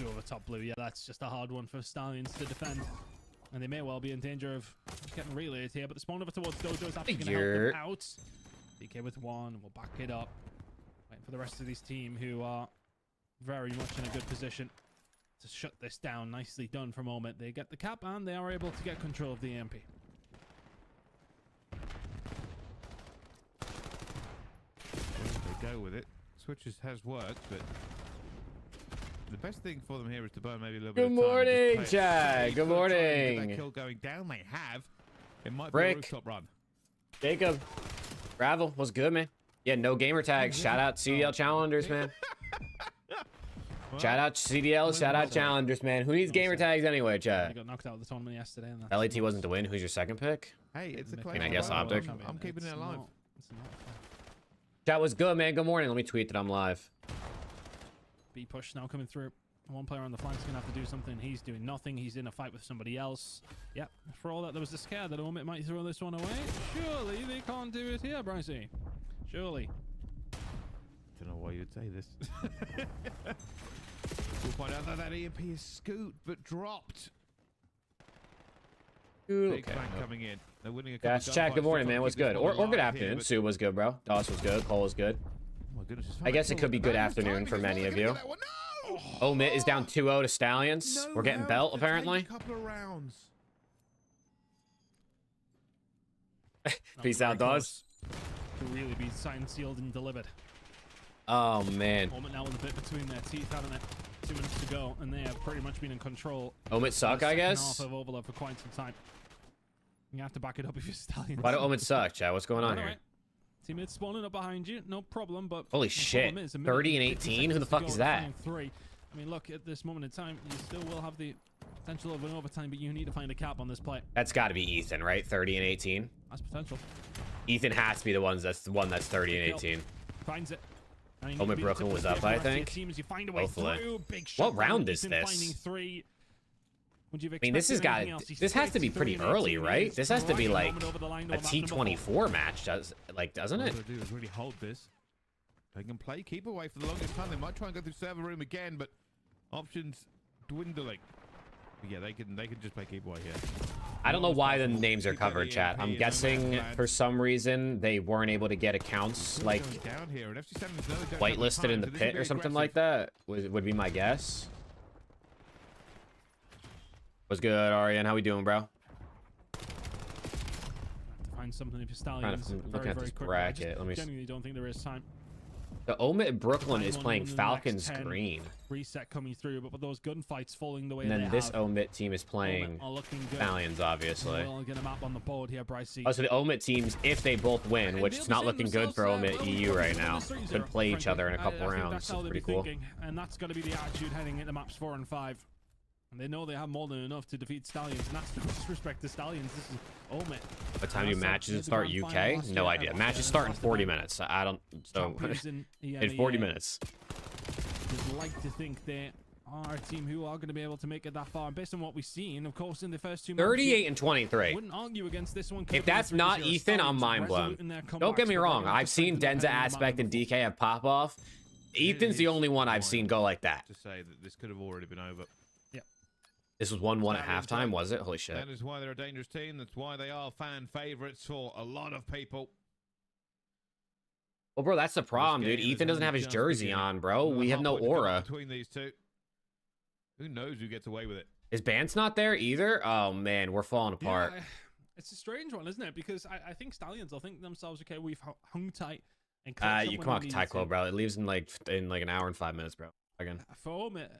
over top blue. Yeah, that's just a hard one for Stallions to defend. And they may well be in danger of getting relayed here, but the spawn over towards Dojo is actually going to help them out. DK with one, we'll back it up. Waiting for the rest of this team who are very much in a good position to shut this down. Nicely done for a moment. They get the cap and they are able to get control of the EMP. They go with it. Switches has worked, but the best thing for them here is to burn maybe a little bit of time. Good morning, Chad. Good morning. That kill going down. They have. It might Rick. be a rooftop run. Jacob. Gravel. What's good, man? Yeah, no gamer tags. Shout out CDL Challengers, man. Shout out CDL. Shout out Challengers, man. Who needs gamer tags anyway, Chad? They got knocked out of the tournament yesterday. And LAT wasn't to win. Who's your second pick? Hey, it's a I close mean, I guess one. Optic. I'm keeping it alive. It's not fair. Chat was good, man. Good morning. Let me tweet that I'm live. B push now coming through. One player on the flank's gonna have to do something. He's doing nothing. He's in a fight with somebody else. Yep. For all that, there was a scare that Omit might throw this one away. Surely they can't do it here, Brycey. Surely. Don't know why you'd say this. We'll find out that EMP is scoot, but dropped. Big Okay. bang coming in. They're winning a couple That's of chat. Good gunfights morning, to man. What's keep this good? one Or good alive here, afternoon. but- Sue was good, bro. Doss was good. Cole was good. Oh my goodness, it's I guess it fine. could be good Man, afternoon for timing many is of not you. gonna get that one. No! Omit is down 2-0 to Stallions. No We're getting health belt, to take apparently. a couple of rounds. Peace Very out, Doss. close to really be signed, sealed, and delivered. Oh, man. Omit now with a bit between their teeth, haven't it? 2 minutes to go, and they have pretty much been in control. Omit suck, I guess? Half of Overload for quite some time. You have to back it up if you're Stallions. Why do Omit suck, chat? What's going on here? Alright. Teammates spawning up behind you, no problem, but Holy the shit. problem is a minute 30 and 50 18? Who the seconds to fuck go is to that? find three. I mean, look, at this moment in time, you still will have the potential of an overtime, but you need to find a cap on this play. That's got to be Ethan, right? 30 and 18. That's potential. Ethan has to be the one that's 30 and 18. Finds it. Omit Brooklyn was up, I think. Teams, you find a way Hopefully. through. Big What shot round by is Ethan, this? Finding three. Would you have I mean, this has expected got anything else? He's this has to be 33 pretty and early, 18. right? He's This has to be right like moment over the line, a though, map number four. T24 match, doesn't All it? they do is really hold this. They can play keep away for the longest time. They might try and go through server room again, but options dwindling. But yeah, they can just play keep away here. I don't know why the names are covered, chat. I'm guessing for some reason they weren't able to get accounts like Down here, and FC Sevens know they don't have whitelisted time, in the so this will pit be or something aggressive. like that. Would be my guess. What's good, Arian? How we doing, bro? To find something if you're Trying Stallions. to look very, at very this quick. I just bracket. Let me. genuinely don't think there is time. The Omit Brooklyn is Anyone playing in the Falcons next 10 green, Reset coming through, but with those gunfights falling the way and then they this have, Omit team is playing Omit are looking good. Stallions, obviously. We'll get a map on the board here, Brycey. Oh, so the Omit teams, if they both win, And which they'll is be not setting looking good themselves, for Omit well, EU right on now, the 3-0, could play each other in a frankly. couple I think rounds. that's how That's they'll pretty be cool. thinking, and that's going to be the attitude heading into maps 4 and 5. And they know they have more than enough to defeat Stallions, and that's no disrespect to Stallions. This is Omit. What time do matches start UK? No idea. Matches start in 40 minutes. I don't. So Champions in in 40 minutes. Just like to think they are a team who are going to be able to make it that far. And based on what we've seen, of course, in the first 2 months, 38 and 23. wouldn't argue against this one. If that's not Ethan, I'm mind blown. Don't get me wrong. I've seen Denza Aspect and DK have pop off. Ethan's the only one I've seen go like that. To say that this could have already been over. This was 1-1 at halftime, was it? Holy shit. That is why they're a dangerous team. That's why they are fan favorites for a lot of people. Well, bro, that's the problem, dude. This game Ethan is doesn't have his just jersey beginning. on, bro. There's We a have no lot more to come aura. between these two. Who knows who gets away with it? His band's not there either. Oh man, we're falling apart. Yeah, it's a strange one, isn't it? Because I think Stallions will think to themselves, okay, we've hung tight. And clutched up You when come we out to needed Tycho, to. bro. It leaves in like an hour and 5 minutes, bro. Again. For Omit,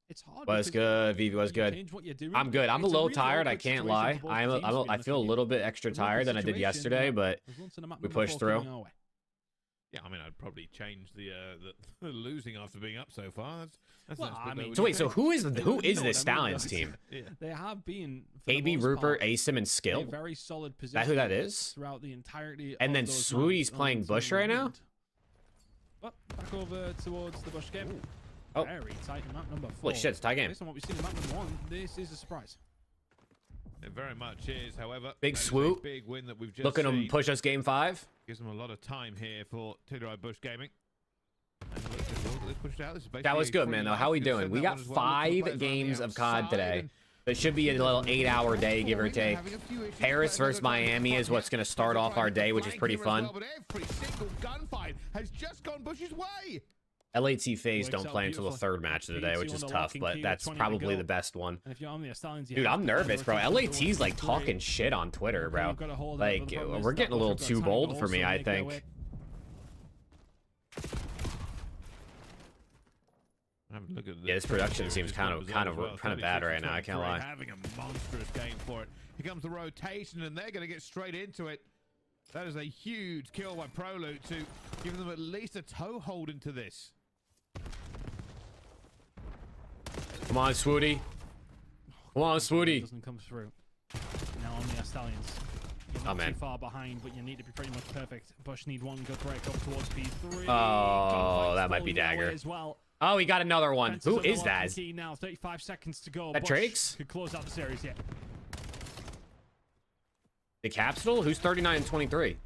it's hard. Was because good, Vivi was you good. change what you're doing. I'm good. I'm a It's little really tired. I awkward can't situation lie. for both teams, to be I honest feel a with you. little bit extra There's no tired than I did situation yesterday, where but there's once in a map we number pushed 4 through. coming our way. Yeah, I mean, I'd probably change the losing after being up so far. That's Well, nice, I but mean- no, so wait, so who is You know this what I mean, Stallions though. team? yeah. They have been for the AB, most Rupert, part, Asim, and a Skill. very solid Is position. that who that is? Throughout the entirety. And of then those Swooty's maps playing until Bush the right now? end. But back over towards the Bush game. Oh. Very tight in map number 4. Holy shit, it's a tie game. Based on what we've seen in map number 1, this is a surprise. It very much is. However, Big that is a swoop. big win that we've just Looking seen. to push us game 5. Gives them a lot of time here for Tidorite Bush Gaming. And it looks That was good, man, though. How we doing? We got 5 games of COD today. It should be a little 8-hour day, give or take. Paris versus Miami is what's going to start off our day, which is pretty fun. LAT FaZe don't play until the 3rd match of the day, which is tough, but that's probably the best one. Dude, I'm nervous, bro. LAT's like talking shit on Twitter, bro. Like, we're getting a little too bold for me, I think. Yeah, this production seems kind of bad right now. I can't lie. Having a monstrous game for it. Here comes the rotation, and they're going to get straight into it. That is a huge kill by Proloot to give them at least a toehold into this. Come on, Swooty. Come on, Swooty. Doesn't come through. Now on the Stallions. You're not too far behind, but you need to be pretty much perfect. Bush need one good break up towards P3. Oh, that might be Dagger. As well. Oh, he got another one. Who is that? Now 35 seconds to go. That Drake's? Could close out the series yet. The Capsule? Who's 39 and 23?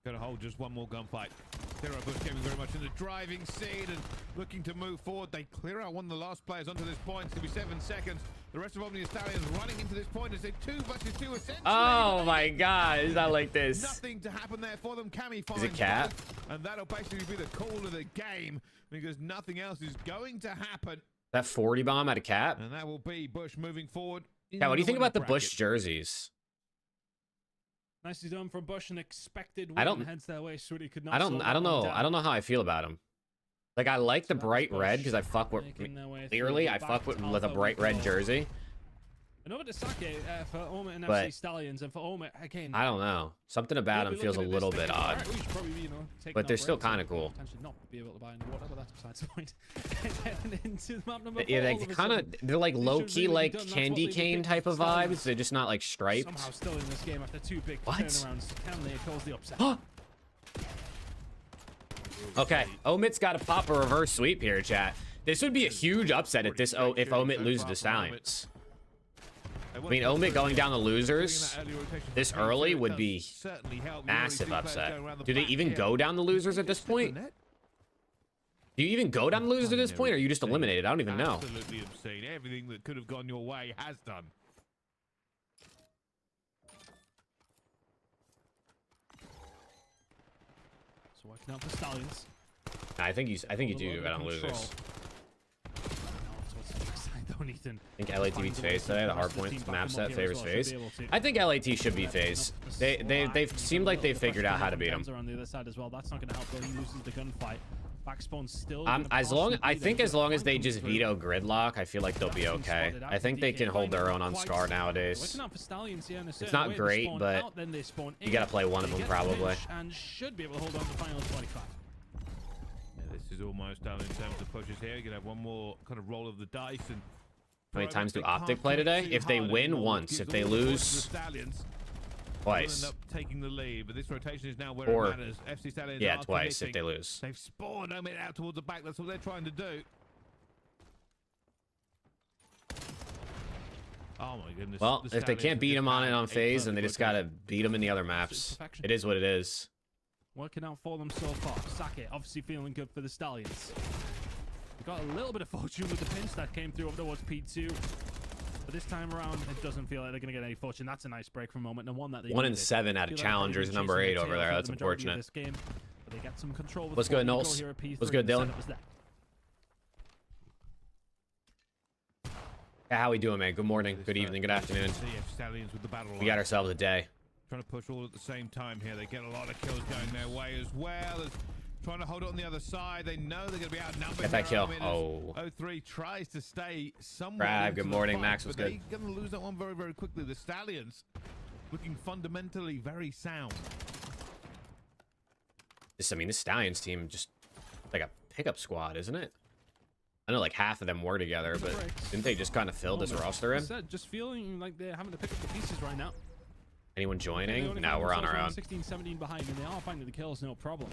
Gonna hold just one more gunfight. Clear out Bush Gaming very much in the driving seat and looking to move forward. They clear out one of the last players onto this point. It's gonna be 7 seconds. The rest of Omni Stallions running into this point as they 2 versus 2 essentially. Oh my god, is that like this? Nothing to happen there for them. Cammy finds is it Cat? And that'll basically be the call of the game because nothing else is going to happen. That 40 bomb at a Cap? And that will be Bush moving forward. Yeah, what do you think about the Bush jerseys? Nicely done from Bush, and expected win. Heads their way. Swooty could not. I don't know how I feel about him. Like, I like the bright red because I fuck with, clearly I fuck with a bright red jersey. And over to Sake for Omit and FC Stallions, and for Omit again. I don't know. Something about him feels a little bit odd. But they're still kind of cool. Not be able to buy water, but that's besides the point. Into map number 4, yeah, they're like low key like candy cane type of vibes. They're just not like striped. Somehow still in this game after 2 big turnarounds. Can they cause the upset? Okay, Omit's got to pop a reverse sweep here, chat. This would be a huge upset if if Omit loses to Stallions. I mean, Omit going down the losers this early would be massive upset. Do they even go down the losers at this point? Do you even go down the losers at this point, or are you just eliminated? I don't even know. Absolutely obscene. Everything that could have gone your way has done. So working out the Stallions. I think you do go down losers. I think LAT beats FaZe today. The hard points map set favors FaZe. I think LAT should be FaZe. They've seemed like they've figured out how to beat them. On the other side as well. That's not going to help. He loses the gunfight. Backspawn still. I think as long as they just veto gridlock, I feel like they'll be okay. I think they can hold their own on Scar nowadays. It's not great, but you got to play one of them probably. And should be able to hold on to the final 25. This is almost done in terms of pushes here. You're going to have one more kind of roll of the dice. And how many times do Optic play today? If they win, once. If they lose, twice. Taking the lead, but this rotation is now where it matters. FC Stallions yeah, twice if they lose. They've spawned Omit out towards the back. That's what they're trying to do. Oh my goodness. Well, if they can't beat him on FaZe, then they just got to beat him in the other maps. It is what it is. Working out for them so far. Sake obviously feeling good for the Stallions. We got a little bit of fortune with the pinch that came through up towards P2. But this time around, it doesn't feel like they're going to get any fortune. That's a nice break for a moment, and one that they 1 and 7 out of challengers, number 8 over there. That's unfortunate. This game, but they get some control. What's good, Knowles? What's good, Dylan? Yeah, how we doing, man? Good morning, good evening, good afternoon. We got ourselves a day. Trying to push all at the same time here. They get a lot of kills going their way as well as trying to hold it on the other side. They know they're going to be outnumbered. Get that kill. Oh. 03 tries to stay somewhere. Brad, good morning. Max was good. They're going to lose that one very, very quickly. The Stallions looking fundamentally very sound. I mean, this Stallions team just like a pickup squad, isn't it? I know like half of them were together, but didn't they just kind of fill this roster in? Just feeling like they're having to pick up the pieces right now. Anyone joining? No, we're on our own. 16, 17 behind, and they are finding the kills, no problem.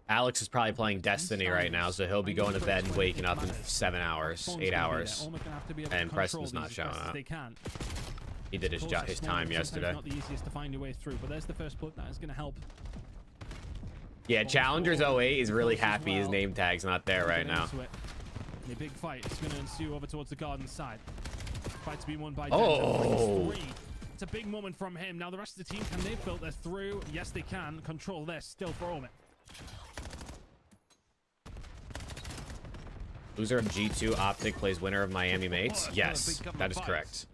Alex is probably playing Destiny right now, so he'll be going to bed and waking up in 7 hours, 8 hours. And Preston's not showing up. He did his time yesterday. Not the easiest to find your way through, but there's the first blood that is going to help. Yeah, Challengers 08 is really happy his name tag's not there right now. A big fight. It's going to ensue over towards the garden side. Fight to be won by Oh. It's a big moment from him. Now the rest of the team, can they filter through? Yes, they can. Control this. Still for Omit. Loser of G2 Optic plays winner of Miami Mates. Yes, that is correct.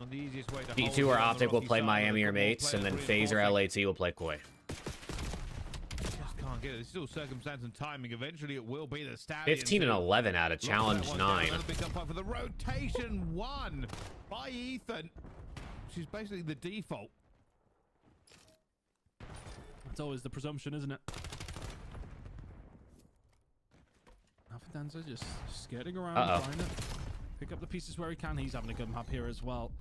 G2 or Optic will play Miami or Mates, and then FaZe or LAT will play Koi. This is all circumstance and timing. Eventually, it will be the Stallions. 15 and 11 out of challenge 9. For the rotation 1 by Ethan, which is basically the default. That's always the presumption, isn't it? Alpha just skirting around, trying to pick up the pieces where he can. He's having a good map here as well.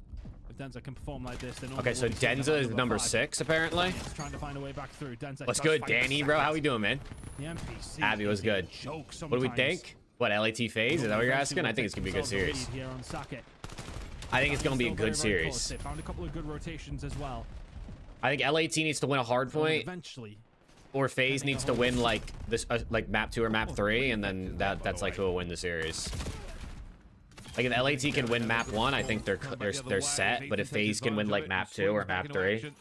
If Denza can perform like this, then okay, so Denza is number 6 apparently. He's trying to find a way back through. Denza, what's good, Danny, bro? How we doing, man? The NPC Abby was good. What do we think? What, LAT FaZe? Is that what you're asking? I think it's gonna be a good series. I think it's gonna be a good series. They found a couple of good rotations as well. I think LAT needs to win a hard point. Eventually. Or FaZe needs to win like this, like map 2 or map 3, and then that's like who will win the series. Like if LAT can win map 1, I think they're set. But if FaZe can win like map 2 or map 3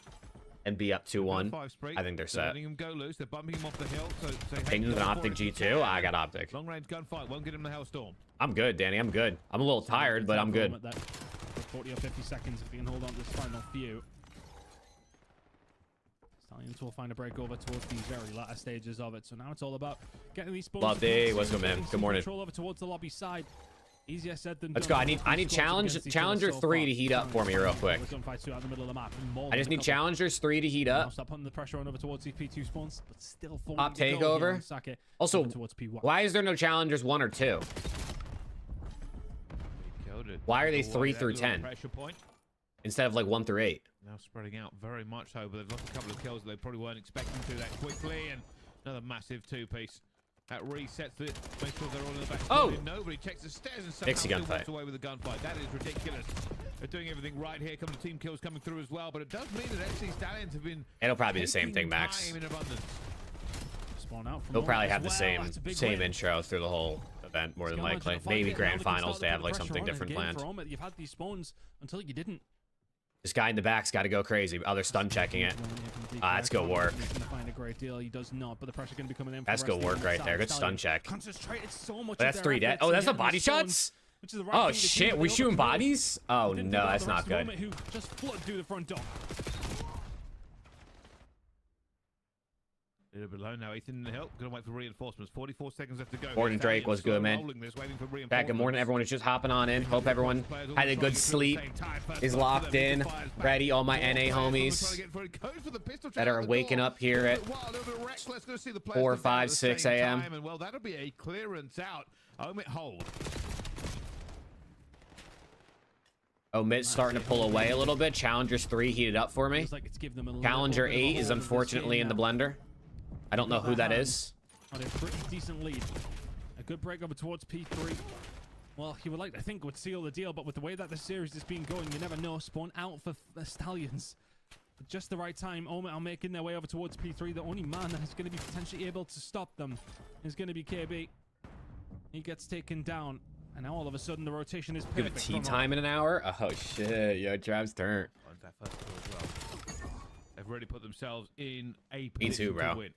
and be up 2-1, I think they're set. Pinged with an Optic G2, I got Optic. Long range gunfight won't get him the Hellstorm. I'm good, Danny. I'm good. I'm a little tired, but I'm good. 40 or 50 seconds if he can hold on to this final few. Stallions will find a break over towards these very latter stages of it. So now it's all about getting these spawns. Lovely. What's good, man? Good morning. Control over towards the lobby side. Easier said than let's go. I need Challenger 3 to heat up for me real quick. I just need Challengers 3 to heat up. Stop putting the pressure on over towards these P2 spawns, but still top takeover. Also, why is there no Challengers 1 or 2? Why are they 3 through 10 instead of like 1 through 8? Now spreading out very much so, but they've lost a couple of kills that they probably weren't expecting to that quickly, and another massive 2-piece. That resets it. Make sure they're all in the back. Oh! Nobody checks the stairs and Dixie somehow gunfight. walks away with a gunfight. That is ridiculous. They're doing everything right here. Come the team kills coming through as well, but it does mean that FC Stallions have been. It'll probably be the same thing, Max. They'll probably have the same intro through the whole event, more than likely. Maybe grand finals they have like something different planned. You've had these spawns until you didn't. This guy in the back's got to go crazy. Oh, they're stun checking it. That's good work. He does not, but the pressure going to be coming in. That's good work right there. Good stun check. So that's 3 dead. Oh, that's the body shots? Oh, shit. We shooting bodies? Oh, no, that's not good. Who just flooded through the front door. A little bit low now. Ethan in the help. Gonna wait for reinforcements. 44 seconds left to go. Gordon Drake was good, man. Back, good morning. Everyone is just hopping on in. Hope everyone had a good sleep, is locked in, ready. All my NA homies that are waking up here at 4, 5, 6 a.m. Well, that'll be a clearance out. Omit hold. Omit's starting to pull away a little bit. Challengers 3 heated up for me. Challenger 8 is unfortunately in the blender. I don't know who that is. Oh, they're pretty decent lead. A good break over towards P3. Well, you would like to think would seal the deal, but with the way that the series has been going, you never know. Spawn out for the Stallions. At just the right time, Omit are making their way over towards P3. The only man that is going to be potentially able to stop them is going to be KB. He gets taken down. And now all of a sudden the rotation is perfect. Give it tea time in an hour? Oh shit, yo, Trav's turn. They've already put themselves in a position to win.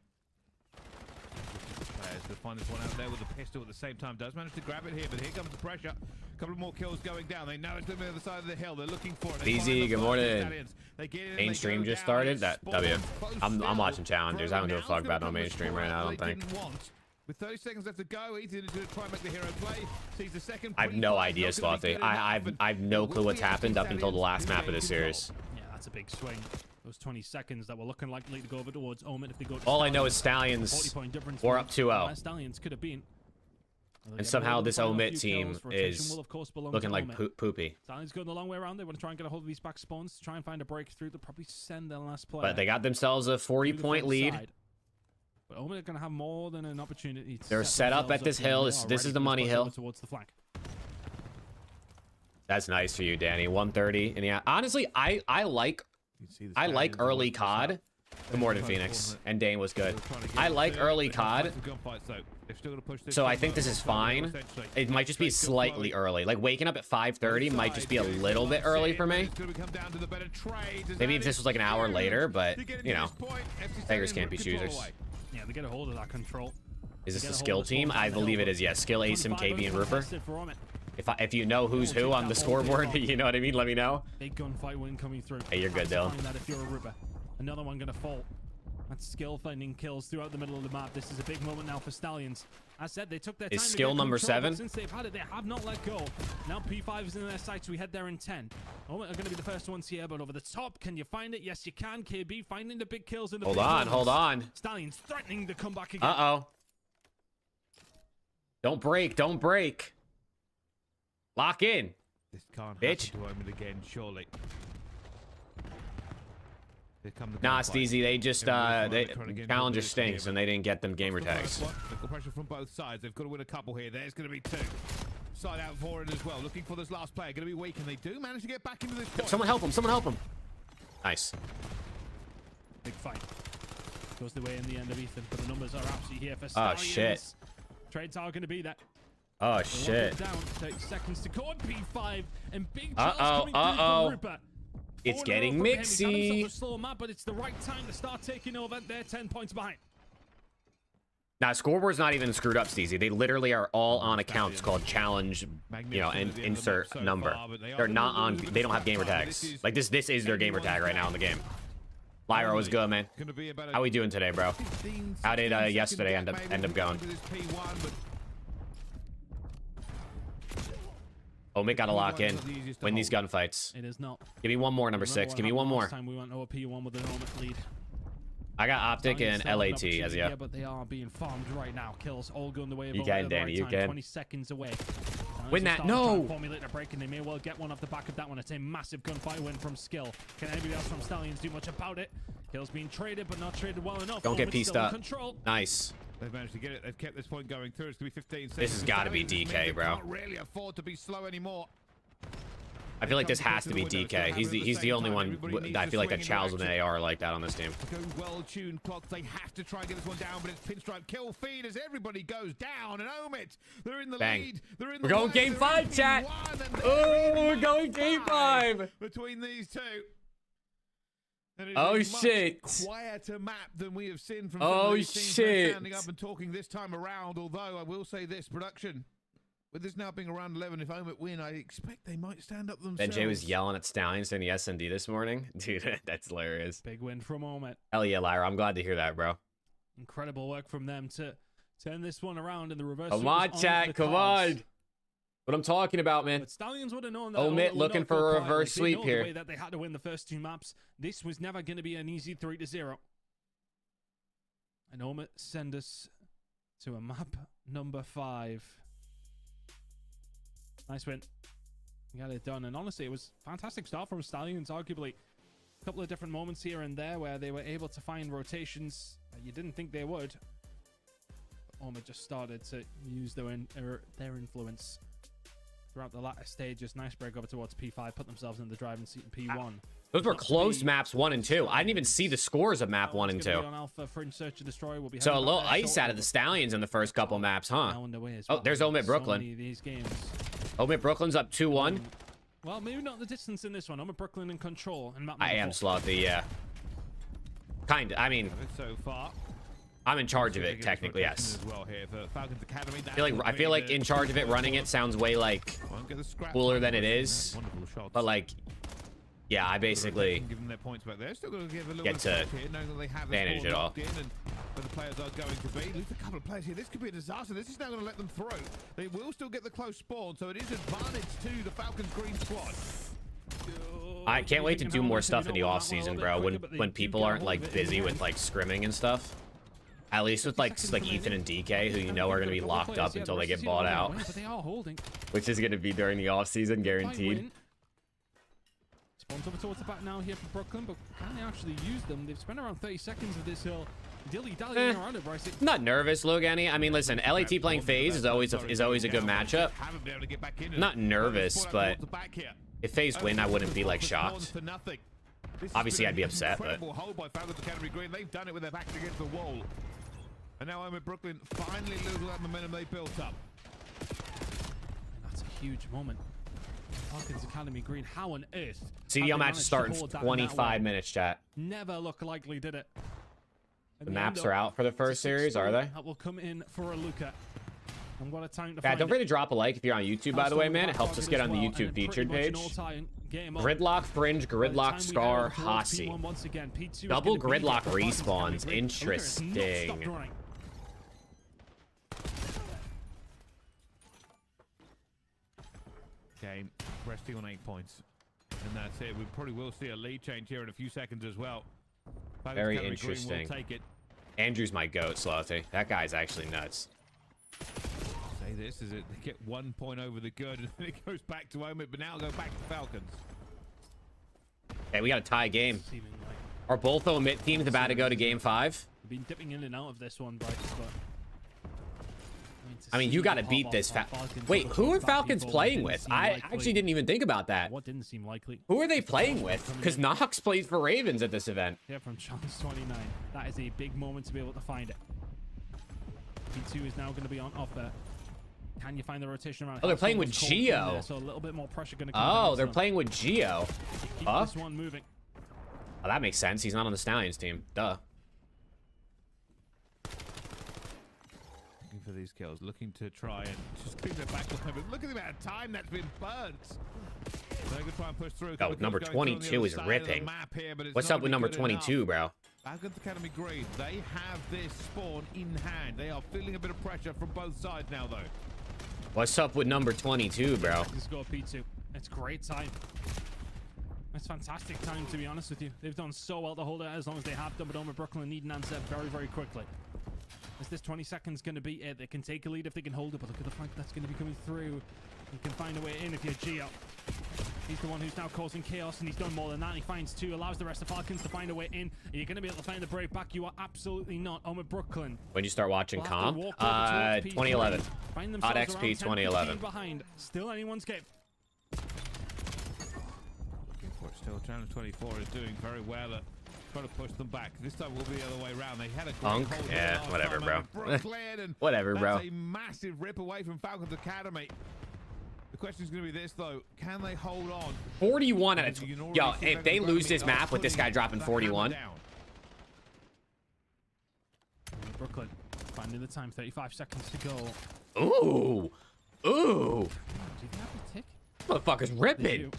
Players to find this one out there with a pistol at the same time. Does manage to grab it here, but here comes the pressure. A couple of more kills going down. They know it's the other side of the hill. They're looking for it. Easy, good morning. Mainstream just started. That W. I'm watching Challengers. I don't give a fuck about no mainstream right now, I don't think. With 30 seconds left to go, Ethan is going to try and make the hero play. Sees the second. I have no idea, Slothy. I have no clue what's happened up until the last map of this series. Yeah, that's a big swing. Those 20 seconds that were looking likely to go over towards Omit if they go. All I know is Stallions. We're up 2-0. Stallions could have been. And somehow this Omit team is looking like poopy. Stallions going the long way around. They want to try and get a hold of these back spawns to try and find a breakthrough. They'll probably send their last player. But they got themselves a 40-point lead. But Omit are going to have more than an opportunity to they're set up at this hill. This is the money hill. Towards the flank. That's nice for you, Danny. 130. And yeah, honestly, I like early COD Good morning, Phoenix. And Dane was good. I like early COD, so I think this is fine. It might just be slightly early. Like, waking up at 5:30 might just be a little bit early for me. Maybe if this was like an hour later, but, you know, beggars can't be choosers. Yeah, they get a hold of that control. Is this a skill team? I believe it is, yes. Skill, Asim, KB, and Rooper. If you know who's who on the scoreboard, you know what I mean, let me know. Big gunfight win coming through. Hey, you're good, Dylan. That if you're a Rooper. Another one gonna fall. That's skill finding kills throughout the middle of the map. This is a big moment now for Stallions. As said, they took their time. Is skill number 7? Since they've had it, they have not let go. Now P5 is in their sights. We head there in 10. Moment are going to be the first ones here, but over the top, can you find it? Yes, you can. KB finding the big kills in the Hold on. Stallions threatening to come back again. Uh-oh. Don't break. Lock in. This can't bitch. happen to Omen again, surely. Nah, Steezy, they just, Challenger stinks, and they didn't get them gamer tags. They've got pressure from both sides. They've got to win a couple here. There's going to be 2. Side out for it as well. Looking for this last player. Going to be weak, and they do manage to get back into this point. Someone help him. Nice. Big fight. Goes the way in the end of Ethan, but the numbers are absolutely here for Stallions. Oh, shit. Trades are going to be there. Oh, shit. Down, 30 seconds to go on P5, and big Charles coming through from Rupert. It's getting mixy. Slow map, but it's the right time to start taking over. They're 10 points behind. Now, scoreboard's not even screwed up, Steezy. They literally are all on accounts called challenge, you know, and insert number. They're not on. They don't have gamer tags. Like this is their gamer tag right now in the game. Lyra was good, man. How we doing today, bro? How did yesterday end up going? Omit gotta lock in. Win these gunfights. It is not. Give me one more, number 6. Give me one more. Time we went OP1 with an Omit lead. I got Optic and LAT as yeah, but they are being farmed right now. Kills all going the way of you can, Danny. You can. 20 seconds away. Win that. No. Formulate a break, and they may well get one off the back of that one. It's a massive gunfight win from Skill. Can anybody else from Stallions do much about it? Kills being traded, but not traded well enough. Don't get pieced up. Nice. They've managed to get it. They've kept this point going through. It's going to be 15 seconds. This has got to be DK, bro. Can't really afford to be slow anymore. I feel like this has to be DK. He's the only one. I feel like that Chow's with an AR like that on this team. Well-tuned clocks. They have to try and get this one down, but it's pinstripe kill feed as everybody goes down. And Omit, they're in the lead. They're in the We're going game 5, chat. Oh, we're going game 5 between these two. Oh shit! Quieter map than we have seen from. Oh shit! Standing up and talking this time around. Although I will say this, production. With this now being around 11, if Omit win, I expect they might stand up themselves. Ben J was yelling at Stallions in the SND this morning. Dude, that's hilarious. Big win from Omit. Hell yeah, Lyra. I'm glad to hear that, bro. Incredible work from them to turn this one around in the reverse. Come on, chat. Come on. What I'm talking about, man. But Stallions would have known that. Omit looking for a reverse sweep here. The way that they had to win the first 2 maps. This was never going to be an easy 3-0. And Omit send us to a map number 5. Nice win. We got it done. And honestly, it was a fantastic start from Stallions. Arguably, a couple of different moments here and there where they were able to find rotations that you didn't think they would. But Omit just started to use their influence throughout the latter stages. Nice break over towards P5. Put themselves in the driving seat in P1. Those were close maps 1 and 2. I didn't even see the scores of map 1 and 2. So a little ice out of the Stallions in the first couple maps, huh? Oh, there's Omit Brooklyn. Omit Brooklyn's up 2-1. Well, maybe not the distance in this one. Omit Brooklyn in control. And I am Slothy, yeah. Kinda. I mean, so far. I'm in charge of it, technically, yes. I feel like in charge of it, running it sounds way like cooler than it is. But like, yeah, I basically get to manage it all. Where the players are going to be. Lose a couple of players here. This could be a disaster. This is now going to let them through. They will still get the close spawn, so it is advantage to the Falcons green squad. I can't wait to do more stuff in the off season, bro. When people aren't like busy with like scrimming and stuff. At least with like Ethan and DK, who you know are going to be locked up until they get bought out. Which is going to be during the off season, guaranteed. Spawns over towards the back now here for Brooklyn, but can they actually use them? They've spent around 30 seconds of this hill. Around it, Bryce. Not nervous, Loganny. I mean, listen, LAT playing FaZe is always a good matchup. Not nervous, but if FaZe win, I wouldn't be like shocked. Obviously, I'd be upset, but... hold by Falcons Academy Green. They've done it with their backs against the wall. And now Omid Brooklyn finally loses that momentum they built up. That's a huge moment. Falcons Academy Green, how on earth? CDL match start in 25 minutes, chat. Never look likely, did it? The maps are out for the first series, are they? That will come in for a Luca. And what a time to don't forget to drop a like if you're on YouTube, by the way, man. It helps us get on the YouTube featured page. Gridlock, Fringe, Gridlock, Scar, Hasi. Double Gridlock respawns. Interesting. Game resting on 8 points. And that's it. We probably will see a lead change here in a few seconds as well. Very interesting. Andrew's my goat, Slothy. That guy's actually nuts. Say this is it. They get 1 point over the good, and then it goes back to Omid, but now it'll go back to Falcons. Hey, we got a tie game. Are both Omid teams about to go to game 5? We've been dipping in and out of this one, Bryce, but I mean, you got to beat this. Wait, who are Falcons playing with? I actually didn't even think about that. What didn't seem likely? Who are they playing with? Because Nox plays for Ravens at this event. Yeah, from Chance 29. That is a big moment to be able to find it. P2 is now going to be on offer. Can you find the rotation around? Oh, they're playing with Geo. There, so a little bit more pressure going to come. Oh, they're playing with Geo. Keep this one moving. Oh, that makes sense. He's not on the Stallions team. Duh. For these kills, looking to try and just keep their back line, but look at the amount of time that's been burnt. They're gonna try and push through. Oh, number 22 is ripping. Here, what's up with number 22, bro? Falcons Academy Green, they have this spawn in hand. They are feeling a bit of pressure from both sides now, though. What's up with number 22, bro? Let's go P2. It's great time. It's fantastic time, to be honest with you. They've done so well to hold it as long as they have done, but Omid Brooklyn need an answer very, very quickly. Is this 20 seconds going to be it? They can take a lead if they can hold it, but look at the flank that's going to be coming through. You can find a way in if you're Geo. He's the one who's now causing chaos, and he's done more than that. He finds 2, allows the rest of Falcons to find a way in. Are you going to be able to find the Brave back? You are absolutely not. Omid Brooklyn. When you start watching comp? 2011. Hot XP 2011. Behind. Still anyone's game. Looking for it still. Challenge 24 is doing very well at trying to push them back. This time will be the other way around. They had a Punk. Yeah, whatever, bro. Whatever, bro. That's a massive rip away from Falcons Academy. The question is going to be this, though. Can they hold on? 41 out of... Yo, if they lose this map with this guy dropping 41... Brooklyn finding the time. 35 seconds to go. Ooh. Ooh. Do you have a tick? Motherfucker's ripping.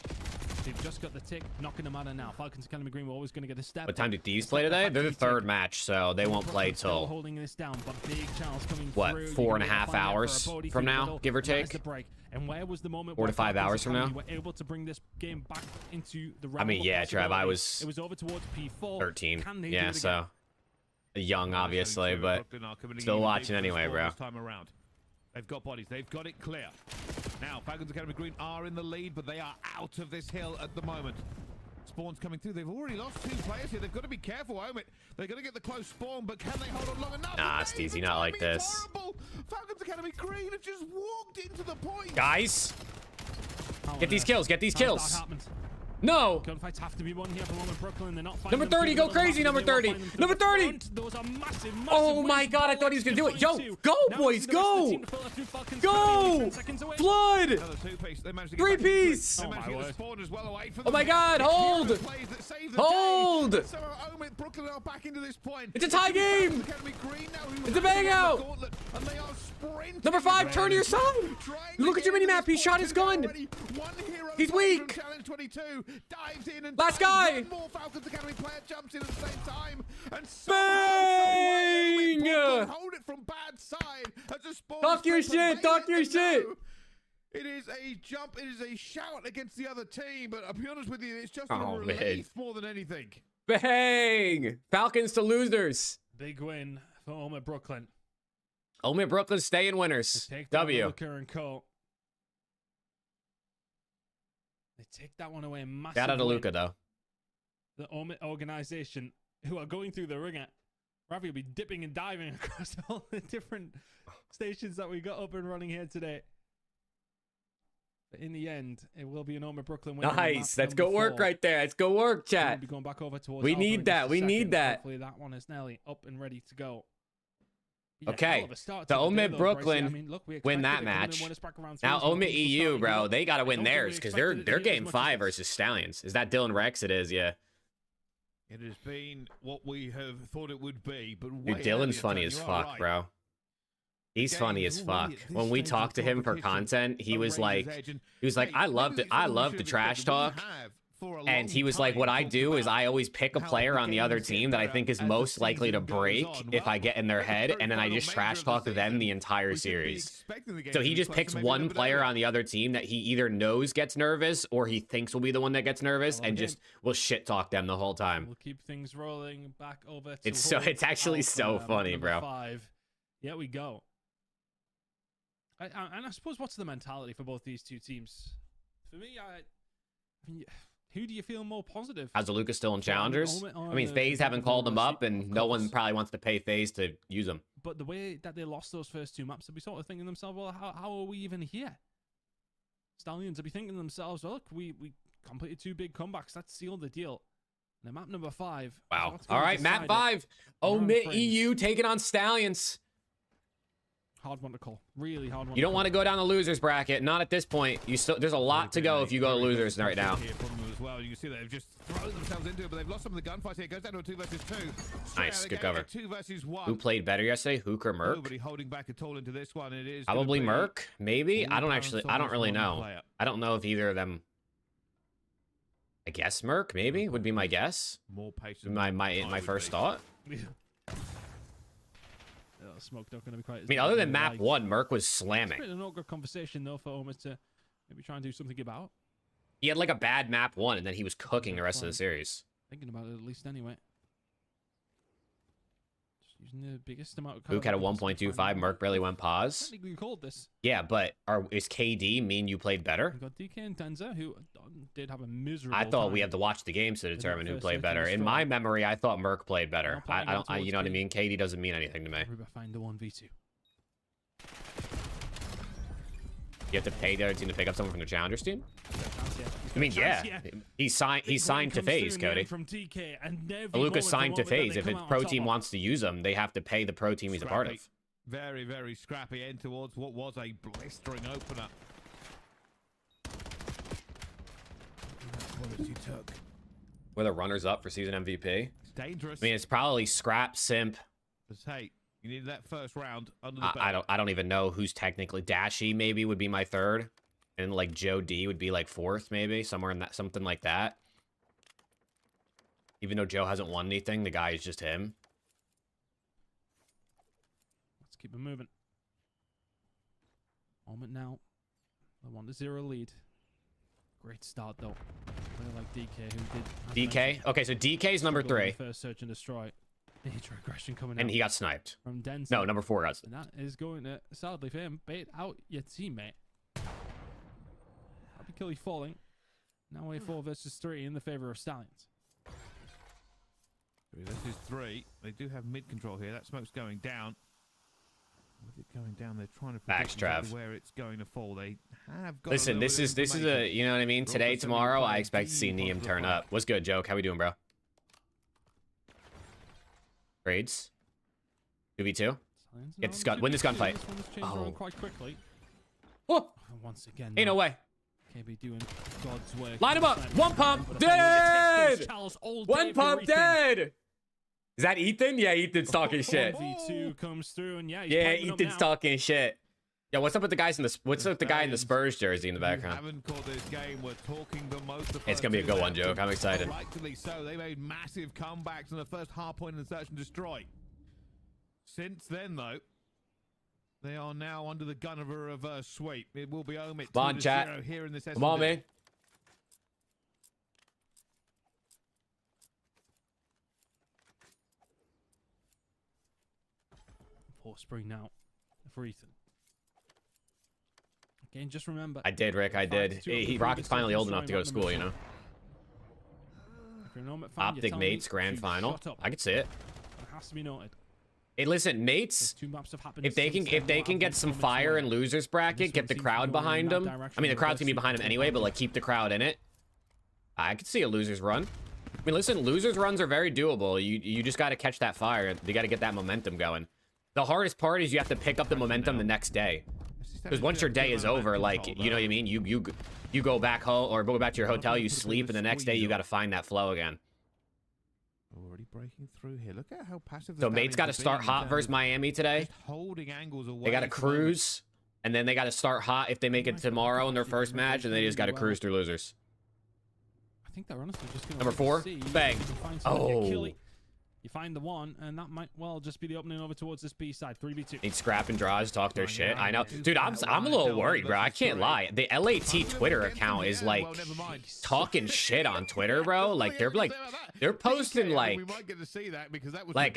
They've just got the tick, knocking them out of now. Falcons Academy Green were always going to get a step. What time do D's play today? They're the 3rd match, so they won't play till... holding this down, but big Charles coming what, through. 4.5 hours from now, give or take? And where was the moment 4 to 5 hours from now? Were able to bring this game back into the I mean, yeah, Trev, I was... It was over towards P4. 13. Yeah, so... Young, obviously, but still watching anyway, bro. They've got bodies. They've got it clear. Now, Falcons Academy Green are in the lead, but they are out of this hill at the moment. Spawn's coming through. They've already lost 2 players here. They've got to be careful, Omid. They're going to get the close spawn, but can they hold on long enough? Nah, Steezy, not like this. Horrible. Falcons Academy Green have just walked into the point. Guys, get these kills. Get these kills. No. Gunfights have to be won here for Omid Brooklyn. They're not number 30, go crazy, number 30. Number 30. Those are massive, oh my god, I thought he was going to do it. Yo, go, boys, go. Go. Flood. 3-piece. Oh my god, hold. Hold. It's a tie game. It's a bang out. Number 5, turn to your side. Look at your mini-map. He shot his gun. He's weak. Dives in and last guy. More Falcons Academy player jumps in at the same time and bang! Hold it from bad side. Talk your shit. Talk your shit. It is a jump. It is a shout against the other team. But I'll be honest with you, it's just a relief more than anything. Bang! Falcons to losers. Big win for Omid Brooklyn. Omid Brooklyn staying winners. W. They take that one away massively. Shout out to Luca, though. The Omid organization, who are going through the ringer. Ravi will be dipping and diving across all the different stations that we got up and running here today. But in the end, it will be an Omit Brooklyn win. Nice. Let's go work right there. Let's go work, chat. We'll be going back over towards we need that. We need that. Hopefully that one is nearly up and ready to go. Yeah, okay, so Omit Brooklyn win that match. Now Omit EU, bro, they gotta win theirs because they're game 5 versus Stallions. Is that Dylan Rex? It is, yeah. It has been what we have thought it would be, but dude, Dylan's funny as fuck, bro. He's funny as fuck. When we talked to him for content, he was like, I love the trash talk. And he was like, what I do is I always pick a player on the other team that I think is most likely to break if I get in their head, and then I just trash talk to them the entire series. So he just picks one player on the other team that he either knows gets nervous or he thinks will be the one that gets nervous, and just will shit talk them the whole time. We'll keep things rolling back over to it's actually so funny, bro. 5. Yeah, we go. And I suppose, what's the mentality for both these two teams? For me, I mean, who do you feel more positive? Azaluka still in challengers? I mean, FaZe haven't called them up, and no one probably wants to pay FaZe to use them. But the way that they lost those first 2 maps, they'll be sort of thinking to themselves, well, how are we even here? Stallions will be thinking to themselves, well, look, we completed 2 big comebacks. That sealed the deal. Now, map number 5. Wow. All right, map 5. Omit EU taking on Stallions. Hard one to call. Really hard one. You don't want to go down the losers bracket. Not at this point. There's a lot to go if you go to losers right now. Well, you can see they've just thrown themselves into it, but they've lost some of the gunfights here. It goes down to a 2 versus 2. Nice, good cover. 2 versus 1. Who played better yesterday? Hook or Merc? Nobody holding back at all into this one. It is probably Merc, maybe. I don't really know. I don't know if either of them. I guess Merc maybe would be my guess. More patient. My first thought. Smoke not going to be quite. I mean, other than map 1, Merc was slamming. It's been an awkward conversation though for Omit to maybe try and do something about. He had like a bad map 1, and then he was cooking the rest of the series. Thinking about it at least anyway. Just using the biggest amount of. Hook had a 1.25. Merc barely went pause. Technically called this. Yeah, but is KD mean you played better? We got DK and Tenza, who did have a miserable. I thought we had to watch the games to determine who played better. In my memory, I thought Merc played better. You know what I mean? KD doesn't mean anything to me. Find the 1v2. You have to pay the other team to pick up someone from the challengers team. I mean, yeah. He's signed to FaZe, Cody. Lucas signed to FaZe. If a pro team wants to use him, they have to pay the pro team he's a part of. Very, very scrappy end towards what was a blistering opener. We're the runners up for season MVP. It's dangerous. I mean, it's probably Scrap, Simp. But hey, you needed that first round under the belt. I don't even know who's technically Dashy. Maybe would be my 3rd, and like Joe D would be like 4th, maybe somewhere in that, something like that. Even though Joe hasn't won anything, the guy is just him. Let's keep it moving. Moment now. The 1-0 lead. Great start though. Really like DK, who did. DK? Okay, so DK's number 3. First search and destroy. Major aggression coming and out. he got sniped. From Denson. No, number 4 got sniped. And that is going to, sadly for him, bait out your teammate. Happy Killy falling. Now a 4 versus 3 in the favor of Stallions. 3 versus 3. They do have mid control here. That smoke's going down. With it going down, they're trying to predict exactly where it's going to fall. They have got. Listen, this is a, you know what I mean. Today, tomorrow, I expect to see Neum turn up. What's good, Joke? How we doing, bro? Grades. 2v2. Get this gun. Win this gunfight. Oh. Quite quickly. Oh. Once again. Ain't no way. KB doing God's work. Line him up. 1 pump. Dead. 1 pump dead. Is that Ethan? Yeah, Ethan's talking shit. V2 comes through, and yeah, Ethan's talking shit. Yeah, what's up with the guys in the guy in the Spurs jersey in the background? Haven't caught this game. We're talking the most. It's gonna be a good one, Joke. I'm excited. Rightfully so. They made massive comebacks in the first hard point in the search and destroy. Since then, though, they are now under the gun of a reverse sweep. It will be Omit 2-0 here in this. Come on, man. Spring now for Ethan. Again, just remember. I did, Rick. I did. Rocket's finally old enough to go to school, you know. Optic Mates Grand Final. I could see it. It has to be noted. Hey, listen, mates. If they can get some fire in losers bracket, get the crowd behind them. I mean, the crowd's gonna be behind them anyway, but like keep the crowd in it. I could see a losers run. I mean, listen, losers runs are very doable. You just got to catch that fire. You got to get that momentum going. The hardest part is you have to pick up the momentum the next day. Because once your day is over, like, you know what I mean? You go back home or go back to your hotel, you sleep, and the next day you got to find that flow again. Already breaking through here. Look at how passive. So Mate's got to start hot versus Miami today. Holding angles away. They got to cruise, and then they got to start hot if they make it tomorrow in their first match, and they just got to cruise through losers. I think they're honestly just gonna Number 4, bang. Oh. You find the one, and that might well just be the opening over towards this B side. 3v2. Need scrap and draws, talk their shit. I know, dude. I'm a little worried, bro. I can't lie. The LAT Twitter account is like talking shit on Twitter, bro. Like they're posting like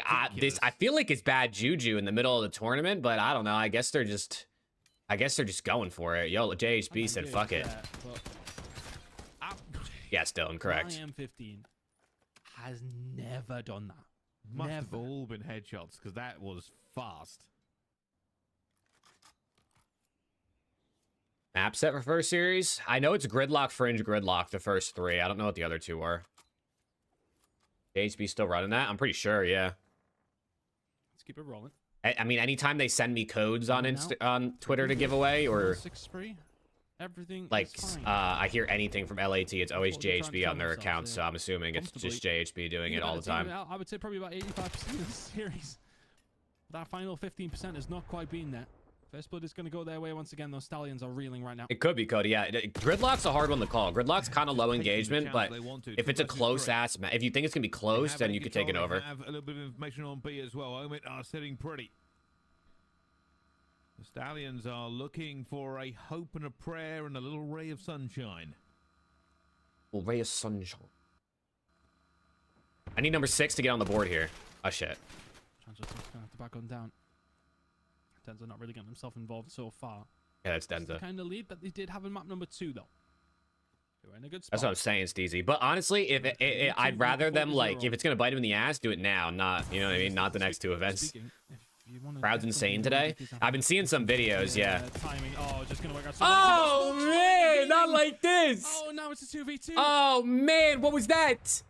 I feel like it's bad juju in the middle of the tournament, but I don't know. I guess they're just going for it. Yo, JHB said fuck it. Yeah, still incorrect. IM15 has never done that. Must have all been headshots because that was fast. Map set for first series? I know it's Gridlock, Fringe, Gridlock, the first 3. I don't know what the other 2 were. JHB still running that? I'm pretty sure, yeah. Let's keep it rolling. I mean, anytime they send me codes on Twitter to give away, or 6-3. Everything like I hear anything from LAT, it's always JHB on their account, so I'm assuming it's just JHB doing it all the time. I would say probably about 85% of the series. That final 15% has not quite been there. First blood is going to go their way once again. Those Stallions are reeling right now. It could be, Cody. Yeah, Gridlock's a hard one to call. Gridlock's kind of low engagement, but if it's a close ass match, if you think it's going to be close, then you could take it over. Have a little bit of information on B as well. Omit are sitting pretty. The Stallions are looking for a hope and a prayer and a little ray of sunshine. Well, ray of sunshine. I need number 6 to get on the board here. Oh, shit. Chancho's going to have to back on down. Denza not really getting himself involved so far. Yeah, that's Denza. The kind of lead that they did have in map number 2, though. They were in a good spot. That's what I'm saying, Steezy. But honestly, if I'd rather them, like, if it's going to bite him in the ass, do it now. Not, you know what I mean? Not the next 2 events. Crowd's insane today. I've been seeing some videos, yeah. Oh, just gonna work out oh man, not like this. Oh, now it's a 2v2. Oh man, what was that?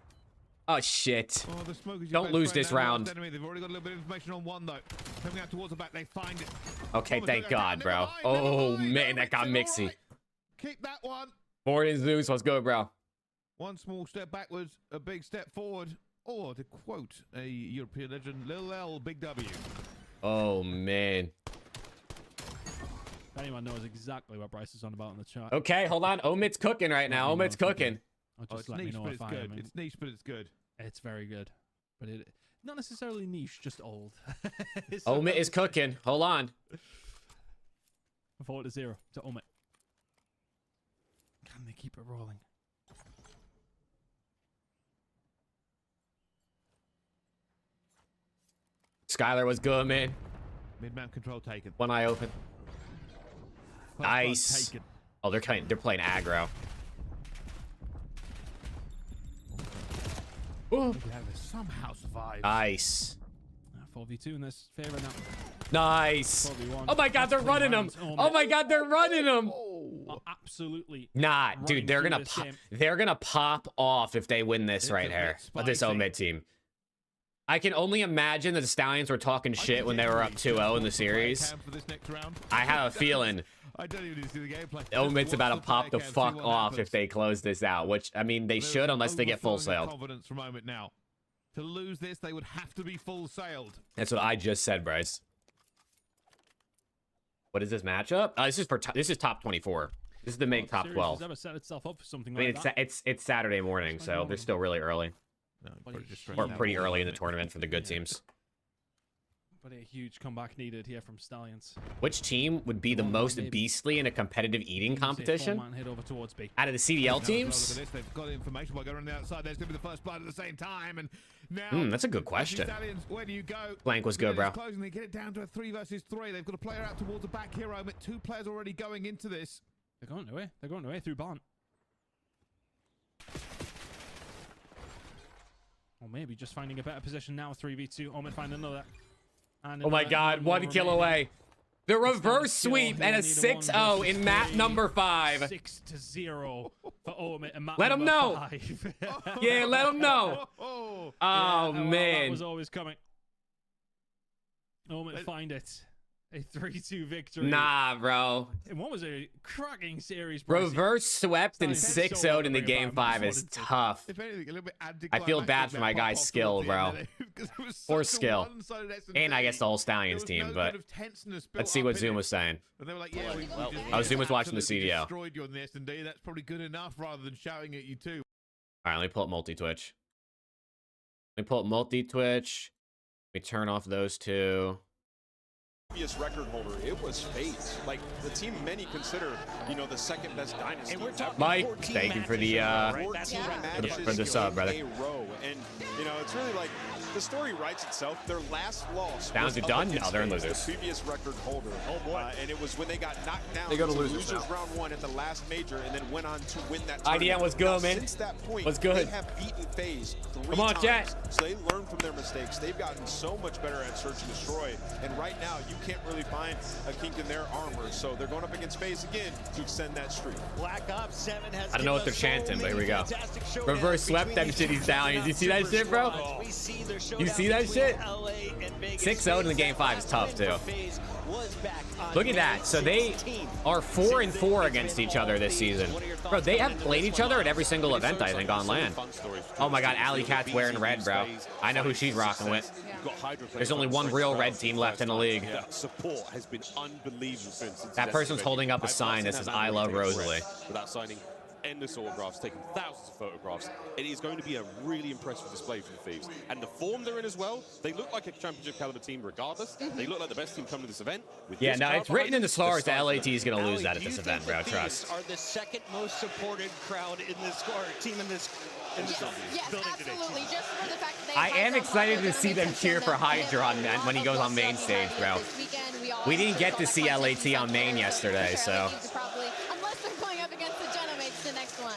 Oh shit. Oh, the smoke is don't lose this round. They've already got a little bit of information on one though. Coming out towards the back, they find it. Okay, thank God, bro. Oh man, that got mixy. Keep that one. Morning Zeus, let's go, bro. One small step backwards, a big step forward. Or to quote a European legend, Lil L, Big W. Oh man. If anyone knows exactly what Bryce is on about in the chat. Okay, hold on. Omit's cooking right now. Omit's cooking. Just let me know if I am. It's niche, but it's good. It's very good, but it not necessarily niche, just old. Omit is cooking. Hold on. 4-0 to Omit. Can they keep it rolling? Skylar was good, man. Mid-map control taken. One eye open. Nice. Oh, they're playing aggro. Ooh. Somehow survived. Nice. 4v2 in this favor now. Nice. Oh my God, they're running them. Oh my God, they're running them. Absolutely. Nah, dude, they're gonna pop off if they win this right here. This Omid team. I can only imagine that the Stallions were talking shit when they were up 2-0 in the series. I have a feeling Omid's about to pop the fuck off if they close this out, which, I mean, they should unless they get full sailed. Confidence from Omid now. To lose this, they would have to be full sailed. That's what I just said, Bryce. What is this matchup? This is top 24. This is the make top 12. Never set itself up for something I mean, like that. it's Saturday morning, so they're still really early. Or pretty early in the tournament for the good teams. But a huge comeback needed here from Stallions. Which team would be the most beastly in a competitive eating competition? Out of the CDL teams? They've got information by going on the outside. There's going to be the first blood at the same time. And now, that's a good question. Stallions, where do you go? Blank was good, bro. Closing, they get it down to a 3 versus 3. They've got a player out towards the back here. Omit 2 players already going into this. They're going away. They're going away through barn. Or maybe just finding a better position now. 3v2. Omid find another. And Oh my God, 1 kill away. The reverse sweep and a 6-0 in map number 5. 6-0 for Ultimate and map let him know. 5. Yeah, let him know. Oh, yeah, man. That was always coming. Ultimate find it. A 3-2 victory. Nah, bro. And what was a cracking series, bro. Reverse swept and 6-0'd in the game 5 is tough. If anything, a little bit I feel bad for my guy's skill, bro. Poor skill. And I guess the whole Stallions team, but let's see what Zoom was saying. They were like, yeah, Zoom was watching the CDO. Destroyed you on the S&D. That's probably good enough rather than shouting at you too. All right, let me pull up multi-twitch. Let me pull up multi-twitch. Let me turn off those two. Previous record holder, it was FaZe. Like the team many consider, you know, the second best dynasty. Mike, thank you for the sub, brother. A row. And you know, it's really like the story writes itself. Their last loss. Downs are done. No, they're in losers. The previous record holder. Oh boy! And it was when they got knocked down. They go to losers round 1 at the last major, and then went on to win that. IDM was good, man. Since that point, was good. They have beaten FaZe 3 Come on, times. Jack. So they learned from their mistakes. They've gotten so much better at search and destroy. And right now, you can't really find a kink in their armor. So they're going up against FaZe again to extend that streak. Black Ops 7 has I don't know what they're chanting, but here we go. Reverse swept them shitty Stallions. You see that shit, bro? You see that shit? 6-0 in the game 5 is tough, too. Look at that. So they are 4-4 against each other this season. Bro, they have played each other at every single event, I think, on LAN. Oh my God, Alley Cat's wearing red, bro. I know who she's rocking with. There's only one real red team left in the league. Support has been unbelievable since that person's holding up a sign that says I love Rosalie. Without signing endless autographs, taking thousands of photographs. It is going to be a really impressive display for the Thieves. And the form they're in as well, they look like a championship caliber team regardless. They look like the best team coming to this event. Yeah, now it's written in the stars that LAT is going to lose that at this event, bro. Trust. Are the second most supported crowd in this team in this yes, absolutely. Just for the fact that I am excited to see them cheer for Hydra when he goes on main stage, bro. We didn't get to see LAT on main yesterday, so. Unless they're going up against the Genomates the next one.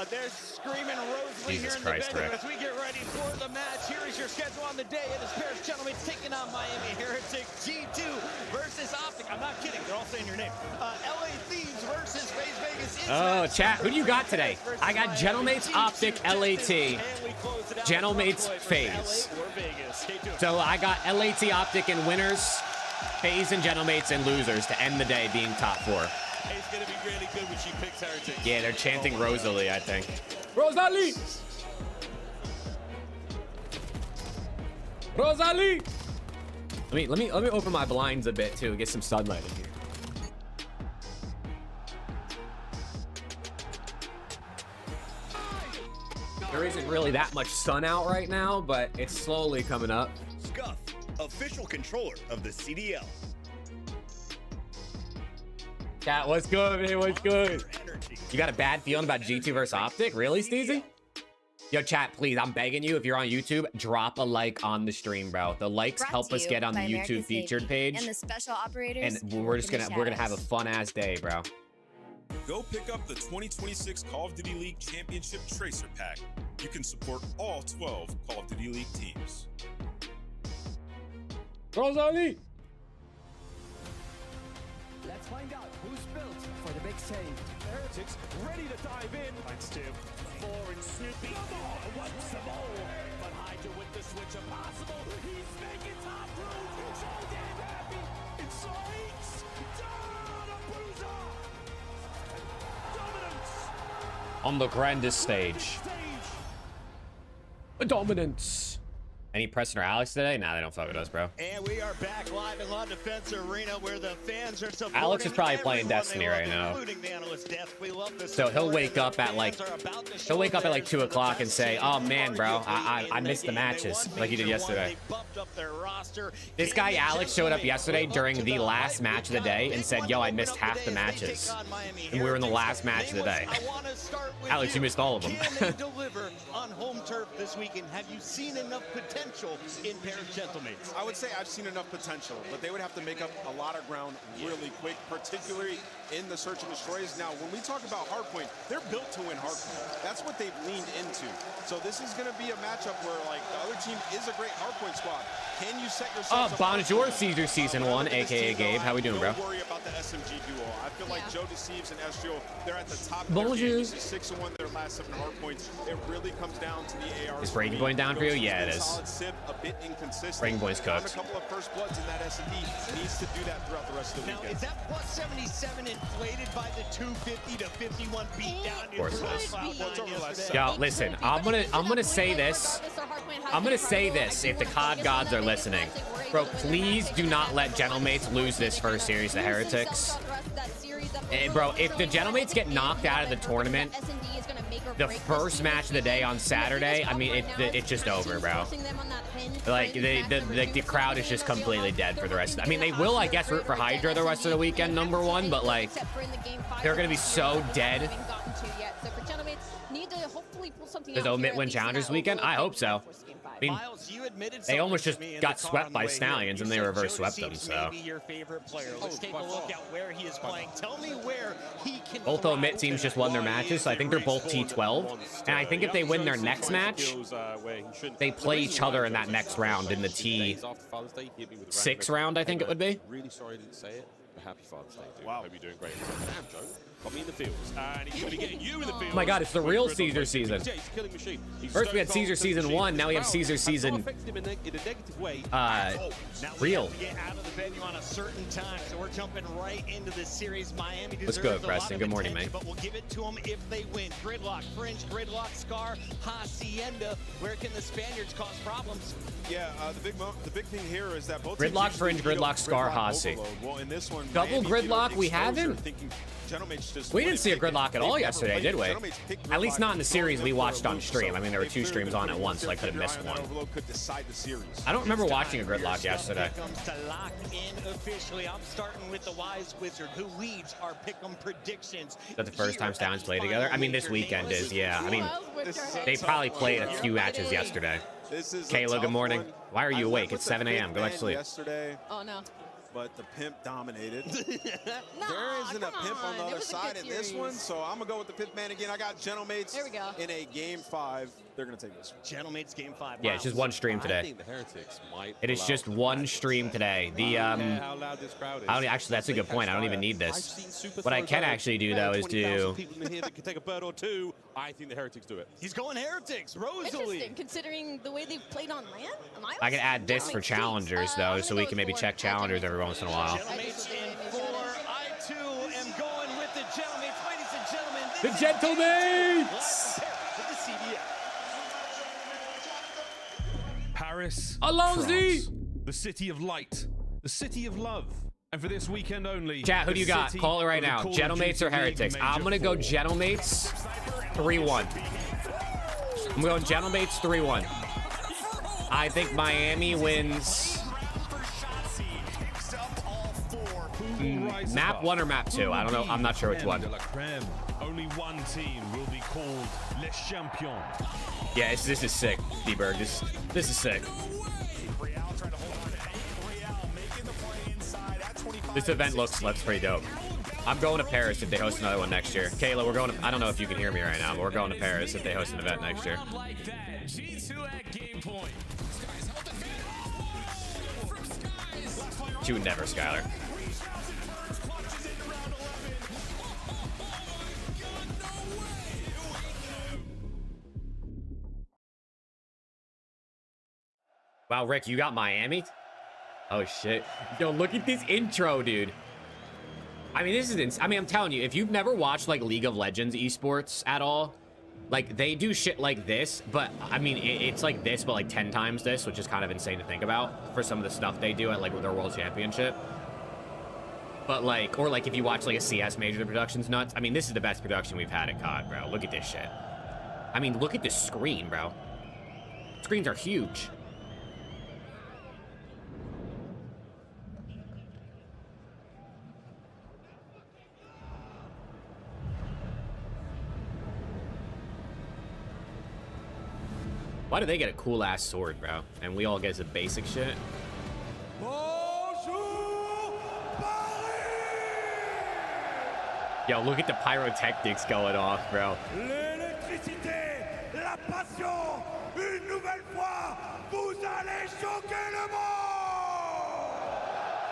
They're screaming Rosalie here in the bedroom as we get ready for the match. Here is your schedule on the day. It is Paris Genomates taking on Miami Heretic. G2 versus Optic. I'm not kidding. They're all saying your name. LA Thieves versus FaZe Vegas. Oh, chat. Who do you got today? I got Genomates, Optic, LAT. Genomates, FaZe. So I got LAT, Optic, and winners. FaZe and Genomates and losers to end the day being top 4. It's going to be really good when she picks Heretic. Yeah, they're chanting Rosalie, I think. Rosalie! Rosalie! Let me open my blinds a bit too, get some sunlight in here. There isn't really that much sun out right now, but it's slowly coming up. Scuff, official controller of the CDL. Chat, what's good, man? What's good? You got a bad feeling about G2 versus Optic? Really, Steezy? Yo, chat, please, I'm begging you, if you're on YouTube, drop a like on the stream, bro. The likes help us get on the YouTube featured page. And the special operators. And we're gonna have a fun ass day, bro. Go pick up the 2026 Call of Duty League Championship Tracer Pack. You can support all 12 Call of Duty League teams. Rosalie! Let's find out who's built for the big save. Heretics ready to dive in. Thanks to Four and Snoopy. Come on, what's the ball? But Hydra with the switch impossible. He's making top room. So damn happy. It's Saints. Down a bruiser. Dominance. On the grandest stage. Dominance. Any Preston or Alex today? Nah, they don't fuck with us, bro. And we are back live in La Defense Arena where the fans are supporting. Alex is probably playing Destiny right now. So he'll wake up at like 2 o'clock and say, "Oh man, bro, I missed the matches," like he did yesterday. This guy Alex showed up yesterday during the last match of the day and said, "Yo, I missed half the matches," and we were in the last match of the day. Alex, you missed all of them. Can they deliver on home turf this weekend? Have you seen enough potential potential in Paris Gentlemates? I would say I've seen enough potential, but they would have to make up a lot of ground really quick, particularly in the search and destroys. Now, when we talk about hardpoint, they're built to win hardpoint. That's what they've leaned into. So this is going to be a matchup where, like, the other team is a great hardpoint squad. Can you set yourself up? Bonjour, Caesar Season 1, a.k.a. Gabe. How we doing, bro? Don't worry about the SMG duo. I feel like Joe Deceives and Estrio, they're at the top. Bonjour. 6-1 their last 7 hardpoints. It really comes down to the AR. Is Breaking Point down for you? Yeah, it is. Solid sip, a bit inconsistent. Breaking Point's cooked. A couple of first bloods in that S&D. Needs to do that throughout the rest of the weekend. Now, is that plus 77 inflated by the 250 to 51 beatdown? Of course it is. Yeah, Yo, listen, I'm gonna say this. I'm gonna say this if the COD gods are listening. Bro, please do not let Gentlemates lose this first series to Heretics. And bro, if the Gentlemates get knocked out of the tournament, the first match of the day on Saturday, I mean, it's just over, bro. Like, the crowd is just completely dead for the rest of the, I mean, they will, I guess, root for Hydra the rest of the weekend, #1, but, like, they're gonna be so dead. Does Omit win Challengers weekend? I hope so. I mean, they almost just got swept by Stallions, and they reverse swept them, so. Let's take a look at where he is playing. Tell me where he can. Both Omit teams just won their matches, so I think they're both T12. And I think if they win their next match, they play each other in that next round in the T6 round, I think it would be. Really sorry I didn't say it. Happy Father's Day, dude. Wow. Hope you're doing great. Damn, Joe. Got me in the fields. And he's going to be getting you in the fields. Oh my god, it's the real Caesar season. Yeah, he's a killing machine. First we had Caesar Season 1, now we have Caesar Season... real. Get out of the venue on a certain time, so we're jumping right into this series. Miami Let's go, Preston. Good morning, mate. But we'll give it to them if they win. Gridlock, Fringe, Gridlock, Scar, Hacienda. Where can the Spaniards cause problems? Yeah, the big thing here is that both Gridlock, Fringe, Gridlock, Scar, Hasi. Well, in this one, double Gridlock, we haven't? We didn't see a Gridlock at all yesterday, did we? At least not in the series we watched on stream. I mean, there were 2 streams on at once, so I could have missed one. I don't remember watching a Gridlock yesterday. Comes to lock in officially. I'm starting with the Wise Wizard, who leads our pick'em predictions. Is that the first time Stallions play together? I mean, this weekend is, yeah. I mean, they probably played a few matches yesterday. Kayla, good morning. Why are you awake? It's 7 a.m. Go back to sleep. Oh, no. But the pimp dominated. There isn't a pimp on the other side in this one, so I'm going to go with the pimp man again. I got Gentlemates in a game 5. They're going to take this one. Gentlemates game 5. Yeah, it's just one stream today. I think the Heretics might. It is just one stream today. The how loud this crowd is. Actually, that's a good point. I don't even need this. What I can actually do though is do. People in here that can take a bird or 2. I think the Heretics do it. He's going Heretics. Rosalie. Interesting, considering the way they've played on land. I can add this for challengers though, so we can maybe check challengers every once in a while. Gentlemates in 4. I too am going with the Gentlemates, ladies and gentlemen. The Gentlemates. Paris, Alonzi, France, the city of light, the city of love. And for this weekend only, chat, who do you got? Call it right now. Gentlemates or Heretics? I'm going to go Gentlemates 3-1. I'm going Gentlemates 3-1. I think Miami wins map 1 or map 2. I don't know. I'm not sure which one. Only one team will be called Les Champions. Yeah, this is sick, D-Berg. This is sick. This event looks pretty dope. I'm going to Paris if they host another one next year. Kayla, we're going to, I don't know if you can hear me right now, but we're going to Paris if they host an event next year. You would never, Skylar. Wow, Rick, you got Miami? Oh, shit. Yo, look at this intro, dude. I mean, this is I mean, I'm telling you, if you've never watched, like, League of Legends esports at all, like, they do shit like this, but, I mean, it's like this, but, like, 10 times this, which is kind of insane to think about for some of the stuff they do at, like, their World Championship. But, like, or, like, if you watch, like, a CS major, the production's nuts. I mean, this is the best production we've had at COD, bro. Look at this shit. I mean, look at this screen, bro. Screens are huge. Why do they get a cool ass sword, bro? And we all get some basic shit. Yo, look at the pyrotechnics going off, bro. L'électricité, la passion, une nouvelle fois, vous allez choquer le monde.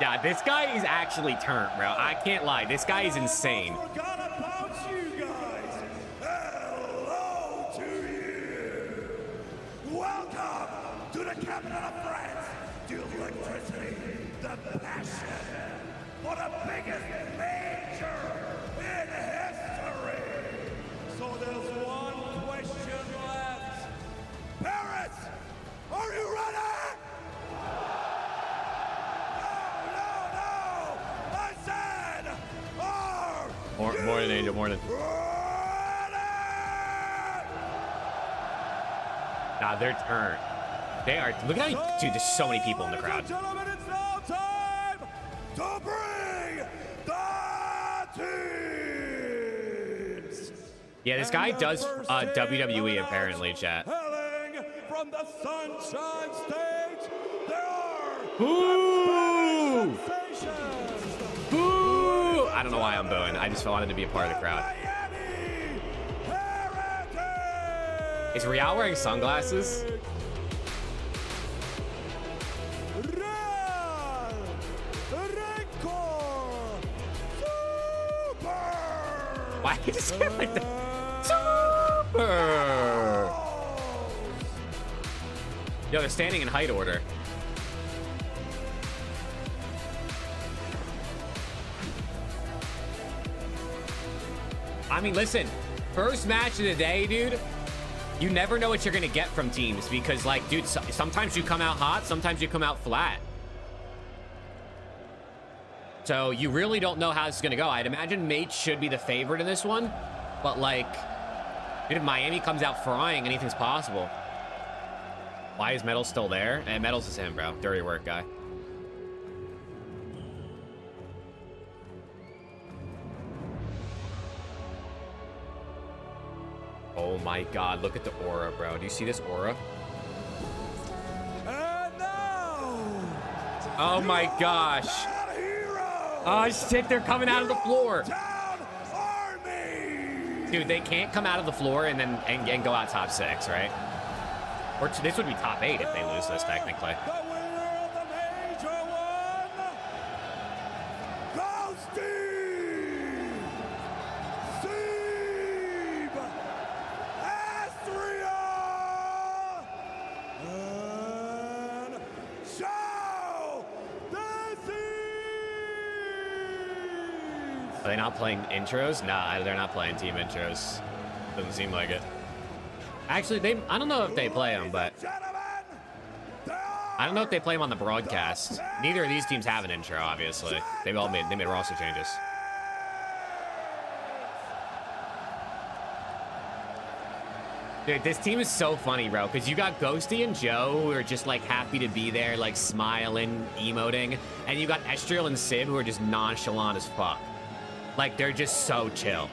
Yeah, this guy is actually turned, bro. I can't lie. This guy is insane. Forgot about you guys. Hello to you. Welcome to the capital of France. The electricity, the passion for the biggest major in history. So there's one question left. Paris, are you ready? No. I said, Morning, Angel, morning. Nah, they're turned. They are. Look at how, dude, there's so many people in the crowd. Gentlemen, it's now time to bring the teams. Yeah, this guy does WWE apparently, chat. Hailing from the Sunshine State, there are Boo! sensations. Boo! I don't know why I'm booing. I just wanted to be a part of the crowd. Miami Heritage. Is Real wearing sunglasses? Real Record Super. Why did you say it like that? Super! Yo, they're standing in height order. I mean, listen, first match of the day, dude. You never know what you're gonna get from teams because, like, dude, sometimes you come out hot, sometimes you come out flat. So you really don't know how it's gonna go. I'd imagine Mate should be the favorite in this one, but like, dude, if Miami comes out frying, anything's possible. Why is Metals still there? And Metals is him, bro. Dirty work guy. Oh my God, look at the aura, bro. Do you see this aura? And now, Oh my gosh. Oh shit, they're coming out of the floor. Town Army. Dude, they can't come out of the floor and then and go out top 6, right? Or this would be top 8 if they lose this, technically. The winner of the major one goes Steve Astria and Show Are they not playing intros? Nah, they're not playing team intros. Doesn't seem like it. Actually, I don't know if they play them, but I don't know if they play them on the broadcast. Neither of these teams have an intro, obviously. They made roster changes. Dude, this team is so funny, bro, because you got Ghosty and Joe who are just like happy to be there, like smiling, emoting, and you got Estriel and Sib who are just nonchalant as fuck. Like, they're just so chill.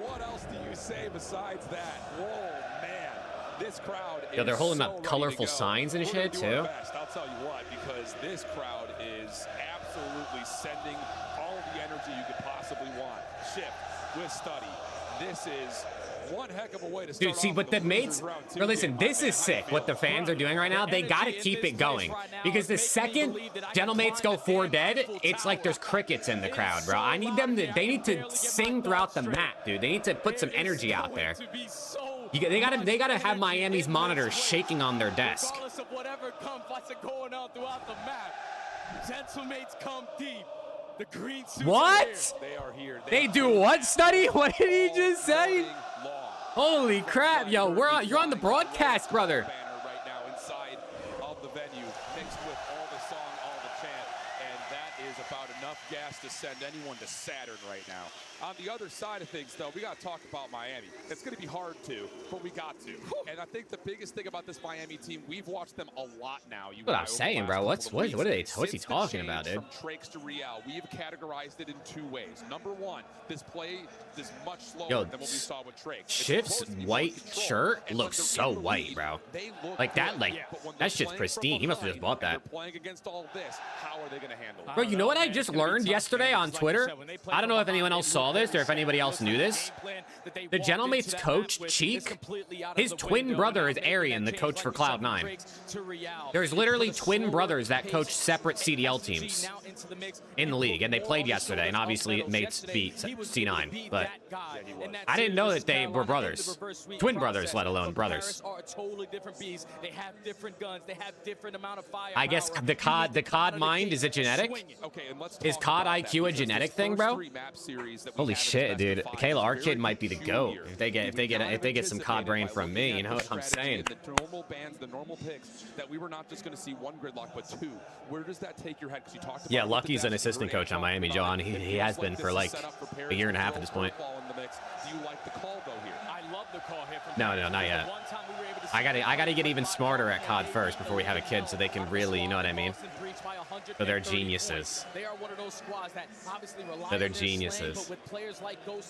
What else do you say besides that? Whoa, man. This crowd is Yo, they're holding so up colorful signs and shit, too. I'll tell you what, because this crowd is absolutely sending all the energy you could possibly want. Shift with Study. This is one heck of a way to start. Dude, see, but the mates, bro, listen, this is sick. What the fans are doing right now, they got to keep it going. Because the second Gentlemates go 4 dead, it's like there's crickets in the crowd, bro. I need them to, they need to sing throughout the map, dude. They need to put some energy out there. They gotta have Miami's monitors shaking on their desk. Regardless of whatever fights are going on throughout the map, Gentlemates come deep. The green suits what? They are here. They do what, Study? What did he just say? Holy crap, yo, you're on the broadcast, brother. Right now inside of the venue, mixed with all the song, all the chant, and that is about enough gas to send anyone to Saturn right now. On the other side of things, though, we got to talk about Miami. It's going to be hard to, but we got to. And I think the biggest thing about this Miami team, we've watched them a lot now. What I'm saying, bro. What's he talking about, dude? From Trakes to Real, we've categorized it in 2 ways. Number one, this play is much slower than what we saw with Trakes. Shift's white shirt looks so white, bro. Like that shit's pristine. He must have just bought that. Playing against all this, how are they going to handle it? Bro, you know what I just learned yesterday on Twitter? I don't know if anyone else saw this or if anybody else knew this. The Gentlemates coach, Cheek, his twin brother is Arian, the coach for Cloud9. There's literally twin brothers that coach separate CDL teams in the league, and they played yesterday, and obviously Mates beat C9, but I didn't know that they were brothers. Twin brothers, let alone brothers. I guess the COD mind, is it genetic? Is COD IQ a genetic thing, bro? Holy shit, dude. Kayla, our kid might be the GOAT if they get some COD brain from me. You know what I'm saying? The normal bans, the normal picks, that we were not just going to see 1 gridlock, but 2. Where does that take your head? Because you talked about Lucky's an assistant coach on Miami, John. He has been for like a year and a half at this point. Do you like the call though here? I love the call here. No, not yet. I gotta get even smarter at COD first before we have a kid, so they can really, you know what I mean? So they're geniuses. They are one of those squads that obviously rely So they're geniuses.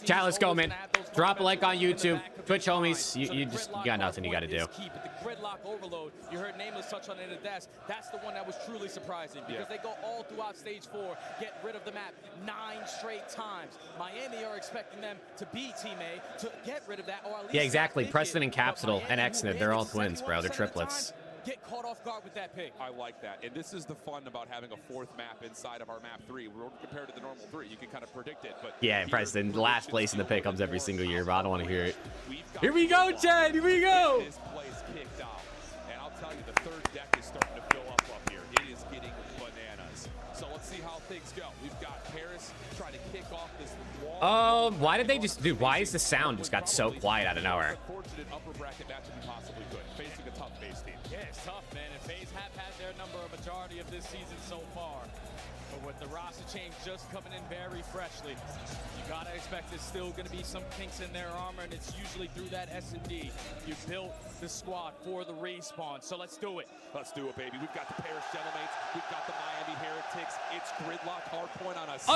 Chat, let's go, man. Drop a like on YouTube. Twitch homies, you got nothing you gotta do. The gridlock overload, you heard Nameless touch on it at that. That's the one that was truly surprising because they go all throughout stage 4, get rid of the map 9 straight times. Miami are expecting them to be Team A, to get rid of that, or at least... Yeah, exactly. Preston and Capsule and Xnid, they're all twins, bro. They're triplets. Get caught off guard with that pick. I like that. And this is the fun about having a 4th map inside of our map 3. Compared to the normal 3, you can kind of predict it. But yeah, Preston, last place in the pick comes every single year, but I don't want to hear it. Here we go, Chad. Here we go. This place kicked off. And I'll tell you, the 3rd deck is starting to fill up here. It is getting bananas. So let's see how things go. We've got Paris trying to kick off this wall. Why did they just... Dude, why is the sound just got so quiet out of nowhere? Fortunate upper bracket match we possibly could, facing a tough base team. Yeah, it's tough, man. And FaZe have had their number a majority of this season so far. But with the roster change just coming in very freshly, you gotta expect there's still gonna be some kinks in their armor, and it's usually through that S&D. You built the squad for the respawn, so let's do it. Let's do it, baby. We've got the Paris Gentlemates. We've got the Miami Heretics. It's gridlock hardpoint on us.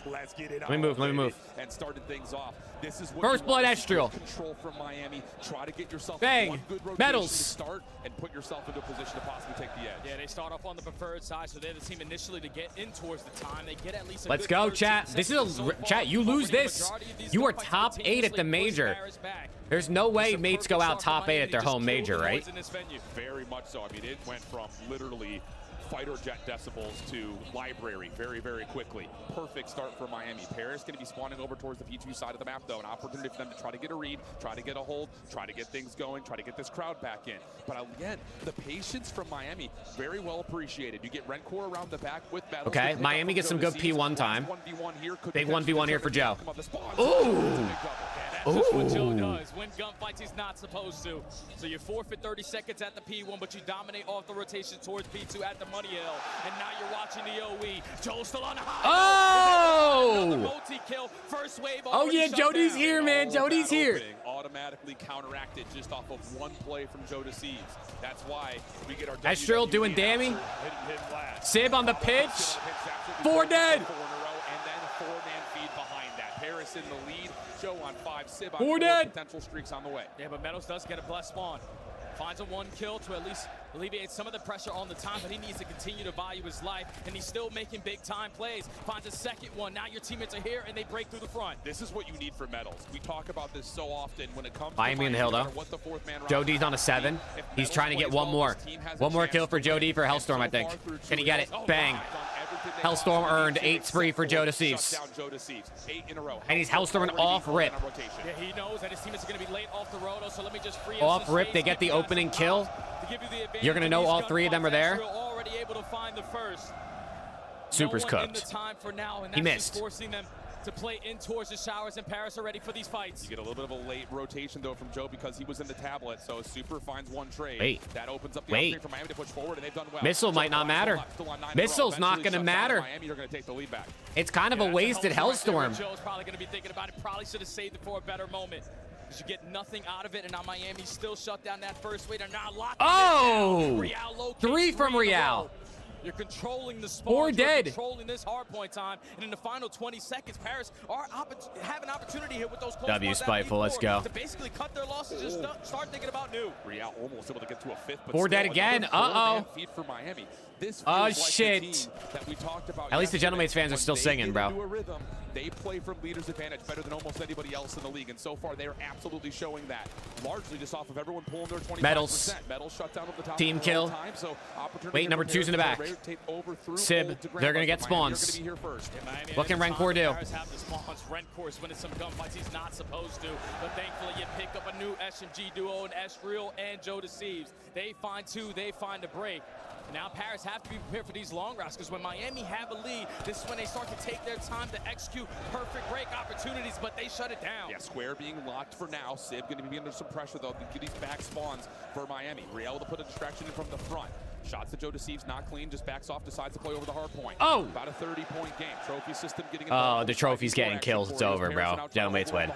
Let's get it. Let me move. And started things off. This is what First blood Estriel. Control from Miami. Try to get yourself one good rotation medals. to start and put yourself into a position to possibly take the edge. Yeah, they start off on the preferred side, so they're the team initially to get in towards the time. They get at least a Let's go, chat. This is chat. You lose this, you are top 8 at the major. There's no way mates go out top 8 at their home major, right? Very much so. I mean, it went from literally fighter jet decibels to library very, very quickly. Perfect start for Miami. Paris going to be spawning over towards the P2 side of the map, though. An opportunity for them to try to get a read, try to get a hold, try to get things going, try to get this crowd back in. But again, the patience from Miami, very well appreciated. You get Rencore around the back with Metals. Okay, Miami gets some good P1 time. 1v1 here. Big 1v1 here for Joe. Ooh! That's what Joe does. Win gunfights he's not supposed to. So you forfeit 30 seconds at the P1, but you dominate off the rotation towards P2 at the Money Hill. And now you're watching the OE. Joe's still on the high. Oh! Multi-kill. First wave. Oh yeah, Jody's here, man. Jody's here. Automatically counteracted just off of one play from Joe Deceives. That's why we get our Estriel doing dammy. Sib on the pitch. 4 dead. 4 in a row, and then 4-man feed behind that. Paris in the lead. Joe on 5, Sib on 4 dead. Potential streaks on the way. Yeah, but Meadows does get a blessed spawn. Finds a 1 kill to at least alleviate some of the pressure on the time, but he needs to continue to value his life, and he's still making big time plays. Finds a second one. Now your teammates are here, and they break through the front. This is what you need for Metals. We talk about this so often when it comes to Miami in the hill, though. Joe D's on a 7. He's trying to get one more. One more kill for Joe D for Hellstorm, I think. Can he get it? Bang. Hellstorm earned 8 spree for Joe Deceives. And he's Hellstorming off rip. Yeah, he knows that his teammates are going to be late off the roto, so let me just free off rip, they get the opening kill. You're going to know all 3 of them are there. Already able to find the first. Super's cooked. He missed. Forcing them to play in towards the showers, and Paris are ready for these fights. You get a little bit of a late rotation, though, from Joe because he was in the tablet, so Super finds one trade. Wait. That opens up the opportunity for Miami to push forward, and they've done well. Missile might not matter. Missile's not going to matter. Miami are going to take the lead back. It's kind of a wasted Hellstorm. Joe's probably going to be thinking about it. Probably should have saved it for a better moment. Because you get nothing out of it, and now Miami still shut down that first wave. They're not locked. Oh! Real 3 from Real. You're controlling the spawn. 4 dead. Controlling this hard point time, and in the final 20 seconds, Paris have an opportunity here with those close W Spiteful, let's go. To basically cut their losses and start thinking about new. Real almost able to get to a 5th. But 4 dead again. Feed for Miami. This oh shit! Like that we talked about at least the Gentlemates fans are still singing, bro. Rhythm, they play from leader's advantage better than almost anybody else in the league, and so far they are absolutely showing that. Largely just off of everyone pulling their 25%. Medals. Medals shut down at the top. Team kill. Time, so wait, number 2's in the back. Sib, they're gonna get spawns. What can Rencor do? Rencor's winning some gunfights he's not supposed to, but thankfully you pick up a new S&G duo in S-Real and Joe Deceives. They find 2, they find a break. Now Paris have to be prepared for these long routes, because when Miami have a lead, this is when they start to take their time to execute perfect break opportunities, but they shut it down. Yeah, Square being locked for now. Sib going to be under some pressure, though, to get these back spawns for Miami. Real to put a distraction in from the front. Shots to Joe Deceives, not clean, just backs off, decides to play over the hard point. Oh! About a 30-point game. Trophy system getting involved. Oh, the trophy's getting killed. It's over, bro. Gentlemates win.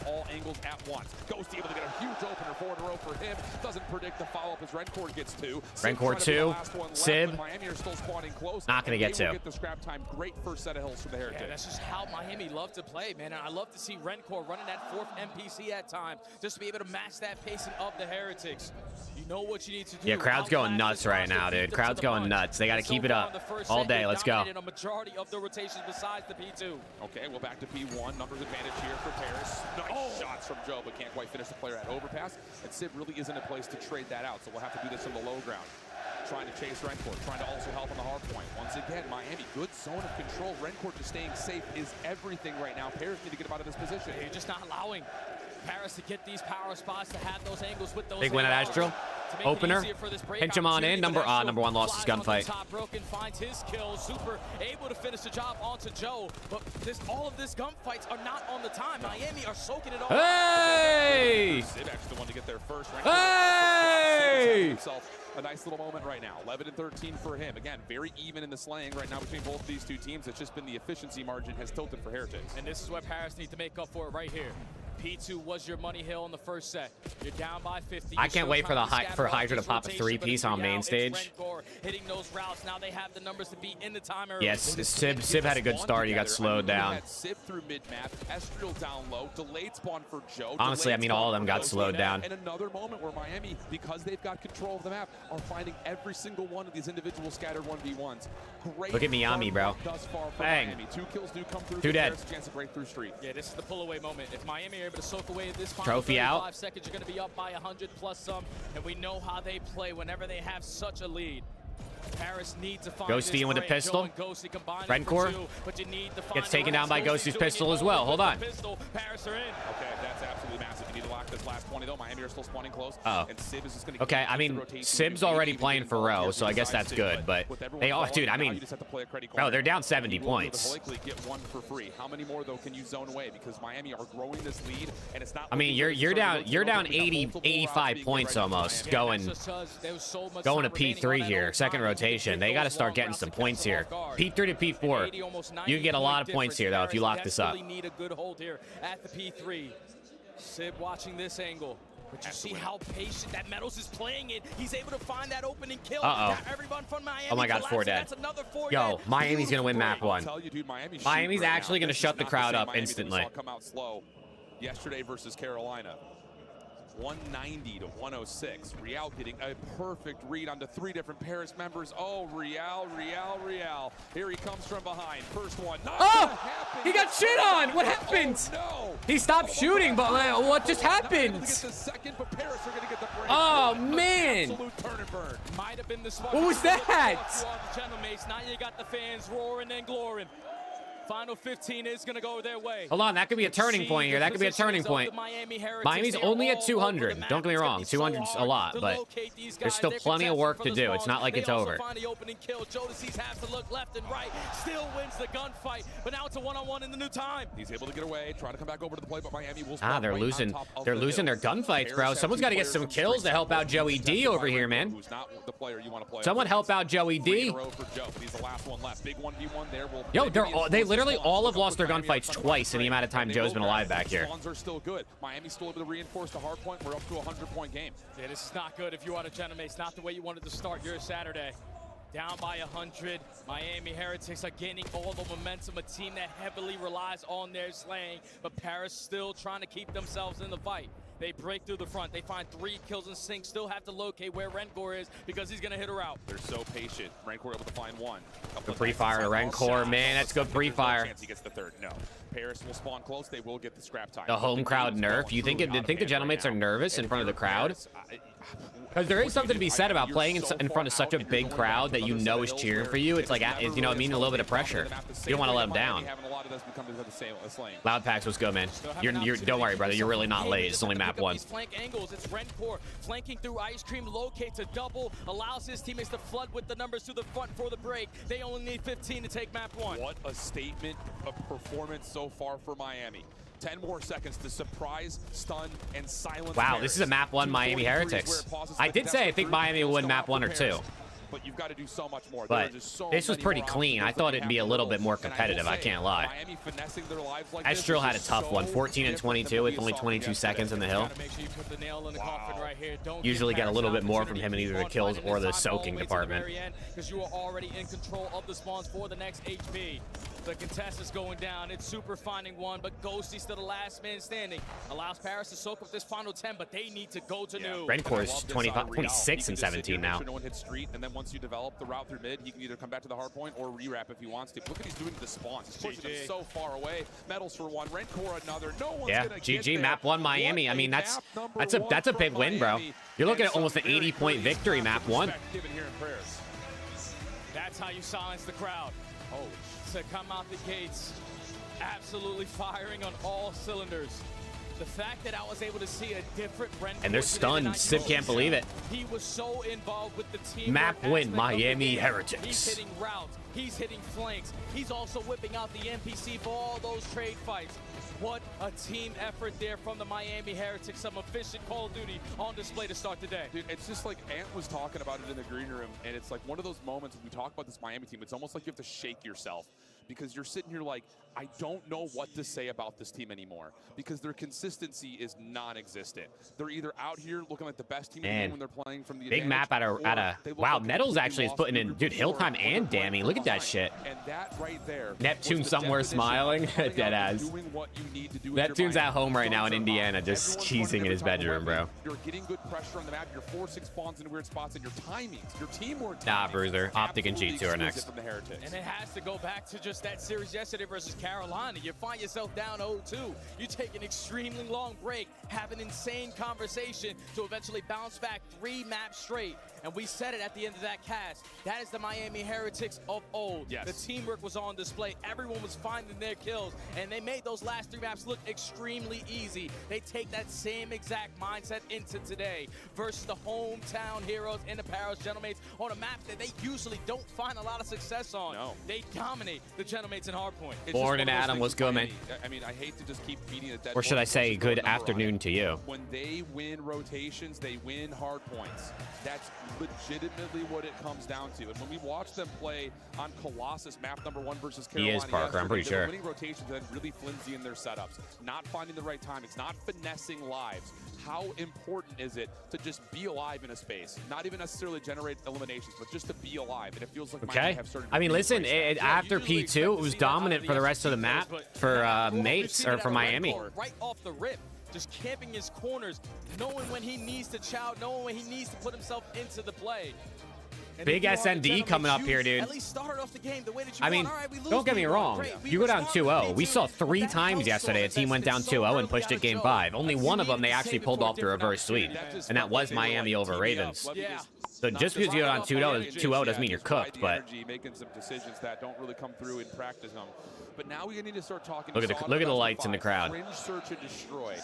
All angles at once. Ghost able to get a huge opener 4 in a row for him. Doesn't predict the follow-up as Rencor gets 2. Rencor 2. Sib. Miami are still spawning close. Not going to get 2. Get the scrap time. Great first set of hills for the Heritage. Yeah, that's just how Miami love to play, man. And I love to see Rencor running that 4th NPC at times, just to be able to match that pacing of the Heretics. You know what you need to do. Yeah, crowd's going nuts right now, dude. Crowd's going nuts. They got to keep it up all day. Let's go. A majority of the rotations besides the P2. Okay, well, back to P1. Numbers advantage here for Paris. Nice shots from Joe, but can't quite finish the player at overpass. And Sib really isn't a place to trade that out, so we'll have to do this on the low ground. Trying to chase Rencor, trying to also help on the hard point. Once again, Miami, good zone of control. Rencor just staying safe is everything right now. Paris need to get him out of this position. You're just not allowing Paris to get these power spots, to have those angles with those. Big win at Astral. Opener. Pinch him on in. Number 1 lost his gunfight. Top broken, finds his kill. Super able to finish the job onto Joe, but all of this gunfights are not on the time. Miami are soaking it all. Hey! Sib actually the one to get there first. Hey! A nice little moment right now. 11 and 13 for him. Again, very even in the slaying right now between both these two teams. It's just been the efficiency margin has tilted for Heretics. And this is what Paris needs to make up for it right here. P2 was your money hill in the first set. You're down by 50. I can't wait for Hydra to pop a 3-piece on main stage. Hitting those routes. Now they have the numbers to be in the time area. Yes, Sib had a good start. He got slowed down. Sib through mid-map, Estriel down low, delayed spawn for Joe. Honestly, I mean, all of them got slowed down. And another moment where Miami, because they've got control of the map, are finding every single one of these individual scattered 1v1s. Great. Look at Miami, bro. Bang. 2 kills do come through. 2 dead. Chance to break through streak. Yeah, this is the pull-away moment. If Miami are able to soak away this final trophy out. 5 seconds, you're going to be up by 100 plus some, and we know how they play whenever they have such a lead. Paris needs to find Ghosty in with a pistol. Rencor gets taken down by Ghosty's pistol as well. Hold on. Paris are in. Okay, that's absolutely massive. You need to lock this last 20 though. Miami are still spawning close. Oh. And Sib is just going to okay, I mean, Sib's already playing for Row, so I guess that's good. But they all, dude, I mean, bro, they're down 70 points. Get 1 for free. How many more though can you zone away? Because Miami are growing this lead, and it's not. I mean, you're down 85 points almost going to P3 here, second rotation. They got to start getting some points here. P3 to P4. You can get a lot of points here though if you lock this up. Need a good hold here at the P3. Sib watching this angle. But you see how patient that Medals is playing it. He's able to find that opening kill. Everyone from Miami. Oh my God, 4 dead. Yo, Miami's going to win map 1. Miami's actually going to shut the crowd up instantly. Come out slow yesterday versus Carolina. 190 to 106. Real getting a perfect read onto 3 different Paris members. Oh, Real. Here he comes from behind. First one. He got shit on. What happened? Oh, no. He stopped shooting, but what just happened? Oh, man. Might have been the what was that? Now you got the fans roaring and glorying. Final 15 is going to go their way. Hold on, that could be a turning point here. That could be a turning point. Miami's only at 200. Don't get me wrong, 200's a lot, but there's still plenty of work to do. It's not like it's over. Jodeci has to look left and right. Still wins the gunfight, but now it's a one-on-one in the new time. He's able to get away, try to come back over to the play, but Miami will. They're losing. They're losing their gunfights, bro. Someone's got to get some kills to help out Joey D over here, man. Someone help out Joey D. Yo, they literally all have lost their gunfights twice in the amount of time Joe's been alive back here. Spawns are still good. Miami's still able to reinforce the hard point. We're up to a 100-point game. Yeah, this is not good if you are the Genomates. Not the way you wanted to start your Saturday. Down by 100. Miami Heretics are gaining all the momentum. A team that heavily relies on their slaying, but Paris still trying to keep themselves in the fight. They break through the front. They find 3 kills and Sync. Still have to locate where Rencor is because he's going to hit her out. They're so patient. Rencor able to find 1. Good pre-fire to Rencor, man. That's good pre-fire. Chance he gets the 3rd. No. Paris will spawn close. They will get the scrap time. The home crowd nerf. You think the Genomates are nervous in front of the crowd? Because there is something to be said about playing in front of such a big crowd that you know is cheering for you. It's like, you know what I mean? A little bit of pressure. You don't want to let them down. Loud Packs, what's good, man? Don't worry, brother. You're really not late. It's only map 1. Flank angles. It's Rencor flanking through Ice Cream, locates a double, allows his teammates to flood with the numbers to the front for the break. They only need 15 to take map 1. What a statement of performance so far for Miami. 10 more seconds to surprise, stun, and silence. Wow, Paris. This is a map 1 Miami Heretics. I did say I think Miami will win map 1 or 2. But you've got to do so much more. But this was pretty clean. I thought it'd be a little bit more competitive. I can't lie. Estrel had a tough one. 14 and 22 with only 22 seconds in the hill. Usually get a little bit more from him in either the kills or the soaking department. Because you are already in control of the spawns for the next HP. The contest is going down. It's Super finding 1, but Ghosty still the last man standing. Allows Paris to soak up this final 10, but they need to go to new. Rencor's 26 and 17 now. No one hits street, and then once you develop the route through mid, he can either come back to the hard point or re-wrap if he wants to. Look what he's doing to the spawns. He's pushing them so far away. Medals for 1, Rencor another. No one's gonna get GG there. map 1 Miami. I mean, that's a big win, bro. You're looking at almost an 80-point victory map 1. That's how you silence the crowd. Oh, to come out the gates, absolutely firing on all cylinders. The fact that I was able to see a different Rencor and they're stunned. Sid can't believe it. He was so involved with the team. Map win, Miami Heretics. He's hitting routes. He's hitting flanks. He's also whipping out the NPC for all those trade fights. What a team effort there from the Miami Heretics. Some efficient Call of Duty on display to start the day. Dude, it's just like Ant was talking about it in the green room, and it's like one of those moments when we talk about this Miami team, it's almost like you have to shake yourself because you're sitting here like, I don't know what to say about this team anymore because their consistency is non-existent. They're either out here looking like the best team in the game when they're playing from the big map at a wow, Nettles actually is putting in, dude, Hilltime and Dammy. Look at that shit. And that right there. Neptune somewhere smiling. Deadass. Neptune's at home right now in Indiana, just cheesing in his bedroom, bro. You're getting good pressure on the map. Your 4-6 spawns in weird spots, and your timings, your teamwork. Nah, Bruiser. Optic and G2 are next. And it has to go back to just that series yesterday versus Carolina. You find yourself down 0-2. You take an extremely long break, have an insane conversation to eventually bounce back 3 maps straight. And we said it at the end of that cast. That is the Miami Heretics of old. Yes. The teamwork was on display. Everyone was finding their kills, and they made those last 3 maps look extremely easy. They take that same exact mindset into today versus the hometown heroes in the Paris Genomates on a map that they usually don't find a lot of success on. No. They dominate the Genomates in hardpoint. Born and Adam, what's good, man? I mean, I hate to just keep beating a dead or should I say good afternoon to you? When they win rotations, they win hard points. That's legitimately what it comes down to. And when we watch them play on Colossus, map number 1 versus Carolina, he is Parker, I'm pretty sure. Winning rotations and really flimsy in their setups, not finding the right time. It's not finessing lives. How important is it to just be alive in a space? Not even necessarily generate eliminations, but just to be alive. And it feels like Miami have started. I mean, listen, after P2, it was dominant for the rest of the map for Mates or for Miami. Right off the rip. Just camping his corners, knowing when he needs to chow, knowing when he needs to put himself into the play. And big SND coming up here, dude. At least start off the game the way that you I mean, don't get me wrong. You go down 2-0. We saw 3 times yesterday a team went down 2-0 and pushed it game 5. Only one of them they actually pulled off the reverse sweep, and that was Miami over Ravens. Yeah. So just because you go on 2-0 doesn't mean you're cooked, but making some decisions that don't really come through in practice. But now we need to start talking. Look at the lights in the crowd. Fringe, search and destroy.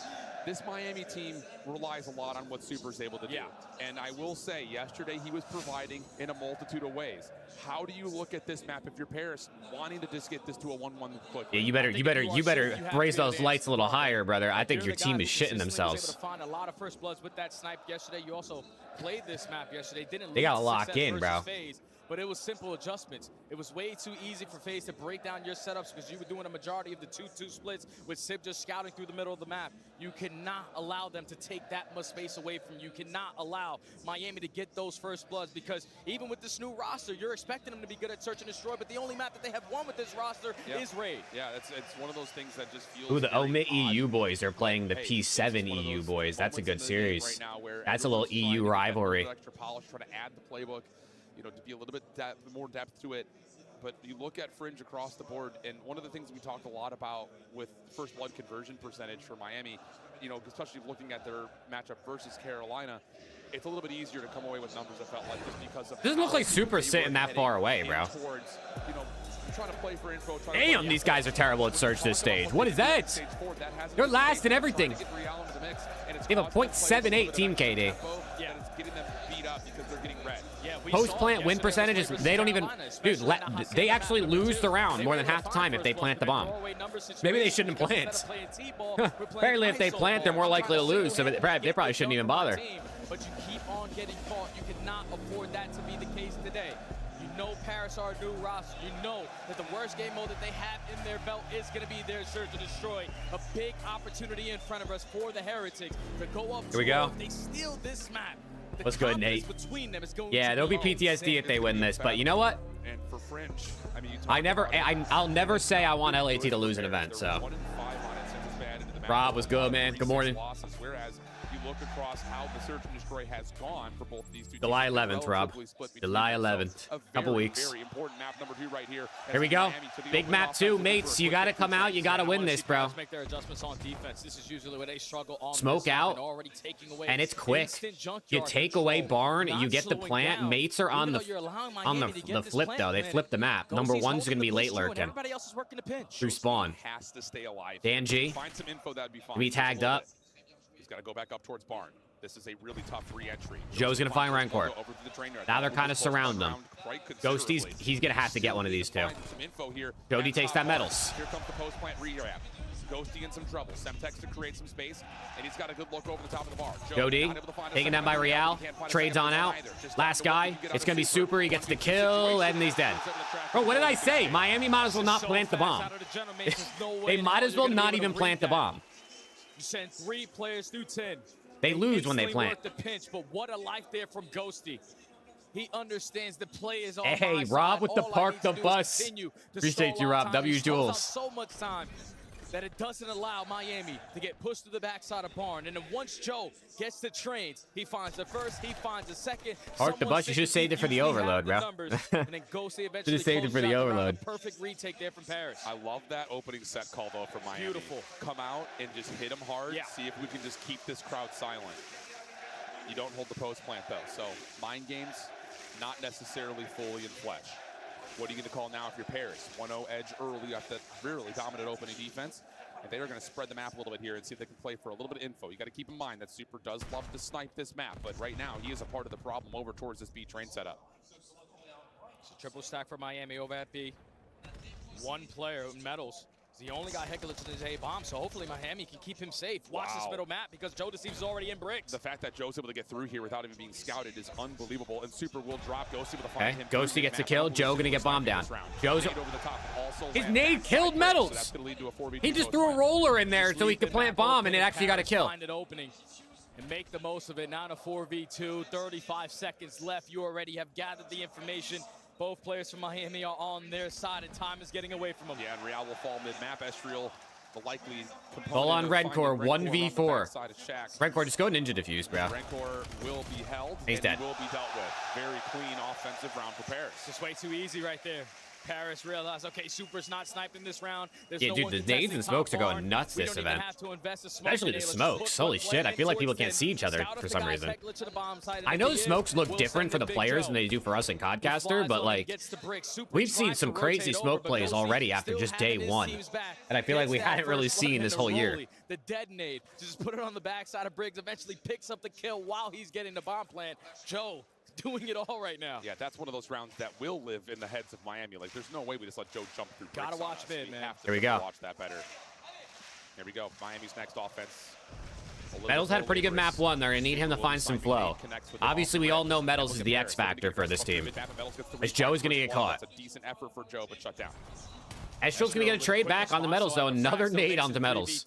This Miami team relies a lot on what Super's able to do. And I will say, yesterday he was providing in a multitude of ways. How do you look at this map if you're Paris wanting to just get this to a 1-1 quick? Yeah, you better raise those lights a little higher, brother. I think your team is shitting themselves. Able to find a lot of first bloods with that snipe yesterday. You also played this map yesterday. They got locked in, bro. But it was simple adjustments. It was way too easy for FaZe to break down your setups because you were doing a majority of the 2-2 splits with Sib just scouting through the middle of the map. You cannot allow them to take that much space away from you. You cannot allow Miami to get those first bloods because even with this new roster, you're expecting them to be good at search and destroy, but the only map that they have won with this roster is Raid. Yeah, it's one of those things that just feels. Ooh, the Omit EU boys are playing the P7 EU boys. That's a good series. That's a little EU rivalry. Extra polish, trying to add the playbook. To be a little bit more depth to it. But you look at Fringe across the board, and one of the things we talked a lot about with first blood conversion percentage for Miami, especially looking at their matchup versus Carolina, it's a little bit easier to come away with numbers, I felt like, just because of. Doesn't look like Super's sitting that far away, bro. Towards, trying to play for info. Damn, these guys are terrible at search this stage. What is that? They're last in everything. They have a .78 team KD. Yeah, it's getting them beat up because they're getting red. Post-plant win percentages, they don't even, dude, they actually lose the round more than half the time if they plant the bomb. Maybe they shouldn't plant. Apparently, if they plant, they're more likely to lose, so they probably shouldn't even bother. But you keep on getting caught. You cannot afford that to be the case today. You know Paris are a new roster. You know that the worst game mode that they have in their belt is going to be their search and destroy. A big opportunity in front of us for the Heretics to go up. Here we go. They steal this map. What's good, Nate? Yeah, there'll be PTSD if they win this, but you know what? And for Fringe, I mean, I'll never say I want LAT to lose an event. So, Rob was good, man. Good morning. Whereas you look across how the search and destroy has gone for both these two. July 11th, Rob. July 11th. Couple weeks. Very important map number 2 right here. Here we go. Big map 2, mates. You got to come out. You got to win this, bro. Make their adjustments on defense. This is usually where they struggle on smoke out, and it's quick. You take away barn, you get the plant. Mates are on the flip though. They flip the map. Number 1's gonna be late lurking through spawn. Dan G, we tagged up. He's got to go back up towards barn. This is a really tough re-entry. Joe's gonna find Rancor. Now they're kind of surround them. Ghosty's, he's gonna have to get one of these two. Jody takes that metals. Here comes the post plant re-grab. Ghosty in some trouble. Semtex to create some space, and he's got a good look over the top of the bar. Jody taken down by Real. Trades on out. Last guy. It's gonna be Super. He gets the kill, and he's dead. Bro, what did I say? Miami might as well not plant the bomb. They might as well not even plant the bomb. You send 3 players through 10. They lose when they plant. The pinch, but what a life there from Ghosty. He understands the play is on. Hey, Rob with the park the bus. Appreciate you, Rob. W Jules. So much time that it doesn't allow Miami to get pushed to the backside of barn. And then once Joe gets the trains, he finds the first, he finds the second. Park the bus. You should have saved it for the overload, bro. And then Ghosty eventually should have saved it for the overload. Perfect retake there from Paris. I love that opening set call though from Miami. Beautiful. Come out and just hit him hard. See if we can just keep this crowd silent. You don't hold the post plant though, so mind games not necessarily fully in flesh. What are you going to call now if you're Paris? 1-0 edge early off that really dominant opening defense. And they are going to spread the map a little bit here and see if they can play for a little bit of info. You got to keep in mind that Super does love to snipe this map, but right now he is a part of the problem over towards this B train setup. It's a triple stack for Miami over at B. 1 player, Metals. He's the only guy Hekulich in his A-bomb, so hopefully Miami can keep him safe. Watch this middle map because Joe Deceives is already in bricks. The fact that Joe's able to get through here without even being scouted is unbelievable, and Super will drop. Ghosty with a find him. Ghosty gets the kill. Joe gonna get bombed down. Joe's over the top. His nade killed Metals. He just threw a roller in there so he could plant bomb, and it actually got a kill. Find an opening and make the most of it. Now to 4v2, 35 seconds left. You already have gathered the information. Both players from Miami are on their side, and time is getting away from them. Yeah, and Real will fall mid-map. Estriel, the likely component. Full on Rancor, 1v4. Rancor, just go Ninja Diffuse, bro. Rancor will be held. He's dead. Will be dealt with. Very clean offensive round for Paris. Just way too easy right there. Paris realized, okay, Super's not sniping this round. There's yeah, no dude, one the nades and smokes are going barn. nuts We this don't even event. have to invest a smoke Especially the grenade. Let's smokes. just put Holy one shit, I feel like people towards can't them. see each other Scout for up some the guy reason. Peckler to the bomb side, and I if know he the is, smokes look we'll different send for in the Big players Joe. than they do for us in He Codcaster, flies but over, like, gets the brick. Super we've seen tries some to crazy rotate smoke over, but plays Ghosty already after still just day having his one. teams back. And I feel like Gets we that hadn't really first blood seen and this the whole year. Rolly, the detonate, to just put it on the backside of Briggs, eventually picks up the kill while he's getting the bomb plant. Joe doing it all right now. Yeah, that's one of those rounds that will live in the heads of Miami. Like, there's no way we just let Joe jump through. Gotta bricks on watch us. mid, man. Have to Here we go. Watch that better. Here we go. Miami's next offense. Metals had a pretty good map one. They're gonna need him to find some flow. Obviously, we all know Metals is the X factor for this team. As Joe is gonna get caught. That's a decent effort for Joe, but shut down. Estrel's gonna get a trade back on the Metals though. Another nade onto Metals.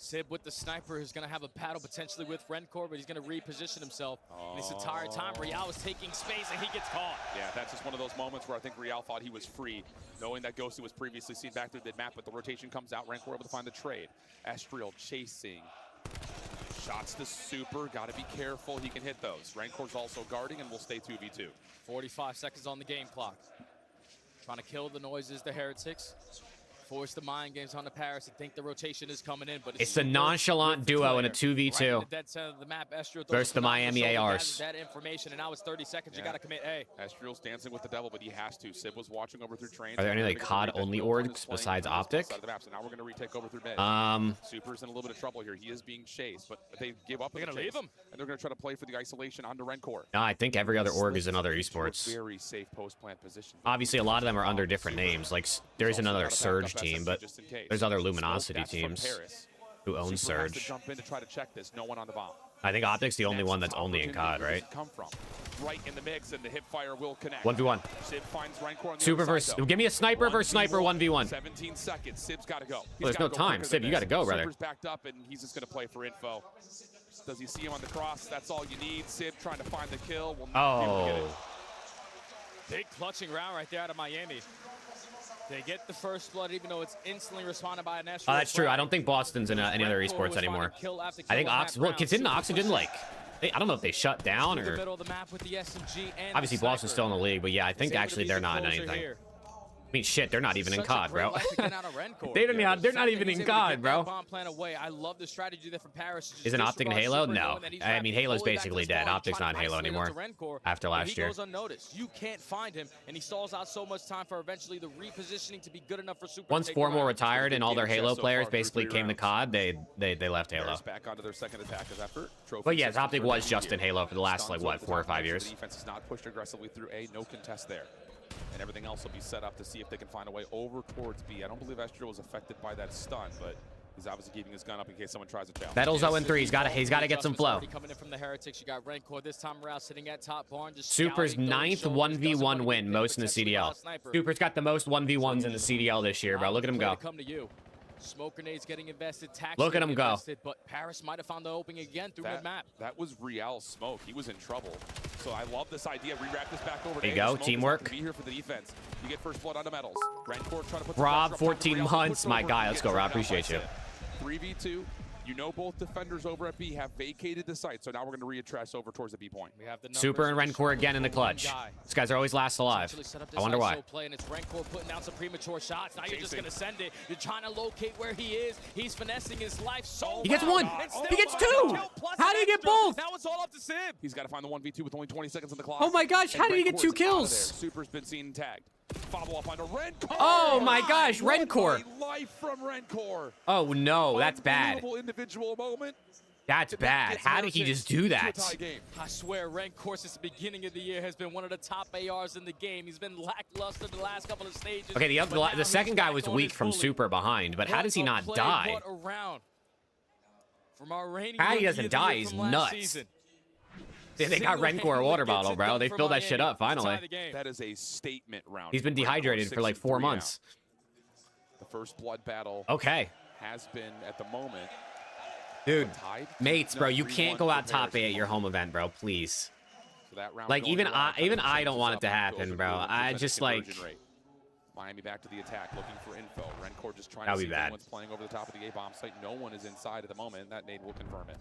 Sib with the sniper who's going to have a battle potentially with Rencor, but he's going to reposition himself. And this entire time, Real was taking space and he gets caught. Yeah, that's just one of those moments where I think Real thought he was free, knowing that Ghosty was previously seen back through mid-map, but the rotation comes out. Rencor able to find the trade. Estrel chasing. Shots to Super. Got to be careful. He can hit those. Rencor's also guarding and will stay 2v2. 45 seconds on the game clock. Trying to kill the noises, the Heretics. Force the mind games on the Paris and think the rotation is coming in, but it's a nonchalant duo in a 2v2 versus the Miami ARs. That information, and now it's 30 seconds. You got to commit A. Estrel's dancing with the devil, but he has to. Sib was watching over through trains. Are there any like COD only orgs besides Optic? So now we're gonna retake over through mid. Super's in a little bit of trouble here. He is being chased, but they give up. They're gonna leave him, and they're gonna try to play for the isolation onto Rencor. No, I think every other org is another esports. Very safe post plant position. Obviously, a lot of them are under different names. Like there is another Surge team, but there's other Luminosity teams who own Surge. Jump in to try to check this. No one on the bomb. I think Optic's the only one that's only in COD, right? Come from right in the mix, and the hip fire will connect. 1v1. Sib finds Rencor on the Super other versus. side, Give me a sniper versus sniper 1v1. 17 seconds. Sib's got to go. Well, there's no time. Sib, you got to go, brother. Super's backed up, and he's just going to play for info. Does he see him on the cross? That's all you need. Sib trying to find the kill. Will not be able to get it. Big clutching round right there out of Miami. They get the first blood, even though it's instantly responded by an Estrel. Oh, that's true. I don't think Boston's in any other esports anymore. I think Well, didn't Oxygen like? I don't know if they shut down or. Obviously, Boston's still in the league, but yeah, I think actually they're not in anything. I mean, shit, they're not even in COD, bro. They're not even in COD, bro. I love the strategy there from Paris. Isn't Optic in Halo? No. I mean, Halo's basically dead. Optic's not in Halo anymore after last year. He goes unnoticed. You can't find him, and he stalls out so much time for eventually the repositioning to be good enough for Super. Once Formal retired and all their Halo players basically came to COD, they left Halo. Back onto their second attack as effort. But yes, Optic was just in Halo for the last, like, what, 4 or 5 years. The defense is not pushed aggressively through A. No contest there. And everything else will be set up to see if they can find a way over towards B. I don't believe Estrel was affected by that stun, but he's obviously keeping his gun up in case someone tries to challenge. Metals 0-3. He's got to get some flow. Coming in from the Heretics, you got Rencor this time around sitting at top barn. Super's 9th 1v1 win, most in the CDL. Super's got the most 1v1s in the CDL this year, bro. Look at him go. Smoke grenades getting invested. Look at him go. But Paris might have found the opening again through mid-map. That was Real's smoke. He was in trouble. So I love this idea. Rewrap this back over. There you go. Teamwork. Be here for the defense. You get first blood on the Metals. Rencor trying to put Rob, 14 months. My guy. Let's go, Rob. Appreciate you. 3v2. You know both defenders over at B have vacated the site, so now we're going to reattach over towards the B point. We have the Super and Rencor again in the clutch. These guys are always last alive. I wonder why. Play, and it's Rencor putting down some premature shots. Now you're just going to send it. You're trying to locate where he is. He's finessing his life so He gets one. He gets two. How did he get both? Now it's all up to Sib. He's got to find the 1v2 with only 20 seconds on the clock. Oh my gosh, how did he get 2 kills? Super's been seen and tagged. Follow up onto Rencor. Oh my gosh, Rencor. Life from Rencor. Oh no, that's bad. Individual moment. That's bad. How did he just do that? I swear, Rencor since the beginning of the year has been one of the top ARs in the game. He's been lackluster the last couple of stages. Okay, the second guy was weak from Super behind, but how does he not die? How he doesn't die is nuts. They got Rencor a water bottle, bro. They filled that shit up finally. That is a statement round. He's been dehydrated for like 4 months. The first blood battle. Okay. Has been at the moment. Dude, mates, bro, you can't go out top 8 at your home event, bro. Please. Like even I don't want it to happen, bro. I just like. Miami back to the attack, looking for info. Rencor just trying to see if anyone's playing over the top of the A-bomb site. No one is inside at the moment, and that nade will confirm it.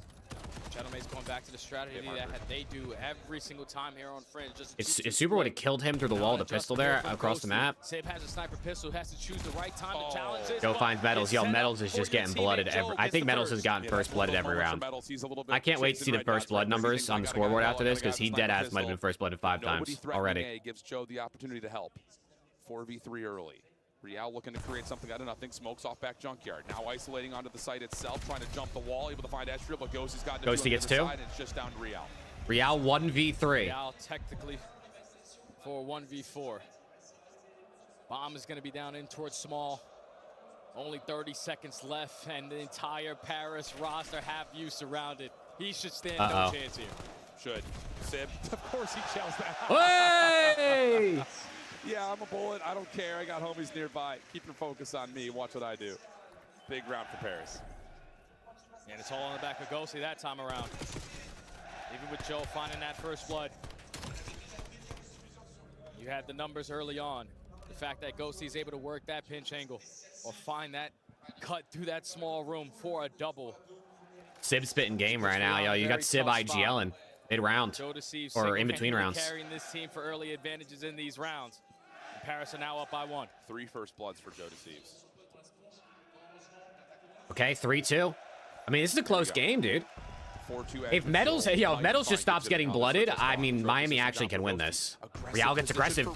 Gentleman's going back to the strategy that they do every single time here on Fringe. If Super would have killed him through the wall with a pistol there across the map. Sib has a sniper pistol, has to choose the right time to challenge it. Joe finds Metals. Yo, Metals is just getting blooded. I think Metals has gotten first blooded every round. I can't wait to see the first blood numbers on the scoreboard after this, because he deadass might have been first blooded 5 times already. Gives Joe the opportunity to help. 4v3 early. Real looking to create something out of nothing. Smokes off back Junkyard. Now isolating onto the site itself, trying to jump the wall, able to find Ezreal, but Ghosty's got to Ghosty gets 2. And it's just down to Real. Real 1v3. Real technically for 1v4. Bomb is going to be down in towards small. Only 30 seconds left, and the entire Paris roster have you surrounded. He should stand no chance here. Should. Sib, of course he shells that. Hey! Yeah, I'm a bullet. I don't care. I got homies nearby. Keep your focus on me. Watch what I do. Big round for Paris. And it's all on the back of Ghosty that time around. Even with Joe finding that first blood. You had the numbers early on. The fact that Ghosty's able to work that pinch angle or find that cut through that small room for a double. Sib spitting game right now, yo. You got Sib IGLing mid-round or in between rounds. Carrying this team for early advantages in these rounds. And Paris are now up by 1. 3 first bloods for Joe Deceives. Okay, 3-2. I mean, this is a close game, dude. 4-2 If Metals, if Metals just stops getting blooded, I mean, Miami actually can win this. Real gets aggressive.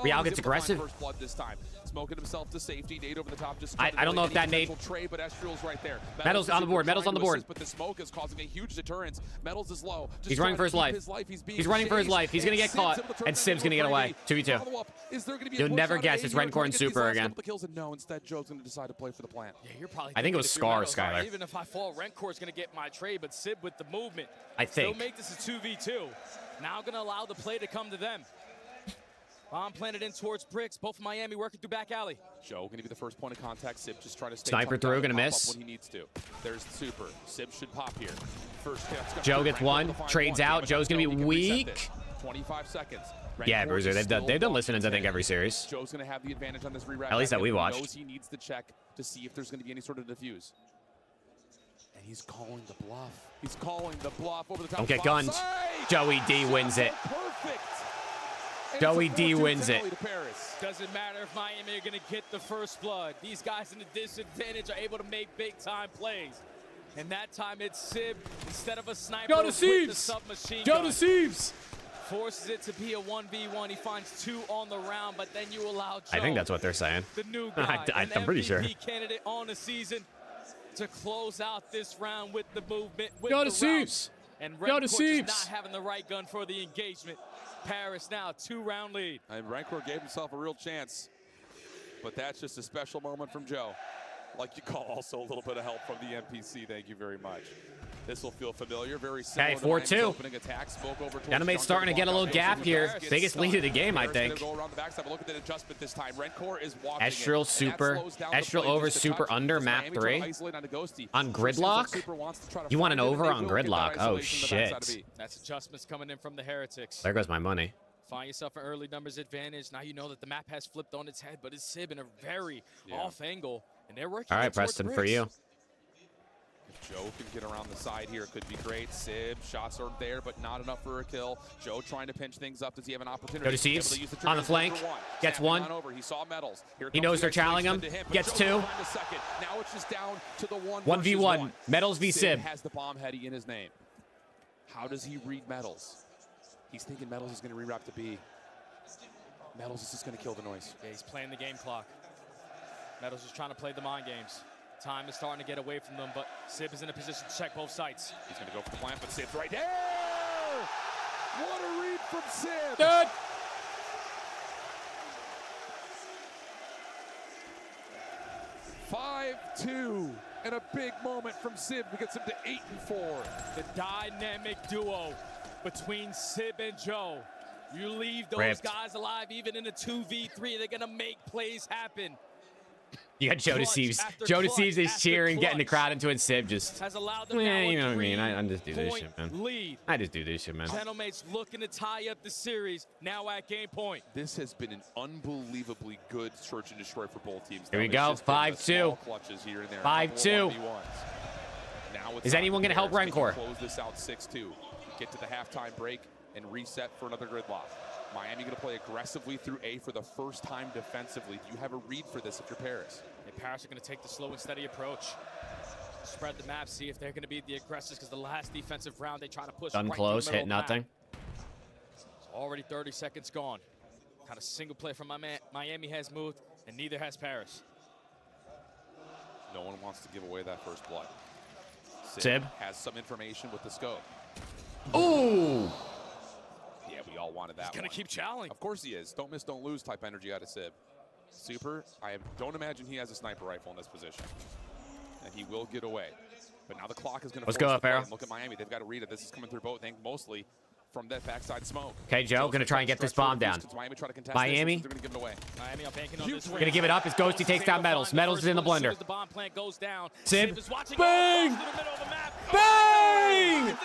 Real gets aggressive. First blood this time. Smoking himself to safety. Nade over the top. Just I don't know if that nade. Trade, but Ezreal's right there. Metals on the board. Metals on the board. But the smoke is causing a huge deterrence. Metals is low. He's running for his life. He's running for his life. He's gonna get caught, and Sib's gonna get away. 2v2. You'll never guess it's Rencor and Super again. No, instead Joe's gonna decide to play for the plant. Yeah, you're probably. I think it was Scar, Skylar. Even if I fall, Rencor's gonna get my trade, but Sib with the movement. I think. They'll make this a 2v2. Now gonna allow the play to come to them. Bomb planted in towards bricks. Both Miami working through back alley. Joe going to be the first point of contact. Sib just trying to stay. Sniper through, gonna miss. When he needs to. There's the Super. Sib should pop here. First Joe gets 1. Trades out. Joe's gonna be weak. 25 seconds. Yeah, Bruiser. They've done listenings, I think, every series. Joe's going to have the advantage on this re-rack. At least that we watched. He knows he needs to check to see if there's going to be any sort of diffuse. And he's calling the bluff. He's calling the bluff over the top. Don't get gunned. Joey D wins it. Perfect. Joey D wins it. Doesn't matter if Miami are going to get the first blood. These guys in the disadvantage are able to make big-time plays. And that time it's Sib instead of a sniper with the submachine gun. Joe Deceives. Forces it to be a 1v1. He finds 2 on the round, but then you allow Joe, I think that's what they're saying. the new guy, I'm pretty sure. MVP candidate on the season, to close out this round with the movement. With Joe the Deceives. And Rencor just not having the right gun for the engagement. Paris now 2-round lead. And Rencor gave himself a real chance, but that's just a special moment from Joe. Like you call, also a little bit of help from the NPC. Thank you very much. This will feel familiar. Very similar. Okay, 4-2. Dynamite's starting to get a little gap here. Biggest lead of the game, I think. Go around the backside, but look at the adjustment this time. Rencor is walking. Ezreal Super. Ezreal over Super under map 3. On Gridlock? You want an over on Gridlock? Oh, shit. That's adjustments coming in from the Heretics. There goes my money. Find yourself an early numbers advantage. Now you know that the map has flipped on its head, but it's Sib in a very off angle. And they're working. All right, Preston, for you. If Joe can get around the side here, it could be great. Sib, shots are there, but not enough for a kill. Joe trying to pinch things up. Does he have an opportunity? Joe Deceives on the flank. Gets 1. He saw Metals. He knows they're challenging him. Gets 2. Now it's just down to the 1v1. Metals v Sib. Has the bomb heady in his name. How does he read Metals? He's thinking Metals is going to re-wrap to B. Metals is just going to kill the noise. Yeah, he's playing the game clock. Metals is trying to play the mind games. Time is starting to get away from them, but Sib is in a position to check both sides. He's going to go for the plant, but Sib's right there. What a read from Sib. Good. (5-2) and a big moment from Sib. We gets him to 8-4. The dynamic duo between Sib and Joe. You leave those guys alive even in a 2v3. They're going to make plays happen. You got Joe Deceives. Joe Deceives is cheering, getting the crowd into it. Sib just, has allowed them you know what I mean? I just do this shit, man. Lead. I just do this shit, man. Gentlemates looking to tie up the series now at game point. This has been an unbelievably good search and destroy for both teams. Here we go, 5-2. 5-2. Now Is anyone going to help Rencor? Close this out 6-2. Get to the halftime break and reset for another gridlock. Miami going to play aggressively through A for the first time defensively. Do you have a read for this if you're Paris? And Paris are going to take the slow and steady approach. Spread the map, see if they're going to be the aggressors, because the last defensive round they try to push. Done close, hit nothing. It's already 30 seconds gone. Kind of single play from Miami has moved, and neither has Paris. No one wants to give away that first blood. Sib has some information with the scope. Ooh! Yeah, we all wanted that. He's gonna keep challenging. Of course he is. Don't miss, don't lose type energy out of Sib. Super. I don't imagine he has a sniper rifle in this position, and he will get away. But now the clock is going to. Let's go up, Arrow. Look at Miami. They've got to read it. This is coming through both, I think, mostly from that backside smoke. Okay, Joe, going to try and get this bomb down. Miami. They're going to give it away. Miami are banking on this. Going to give it up as Ghosty takes down Metals. Metals is in the blender. The bomb plant goes down. Sib. Bang! Bang!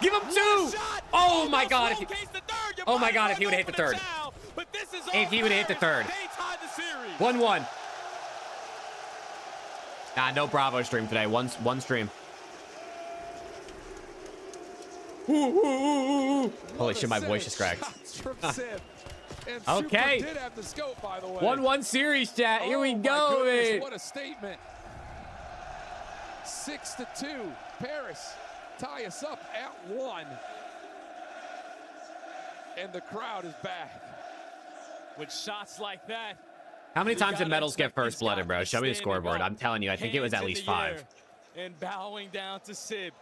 Give him two! Oh my god. Oh my god, if he would have hit the third. If he would have hit the third. 1-1. Nah, no Bravo stream today. One stream. Holy shit, my voice just cracked. Okay. 1-1 series, chat. Here we go, man. What a statement. 6-2. Paris tie us up at 1. And the crowd is back. With shots like that. How many times did Metals get first blooded, bro? Show me the scoreboard. I'm telling you, I think it was at least 5. And bowing down to Sib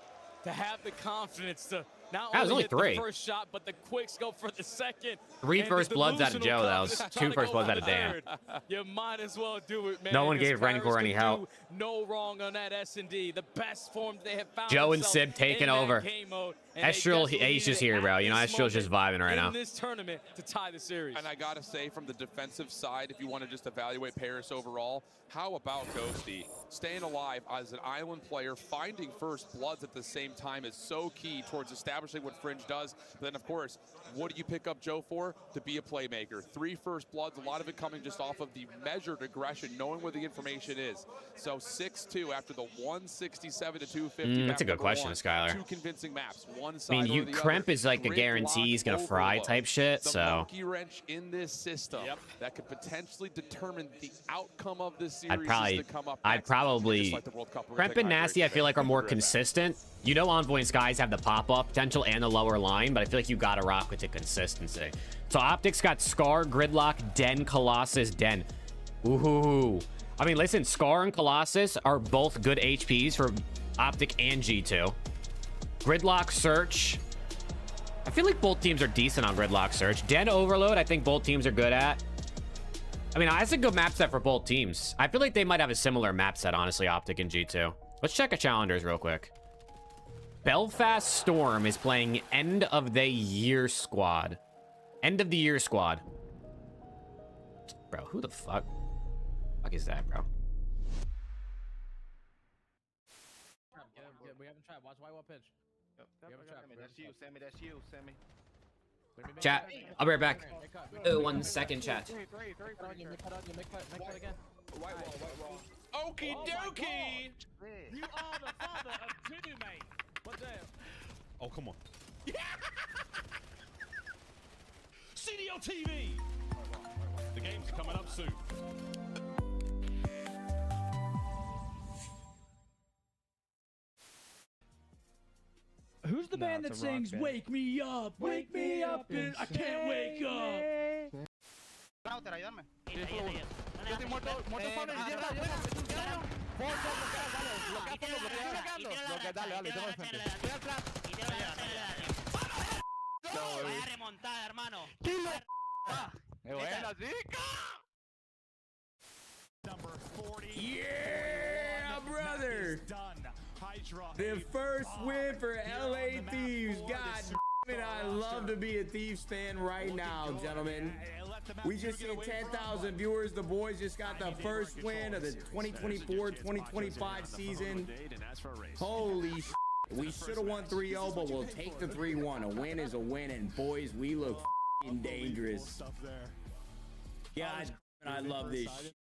to have the confidence to not that was only hit 3. The first shot, but the quick scope for the second. 3 first bloods out of Joe. That was 2 first bloods out of Dan. You might as well do it, man. No one gave Rencor any help. No wrong on that S&D. The best form they have found. Joe and Sib taking over. Estrel, he's just here, bro. You know, Estrel's just vibing right now. In this tournament to tie the series. And I gotta say, from the defensive side, if you want to just evaluate Paris overall, how about Ghosty? Staying alive as an island player, finding first bloods at the same time is so key towards establishing what Fringe does. But then, of course, what do you pick up Joe for? To be a playmaker. 3 first bloods, a lot of it coming just off of the measured aggression, knowing where the information is. So 6-2 after the 167 to 250. That's a good question, Skylar. 2 convincing maps. I mean, you Kremp is like a guarantee he's gonna fry type shit, the so. monkey wrench in this system that could potentially determine the outcome of this series. I'd probably. Kremp and Nasty, I feel like are more consistent. You know, Envoy and Skies have the pop-up potential and the lower line, but I feel like you gotta rock with the consistency. So Optic's got Scar, Gridlock, Den, Colossus, Den. Ooh. I mean, listen, Scar and Colossus are both good HPs for Optic and G2. Gridlock, Search. I feel like both teams are decent on Gridlock, Search. Den, Overload, I think both teams are good at. I mean, that's a good map set for both teams. I feel like they might have a similar map set, honestly, Optic and G2. Let's check a challengers real quick. Belfast Storm is playing End of the Year Squad. End of the Year Squad. Bro, who the fuck is that, bro? We haven't tried. Watch what pitch. That's you, Sammy. That's you, Sammy. Chat, I'll be right back. 1 second, chat. Okie dokie! You are the father of two, mate. What's that? Oh, come on. CDL TV! The game's coming up soon. Who's the band that sings "Wake Me Up, Wake Me Up, and I Can't Wake Up"? Router, ayúdame. Yo estoy muerto, spawner, izquierda, dale, tengo defensa. Voy al flash. Vaya remontada, hermano. Buena, chica. Yeah, brother. The first win for LA Thieves. God damn it, I love to be a Thieves fan right now, gentlemen. We just hit 10,000 viewers. The boys just got the first win of the 2024-2025 season. Holy shit. We should have won 3-0, but we'll take the 3-1. A win is a win, and boys, we look dangerous. God, I love this shit.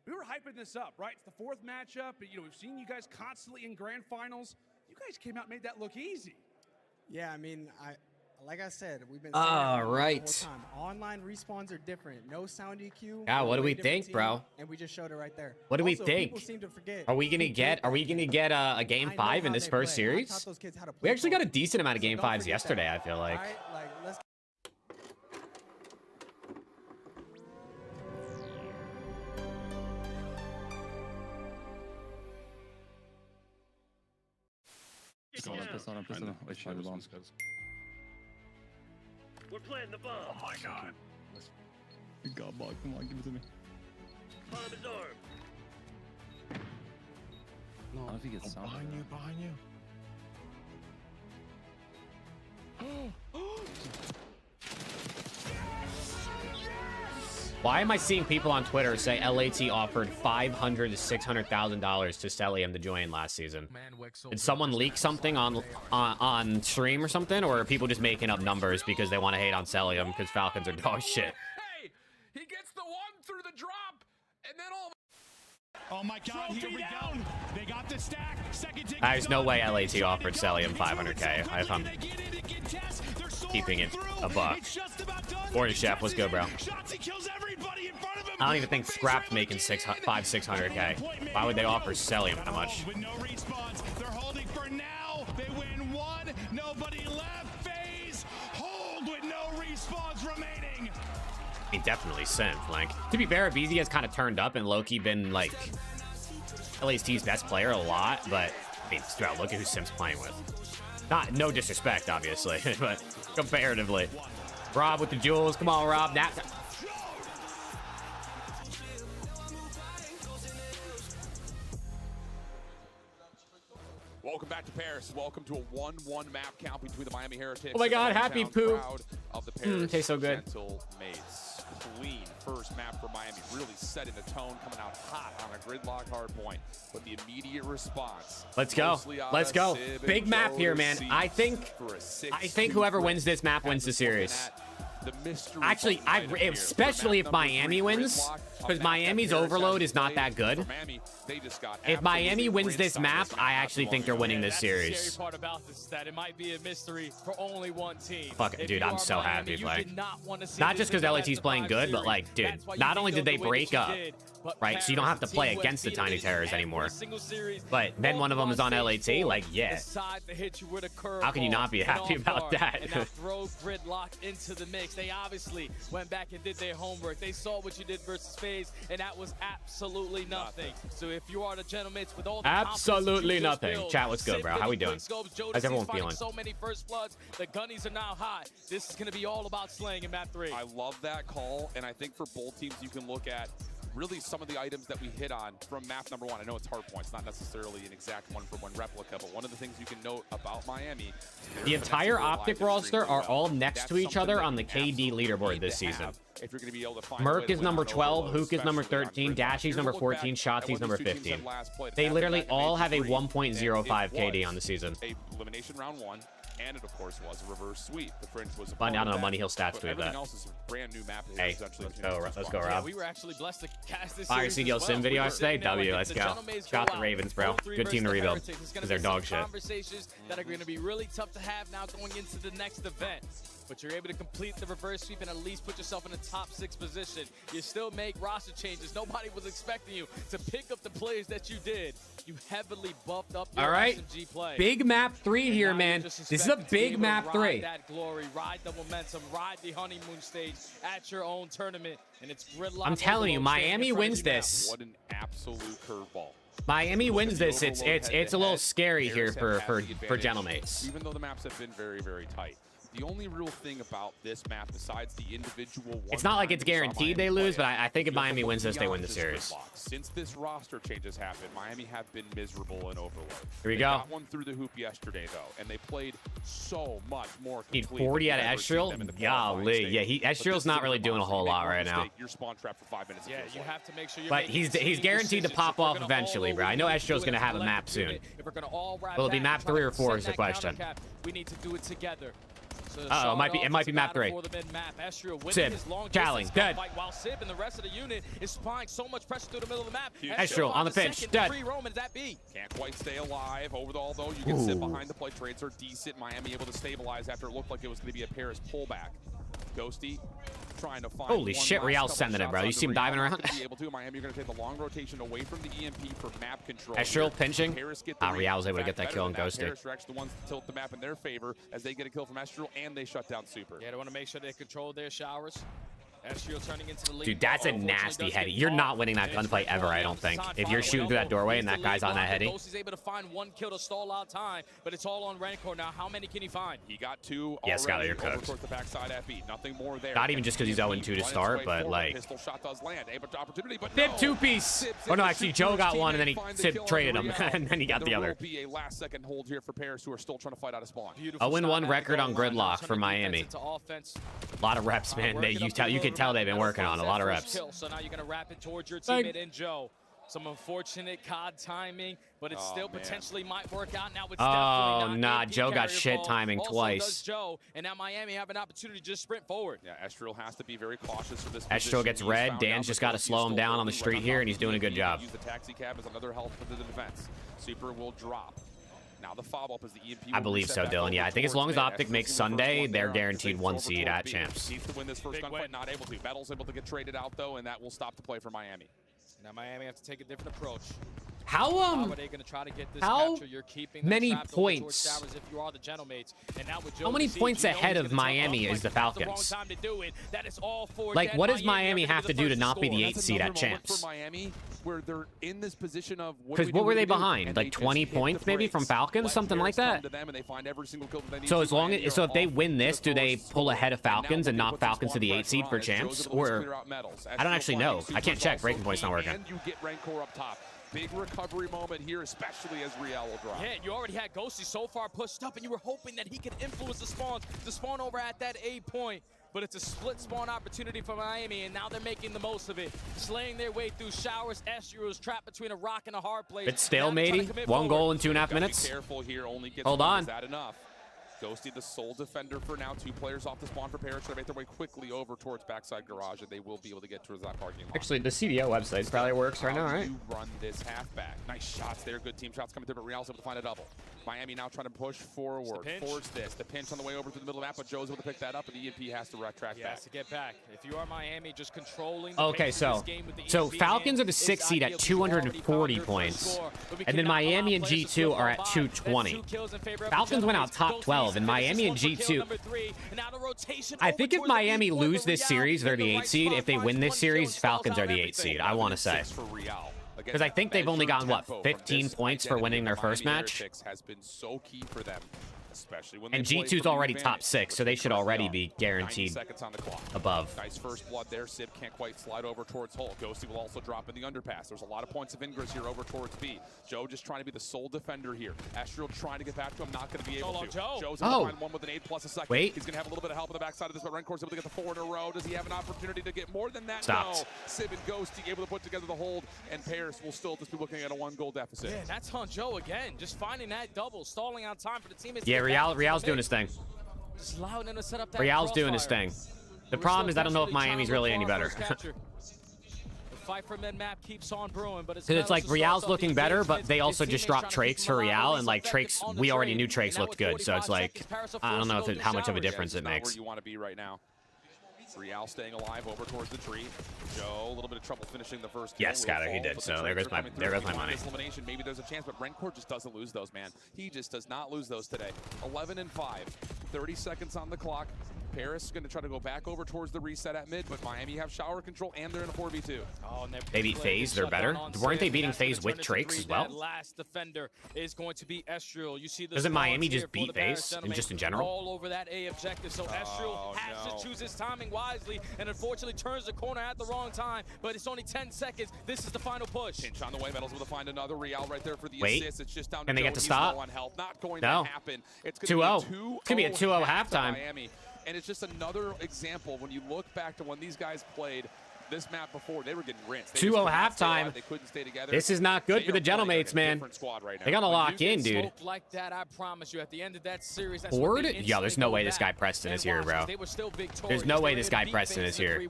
we were hyping this up, right? It's the 4th matchup. You know, we've seen you guys constantly in grand finals. You guys came out and made that look easy. Yeah, I mean, like I said, we've been all right. The whole time. Online respawns are different. No sound EQ. Yeah, what do we think, bro? And we just showed it right there. What do we Also, think? people seem to forget. Are we gonna get a game 5 in this first series? We actually got a decent amount of game 5s yesterday, I feel like. All right, like let's We're playing the bomb. Oh my god. God, ball, come on, give it to me. Bomb is armed. No, I don't know if he gets sound. Behind you. Why am I seeing people on Twitter say LAT offered $500,000 to $600,000 to Cellium to join last season? Did someone leak something on stream or something, or are people just making up numbers because they want to hate on Cellium because Falcons are dog shit? Hey, he gets the one through the drop, and then all. Oh my god, here we go. They got the stack. Second ticket. There's no way LAT offered Cellium $500K if I'm keeping it a buck. Or Chef, what's good, bro? I don't even think Scrap's making $600K. Why would they offer Cellium that much? With no respawns, they're holding for now. They win one. Nobody left. Phase hold with no respawns remaining. I mean, definitely simp. Like, to be fair, BZ has kind of turned up and Loki been like LAT's best player a lot, but I mean, look at who Sim's playing with. No disrespect, obviously, but comparatively. Rob with the jewels. Come on, Rob. Welcome back to Paris. Welcome to a 1-1 map count between the Miami Heretics. Oh my god, happy poo. Of the Paris tastes so good. Gentle Mates. Clean first map for Miami, really setting the tone, coming out hot on a gridlock hard point. But the immediate response. Let's go. Let's go. Big map here, man. I think whoever wins this map wins the series. Actually, especially if Miami wins, because Miami's overload is not that good. If Miami wins this map, I actually think they're winning this series. The scary part about this is that it might be a mystery for only one team. Fuck it, dude, I'm so happy. Like, not just because LAT's playing good, but like, dude, not only did they break up, right? So you don't have to play against the Tiny Terrors anymore. But then one of them is on LAT, like, yeah. How can you not be happy about that? And now throw Gridlock into the mix. They obviously went back and did their homework. They saw what you did versus FaZe, and that was absolutely nothing. So if you are the gentlemen with all the absolutely nothing. Chat, what's good, bro? How we doing? How's everyone feeling? So many first bloods. The Gunnies are now hot. This is going to be all about slaying in map 3. I love that call, and I think for both teams you can look at really some of the items that we hit on from map number 1. I know it's hard points, not necessarily an exact one-for-one replica, but one of the things you can note about Miami, the entire Optic roster are all next to each other on the KD leaderboard this season. If you're going to be able to find Merc is number 12, Hook is number 13, Dashy's number 14, Shotzi's number 15. They literally all have a 1.05 KD on the season. Elimination round 1. And it, of course, was a reverse sweep. The Fringe was a I don't know, Money Hill stats to that. Else is a brand new map. Hey, let's go, Rob. Yeah, we were actually blessed to cast this Fire CDL Sim video yesterday. W, let's go. Got the Ravens, bro. Good team to rebuild. Because they're dog shit. Conversations that are going to be really tough to have now going into the next event. But you're able to complete the reverse sweep and at least put yourself in a top 6 position. You still make roster changes. Nobody was expecting you to pick up the players that you did. You heavily buffed up your SMG play. Big map 3 here, man. This is a big map 3. Ride that glory, ride the momentum, ride the honeymoon stage at your own tournament. And it's Gridlock. I'm telling you, Miami wins this. What an absolute curveball. Miami wins this. It's a little scary here for Gentlemates. Even though the maps have been very, very tight. The only real thing about this map, besides the individual, it's not like it's guaranteed they lose, but I think if Miami wins this, they win the series. Since this roster changes happened, Miami have been miserable in overload. Here we go. Got one through the hoop yesterday, though, and they played so much more. Need 40 out of Ezreal. Golly, yeah, Ezreal's not really doing a whole lot right now. You're spawn trapped for 5 minutes. Yeah, you have to make sure. But he's guaranteed to pop off eventually, bro. I know Ezreal's gonna have a map soon. Will it be map 3 or 4 is the question. We need to do it together. Uh-oh, it might be map 3. Sib, Cowling, dead. While Sib and the rest of the unit is applying so much pressure through the middle of the map. Ezreal on the pinch, dead. Can't quite stay alive. Although you can sit behind the play. Trades are decent. Miami able to stabilize after it looked like it was going to be a Paris pullback. Ghosty trying to find. Holy shit, Real's sending it, bro. You see him diving around? Miami are going to take the long rotation away from the EMP for map control. Ezreal pinching. Real was able to get that kill on Ghosty. Paris are actually the ones to tilt the map in their favor as they get a kill from Ezreal and they shut down Super. Yeah, they want to make sure they control their showers. Turning into the lead. Dude, that's a nasty heady. You're not winning that gunfight ever, I don't think. If you're shooting through that doorway and that guy's on that heady. He's able to find one kill to stall out time, but it's all on Rancor now. How many can he find? He got 2. Yeah, Skylar, you're cooked. The backside FE. Nothing more there. Not even just because he's 0-2 to start, but like. Pistol shot does land. Opportunity, but Sib 2-piece. Oh no, actually Joe got one and then Sib traded him and then he got the other. There will be a last second hold here for Paris who are still trying to fight out of spawn. 0-1 record on Gridlock for Miami. A lot of reps, man. You can tell they've been working on a lot of reps. So now you're going to wrap it towards your teammate and Joe. Some unfortunate COD timing, but it still potentially might work out. Now it's definitely not. Joe got shit timing twice. Does Joe, and now Miami have an opportunity to just sprint forward. Yeah, Ezreal has to be very cautious for this. Ezreal gets red. Dan's just got to slow him down on the street here, and he's doing a good job. Use the taxi cab as another help for the defense. Super will drop. Now the follow-up is the EMP. I believe so, Dylan. Yeah, I think as long as Optic makes Sunday, they're guaranteed 1 seed at champs. Needs to win this first gunfight, not able to. Battle's able to get traded out though, and that will stop the play for Miami. Now Miami have to take a different approach. How are they going to try to get this capture? You're keeping many points? If you are the Genomates. And now with How many points ahead of Miami is the Falcons? Like, what does Miami have to do to not be the 8th seed at champs? For Miami, where they're in this position of because what were they behind? Like 20 points maybe from Falcons, something like that. So if they win this, do they pull ahead of Falcons and knock Falcons to the 8th seed for champs? Or I don't actually know. I can't check. Breaking Point's not working. And you get Rancor up top. Big recovery moment here, especially as Real will drop. Yeah, you already had Ghosty so far pushed up, and you were hoping that he could influence the spawns to spawn over at that A point. But it's a split spawn opportunity for Miami, and now they're making the most of it. Slaying their way through showers. Ezreal is trapped between a rock and a hard place. It's stalemate. 1 goal in 2.5 minutes. Careful here. Only gets Hold on. Is that enough? Ghosty, the sole defender for now. 2 players off the spawn for Paris. They make their way quickly over towards backside garage, and they will be able to get towards that parking lot. Actually, the CDO website probably works right now, right? You run this halfback. Nice shots there. Good team shots coming through, but Real's able to find a double. Miami now trying to push forward, force this. The pinch on the way over to the middle of the map, but Joe's able to pick that up, and the EMP has to track back. To get back. If you are Miami, just controlling the okay, so Falcons are the 6th seed at 240 points, and then Miami and G2 are at 220. Falcons went out top 12, and Miami and G2. I think if Miami lose this series, they're the 8th seed. If they win this series, Falcons are the 8th seed. I want to say. Because I think they've only gotten, what, 15 points for winning their first match? Has been so key for them, especially when and G2's already top 6, so they should already be guaranteed above. Nice first blood there. Sib can't quite slide over towards Hulk. Ghosty will also drop in the underpass. There's a lot of points of ingress here over towards B. Joe just trying to be the sole defender here. Ezreal trying to get back to him, not going to be able to. Joe's going to find one with an 8+ a second. Wait. He's going to have a little bit of help on the backside of this, but Rencor's able to get the 4 in a row. Does he have an opportunity to get more than that? Stopped. No. Sib and Ghosty able to put together the hold, and Paris will still just be looking at a 1-goal deficit. Yeah, that's on Joe again. Just finding that double, stalling on time for the teammates. Yeah, Real's doing his thing. Just allowing them to set up that Real's doing his thing. The problem is I don't know if Miami's really any better. The fight for mid-map keeps on brewing, but it's like Real's looking better, but they also just dropped Trakes for Real, and like Trakes, we already knew Trakes looked good, so it's like I don't know if how much of a difference it makes. Where you want to be right now. Real staying alive over towards the tree. Joe, a little bit of trouble finishing the first kill. Yes, Scatter, he did. So there goes my money. Elimination, maybe there's a chance, but Rancor just doesn't lose those, man. He just does not lose those today. 11 and 5, 30 seconds on the clock. Paris is going to try to go back over towards the reset at mid, but Miami have shower control, and they're in a 4v2. They beat FaZe, they're better. Weren't they beating FaZe with Trakes as well? Last defender is going to be Ezreal. You see the Doesn't Miami just beat FaZe just in general? All over that A objective, so Ezreal has to choose his timing wisely, and unfortunately turns the corner at the wrong time, but it's only 10 seconds. This is the final push. Pinch on the way, Metals able to find another. Real right there for the assist. It's just down to Can they get to stop? Not going to happen. It's 2-0. It's going to be a 2-0 halftime. Miami. And it's just another example when you look back to when these guys played this map before, they were getting rinsed. 2-0 halftime. They couldn't stay together. This is not good for the Gentleman's, man. They gotta lock in, dude. Like that, I promise you, at the end of that series, Ford? Yo, there's no way this guy Preston is here, bro. There's no way this guy Preston is here.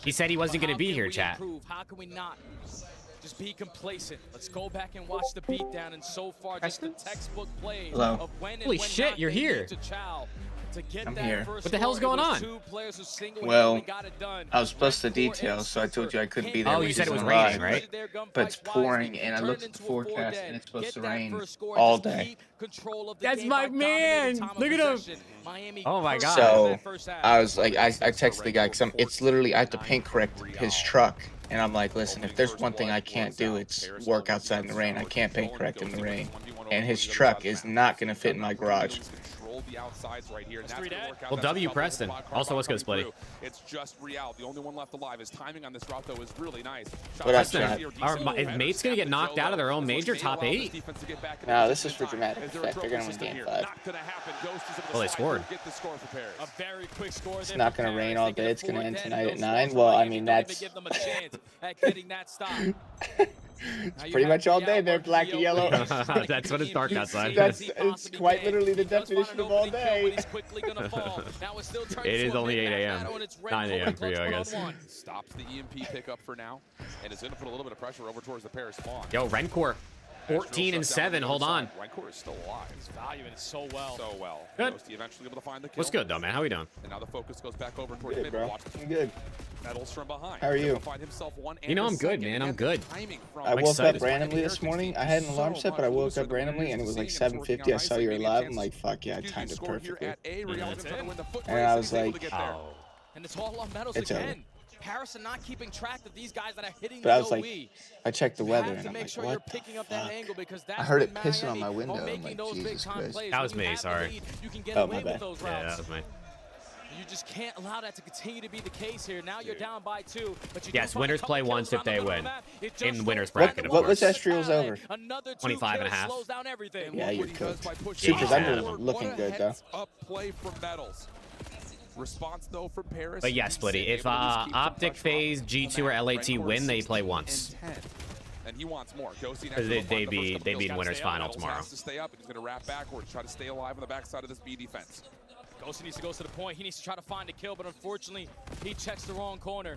He said he wasn't going to be here, chat. How can we not just be complacent? Let's go back and watch the beatdown, and so far, just the textbook plays of when Holy shit, you're here. I'm here. What the hell's going on? Well, I was supposed to detail, so I told you I couldn't be there. Oh, you said it was raining, right? But it's pouring, and I looked at the forecast, and it's supposed to rain all day. That's my man. Look at him. Oh my god. So I was like, I texted the guy because it's literally I have to paint correct his truck, and I'm like, listen, if there's one thing I can't do, it's work outside in the rain. I can't paint correct in the rain, and his truck is not gonna fit in my garage. The outsides right here. Well, W Preston. Also, what's good, Splitty? It's just Real. The only one left alive. His timing on this route, though, is really nice. Preston, is Mates going to get knocked out of their own major top 8? No, this is for dramatic effect. They're going to win game 5. Well, they scored. A very quick score. It's not going to rain all day. It's going to end tonight at 9. Well, I mean, that's... It's pretty much all day there, black and yellow. That's what it's dark outside. It's quite literally the definition of all day. It is only 8 a.m. 9 a.m. for you, I guess. Stops the EMP pickup for now, and is going to put a little bit of pressure over towards the Paris spawn. Yo, Rencor. 14-7. Hold on. Rencor is still alive. He's valuing it so well. So well. Good. Eventually able to find the kill. What's good, though, man? How we doing? And now the focus goes back over towards mid. Bro. I'm good. Medals from behind. How are you? You know, I'm good, man. I'm good. I woke up randomly this morning. I had an alarm set, but I woke up randomly, and it was like 7:50. I saw you were live. I'm like, fuck yeah, I timed it perfectly. And I was like, oh. And it's all on medals again. Paris are not keeping track of these guys that are hitting but I was like, I checked the weather, and I'm like, sure what the fuck? I heard it pissing on my window. I'm like, Jesus Christ. That was me, sorry. Oh, my bad. Yeah, that was me. You just can't allow that to continue to be the case here. Now you're down by 2. But you yes, winners play once if they win. In winner's bracket, of course. What was Estriel's over? 25.5. Yeah, you're cooked. Supers, I'm looking good, though. Up play from Metals. Response though from Paris. But yeah, Splitty. If Optic Phase, G2, or LAT win, they play once. And he wants more. They'd be in winners final tomorrow. Has to stay up, and he's going to wrap backwards, try to stay alive on the backside of this B defense. Ghosty needs to go to the point. He needs to try to find a kill, but unfortunately, he checks the wrong corner.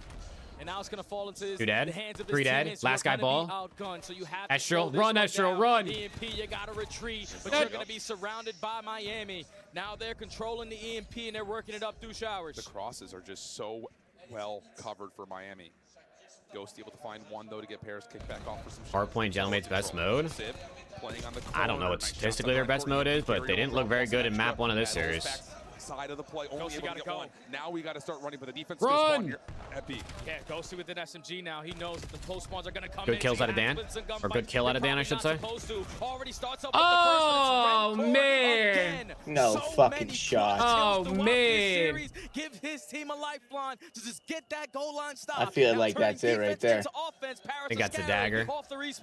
And now it's going to fall into the hands of his teammates. Last guy ball. So you have Estrel, run, Estrel, run. EMP, you got to retreat, but you're going to be surrounded by Miami. Now they're controlling the EMP, and they're working it up through showers. The crosses are just so well covered for Miami. Ghost able to find one, though, to get Paris kicked back off for some Hardpoint Gentleman's best mode. I don't know what statistically their best mode is, but they didn't look very good in map 1 of this series. Side of the play, only able to get one. Now we got to start running for the defense. Run! Here at B. Yeah, Ghosty with an SMG now. He knows that the close spawns are going to come Good kills out of Dan. Or good kill out of Dan, I should say. Oh, man! No fucking shot. Oh, man! Give his team a lifeline to just get that goal line stop. I feel like that's it right there. I think that's a dagger. Honestly,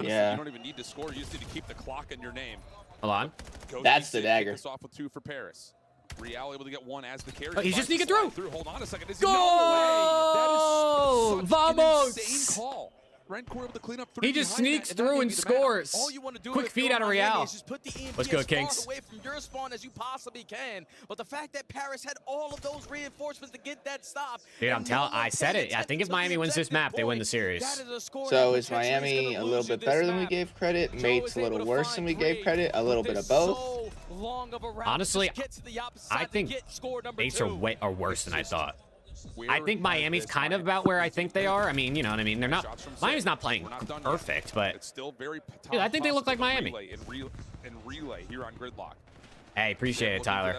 yeah. You don't even need to score. You just need to keep the clock in your name. Hold on. That's the dagger. This off with 2 for Paris. Real able to get 1 as the carry. Oh, he's just sneaking through. Hold on a second. Go! No way. That is Vamos! An insane call. Rencor able to clean up 3 he just sneaks through and scores. Quick feed out of Real. What's good, Kings? Away from your spawn as you possibly can. But the fact that Paris had all of those reinforcements to get that stop. Dude, I said it. I think if Miami wins this map, they win the series. So is Miami a little bit better than we gave credit? Mates a little worse than we gave credit? A little bit of both? Honestly, I think Mates are worse than I thought. I think Miami's kind of about where I think they are. I mean, you know what I mean? They're not. Miami's not playing perfect, but dude, I think they look like Miami. In relay here on Gridlock. Hey, appreciate it, Tyler.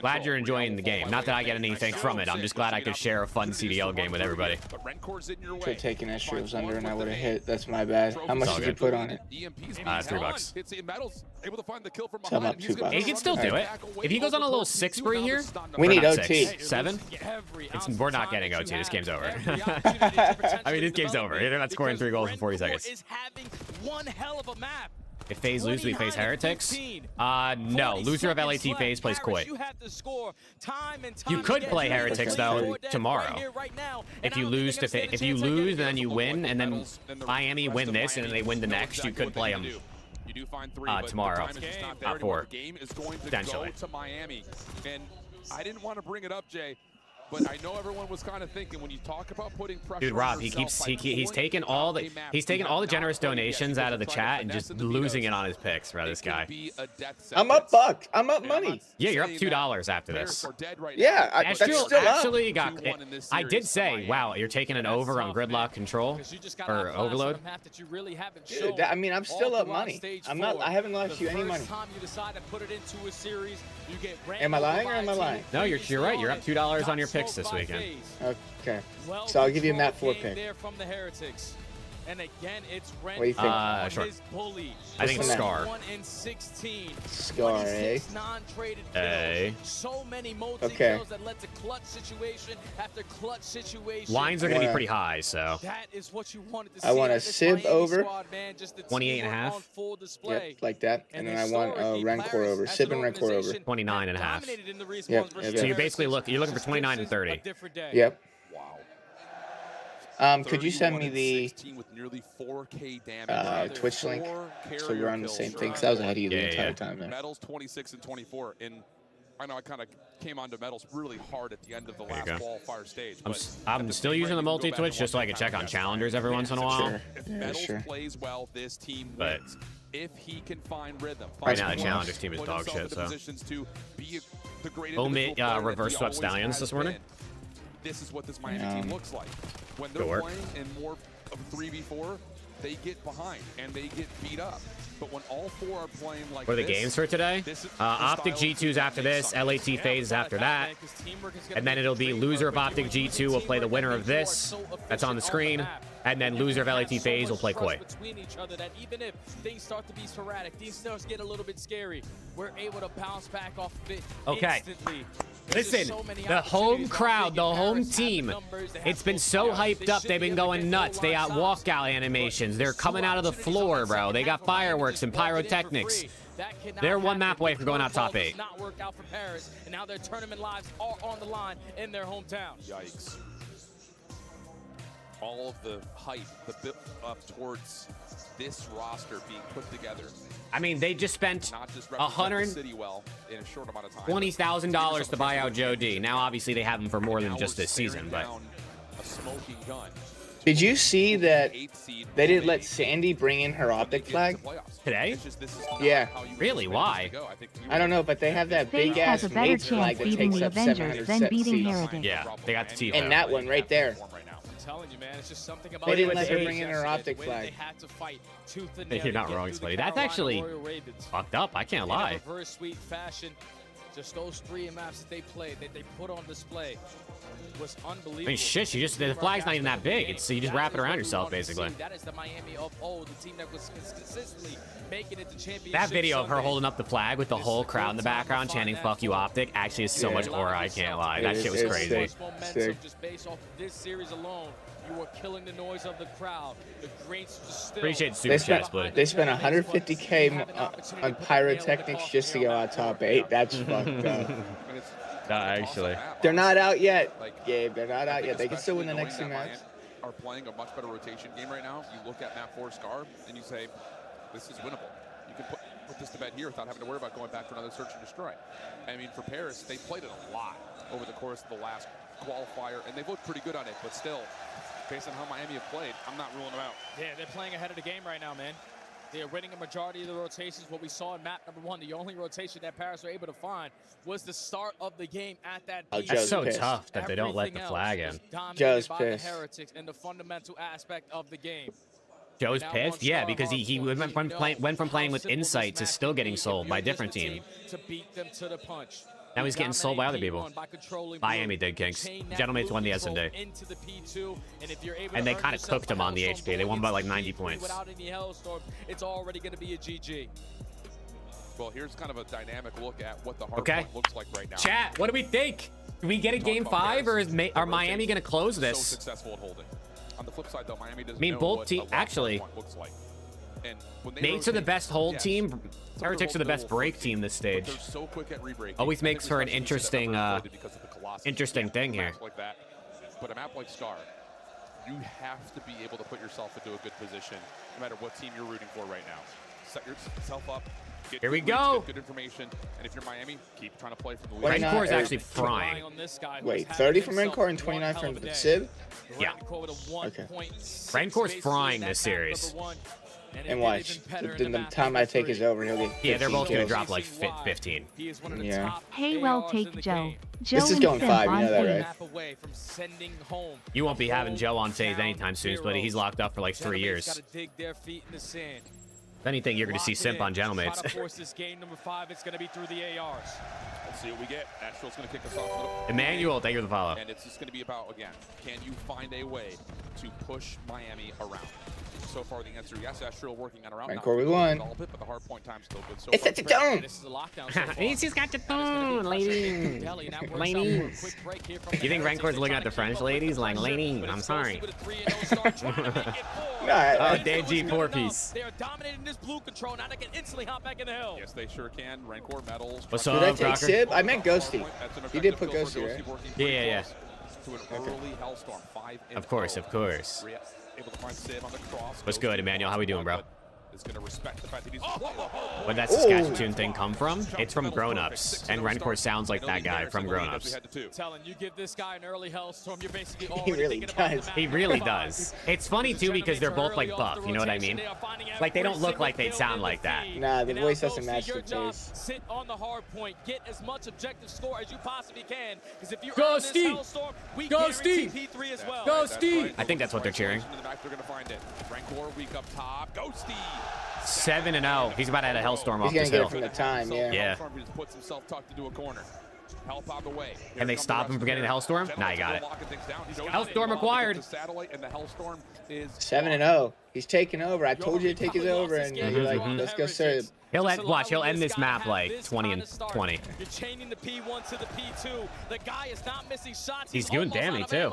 Glad you're enjoying the game. Not that I get anything from it. I'm just glad I could share a fun CDL game with everybody. Could have taken Estriel's under and I would have hit. That's my bad. How much did you put on it? $3. So I'm up $2. He can still do it. If he goes on a little 6 spree here, we need OT. 7? We're not getting OT. This game's over. I mean, this game's over. They're not scoring 3 goals in 40 seconds. Is having one hell of a map. If FaZe lose, we face Heretics. No. Loser of LAT FaZe plays Koi. You could play Heretics though tomorrow. If you lose and then you win, and then Miami win this and then they win the next, you could play them. You do find 3, but tomorrow. the time is just not there Not anymore. 4. The game is going to Potentially. go to Miami. And I didn't want to bring it up, Jay, but I know everyone was kind of thinking when you talk about putting pressure Dude, Rob, he's taking all the generous donations out of the chat and just losing it on his picks, bro. This guy. I'm up buck. I'm up money. Yeah, you're up $2 after this. Yeah, that's still up. Actually got. I did say, wow, you're taking an over on Gridlock Control or Overload. Dude, I mean, I'm still up money. I'm not. I haven't lost you any money. Am I lying or am I lying? No, you're right. You're up $2 on your picks this weekend. Okay. So I'll give you a Map 4 pick. And again, it's what do you think? Sure. I think it's Scar. Scar, eh? So many okay. that led to clutch situation after clutch situation. Lines are going to be pretty high, so. That is what you wanted to see. I want a Sib over. Squad, man. Just 28.5. Yep, like that. And then I want a Rancor over. Sib and Rancor over. 29.5. Yep. So you're basically you're looking for 29 and 30. Yep. Could you send me the Twitch link so we're on the same thing? Because I was ahead of you the entire time there. Metals 26 and 24. And I know I kind of came onto Metals really hard at the end of the last qualifier stage. I'm still using the multi-Twitch just so I can check on challengers every once in a while. Sure. If Metals plays well, this team wins. If he can find rhythm. Right now, the challengers team is dog shit, so. Omit reverse swept Stallions this morning. This is what this Miami team looks like. When they're playing in more of 3v4, they get behind and they get beat up. But when all 4 are playing like what are the games for today? Optic G2's after this, LAT FaZe is after that. And then it'll be loser of Optic G2 will play the winner of this. That's on the screen. And then loser of LAT FaZe will play Koi. Between each other that even if things start to be sporadic, these starts get a little bit scary. We're able to bounce back off of it instantly. Listen, the home crowd, the home team, it's been so hyped up. They've been going nuts. They got walkout animations. They're coming out of the floor, bro. They got fireworks and pyrotechnics. They're one map away from going out top 8. Not work out for Paris, and now their tournament lives are on the line in their hometown. Yikes. All of the hype, the build up towards this roster being put together. I mean, they just spent $120,000 to buy out Joe D. Now, obviously, they have him for more than just this season, but. Did you see that they didn't let Sandy bring in her optic flag today? Yeah. Really? Why? I don't know, but they have that big ass mates flag that takes up 700 seats. Yeah, they got the T. And that one right there. Telling you, man, it's just something about they didn't let her bring in her optic flag. They had to fight tooth and nail. You're not wrong, Splitty. That's actually fucked up. I can't lie. In a reverse sweep fashion, just those 3 maps that they played, that they put on display, was unbelievable. I mean, shit, the flag's not even that big. It's you just wrap it around yourself, basically. That is the Miami of old, the team that was consistently making it to championship. That video of her holding up the flag with the whole crowd in the background chanting "Fuck you, Optic" actually is so much aura. I can't lie. That shit was crazy. Just based off of this series alone, you are killing the noise of the crowd. The greats just still. Appreciate super chat, Splitty. They spent $150K on pyrotechnics just to go out top 8. That's fucked up. Actually. They're not out yet, Gabe. They're not out yet. They can still win the next 2 maps. Are playing a much better rotation game right now. You look at map 4 Scar and you say, this is winnable. You can put this to bed here without having to worry about going back to another search and destroy. I mean, for Paris, they played it a lot over the course of the last qualifier, and they've looked pretty good on it, but still, based on how Miami have played, I'm not ruling them out. Yeah, they're playing ahead of the game right now, man. They are winning a majority of the rotations. What we saw in map number 1, the only rotation that Paris were able to find was the start of the game at that beat. That's so tough that they don't let the flag in. Joe's by pissed. The Heretics and the fundamental aspect of the game. Joe's pissed? Yeah, because he went from playing with Insight to still getting sold by a different team. To beat them to the punch. Now he's getting sold by other people. Miami did, Kinks. Gentlemen won the S&D. And they kind of cooked him on the HP. They won by like 90 points. Without any hellstorm, it's already going to be a GG. Well, here's kind of a dynamic look at what the hard point looks like right now. Chat, what do we think? Do we get a game 5, or are Miami going to close this? So successful at holding. On the flip side, though, Miami doesn't I mean, know both what teams a actually. Looks like. And when they Mates are the best hold yes, team. Heretics are the best break team this stage. they're so quick at rebreaking. Always I think makes for an there's interesting, because of the Colossus. interesting thing here. Maps like that. But a map like Scar, you have to be able to put yourself into a good position, no matter what team you're rooting for right now. Set yourself up. Get Here we good reads, go. get good information, and if you're Miami, keep trying to play from the lead. Rancor is actually frying. Wait, 30 from Rancor and 29 from Sid? Yeah. Okay. Rancor's frying this series. And watch, then the time I take is over, he'll get 15 Yeah, they're both going to kills. drop like 15. Yeah. Hey, well, take Joe. Joe This is going 5, you know that, right? You won't be having Joe on stage anytime soon, buddy. He's locked up for like 3 years. If anything, you're going to see Simp on Gentlemates. Force game number 5. It's going to be through the ARs. Let's see what we get. Astral's going to kick us off. Emmanuel, thank you for the follow. And it's just going to be about, again, can you find a way to push Miami around? So far, the answer, yes, Astral working on around. Rancor, we won. But the hard point time still good. So It's at the dome. This is a lockdown so far. He's got the phone, ladies. Ladies. You think Rancor's looking at the French ladies? Like, ladies, I'm sorry. Oh, Dan G 4-piece. They are dominating this blue control. Now they can instantly hop back in the hill. Yes, they sure can. Rancor medals. What's Did up, I take Crocker? Sib? I meant Ghosty. You did put Ghosty, right? Yeah. To an early Hellstorm. 5 Of course, of course. Able to find Sib on the cross. What's good, Emmanuel? How we doing, bro? Is going to respect the fact that he's. Where'd that Saskatchewan thing come from? It's from Grown Ups, and Rancor sounds like that guy from Grown Ups. Telling you give this guy an early Hellstorm, you're basically He really does. He really does. It's funny too because they're both like buff. You know what I mean? Like they don't look like they'd sound like that. Nah, the voice doesn't match the face. Sit on the hard point, get as much objective score as you possibly can. Because if you Go earn this Steve! Hellstorm, we Go guarantee Steve! P3 as well. Go Steve! I think that's what they're cheering. They're going to find it. Rancor weak up top. Go Steve! 7-0. He's about to have a Hellstorm off He's this gonna hill. get it from the time, yeah. Yeah. He just puts himself tucked into a corner. Help out the way. Can they stop him from getting the Hellstorm? Nah, he got it. Hellstorm acquired. 7-0. He's taking over. I told you to take his over, and you're like, let's go serve. He'll end, watch, he'll end this map like 20-20. You're chaining the P1 to the P2. The guy is not missing shots. He's doing damage too.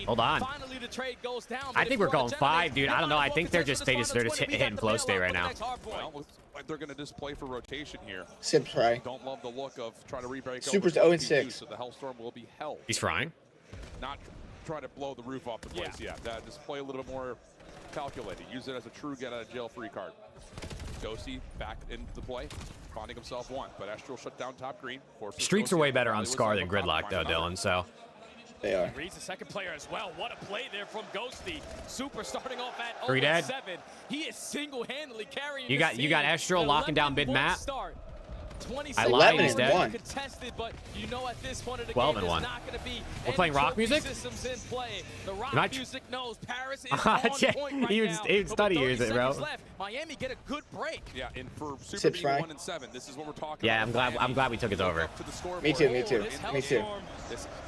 Hold on. Finally, the trade goes down. I think we're going 5, dude. I don't know. I think they're just hitting flow state right now. Well, they're going to just play for rotation here. Sib's frying. Don't love the look of trying to re-break. Super's 0-6. So the Hellstorm will be held. He's frying. Not try to blow the roof off the place yet. Just play a little bit more calculated. Use it as a true get out of jail free card. Ghosty back into the play, finding himself one, but Astral shut down top green. Streaks are way better on Scar than Gridlock though, Dylan, so. They are. Reads the second player as well. What a play there from Ghosty. Super starting off at 0-7. He is single-handedly carrying You got Astral locking down mid map. I 11 lied, he's dead. Contested, but you know at this point of the 12 game, and 1. not going to be We're playing rock music? Systems in play. The rock Not- music knows Paris is on point right He now. even study But with hears 30 it, bro. seconds left, Miami get a good break. Yeah, and for Super Sib's being frying. 1-7, this is what we're talking Yeah, about. I'm glad we took his over. Me too, me too, me too.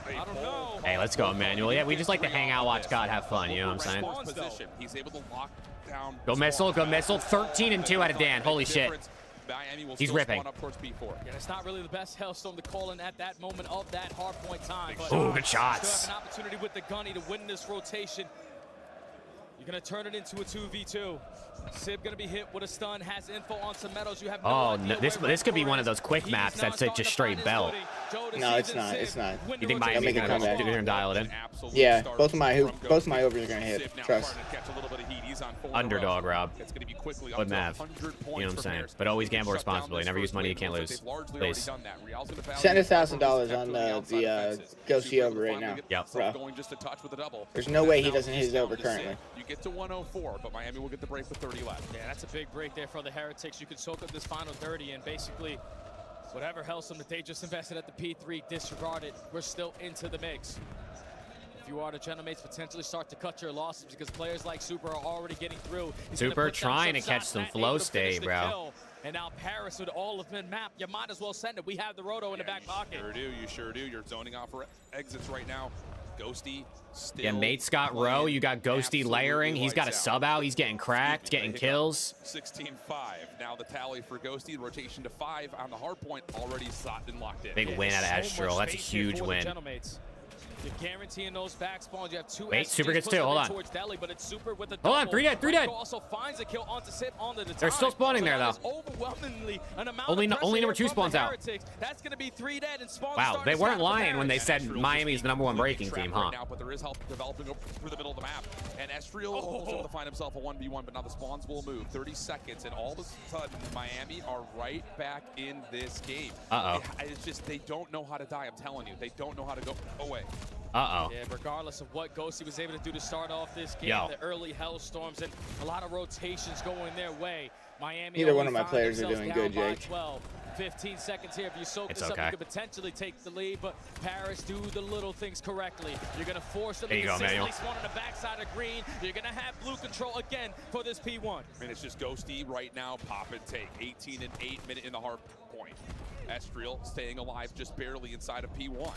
I don't know. Hey, let's go, Emmanuel. Yeah, we just like to hang out, watch God, have fun. You know what I'm saying? Position. He's able to lock down. Go missile, go missile. 13 and 2 out of Dan. Holy shit. He's ripping. Up towards P4. Yeah, it's not really the best Hellstorm to call in at that moment of that hard point time. But Ooh, good shots. still have an opportunity with the gunny to win this rotation. You're going to turn it into a 2v2. Sib going to be hit with a stun, has info on some metals. You have no idea this could be one of those quick maps that's just straight belt. No, it's not. It's not. You think Miami's make a comeback. gonna dial it in? Yeah, both of my overs are gonna hit. Trust. Underdog, Rob. It's going to be quickly Good math. You know what I'm saying? But always gamble responsibly. Never use money you can't lose. Please. Send $1,000 on the Ghosty over right now. Yep. Bro. Just a touch with a double. There's no way he doesn't hit his over currently. You get to 104, but Miami will get the break with 30 left. Yeah, that's a big break there for the Heretics. You can soak up this final 30 and basically whatever Hellstorm that they just invested at the P3, disregard it. We're still into the mix. If you are the Gentlemates, potentially start to cut your losses because players like Super are already getting through. Super trying to catch some flow state, bro. And now Paris with all of mid-map, you might as well send it. We have the Roto in the back pocket. You sure do. You're zoning off for exits right now. Ghosty still. Yeah, Mate's got Row. You got Ghosty layering. He's got a sub out. He's getting cracked, getting kills. 16-5. Now the tally for Ghosty. Rotation to 5 on the hard point. Already slotted and locked in. Big win out of Astral. That's a huge win. You're guaranteeing those back spawns. You have two. Wait, Super gets two. Hold on. Deli, but it's Super with a hold on, 3 dead, 3 dead. Also finds a kill onto Sip onto the They're still spawning there though. Overwhelmingly an amount only of number 2 spawns out. That's going to be 3 dead and spawns. Wow, they weren't lying when they said Miami's the #1 breaking team, huh? Right now, but there is help developing over through the middle of the map, and Estriel was able to find himself a 1v1, but now the spawns will move. 30 seconds, and all of a sudden, Miami are right back in this game. It's just they don't know how to die. I'm telling you, they don't know how to go away. Uh-oh. Yeah, regardless of what Ghosty was able to do to start off this game, the early Hellstorms and a lot of rotations going their way. Miami. Neither one of my players are doing good, Jake. 15 seconds here. If you soak this up, you could potentially take the lead, but Paris do the little things correctly. You're going to force them to consistently spawn on the backside of green. You're going to have blue control again for this P1. And it's just Ghosty right now, pop and take. 18 and 8 minute in the hard point. Estriel staying alive just barely inside of P1.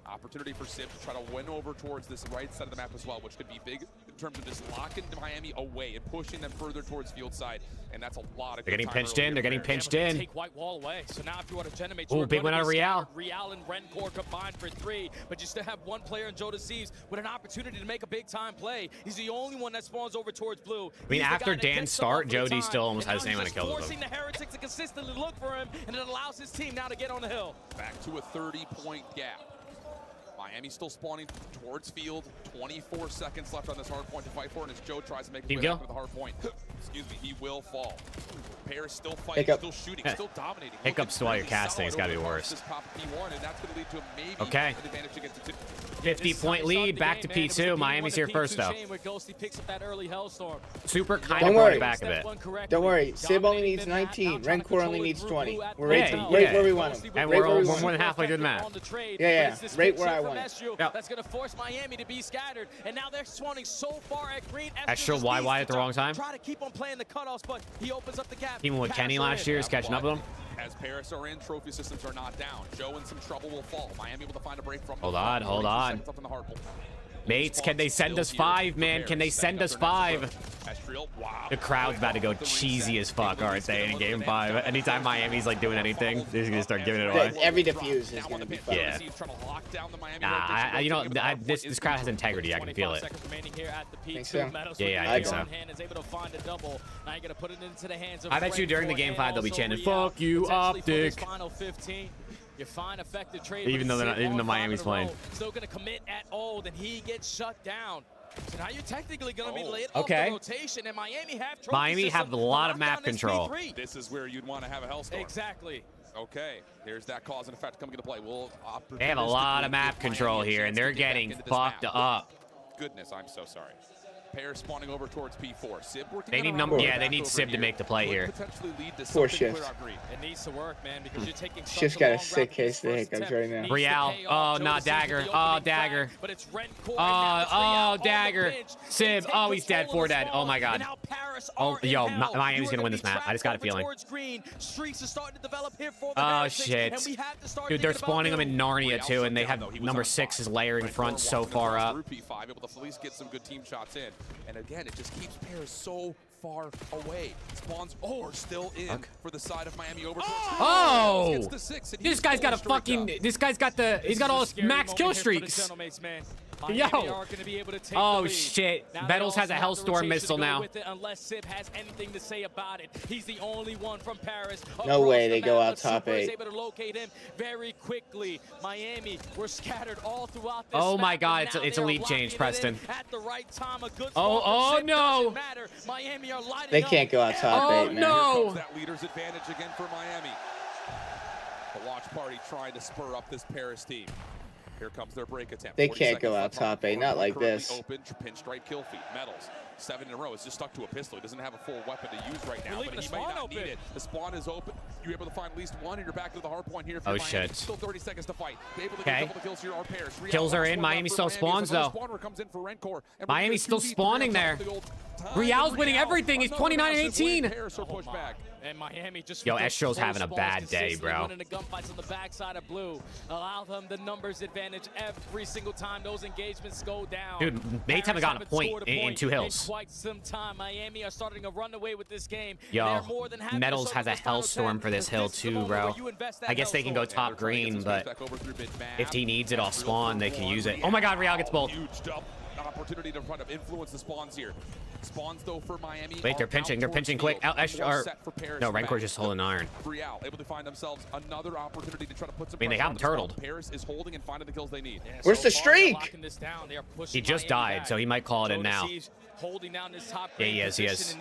Opportunity for Sib to try to win over towards this right side of the map as well, which could be big in terms of just locking Miami away and pushing them further towards field side. And that's a lot of. They're getting pinched in. They're getting pinched in. Take White Wall away. So now if you want to generate, oh, big one out of Real. Real and Rencor combined for 3, but you still have one player in Joe Deceives with an opportunity to make a big time play. He's the only one that spawns over towards blue. I mean, after Dan's start, Jody still almost has the same amount of kills as him. Forcing the Heretics to consistently look for him, and it allows his team now to get on the hill. Back to a 30-point gap. Miami still spawning towards field. 24 seconds left on this hard point to fight for, and as Joe tries to make his way back to the hard point, excuse me, he will fall. Paris still fighting, still shooting, still dominating. Hiccups while you're casting, it's got to be worse. Okay. 50-point lead, back to P2. Miami's here first, though. Super kind of brought it back a bit. Don't worry, Sib only needs 19. Rencor only needs 20. We're right where we want him. And we're more than halfway through the map. Yeah, right where I want it. That's going to force Miami to be scattered, and now they're spawning so far at green. Extra wide at the wrong time. Try to keep on playing the cutoffs, but he opens up the gap. Team with Kenny last year is catching up with him. As Paris are in, trophy systems are not down. Joe in some trouble will fall. Miami able to find a break from. Hold on. Mates, can they send us 5, man? Can they send us 5? The crowd's about to go cheesy as fuck, aren't they, in Game 5? Anytime Miami's like doing anything, they're just gonna start giving it away. Every defuse is gonna be fun. Yeah. Nah, you know, this crowd has integrity. I can feel it. Think so? Yeah, I think so. I bet you during the Game 5 they'll be chanting, "Fuck you, Optic." You find effective trade, even though Miami's playing. Still gonna commit at all, then he gets shut down. So now you're technically gonna be late off the rotation, and Miami have a lot of map control. This is where you'd want to have a Hellstorm. Exactly. Okay, here's that cause and effect coming into play. They have a lot of map control here, and they're getting fucked up. Goodness, I'm so sorry. Paris spawning over towards P4. Sib working. They need they need Sib to make the play here. Poor Shift. It needs to work, man, because you're taking Shift's got a sick case of the hiccups right now. Real. Oh, not Dagger. Oh, Dagger. Oh, Dagger. Sib. Oh, he's dead. 4 dead. Oh my God. Oh, yo, Miami's gonna win this map. I just got a feeling. Oh shit. Dude, they're spawning them in Narnia too, and they have number 6's layer in front so far up. P5 able to at least get some good team shots in. And again, it just keeps Paris so far away. Spawns are still in for the side of Miami over. Oh! This guy's got a fucking. He's got all his max kill streaks. Yo! Oh shit! Bettles has a Hellstorm missile now. Unless Sib has anything to say about it, he's the only one from Paris. No way they go out top 8. Able to locate him very quickly. Miami were scattered all throughout this. Oh my God! It's a lead change, Preston. At the right time, a good oh no! Miami are lighting they can't go out top 8, man. Oh no! That leader's advantage again for Miami. The watch party trying to spur up this Paris team. Here comes their break attempt. They can't go out top 8, not like this. Open, pinstripe kill feed. Metals, 7 in a row. It's just stuck to a pistol. He doesn't have a full weapon to use right now, but he might not need it. The spawn is open. You're able to find at least 1, and you're back to the hard point here. Oh shit! Still 30 seconds to fight. Okay. Kills are in. Miami still spawns though. Miami's still spawning there. Real's winning everything. He's 29 and 18. And Miami just Yo, Estrel's having a bad day, bro. Winning the gunfights on the backside of blue. Allow them the numbers advantage every single time those engagements go down. Dude, Bates haven't gotten a point in 2 hills. In quite some time. Miami are starting to run away with this game. Yo, Metals has a hellstorm for this hill too, bro. I guess they can go top green, but if he needs it off spawn, they can use it. Oh my God, Real gets both. Opportunity to try to influence the spawns here. Spawns though for Miami. Wait, they're pinching quick. No, Rancor's just holding iron. Real able to find themselves another opportunity to try to put some. I mean, they have him turtled. Paris is holding and finding the kills they need. Where's the streak? He just died, so he might call it in now. Holding down this top yeah, he is.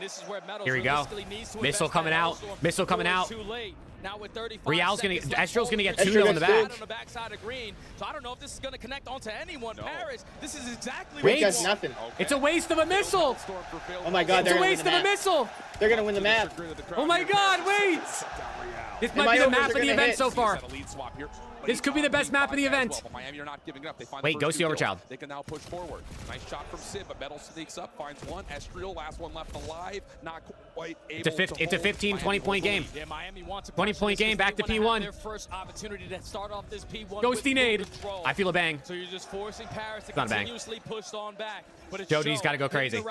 Here we go. Missile coming out. Missile coming out. Now with 35 Real's gonna seconds, Estrel's gonna get 2 on the back. On the backside of green. So I don't know if this is gonna connect onto anyone. No. Paris, this is exactly what does nothing. Okay. It's a waste of a missile. Oh my God, it's a waste of a missile. They're gonna win the map. Oh my God, wait. This might be the map of the event so far. This could be the best map of the event. Miami are not giving up. They find wait, Ghosty Overchild. They can now push forward. Nice shot from Sid, but Metal sneaks up, finds one. Estriel, last one left alive. Not quite able it's a 15, 20-point game. Yeah, Miami wants 20-point game, back to P1. Their first opportunity to start off this P1. Ghosty nade. I feel a bang. So you're just forcing Paris to continuously push on back. But it's Jody's got to go crazy.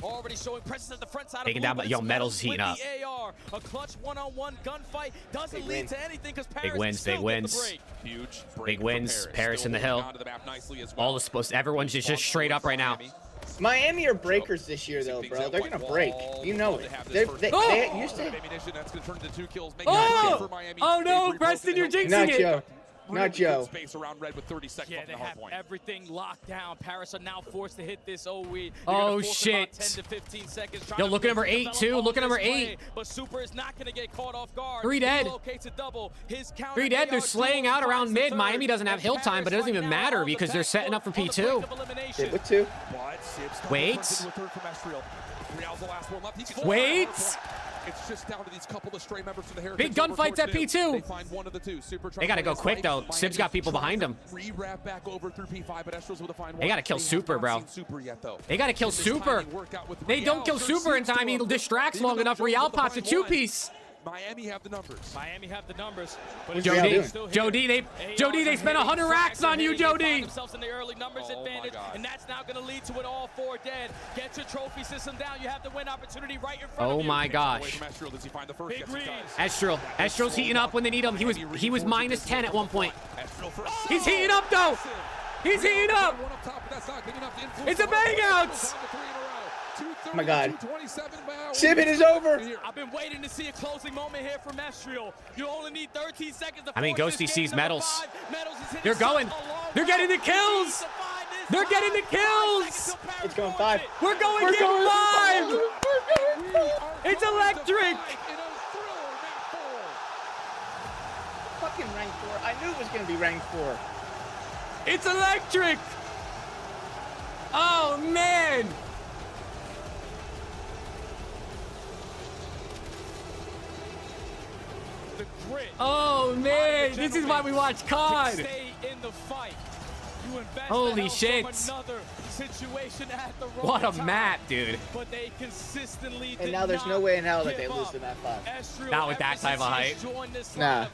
Already showing presence at the front side. Taking down, yo, Metal's heating up. A clutch one-on-one gunfight doesn't lead to anything because Paris big wins, big wins. Huge big wins. Paris in the hill. All the everyone's just straight up right now. Miami are breakers this year, though, bro. They're gonna break. You know it. They used to. Oh no, Preston, you're jinxing it. Joe. Not Joe. Space around red with 30 seconds yeah, they have everything locked down. Paris are now forced to hit this OE. Oh shit. 10 to 15 seconds. Yo, look at number 8 too. Look at number 8. But Super is not going to get caught off guard. 3 dead. 3 dead. They're slaying out around mid. Miami doesn't have hill time, but it doesn't even matter because they're setting up for P2. Yeah, with 2. Wait. Wait. It's just down to these couple of stray members from the Heretics. Big gunfights at P2. They find one of the 2. They got to go quick, though. Sib's got people behind him. Re-wrap back over through P5, but Estrel's able to find one. They got to kill Super, bro. They got to kill Super. They don't kill Super in time. He distracts long enough. Real pops a 2-piece. Miami have the numbers. Miami have the numbers. Jody, they spent 100 racks on you, Jody. Themselves in the early numbers advantage, and that's now going to lead to it all 4 dead. Get your trophy system down. You have the win opportunity right in front of you. Oh my gosh. Estrel's heating up when they need him. He was minus 10 at one point. He's heating up though. He's heating up. It's a bang out. Oh my God. Sib, it is over. I've been waiting to see a closing moment here from Estriel. You only need 13 seconds. I mean, Ghosty sees Metals. They're going. They're getting the kills. They're getting the kills. It's going 5. We're going 5. It's electric. Fucking rank 4. I knew it was going to be rank 4. It's electric. Oh, man. Oh man, this is why we watch COD. Stay in the fight. You invest holy shit. What a map, dude. But they consistently and now there's no way in hell that they lose to map 5. Not with that type of height. Nah.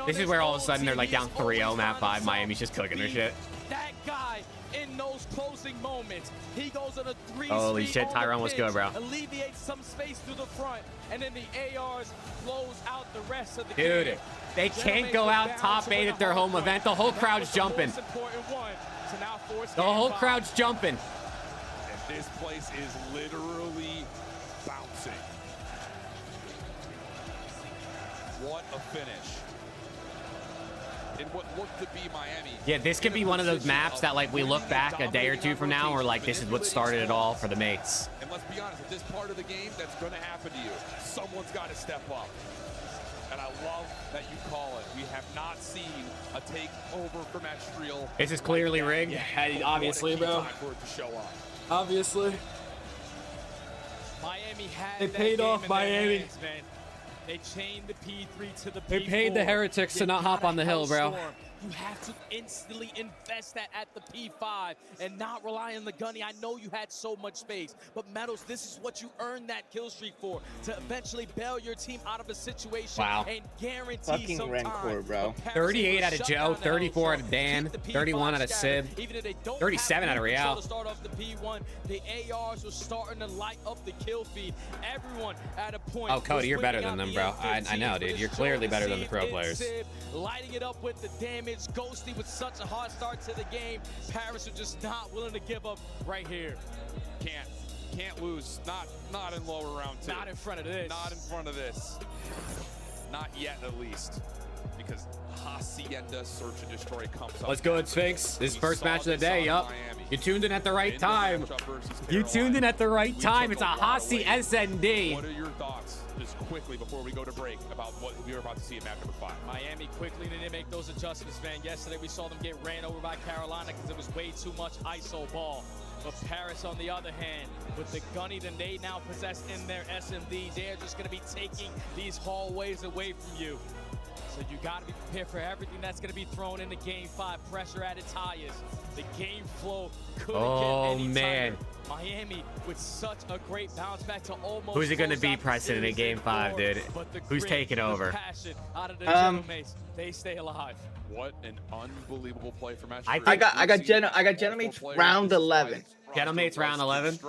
This is where all of a sudden they're like down 3-0 map 5. Miami's just cooking their shit. That guy in those closing moments, he goes on a 3-speed. Holy shit, Tyron was good, bro. Alleviates some space through the front, and then the ARs close out the rest of the game. Dude, they can't go out top 8 at their home event. The whole crowd's jumping. The whole crowd's jumping. And this place is literally bouncing. What a finish. In what looked to be Miami. Yeah, this could be one of those maps that like we look back a day or 2 from now, or like this is what started it all for the mates. And let's be honest, at this part of the game, that's going to happen to you. Someone's got to step up. And I love that you call it. We have not seen a takeover from Estriel. This is clearly rigged. Yeah, obviously, bro. For it to show up. Obviously. Miami had they paid off Miami. Hands, man. They chained the P3 to the P4. They paid the Heretics to not hop on the hill, bro. You have to instantly invest that at the P5 and not rely on the gunny. I know you had so much space, but Metals, this is what you earned that kill streak for, to eventually bail your team out of a situation and guarantee fucking some Rancor, time. bro. 38 out of Joe, 34 out of Dan, 31 out of Sib, 37 out of Real. To start off the P1, the ARs were starting to light up the kill feed. Everyone at a point. Oh, Cody, you're better than them, bro. I know, dude. You're clearly better than the pro players. Lighting it up with the damage. Ghosty with such a hard start to the game. Paris are just not willing to give up right here. Can't lose. Not in lower round 2. Not in front of this. Not in front of this. Not yet, at least. Because Hacienda Search and Destroy comes up. Let's go, Sphinx. This is first match of the day. Yup. You tuned in at the right time. You tuned in at the right time. It's a Hasi SND. What are your thoughts, just quickly before we go to break, about what we're about to see in match number 5? Miami quickly didn't make those adjustments, man. Yesterday we saw them get ran over by Carolina because it was way too much ISO ball. But Paris, on the other hand, with the gunny that they now possess in their SMD, they're just going to be taking these hallways away from you. So you got to be prepared for everything that's going to be thrown into Game 5. Pressure at its highest. The game flow couldn't get any tighter. Miami with such a great bounce back to almost. Who's it going to be, Preston, in Game 5, dude? Who's taking over? Out of the Genomates, they stay alive. What an unbelievable play for match. I got Genomates round 11. Genomates round 11.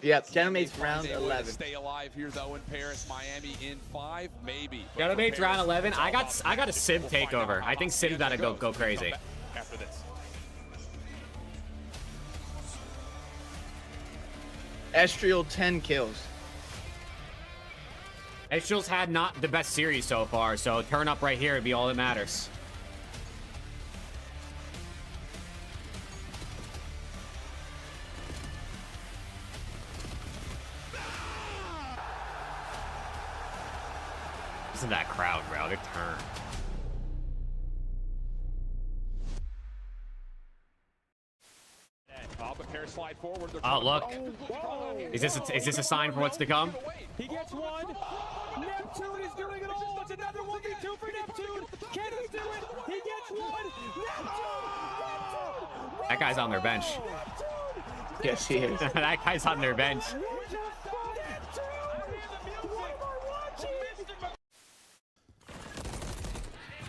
Yep, Genomates round 11. Stay alive here though in Paris. Miami in 5, maybe. Genomates round 11. I got a Sim takeover. I think Sim's got to go crazy. After this. Estriel 10 kills. Estriel's had not the best series so far, so turn up right here would be all that matters. Listen to that crowd, bro. Good turn. Slide forward. Oh, look. Is this a sign for what's to come? He gets one. Neptune is doing it all. It's another 1v2 for Neptune. Can he do it? He gets one. Neptune. That guy's on their bench. Yes, he is. That guy's on their bench.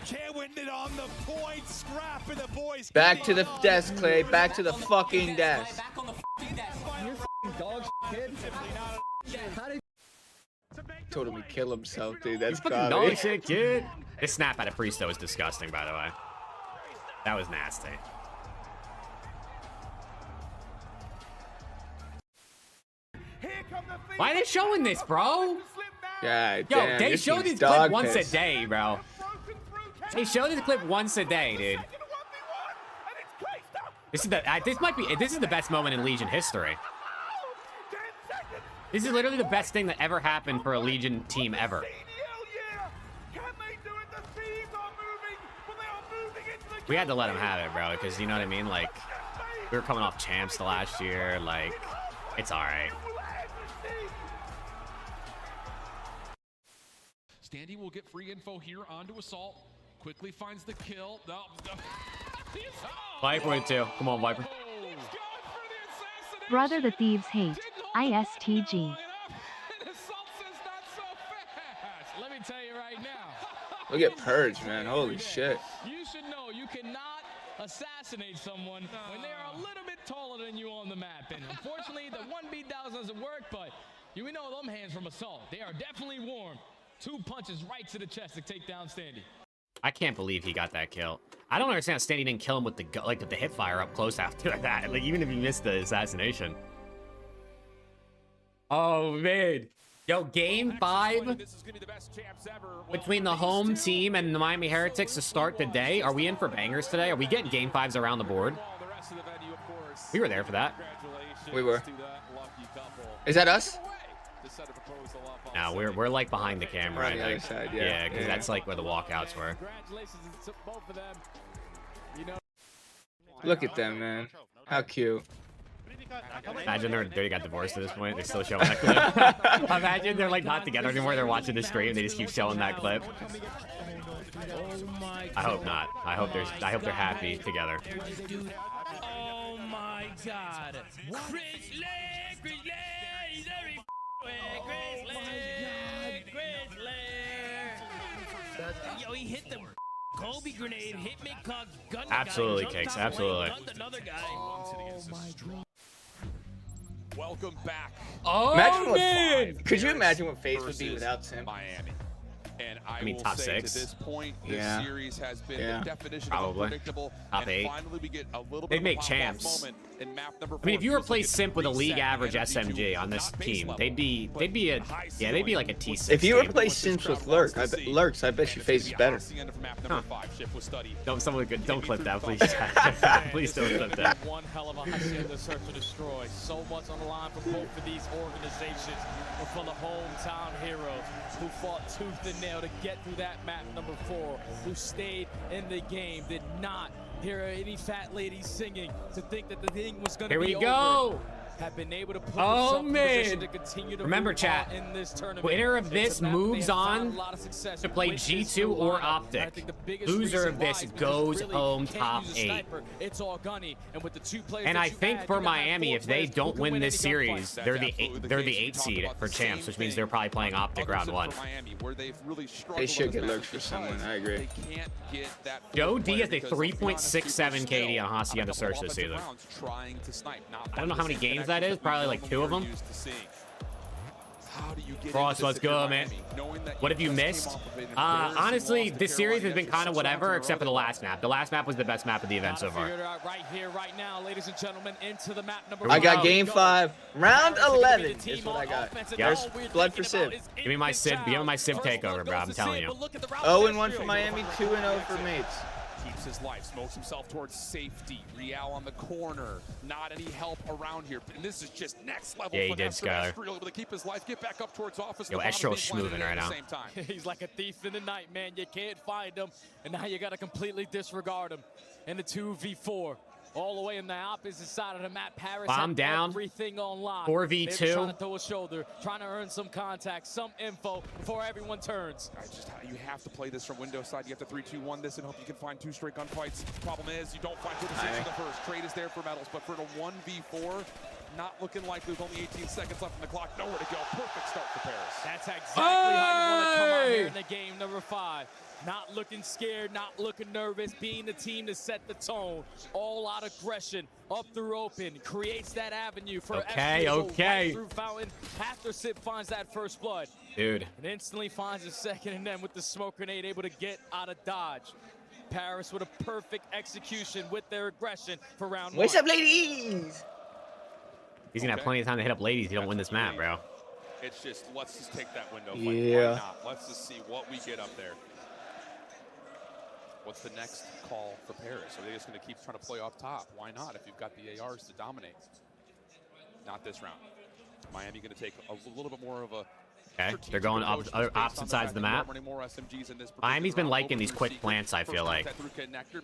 Can't win it on the point. Scrap and the boys. Back to the desk, Clay. Back to the fucking desk. Back on the desk. You're dog kid. How did Totally kill himself, dude. That's fucking dog shit, kid. This snap out of Priest was disgusting, by the way. That was nasty. Why are they showing this, bro? God Yo, damn, they show this clip once a day, bro. They show this clip once a day, dude. This is the best moment in Legion history. This is literally the best thing that ever happened for a Legion team ever. We had to let them have it, bro, because you know what I mean? Like, we were coming off champs the last year. Like, it's all right. Standy will get free info here onto Assault. Quickly finds the kill. No. Viper with 2. Come on, Viper. Brother the Thieves Hate. ISTG. Let me tell you right now. Look at Purge, man. Holy shit. You should know you cannot assassinate someone when they are a little bit taller than you on the map. And unfortunately, the 1v doesn't work, but you know them hands from Assault. They are definitely warm. 2 punches right to the chest to take down Standy. I can't believe he got that kill. I don't understand how Standy didn't kill him with the hip fire up close after that. Like, even if he missed the assassination. Oh, man. Yo, Game 5 between the home team and the Miami Heretics to start the day. Are we in for bangers today? Are we getting Game 5s around the board? We were there for that. We were. Is that us? No, we're like behind the camera. On the other side, yeah. Yeah, because that's like where the walkouts were. Look at them, man. How cute. Imagine they got divorced at this point. They're still showing that clip. Imagine they're like not together anymore. They're watching the stream. They just keep showing that clip. I hope not. I hope they're happy together. Oh my God. Chris Lair. Yo, he hit the Kobe grenade, hit McCox, gun absolutely, Cakes. Absolutely. Another guy. Oh my God. Welcome back. Oh, imagine man. Could you imagine what FaZe would be without Sim? Miami. And I mean, will top say 6. to this point, this series has been the definition probably. of unpredictable. Top 8. Finally, we get a little They'd bit make of a champs. moment in map number 4. I mean, if you replace Simp with a league average SMG on this team, they'd be like a T6. If you team. replace Sims with Lurks, I bet you FaZe is better. Huh. Don't clip that, please. Please don't clip that. One hell of a Hacienda search to destroy. So much on the line for both of these organizations, but for the hometown heroes who fought tooth and nail to get through that map number 4, who stayed in the game, did not hear any fat ladies singing to think that the thing was going to be Here we go. over. Have been able to put Oh themselves in position man! to continue to Remember, move chat. on in this tournament. Winner of this It's a map moves they have on found a lot of success to play with G2 or lineup. And I Optic. think the biggest Loser reason of this why is because goes really home can't top use a 8. sniper. It's all gunny, and with the 2 players And that I you think add, for you're gonna have Miami, 4 if they players who don't can win any this gunfight. series, they're the 8 seed for champs, which means they're probably playing Optic round 1. They should get Lurks for someone. I agree. Joe D has a 3.67 KD on Hacienda Search this season. I don't know how many games that is. Probably like 2 of them. Frost, let's go, man. What have you missed? Honestly, this series has been kind of whatever, except for the last map. The last map was the best map of the event so far. Right here, right now, ladies and gentlemen, into the map number I got game 5, round 11 is what I got. There's blood for Civ. Give me my Civ takeover, bro. I'm telling you. 0-1 for Miami, 2-0 for Mates. Keeps his life, smokes himself towards safety. Real on the corner, not any help around here. And this is just next level. Yeah, he did, Skyler. Able to keep his life, get back up towards office. Yo, Estro's schmoving right now. He's like a thief in the night, man. You can't find him, and now you got to completely disregard him. In the 2v4. All the way on the opposite side of the map, Paris Bomb had down. Everything on lock. 4v2. They were trying to throw a shoulder, trying to earn some contact, some info before everyone turns. You have to play this from window side. You have to 3-2-1 this and hope you can find 2 straight gunfights. Problem is, you don't find 2 in the first. Trade is there for medals, but for the 1v4, not looking like there's only 18 seconds left on the clock. Nowhere to go. Perfect start for Paris. That's exactly how you want to come out here in the game number 5. Not looking scared, not looking nervous, being the team to set the tone. All out aggression, up through open, creates that avenue for right through Fountain after Sip finds that first blood. Dude. And instantly finds a second, and then with the smoke grenade, able to get out of dodge. Paris with a perfect execution with their aggression for round 1. What's up, ladies? He's gonna have plenty of time to hit up ladies if you don't win this map, bro. It's just, let's just take that window. Yeah. Why not? Let's just see what we get up there. What's the next call for Paris? Are they just going to keep trying to play off top? Why not if you've got the ARs to dominate? Not this round. Miami going to take a little bit more of a... Okay, they're going opposite sides of the map. Miami's been liking these quick plants, I feel like.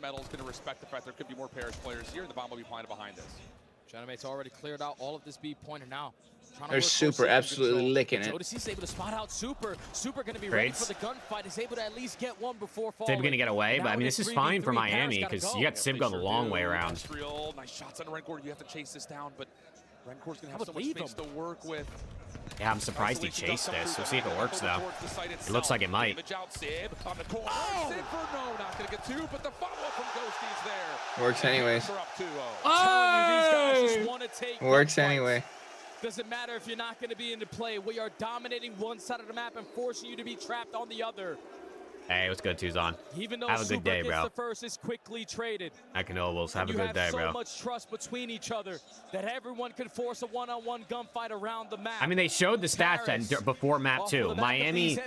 Metal's going to respect the fact there could be more Paris players here, and the bomb will be planted behind us. Genomate's already cleared out all of this B pointer now. They're Super absolutely licking it. Jodeci's able to spot out Super. Super going to be ready for the gunfight. Is able to at least get one before falling. Civ going to get away, but I mean, this is fine for Miami because you got Civ going a long way around. Nice shots on Rencor. You have to chase this down, but Rencor's going to have so much space to work with. Yeah, I'm surprised he chased this. We'll see if it works, though. It looks like it might. Oh! Not going to get 2, but the follow-up from Ghosties there. Works anyways. Oh! Works anyway. Doesn't matter if you're not going to be into play. We are dominating one side of the map and forcing you to be trapped on the other. Hey, what's good, Tuzon? Even though have a good day, bro. The first is quickly traded. Econobles, have a good day, bro. You have so much trust between each other that everyone can force a one-on-one gunfight around the map. I mean, they showed the stats then before map 2. Miami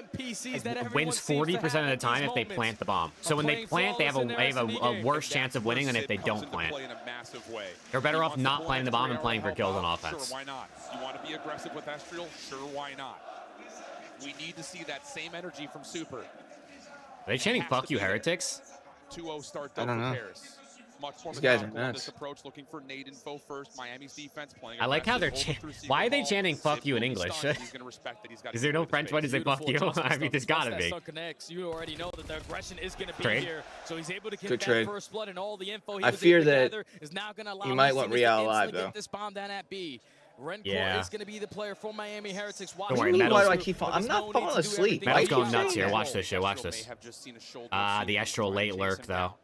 wins 40% of the time if they plant the bomb. So when they plant, they have a worse chance of winning than if they don't plant. They're better off not planting the bomb and playing for kills on offense. Sure, why not? You want to be aggressive with Estriel? Sure, why not? We need to see that same energy from Super. Are they chanting "fuck you, heretics"? 2-0 start though for Paris. much more These guys are methodical in nuts. this approach, looking for nade info first. Miami's defense playing. I like how they're why are they chanting "fuck you" in English? Is there no French way to say "fuck you"? I mean, there's gotta be. You already know that the aggression is going to be Trade. here, so he's able to get Good that trade. first blood and all the info he I was fear able to that gather is now going to allow you might his want teammates to Real instantly alive, get though. this bomb down at B. Rencore Yeah. is going to be the player for Miami Heretics. Don't worry, Why Metal's, do I keep falling? I'm not falling asleep. Metal's Why going you nuts saying here. that? Watch this shit. Watch this. The Astral late lurk though.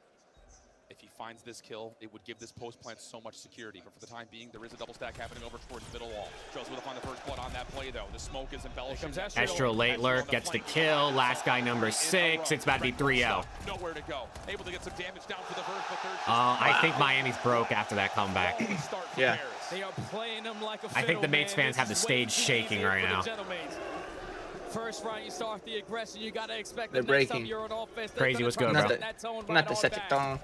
If he finds this kill, it would give this post plant so much security. But for the time being, there is a double stack happening over towards middle wall. Joe's will find the first blood on that play, though. The smoke is embellishing. Astral late lurk gets the kill. Last guy number 6. It's about to be 3-0. Nowhere to go. Able to get some damage down for the first, but third. I think Miami's broke after that comeback. Yeah. They are playing them like a I think the Mates fans have the stage shaking right now. First round, you start the aggression. You gotta expect They're the next time breaking. you're on offense. Crazy, what's good, bro? Not the set it down.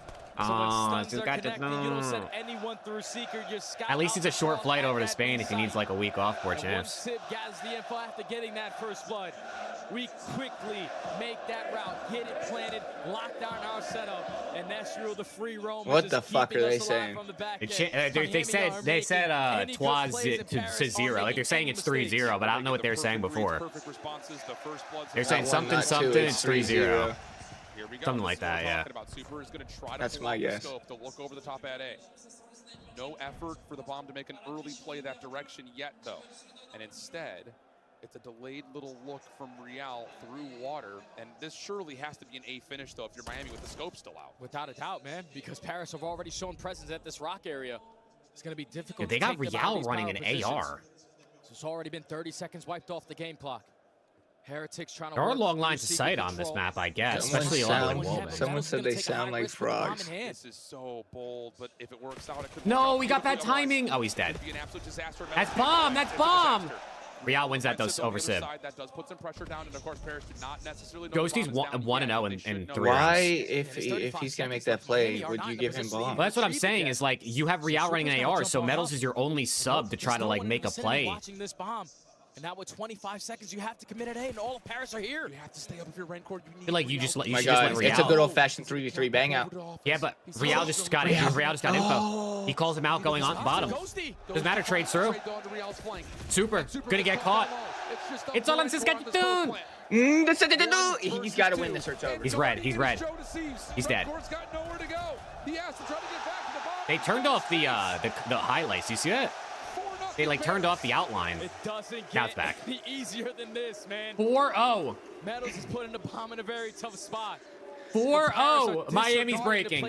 At least it's a short flight over to Spain if he needs like a week off for a chance. Sib gathers the info after getting that first blood. We quickly make that route, get it planted, lock down our setup, and that's real the free roam. What the fuck are they saying? They said twas to 0. Like they're saying it's 3-0, but I don't know what they were saying before. They're saying something, it's 3-0. Something like that, yeah. That's my guess. To look over the top at A. No effort for the bomb to make an early play that direction yet, though. And instead, it's a delayed little look from Real through water. And this surely has to be an A finish, though, if you're Miami with the scope still out. Without a doubt, man, because Paris have already shown presence at this rock area. It's going to be difficult. They got Real running an AR. So it's already been 30 seconds wiped off the game clock. Heretics trying to there are long lines of sight on this map, I guess, especially along the wall. Someone said they sound like frogs. This is so bold, but if it works out, it could. No, we got bad timing. Oh, he's dead. That's bomb. That's bomb. Real wins that though over Sib. That does put some pressure down, and of course, Paris did not necessarily know Ghosty's 1-0 in 3 Why, rounds. if he's gonna make that play, would you give him bomb? Well, that's what I'm saying. Is like you have Real running an AR, so Metals is your only sub to try to like make a play. Watching this bomb. And now with 25 seconds, you have to commit at A, and all of Paris are here. You have to stay up if you're Rencore. Like you just let My God, Real. it's a good old-fashioned 3v3 bang out. Yeah, but Real just got info. He calls him out going on bottom. Doesn't matter, trades through. Super, gonna get caught. It's all on Saskatchewan. He's got to win this or it's over. He's red. He's red. He's dead. They turned off the highlights. You see that? They like turned off the outline. It doesn't Now it's get back. any easier than this, man. 4-0. Metals is putting the bomb in a very tough spot. 4-0. Miami's breaking.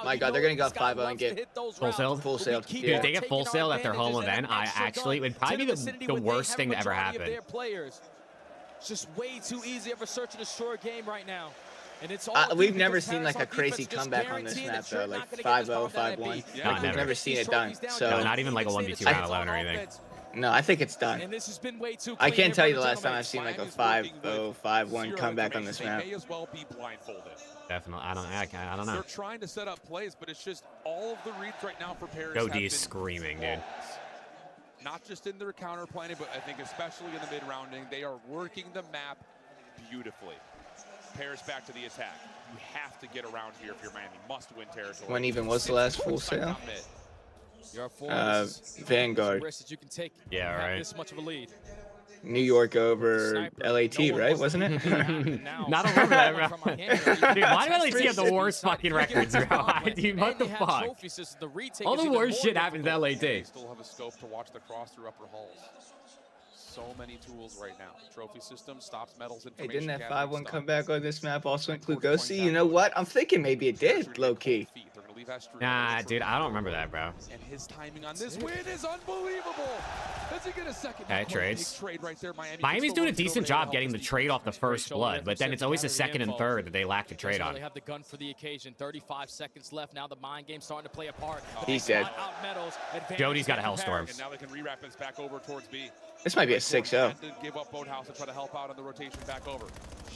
My God, they're gonna go 5-0 and get full sailed. Full sailed. Dude, if they get full sailed at their home event, it would probably be the worst thing to ever happen. It's just way too easy of a search and destroy game right now. And it's all we've never seen like a crazy comeback on this map though, like 5-0, 5-1. No, We've never seen it done. So no, not even like a 1v2 round 11 or anything. No, I think it's done. And this has been way too I can't tell you the last time I've seen like a 5-0, 5-1 comeback on this map. May as well be blindfolded. Definitely. I don't know. They're trying to set up plays, but it's just all of the reads right now for Paris. Goldie is screaming, dude. Not just in their counter planning, but I think especially in the mid-rounding, they are working the map beautifully. Paris back to the attack. You have to get around here if you're Miami. Must win territory. When even was the last full sale? Vanguard. Yeah, right. This much of a lead. New York over LAT, right? Wasn't it? Not over that, bro. Dude, why do LAT have the worst fucking records, bro? Dude, what the fuck? All the worst shit happens at LAT. Still have a scope to watch the cross through upper halls. So many tools right now. Trophy system stops Metals Hey, information. didn't that 5-1 comeback on this map also include Ghosty? You know what? I'm thinking maybe it did, low-key. Nah, dude, I don't remember that, bro. And his timing on this win is unbelievable. Does he get a second? Okay, trades. Trade right there. Miami's doing a decent job getting the trade off the first blood, but then it's always the second and third that they lack to trade on. They have the gun for the occasion. 35 seconds left. Now the mind game starting to play a part. He's dead. Jody's got a Hellstorm. And now they can rewrap this back over towards B. This might be a 6-0. Give up Boathouse to try to help out on the rotation back over.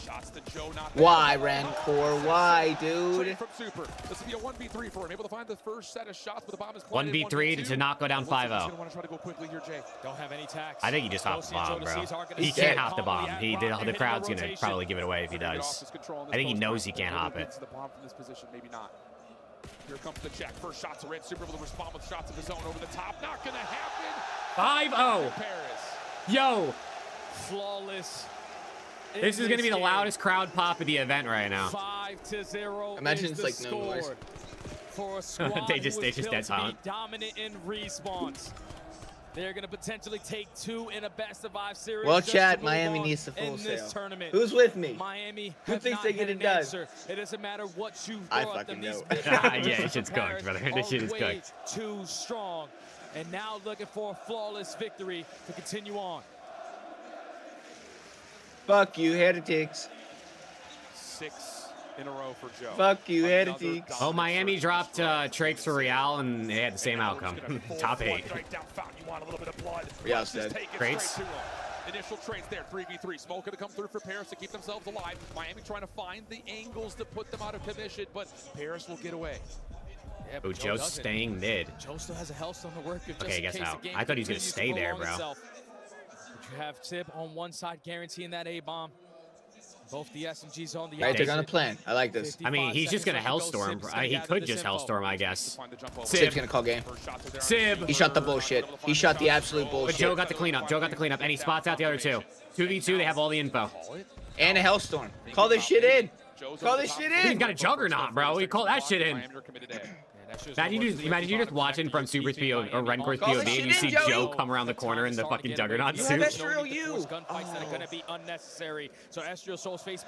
Shots to Joe, not Why, Rancor? Why, dude? From Super. This will be a 1v3 for him. Able to find the first set of shots, but the bomb is planted. 1v3 to not go down 5-0. Want to try to go quickly here, Jay. Don't have any tax. I think he just hopped the bomb, bro. He can't hop the bomb. The crowd's gonna probably give it away if he does. I think he knows he can't hop it. The bomb from this position, maybe not. Here comes the check. First shots are in. Super able to respond with shots of his own over the top. Not going to happen. 5-0. Yo. Flawless. This is going to be the loudest crowd pop of the event right now. 5-0. Imagine it's like no noise. For a squad they just dead to silent. be dominant in respawns. They're going to potentially take 2 in a best-of-5 series. Well, chat, Miami needs to full this sale. Tournament. Who's with me? Miami Who thinks they get it done? It doesn't matter what you I throw at fucking them. know. Yeah, this shit's cooked, brother. This shit is cooked. Too strong. And now looking for a flawless victory to continue on. Fuck you, heretics. 6 in a row for Joe. Fuck you, heretics. Oh, Miami dropped Trakes for Real, and they had the same outcome. Top 8. Real's dead. Traits. Initial trades there, 3v3. Smoke going to come through for Paris to keep themselves alive. Miami trying to find the angles to put them out of commission, but Paris will get away. Yeah, Oh, Joe's staying mid. Joe still has a Hellstone to work with. Okay, I guess out. I thought he was going to stay there, bro. But you have Tip on one side guaranteeing that A-bomb. Both the SMGs on the Right, they're gonna plan. I like this. I mean, he's just gonna Hellstorm. He could just Hellstorm, I guess. Sib's gonna call game. Sib. He shot the bullshit. He shot the absolute bullshit. But Joe got the cleanup. Joe got the cleanup, and he spots out the other 2. 2v2, they have all the info. And a Hellstorm. Call this shit in. Call this shit in. He's got a Juggernaut, bro. We call that shit in. Imagine you just watching from Super's POV or Renkor's POV and you see Joe come around the corner in the fucking Juggernaut suit.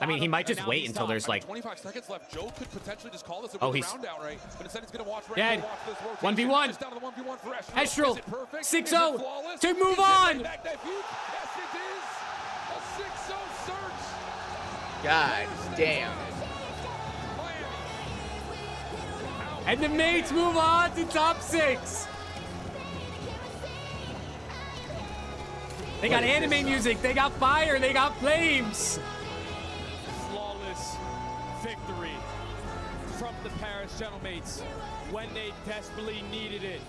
I mean, he might just wait until there's like 25 seconds left. Joe could potentially just call this a he's round outright, but instead he's going to watch dead. 1v1. Estral. 6-0 to move on. Yes, it is. A 6-0 search. God damn. And the mates move on to top 6. They got anime music, they got fire, they got flames. Flawless victory from the Paris Gentlemates when they desperately needed it.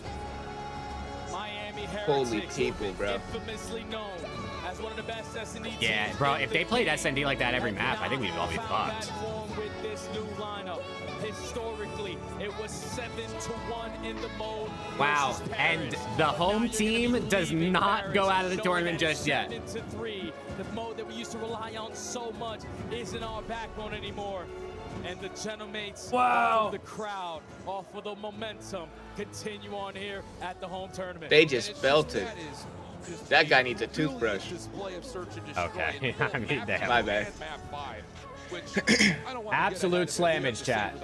Miami Heretics, holy people, bro. Infamously known as one of the best S&D teams. Yeah, bro, if they played S&D like that every map, I think we'd all be fucked. With this new lineup. Historically, it was 7-1 in the mode. Wow, and the home team does not go out of the tournament just yet. 7-3. The mode that we used to rely on so much isn't our backbone anymore. And the Gentlemates, off of the crowd, off of the momentum, continue on here at the home tournament. They just belted. That guy needs a toothbrush. Okay, I mean, damn. My bad. Absolute slammage, chat.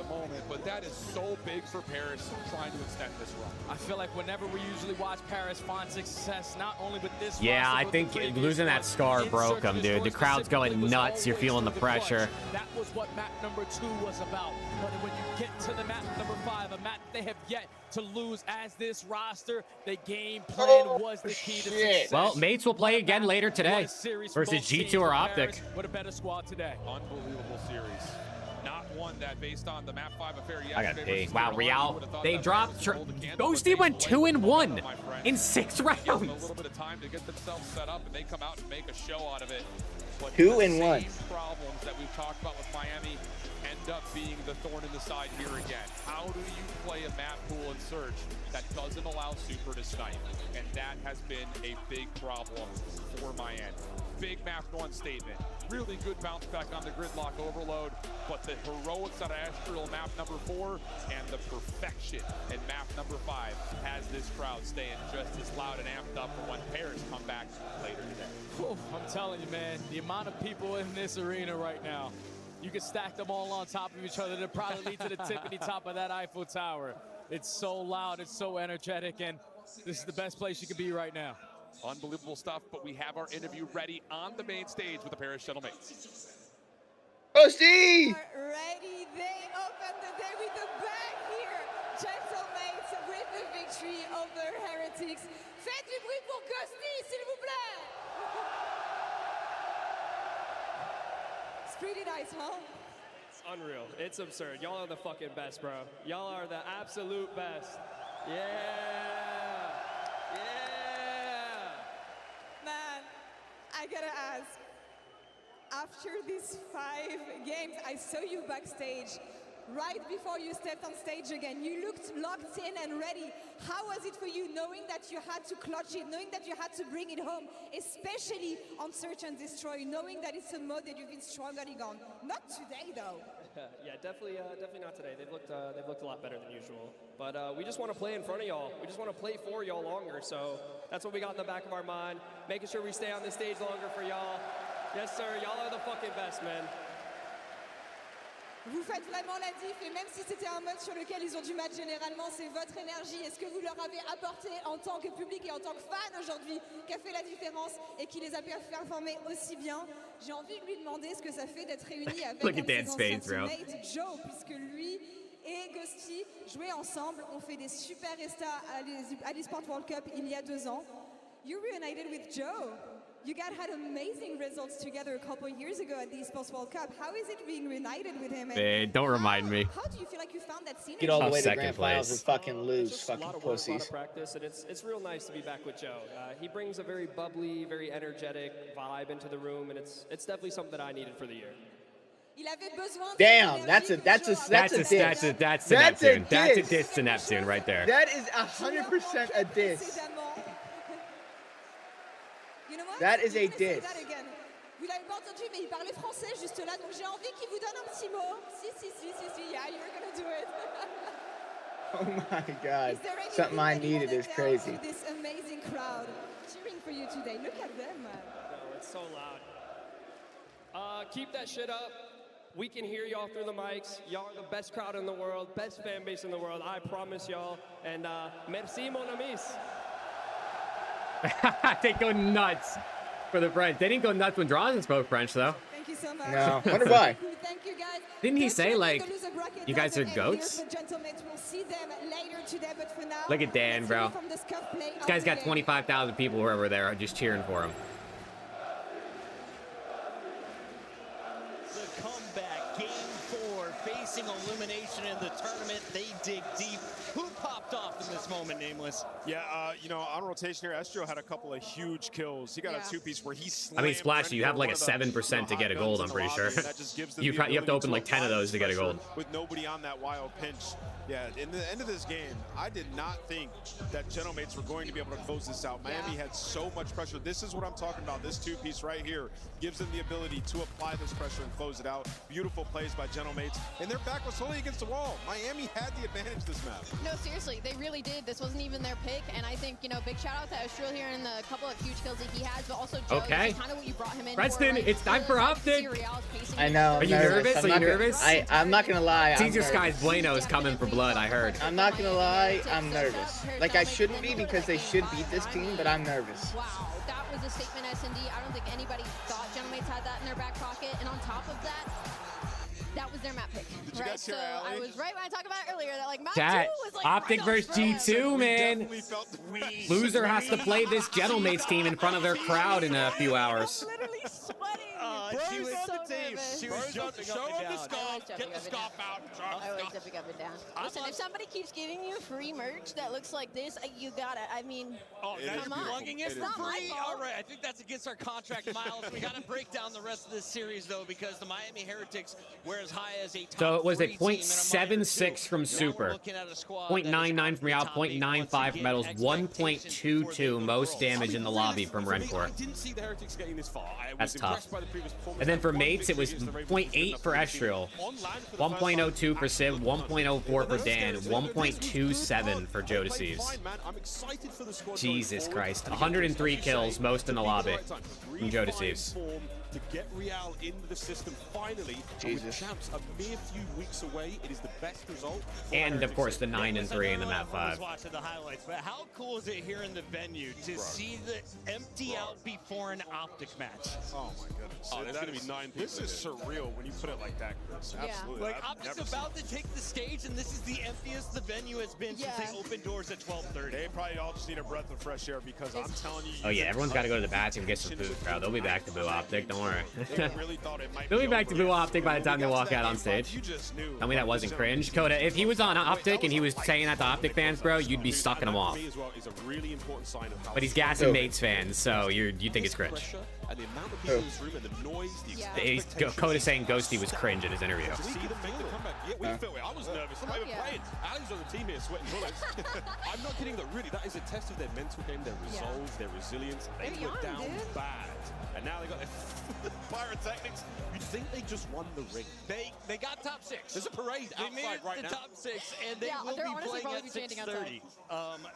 But that is so big for Paris trying to extend this run. I feel like whenever we usually watch Paris find success, not only with this Yeah, roster, I think losing that scar broke him, dude. The crowd's going nuts. You're feeling the pressure. That was what map number 2 was about. But when you get to the map number 5, a map they have yet to lose as this roster, the game plan was the key to success. Well, mates will play again later today versus G2 or Optic. What a better squad today. Unbelievable series. Not one that based on the map 5 affair yesterday. I gotta pay. Wow, Real. They dropped. Ghosty went 2-1 in 6 rounds. A little bit of time to get themselves set up, and they come out and make a show out of it. But 2-1. Problems that we've talked about with Miami end up being the thorn in the side here again. How do you play a map pool and search that doesn't allow Super to snipe? And that has been a big problem for Miami. Big map 1 statement. Really good bounce back on the gridlock overload, but the heroics out of Astral map number 4 and the perfection in map number 5 has this crowd staying just as loud and amped up for when Paris come back later today. Whew, I'm telling you, man, the amount of people in this arena right now, you can stack them all on top of each other to probably lead to the tippity top of that Eiffel Tower. It's so loud, it's so energetic, and this is the best place you could be right now. Unbelievable stuff, but we have our interview ready on the main stage with the Paris Gentlemates. Ghosty! Ready, they open the day with the bang here. Gentlemates with the victory over Heretics. Faites du bruit pour Ghosty, s'il vous plaît! It's pretty nice, huh? It's unreal. It's absurd. Y'all are the fucking best, bro. Y'all are the absolute best. Yeah! Man, I gotta ask, after these 5 games, I saw you backstage right before you stepped on stage again. You looked locked in and ready. How was it for you knowing that you had to clutch it, knowing that you had to bring it home, especially on Search and Destroy, knowing that it's a mode that you've been struggling on? Not today, though. Yeah, definitely not today. They've looked a lot better than usual. But we just want to play in front of y'all. We just want to play for y'all longer. So that's what we got in the back of our mind, making sure we stay on the stage longer for y'all. Yes, sir. Y'all are the fucking best, man. Vous faites vraiment la diff, et même si c'était un mode sur lequel ils ont du match généralement, c'est votre énergie. Est-ce que vous leur avez apporté en tant que public et en tant que fan aujourd'hui qui a fait la différence et qui les a performés aussi bien? J'ai envie de lui demander ce que ça fait d'être réuni avec un de ses anciens teammates, Joe, puisque lui et Ghosty jouaient ensemble, ont fait des super restas à l'eSport World Cup il y a 2 ans. You reunited with Joe. You guys had amazing results together a couple of years ago at the eSports World Cup. How is it being reunited with him? Hey, don't remind me. How do you feel like you found that scene? Get all the way to grand finals and fucking lose, fucking a lot of pussies. Work, a lot of practice, and it's real nice to be back with Joe. He brings a very bubbly, very energetic vibe into the room, and it's definitely something that I needed for the year. Damn, that's a diss. That's a Neptune. That's a diss to Neptune right there. That is 100% a diss. That is a diss. Vous l'avez pas entendu, mais il parlait français juste là, donc j'ai envie qu'il vous donne un petit mot. Si, yeah, you're gonna do it. Oh my God, something I needed is crazy. This amazing crowd cheering for you today. Look at them. No, it's so loud. Keep that shit up. We can hear y'all through the mics. Y'all are the best crowd in the world, best fan base in the world. I promise y'all. And merci, mon amis. They go nuts for the French. They didn't go nuts when Drazen spoke French, though. Thank you so much. No, wonder why. Thank you, guys. Didn't he say, like, you guys are goats? Look at Dan, bro. This guy's got 25,000 people wherever there just cheering for him. The comeback, game 4, facing elimination in the tournament. They dig deep. Who popped off in this moment, Nameless? Yeah, you know, on rotation here, Estro had a couple of huge kills. He got a 2-piece where he slammed. I mean, Splashy, you have like a 7% to get a gold, I'm pretty sure. You have to open like 10 of those to get a gold. With nobody on that wild pinch. Yeah, in the end of this game, I did not think that Gentlemates were going to be able to close this out. Miami had so much pressure. This is what I'm talking about. This 2-piece right here gives them the ability to apply this pressure and close it out. Beautiful plays by Gentlemates. And their back was solely against the wall. Miami had the advantage this map. No, seriously, they really did. This wasn't even their pick. And I think, you know, big shout out to Estrel here and the couple of huge kills that he has, but also Joe. Okay. Kind of what you brought him in Preston, for, right? it's time for Optic. I know. Are you nervous? Are you nervous? I'm not going to lie. Caesar Sky's Bueno is coming for blood, I heard. I'm not going to lie. I'm nervous. Like, I shouldn't be because they should beat this team, but I'm nervous. Wow, that was a statement, S&D. I don't think anybody thought Gentlemates had that in their back pocket. And on top of that, that was their map pick, right? So I was right when I talked about it earlier that like map 2 was like Optic versus G2, man. Loser has to play this Gentlemates team in front of their crowd in a few hours. Literally sweating. She was so on the team. nervous. She was jumping up and down. Get the scarf out. I was jumping up and down. Listen, if somebody keeps giving you free merch that looks like this, you got it. I mean, Come on. plugging it It's for not my free. fault. All right, I think that's against our contract, Miles. We got to break down the rest of this series, though, because the Miami Heretics were as high as a top So it was a 3 team in a month or 0.76 two. from Now Super, we're looking at a squad that is 0.99 from Real, top 8 once 0.95 from again. Metals, 1.22 most damage in the lobby from I Rencor. didn't see the Heretics getting this far. I was That's tough. impressed by the previous performance. And then for One mates, it was victory is the Ravens 0.8 for Estriel, 1.02 for Civ, 1.04 for Dan, 1.27 for Jodeci's. Jesus Christ. 103 kills, most in the lobby from Jodeci's. To get Real into the system finally. Jesus. With champs a mere few weeks away, it is the best result. And of course the 9 and 3 in the map 5. I was watching the highlights, but how cool is it here in the venue to see the empty out before an Optic match? Oh my goodness. Oh, there's going to be 9 people. This is surreal when you put it like that, Chris. Yeah. Absolutely. Like, I've Optic's never about to take the stage, and this is the emptiest the venue has been since they opened doors at 12:30. They probably all just need a breath of fresh air because I'm telling you. Oh yeah, everyone's got to go to the bathroom and get some food, bro. They'll be back to Boo Optic, don't worry. worry. Really thought it might They'll be be back to over. Blue Optic by the time they When we got walk to out that on game five, stage. you just knew. Tell me that wasn't cringe. Coda, if he was on Optic and he was saying that to Optic fans, bro, you'd be sucking him off. But he's gassing Mates fans, so you think it's cringe. And the amount of people in this room and the noise, the Coda saying Ghosty was cringe in his interview. see them make the comeback. Yeah, we felt it. I was nervous. I'm not even playing. Ali's on the team here sweating bullets. I'm not kidding though, really, that is a test of their mental game, their resolve, their resilience. They were down bad. And now they got their pyrotechnics. You'd think they just won the ring. They got top 6. There's a parade They outside made right the now. top 6, and they will be playing at 6:30.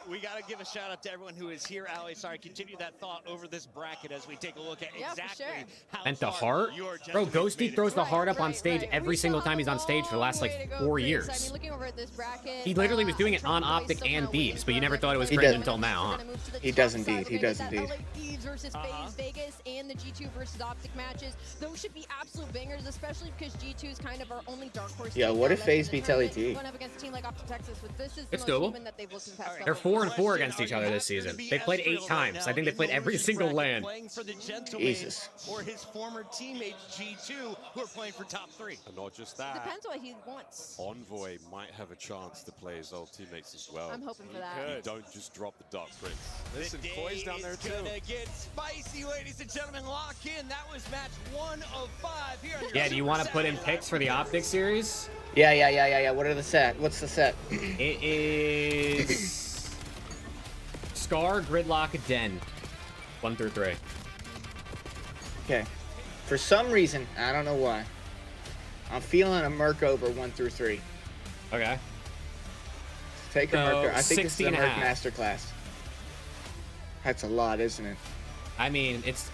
We got to give a shout out to everyone who is here. Ali, sorry, continue that thought over this bracket as we take a look at exactly how And the far heart? your Bro, Gentlemen Ghosty made it. throws the heart up on stage every single time he's on stage for the last like 4 years. I mean, looking over at this bracket, He literally was doing it on Optic and Thieves, but you never thought it was cringe until now, huh? He does indeed. He does that indeed. LA Thieves versus FaZe Vegas and the G2 versus Optic matches. Those should be absolute bangers, especially because G2 is kind of our only dark horse. Yeah, team what now if left FaZe in the beats tournament. LAT? Going up against a team like Optic Texas, but this is the It's most doable. human that they've looked in the past They're couple of 4-4 against each other this season. They played 8 times. I think they played every single land. Playing for the Gentlemen Jesus. or his former teammates G2 who are playing for top 3. And not just that. Depends what he wants. Envoy might have a chance to play his old teamates as well. I'm hoping for that. You don't just drop the Dark Prince. Listen, Koi's down there too. Gonna get spicy, ladies and gentlemen. Lock in. That was match 1 of 5 here. On Yeah, do you want to put in picks for the Optic series? Yeah. What are the set? What's the set? It is Scar, Gridlock, Den. 1 through 3. Okay. For some reason, I don't know why, I'm feeling a Merc over 1 through 3. Okay. Take a Merc. I think this is a Merc 60.5. masterclass. That's a lot, isn't it? I mean, it's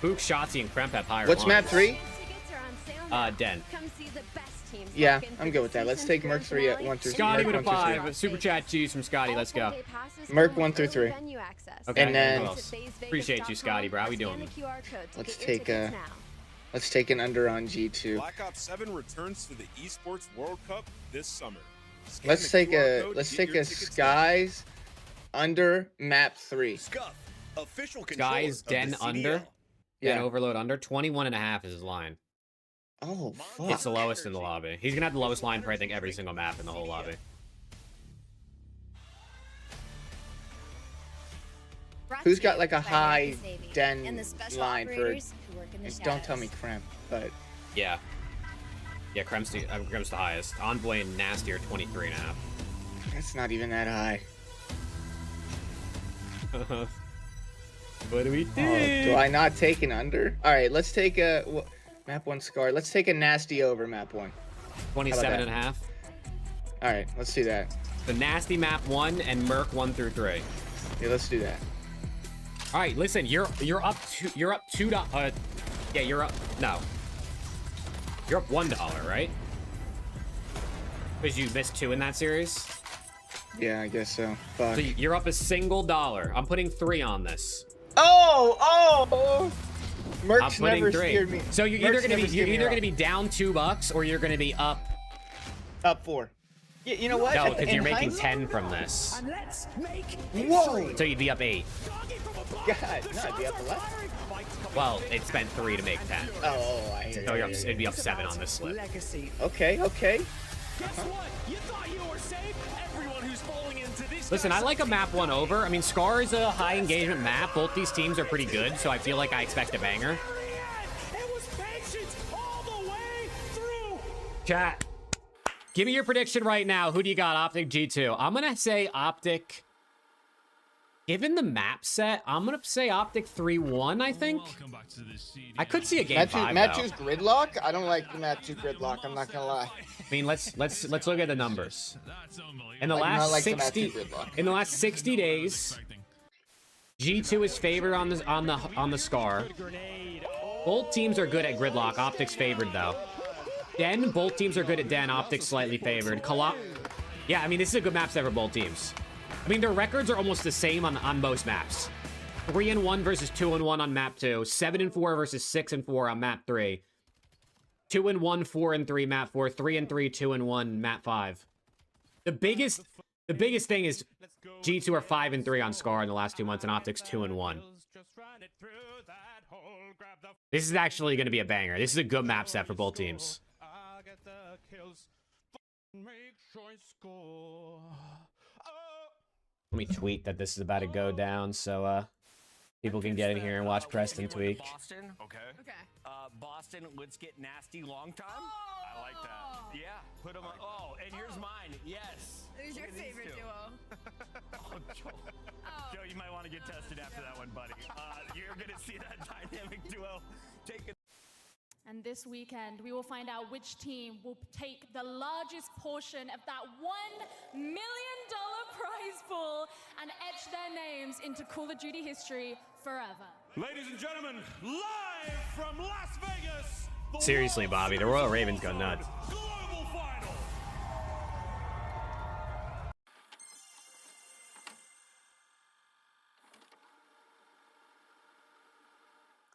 Book, Shotzi, and Kremp have higher What's map lines. 3? Den. Come see the best teams. Yeah, I'm good with that. Let's take Merc 3 at 1 through 3. Scotty with a Merc 1 through 5. Super chat G's from Scotty. Let's go. Merc 1 through 3. Okay. And then Appreciate you, Scotty, bro. How we doing? let's take an under on G2. Black Ops 7 returns to the Esports World Cup this summer. Scan Let's the take QR a code let's to get take your a tickets now. Skies under map 3. Scuff, official Guys, Den under. Den Yeah. Overload under. 21.5 is his line. Oh fuck. It's the lowest in the lobby. He's gonna have the lowest line for I think every single map in the whole lobby. Who's got like a high Den line for? And don't tell me Kremp, but Yeah. Yeah, Krem's the highest. Envoy and Nasty are 23.5. that's not even that high. What do we do? Do I not take an under? All right, let's take a map 1 Scar. Let's take a Nasty over map 1. 27.5. All right, let's do that. The Nasty map 1 and Merc 1 through 3. Yeah, let's do that. All right, listen, you're up $2. Yeah, you're up. No, you're up $1, right? Because you missed 2 in that series. Yeah, I guess so. Fuck. So you're up a single $1. I'm putting 3 on this. Oh! Merc's I'm putting never 3. steered me. So you're Merc's either never steered me gonna wrong. be down $2 or you're gonna be up. Up 4. Yeah, you know what? No, because In you're making hindsight- 10 from this. And let's make Whoa! So you'd be up 8. God, no, I'd be up 11. Well, it spent 3 to make 10. Oh, I hear So you're up, you. it'd be up 7 on this slip. Okay. Guess what? You thought you were safe? Everyone who's falling into this. Listen, I like a map 1 over. I mean, Scar is a high engagement map. Both these teams are pretty good, so I feel like I expect a banger. It was patience all the way through. Chat, give me your prediction right now. Who do you got, Optic, G2? I'm going to say Optic. Given the map set, I'm going to say Optic 3-1, I think. I could see a game 5, Match though. 2's gridlock? I don't like the match 2 gridlock, I'm not gonna lie. I mean, let's look at the numbers. In the I do not last like the match 60 2 gridlock. in the last 60 days, G2 is favored on the Scar. Both teams are good at gridlock. Optic's favored though. Den, both teams are good at Den. Optic's slightly favored. Yeah, I mean, this is a good map set for both teams. I mean, their records are almost the same on most maps. 3-1 versus 2-1 on map 2. 7-4 versus 6-4 on map 3. 2-1, 4-3 map 4. 3-3, 2-1 map 5. The biggest thing is G2 are 5-3 on Scar in the last 2 months, and Optic's 2-1. This is actually going to be a banger. This is a good map set for both teams. I get the kills. Make sure I score. Let me tweet that this is about to go down so people can get in here and watch Preston tweak. Boston. Okay. Boston, let's get nasty long time. I like that. Yeah, put them on. Oh, and here's mine. Yes. Who's your favorite duo? Joe, you might want to get tested after that one, buddy. You're going to see that dynamic duo take it. And this weekend, we will find out which team will take the largest portion of that $1 million prize pool and etch their names into Call of Duty history forever. Ladies and gentlemen, live from Las Vegas. Seriously, Bobby, the Royal Ravens go nuts. Global final.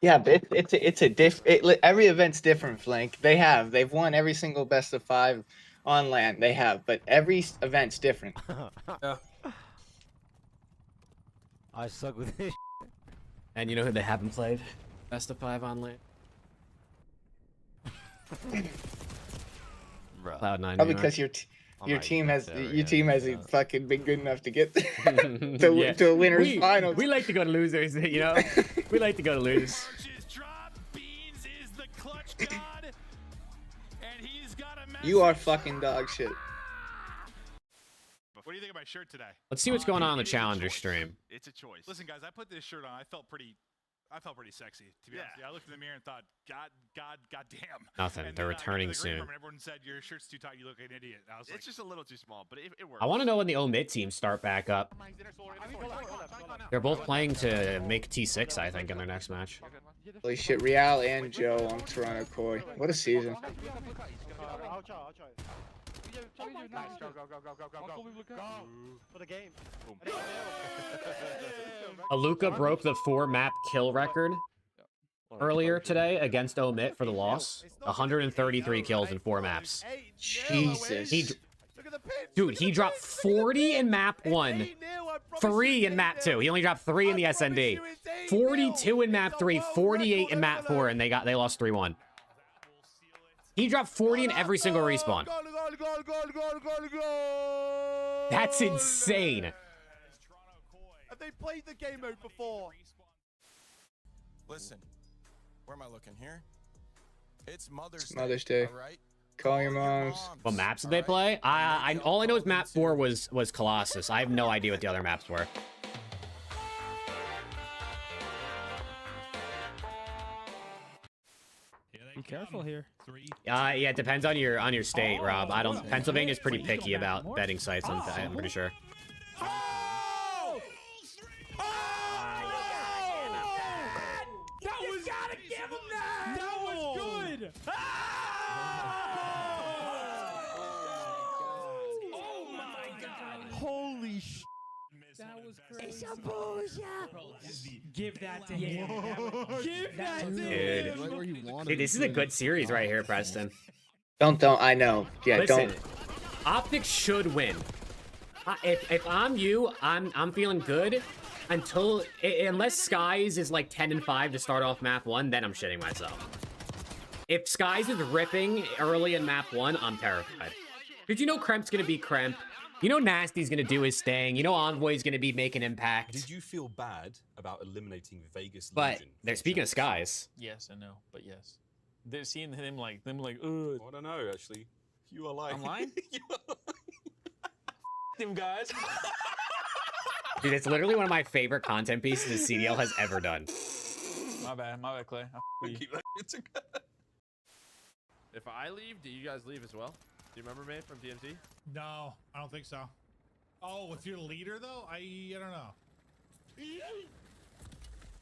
Yeah, but every event's different, Flank. They've won every single best of 5 on land. They have, but every event's different. Yeah. I suck with this. And you know who they haven't played? Best of 5 on land. Cloud9. Probably because your team hasn't fucking been good enough to get to a winner's finals. We like to go to losers, you know. We like to go to losers. You are fucking dog shit. What do you think of my shirt today? Let's see what's going on the Challenger stream. It's a choice. Listen, guys, I put this shirt on. I felt pretty sexy, to be honest. I looked in the mirror and thought, God damn. Nothing. They're returning soon. Everyone said your shirt's too tight. You look like an idiot. I was like, it's just a little too small, but it works. I want to know when the Omit teams start back up. They're both playing to make T6, I think, in their next match. Holy shit, Real and Joe on Toronto Koi. What a season. I'll try. Nice. Go. For the game. Aluka broke the 4-map kill record earlier today against Omit for the loss. 133 kills in 4 maps. Jesus. Dude, he dropped 40 in map 1, 3 in map 2. He only dropped 3 in the SND. 42 in map 3, 48 in map 4, and they lost 3-1. He dropped 40 in every single respawn. That's insane. Have they played the game mode before? Listen, where am I looking here? It's Mother's Day. All right? Call your moms. What maps did they play? All I know is map 4 was Colossus. I have no idea what the other maps were. Be careful here. Yeah, it depends on your state, Rob. Pennsylvania's pretty picky about betting sites. I'm pretty sure. That was gotta give him that. That was good. Oh my God! Holy sh! That was crazy. Give that to him. Give that to him. Dude, this is a good series right here, Preston. Don't. I know. Yeah, Listen, don't. Optic should win. If I'm you, I'm feeling good unless Skies is like 10-5 to start off map 1, then I'm shitting myself. If Skies is ripping early in map 1, I'm terrified. Because you know Kremp's gonna be Kremp. You know Nasty's gonna do his thing. You know Envoy's gonna be making impact. Did you feel bad about eliminating Vegas But Legion? they're speaking of Skies. Yes, I know, but yes. They're seeing them like, ugh. I don't know, actually. You are lying. I'm lying? Them guys. Dude, it's literally one of my favorite content pieces the CDL has ever done. My bad, Clay. If I leave, do you guys leave as well? Do you remember me from DMZ? No, I don't think so. Oh, with your leader though, I don't know.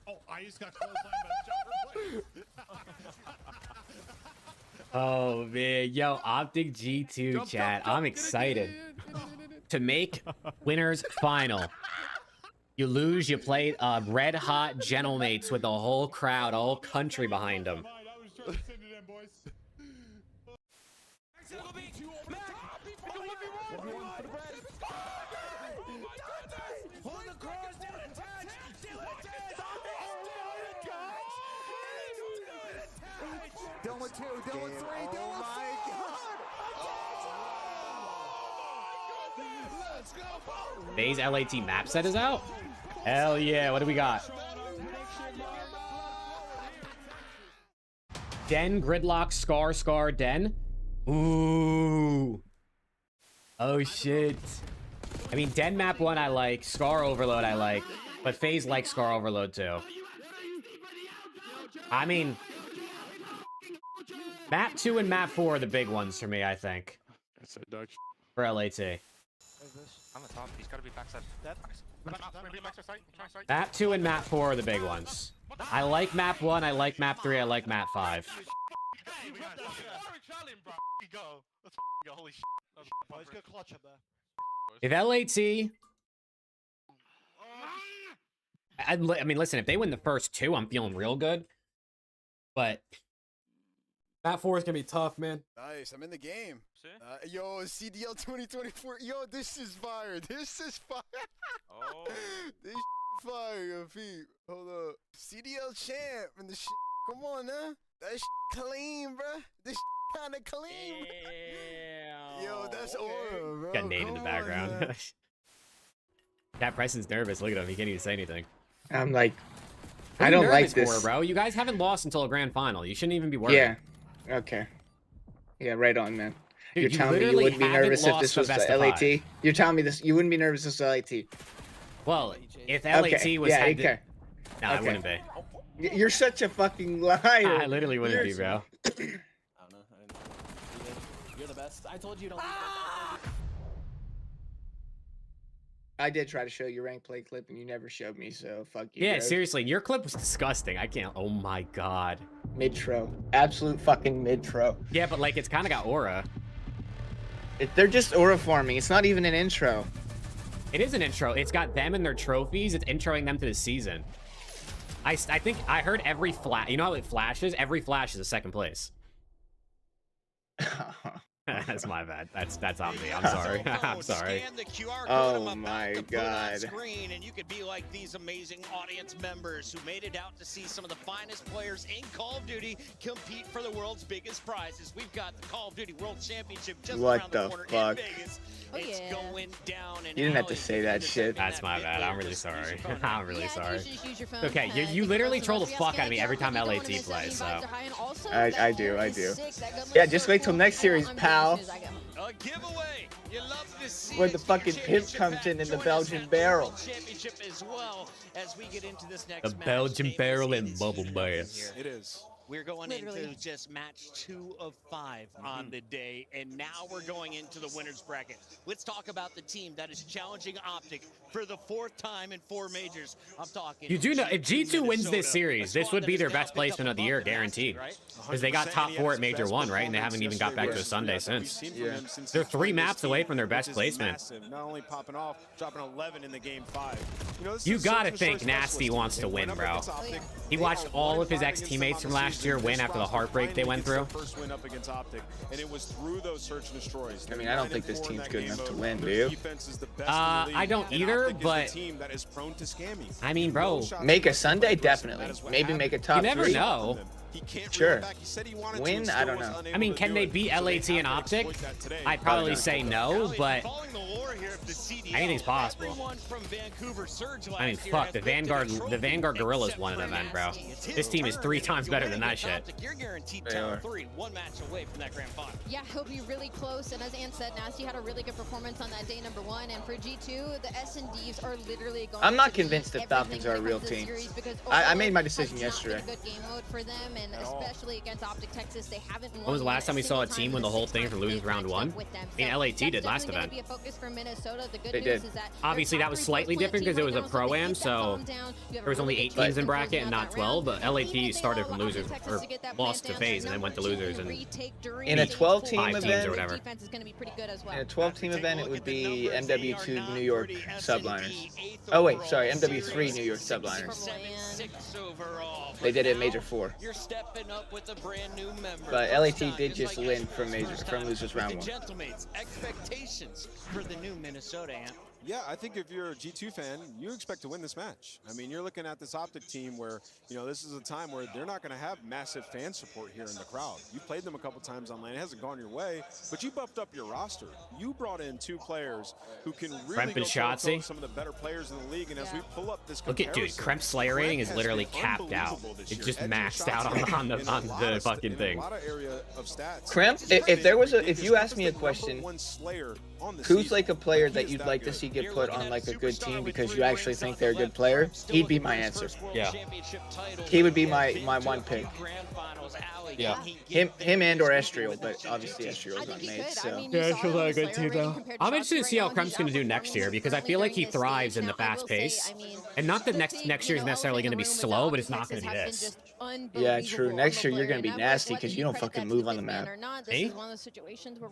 Oh, I just got clotheslined by Oh man, yo, Optic G2 chat. I'm excited to make winners final. You lose, you play red hot gentlemates with the whole crowd, whole country behind them. Doing 3, doing 4. Let's go. FaZe LAT map set is out? Hell yeah, what do we got? Den, Gridlock, Scar, Den. Ooh. Oh shit. I mean, Den map 1 I like, Scar Overload I like, but FaZe likes Scar Overload too. I mean, map 2 and map 4 are the big ones for me, I think. That's a dog. For LAT. On the top, he's got to be backside. Map 2 and map 4 are the big ones. I like map 1, I like map 3, I like map 5. If LAT... I mean, listen, if they win the first 2, I'm feeling real good. But... map 4 is going to be tough, man. Nice, I'm in the game. Yo, CDL 2024. Yo, this is fire. This is fire. Oh. This fire, yo, Pete. Hold up. CDL champ and the shit. Come on, huh? That shit clean, bro. This kind of clean. Yo, that's aura, bro. Got Nate in the background. Cat Preston's nervous. Look at him. He can't even say anything. I'm like, What I are you don't like nervous this. for, bro. You guys haven't lost until a grand final. You shouldn't even be worried. Yeah. Okay. Yeah, right on, man. Dude, You're you telling me you literally wouldn't be haven't nervous if lost this the was best the of LAT? 5. You're telling me this you wouldn't be nervous if this was LAT? Well, if LAT Okay, was... yeah, had okay. No, I Okay. wouldn't be. You're such a fucking liar. I literally wouldn't be, You're- bro. I don't know. You're the best. I told you to leave. I did try to show you rank play clip and you never showed me, so fuck you. Yeah, bro. seriously. Your clip was disgusting. I can't... Oh, my God. Mid-tro. Absolute fucking mid-tro. Yeah, but, like, it's kind of got aura. They're just aura farming. It's not even an intro. It is an intro. It's got them and their trophies. It's introing them to the season. I think I heard every flash. You know how it flashes? Every flash is a second place. That's my bad. That's on me. I'm sorry. I'm sorry. Oh my God. Screen and you could be like these amazing audience members who made it out to see some of the finest players in Call of Duty compete for the world's biggest prizes. We've got the Call of Duty World Championship just around the corner in Vegas. It's going down. And You didn't have to say that shit. That's my bad. I'm really sorry. I'm really sorry. Use your phone. Okay, you literally troll the fuck out of me every time LAT plays, so. I do. Yeah, just wait till next series, pal. A giveaway. You love to see Where the fucking pimp comes in the Belgian barrel. Championship as well as we get into this next The Belgian barrel and bubble bass. It is. We're going into just match 2 of 5 on the day, and now we're going into the winner's bracket. Let's talk about the team that is challenging Optic for the 4th time in 4 majors. I'm talking. You do know, if G2 wins this series, this would be their best placement of the year, guaranteed. Because they got top 4 at Major 1, right? And they haven't even got back to a Sunday since. Yeah. They're 3 maps away from their best placement. Massive. Not only popping off, dropping 11 in the game 5. You know, You gotta think Nasty wants to win, bro. He watched all of his ex-teammates from last year win after the heartbreak they went through. First win up against Optic, and it was through those search and destroys. I mean, I don't think this team's good enough to win, do you? I don't either, but team that is prone to scamming. I mean, bro, Make a Sunday, definitely. Maybe make a top you never 3. know. Sure. Win? I don't know. I mean, can they beat LAT and Optic? I'd probably say no, but anything's possible. I mean, fuck, the Vanguard Gorillas won an event, bro. This team is 3 times better than that shit. You're guaranteed top 3, 1 match away from that grand final. Yeah, he'll be really close. And as Ant said, Nasty had a really good performance on that day number 1. And for G2, the S&Ds are literally going I'm not to be convinced that everything Falcons are a when it real comes to team. series because I made my overall decision has not been yesterday. a good game mode for them, and especially against Optic Texas, they haven't won. When was the last time we saw a single team time win the in whole the thing for losing round 1? I mean, LAT did last event. Be a focus for Minnesota. The good They news did. is that Obviously, that was slightly different because it was a pro-am, so there was only 8 teams in bracket and not 12, but LAT started from losers, or lost to FaZe and then went to losers and In a 12-team 5 teams event, or whatever. defense is going to be pretty good as well. In a 12-team event, it would be MW2 New York Subliners. Oh wait, sorry, MW3 New York Subliners. They did it in Major 4. You're stepping up with a brand new member. But LAT did just win from losers round 1. Gentlemen, expectations for the new Minnesota Ant. Yeah, I think if you're a G2 fan, you expect to win this match. I mean, you're looking at this Optic team where, you know, this is a time where they're not going to have massive fan support here in the crowd. You played them a couple times on LAN. It hasn't gone your way, but you buffed up your roster. You brought in 2 players who can really go toe-to-toe with some of the better players in the league. And as we pull up this look at, dude, Kremp's Slayer rating is literally capped out. It's just maxed out on the fucking thing. Kremp, if you asked me a question, who's like a player that you'd like to see get put on like a good team because you actually think they're a good player, he'd be my answer. Yeah. He would be my one pick. Yeah. Him and or Estriel, but obviously Estriel's not made, so. Yeah, Estriel's not a good team though. I'm interested to see how Kremp's going to do next year because I feel like he thrives in the fast pace. And not that next year is necessarily going to be slow, but it's not going to be this. Yeah, true. Next year you're going to be nasty because you don't fucking move on the map. Me?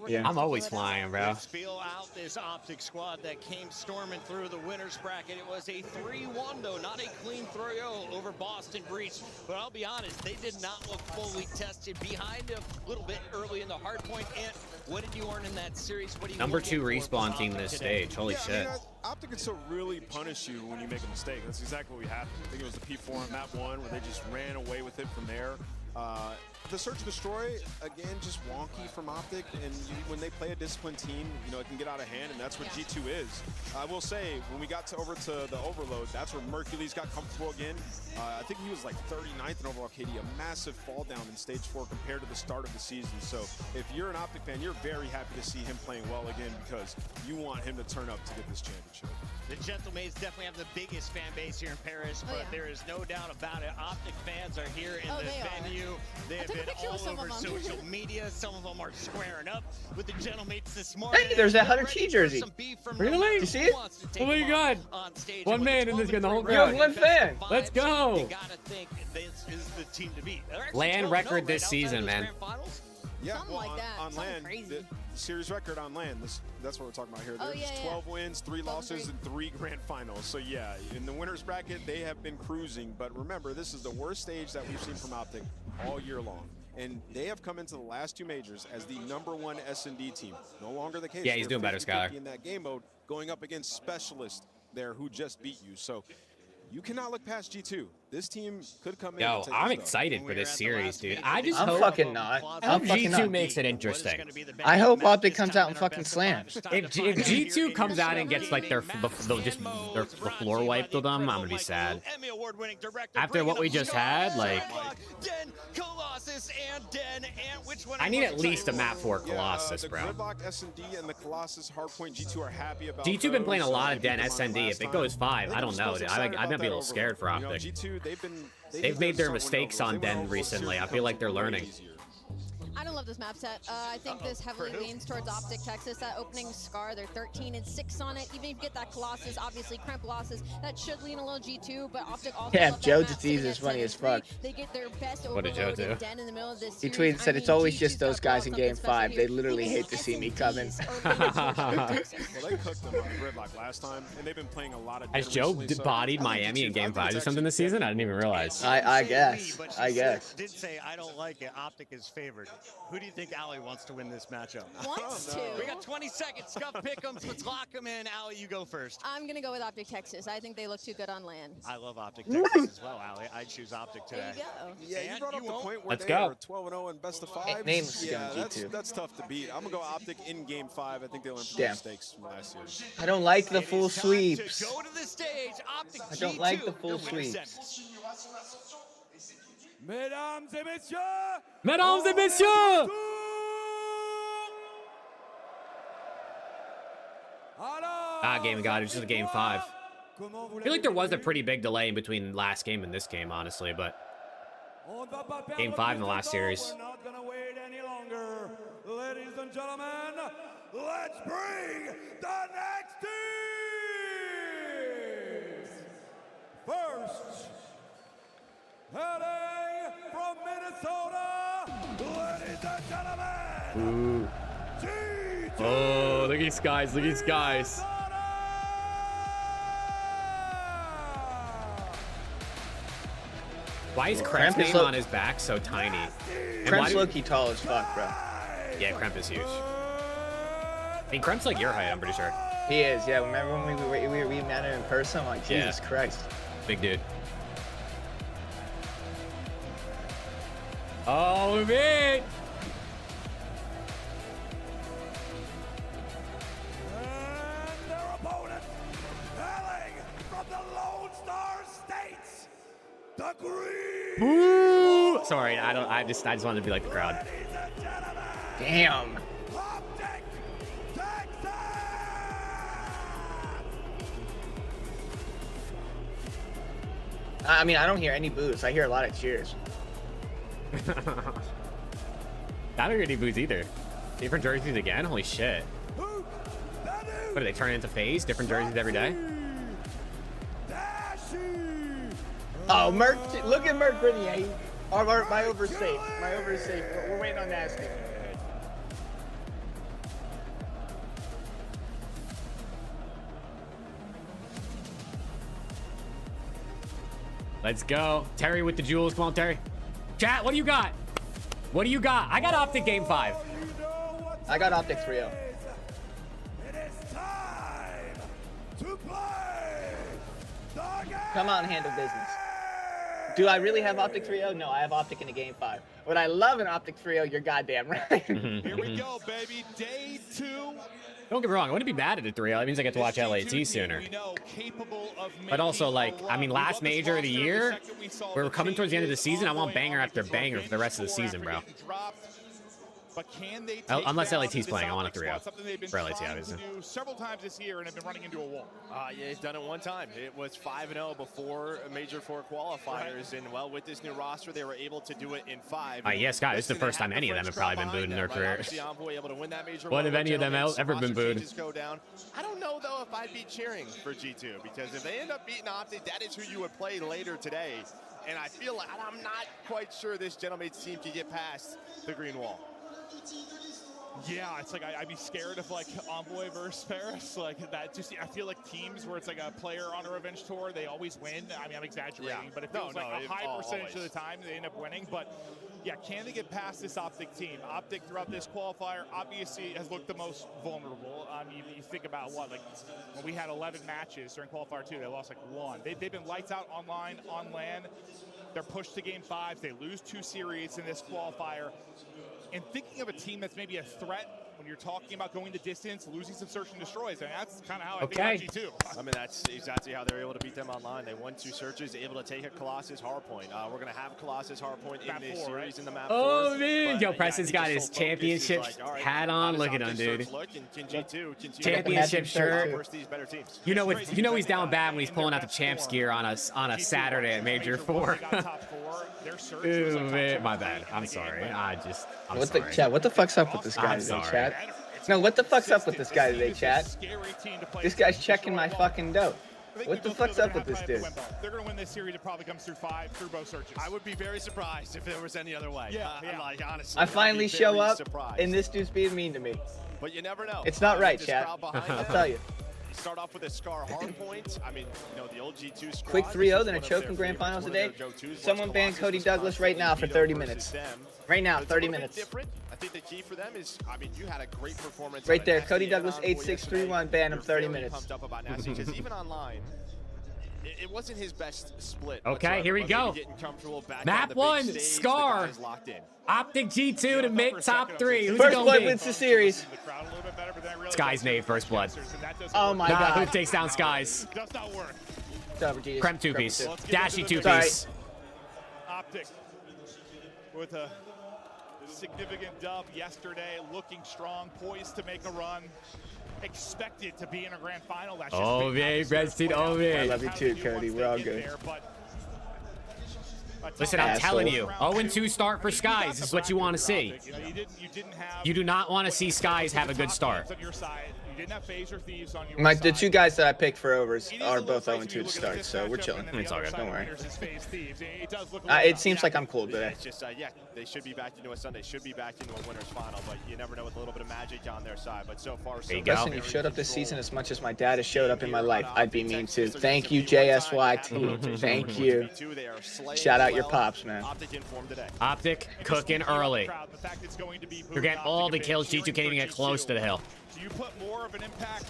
Yeah. I'm always flying, bro. Let's feel out this Optic squad that came storming through the winners bracket. It was a 3-1 though, not a clean 3-0 over Boston Breach. But I'll be honest, they did not look fully tested. Behind a little bit early in the hard point. And what did you earn in that series? What do you Number 2 respawn team this stage. Holy shit. Optic can still really punish you when you make a mistake. That's exactly what we had. I think it was the P4 on map 1 where they just ran away with it from there. The Search and Destroy, again, just wonky from Optic, and when they play a disciplined team, you know, it can get out of hand, and that's what G2 is. I will say, when we got over to the Overload, that's where Mercules got comfortable again. I think he was like 39th in overall KD, a massive fall down in Stage 4 compared to the start of the season. So if you're an Optic fan, you're very happy to see him playing well again because you want him to turn up to get this championship. The Gentlemaids definitely have the biggest fan base here in Paris, but there is no doubt about it. Optic fans are here in the venue. They have been all over social media. Some of them are squaring up with the Gentlemaids this morning. Hey, there's that Hunter T jersey. Really? You see it? Oh my god. One man in the whole crowd. You're one fan. Let's go. You gotta think this is the team to beat. LAN record this season, man. Yeah, Something like that. on Something LAN, crazy. the series record on LAN, that's what we're talking about here. There's 12 wins, 3 losses, and 3 grand finals. So yeah, in the winners bracket, they have been cruising. But remember, this is the worst stage that we've seen from Optic all year long. And they have come into the last 2 majors as the #1 S&D team. No longer the case. Yeah, he's doing better, Skylar. In that game mode, going up against Specialist there who just beat you. So you cannot look past G2. This team could come in. Yo, I'm excited for this series, dude. I'm fucking not. I hope G2 makes it interesting. I hope Optic comes out and fucking slams. If G2 comes out and gets like their floor wiped with them, I'm gonna be sad. After what we just had, like, I need at least a map for Colossus, bro. Gridlock S&D and the Colossus Hardpoint G2 are happy about. G2 been playing a lot of Den S&D. If it goes 5, I don't know, dude. I might be a little scared for Optic. G2, they've made their mistakes on Den recently. I feel like they're learning. I don't love this map set. I think this heavily leans towards Optic Texas. That opening Scar, they're 13-6 on it. Even if you get that Colossus, obviously Kremp losses, that should lean a little G2, but Optic also yeah, Joe Disease is funny as fuck. They get their best What did Joe do? Den in the middle of this He tweeted, said it's always just those guys in Game 5. They literally hate to see me coming. Well, they cooked them on Gridlock last time, and they've been playing a lot of. Has Joe bodied Miami in Game 5 or something this season? I didn't even realize. I guess. Did say I don't like it. Optic is favored. Who do you think Ali wants to win this matchup? Wants to. We got 20 seconds. Scuff pick'ems. Let's lock them in. Ali, you go first. I'm gonna go with Optic Texas. I think they look too good on land. I love Optic Texas as well, Ali. I'd choose Optic today. There you go. Yeah, you brought up the point where Let's they go. are 12-0 and best of 5. Names Yeah, G2. that's tough to beat. I'm gonna go Optic in Game 5. I think they learned from Damn. mistakes from last year. I don't like the full Sweep. sweeps. Go to the stage. Optic I don't like the full sweeps. Mesdames et messieurs! Mesdames et messieurs! Game God, it's just a Game 5. I feel like there was a pretty big delay in between last game and this game, honestly, but Game 5 in the last series. We're not gonna wait any longer. Ladies and gentlemen, let's bring the next teams! First, heading from Minnesota, ladies and gentlemen, Ooh. Oh, look at these guys, look at these guys. Why is Kremp's name on his back so tiny? Kremp's low-key tall as fuck, bro. Yeah, Kremp is huge. I mean, Kremp's like your height, I'm pretty sure. He is, yeah. Remember when we met him in person? I'm like, Jesus Christ. Big dude. Oh, man. The Green. Boo! Sorry, I just wanted to be like the crowd. Damn. I mean, I don't hear any boos. I hear a lot of cheers. I don't hear any boos either. Different jerseys again? Holy shit. What are they turning into phase? Different jerseys every day? Oh, Merc, look at Merc Grenier. My oversafe. My oversafe. We're waiting on Nasty. Let's go. Terry with the jewels. Come on, Terry. Chat, what do you got? What do you got? I got Optic Game 5. I got Optic 3-0. Come on, handle business. Do I really have Optic 3-0? No, I have Optic in the Game 5. What I love in Optic 3-0, you're goddamn right. Here we go, baby. Day 2. Don't get me wrong. I wouldn't be mad at the 3-0. It means I get to watch LAT sooner. But also, like, I mean, last major of the year, we were coming towards the end of the season. I want banger after banger for the rest of the season, bro. But can they unless LAT's playing, I want a 3-0 for LAT, obviously. Several times this year and have been running into a wall. Yeah, he's done it one time. It was 5-0 before Major 4 qualifiers, and well, with this new roster, they were able to do it in 5. Yes, guys, this is the first time any of them have probably been booed in their career. When have any of them ever been booed? I don't know though if I'd be cheering for G2, because if they end up beating Optic, that is who you would play later today. And I feel like I'm not quite sure this Gentlemates team can get past the green wall. Yeah, it's like I'd be scared of like Envoy versus Paris, like that. Just I feel like teams where it's like a player on a revenge tour, they always win. I mean, I'm exaggerating, but it feels like a high percentage of the time they end up winning. But yeah, can they get past this Optic team? Optic throughout this qualifier obviously has looked the most vulnerable. You think about what, like when we had 11 matches during qualifier 2, they lost like 1. They've been lights out online, on LAN. They're pushed to game 5. They lose 2 series in this qualifier. And thinking of a team that's maybe a threat when you're talking about going the distance, losing some search and destroys, and that's kind of how I think about G2. I mean, that's exactly how they were able to beat them online. They won 2 searches, able to take a Colossus Hardpoint. We're going to have Colossus Hardpoint in this series in the map. Oh, man. Yo, Preston's got his championship hat on. Look at him, dude. Championship shirt. You know he's down bad when he's pulling out the champs gear on a Saturday at Major 4. Ooh, man, my bad. I'm sorry. I'm sorry. Chat, what the fuck's up with this guy today, chat? No, what the fuck's up with this guy today, chat? This guy's checking my fucking dough. What the fuck's up with this dude? They're going to win this series. It probably comes through 5 through both searches. I would be very surprised if there was any other way. Yeah. Like, honestly, I finally show up, and this dude's being mean to me. But you never know. It's not right, chat. I'll tell you. Start off with a Scar Hardpoint. I mean, you know, the old G2 squad. Quick 3-0, then a choke in Grand Finals today. Someone ban Cody Douglas right now for 30 minutes. Right now, 30 minutes. I think the key for them is, I mean, you had a great performance. Right there, Cody Douglas 8631, ban him 30 minutes. Pumped up about Nasty because even online, it wasn't his best split. Okay, here we go. Map 1, Scar. Optic G2 to make top 3. Who's First Blood wins the series. Skies nade First Blood. Oh my god. Who takes down Skies? Creme 2-piece. Dashy 2-piece. Optic with a significant dub yesterday, looking strong, poised to make a run. Expected to be in a grand final. That's oh, man, Red Team, oh, man. I love you too, Cody. We're all good. Listen, I'm telling you, 0-2 start for Skies. This is what you want to see. You do not want to see Skies have a good start. The 2 guys that I picked for overs are both 0-2 to start, so we're chilling. It's all good. Don't worry. It seems like I'm cool today. It's just, yeah, they should be back into a Sunday, should be back into a winner's final, but you never know with a little bit of magic on their side. But so far, so good. Listen, you showed up this season as much as my dad has showed up in my life. I'd be mean too. Thank you, JSYT. Thank you. Shout out your pops, man. Optic cooking early. You're getting all the kills. G2 can't even get close to the hill. Do you put more of an impact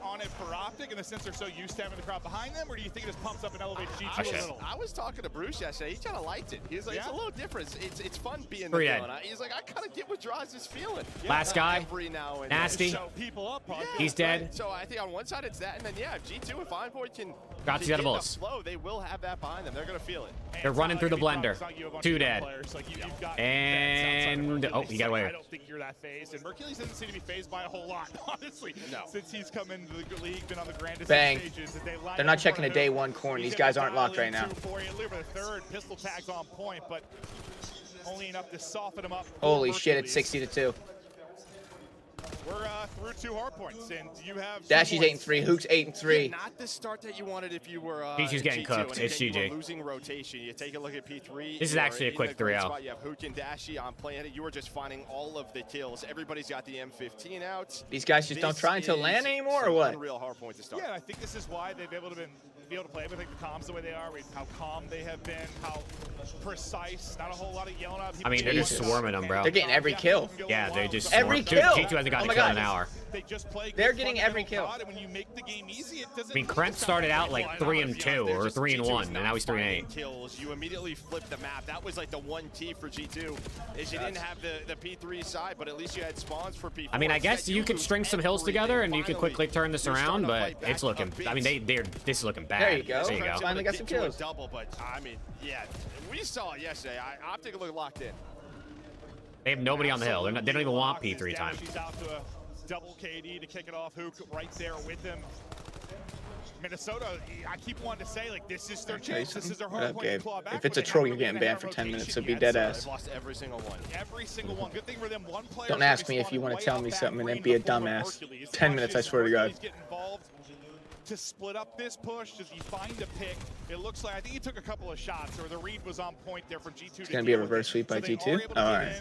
on it for Optic in the sense they're so used to having the crowd behind them, or do you think it just pumps up and elevates G2 a little? I was talking to Bruce yesterday. He kind of liked it. He was like, it's a little different. It's fun being Free the Ed. villain. He's like, I kind of get what Draws is feeling. Last guy. Every now and Nasty. then. Show people up. He's dead. So I think on one side it's that, and then G2 if Envoy can Got get the bullets. flow, they will have that behind them. They're gonna feel it. They're running through the blender. 2 dead. And oh, he got away. I don't think you're that phased, and Mercules doesn't seem to be phased by a whole lot, honestly. No. Since he's come into the league, been on the grandest Bang. stages. They're not checking a day one corn. These guys aren't locked right now. The third pistol tags on point, but only enough to soften him up. Holy shit, it's 60-2. We're through 2 hard points, and you have Dashy's 8-3, Hook's 8-3. Not the start that you wanted if you were G2's getting G2, cooked. and It's again, you GG. were losing rotation. You take a look at P3. This is you are actually a in quick great 3-0. spot. You have Hook and Dashy on Planet. You were just finding all of the kills. Everybody's got the M15 out. These guys just don't try until land anymore, or what? Unreal hard point to start. Yeah, I think this is why they've been able to play with the comms the way they are, how calm they have been, how precise, not a whole lot of yelling out. I mean, they're just swarming them, bro. They're getting every kill. Yeah, they just every swarm. kill. Dude, G2 hasn't gotten a kill in an hour. They're getting every kill. When you make the game easy, it doesn't I mean, Krent started out like 3-2 or 3-1, and now he's 3-8. Kills. You immediately flip the map. That was like the one key for G2 is you didn't have the P3 side, but at least you had spawns for P4. I mean, I guess you could string some hills together and you could quickly turn this around, but it's looking. I mean, this is looking bad. There you go. There you go. Finally got some kills. Double, but I mean, yeah, we saw it yesterday. Optic looked locked in. They have nobody on the hill. They don't even want P3 time. She's out to a double KD to kick it off. Hook right there with him. Minnesota, I keep wanting to say, like, this is their chance. This is their hard point to claw back. If it's a troll, you're getting banned for 10 minutes, so be dead ass. They've lost every single one. Every single one. Good thing for them. One player. Don't ask me if you want to tell me something and then be a dumbass. 10 minutes, I swear to God. To split up this push, does he find a pick? It looks like, I think he took a couple of shots, or the read was on point there for G2. It's going to be a reverse sweep by G2? Oh, all right.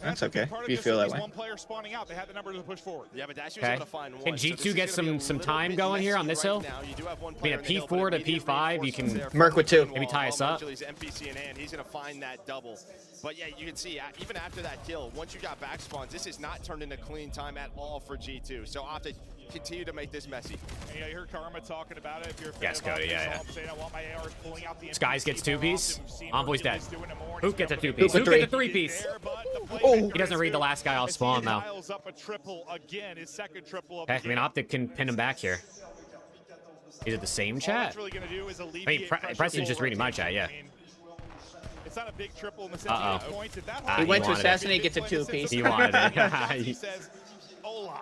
That's okay, if you feel that way. One player spawning out. They had the number to push forward. Yeah, but Dash was able to find one. Can G2 get some time going here on this hill? I mean, a P4 to P5, you can Merc with 2. Maybe tie us up. MPC in hand, he's going to find that double. But yeah, you can see, even after that kill, once you got back spawns, this is not turned into clean time at all for G2. So Optic continue to make this messy. And you hear Karma talking about it. If you're Yes, Cody, yeah. Saying, I want my ARs pulling out the Skies gets 2-piece. Envoy's dead. Hook Hook gets a 2-piece. with Hook gets a 3. 3-piece. Oh, he doesn't read the last guy off spawn, though. Up a triple again, his second triple. Heck, I mean, Optic can pin him back here. Is it the same chat? I mean, Preston's just reading my chat, yeah. It's not a big triple in the sense of points. He went to assassinate, gets a 2-piece. He wanted it. He says, hola.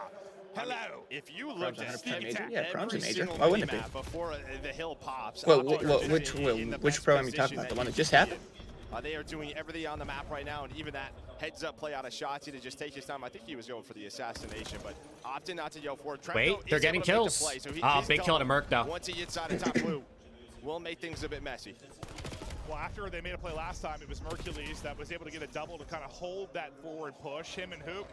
Hello. If you look at yeah, Prom's a major. Why wouldn't it be? Before the hill pops. Well, which pro am you talking about? The one that just happened? They are doing everything on the map right now, and even that heads-up play out of Shotzi to just take his time. I think he was going for the assassination, but opted not to go for it. Wait, they're getting kills. So big kill to Merc, though. Once he gets out of top blue, will make things a bit messy. Well, after they made a play last time, it was Mercules that was able to get a double to kind of hold that forward push. Him and Hook,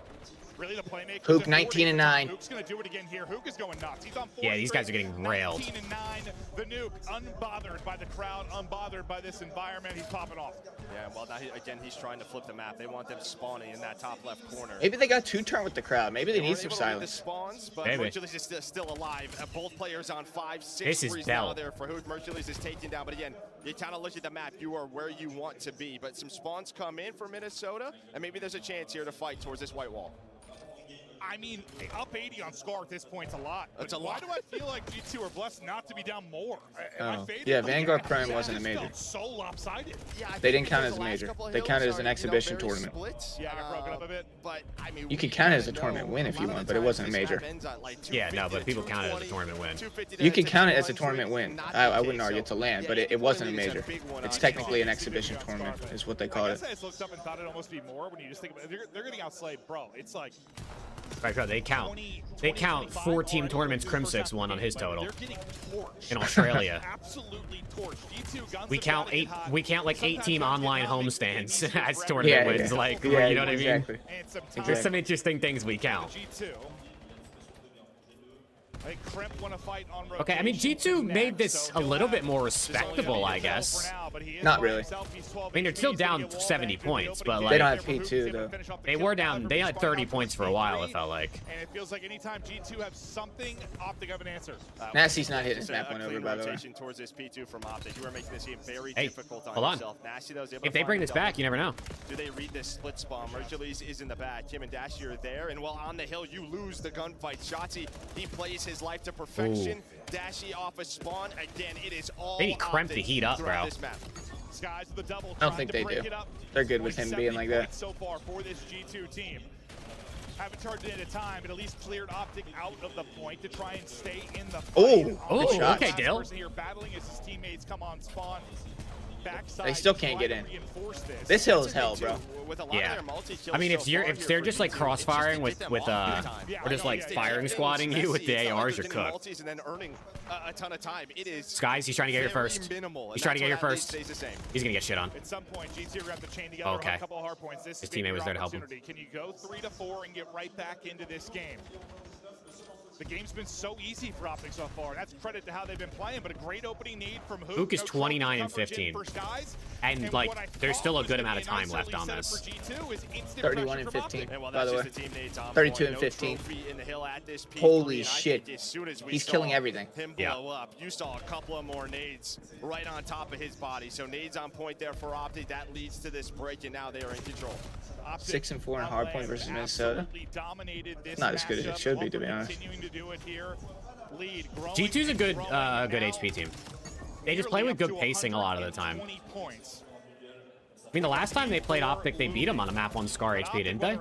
really the playmaker. Hook 19-9. Hook's going to do it again here. Hook is going nuts. He's on 4. Yeah, these guys are getting railed. 19-9. The Nuke, unbothered by the crowd, unbothered by this environment. He's popping off. Yeah, well, now again, he's trying to flip the map. They want them spawning in that top left corner. Maybe they got 2-turn with the crowd. Maybe they need some silence. The spawns, but Maybe. Mercules is still alive. Both players on 5, 6. This is now there for Hook. Mercules is taken down, but again, you kind of look at the map. You are where you want to be, but some spawns come in for Minnesota, and maybe there's a chance here to fight towards this white wall. I mean, up 80 on Scar at this point's a lot. That's a Why lot. do I feel like G2 are blessed not to be down more? Yeah, Vanguard Prime wasn't a major. So lopsided. Yeah, They didn't count as a major. They counted as an exhibition tournament. Yeah, I got broken up a bit. But I mean, You can count it as a tournament win if you want, but it wasn't a major. Yeah, no, but people count it as a tournament win. You can count it as a tournament win. I wouldn't argue it's a land, but it wasn't a major. It's technically an exhibition tournament, is what they call it. I just looked up and thought it'd almost be more when you just think about it. They're getting outslayed, bro. It's like Right, bro, they count 4-team tournaments Crimsix won on his total in Australia. Absolutely torched. We count like 8-team online homestands as tournament wins. Yeah. Like, Yeah, you know what exactly. I mean? There's some interesting things we count. Okay, I mean, G2 made this a little bit more respectable, I guess. Not really. I mean, they're still down 70 points, but like... They don't have P2, though. They were down, they had 30 points for a while, it felt like. And it feels like anytime G2 have something, Optic have an answer. Nasty's not hitting his map one over, by the way. Towards this P2 from Optic. You are making this game very Hey, difficult hold on. yourself. Nasty, though, is able If to they bring find this the back, you never know. Do they read this split spawn? Hercules is in the back. Kim and Dashy are there. And while on the hill, you lose the gunfight. Shotzzy, he plays his life to perfection. Dashy off a spawn. Again, it is all They need Kremp to heat up, bro. Skies the double, I don't think they do. They're good with him being like that. So far for this G2 team. Haven't charged it at a time, but at least cleared Optic out of the point to try and stay in the fight. Oh, okay, Dale. Here battling as his teammates come on spawn. They still can't get in. This hill is hell, bro. Yeah. I mean, if they're just like crossfiring with or just like firing squatting you with the ARs, you're cooked. And then earning a ton of time. It is Skies, he's trying to get here first. He's trying to get here first. He's gonna get shit on. At some point, G2 are going to chain together a couple of hard points. This His teammate was there to help him. Can you go 3-4 and get right back into this game? The game's been so easy for Optic so far. That's credit to how they've been playing, but a great opening need from Hook. Hook is 29 and 15. And like, there's still a good amount of time left on this. 31 and 15, by the way. 32 and 15. Holy shit. He's killing everything. Yeah. You saw a couple of more nades right on top of his body. So nades on point there for Optic. That leads to this break, and now they are in control. 6 and 4 in hardpoint versus Minnesota. Not as good as it should be, to be honest. G2's a good HP team. They just play with good pacing a lot of the time. I mean, the last time they played Optic, they beat them on a map 1 Scar HP, didn't they?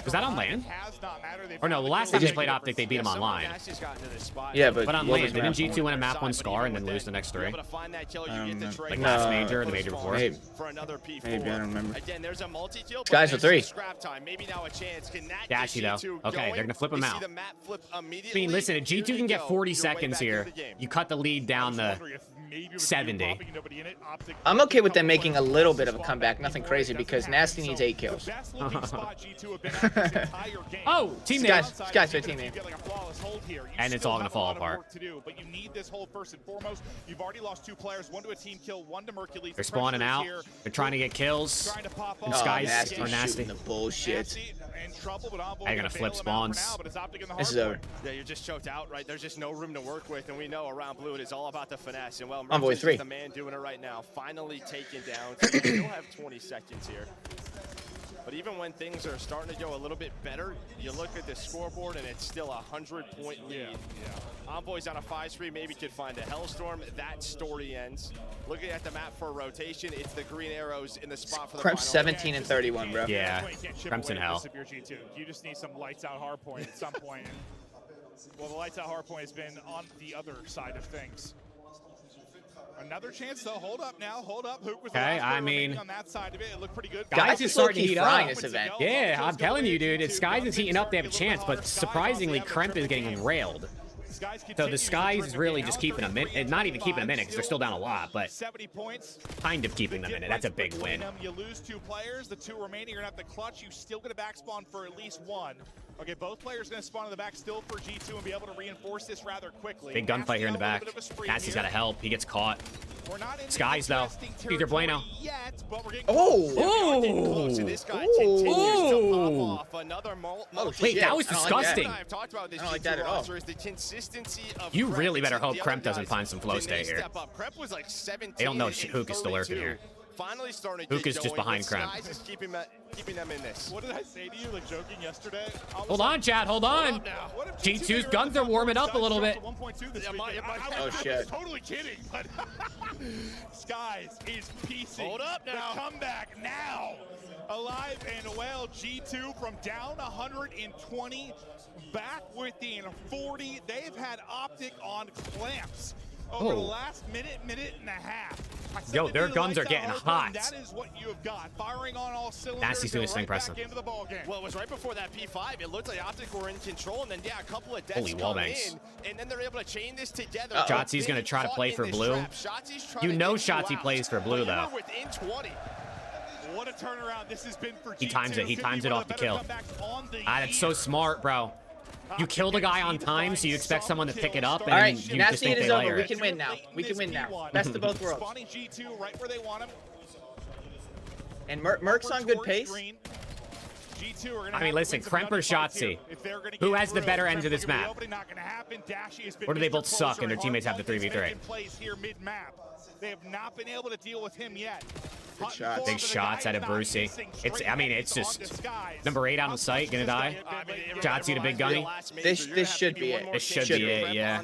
Was that on LAN? Or no, the last time they played Optic, they beat them online. Yeah, but on LAN, didn't G2 win a map 1 Scar and then lose the next 3? Like last major or the major before? Maybe, I don't remember. Guys with 3. Dashy, though. Okay, they're going to flip him out. I mean, listen, if G2 can get 40 seconds here, you cut the lead down to 70. I'm okay with them making a little bit of a comeback, nothing crazy, because Nasty needs 8 kills. Oh, team name. Skies for team name. And it's all gonna fall apart. But you need this hold first and foremost. You've already lost 2 players, 1 to a team kill, 1 to Mercules. They're spawning out. They're trying to get kills. And Skies are nasty. The bullshit. They're gonna flip spawns. This is over. Yeah, you're just choked out, right? There's just no room to work with, and we know around blue it is all about the finesse. And well, Envoy 3. the man doing it right now, finally taken down. So we still have 20 seconds here. But even when things are starting to go a little bit better, you look at the scoreboard and it's still a 100-point lead. Envoy's on a 5-3, maybe could find a Hellstorm. That story ends. Looking at the map for a rotation, it's the green arrows in the spot for the Kremp's 17 and 31, bro. Yeah, Kremp's in hell. You just need some lights out hard point at some point. Well, the lights out hard point has been on the other side of things. Another chance though. Hold up now. Hold up. Hook was I mean, on that side of it. It looked pretty good. Guys is starting to heat up. This event. Yeah, I'm telling you, dude. If Skies is heating up, they have a chance. But surprisingly, Kremp is getting railed. So the Skies is really just keeping them in, not even keeping them in it because they're still down a lot, but kind of keeping them in it. That's a big win. You lose 2 players. The 2 remaining are going to have to clutch. You still get a back spawn for at least 1. Okay, both players going to spawn in the back still for G2 and be able to reinforce this rather quickly. Big gunfight here in the back. Nasty's got to help. He gets caught. Skies, though. Either Bueno. Oh! This guy continues to pop off. Wait, that was disgusting. I've talked about this I don't like that at all. is the consistency of You really better hope Kremp doesn't find some flow state here. Was like 17 They don't know Hook is still lurking here. Finally starting to Hook is just behind Kremp. Skies is keeping them in this. What did I say to you, like joking yesterday? Hold on, Chad. Hold on. G2's guns are warming up a little bit. Oh, shit. Totally kidding, but Skies is piecing. Hold up now. The comeback now. Alive and well, G2 from down 120 back within 40. They've had Optic on clamps over the last minute and a half. Yo, their guns are getting hot. That is what you have got. Firing on all cylinders. Nasty's doing his thing, Preston. Well, it was right before that P5. It looked like Optic were in control, and then a couple of deaths Holy come wallbangs. in, and then they're able to chain this together. Shotzi's gonna try to play for blue. You know Shotzi plays for blue, though. Within 20. What a turnaround this has been for G2. He times it. He times it off the kill. That's so smart, bro. You killed a guy on time, so you expect someone to pick it up, and All right, you just Nasty think is they over. layer We it. can win now. We can win now. Best of both worlds. Spawning G2 right where they want him. And Merc's on good pace. G2 are I mean, listen, Kremp or Shotzzy? Who has the better end of this map? Or do they both suck and their teammates have the 3v3? They have not been able to deal with him yet. Big shots out of Brucey. I mean, it's just number 8 on the site, gonna die. Shotzzy to Big Gunny. This should be it. This should be it, yeah.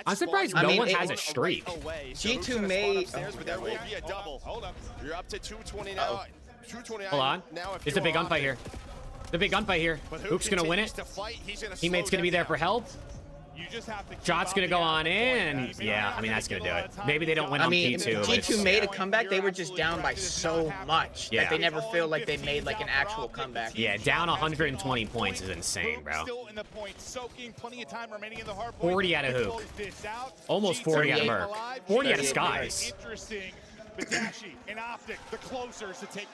I'm surprised no one has a streak. G2 may. There will be a double. Hold up. You're up to 220 now. 229. Hold on. There's a big gunfight here. The big gunfight here. Hoop's gonna win it. Teammate's gonna be there for help. Shot's gonna go on in. Yeah, I mean, that's gonna do it. Maybe they don't win on P2. G2 made a comeback. They were just down by so much that they never feel like they made like an actual comeback. Yeah, down 120 points is insane, bro. 40 out of Hoop. Almost 40 out of Merc. 40 out of Skies.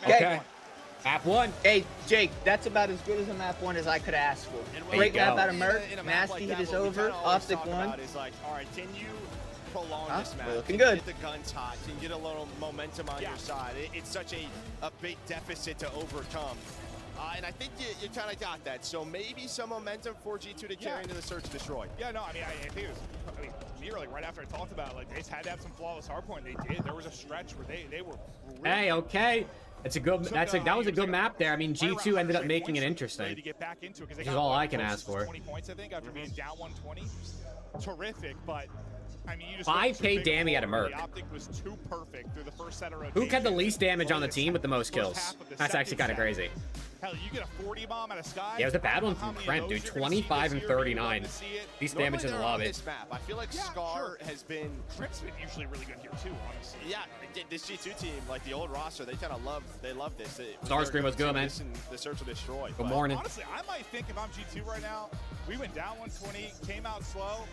Okay. Map 1. Hey, Jake, that's about as good as a map 1 as I could ask for. Great map out of Merc. Nasty hit is over. Optic 1. All right, can you prolong this match? We're looking good. Get the guns hot and get a little momentum on your side. It's such a big deficit to overcome. And I think you kind of got that. So maybe some momentum for G2 to carry into the search and destroy. Yeah, no, I mean, I think it was, me, like, right after I talked about it, like, they just had to have some flawless hardpoint. They did. There was a stretch where they were really Hey, okay. That's a good. That was a good map there. I mean, G2 ended up making it interesting. Which is all I can ask for. 20 points, I think, after being down 120. Terrific, but I mean, you just 5K damage out of Merc. The optic was too perfect through the first set of rotations. Who had the least damage on the team with the most kills? That's actually kind of crazy. Hell, you get a 40 bomb out of Sky. Yeah, it was a bad one from Kremp, dude. 25 and 39. Least damage in the lobby. This map, I feel like Scar has been. Kremp's been usually really good here too, honestly. Yeah, this G2 team, like the old roster, they kind of love. They love this. Starscream was good, man. The search will destroy. Good morning. Honestly, I might think if I'm G2 right now, we went down 120, came out slow.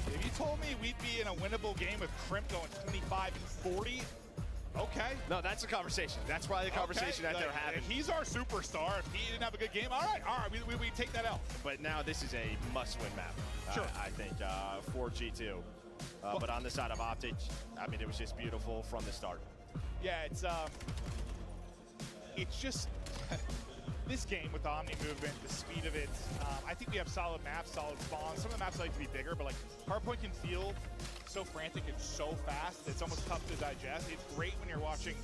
If you told me we'd be in a winnable game with Kremp going 25 and 40, okay. No, that's a conversation. That's probably the conversation that they're having. If he's our superstar, if he didn't have a good game, all right, we take that out. But now this is a must-win map, sure. I think, for G2. But on the side of Optic, I mean, it was just beautiful from the start. Yeah, it's just this game with the Omni movement, the speed of it. I think we have solid maps, solid spawns. Some of the maps like to be bigger, but like Hardpoint can feel so frantic and so fast. It's almost tough to digest. It's great when you're watching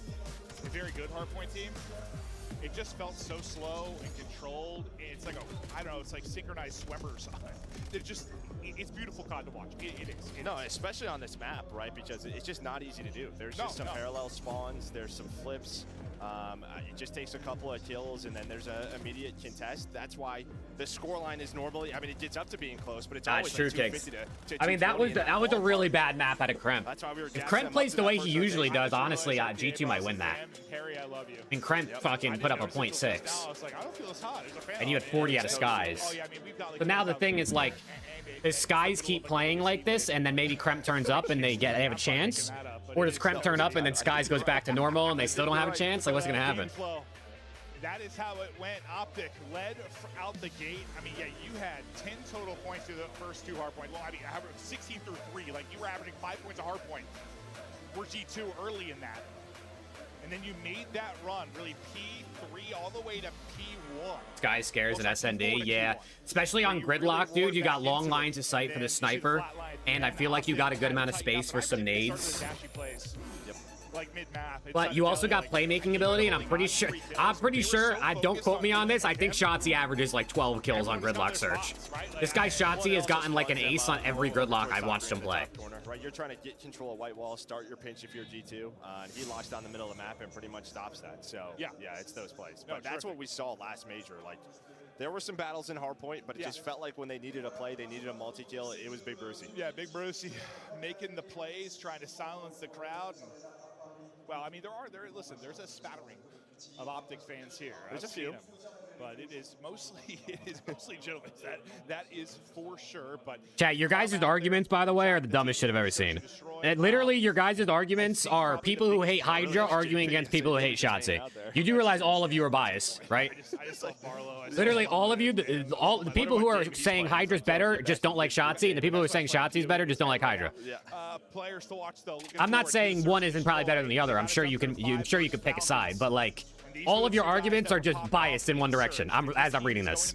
a very good Hardpoint team. It just felt so slow and controlled. It's like I don't know, it's like synchronized swimmers. It's beautiful COD to watch. It is. No, especially on this map, right? Because it's just not easy to do. There's just some parallel spawns. There's some flips. It just takes a couple of kills, and then there's an immediate contest. That's why the scoreline is normally. I mean, it gets up to being close, but it's always true, like 250 to I mean, that was a really bad map out of Kremp. That's why we were. If Kremp plays the way he usually does, honestly, G2 might win that. Harry, I love you. And Kremp fucking put up a 0.6. And you had 40 out of Skies. But now the thing is, like, does Skies keep playing like this, and then maybe Kremp turns up and they have a chance? Or does Kremp turn up and then Skies goes back to normal and they still don't have a chance? Like, what's gonna happen? That is how it went. Optic led out the gate. I mean, yeah, you had 10 total points through the first 2 hardpoints. Well, I mean, 16 through 3. Like, you were averaging 5 points a hardpoint. We're G2 early in that. And then you made that run, really P3 all the way to P1. Sky scares an SND, yeah. Especially on Gridlock, dude, you got long lines of sight for the sniper, and I feel like you got a good amount of space for some nades. But you also got playmaking ability, and I'm pretty sure, don't quote me on this, I think Shotzzy averages like 12 kills on Gridlock Search. This guy Shotzzy has gotten like an ace on every Gridlock I've watched him play. Right, you're trying to get control of White Wall, start your pinch if you're G2, and he locks down the middle of the map and pretty much stops that. So yeah, it's those plays. But that's what we saw last major. Like, there were some battles in Hardpoint, but it just felt like when they needed a play, they needed a multi-kill. It was Big Brucey. Yeah, Big Brucey making the plays, trying to silence the crowd. And, well, I mean, there's a spattering of Optic fans here. There's a few. but it is mostly gentlemen. That is for sure. But chat, your guys' arguments, by the way, are the dumbest shit I've ever seen. And literally, your guys' arguments are people who hate Hydra arguing against people who hate Shotzzy. You do realize all of you are biased, right? I just like Marlo. Literally, all of you, all the people who are saying Hydra's better just don't like Shotzzy, and the people who are saying Shotzi's better just don't like Hydra. Players to watch though. I'm not saying one isn't probably better than the other. I'm sure you can pick a side, but like all of your arguments are just biased in one direction. As I'm reading this.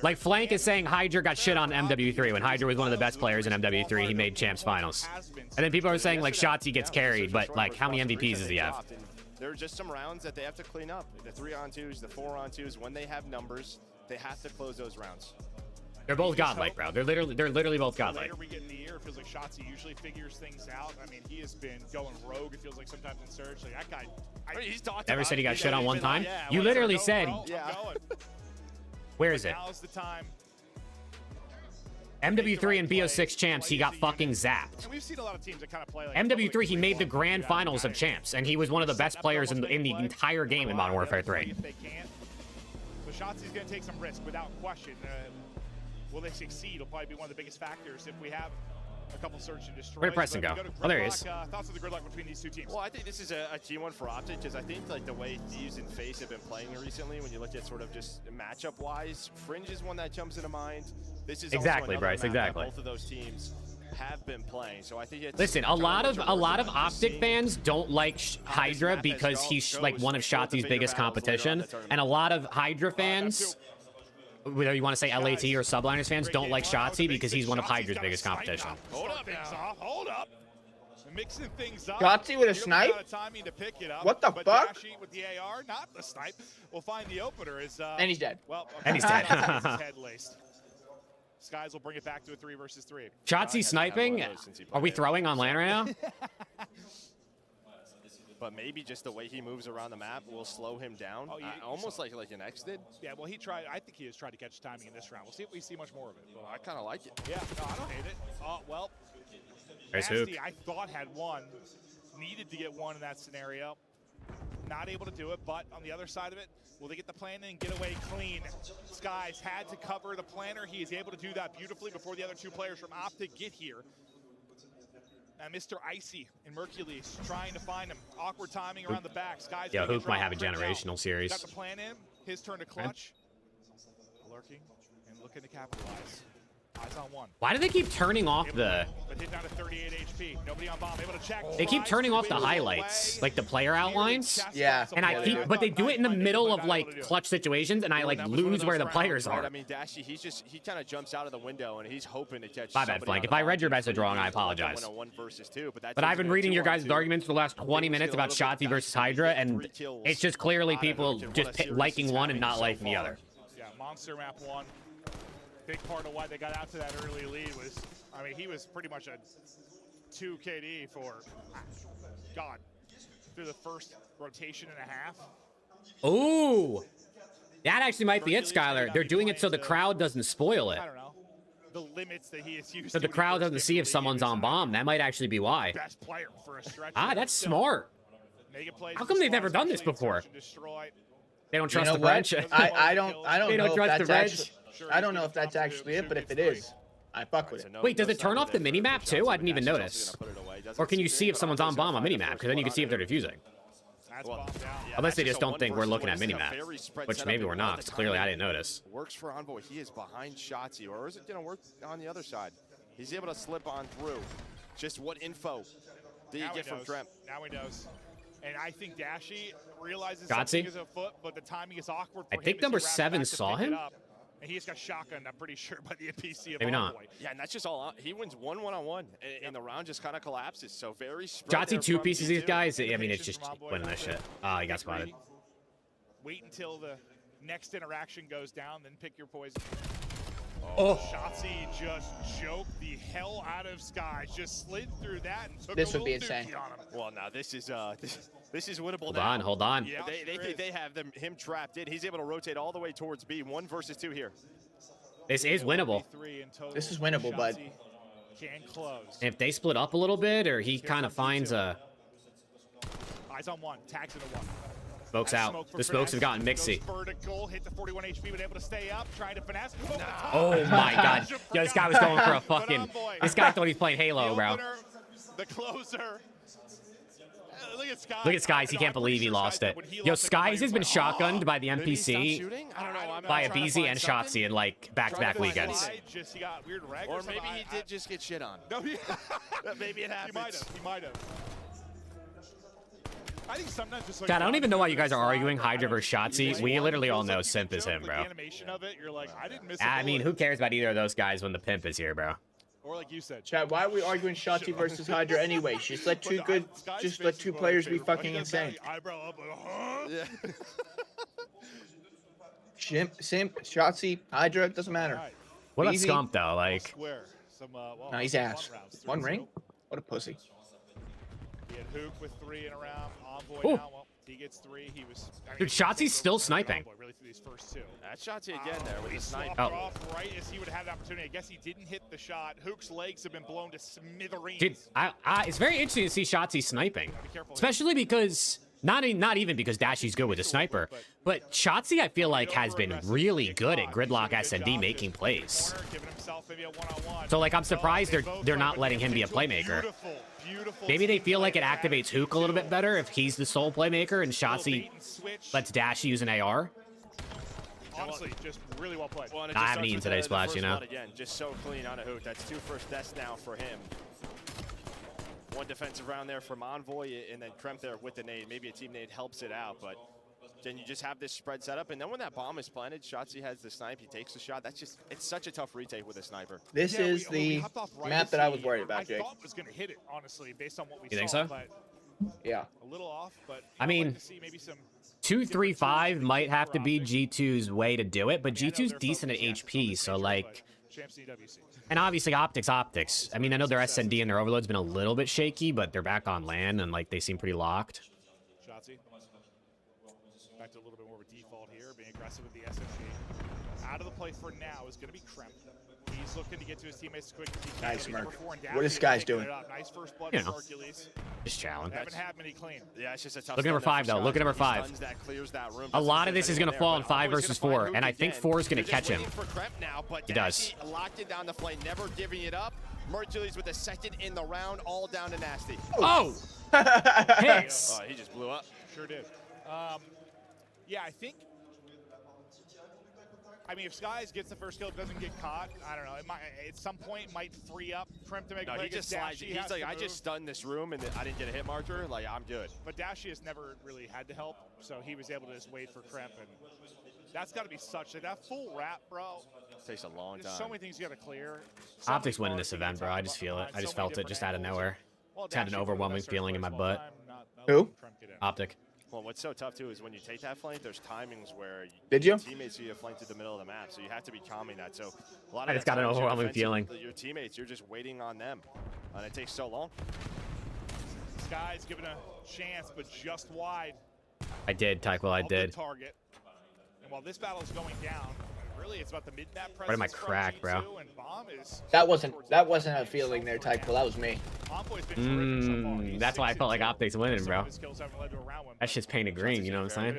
Like Flank is saying Hydra got shit on MW3 when Hydra was one of the best players in MW3. He made champs finals. And then people are saying like Shotzi gets carried, but like how many MVPs does he have? There are just some rounds that they have to clean up. The 3-on-2s, the 4-on-2s. When they have numbers, they have to close those rounds. They're both godlike, bro. They're literally both godlike. Later we get in the year, it feels like Shotzzy usually figures things out. I mean, he has been going rogue. It feels like sometimes in Surge, like that guy. He's talking. Never said he got shit on one time. Yeah, you literally said. Yeah. Where is it? Now's the time. MW3 and BO6 champs, he got fucking zapped. And we've seen a lot of teams that kind of play like MW3, he made the grand finals of champs, and he was one of the best players in the entire game in Modern Warfare 3. If they can. So Shotzi's going to take some risk without question. Will they succeed? It'll probably be one of the biggest factors if we have a couple search and destroys. Where did Preston go? Oh, there he is. Thoughts of the gridlock between these two teams? Well, I think this is a team one for Optic because I think like the way Thieves and FaZe have been playing recently, when you look at sort of just matchup wise, Fringe is one that jumps into mind. This is exactly, Bryce. Exactly. Both of those teams have been playing, so I think it's listen. A lot of Optic fans don't like Hydra because he's like one of Shotzi's biggest competition, and a lot of Hydra fans, whether you want to say LAT or Subliners fans, don't like Shotzi because he's one of Hydra's biggest competition. Hold up now. Hold up. Mixing things up. Shotzi with a snipe? What the fuck? With the AR, not the snipe. We'll find the opener is. And he's dead. Well, and he's dead. Head laced. Skies will bring it back to a 3 versus 3. Shotzi sniping? Are we throwing on land right now? But maybe just the way he moves around the map will slow him down, almost like an X did. Yeah, well, he tried. I think he has tried to catch timing in this round. We'll see if we see much more of it. Well, I kind of like it. Yeah, no, I don't hate it. Well, there's Nasty, I thought had one, needed to get one in that scenario. Not able to do it, but on the other side of it, will they get the plan in and get away clean? Skies had to cover the planner. He is able to do that beautifully before the other two players from Optic get here. Now, Mr. Icy and Mercules trying to find him. Awkward timing around the back. Skies. Yeah, Hoop might have a generational series. Got the plan in. His turn to clutch. Lurking and looking to capitalize. Eyes on one. Why do they keep turning off the... But hit down to 38 HP. Nobody on bomb. Able to check. They keep turning off the highlights, like the player outlines. Yeah. And I keep, but they do it in the middle of like clutch situations, and I like lose where the players are. I mean, Dashy, he kind of jumps out of the window and he's hoping to catch. My bad, Flank. If I read your message wrong, I apologize. But But I've been reading your guys' arguments for the last 20 minutes about Shotzi versus Hydra, and it's just clearly people just liking one and not liking the other. Yeah, Monster Map 1. Big part of why they got out to that early lead was, I mean, he was pretty much a 2 KD for, God, through the first rotation and a half. Ooh, that actually might be it, Skylar. They're doing it so the crowd doesn't spoil it. I don't know. The limits that he is used so the crowd doesn't see if someone's on bomb. That might actually be why. Best player for a stretch. That's smart. How come they've never done this before? They don't trust the Reg? I don't they don't trust the Reg? I don't know if that's actually it, but if it is, I fuck with it. Wait, does it turn off the mini-map too? I didn't even notice. Or can you see if someone's on bomb on mini-map? Because then you can see if they're defusing. Unless they just don't think we're looking at mini-map. Which maybe we're not, because clearly I didn't notice. Works for Envoy. He is behind Shotzi. Or is it going to work on the other side? He's able to slip on through. Just what info did you get from Tremp? Now he knows. And I think Dashy realizes Shotzi? something is afoot, but the timing is awkward for I think number 7 saw him. And he just got shotgunned, I'm pretty sure, by the NPC of Maybe not. Envoy. Yeah, and that's just all. He wins one-on-one, and the round just kind of collapses. So very. Shotzi 2 pieces these guys. I mean, it's just winning that shit. He got spotted. Wait until the next interaction goes down, then pick your poison. Oh. Shotzi just joked the hell out of Skies. Just slid through that and took this a would be little insane. dookie on him. Well, now this is winnable. Hold on. Yeah, they think they have him trapped in. He's able to rotate all the way towards B. 1 versus 2 here. This is winnable. This is winnable, bud. Can close. And if they split up a little bit, or he kind of finds a... Eyes on one. Tags into one. Smoke's out. The smokes have gotten mixy. Vertical, hit the 41 HP, but able to stay up, trying to finesse. Oh my god. Yo, this guy was going for a fucking... This guy thought he was playing Halo, bro. The closer. Look at Skies. Look at Skies. He can't believe he lost it. Yo, Skies has been shotgunned by the NPC by a BZ and Shotzzy in like back-to-back weekends. Or maybe he did just get shit on. Maybe it happens. He might have. I think sometimes just like God, I don't even know why you guys are arguing Hydra versus Shotzzy. We literally all know Simp is him, bro. I mean, who cares about either of those guys when the pimp is here, bro? Or like you said, Chad, why are we arguing Shotzzy versus Hydra anyway? Just let two players be fucking insane. Simp, Shotzzy, Hydra, doesn't matter. What about Scump though? Like, no, he's ass. One ring? What a pussy. He had Hook with 3 in a round. Envoy now, well, he gets 3. He was. Dude, Shotzi's still sniping. Really through these first 2. That's Shotzzy again there with the snipe. Off right as he would have the opportunity. I guess he didn't hit the shot. Hook's legs have been blown to smithereens. Dude, it's very interesting to see Shotzzy sniping, especially because not even because Dashy's good with the sniper, but Shotzzy I feel like has been really good at Gridlock SND making plays. So like I'm surprised they're not letting him be a playmaker. Maybe they feel like it activates Hook a little bit better if he's the sole playmaker and Shotzzy lets Dashy use an AR. Honestly, just really well played. Well, I haven't eaten today's splash, you know. Again, just so clean on a Hook. That's 2 first deaths now for him. 1 defensive round there from Envoy, and then Kremp there with the nade. Maybe a team nade helps it out, but then you just have this spread set up, and then when that bomb is planted, Shotzzy has the snipe. He takes the shot. That's just, it's such a tough retake with a sniper. This is the map that I was worried about, Jake. I thought was going to hit it, honestly, based on what we saw. You think so? But yeah. A little off, but I mean, 2-3-5 might have to be G2's way to do it, but G2's decent at HP, so like. And obviously optics. I mean, I know their SND and their overload's been a little bit shaky, but they're back on land and like they seem pretty locked. Shotzzy back to a little bit more of a default here, being aggressive with the SMG. Out of the play for now is going to be Kremp. He's looking to get to his teammates as quick as he can. Nice, Merc. What is Skies doing? Nice first blood You know, Hercules. just challenge. Haven't had many clean. Yeah, it's just a tough. Look at number 5 though. Look at number 5. A lot of this is going to fall on 5 versus 4, and I think 4 is going to catch him. He does. Locked it down the flame, never giving it up. Mercules with a second in the round, all down to Nasty. Oh! Hits! Oh, he just blew up. Sure did. Yeah, I think. I mean, if Skies gets the first kill, doesn't get caught, I don't know. It might, at some point, might free up Kremp to make a play. He just slides. He's like, I just stunned this room and I didn't get a hit marker. Like, I'm good. But Dashy has never really had to help, so he was able to just wait for Kremp, and that's got to be such that full wrap, bro. Takes a long time. There's so many things you got to clear. Optics winning this event, bro. I just feel it. I just felt it just out of nowhere. It's had an overwhelming feeling in my butt. Who? Optic. Well, what's so tough too is when you take that flank, there's timings where your teammates see a flank to the middle of the map, so you have to be calming that. So a lot of I just got an overwhelming feeling. Your teammates, you're just waiting on them, and it takes so long. Skies given a chance, but just wide. I did, Tyquil, I did. Target. And while this battle is going down, really it's about the mid-map presence. What am I crack, bro? That wasn't a feeling there, Tyquil. That was me. That's why I felt like Optics winning, bro. That shit's painted green, you know what I'm saying?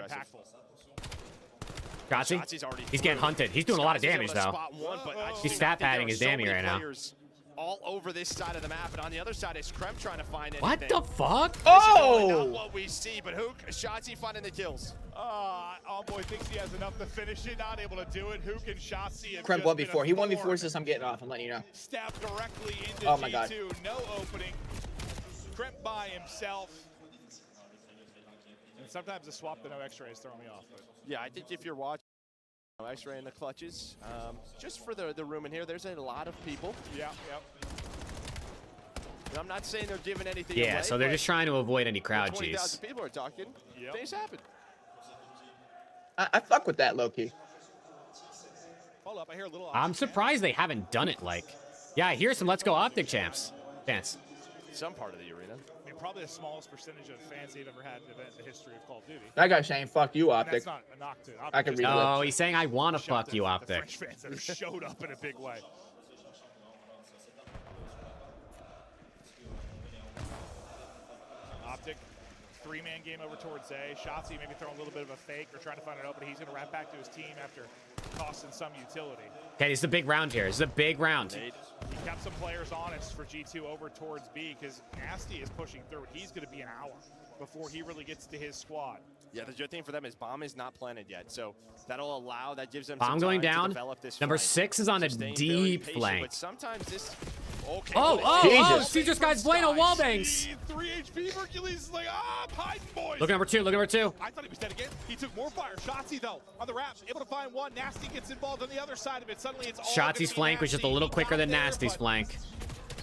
Shotzzy? He's getting hunted. He's doing a lot of damage, though. He's stat padding his damage right now. All over this side of the map, and on the other side is Kremp trying to find it. What the fuck? Oh! Not what we see, but Hook, Shotzzy finding the kills. Envoy thinks he has enough to finish it, not able to do it. Hook and Shotzzy have Kremp 1v4. He 1v4 says I'm getting off. I'm letting you know. Stabbed directly into oh my God. G2. No opening. Kremp by himself. And sometimes the swap to no X-rays throw me off. But. Yeah, I think if you're watching X-ray in the clutches, just for the room in here, there's a lot of people. Yeah. And I'm not saying they're giving anything yeah, away, so they're just trying to avoid any crowd 20,000 people are talking. Things happen. I fuck with that, low-key. Hold up, I hear a little. I'm surprised they haven't done it like. Yeah, here's some Let's Go Optic champs. Chance. Some part of the arena. I mean, probably the smallest percentage of fans they've ever had in the history of Call of Duty. That guy's saying "fuck you, Optic." That's not a knock to Optic. I can read. Oh, he's saying I want to fuck you, Optic. The French fans that showed up in a big way. Optic 3-man game over towards A. Shotzzy maybe throwing a little bit of a fake or trying to find an opening. He's going to wrap back to his team after costing some utility. Okay, this is a big round here. This is a big round. He kept some players honest for G2 over towards B because Nasty is pushing through. He's going to be an hour before he really gets to his squad. Yeah, the good thing for them is Bomb is not planted yet, so that'll allow, that gives them Bomb some going time down. to develop this Number flank. 6 is on a Staying deep patient, flank. But sometimes this... Okay, Oh, Caesar Sky's Bueno wallbangs. 3 HP, Hercules is like, hiding, boys. Look at number 2, look at number 2. I thought he was dead again. He took more fire. Shotzzy, though, on the wrap, able to find one. Nasty gets involved on the other side of it. Suddenly it's all Shotzi's flank was just a little quicker than Nasty's flank.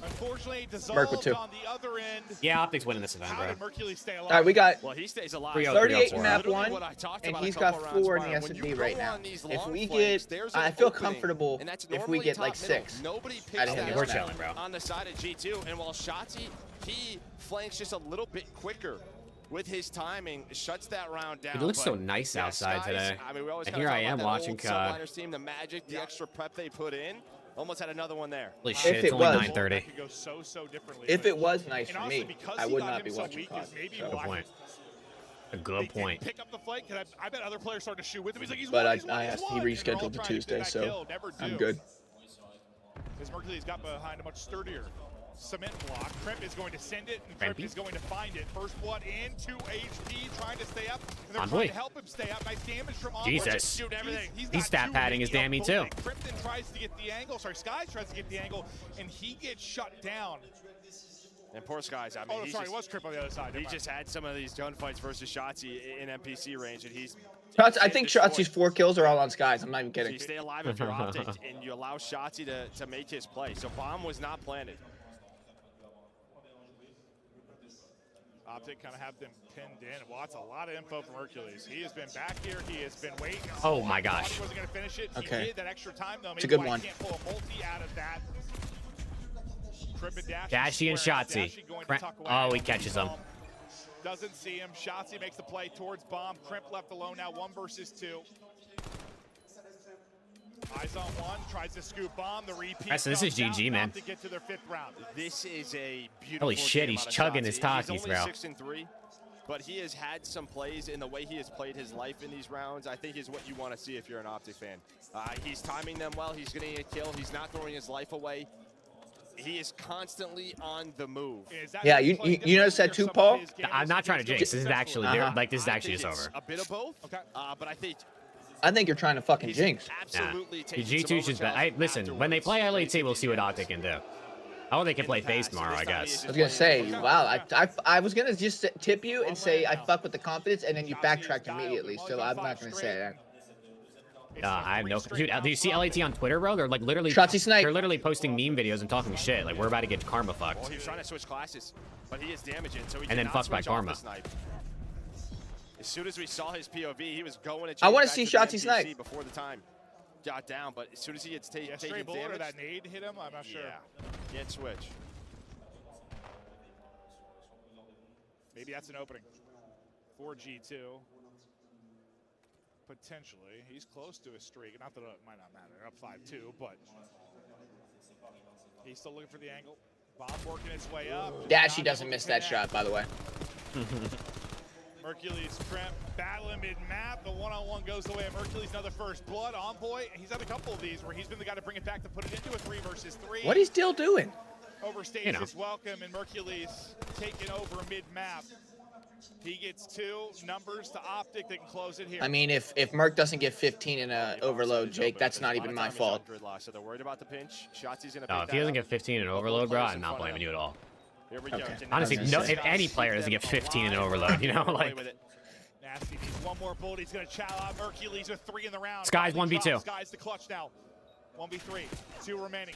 Unfortunately, Merc with 2. on the other end. Yeah, Optic's winning this event, How bro. did Mercury stay alive? All right, we got Well, he stays alive. 38 in map Literally 1, what I talked and about he's a got couple rounds 4 in prior. the When S&D you right go now. on these If long we flanks, get, there's an I feel opening, comfortable and that's if we normally get top like middle. 6 Nobody out picks of him. that We're up chilling, bro. on the side of G2, and while Shotzzy, he flanks just a little bit quicker with his timing, shuts that round down. It looks but so nice yeah, outside Skies, today. I mean, we always And kinda here talk I about am that watching old COD. Subliners team, the magic, the extra prep they put in. Almost had another one there. Holy shit, If it's it only was- 9:30. Could go so differently. If it was nice And for honestly, me, because I he would got not him be so watching weak, COD. is maybe So. Good why point. A they good didn't point. pick up the flank, 'cause I bet other players started to shoot with him. He's like, he's But won, he's I won, asked, he's he won. And they're all rescheduled to trying to Tuesday, get that so kill. Never I'm do. good. As Mercury's got behind a much sturdier cement block. Crimp is going to send it, and Crimp Crimpy. is going to find it. First blood in, 2 HP, trying to stay up. And they're Envoy. trying to help him stay up. Nice damage from Envoy. Jesus. Just shoot everything. He's got stat 2 padding his HP damn me up too. bullet. Crypton tries to get the angle. Sorry, Skies tries to get the angle, and he gets shut down. And poor Skies, I mean, Oh, he's sorry, just, it was Crimp on the other side. he Never just had some of these gunfights versus Shotzzy in NPC range, and he's... I think Shotzi's 4 kills are all on Skies. I'm not even So kidding. you stay alive if you're Optic, and you allow Shotzzy to make his play. So Bomb was not planted. Optic kind of have them pinned in. Well, that's a lot of info from Hercules. He has been back here. He has been waiting. Oh my Thought gosh. He wasn't going to finish it. Okay. He did that extra time, though. It's a Maybe good why one. He can't pull a multi out of that. Crib and Dashy and squaring. Shotzzy. Dashy going to Crimp- tuck away. oh, he catches him. Doesn't see him. Shotzzy makes the play towards Bomb. Crimp left alone now, 1 versus 2. Eyes on 1, tries to scoop Bomb. The repeat. Preston, this is comes GG, out, man. To get to their 5th round. This is a beautiful Holy shit, game he's out of chugging Shotzzy. his Takis, He's bro. only 6-3, but he has had some plays in the way he has played his life in these rounds. I think is what you want to see if you're an Optic fan. He's timing them well. He's getting a kill. He's not throwing his life away. He is constantly on the move. Yeah, you notice that too, Paul? I'm not trying to jinx. This is actually like this is actually just over. A bit of both. Okay. But I think you're trying to fucking jinx. absolutely The taking some G2 should bet. Listen, when they play LAT, we'll see what Optic can do. Oh, they can play face tomorrow, I guess. I was gonna say, wow, I was gonna just tip you and say I fuck with the confidence, and then you backtracked immediately. So I'm not gonna say that. I have no. Dude, do you see LAT on Twitter, bro? They're like literally. Shotzzy snipe. They're literally posting meme videos and talking shit. Like we're about to get karma Well, fucked. he was trying to switch classes, but he is damaging. So he And did then not fucked by switch off karma. the snipe. As soon as we saw his POV, he was going to. I wanna change see back to Shotzzy the NPC snipe. before the time got down, but as soon as he gets Yeah, taken straight bullet or damage, that nade hit him. I'm not sure. yeah, can't switch. Maybe that's an opening for G2. Potentially. He's close to a streak. Not that it might not matter. They're up 5-2, but he's still looking for the angle. Bob working his way up. Dashy doesn't miss that shot, by the way. Hercules Crimp battling mid-map. The one-on-one goes the way of Hercules. Another first blood. Envoy, he's had a couple of these where he's been the guy to bring it back to put it into a 3 versus 3. What he's still doing? Overstays You know. his welcome, and Hercules taking over mid-map. He gets 2 numbers to Optic that can close it here. I mean, if Merc doesn't get 15 in a overload, Jake, that's not even my fault. So they're worried about the pinch. Shotzi's gonna No, pick if he that doesn't up. get 15 in overload, bro, I'm not blaming you at all. Here we go. Okay. Honestly, I was no. gonna If any player doesn't get 15 in overload, you know, like. Nasty needs one more bullet. He's going to chow out Hercules with 3 in the round. Skies Finally 1v2. drops. Skies the clutch now. 1v3. 2 remaining.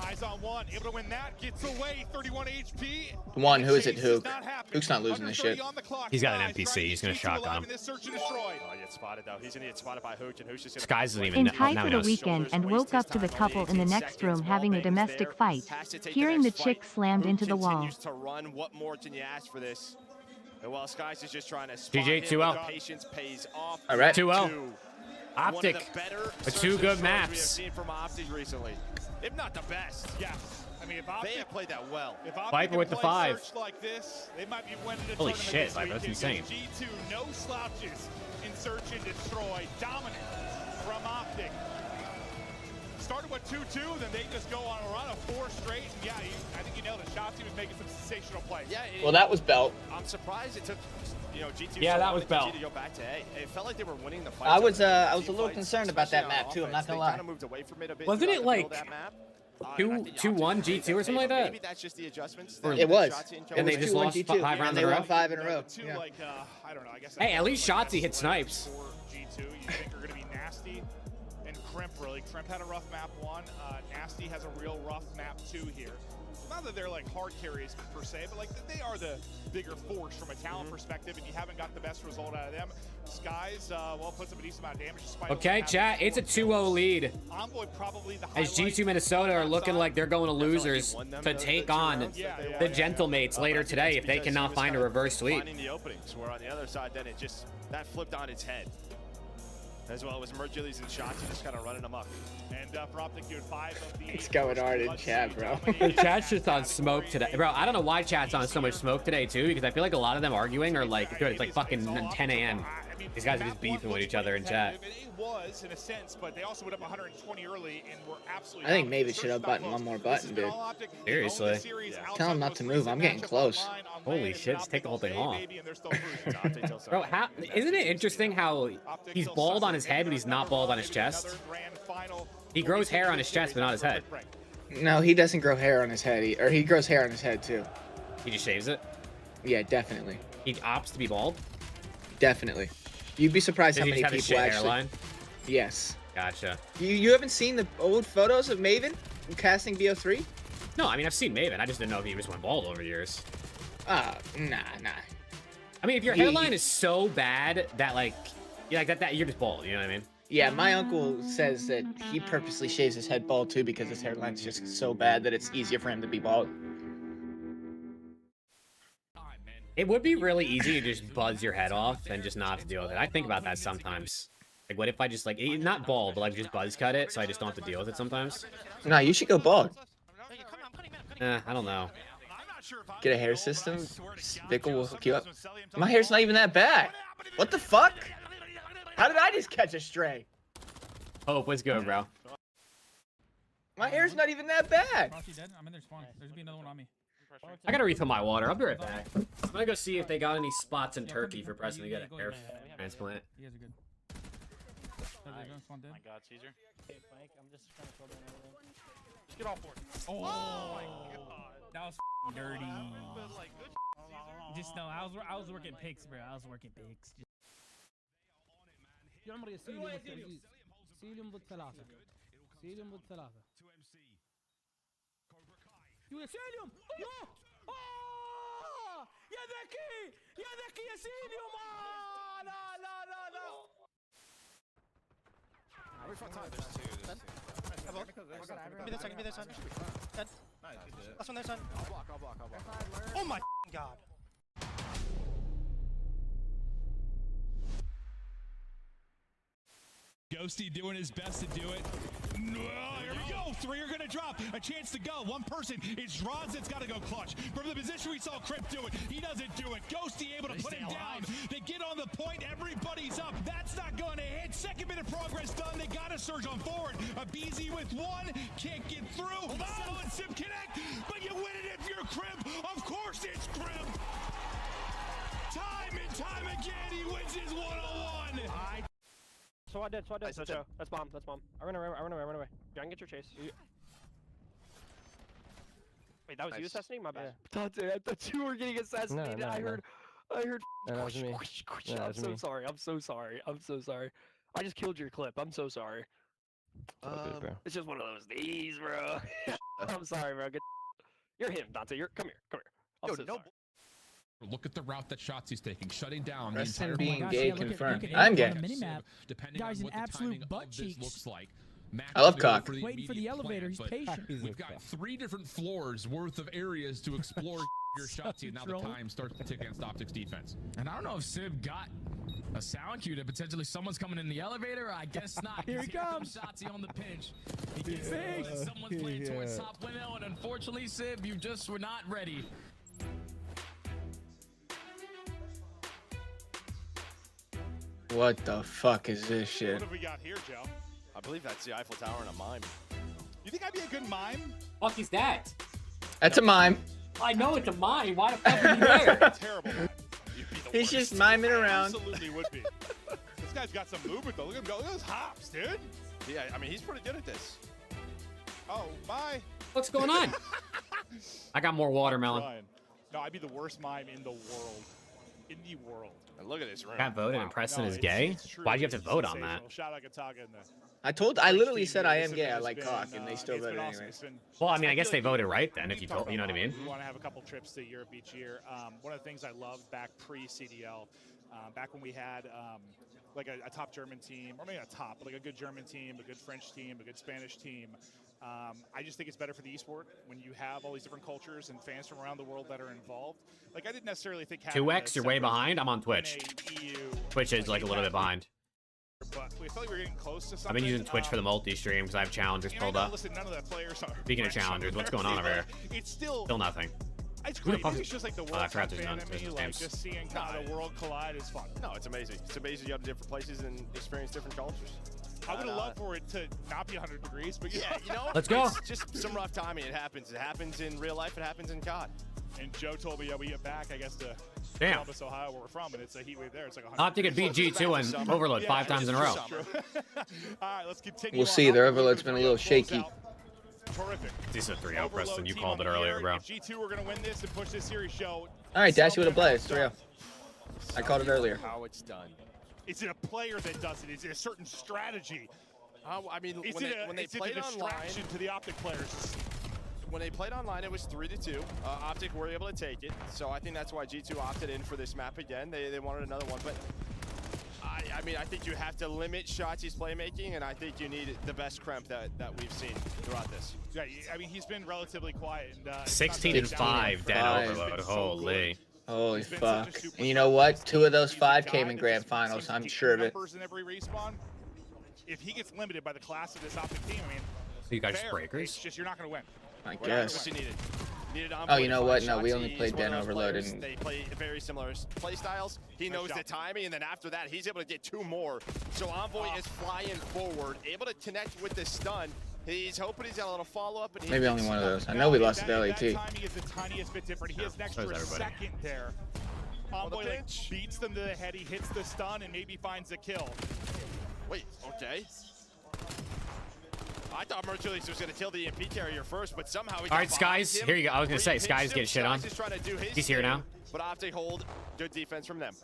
Eyes on 1. Able to win that. Gets away. 31 HP. One, who is it, Chase Hook? does not happen. Hook's not losing Under this 30 shit. on the clock. He's got an Skies NPC. trying to He's gonna get G2 shotgun alive him. in this search and destroy. Oh, he gets spotted though. He's gonna get spotted by Hook, and Hook's just gonna. Skies doesn't even In know. tight Now for he the knows. weekend and woke up to the couple in the next room having a domestic fight, hearing the chick slammed into the wall. Continues to run. What more can you ask for this? And while Skies is just trying to spot GG, him, 2-0. the patience pays off. All right. 2-0. One of Optic the better with search 2 and good destroys we have maps. seen from Optic recently. if not the best. Yes. I mean, if they have played that well. If Viper with the 5. Search like this, they might be winning the Holy tournament shit, this Viper, that's weekend. insane. G2, no slouches in Search and Destroy. Dominant from Optic. Started with 2-2, then they just go on a run of 4 straight. And yeah, I think you nailed it. Shotzzy was making some sensational plays. Yeah. Well, that was Belt. I'm surprised it took, G2. Yeah, that was Belt. To go back to A. It felt like they were winning the fight. I was a little concerned about that map too. I'm not gonna lie. Kind of moved away from it a bit. Wasn't it like 2-1 G2 or something like that? Maybe that's just the adjustments. It was. And they just lost 5 rounds in a row. 5 in a row. Yeah. Like, I don't know. I guess. Hey, at least Shotzzy hit snipes. G2, you think are going to be Nasty and Crimp. Really, Crimp had a rough map 1. Nasty has a real rough map 2 here. Not that they're like hard carries per se, but like they are the bigger force from a talent perspective, and you haven't got the best result out of them. Skies, well, puts up a decent amount of damage. Okay, chat, it's a 2-0 lead. Envoy probably the as G2 Minnesota are looking like they're going to losers to take on the Gentlemates later today if they cannot find a reverse sweep. Finding the openings, where on the other side, then it just, that flipped on its head. As well as Mergilies and Shotzzy just kind of running amok. And for Optic, you had 5 of the It's going hard in chat, bro. The chat's just on smoke today. Bro, I don't know why chat's on so much smoke today, too, because I feel like a lot of them arguing are like, dude, it's like fucking 10 a.m. These guys are just beefing with each other in chat. It was, in a sense, but they also went up 120 early and were absolutely. I think Maven should have buttoned one more button, dude. Seriously. Tell him not to move. I'm getting close. Holy shit, just take the whole thing off. Bro, how, isn't it interesting how he's bald on his head, but he's not bald on his chest? He grows hair on his chest, but not his head. No, he doesn't grow hair on his head. He grows hair on his head, too. He just shaves it? Yeah, definitely. He opts to be bald? Definitely. You'd be surprised how many people actually. Hairline? Yes. Gotcha. You haven't seen the old photos of Maven casting BO3? No, I mean I've seen Maven. I just didn't know if he just went bald over the years. Nah. I mean, if your hairline is so bad that like you're just bald. You know what I mean? Yeah, my uncle says that he purposely shaves his head bald too because his hairline's just so bad that it's easier for him to be bald. It would be really easy to just buzz your head off and just not have to deal with it. I think about that sometimes. Like, what if I just, like, not bald, but, like, just buzz cut it so I just don't have to deal with it sometimes? No, you should go bald. I don't know. Get a hair system. Vickle will hook you up. My hair's not even that bad. What the fuck? How did I just catch a stray? Hope, what's good, bro? My hair's not even that bad. I'm in their spawn. There's gonna be another one on me. I gotta refill my water. I'll be right back. I'm gonna go see if they got any spots in Turkey for Preston to get a hair transplant. You guys are good. Oh my God, Caesar. Hey, Frank, I'm just trying to throw them over. Just get all 4. Oh my God. That was dirty. Just no, I was working pigs, bro. I was working pigs. يا عمري سيليوم ضد 3 سيليوم ضد 3 يا سيليوم يا ذكي يا سيليوم لا Give me that son. Dead. Last one there, son. I'll block. Oh my God. Ghosty doing his best to do it. No, here we go. 3 are going to drop. A chance to go. One person. It's Rods that's got to go clutch. From the position we saw Crimp do it, he doesn't do it. Ghosty able to put him down. They get on the point. Everybody's up. That's not going to hit. Second bit of progress done. They got to surge on forward. A BZ with 1. Can't get through. Oh, and Sim connect. But you win it if you're Crimp. Of course it's Crimp. Time and time again, he wins his one-on-one. So I did. That's bomb. I run away. John, get your chase. Wait, that was you assassinating? My bad. Dante, I thought you were getting assassinated. I heard. No, that was me. I'm so sorry. I just killed your clip. I'm so sorry. It's just one of those days, bro. I'm sorry, bro. You're him, Dante. Come here. I'm so sorry. Look at the route that Shotzi's taking, shutting down the Preston entire being gosh, gay look at- confirmed. look at I'm it gay. on the minimap. Depending Guy's on an what the absolute timing butt of this cheeks. looks like. Mac I love is going cock. for the Waiting for the immediate elevator, plan, he's but patient. We've got 3 different floors worth of areas to explore your shots, now the time starts to tick against Optic's defense. And I don't know if Sib got a sound cue that potentially someone's coming in the elevator. I guess not. Here he comes. Shotsy on the pinch. He gets someone's playing towards top window, and unfortunately, Sib, you just were not ready. What the fuck is this shit? What have we got here, Joe? I believe that's the Eiffel Tower in a mime. You think I'd be a good mime? Fuck is that? That's a mime. I know it's a mime. Why the fuck are you there? Terrible. He's just miming around. Absolutely would be. This guy's got some movement though. Look at him go. Look at those hops, dude. Yeah, I mean, he's pretty good at this. Oh, bye. What's going on? I got more watermelon. Ryan. No, I'd be the worst mime in the world. In the world. And look at this room. Got voted and Preston is gay? Why'd you have to vote on that? Shout out Gataga in there. I literally said I am gay. I like cock, and they still voted anyway. Well, I mean, I guess they voted right then, if you told, you know what I mean? We want to have a couple trips to Europe each year. One of the things I loved back pre-CDL, back when we had like a top German team, or maybe not top, but like a good German team, a good French team, a good Spanish team. I just think it's better for the esport when you have all these different cultures and fans from around the world that are involved. Like, I didn't necessarily think 2x, you're way behind. I'm on Twitch. Twitch is like a little bit behind. But we felt like we were getting close to something. I've been using Twitch for the multi-stream because I have challengers pulled up. Listen, none of the players are Speaking of challengers, what's going on over here? It's still nothing. It's great. It's just like the World Cup fan done. in me, like just seeing kind of the world collide is fun. No, it's amazing. It's amazing you go to different places and experience different cultures. I would have loved for it to not be 100 degrees, but yeah, you know, let's go. It's just some rough timing. It happens. It happens in real life. It happens in COD. And Joe told me, yeah, we get back, I guess, to Columbus, Ohio, where we're from, and it's a heat wave there. It's like 100. Optic at beat G2 and Overload 5 times in a row. All right, let's continue. We'll see. Their Overload's been a little shaky. Terrific. This is a 3-0, Preston. You called it earlier, bro. G2, we're going to win this and push this series show. All right, Dashy with a play. It's 3-0. I called it earlier. How it's done. Is it a player that does it? Is it a certain strategy? I mean, when they played online, to the Optic players. When they played online, it was 3-2. Optic were able to take it, so I think that's why G2 opted in for this map again. They wanted another one, but I mean, I think you have to limit Shotzi's playmaking, and I think you need the best Kremp that we've seen throughout this. Yeah, I mean, he's been relatively quiet. And, 16 and 5 dead Overload. Holy. Holy fuck. And you know what? 2 of those 5 came in grand finals. I'm sure of it. In every respawn. If he gets limited by the class of this Optic team, I mean, so you guys just breakers? It's just you're not going to win. I guess. Oh, you know what? No, we only played Den Overload. And they play very similar play styles. He knows the timing, and then after that, he's able to get 2 more. So Envoy is flying forward, able to connect with the stun. He's hoping he's got a little follow-up. Maybe only one of those. I know we lost to LAT. That timing is the tiniest bit different. He has an extra second there. Envoy beats them to the head. He hits the stun and maybe finds a kill. Wait, okay. I thought Merchilius was going to kill the EMP carrier first, but somehow he got Alright, Skies, here you go. I was going to say, Skies getting shit on. He's here now. But Optic hold. Good defense from them.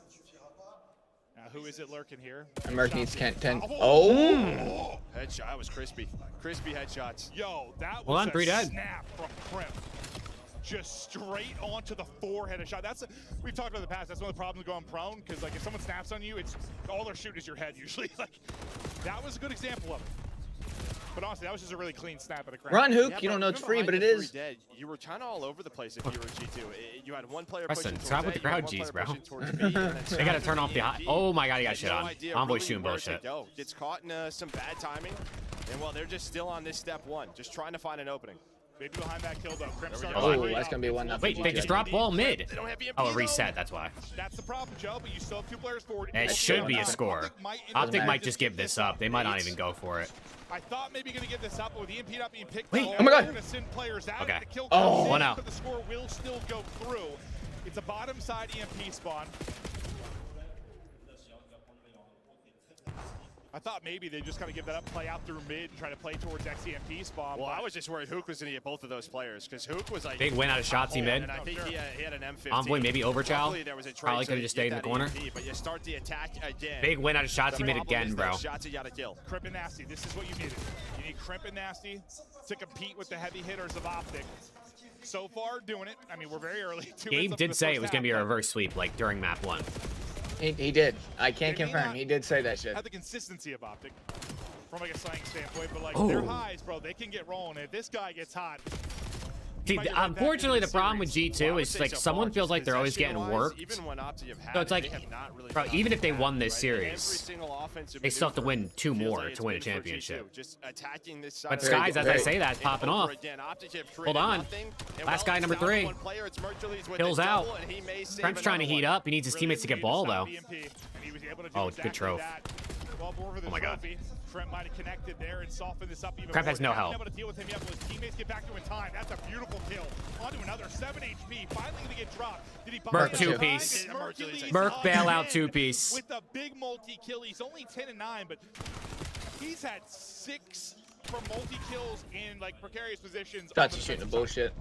Now, who is it lurking here? And Merc needs 10. Oh! Headshot. That was crispy. Crispy headshots. Yo, that was a snap from Crimp. Just straight onto the forehead a shot. We've talked about in the past. That's one of the problems going prone, because like if someone snaps on you, it's all they're shooting is your head usually. Like that was a good example of it. But honestly, that was just a really clean snap at a crowd. Run, Hook. You don't know it's free, but it is. Dead, you were kind of all over the place if you were G2. You had one player pushing towards stop with the crowd G's, bro. They got to turn off the hot. Oh my god, he got shit on. Envoy shooting bullshit. Gets caught in some bad timing. And well, they're just still on this step 1, just trying to find an opening. Maybe behind that kill though. Oh, that's gonna be 1-0. Wait, they just dropped ball mid. Oh, a reset. That's why. That's the problem, Joe. But you still have 2 players forward. It should be a score. Optic might just give this up. They might not even go for it. I thought maybe going to give this up, but with EMP not being picked, wait, oh my god! Going to send players out. Okay. The kill oh, 1 out. But the score will still go through. It's a bottom side EMP spawn. I thought maybe they just kind of give that up, play out through mid, and try to play towards XEMP spawn. Well, I was just worried Hook was going to get both of those players, because Hook was like... Big win out of Shotzi mid. And I think he had an M15. Envoy maybe overchow. Probably could have just stayed in the corner. EMP, but you start the attack again. Big win out of Shotzi mid again, bro. Shotzi got a kill. Crimp and Nasty, this is what you needed. You need Crimp and Nasty to compete with the heavy hitters of Optic. So far, doing it. I mean, we're very early. Gabe did say it was going to be a reverse sweep, like, during map 1. He did. I can't confirm. He did say that shit. Have the consistency of Optic from like a slang standpoint, but like their highs, bro, they can get rolling. If this guy gets hot, See, unfortunately, the problem with G2 is like someone feels like they're always getting worked. So it's like, bro, even if they won this series, they still have to win 2 more to win a championship. But Skies, as I say that, popping off. Hold on. Last guy, number 3. Kills out. Kremp's trying to heat up. He needs his teammates to get ball, though. Oh, good trophy. Oh my god. Kremp might have connected there and softened this up even Kremp has no help. Able to deal with him yet, but his teammates get back to him in time. That's a beautiful kill. On to another 7 HP. Finally gonna get dropped. Did he Merc 2-piece. Merc bailout 2-piece. With a big multi-kill. He's only 10-9, but he's had 6 for multi-kills in like precarious positions. That's shooting the bullshit.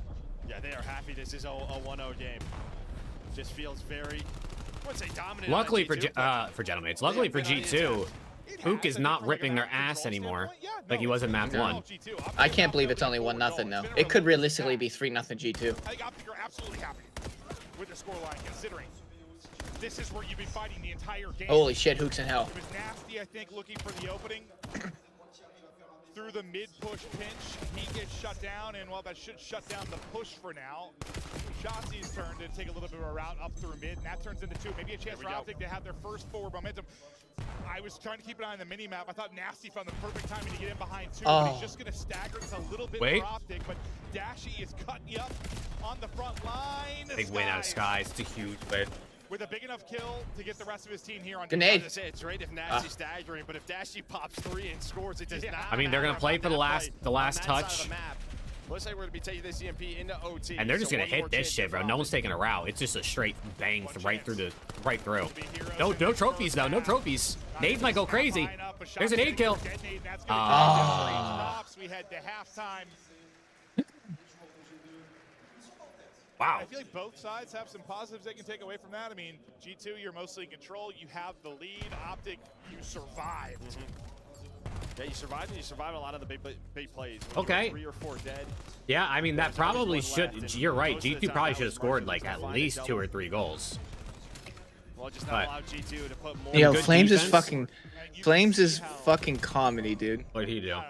Yeah, they are happy this is a 1-0 game. Just feels very, I wouldn't say dominant. Luckily for Gentlemates, luckily for G2, Hook is not ripping their ass anymore like he was in map 1. I can't believe it's only 1-0 though. It could realistically be 3-0 G2. I think Optic are absolutely happy with the scoreline, considering this is where you've been fighting the entire game. Holy shit, Hook's in hell. It was Nasty, I think, looking for the opening. Through the mid-push pinch, he gets shut down, and well, that should shut down the push for now. Shotzzy's turn to take a little bit of a route up through mid, and that turns into 2. Maybe a chance for Optic to have their first forward momentum. I was trying to keep an eye on the mini-map. I thought Nasty found the perfect timing to get in behind 2, but he's just going to stagger this a little bit for Optic, but Dashy is cutting you up on the front line. Big win out of Skies. It's a huge win. With a big enough kill to get the rest of his team here on grenade. It's great if Nasty's staggering, but if Dashy pops 3 and scores, it does not. I mean, they're gonna play for the last touch. Looks like we're gonna be taking this EMP into OT. And they're just gonna hit this shit, bro. No one's taking a route. It's just a straight bang right through. No trophies though. No trophies. Nades might go crazy. There's an 8 kill. We head to halftime. Wow. I feel like both sides have some positives they can take away from that. I mean, G2, you're mostly in control. You have the lead. Optic, you survived. Yeah, you survived, and you survive a lot of the big plays. Okay. 3 or 4 dead. Yeah, I mean, that probably should. You're right. G2 probably should have scored like at least 2 or 3 goals. Well, just not allow G2 to put more. Yo, Flames is fucking comedy, dude. What did he do?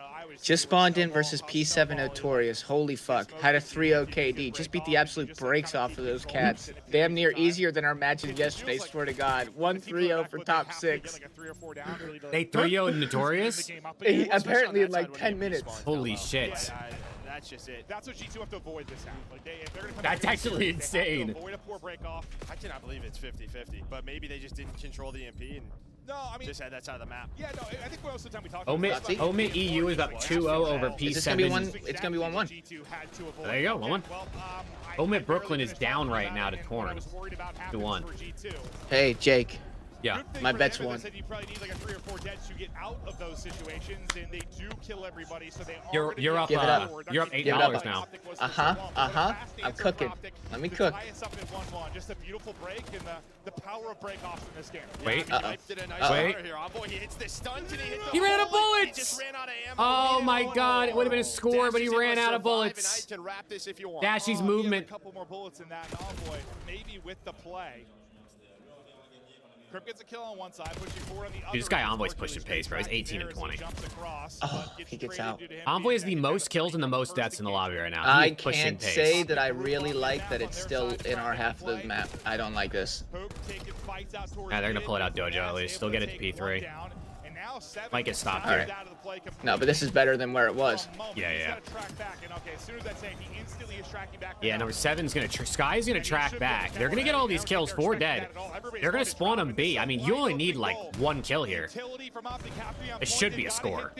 Just spawned in versus P7 Notorious. Holy fuck. Had a 3-0 KD. Just beat the absolute brakes off of those cats. Damn near easier than our matches yesterday, swear to God. 1-3-0 for top 6. They 3-0 Notorious? Apparently in like 10 minutes. Holy shit. That's just it. That's what G2 have to avoid this half. Like if they're gonna That's actually insane. Avoid a poor break off. I cannot believe it's 50-50, but maybe they just didn't control the MP and just had that side of the map. Yeah, no, I think most of the time we talk about Omit EU is up 2-0 over P7. It's gonna be 1-1. There you go, 1-1. Omit Brooklyn is down right now to Torn. 2-1. Hey, Jake. Yeah. My bet's won. You probably need like a 3 or 4 deaths to get out of those situations, and they do kill everybody, so they are you're up $8 now. I'm cooking. Let me cook. Just a beautiful break and the power of breakoffs in this game. Wait. Wait. He ran out of bullets. Oh my God! It would have been a score, but he ran out of bullets. Dashy's movement. A couple more bullets in that Envoy, maybe with the play. Kremp gets a kill on one side, pushing forward on the other. Dude, this guy Envoy's pushing pace, bro. He's 18 and 20. He gets out. Envoy has the most kills and the most deaths in the lobby right now. I can't say that I really like that it's still in our half of the map. I don't like this. Yeah, they're gonna pull it out Dojo at least. They'll get it to P3. Might get stopped here. No, but this is better than where it was. Yeah. Yeah, number 7's gonna Sky's gonna track back. They're gonna get all these kills for dead. They're gonna spawn him B. I mean, you only need like 1 kill here. It should be a score.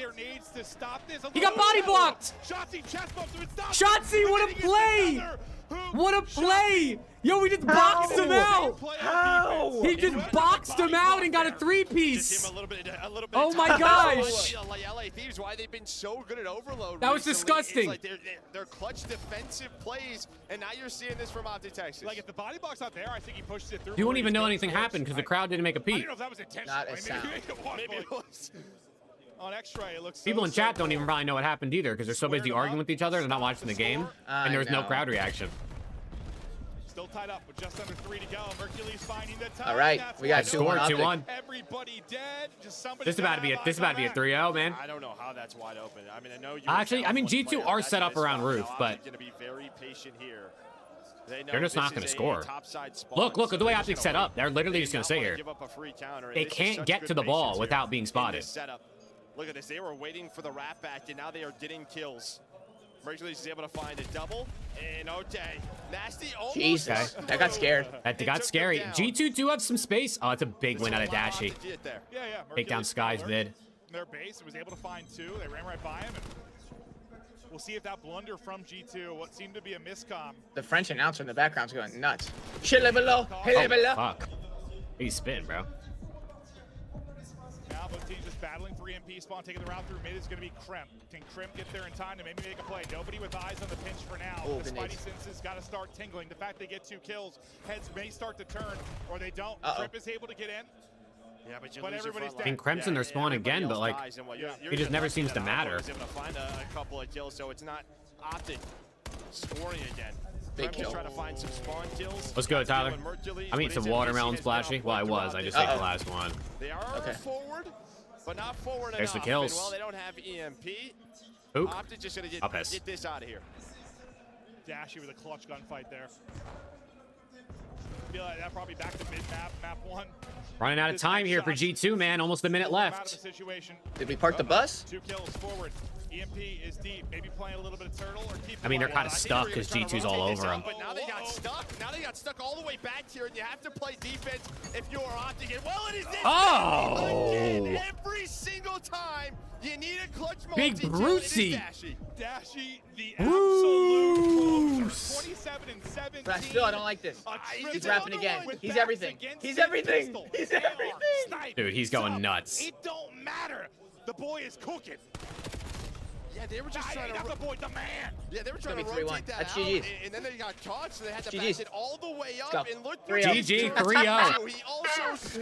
He got body blocked. Shotzzy, what a play! What a play! Yo, we just boxed him out! How? He just boxed him out and got a 3-piece! Oh my gosh! LA Thieves, why they've been so good at Overload. That was disgusting. Like they're clutch defensive plays, and now you're seeing this from Optic Texas. Like if the body block's out there, I think he pushes it through. You won't even know anything happened because the crowd didn't make a peep. I don't know if that was intentional. Not a sound. Maybe it was. On X-ray, it looks People in chat don't even probably know what happened either because they're so busy arguing with each other, they're not watching the game, and there was no crowd reaction. still tied up with just under 3 to go. Mercules finding the time. All right, we got score 2-1. Everybody dead. Just somebody. This is about to be a 3-0, man. I don't know how that's wide open. I mean, I know you. Actually, I mean, G2 are set up around roof, but going to be very patient here. They're just not going to score. Look at the way Optic's set up. They're literally just going to sit here. They can't get to the ball without being spotted. Look at this. They were waiting for the rat back, and now they are getting kills. Mercules is able to find a double, and okay, Nasty almost. Jesus, that got scared. That got scary. G2 do have some space. Oh, it's a big win out of Dashy. Take down Sky's mid. Their base was able to find 2. They ran right by him. And we'll see if that blunder from G2, what seemed to be a miscom. The French announcer in the background's going nuts. Chile below, hele below. Fuck. He's spin, bro. Now both teams just battling for EMP spawn, taking the route through mid is going to be Kremp. Can Kremp get there in time to maybe make a play? Nobody with eyes on the pinch for now. Oh, the Spidey senses got to start tingling. The fact they get 2 kills, heads may start to turn, or they don't. Kremp is able to get in. Yeah, but everybody's dead. I mean, Kremp's in their spawn again, but like, he just never seems to matter. Able to find a couple of kills, so it's not Optic scoring again. Big kill. Trying to find some spawn kills. Let's go, Tyler. I'm eating some watermelon splashy. Well, I was. I just ate the last one. They are forward, but not forward There's enough. the kills. Well, they don't have EMP. Oop. Optic just gonna get this out of here. Dashy with a clutch gunfight there. Feel like that probably back to mid-map, map 1. Running out of time here for G2, man. Almost a minute left. Did we park the bus? 2 kills forward. EMP is deep. Maybe playing a little bit of turtle or keep. I mean, they're kind of stuck because G2's all over them. But now they got stuck. Now they got stuck all the way back here, and you have to play defense if you are Optic. And well, it is this. Oh! Again, every single time you need a clutch Big Brucey. Dashy, the absolute closer. 27 and 17. But still, I don't like this. He's rapping again. He's everything. He's everything. He's everything. Dude, he's going nuts. It don't matter. The boy is cooking. Yeah, they were just trying to. The boy, the man. Yeah, they were trying to rotate that out, and then they got caught, so they had to pass it all the way up. And look, GG 3-0.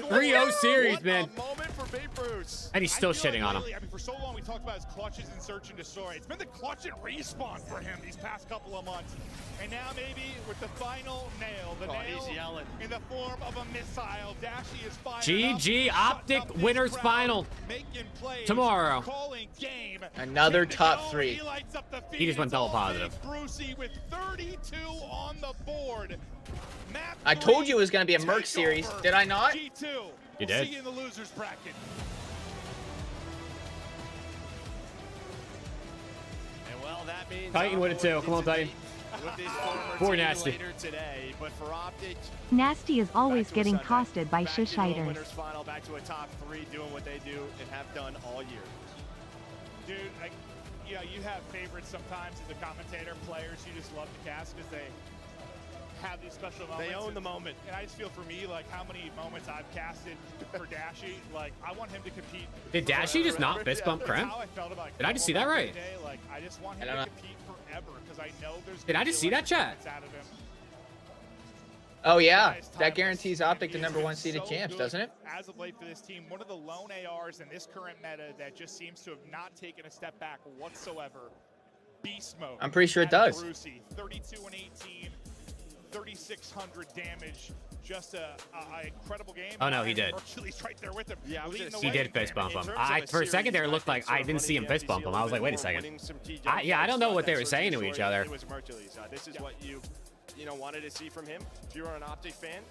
3-0 series, man. Moment for Big Bruce. And he's still shitting on him. I mean, for so long we talked about his clutches and search and destroy. It's been the clutch and respawn for him these past couple of months. And now maybe with the final nail, the nail in the form of a missile, Dashy is firing. GG Optic winners final tomorrow. Another top 3. He just went double positive. Brucey with 32 on the board. I told you it was going to be a Merc series. Did I not? You did. See you in the losers bracket. And well, that means Titan with it too. Come on, Titan. Poor Nasty. Today, but for Optic, Nasty is always getting costed by Shishiders. Winners final, back to a top 3, doing what they do and have done all year. Dude, you know, you have favorites sometimes as a commentator, players you just love to cast because they have these special moments. They own the moment. And I just feel for me, like how many moments I've casted for Dashy, like I want him to compete. Did Dashy just not fist bump Kremp? Did I just see that right? Like, I just want him to compete forever because I know there's. Did I just see that chat? Oh yeah, that guarantees Optic the #1 seeded champs, doesn't it? As of late for this team, one of the lone ARs in this current meta that just seems to have not taken a step back whatsoever. Beast mode. I'm pretty sure it does. 32 and 18, 3,600 damage. Just a incredible game. Oh no, he did. Hercules right there with him. Yeah, he did fist bump him. For a second there, it looked like I didn't see him fist bump him. I was like, wait a second. I don't know what they were saying to each other. It was Hercules. This is what you wanted to see from him. If you were an Optic fan,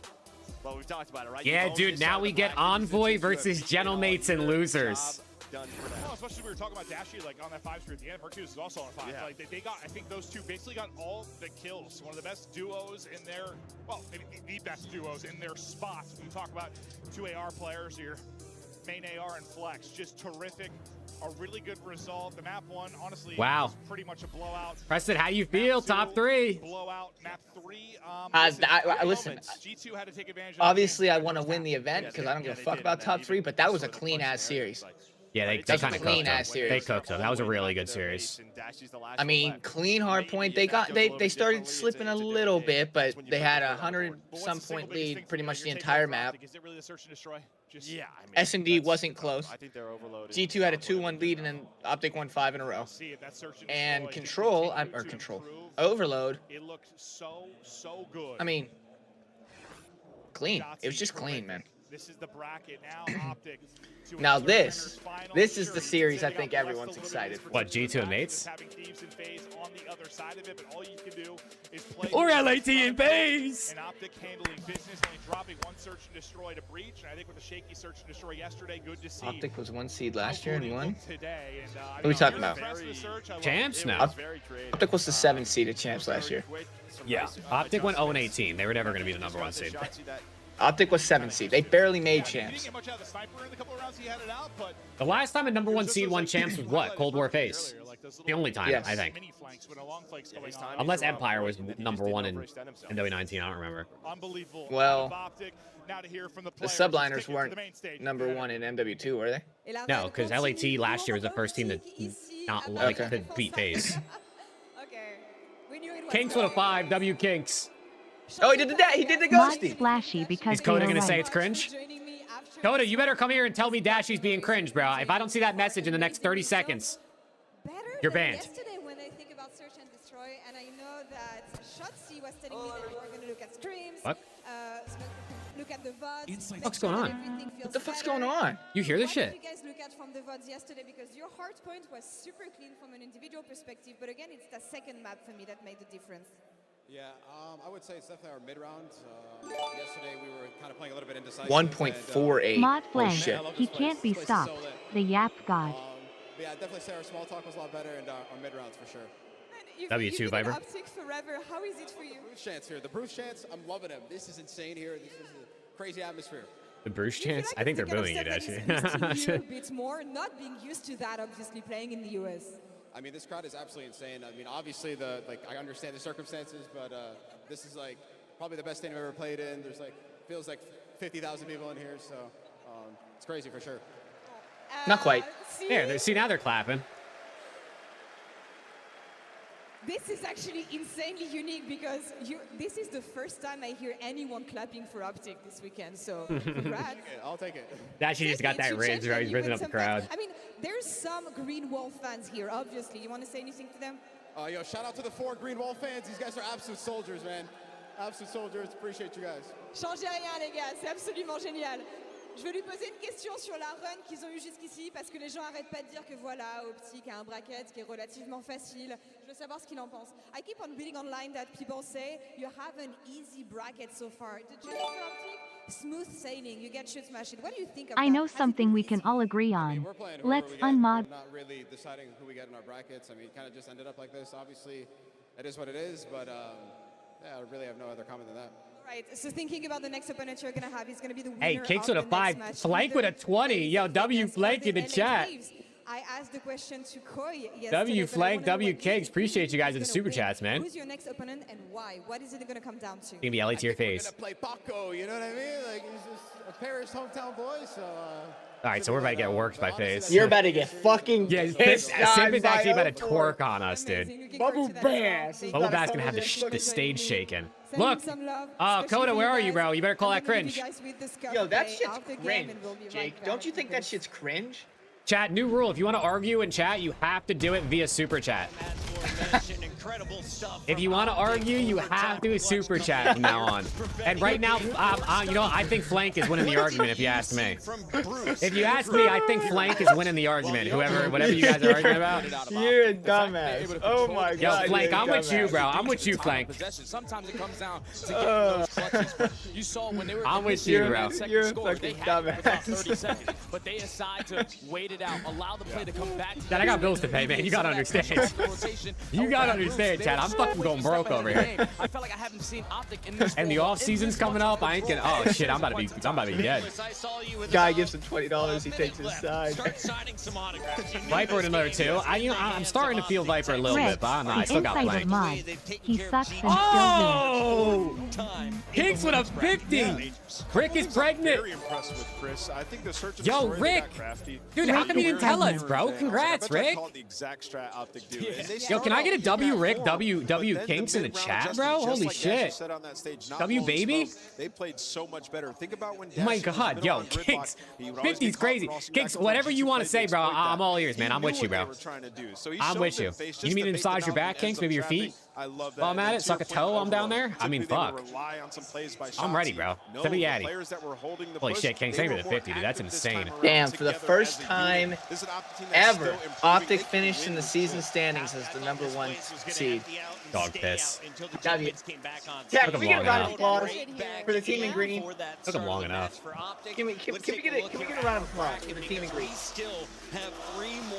well, we've talked about it, right? Yeah, dude. Now we get Envoy versus Gentlemates and losers. Done for now. No, especially we were talking about Dashy like on that 5 at the end. Hercules is also on 5. Yeah. Like they got, I think those two basically got all the kills. One of the best duos in their, well, maybe the best duos in their spots. When we talk about 2 AR players here, main AR and Flex, just terrific. A really good result. The map 1, honestly, was pretty much a blowout. Preston, how you feel? Top 3. Blowout. Map 3. Listen, G2 had to take advantage of obviously I want to win the event because I don't give a fuck about top 3, but that was a clean ass series. Yeah, they kind of cooked them. They cooked them. That was a really good series. I mean, clean hard point. They started slipping a little bit, but they had a 100-some point lead pretty much the entire map. Is it really the search and destroy? Just Yeah, I mean, S&D wasn't close. I think they're overloaded. G2 had a 2-1 lead, and then Optic won 5 in a row. And Control, Overload. It looked so good. I mean, clean. It was just clean, man. This is the bracket now. Optic. Now this is the series I think everyone's excited for. What, G2 and Mates? Or LAT and FaZe. And Optic handling business, only dropping 1 search and destroy to breach. And I think with the shaky search and destroy yesterday, good to see. Optic was 1 seed last year and won. Today, and, What are we talking about? Champs? No. Optic was the 7th seed at Champs last year. Yeah. Optic went 0-18. They were never going to be the number 1 seed. Optic was 7th seed. They barely made Champs. The last time a number 1 seed won Champs was what? Cold War FaZe. The only time, yes. I think. Unless Empire was number 1 in NW19, I don't remember. Well, the Subliners weren't number 1 in MW2, were they? No, because LAT last year was the first team to beat FaZe. Kinks with a 5, W Kinks. Oh, he did that. He did the ghosty. Splashy because Is Coda they are gonna say right. it's cringe? Coda, you better come here and tell me Dashy's being cringe, bro. If I don't see that message in the next 30 seconds, you're banned. Yesterday when I think about search and destroy, and I know that Shotzi was telling me that we're going to look at streams. What? Look at the VODs. What's going on? What the fuck's going on? You hear this What shit? did you guys look at from the VODs yesterday? Because your hard point was super clean from an individual perspective, but again, it's the second map for me that made the difference. Yeah, I would say it's definitely our mid-round. Yesterday we were kind of playing a little bit indecisive. 1.48. Mod Oh Flank, shit. he can't be stopped. The Yap God. Yeah, I'd definitely say our small talk was a lot better and our mid-rounds for sure. W2 Viper. Optic forever. How is it for you? Bruce chance here. The Bruce chance, I'm loving him. This is insane here. This is a crazy atmosphere. The Bruce chance? I think they're booing you, Dashy. A bit more, not being used to that, obviously playing in the US. I mean, this crowd is absolutely insane. I mean, obviously, I understand the circumstances, but this is like probably the best thing I've ever played in. There's feels like 50,000 people in here, so it's crazy for sure. Not quite. See, now they're clapping. This is actually insanely unique because this is the first time I hear anyone clapping for Optic this weekend. So congrats. I'll take it. Dashy just got that ridge, bro. He's ripping up the crowd. I mean, there's some Green Wall fans here, obviously. You want to say anything to them? Yo, shout out to the 4 Green Wall fans. These guys are absolute soldiers, man. Absolute soldiers. Appreciate you guys. Changez rien, les gars. C'est absolument génial. Je vais lui poser une question sur la run qu'ils ont eu jusqu'ici parce que les gens arrêtent pas de dire que voilà, Optic a un bracket qui est relativement facile. Je veux savoir ce qu'il en pense. I keep on reading online that people say you have an easy bracket so far. The journey for Optic, smooth sailing. You get shoot smashed. What do you think of that? I know something we can all agree on. Let's unmod. Not really deciding who we get in our brackets. I mean, it kind of just ended up like this. Obviously, it is what it is, but yeah, I really have no other comment than that. Right, so thinking about the next opponent you're going to have, he's going to be the winner. Hey, Kinks of with a the 5, next match. Flank with a 20. Yo, W Flank in the chat. I asked the question to Koi yesterday. W Flank, W Kinks. Appreciate you guys in the super chats, man. Who's your next opponent and why? What is it going to come down to? Gonna be LA to your face. Gonna play Paco, you know what I mean? Like, he's just a Paris hometown boy, so. All right, so we're about to get worked by FaZe. You're about to get fucking pissed Simp is actually about to Vio twerk on us, dude. Bubble Bass. Bubble Bass gonna have the stage shaking. Look, Coda, where are you, bro? You better call that cringe. Yo, that shit's cringe, Jake. Don't you think that shit's cringe? Chat, new rule. If you want to argue in chat, you have to do it via super chat. If you want to argue, you have to super chat from now on. And right now, you know, I think Flank is winning the argument, if you ask me. If you ask me, I think Flank is winning the argument. Whatever you guys are arguing about. You're a dumbass. Oh my god. Yo, Flank, I'm with you, bro. I'm with you, Flank. Sometimes it comes down to getting those clutches. But you saw when they were I'm with you, bro. You're a fucking dumbass. 30 seconds, but they decide to wait it out, allow the play to come back. Dad, I got bills to pay, man. You gotta understand. You gotta understand, Chad. I'm fucking going broke over here. I felt like I haven't seen Optic in this. And the off season's coming up. I ain't gonna. Oh shit, I'm about to be dead. Guy gives him $20. He takes his side. Viper in another 2. I'm starting to feel Viper a little bit, but I still got Inside of Flank. mod. He sucks and Oh! Kinks with a 50. Rick is pregnant. Very impressed with Chris. I think the search and Yo, destroy, they Rick. got crafty. Dude, how come you didn't tell us, bro? Congrats, I bet you I Rick. called the exact strat Optic do. Yo, can I get a W Rick W Kinks in the chat, bro? Holy shit. W baby? They played so much better. Think about when Oh my god, yo, Kinks. 50's crazy. Kinks, whatever you want to say, bro, I'm all ears, man. I'm with you, bro. I'm with you. You need me to massage your back, Kinks? Maybe your feet? While I'm at it, suck a toe while I'm down there? I mean, fuck. I'm ready, bro. Send me Yaddy. Holy shit, Kinks, thank you for the 50, dude. That's insane. Damn, for the first time ever, Optic finished in the season standings as the #1 seed. Dog piss. W. Yeah, can we get a round of applause for the team in green? Took him long enough. Can we get a round of applause for the team in green?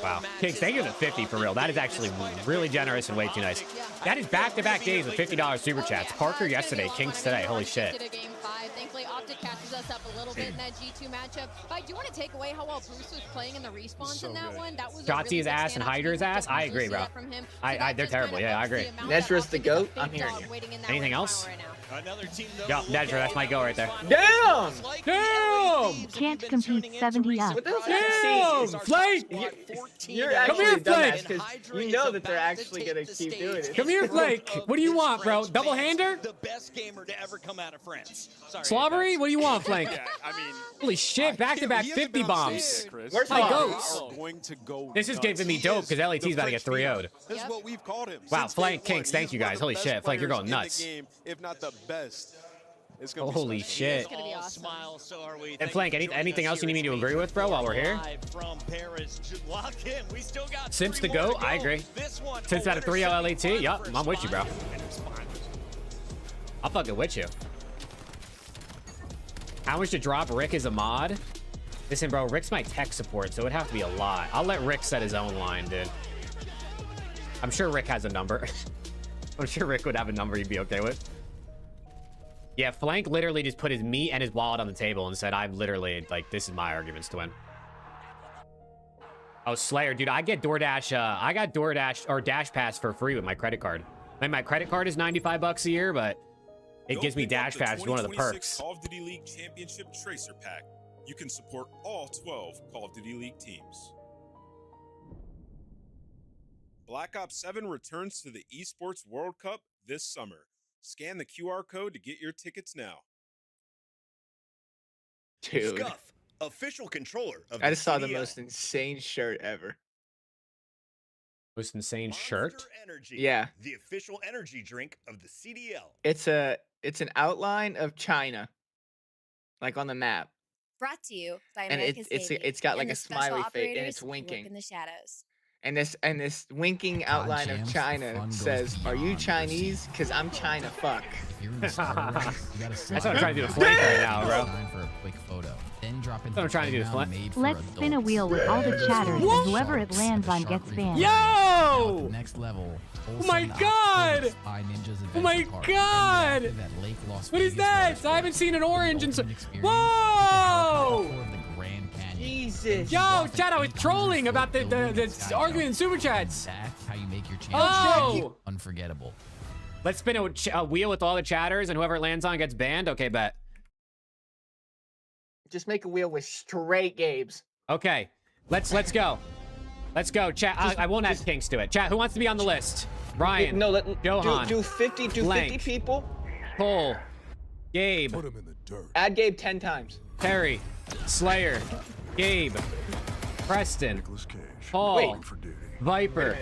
Wow. Kinks, thank you for the 50 for real. That is actually really generous and way too nice. That is back-to-back days with $50 super chats. Parker yesterday, Kinks today. Holy shit. Thankfully, Optic catches us up a little bit in that G2 matchup. But I do want to take away how well Bruce was playing in the respawns in that one. That was Shotzi his ass and Hydra's ass. I agree, bro. They're terrible. Yeah, I agree. Nezra's the GOAT. I'm hearing you. Anything else? Yo, Nezra, that's my go right there. Damn! Damn! Can't compete 70 up. Damn! Flake! You're actually a dumbass because you know that they're actually going to keep doing it. Come here, Flake. What do you want, bro? Double-hander? The best gamer to ever come out of France. Slobbery? What do you want, Flake? I mean, holy shit, back-to-back 50 bombs. Where's my goats? This is giving me dope because LAT's about to get 3-0'd. This is what we've called him. Wow, Flake, Kinks, thank you guys. Holy shit, Flake, you're going nuts. If not the best. Holy shit. It's gonna be awesome. And Flank, anything else you need me to agree with, bro, while we're here? Simps to go, I agree. Simps out of 3-0 LAT, yup, I'm with you, bro. I'll fucking with you. How much to drop Rick as a mod? Listen, bro, Rick's my tech support, so it'd have to be a lot. I'll let Rick set his own line, dude. I'm sure Rick has a number. I'm sure Rick would have a number he'd be okay with. Yeah, Flank literally just put his meat and his wallet on the table and said, I'm literally, like, this is my arguments to win. Oh, Slayer, dude, I get DoorDash, I got DoorDash, or Dash Pass for free with my credit card. Like, my credit card is $95 a year, but it gives me Dash Pass, one of the perks. Call of Duty League Championship Tracer Pack. You can support all 12 Call of Duty League teams. Black Ops 7 returns to the Esports World Cup this summer. Scan the QR code to get your tickets now. Dude. Scuff, official controller of I just saw CDL. the most insane shirt ever. Most insane shirt? Energy, Yeah. The official energy drink of the CDL. It's an outline of China, like on the map, Brought to you by and America's Navy it's got like and a the special smiley face and operators it's who work winking. in the shadows. And this winking outline of China says, "Are you Chinese? Cause I'm China. Fuck." That's what I'm trying to do to Flank right now, bro. For a quick photo. Then drop That's what I'm trying to do to Flank. Let's spin a wheel with all the chatters, and whoever it lands on gets banned. Yo! Next level. Oh my god! Oh my god! What is that? I haven't seen an orange in so. Whoa! Jesus! Yo, chat, I was trolling about the argument in super chats. That's how you make your Oh! unforgettable. Let's spin a wheel with all the chatters, and whoever it lands on gets banned. Okay, bet. Just make a wheel with straight Gabes. Okay, let's go. Let's go, chat. I won't add Kinks to it. Chat, who wants to be on the list? Ryan. No, Johan. do 50 people. Cole. Gabe. Put him in the dirt. Add Gabe 10 times. Terry. Slayer. Gabe. Preston. Paul. Viper.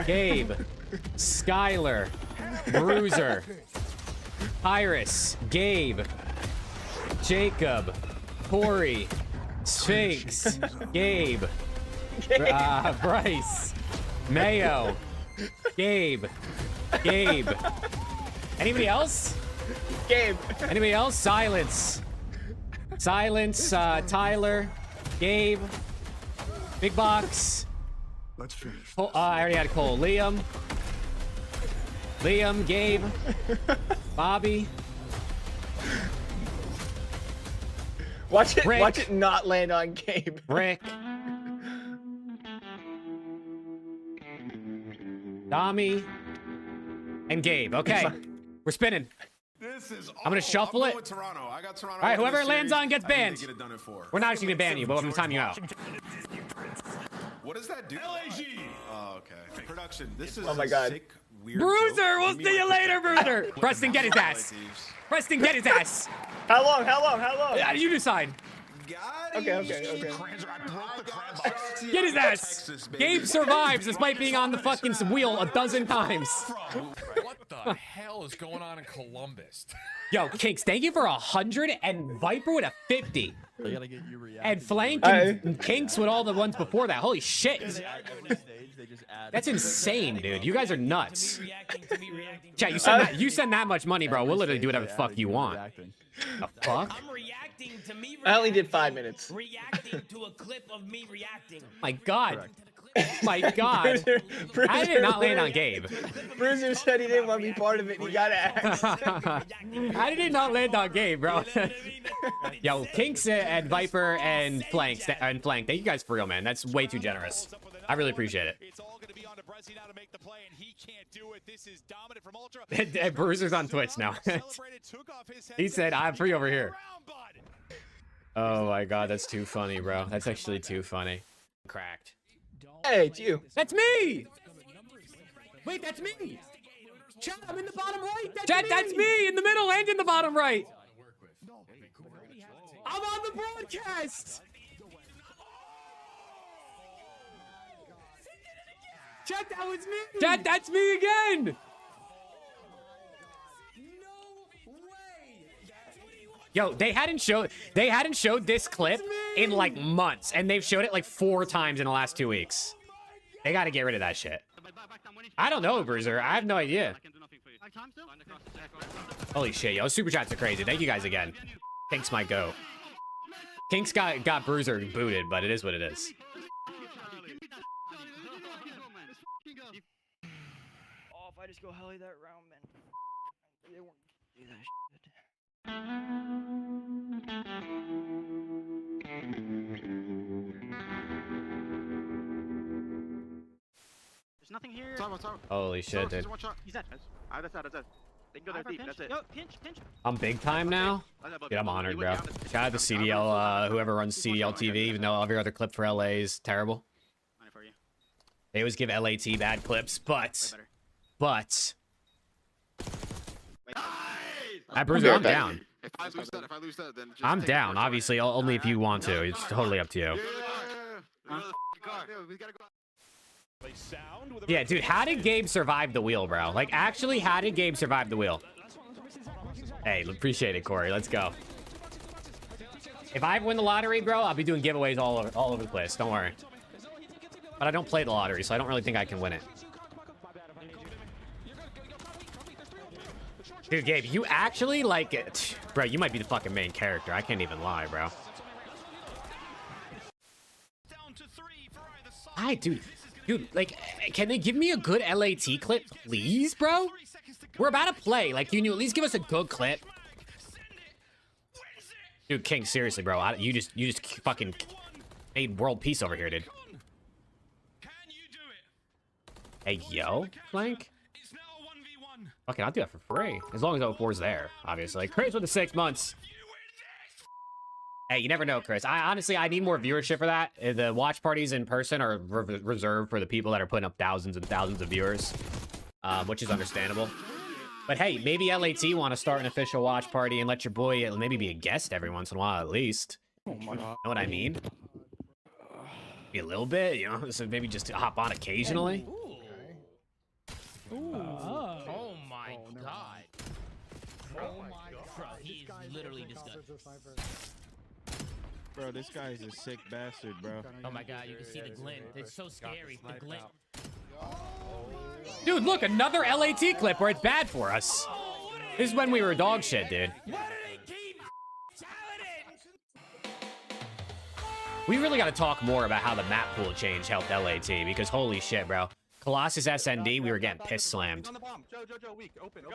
Gabe. Skylar. Bruiser. Iris. Gabe. Jacob. Corey. Sphinx. Gabe. Bryce. Mayo. Gabe. Anybody else? Gabe. Anybody else? Silence. Tyler. Gabe. Big Box. Let's finish. I already had Cole. Liam. Gabe. Bobby. Watch Rick. it not land on Gabe. Rick. Dami. And Gabe. Okay. We're spinning. I'm gonna shuffle it. Toronto. I got Toronto. All right, whoever it lands on gets banned. Get it done at 4. We're not actually gonna ban you, but I'm gonna time you out. What does that do? LAG. Oh, okay. Production. This is Oh my God. sick weird. Bruiser, we'll see you later, Bruiser. Preston, get his ass. Preston, get his ass. How long? How long? How long? Yeah, you decide. Okay. Get his ass. Gabe survives despite being on the fucking wheel a dozen times. What the hell is going on in Columbus? Yo, Kinks, thank you for 100 and Viper with a 50. They gotta get you reacting. And Flank and Kinks with all the ones before that. Holy shit. That's insane, dude. You guys are nuts. Chat, you send that much money, bro. We'll literally do whatever the fuck you want. The fuck? I'm reacting to me. I only did 5 minutes. Reacting to a clip of me reacting. My God. My God. I did not land on Gabe. Bruiser said he didn't want to be part of it, and he got asked. How did it not land on Gabe, bro? Yo, Kinks and Viper and Flank, thank you guys for real, man. That's way too generous. I really appreciate it. It's all going to be on to Brezzy now to make the play, and he can't do it. This is dominant from Ultra. And Bruiser's on Twitch now. He said, I'm free over here. Oh my God, that's too funny, bro. That's actually too funny. Cracked. Hey, it's you. That's me! Wait, that's me! Chat, I'm in the bottom right! That's me! In the middle and in the bottom right! I'm on the broadcast! Chat, that was me! Chat, that's me again! Yo, they hadn't showed this clip in like months, and they've showed it like 4 times in the last 2 weeks. They gotta get rid of that shit. I don't know, Bruiser. I have no idea. Holy shit, yo, super chats are crazy. Thank you guys again. Kinks might go. Kinks got Bruiser booted, but it is what it is. Oh, if I just go heli that round, man. They won't do that shit. There's nothing here. Holy shit, dude. He's dead. That's dead. They can go there deep. That's it. Yo, pinch. I'm big time now? Dude, I'm honored, bro. Shout out to CDL, whoever runs CDL TV, even though every other clip for LA is terrible. They always give LAT bad clips, but... Bruiser, I'm down. If I lose that, then just I'm down, obviously, only if you want to. It's totally up to you. Yeah, dude, how did Gabe survive the wheel, bro? Like, actually, how did Gabe survive the wheel? Hey, appreciate it, Corey. Let's go. If I win the lottery, bro, I'll be doing giveaways all over the place. Don't worry. But I don't play the lottery, so I don't really think I can win it. Dude, Gabe, you actually like it. Bro, you might be the fucking main character. I can't even lie, bro. Hi, dude, like, can they give me a good LAT clip, please, bro? We're about to play. Like, can you at least give us a good clip? Dude, King, seriously, bro. You just fucking made world peace over here, dude. Hey, yo, Flank. Okay, I'll do that for free. As long as 04's there, obviously. Chris with the 6 months. Hey, you never know, Chris. Honestly, I need more viewership for that. The watch parties in person are reserved for the people that are putting up thousands and thousands of viewers, which is understandable. But hey, maybe LAT want to start an official watch party and let your boy maybe be a guest every once in a while at least. Oh my God. Know what I mean? Be a little bit, you know, so maybe just hop on occasionally. Oh my God. Oh my God. He's literally disgusting. Bro, this guy is a sick bastard, bro. Oh my God, you can see the glint. It's so scary. The glint. Dude, look, another LAT clip where it's bad for us. This is when we were dog shit, dude. We really got to talk more about how the map pool change helped LAT, because holy shit, bro. Colossus SND, we were getting piss slammed.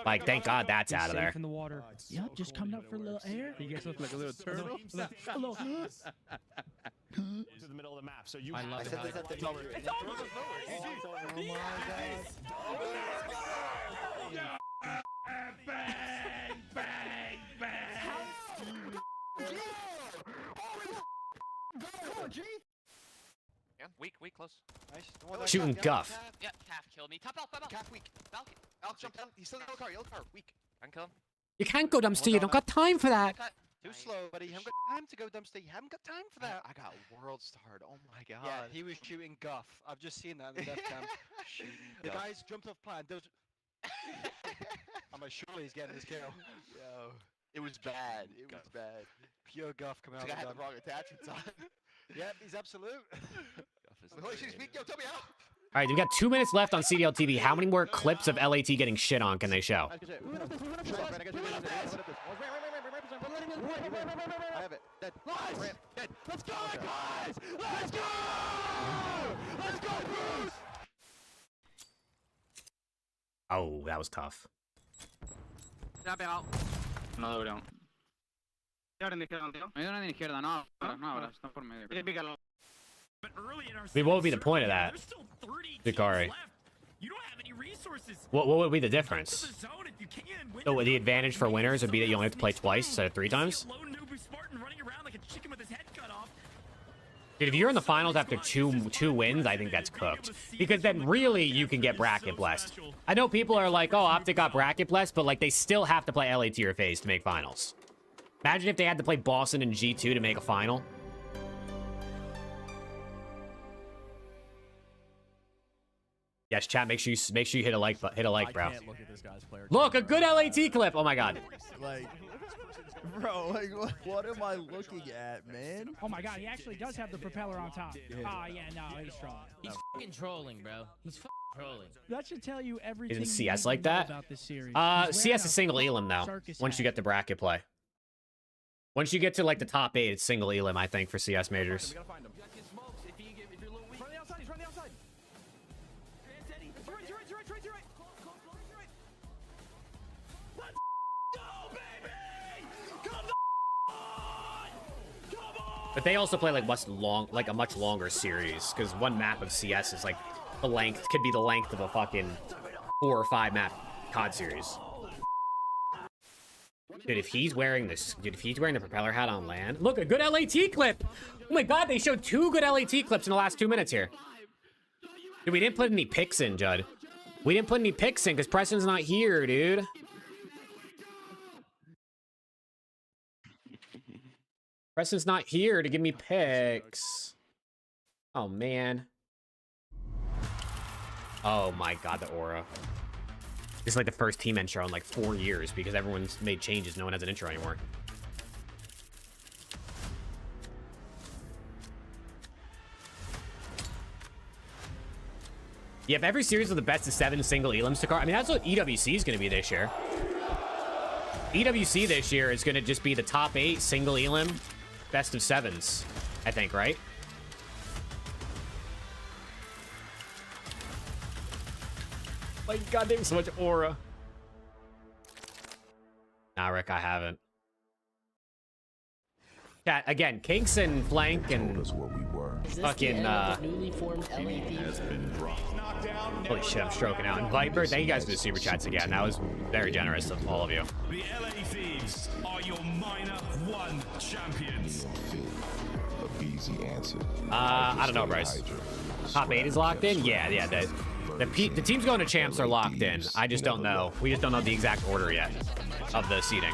Like, thank God that's out of there. In the water. Yup, just coming up for a little air. You guys look like a little turtle. To the middle of the map, so you. I love it. It's over. Oh my God. Bang, bang, bang. Yeah, weak, close. Shooting guff. Yeah, tap. Calf killed me. Top out, Calf weak. Falcon. Falcon jump down. He's still yellow car, weak. I can kill him. You can't go dumpster. You don't got time for that. Too slow, buddy. You haven't got time to go dumpster. You haven't got time for that. I got world starred. Oh my god. Yeah, he was shooting guff. I've just seen that in the death cam. The guys jumped off plan. I'm like, surely he's getting his kill. Yo, it was bad. It was bad. Pure guff coming out. I had the wrong attachments on. Yep, he's absolute. Holy shit, speak. Yo, tell me how. All right, we've got 2 minutes left on CDL TV. How many more clips of LAT getting shit on can they show? I have it. Dead. Dead. Let's go, guys! Let's go! Let's go, Bruce! Oh, that was tough. Ya ha pegado. No deberíamos. Y ahora en izquierda, tío. Me dio una de izquierda, no ahora, está por medio. Pícalo. I mean, what would be the point of that, Dakari? What would be the difference? So the advantage for winners would be that you only have to play twice instead of 3 times? Dude, if you're in the finals after two wins, I think that's cooked. Because then really you can get bracket blessed. I know people are like, oh, Optic got bracket blessed, but like they still have to play LAT or FaZe to make finals. Imagine if they had to play Boston and G2 to make a final. Yes, chat. Make sure you hit a like, bro. I can't look at this guy's player. Look, a good LAT clip. Oh my god. Like, bro, like what am I looking at, man? Oh my god, he actually does have the propeller on top. Ah, yeah, no, he's strong. He's fucking trolling, bro. He's fucking trolling. That should tell you everything. Isn't CS like that? About this series. CS is single elim though. Once you get the bracket play. Once you get to like the top 8, it's single elim, I think, for CS majors. But they also play like a much longer series, because one map of CS is like the length, could be the length of a fucking 4 or 5 map COD series. Dude, if he's wearing the propeller hat on land, look, a good LAT clip. Oh my god, they showed 2 good LAT clips in the last 2 minutes here. Dude, we didn't put any picks in, Judd. We didn't put any picks in because Preston's not here, dude. Preston's not here to give me picks. Oh, man. Oh, my God, the aura. This is like the first team intro in like 4 years because everyone's made changes. No one has an intro anymore. Yeah, if every series with the best of 7 single elims to car, I mean, that's what EWC is going to be this year. EWC this year is going to just be the top 8 single elim best of 7s, I think, right? My god, they have so much aura. Nah, Rick, I haven't. Chat, again, Kinks and Flank and fucking, newly formed LAT. holy shit, I'm stroking out. And Viper, thank you guys for the super chats again. That was very generous of all of you. The LA Thieves are your minor 1 champions. Easy answer. I don't know, Bryce. Top 8 is locked in? Yeah, the teams going to champs are locked in. I just don't know. We just don't know the exact order yet of the seeding.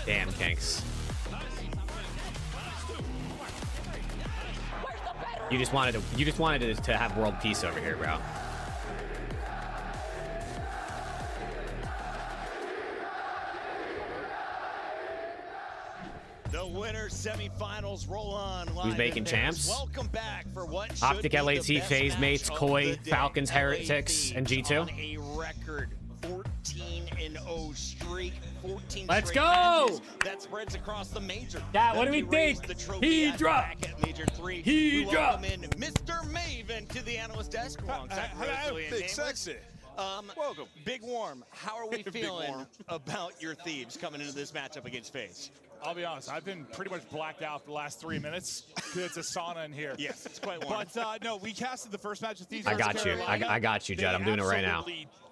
Damn, Kinks. You just wanted to have world peace over here, bro. The winners semifinals roll on. Who's making champs? Welcome back for what Optic, LAT, FaZe, Mates, Koi, Falcons, Heretics, and G2. On a record 14-0 streak. 14 Let's straight go! matches. That spreads across the major. Yeah, what do we think? He dropped. Major 3. He dropped. Welcome in Mr. Maven to the analyst desk. Hello, Big Sexy. Welcome. Big Warm, how are we feeling about your Thieves coming into this matchup against FaZe? I'll be honest, I've been pretty much blacked out for the last 3 minutes. It's a sauna in here. Yes, it's quite warm. But no, we casted the first match of Thieves. I got you. I got you, Judd. I'm doing it right now.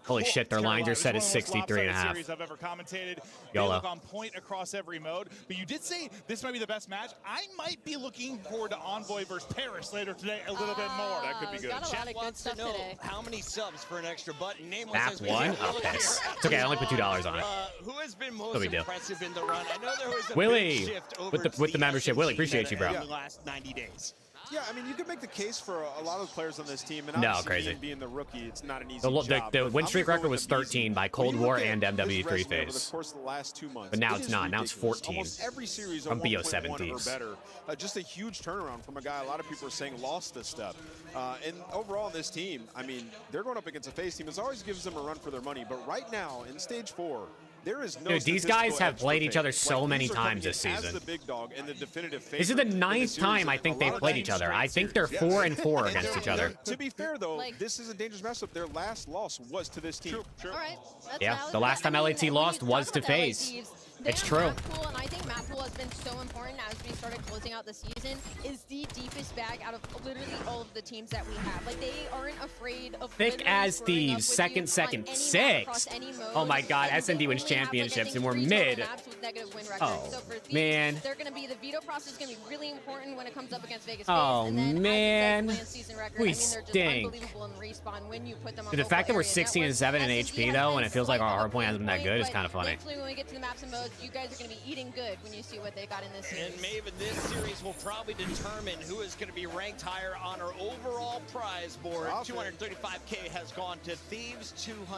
Holy shit, their lines are set as 63.5. Series I've ever commentated. YOLO. They look on point across every mode. But you did say this might be the best match. I might be looking forward to Envoy versus Paris later today a little bit more. That could be good. Got a lot of good stuff today. How many subs for an extra button? Nameless That's has been one? here. Oh, piss. It's okay, I only put $2 on it. Who has been No most big deal. impressive in the run? I know there was a Willie, big shift over with the membership. Willie, appreciate you, bro. in the last 90 days. Yeah, I mean, you could make the case for a lot of the players on this team. And No, obviously crazy. Being the rookie, it's not an easy The job. win streak record was 13 by Cold War and MW3 Over the phase. course of the last 2 months. But now It it's is not. Now it's ridiculous. 14 Almost every series from are 1.1 BO7 or better. Just a huge turnaround from a guy a lot of people are saying lost this step. And overall, this team, I mean, they're going up against a FaZe team. It always gives them a run for their money. But right now, in stage 4, there is no Dude, these guys have played each other so many times this As season. the big dog and the definitive This is the favorite in 9th series, time I and think a they've lot of played times each other. I straight think they're series. 4 and 4 against each other. To be fair, though, this is a dangerous matchup. Their last loss was to this team. All right. That's Yeah, valid. the last time I mean, LAT when lost you was talk to about the LA FaZe. Thieves, It's their true. map pool, and I think map pool has been so important as we started closing out the season, is the deepest bag out of literally all of the teams that we have. Like, they aren't afraid of Thick literally as squaring up thieves, with second, you on second, any map, 6. across any mode. Oh my god, And they SND wins only have, like, I championships think and we're 3 total mid. maps with negative win records. Oh, So for Thieves, man. they're going to be, the veto process is going to be really important when it comes up against Vegas. Oh, and then, man. as it says, season record, We I mean, they're just stink. unbelievable in respawn when you put them on Dude, the local fact that we're area 16 and networks. 7 in SND HP has though, been and it feels like our slight hard point hasn't been that good, is but kind of funny. thankfully, when we get to the maps and modes, you guys are going to be eating good when you see what they got in this series. And Maven, this series will probably determine who is going to be ranked higher on our overall prize board. 235K has gone to Thieves,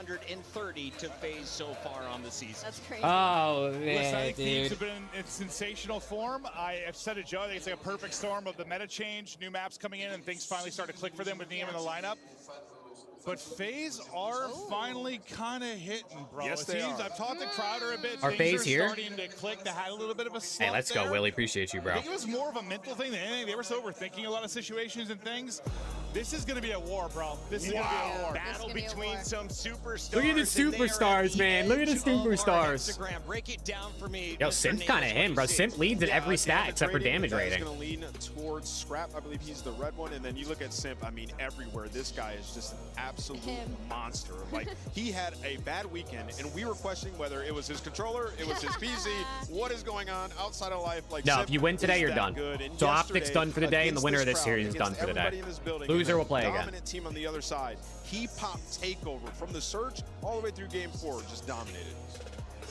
230 to FaZe so far on the season. That's crazy. Oh, Listen, I man, think Thieves dude. have been in sensational form. I have said it, Joe. I think it's like a perfect storm of the meta change, new maps coming in, and things finally start to click for them with Neem in the lineup. But FaZe are finally kind of hitting, bro. Yes, it they seems are. I've talked to Crowder a bit. Are Things FaZe are here? starting to click. They had a little bit of a slump Hey, let's go, there. Willie. Appreciate you, I bro. think it was more of a mental thing than anything. They were so overthinking a lot of situations and things. This is going to be a war, bro. This is going to be a war. Battle between some superstars. Look at the and they are superstars, man. Look at the edge of our superstars. Instagram. Break it down for me. Yo, Mr. Simp's kind of Nameless, him, bro. what you Simp leads at every stat except for damage rating. He's going to lean towards Scrap. I believe he's the red one. And then you look at Simp. I mean, everywhere. This guy is just an absolute monster. Like, he had a bad weekend, and we were questioning whether it was his controller, it was his PC, what is going on outside of life. Like, No, Simp if you win today, is you're that done. good. And So Optic's yesterday, done for the day, and the against winner of this crowd, series is done against for the day. everybody in this building, Loser and will play the again. dominant team on the other side. He popped takeover from the Surge all the way through game 4, just dominated.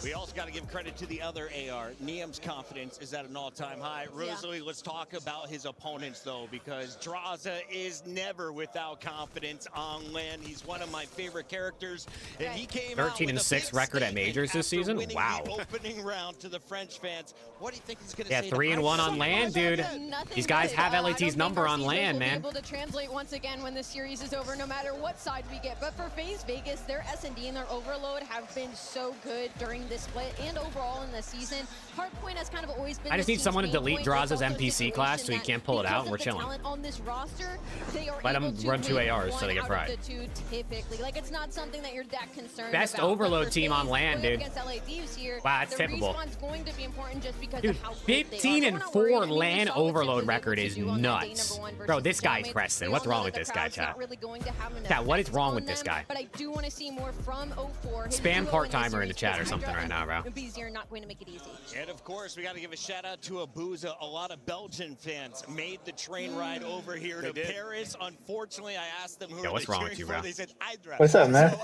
We also got to give credit to the other AR. Niam's confidence is at an all-time high. Rosalie, let's talk about his opponents, though, because Draza is never without confidence on land. He's one of my favorite characters, and he came 13 out and with a 6 big record at statement majors this after season? winning Wow. the opening round to the French fans. What do you think he's going to Yeah, say? 3 and 1 on land, dude. These guys have LAT's number on land, man. We'll be able to translate once again when the series is over, no matter what side we get. But for FaZe Vegas, their S&D and their overload have been so good during this split and overall in the season. Hardpoint has kind of always been I just the need team's someone to main delete point. Draza's It's also a NPC class so he situation can't pull it that out, and we're because of the chilling. talent on this roster, they are Let able them to run 2 win ARs so one they get out fried. of the 2 typically. Like, it's not something that you're that concerned Best about. But overload for team on FaZe, land, going dude. up against LA Thieves here, Wow, that's the tippable. respawn's going to be important just because Dude, of how good they are. 15 So and we're not 4 worried. I mean, we land saw what Simp overload was able record to is do on that day nuts. number 1 Bro, versus this guy's Cellmates. Preston. We What's all wrong know with that this the guy, crowd's not chat? really going to have an Chat, what is effect wrong on with this them, guy? But I do want to see more from 04. His Spam duo part-timer in this the chat or series something Hydra right now, bro. and BZ are not going to make it easy. And of course, we got to give a shout out to Abuza. A lot of Belgian fans made the train ride over here to Paris. Unfortunately, I asked them who Yo, are what's they wrong with cheering you, for. bro? They said Hydra. What's up, man? So,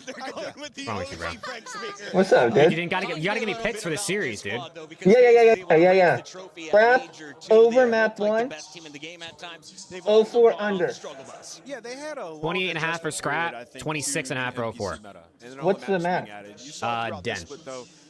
they're going with the What's wrong with you, bro? OG Frank speaker. What's up, You dude? didn't gotta get, you gotta give me picks for the series, dude. Yeah. Crap over map 1. 04 under. Yeah, they had a 28 and a half for Scrap, 26 and a half for 04. What's the map? Den.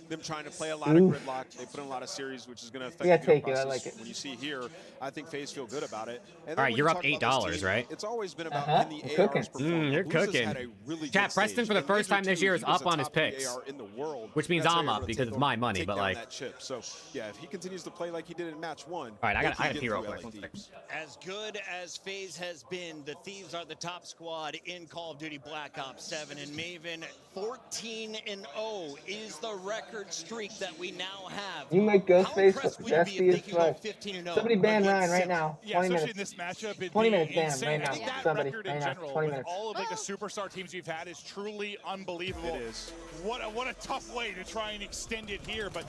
Them trying to play a lot of gridlock. They put in a lot of series, which is going to affect Yeah, the take it. I process. like it. When you see here, I think FaZe feel good about it. And All right, then when you're you up talk about this $8, team, right? It's always been about Uh-huh. can the I'm ARs cooking. perform. You're Abuza's cooking. had a really Chat, good Preston stage. for the In first Major time this 2, year is he was up the on his top ranked picks. AR in the world. Which means That's how I'm you're up able to because take it's my over- money, take but down like. that chip. So yeah, if he continues to play like he did in match 1. All right, I they got can to get pee real through quick. LA 1 second. Thieves. As good as FaZe has been, the Thieves are the top squad in Call of Duty Black Ops 7. And Maven, 14-0 is the record record streak that we now have. You make Ghostface impressed would you zesty be as if they can go fuck. 15-0 Somebody ban Ryan against right now. Yeah, 20 especially minutes. in this matchup, it'd 20 be minutes, ban him insane. right I now. think that Somebody, record in right now. general, 20 with minutes. all of like the superstar teams we've had, is truly unbelievable. It is. What a tough way to try and extend it here. But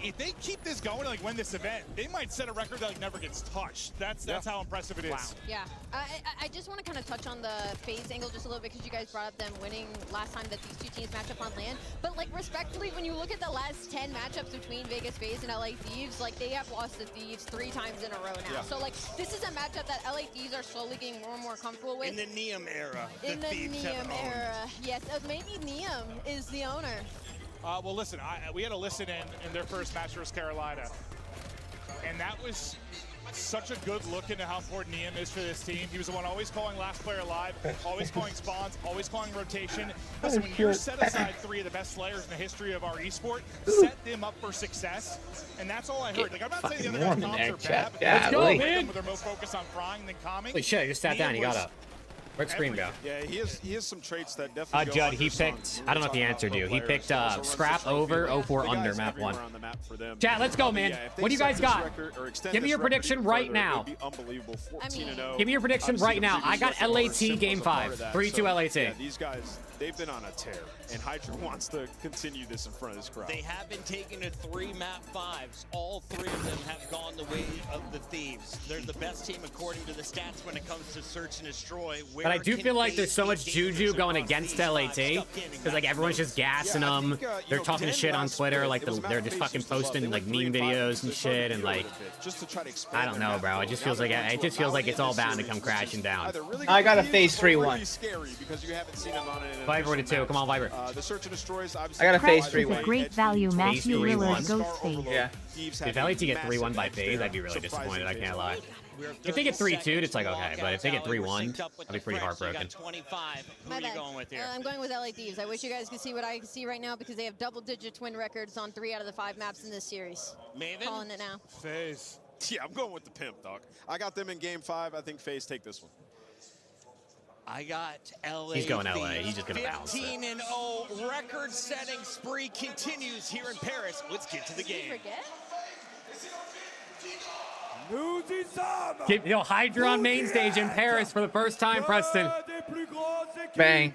if they keep this going and like win this event, they might set a record that like never gets touched. That's how impressive it is. Wow. Yeah, I just want to kind of touch on the FaZe angle just a little bit because you guys brought up them winning last time that these two teams match up on LAN. But like respectfully, when you look at the last 10 matchups between Vegas FaZe and LA Thieves, like they have lost to Thieves 3 times in a row now. Yeah. So like this is a matchup that LA Thieves are slowly getting more and more comfortable with. In the Neum era. In the Neum era, yes. Maybe Neum is the owner. Well, listen, we had a listen in their first match versus Carolina, and that was such a good look into how important Neum is for this team. He was the one always calling last player alive, always calling spawns, always calling rotation. Listen, when you're set aside 3 of the best slayers in the history of our esport, set them up for success, and that's all I heard. Like, I'm not saying the other guys' comps are bad, but Let's go, man. they're more focused on frying than calming. Holy shit, I just sat down, he got up. Where'd Scream go? Yeah, he has some traits that definitely. Judd, he picked, I don't know if he answered you. He picked Scrap over, 04 under, map 1. Chat, let's go, man. What do you guys got? Give me your prediction right now. Give me your prediction right now. I got LAT game 5. 3-2 LAT. Yeah, these guys, they've been on a tear, and Hydra wants to continue this in front of this crowd. They have been taken to 3 map 5s. All 3 of them have gone the way of the Thieves. They're the best team according to the stats when it comes to search and destroy. But I do feel like there's so much juju going against LAT because like everyone's just gassing them. They're talking shit on Twitter, like they're just fucking posting like meme videos and shit, and like I don't know, bro. It just feels like it's all bound to come crashing down. I got a FaZe 3-1. Viper to 2. Come on, Viper. I got a FaZe Price is a 3-1. great value. Matthew Lillard, Ghostface. Yeah. If LAT get 3-1 by FaZe, I'd be really disappointed. I can't lie. If they get 3-2, it's like okay, but if they get 3-1, I'll be pretty heartbroken. My bad. I'm going with LA Thieves. I wish you guys could see what I can see right now because they have double-digit win records on 3 out of the 5 maps in this series. Maven? Calling it now. FaZe. Yeah, I'm going with the pimp, dog. I got them in game 5. I think FaZe take this one. I got LA. He's going LA. He's just gonna bounce it. 15-0 record-setting spree continues here in Paris. Let's get to the game. Yo, Hydra on main stage in Paris for the first time, Preston. Bang.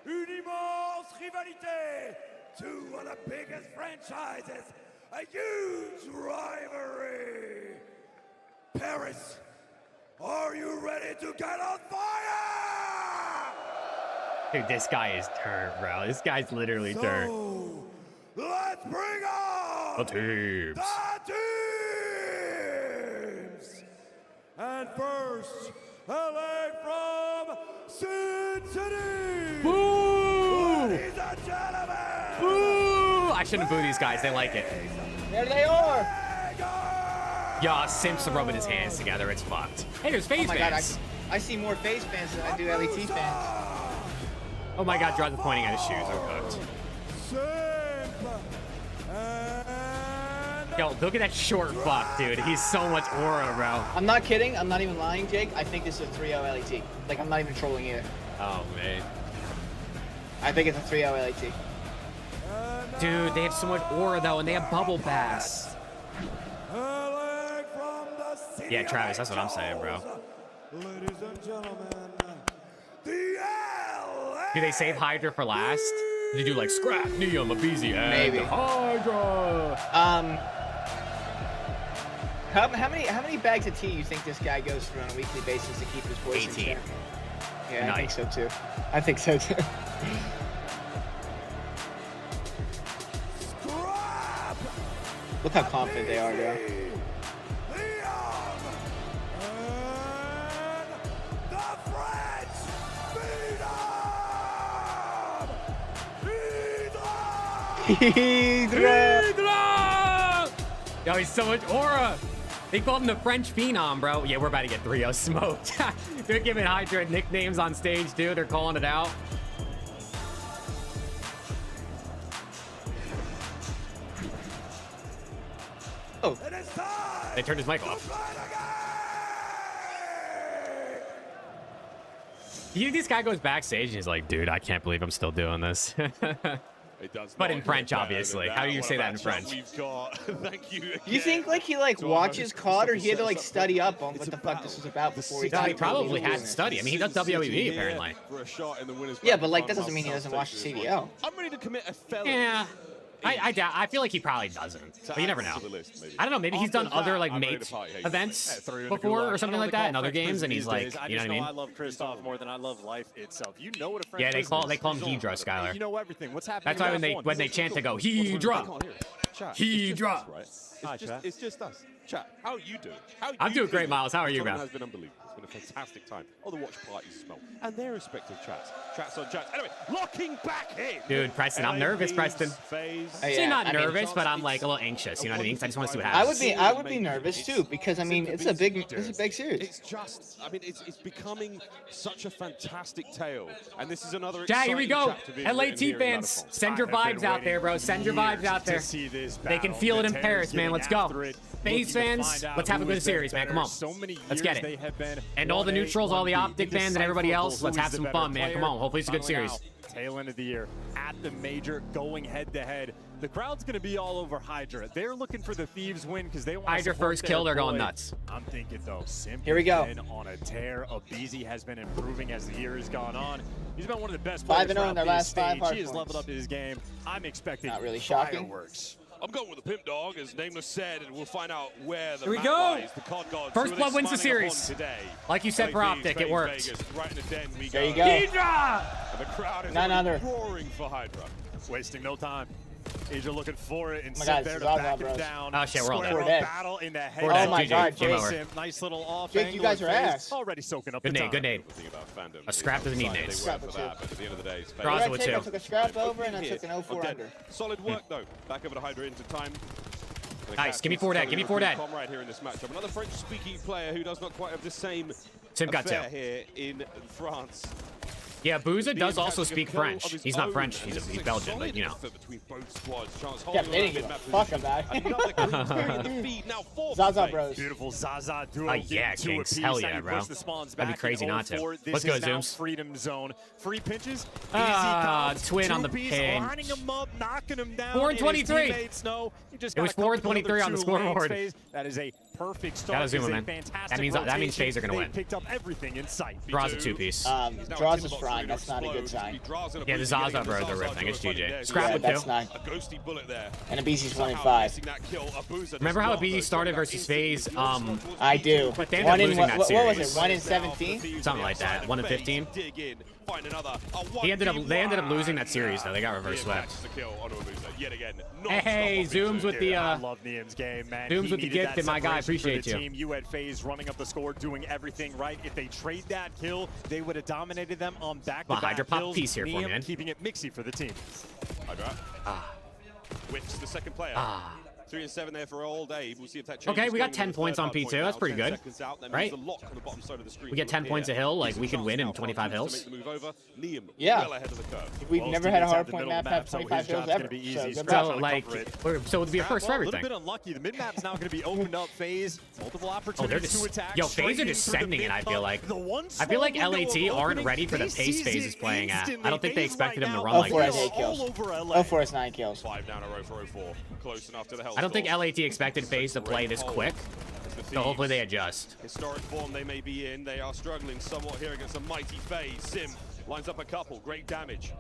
Une immense rivalité. 2 of the biggest franchises. A huge rivalry. Paris, are you ready to get on fire? Dude, this guy is turned, bro. This guy's literally turned. Let's bring on The teams. the teams. And first, LA from Sin City. Boo! Ladies and gentlemen. Boo! I shouldn't boo these guys. They like it. There they are. Yeah, Simps are rubbing his hands together. It's fucked. Hey, there's FaZe Oh my God, fans. I see more FaZe fans than I do LAT fans. Oh my God, Drud's pointing at his shoes. I'm cooked. Yo, look at that short fuck, dude. He's so much aura, bro. I'm not kidding. I'm not even lying, Jake. I think this is a 3-0 LAT. Like, I'm not even trolling either. Oh, man. I think it's a 3-0 LAT. Dude, they have so much aura, though, and they have Bubble Pass. Yeah, Travis, that's what I'm saying, bro. Ladies and gentlemen, Do they save Hydra for last? Do they do like Scrap, Neum, Abizi, and Maybe. Hydra? How many bags of tea you think this guy goes through on a weekly basis to keep his voice in 18. check? Yeah, Nice. I think so too. I think so too. Look how confident they are, bro. Hydra! Yo, he's so much aura. They called him the French Phenom, bro. Yeah, we're about to get 3-0 smoked. They're giving Hydra nicknames on stage, dude. They're calling it out. Oh. They turned his mic off. You think this guy goes backstage and he's like, dude, I can't believe I'm still doing this. It does But not in French, get better obviously. than How do you What say a that in matchup French? We've got. Thank you. You think like he watches COD, or he had to like study up on what the fuck this was about before he? No, he probably has to study. I mean, he does WWE apparently. Yeah, but like that doesn't mean he doesn't watch the CDL. I'm ready to commit a felony. Yeah. I doubt. I feel like he probably doesn't. But you never know. I don't know. Maybe he's done other like mate events before or something like that in other games, and he's like, you know what I mean? I love Kristoff more than I love life itself. You know what a friend Yeah, they is. call him Hydra, Skylar. You know everything. What's happening? That's why when they chant, they go Hydra, Hydra. It's just us. Chat, how are you doing? I'm doing great, Miles. How are you, Tournament man? has been unbelievable. It's been a fantastic time. Oh, the watch parties smell. And their respective chats. Chats on chats. Anyway, locking back in. Dude, Preston, I'm nervous, Preston. See, not nervous, but I'm like a little anxious. You know what I mean? 'Cause I just want to see what happens. I would be nervous too, because I mean it's a big series. It's just, I mean, it's becoming such a fantastic tale, and this is another. Yeah, here we go. chapter being written LAT here in fans, Matterport. send your vibes out there, bro. Send your vibes out there. They can feel it in Paris, man. Let's go. FaZe fans, let's have a good series, man. Come on. Let's get it. And all the neutrals, all the Optic fans, and everybody else, let's have some fun, man. Come on. Hopefully it's a good series. Tail end of the year at the major, going head to head. The crowd's going to be all over Hydra. They're looking for the Thieves win because they want Hydra first kill, they're going nuts. I'm thinking though, Simp Here we go. been on a tear. Abizi has been improving as the year has gone on. He's been one of the best 5-0 players in throughout their this last 5 stage. hard He has points. leveled up his game. I'm expecting Not really shocking. fireworks. I'm going with the Pimp Dog, as Nameless said, and we'll find out where the Here we map go. lies. The COD gods. First Who are blood they wins the smiling upon series. Today? Like you said for FaZe, Optic, it FaZe, worked. Vegas, right in the den we There you go. go. Hydra! And the crowd is None other. roaring for Hydra. Wasting no time. Asia looking for it and Oh my Simp God, there to Zaza, back bros. him down. Oh, shit, we're all Square dead. up battle in the head. We're dead. Oh my GG. God, Game Jake. over. Simp, nice little off Jake, you angle guys with are FaZe. ass. Already soaking up Good the nade, time. good nade. A scrap doesn't need nades. Scrap with two. But at the end of the day, it's FaZe. Draws I with took- I two. took a scrap over and I Here, took an 0-4 I'm dead. under. Solid work though. Back over to Hydra into time. Nice. Give me 4 dead. Give me 4 dead. Right here in this matchup. Another French-speaking player who does not quite have the same Simp got affair two. here in France. Yeah, Booza does also Catching a speak kill French. of his He's not own, French. and He's this is a Belgian, solid but you know. effort between both squads. Chance Yeah, holding they on didn't give mid-map a fuck position. about And it. another clean in the feed. Now 4 for Zaza FaZe. bros. Beautiful Zaza duo. Oh, yeah, getting two Kings. apiece. Hell Now yeah, you bro. push the spawns That'd be back crazy in not to. 0-4. This Let's go, is now Zooms. Freedom zone. Free pinches. Ah, Easy twin on the two-piece, pin. lining him up, knocking him down. 4 and and his 23. teammates know he just It was gotta 4 and come with 23 on the two lanes, scoreboard. FaZe. That is a perfect start. Gotta zoom It's in, a man. fantastic That means rotation. FaZe are gonna They win. picked up everything in sight. Draws a 2-piece. Draws is fine. That's not a good sign. Yeah, the Zaza bro, they're ripping. It's GG. Scrap Yeah, with that's 2. not. A ghosty bullet there. And Abizi's 1 and 5. Remember how BE started versus FaZe? I do. But they ended up losing that what was series. it? 1 in 17? Something like that. 1 and 15. They ended up losing that series though. They got reverse swept. Hey, Zooms with the I love Niam's game, man. Zooms He with the needed that gift, my guy. separation for Appreciate the you. Team. You had FaZe running up the score, doing everything right. If they trade that kill, they would have dominated them on back-to-back Hydra, pop kills. piece here for me, Niam man. keeping it mixy for the team. Hydra. Ah. Whiffs the second player. Ah. 3 and 7 there for all day. We'll see if that changes. Okay, we got going 10 into the points third on hard P2. point That's now. pretty 10 good, seconds out. That right? means the lock on the bottom side of the screen We get will 10 appear. points a hill. Like, Decent we can chance win now in for 25 Hydra to hills. make the move over. Liam Yeah. well ahead of the curve. We've Well, never had a Steven's hard at the point middle map of the have map, so 25 his kills job's ever. gonna be easy. So He's good gonna luck. So, like, so it would be a first for A everything. little bit unlucky. The mid-map's now going to be opened up. FaZe, multiple opportunities Oh, they're just, to attack. yo, straight FaZe are in just through the sending it, I feel mid-tunnel. like. The one I feel like small window LAT of aren't opening, ready for the FaZe pace sees FaZe it is playing at. instantly. I don't think they FaZe expected him to right run now like 0-4 has this. 8 kills. all over LA. 0-4 has 9 kills. 5 down a row for 04. Close enough to the hell. I don't think LAT expected FaZe to play this quick, so hopefully they adjust. Historic form they may be in. They are struggling somewhat here against a mighty FaZe. Sim lines up a couple. Great damage.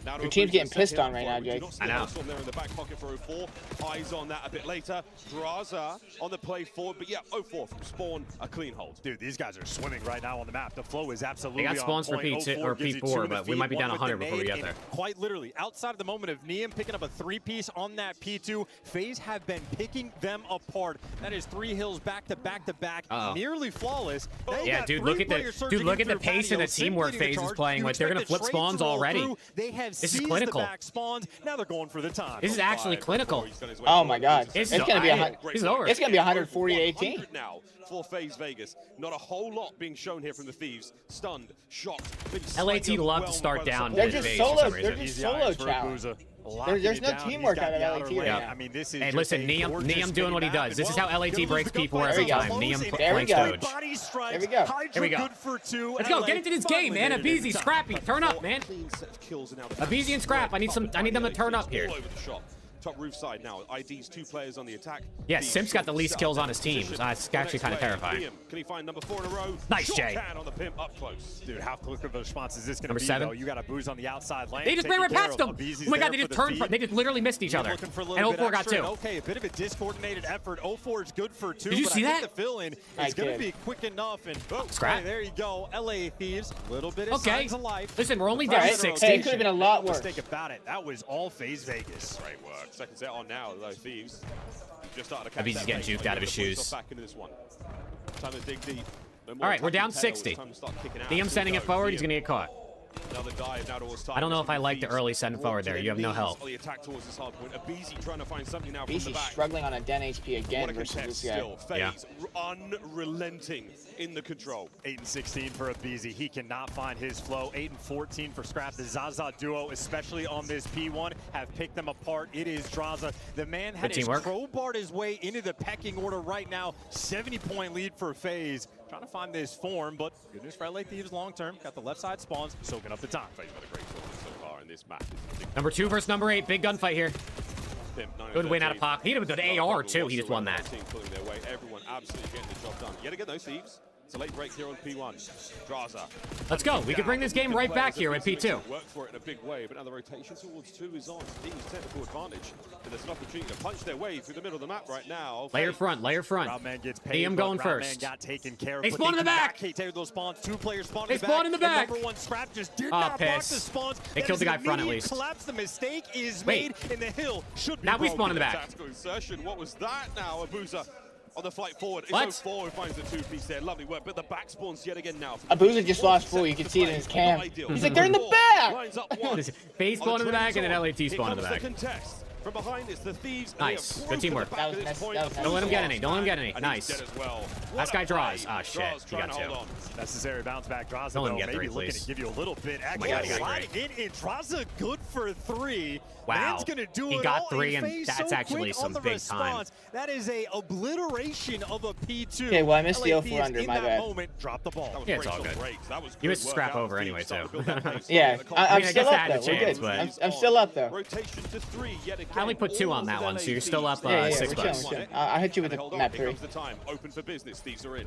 Now to Your a team's boost getting to pissed second on right now, half. We do Jake. not see I a know. hustle there in the back pocket for 04. Eyes on that a bit later. Draza on the play forward, but yeah, 04 from Spawn, a clean hold. Dude, these guys are swimming right now on the map. The flow is absolutely They got spawns on for point. P2 04 or gives you P4, two in the but we feed, might be down one with the 100 before we nade, get there. and quite literally, outside of the moment of Niam picking up a 3-piece on that P2, FaZe have been picking them apart. That is 3 hills back to back to back, Uh-oh. nearly flawless. Now you Yeah, got dude, 3 look at the players surging look at the through pace and the patio, Sim teamwork leading the FaZe is charge. playing You with. They're gonna expect flip the trades spawns to roll already. through. They have This is seized clinical. the back spawns. Now they're going for the time. This is actually clinical. Oh my God. It's gonna be This is over. It's gonna be 140-18. Now for FaZe Vegas. Not a whole lot being shown here from the Thieves. Stunned, shocked. been LAT slightly love to overwhelmed start by the down support. They're with just FaZe for solo. some They're reason. just Easy solo eyes for challenge. Abuza. There's no teamwork out of LAT right now. I mean, this is. Hey, listen, Neum doing what he does. This is how LAT breaks P4 every time. Neum playing Doge. There we go. Here we go. Let's go. Get into this game, man. Abizi, Scrappy, turn up, man. Abizi and Scrap. I need them to turn up here. Top roof side now. ID's 2 players on the attack. Yeah, Simp's got the least kills on his team. So it's actually kind of terrifying. Can he find number 4 in a row? Nice, Jay. On the pimp up close. Dude, how quick of a response is this going to be? Number 7. Though? You got a booze on the outside lane. They just ran right past them. Oh my god, they just turned. They just literally missed each other. And 04 got 2. Okay, a bit of a discoordinated effort. 04 is good for 2. Did you see that? The fill-in is going to be quick enough. And Scrap. Hey, there you go. LA Thieves. A little bit of signs of life. Listen, we're only down 60. Hey, it could have been a lot worse. Mistake about it. That was all FaZe Vegas. Great work. Second set on now. Though Thieves just started to Abizi's getting juked out of his shoes. Back into this one. Time to dig deep. All right, we're down 60. Neum sending it forward. He's going to get caught. Another dive now towards time. I don't know if I like the early send forward there. You have no help. The attack towards this hard point. Abizi trying to find something now from the Abizi's back. struggling on a den HP again versus this guy. Yeah. Unrelenting in the control. 8-16 for Abizi. He cannot find his flow. 8-14 for Scrap. The Zaza duo, especially on this P1, have picked them apart. It is Draza. The man had crowbarred his way into the pecking order right now. 70-point lead for FaZe. Trying to find this form, but good news for LA Thieves long term. Got the left side spawns, soaking up the time. FaZe got a great focus so far in this map. Number 2 versus number 8. Big gunfight here. Good win out of Pac. He had a good AR too. He just won that. Everyone absolutely getting the job done. Yet again, those Thieves. It's a late break here on P1. Draza. Let's go. We can bring this game right back here at P2. Work for it in a big way, but now the rotation towards 2 is on. Team's technical advantage. And there's an opportunity to punch their way through the middle of the map right now. Layer front, layer front. Neum going first. Got taken care of. They spawn in the back. Those spawns. 2 players spawn in the back. They spawn in the back. Number 1 Scrap just did not block the spawns. They killed the guy front at least. Collapse. The mistake is made in the hill. Should be now we spawn in the back. Tactical insertion. What was that now? Abuza on the flight forward. It's 04 who finds the 2-piece there. Lovely work, but the back spawns yet again now. Abuza just lost full. You can see it in his cam. He's like, they're in the back! Lines up one. FaZe spawn in the back and then LAT spawn in the back. From behind is the Thieves. Nice. Good teamwork. That was nice. Don't let him get any. Don't let him get any. Nice. Last guy draws. Ah, shit. He got 2. Necessary bounce back. Draza, don't let him get 3, maybe looking please. to give you a little bit extra. Oh my God, he got great. Draza good for 3. Wow. Gonna do he it got all 3, and FaZe that's so actually some big response. Time. That is a obliteration of a P2. Okay, well, I missed the 04 under, my bad. Moment, drop the ball. Yeah, it's all good. You missed the Scrap over anyway, too. Yeah, I'm still up, though. We're good. I'm still up, though. Rotation to 3 yet again. I only put 2 on that one, so you're still up yeah, $6. I'll hit you with the map 3. Open for business. Thieves are in.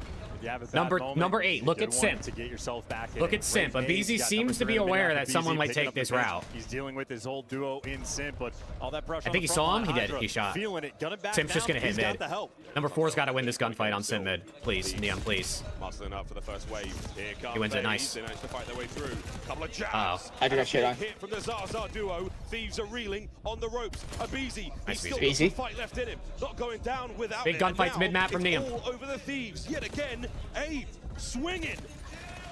Number 8. Look at Simp. To get yourself back Look at Simp. Abizi seems to be aware that someone might take this route. He's dealing with his whole duo in Simp, but all that pressure. I think he saw him. He did. He shot. Feeling it. Simp's just gonna hit mid. Number 4's got to win this gunfight on Simp mid. Please, Neum, please. Muscling up for the first wave. Here comes he wins it. Nice. They managed to fight their way through. Couple of jabs. I did that shit on. Hit from the Zaza duo. Thieves are reeling on the ropes. Abizi. Nice, still got some fight left in him. Not going down without big gunfights mid map from Neum. All over the Thieves. Yet again, Abe swinging.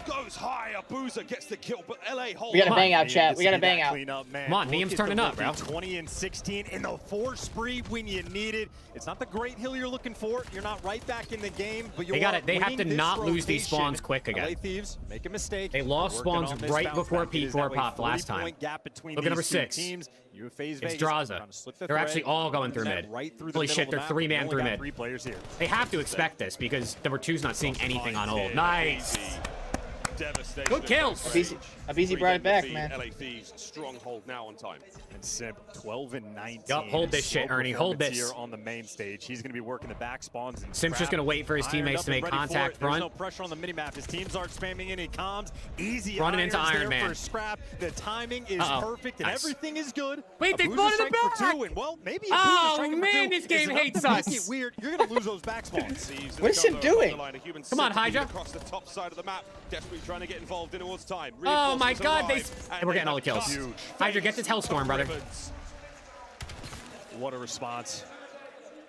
Goes high, Abuza gets the kill, but LA holds. We gotta bang out, chat. We gotta bang out. Come on, Neum's turning up, bro. 20-16 in the 4 spree when you need it. It's not the great hill you're looking for. You're not right back in the game, but they have to not lose these spawns quick again. LA Thieves make a mistake. They lost spawns right before P4 popped last time. Look at number 6. It's Draza. They're actually all going through mid. Holy shit, they're 3-man through mid. They have to expect this because number 2's not seeing anything on ult. Nice. Good kills. Abizi brought it back, man. LA Thieves stronghold now on time. And Simp 12-19. Yup, hold this shit, Ernie. Hold this. Here on the main stage, he's going to be working the back spawns. And Simp's just going to wait for his teammates to make contact front. There's no pressure on the minimap. His teams aren't spamming any comms. Easy running into Iron Man. For Scrap. The timing is perfect and everything is good. Wait, they spawned in the back. Well, maybe oh man, this game hates us. Make it weird. You're going to lose those back spawns. What is Simp doing? Come on, Hydra. Across the top side of the map, desperately trying to get involved in towards time. Oh my God, we're getting all the kills. Hydra, get this Hellstorm, brother. What a response.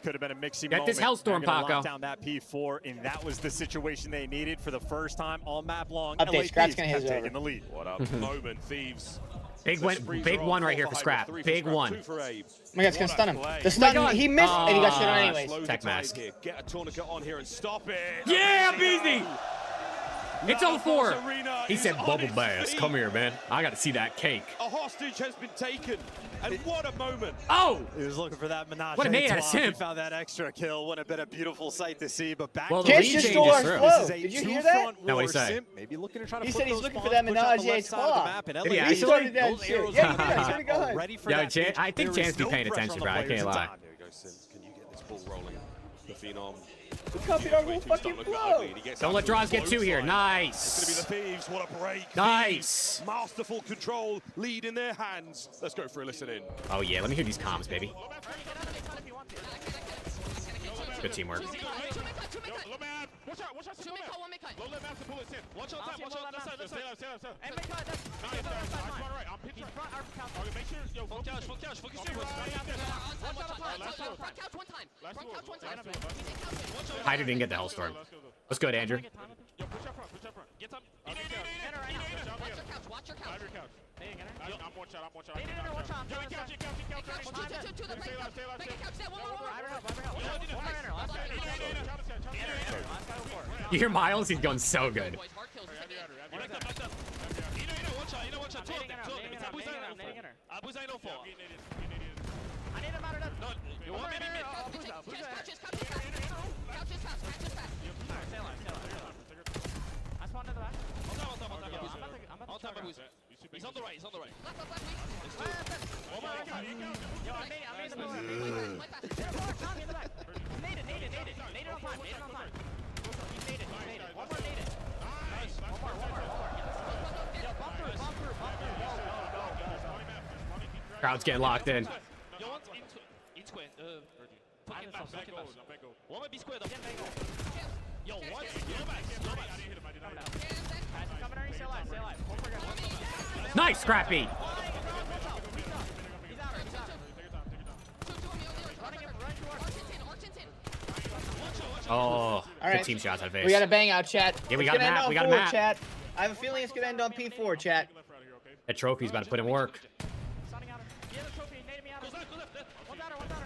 Could have been a mixing moment. Get this Hellstorm, Paco. Lock down that P4, and that was the situation they needed for the first time all map long. Update, Scrap's gonna hit taking the lead. What up, moment, Thieves. Big one right here for Scrap. Big one. Oh my God, it's gonna stun him. The stun, he missed, and he got shit on anyways. Tech mask. Get a tourniquet on here and stop it. Yeah, Beezy! It's 04. He said, Bubble Bass, come here, man. I got to see that cake. A hostage has been taken. And what a moment. Oh! He was looking for that menage. What a man out of Simp. He found that extra kill. Would have been a beautiful sight to see. But back well, to the just stole our flow. Did you hear that? No, what he said? Maybe looking to try to he said he's looking for that menage a trois. Did he actually? Started that shit. Yeah, he did. I swear to God. Ready for Yo, that I think Chance be paying attention, bro. I can't lie. There we go, Sim. Can you get this ball rolling? The Phenom. We copied our whole fucking flow. Don't let draws get 2 here. Nice. It's going to be the Thieves. What a break. Nice. Thieves, masterful control. Lead in their hands. Let's go for a listen in. Oh, yeah. Let me hear these comms, baby. Good teamwork. Hydra didn't get the Hellstorm. What's good, Andrew? You hear Miles? He's going so good. He's on the right, he's on the right. Crowd's getting locked in. Nice, Scrappy. Oh, good team shots on face. We got a bang out, chat. Yeah, we got a map. We got a map. Chat. I have a feeling it's gonna end on P4, chat. That trophy's about to put in work.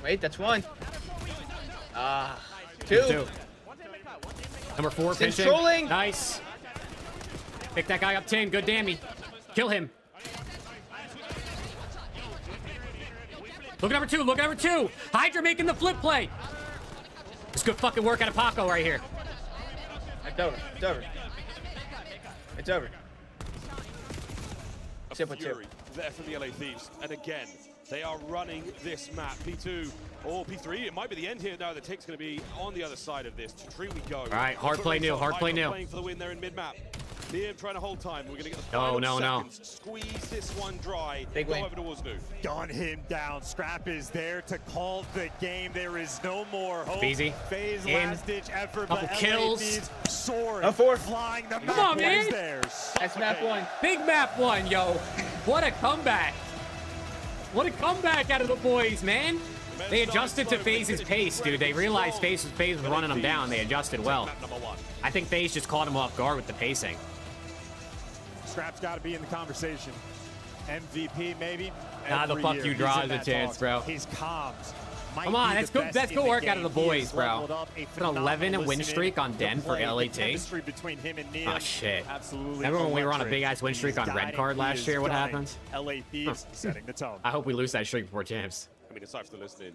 Wait, that's one. Two. Number 4 Sim's pinching. trolling. Nice. Pick that guy up 10. Good dammy. Kill him. Look at number 2. Look at number 2. Hydra making the flip play. It's good fucking work out of Paco right here. It's over. It's over. It's over. A fury there from the LA Thieves. And again, they are running this map. P2 or P3. It might be the end here. No, the take's going to be on the other side of this. To Tree we go. All right, hard play new. Hard play new. Playing for the win there in mid-map. Liam trying to hold time. We're going to get the Oh, final no. seconds. Squeeze this one dry. Big Go win. over towards New. Gun him down. Scrap is there to call the game. There is no more hope. Easy. FaZe In. last-ditch effort. Couple but kills. LA Thieves soaring. A 4. Flying. The Come on, map man. is theirs. That's map 1. Big map 1, yo. What a comeback. What a comeback out of the boys, man. They adjusted to FaZe's pace, dude. They realized FaZe was running them down. They adjusted well. I think FaZe just caught him off guard with the pacing. Scrap's got to be in the conversation. MVP, maybe. Nah, the Every fuck year you he's draw in is a that chance, talk. bro. His comms. Come on, let's go work out of the boys, bro. It's an 11 win streak on Den for LAT. Between him and Neum. Oh, shit. Absolutely. Remember when we were on a electric. big-ass win streak on He's Red got it. Card He last is year? What gunning. happened? LA Thieves setting the tone. I hope we lose that streak before champs. I mean, aside from the listening,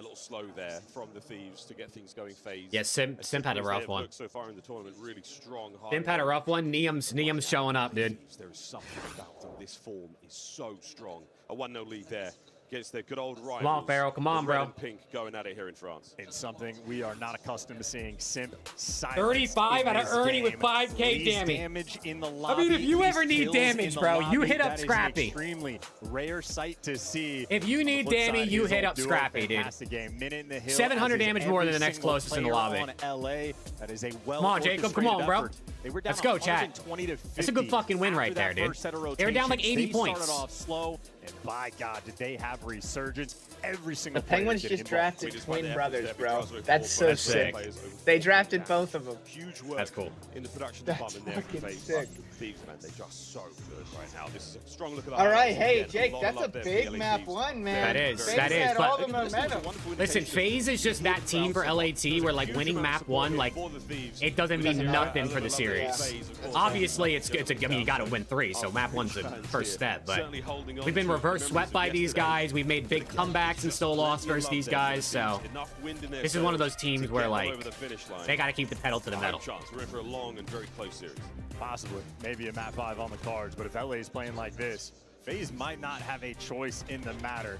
a little slow there from the Thieves to get things going FaZe. Yeah, Simp had a rough one. So far in the tournament, really strong. Simp had a rough one. Neum's showing up, dude. There is something about them. This form is so strong. A 1-0 lead there against their good old rivals. Come on, Pharaoh. Come on, Red bro. and Pink going at it here in France. It's something we are not accustomed to seeing. Simp 35 out of Ernie with 5K damage in the lobby. I mean, if you ever need kills damage, in the bro, you lobby, hit up that is an Scrappy. extremely rare sight to see. If you need On the flip damage, side, you he's hit all up doing Scrappy, dude. fantastic game. Minute in the Hill, 700 as is damage more than the every next single closest in the player lobby. on LA. That is a Come on, Jacob. Come on, bro. Let's go, chat. That's a good fucking win right there, dude. They were down like 80 points. Started off slow, and by God, did they have resurgence? Every single The Penguins player just getting involved. drafted twin brothers, bro. That's so sick. They drafted both of them. Huge work. That's cool. In the production That's department there. fucking FaZe. sick. Thieves, man, they're just so good right now. This is a strong look at the All right, highlights. hey, Again, Jake, lot of that's a love there for big the LA map Thieves. 1, man. That is, FaZe that is, had but- all the momentum. Listen, FaZe is just that team for LAT where, like, winning map 1, like, it doesn't mean nothing for the series. series. Obviously, it's I mean, you got to win 3, so map 1's the first step. But we've been reverse swept by these guys. We've made big comebacks and still lost versus these guys. So this is one of those teams where like they got to keep the pedal to the metal. We're in for a long and very close series. Possibly, maybe a map 5 on the cards. But if LA is playing like this, FaZe might not have a choice in the matter.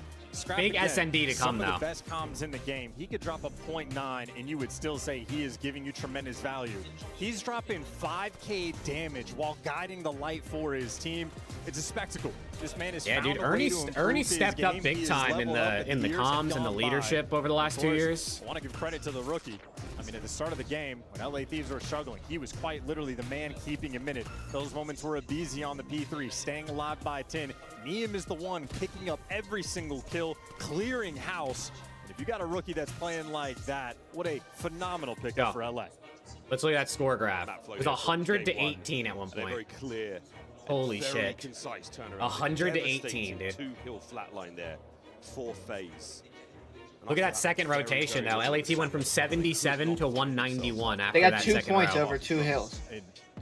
Big SND to come now. now. Some of the best comms in the game. He could drop a 0.9 and you would still say he is giving you tremendous value. He's dropping 5K damage while guiding the light for his team. It's a spectacle. This man is dude. Ernie stepped up big time in the comms and the leadership over the last 2 years. I want to give credit to the rookie. I mean, at the start of the game, when LA Thieves were struggling, he was quite literally the man keeping him in it. Those moments were Abizi on the P3, staying alive by 10. Neem is the one picking up every single kill, clearing house. And if you got a rookie that's playing like that, what a phenomenal pickup for LA. Let's look at that score graph. It was 100 to 18 at one point. Very clear. Holy very shit. Concise turnaround. 100 to 18, dude. 2-kill flatline there for FaZe. Look at that second rotation, though. LAT went from 77 to 191 after they got that 2 second points row. over 2 hills.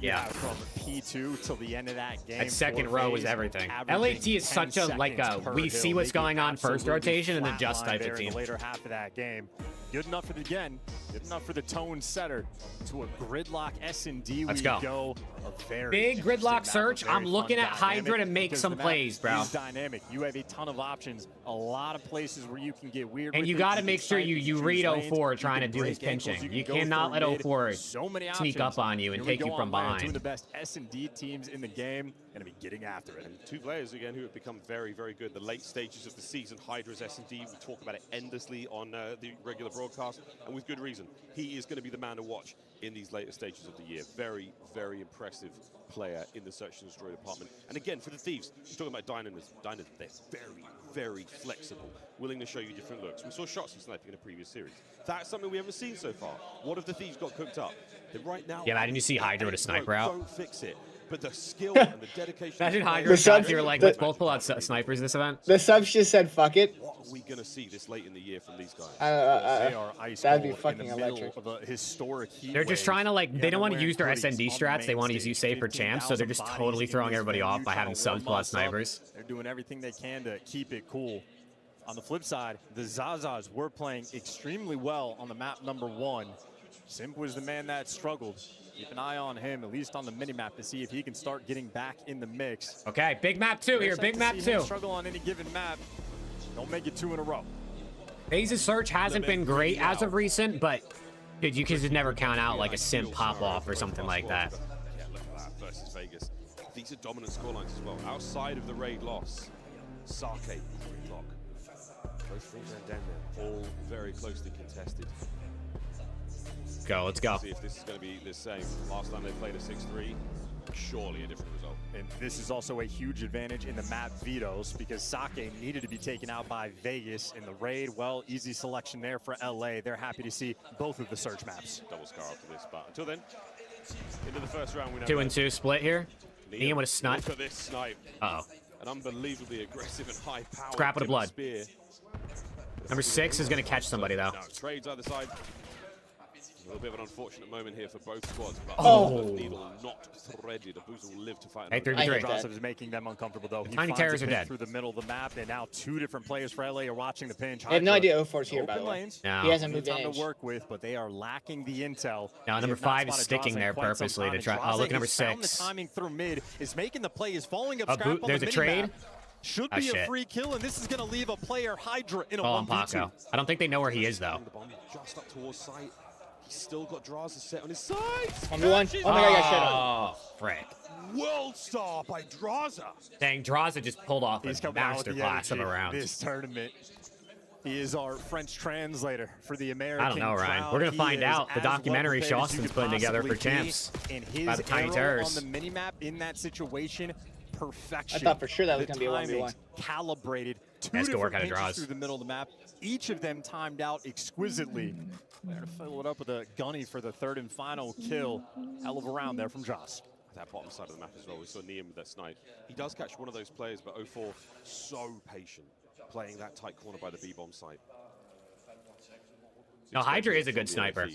Yeah. From P2 till the end of that game. That second row was everything. LAT is such a, like a, we see what's going on first rotation and then just type of team. In the later half of that game. Good enough for the, again, good enough for the tone setter. To a gridlock S&D Let's go. A very big gridlock search. I'm looking at Hydra to make some plays, bro. Is dynamic. You have a ton of options. A lot of places where you can get weird. And you got to make sure you read 04 trying to do his pinching. You cannot let 04 sneak up on you and take you from behind. 2 of the best S&D teams in the game going to be getting after it. And 2 players, again, who have become very, very good. The late stages of the season, Hydra's S&D, we talk about it endlessly on the regular broadcast, and with good reason. He is going to be the man to watch in these later stages of the year. Very, very impressive player in the Search and Destroy department. And again, for the Thieves, we're talking about Dynamos, they're very, very flexible, willing to show you different looks. We saw Shotzzy sniping in a previous series. That's something we haven't seen so far. What if the Thieves got cooked up? Right now, yeah, imagine you see Hydra with a sniper out. Don't fix it. But the skill and the dedication. Imagine Hydra shots here like, let's both pull out snipers this event. The subs just said, fuck it. What are we going to see this late in the year from these guys? They are ice that'd be cold fucking in the electric. Middle of a historic heat They're just wave. trying to, like, they don't want to use their Hoodies SND on strats. the They want to main use stage, safe for champs, so they're just 15,000 totally throwing bodies everybody in off this by venue, having trying subs to plus warm us up. snipers. They're doing everything they can to keep it cool. On the flip side, the Zazas were playing extremely well on the map number 1. Simp was the man that struggled. Keep an eye on him, at least on the minimap, to see if he can start getting back in the mix. Okay, big map 2 here, big map 2. Struggle on any given map. Don't make it 2 in a row. FaZe's search hasn't been great as of recent, but dude, you can just never count out like a Simp pop-off or something like that. Yeah, look at that versus Vegas. These are dominant scorelines as well. Outside of the raid loss, Sake, Gridlock. Both things are down there, all very closely contested. Let's go. See if this is going to be the same. Last time they played a 6-3, surely a different result. And this is also a huge advantage in the map vetoes because Sake needed to be taken out by Vegas in the raid. Well, easy selection there for LA. They're happy to see both of the search maps. Double scar after this, but until then, into the first round we know. 2 and 2 split here. Neem with a snipe. Look at this snipe. Uh-oh. An unbelievably aggressive and high power. Scrap of the blood. Spear. Number 6 is going to catch somebody, though. No, trades either side. A little bit of an unfortunate moment here for both squads, but the needle not threaded. Abuza will live to fight. Hey, 33. Drossov is making them uncomfortable, though. He Tiny finds Terrors a are pin dead. through the middle of the map, and now 2 different players for LA are watching the pinch. I have no idea 04's here, by the way. Lanes. No. He hasn't moved Time in. to work with, but they are lacking the intel. Now, number 5 is sticking there purposely to try. Oh, look at number 6. The timing through mid is making the play, is following up scrap on There's the a trade. Should be a free kill, and this is going to leave a player Hydra in a 1v2. I don't think they know where he is, though. The bomb just up towards sight. He's still got Draza set on his side. 1v1. Oh my god, I got shot on. Oh, frick. World star by Draza. Dang, Draza just pulled off a He's coming out with the masterclass of a energy round. this tournament. He is our French translator for the American I don't know, Ryan. crowd. We're going to He find is out the as documentary well prepared as you Shawson's could putting together possibly for champs be, and his by the Tiny arrow Terrors. on the minimap in that situation, perfection. I thought for sure that was The going to be a 1v1. timings Calibrated. 2 Has to work different out of pinches draws. through the middle of the map. Each of them timed out exquisitely. They're going to follow it up with a gunny for the 3rd and final kill. Hell of a round there from Joss. That bottom side of the map as well. We saw Neum with that snipe. He does catch one of those players, but 04 so patient, playing that tight corner by the B-bomb site. No, Hydra is a good sniper.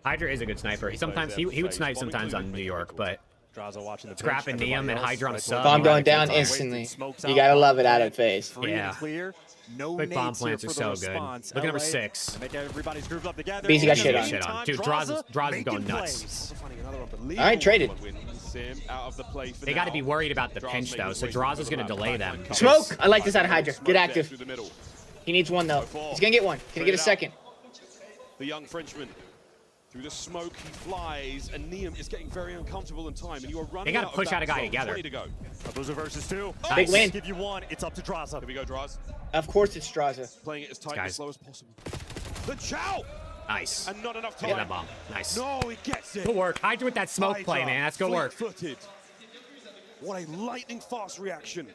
Hydra is a good sniper. He would snipe sometimes on New York, but Scrap and Neum and Hydra on a sub. Bomb going down instantly. You gotta love it out of phase. Yeah. Quick bomb plants are so good. Look at number 6. BZ got shit on. Dude, Draws is going nuts. All right, traded. They got to be worried about the pinch, though, so Draws is going to delay them. Smoke! I like this out of Hydra. Get active. He needs one, though. He's going to get one. Can he get a second? The young Frenchman. Through the smoke, he flies, and Neum is getting very uncomfortable in time, and you are running. They got to push out a guy together. Abuza versus 2. Big win. Give you one. It's up to Draza. Here we go, Draza. Of course it's Straza. Playing it as tight and slow as possible. The Chow! Nice. And not enough time. Get that bomb. Nice. No, he gets it. Good work. Hydra with that smoke play, man. That's good work. Footed. What a lightning fast reaction.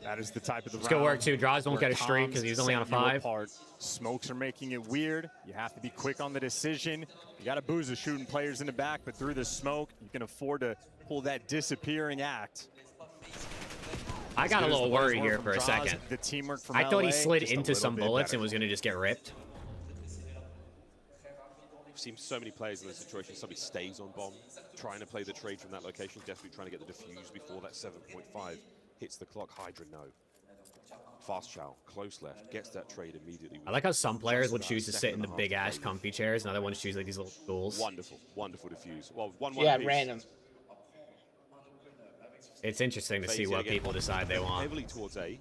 That is the type of the It's good work, too. Draws won't get a streak because he's only on a 5. Smokes are making it weird. You have to be quick on the decision. You got Abuza shooting players in the back, but through the smoke, you can afford to pull that disappearing act. I got a little worried here for a second. The teamwork from I thought he LA, slid into some bullets better. and was going to just get ripped. We've seen so many players in this situation. Somebody stays on bomb, trying to play the trade from that location, definitely trying to get the defuse before that 7.5 hits the clock. Hydra, no. Fast Chow, close left, gets that trade immediately. I like how some players would choose to sit in the big-ass comfy chairs, and other ones choose like these little stools. Wonderful, wonderful defuse. Well, yeah, piece. Random. It's interesting to see what people decide they want. Heavily towards A.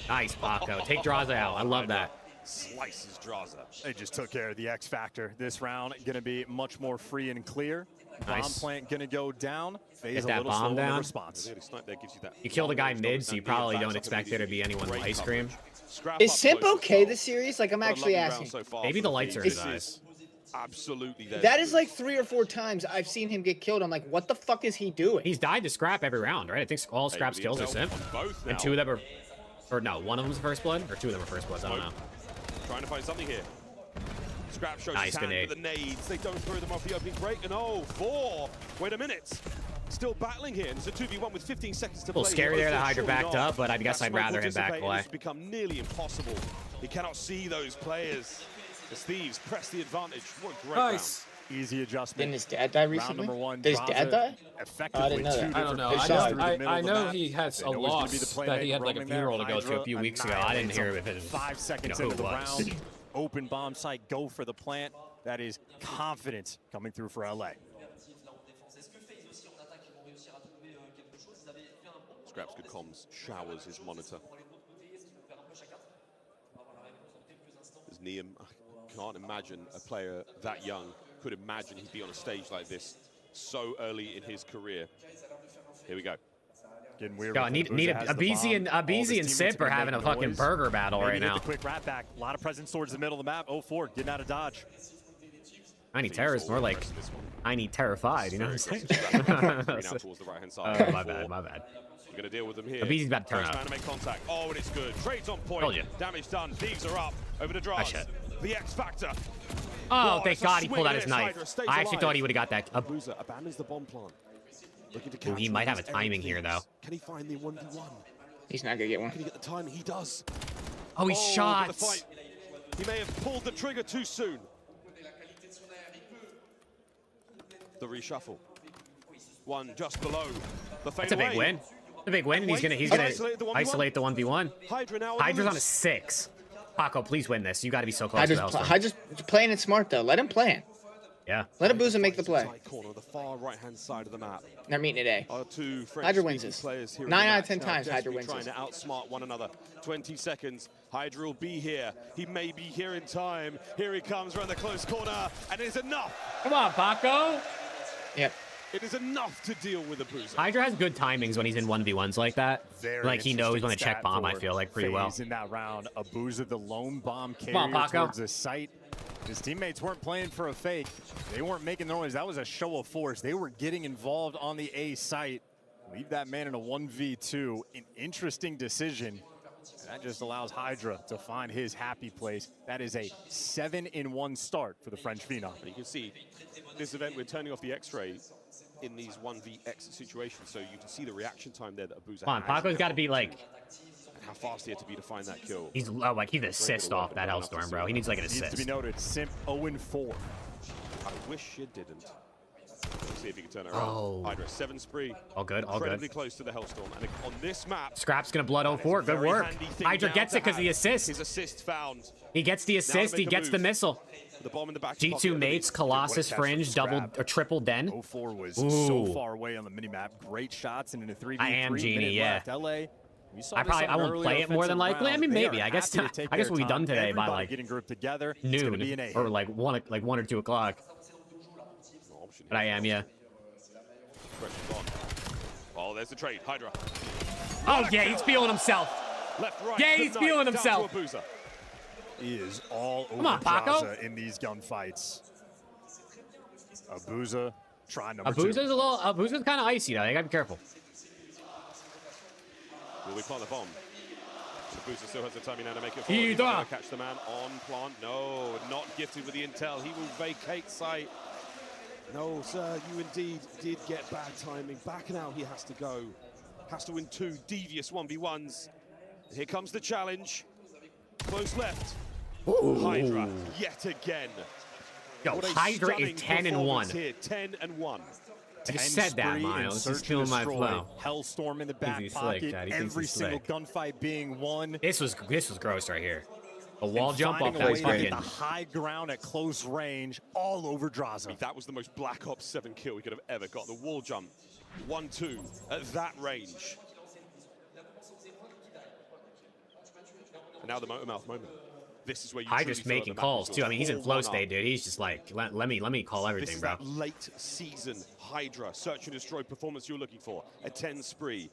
Nice, Paco. Take Draza out. I love that. Slices Draza. They just took care of the X factor. This round going to be much more free and clear. Nice. Bomb plant going to go down. Get that bomb down. Response. You killed a guy mid, so you probably don't expect there to be anyone with ice cream. Is Simp okay this series? Like, I'm actually asking. Maybe the lights are in his eyes. Absolutely. That is like 3 or 4 times I've seen him get killed. I'm like, what the fuck is he doing? He's died to Scrap every round, right? I think all Scrap's kills are Simp. And 2 of them are... Or no, one of them's First Blood, or 2 of them are First Bloods. I don't know. Trying to find something here. Scrap shows nice his hand grenade. with the nades. They don't throw them off the opening break. And oh, 4. Wait a minute. Still battling here. It's a 2v1 with 15 seconds to play. A little scary there that Hydra backed up, but I guess I'd rather him back play. It's become nearly impossible. He cannot see those players. The Thieves press the advantage. What a great round. Easy adjustment. Didn't his dad die recently? Round number 1. Did his dad die? Effectively I didn't know that. I don't know. I know he has a loss that he had like a funeral to go to a few weeks ago. I didn't hear if it was 5 seconds who into the it was. round. Open bomb site, go for the plant. That is confidence coming through for LA. Scrap's good comms, showers his monitor. As Neum, I can't imagine a player that young could imagine he'd be on a stage like this so early in his career. Here we go. Getting weird. Yo, Abizi and Simp are having a fucking burger battle right now. Quick rat back. A lot of presence towards the middle of the map. 0-4, getting out of dodge. I need Terror is more like I need Terrified, you know what I'm saying? Towards the right-hand side. My bad. We're going to deal with them here. Abizi's about to turn First up. man to make contact. Oh, and it's good. Trades on point. Told you. Damage done. Thieves are up. Over to Draws. The X Factor. Oh, thank God he pulled out his knife. I actually thought he would have got that. Abuza abandons the bomb plant. Ooh, he might have a timing here, though. Can he find the 1v1? He's not going to get one. Can he get the timing? He does. Oh, he shot. He may have pulled the trigger too soon. The reshuffle. One just below the fade. That's a big win. It's a big win, and he's gonna isolate the 1v1. Hydra's on a 6. Paco, please win this. You got to be so close to Hellstorm. Hydra's playing it smart though. Let him play it. Yeah. Let Abuza make the play. Corner, the far right-hand side of the map. They're meeting today. Hydra wins this. 9 out of 10 times Hydra wins this. Trying to outsmart one another. 20 seconds. Hydra will be here. He may be here in time. Here he comes around the close corner, and it is enough. Come on, Paco. Yep. It is enough to deal with Abuza. Hydra has good timings when he's in 1v1s like that. Like he knows when to check bomb, I feel like, pretty well. In that round, Abuza, the lone bomb carrier Come on, Paco. towards the site. His teammates weren't playing for a fake. They weren't making noise. That was a show of force. They were getting involved on the A site. Leave that man in a 1v2. An interesting decision. And that just allows Hydra to find his happy place. That is a 7-in-1 start for the French Phenom. And you can see this event, we're turning off the X-ray in these 1vX situations, so you can see the reaction time there that Abuza Come on, Paco's got to be like fast he had to be to find that kill. He's like he's an assist off that Hellstorm, bro. He needs like an assist. Needs to be noted, Simp 0-4. I wish you didn't. Let's see if he can turn it around. Oh. Hydra, 7 spree. All good, all Incredibly good. close to the Hellstorm. And on this map... Scrap's gonna blood 04. Good work. Hydra gets it because the assist. His assist found. He gets the assist. He gets the missile. The bomb in the back. G2 mates, Colossus, Fringe, double or triple den. 04 was so far away on the minimap. Great shots and in a 3v3. I am Genie, yeah. Left. LA. I won't play it more than likely. I mean, maybe. I guess we'll be done today by like getting grouped together. noon or like 1 or 2 o'clock. But I am, yeah. Oh, there's the trade. Hydra. Oh yeah, he's feeling himself. Left, right. Yeah, he's feeling himself. He is all over Come on, Paco. Draza in these gunfights. Abuza trying number Abuza's 2. Abuza's kind of icy though. You gotta be careful. Will we plant the bomb? Abuza still has the timing now to make it He forward. He's does. gonna catch the man on plant. No, not gifted with the intel. He will vacate site. No, sir, you indeed did get bad timing. Back now he has to go. Has to win 2 devious 1v1s. Here comes the challenge. Close left. Ooh. Hydra, yet again. Yo, What a Hydra stunning is 10-1. performance here. 10-1. I just said that, Miles. Just feeling my flow. Hellstorm in the back He's pocket. slick, Daddy. Every He's single slick. gunfight being won. This was gross right here. A wall And jump off finding a that way to get fucking. the high ground at close range, all over Draza. That was the most Black Ops 7 kill we could have ever got. The wall jump, 1-2 at that range. And now the motor mouth moment. This is where you Hydra's truly feel making the map calls is too. I mean, he's in flow 4-1 state, up. dude. He's just like, let me call This everything, is bro. that late season Hydra search and destroy performance you're looking for. A 10 spree.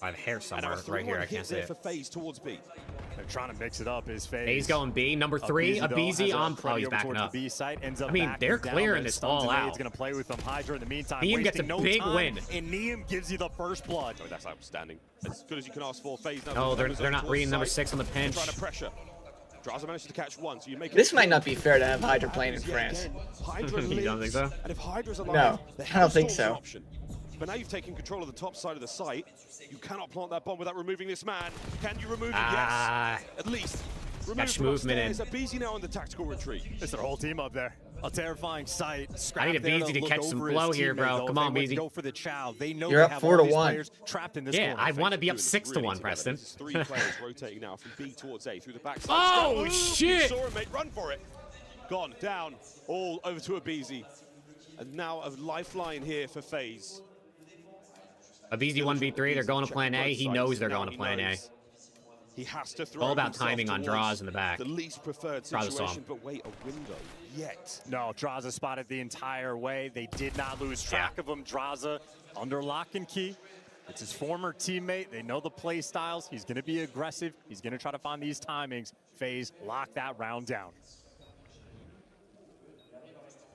I have hair And somewhere a right here. I 3-1 can't hit see there it. for FaZe towards B. They're trying to mix it up. His phase. He's going B. Number 3, Abizi on. Oh, he's backing up. B site, ends up I mean, they're backing down, clearing but this Stuns all and out. Nade's gonna play with them. Hydra in the meantime. Neem gets a wasting no big time, win. And Neem gives you the first blood. Oh, that's outstanding. As good as you can ask for. FaZe now. No, they're not reading number 6 on the pinch. Trying to pressure. Draza managed to catch one, so you make it. This might not be fair to have Hydra playing in France. Hydra You don't think so? And if Hydra's alive, No, the I don't think Hellstorm's so. an option. But now you've taken control of the top side of the site. You cannot plant that bomb without removing this man. Can you remove him? Ah. Yes. At least. Got Remove from movement in. upstairs. Abizi now on the tactical retreat. It's their whole team up there. A terrifying sight. I need Scrap there Abizi to look catch some over his flow here, teammate, bro. though. Come They on, went to Beezy. Go for the chow. They know You're they up have 4 all to these 1. players trapped in this Yeah, corner. I want to be up Doing 6 to really 1, together. Preston. This is 3 players rotating now from B towards A through the backside. Oh, Ooh, shit. You saw him, mate. Run for it. Gone, down, all over to Abizi. And now a lifeline here for FaZe. Abizi 1v3. They're going to plan A. He knows they're going to plan A. He has to throw All about himself timing on towards draws in the back. The least preferred Draza saw situation, him. but wait, a window yet. No, Draza spotted the entire way. They did not lose track of him. Draza under lock and key. It's his former teammate. They know the play styles. He's going to be aggressive. He's going to try to find these timings. FaZe lock that round down.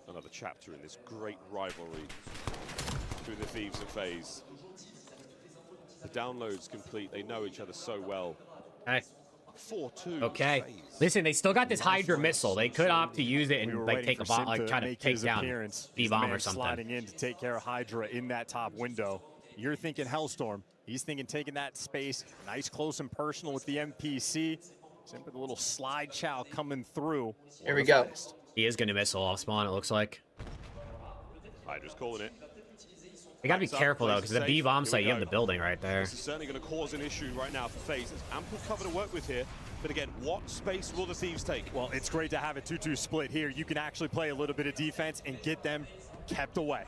Another chapter in this great rivalry between the Thieves and FaZe. The download's complete. They know each other so well. Hey. 4-2. Okay. Listen, they still got this Hydra missile. They could opt to use it and like take a bomb, like try to take down B-bomb or something. Sliding in to take care of Hydra in that top window. You're thinking Hellstorm. He's thinking taking that space. Nice, close, and personal with the MPC. Simply the little slide chow coming through. Here we go. He is going to missile off spawn, it looks like. Hydra's calling it. You got to be careful, though, because the B-bomb site, you have the building right there. This is certainly going to cause an issue right now for FaZe. There's ample cover to work with here. But again, what space will the Thieves take? Well, it's great to have a 2-2 split here. You can actually play a little bit of defense and get them kept away.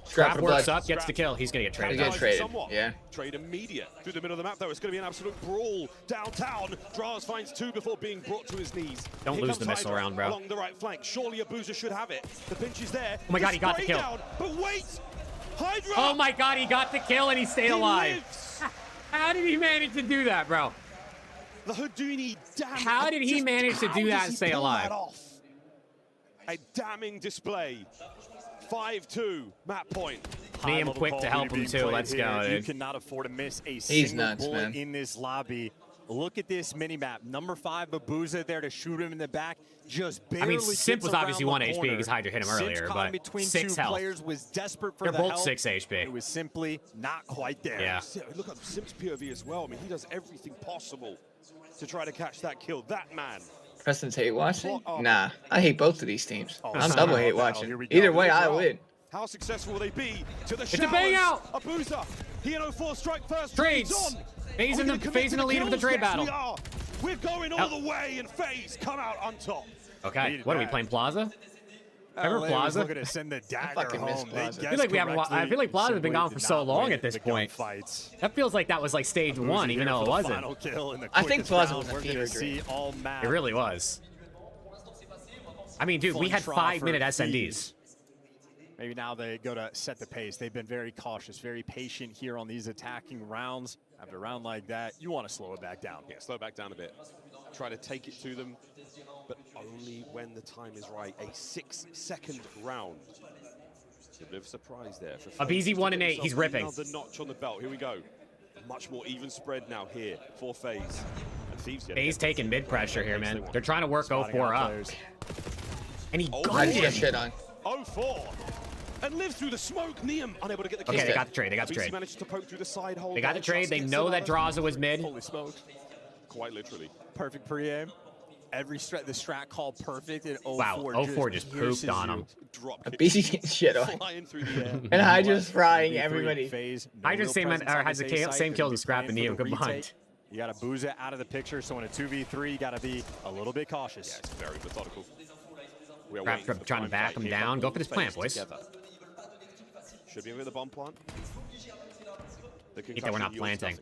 Scrap works up, gets the kill. He's going to get traded. He's traded, Somewhat. yeah. Trade immediate through the middle of the map, though. It's going to be an absolute brawl downtown. Draz finds 2 before being brought to his knees. Don't Here lose comes the missile Hydra round, bro. Along the right flank. Surely Abuza should have it. The pinch is there. Oh my God, he got the Spray kill. Down, but wait! Hydra! Oh my God, he got the kill and he stayed alive. How did he manage to do that, bro? The Houdini damn. How did he manage to do that and stay alive? A damning display. 5-2, map point. Me, I'm quick to help him too. Let's go, You dude. cannot afford to miss a He's single nuts, bullet man. in this lobby. Look at this mini-map. Number 5, Babuza there to shoot him in the back. Just barely. I mean, Simp was obviously 1 HP because Hydra hit him earlier, but between 6 two health. players was desperate for They're the both help. 6 HP. It was simply not quite there. Yeah. Look at Simp's POV as well. I mean, he does everything possible to try to catch that kill. That man. Preston's hate watching? Nah, I hate both of these teams. I'm double hate watching. Either way, I win. How successful will they be to the It's a bang out. Abuza. He and 04 strike first. Trades. FaZe in the lead of the trade battle. We're going all the way, and FaZe come out on top. Okay, what are we playing, Plaza? Remember Plaza? Looking to send the dagger home. I feel like we haven't. I feel like Plaza's been gone for so long at this point. That feels like that was like stage 1, even though it wasn't. I think Plaza was a fever dream. It really was. I mean, dude, we had 5-minute SMDs. Maybe now they go to set the pace. They've been very cautious, very patient here on these attacking rounds. After a round like that, you want to slow it back down. Yeah, slow it back down a bit. Try to take it to them, but only when the time is right. A 6-second round. A bit of a surprise there. Abizi 1 and 8. He's ripping. Another notch on the belt. Here we go. Much more even spread now here for FaZe. And Thieves FaZe taking mid pressure here, man. They're trying to work 04 up. And he I get shit on. 04. And lives through the smoke. Niam unable to get the kill. Okay, they got the trade. They got the trade. Managed to poke through the side hole. They got the trade. They know that Draza was mid. Holy smoke. Quite literally. Perfect pre-aim. Every the strat called perfect. And 04 wow, 04 just pooped on him. BC getting shit on. And Hydra's frying everybody. Hydra's has the same kills as Scrap and Neo combined. You got to Booza out of the picture, so in a 2v3, you got to be a little bit cautious. Yeah, it's very methodical. Scrap trying to back him down. Go for this plant, boys. Should be with the bomb plant. We're not planting.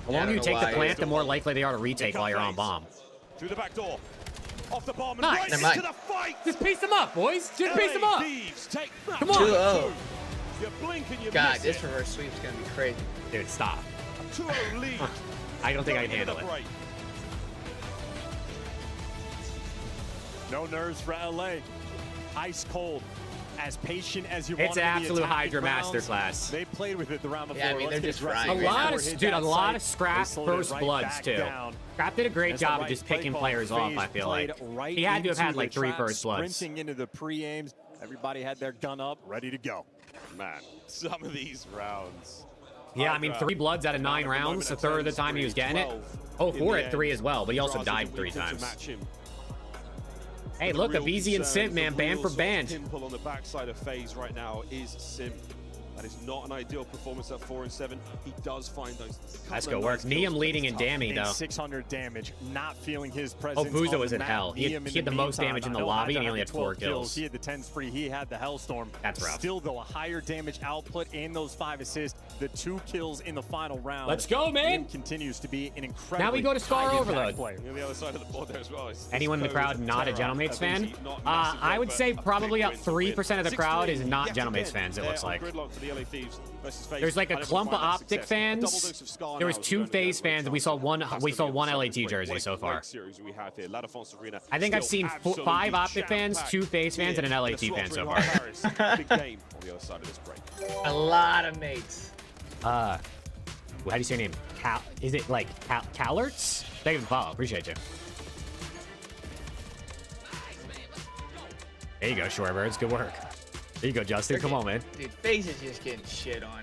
The longer you take the plant, the more likely they are to retake while you're on bomb. Through the back door. Off the bomb and nice. right into the fight. Just piece them up, boys. Just piece them up. Come on. 2-0. You blink and you God, miss this it. reverse sweep's gonna be crazy. Dude, stop. 2-0 lead. I don't think I can handle it. No nerves for LA. Ice cold. As patient as you want. It's an absolute Hydra masterclass. They played with it the round before. Yeah, I mean, they're just frying. A lot of Scrap first bloods too. Scrap did a great job of just picking players off, I feel like. He had to have had like 3 first bloods. Sprinting into the pre-aims. Everybody had their gun up, ready to go. Man, some of these rounds. Yeah, I mean, 3 bloods out of 9 rounds. A third of the time he was getting it. 04 at 3 as well, but he also died 3 times. Hey, look, Abizi and Simp, man, band for band. Pimple on the backside of FaZe right now is Simp. That is not an ideal performance at 4 and 7. He does find those. Let's go work. Niam leading in Dammy, though. 600 damage, not feeling his presence. Oh, Buzo was in hell. He had the most damage in the lobby, and he only had 4 kills. He had the 10 spree. He had the Hellstorm. That's rough. Still, though, a higher damage output and those 5 assists. The 2 kills in the final round. Let's go, man. Niam continues to be an incredible. Now we go to Scar Overload. On the other side of the board there as well. Anyone in the crowd not a Gentlemates fan? I would say probably about 3% of the crowd is not Gentlemates fans, it looks like. There's like a clump of Optic fans. There was 2 FaZe fans, and we saw one LAT jersey so far. I think I've seen 5 Optic fans, 2 FaZe fans, and an LAT fan so far. A lot of mates. How do you say your name? Is it like Calerts? Thank you for the follow. Appreciate you. There you go, Shorebirds. Good work. There you go, Justin. Come on, man. Dude, FaZe is just getting shit on.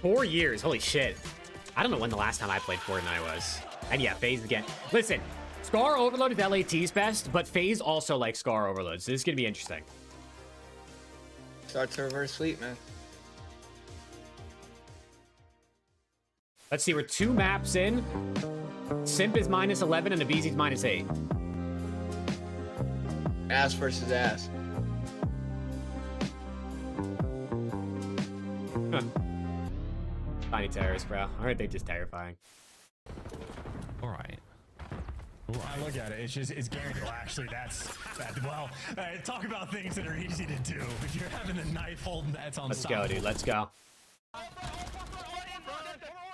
4 years. Holy shit. I don't know when the last time I played Fortnite was. And yeah, FaZe again. Listen, Scar Overload is LAT's best, but FaZe also likes Scar Overload, so this is going to be interesting. Starts to reverse sweep, man. Let's see, we're 2 maps in. Simp is -11 and Abizi's -8. Ass versus ass. Tiny terrorists, bro. Aren't they just terrifying? All right. I look at it. It's guaranteed. Well, actually, that's well. Talk about things that are easy to do. If you're having the knife holding, that's on. Let's go, dude. Let's go.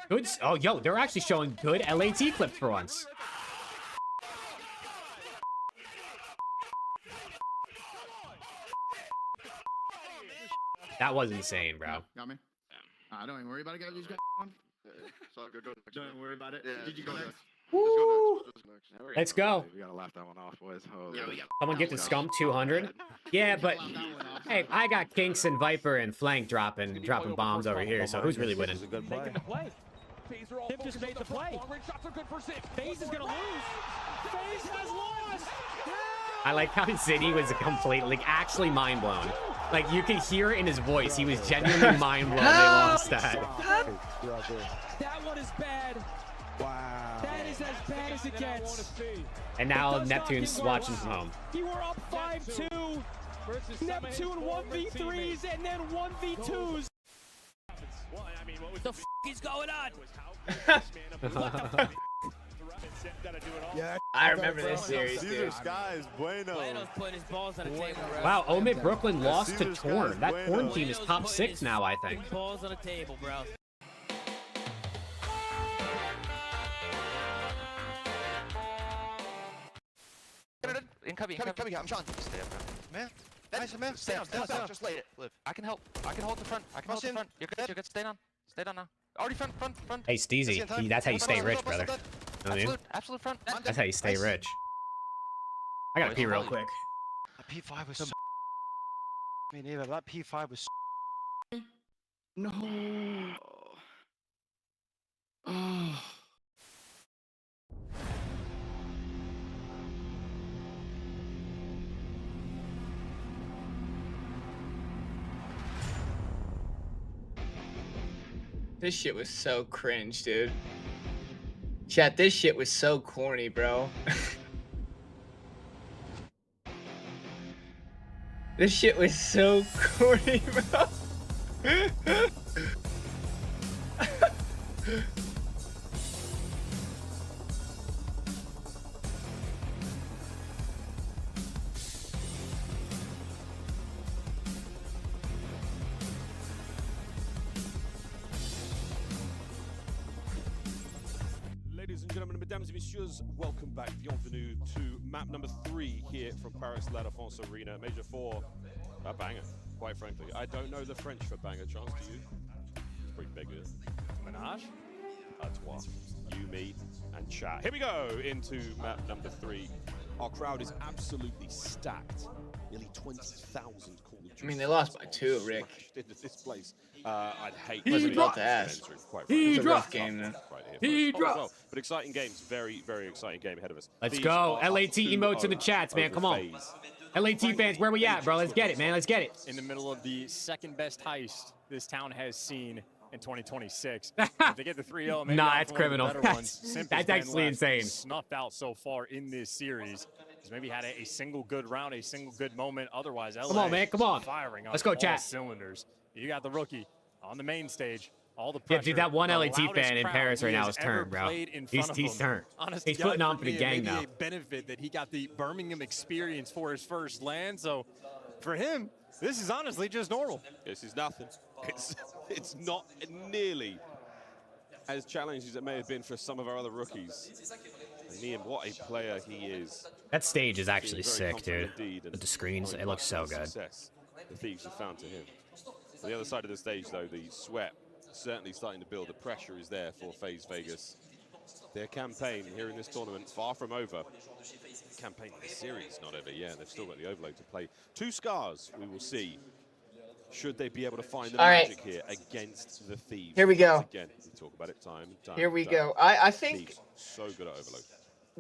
Good. Oh, yo, they're actually showing good LAT clips for once. That was insane, bro. Got me? Don't even worry about it, guys. These guys on. So go next. Don't worry about it. Did you go next? Woo! Let's go. We gotta laugh that one off, boys. Someone get to Scump 200. Yeah, but hey, I got Kinks and Viper and Flank dropping bombs over here. So who's really winning? Making the play. Tip just made the play. FaZe is gonna lose. FaZe has lost. I like how City was completely, actually mind blown. Like you could hear it in his voice. He was genuinely mind blown. They lost that. That one is bad. Wow. That is as bad as it gets. And now Neptune's watching from home. You were up 5-2. Neptune 1v3s and then 1v2s. The f is going on? Yeah, I remember this series, dude. Guys, bueno. Putting his balls on the table, bro. Wow, Omid Brooklyn lost to Torn. That Torn team is top 6 now, I think. Balls on the table, bro. Incoming. I'm Sean. Stay up, bro. Man. Nice, man. Stay down. Just lay it. Live. I can help. I can hold the front. You're good. Stay down. Stay down now. Already front. Hey, Steezy, that's how you stay rich, brother. You know what I mean? Absolute front. That's how you stay rich. I gotta pee real quick. That P5 was so me neither. That P5 was No. Oh. This shit was so cringe, dude. Chat, this shit was so corny, bro. This shit was so corny, bro. Ladies and gentlemen, mesdames et messieurs, welcome back. Bienvenue to map number 3 here from Paris La Défense Arena. Major 4, a banger, quite frankly. I don't know the French for banger, Chance, do you? It's pretty big, isn't it? Menage? A trois. You, me, and chat. Here we go into map number 3. Our crowd is absolutely stacked. Nearly 20,000 Call of Duty. I mean, they lost by 2, Rick. Into this place. I'd hate He dropped the ass. He dropped game, man. He dropped. But exciting games, very exciting game ahead of us. Let's These go. are LAT emotes in the chats, man. over Come on. FaZe. LAT fans, where we at, bro? Let's get it, man. Let's get it. In the middle of the second best heist this town has seen in 2026. If they get the 3-0, maybe Nah, that's criminal. That's actually insane. Snuffed out so far in this series. He's maybe had a single good round, a single good moment. Otherwise, LA Come on, man. Come on. Firing on Let's go, all chat. cylinders. You got the rookie on the main stage. All the Yeah, pressure. dude, that one the LAT loudest fan in crowd Paris he right now has is turned, ever bro. played in front of He's him. turned. Honest to He's God, putting on for the me, gang maybe now. a benefit that he got the Birmingham experience for his first land. So for him, this is honestly just normal. This is nothing. It's not nearly as challenging as it may have been for some of our other rookies. And Liam, what a player he is. That stage is actually Very sick, dude. confident indeed, and With the screens, it looks so much good. success the Thieves have found to him. On the other side of the stage, though, the sweat certainly starting to build. The pressure is there for FaZe Vegas. Their campaign here in this tournament, far from over. The campaign in this series not over. Yeah, they've still got the overload to play. 2 scars, we will see. Should they be able to find the magic here against the Thieves? Here we go. Once again, we talk about it time and time. Here we and go. time. I think. Thieves, so good at overload.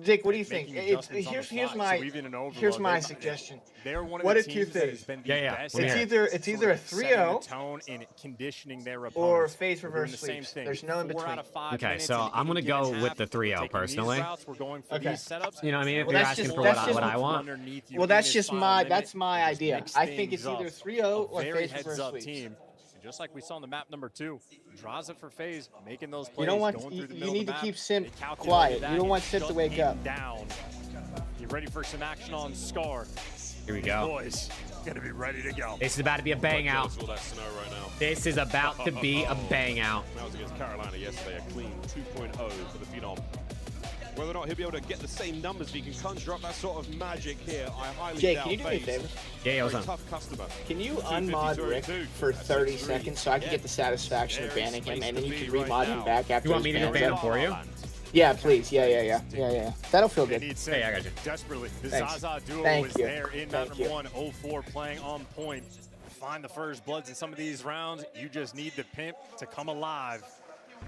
Dick, what do you think? Making adjustments on the Here's fly. my So even in overload, here's my they're- suggestion. They're one of What the if you teams that think? has been the Yeah. best It's at either a setting the 3-0 tone and conditioning their or opponents. FaZe They're reverse doing the same sweeps. thing. There's no in 4 between. out of 5 Okay, minutes so in I'm gonna any go given with half. the 3-0 We're taking these personally. routes, we're going for Okay. these setups. You know what I mean? If Well, you're that's asking just- for that's what just- I want. Underneath you Well, in that's this just final my limit, idea. mix I think it's things either up. 3-0 A or very FaZe reverse heads-up sweeps. team. And just like we saw on the map number 2, draws it for FaZe, making those plays. You don't want. going You, through the you middle need of the to map. keep Sim They calculated quiet. that You don't and want Sim to shut wake him up. down. Get ready for some action on Scar. Here we go. Boys, gonna be ready to go. This is about to be a bang out. All that snow right now. This is about to be a bang out. That was against Carolina yesterday, a clean 2.0 for the Phenom. Whether or not he'll be able to get the same numbers, if he can conjure up that sort of magic here, I highly Jake, doubt. can you do me a favor? Yeah, what's up? Tough customer. Can you unmod Rick for 30 seconds so I can get the satisfaction of banning him, and then you can remod him back after You want me to ban him for you? Yeah, please. Yeah. That'll feel good. Hey, I got you. Desperately. The Thanks. Zaza duo Thank was you. there in Thank map you. number 1, 04 playing on point. Find the first bloods in some of these rounds. You just need the pimp to come alive.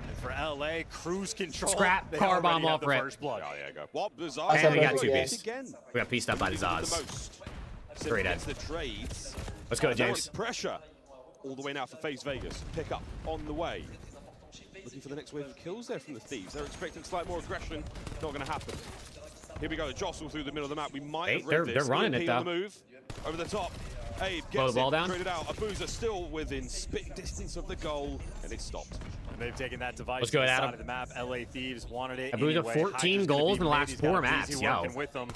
And for LA, cruise control. Scrap they car already bomb have off the Rick. first blood. Yeah, go. What And we got 2 piece. Again. We got pieced up by the Zaz. Three dead. The trades. Let's go, Now James. it's pressure all the way now for FaZe Vegas. Pick up on the way. Looking for the next wave of kills there from the Thieves. They're expecting slightly more aggression. Not going to happen. Here we go. The jostle through the middle of the map. We might have read they're running EMP it, though. on the move. Over the top. Abe Blow gets the ball it, down. traded out. Abuza still within spitting distance of the goal, and it stopped. And they've taken that device Let's go, to the Adam. side of the map. LA Thieves wanted it Abuza, anyway. 14 Hydra's gonna goals be in the last He's got 4 a maps, Beezy yo. working with them.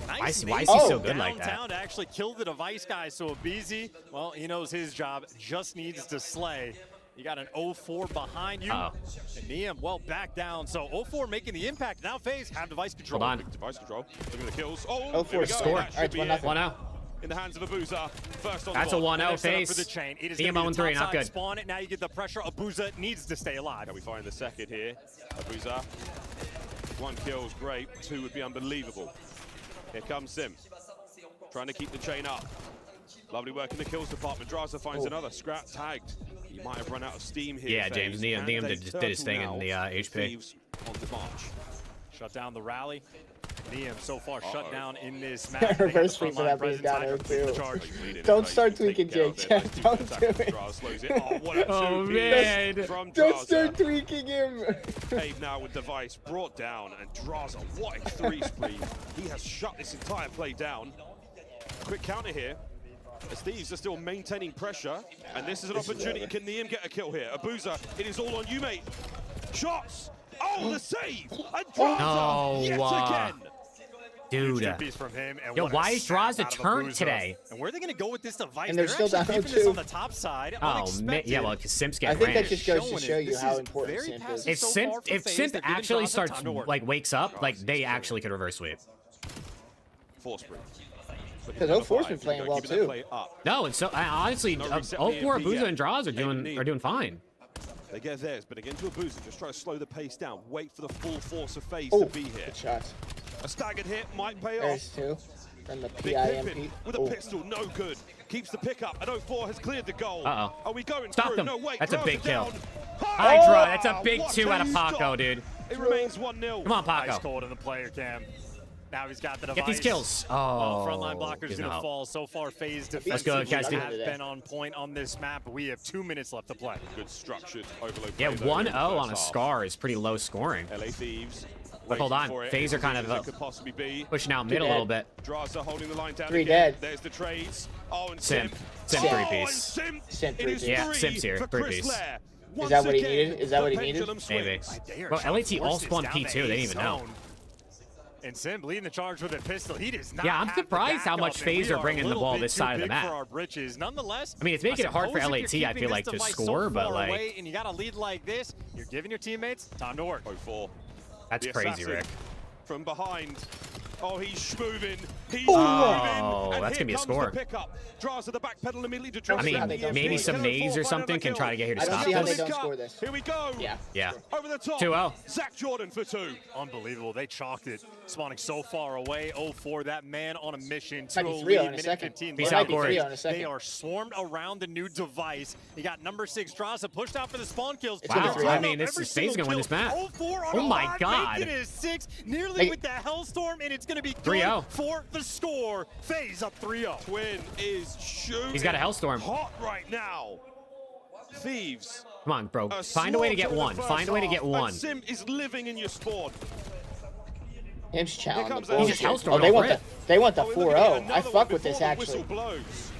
Why Nice is he nade so good like that? downtown to actually kill the device guy. So Abizi, well, he knows his job. Just needs to slay. You got an 0-4 behind you. Uh-oh. And Niam, well, back down. So 0-4 making the impact. Now FaZe have device control. Hold on. Device control. Look at the kills. Oh, 0-4 here we go. score. That should Alright, be 1-0. it. 1-0. In the hands of Abuza. First on That's the a board. 1-0 For face. the chain. It is EMO gonna in be the 3, not top side good. Spawn it. Now you get the pressure. Abuza needs to stay alive. Can we find the second here? Abuza. 1 kill's great. 2 would be unbelievable. Here comes Sim. Trying to keep the chain up. Lovely work in the kills department. Draza finds another. Scrap tagged. He might have run out of steam here. Yeah, James. Niam did his thing in the HP. Thieves on the march. Shut down the rally. Niam so far shut down in this match. Reverse sweep for that being down 0-2. Don't start tweaking, Jake. Don't do it. Oh, man. Don't start tweaking him. Abe now with device brought down, and Draza, what a 3 spree. He has shut this entire play down. Quick counter here. As Thieves are still maintaining pressure, and this is an opportunity. Can Niam get a kill here? Abuza, it is all on you, mate. Shots! Oh, the save! And Draza yet again! Dude. Piece from him, and Yo, what a why is snap Draza out of turned Abuza. today? And where are they going to go with this device? And they're still actually down keeping this 0-2. on the top side. Oh, man. Unexpected. Yeah, well, because Simp's I getting think that ran. just goes to Showing show it. you This how is important very Simp passive is. If Simp actually starts, like, wakes up, like, they actually could reverse sweep. 4 spree. Because 0-4's been playing well, too. No, and so, honestly, No 0-4, reset the EMP Abuza, yet. and Draws are doing fine. They get theirs, but again to Abuza, just try to slow the pace down. Wait for the full force of FaZe Oh, to be here. good shots. A staggered hit might pay There's off. 2. From the Big PIMP. Pippin with a pistol, no good. Keeps the pickup, and 0-4 has cleared the goal. Uh-oh. Are we going Stop through? them. No, wait, That's a Draza big kill. down. Hydra, that's a big what 2 out of a Paco, stop. dude. It remains 1-0. Come on, Ice Paco. cold in the player cam. Now he's got the device. Get these kills. Well, Oh, frontline blocker's he's going to out. fall. So far, FaZe Let's go, defensively Casty. have been on point on this map. We have 2 minutes left to play. Good structured overload. Yeah, play, though, 1-0 in the on a first half. Scar is pretty low scoring. LA Thieves. But hold on, for it. FaZe are kind As of it could possibly be. pushing out mid a little bit. Draza holding the line down 3 again. dead. There's the trades. Oh, and Simp. Simp. Simp Oh, 3-piece. and Simp. Simp It is 3-piece. Yeah, 3 Simp's here, for Chris 3-piece. Lair. Is that what he Once needed? again, Is that what he the needed? pendulum Maybe. swings. Bro, LAT all spawned P2. They didn't even know. And Simp leading the charge with a pistol. He does not. Yeah, I'm have the surprised how backup, much and FaZe we are bringing a the little ball bit this too side of the big map. for our britches. Nonetheless, I mean, it's making it hard for suppose if LAT, you're I feel keeping like, this to device score, so but, far like- away and you got a lead like this, you're giving your teammates time to work. 0-4. That's The crazy, assassin Rick. From behind. Oh, he's schmoving. He's Oh, schmoving. And that's here gonna be a comes score. The pickup. Draza the back pedal immediately to I Draza. mean, maybe some nades or something can try to get here to I don't stop see how they this. don't score this. Here we go. Yeah. Over the top. 2-0. Zach Jordan for 2. Unbelievable. They chalked it. Spawning so far away. 0-4. That man on a mission. Might be 2-0 3-0 lead, in a minute second. 15 Peace left. out, Corey. 3-0 in a second. They are swarmed around the new device. You got number 6 Draza pushed out for the spawn kills. It's gonna be 3-0. I mean, this is FaZe gonna win this map. 0-4 on Oh my 5, God. making it 6, nearly Hey. with the Hellstorm, and it's going to be 3-0. for the score. FaZe up 3-0. Twin is shooting. He's got a Hellstorm. Hot right now. Thieves. Come on, bro. Find a way to get slaughter in one. the Find a way to first get half, one. and Sim is living in your spawn. Him's challenging. comes the that bullshit. Hellstorm. Oh, they want Rip. they want the Oh, we're looking at 4-0. I another fuck one with this before the whistle actually. blows.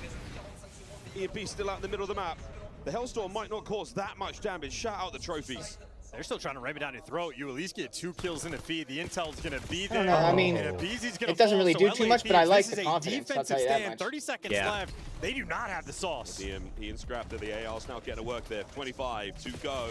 EMP still out in the middle of the map. The Hellstorm might not cause that much damage. Shout out the trophies. They're still trying to ram it down your throat. You at least get 2 kills in the feed. The intel's going to be I there. don't know. I mean, And Abizi's gonna it doesn't fall, really so do too LA much, but I Thieves, like this the is a confidence, I'll defensive tell you that stand. much. 30 seconds Yeah. left. They do not have the sauce. Ian Scrap to the AR's now getting to work there. 25 to go.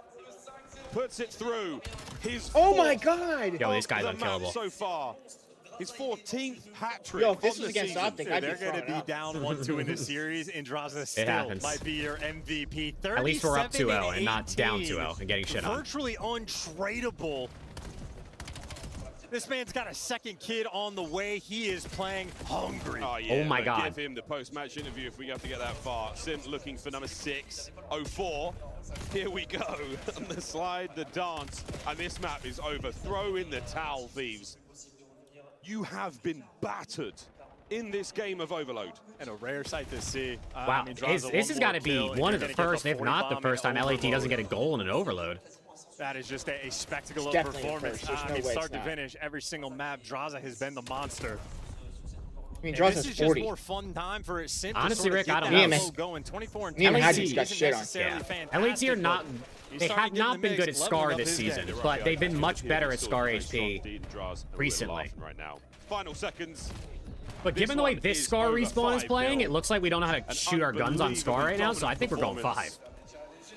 up. It was puts it through. His Oh my God! Yo, this guy's of the match unkillable. so far. His 14th hat trick. Yo, if this on was the against season. Optic, I'd be They're going to throwing be up. down 1-2 in this series, and Draza still happens. might be your MVP. At least we're up 2-0 37 and not down 18. 2-0 and getting shit on. Virtually untradeable. This man's got a second kid on the way. He is playing hungry. Oh, yeah, Oh my God. Give him the post-match interview if we have to get that far. Sim looking for number 604. Here we go. On the slide, the dance, and this map is over. Throw in the towel, Thieves. You have been battered in this game of Overload. And a rare sight to see. Wow, this has got to be one of the first, if not the first time LAT doesn't get a goal in an Overload. That is just a spectacle It's of definitely a performance. first. There's no I mean, way start it's to not. finish, every single map, Draza has been the monster. I mean, And Draza's this is 40. just more fun time for Sim Honestly, to sort of Rick, get I don't that know. flow going. 24 and Me and 10 Hadji's isn't got shit on. necessarily Yeah. fantastic, LAT are not, but they he's have starting to get in not the been mix, good at leveling SCAR up this his season, game. but they've been much better at SCAR HP recently. Right now. Final seconds. But This given the way one this is SCAR over respawn is 5-0. playing, it looks like we don't know how to An shoot our guns on SCAR right now, so I think we're going 5. dominant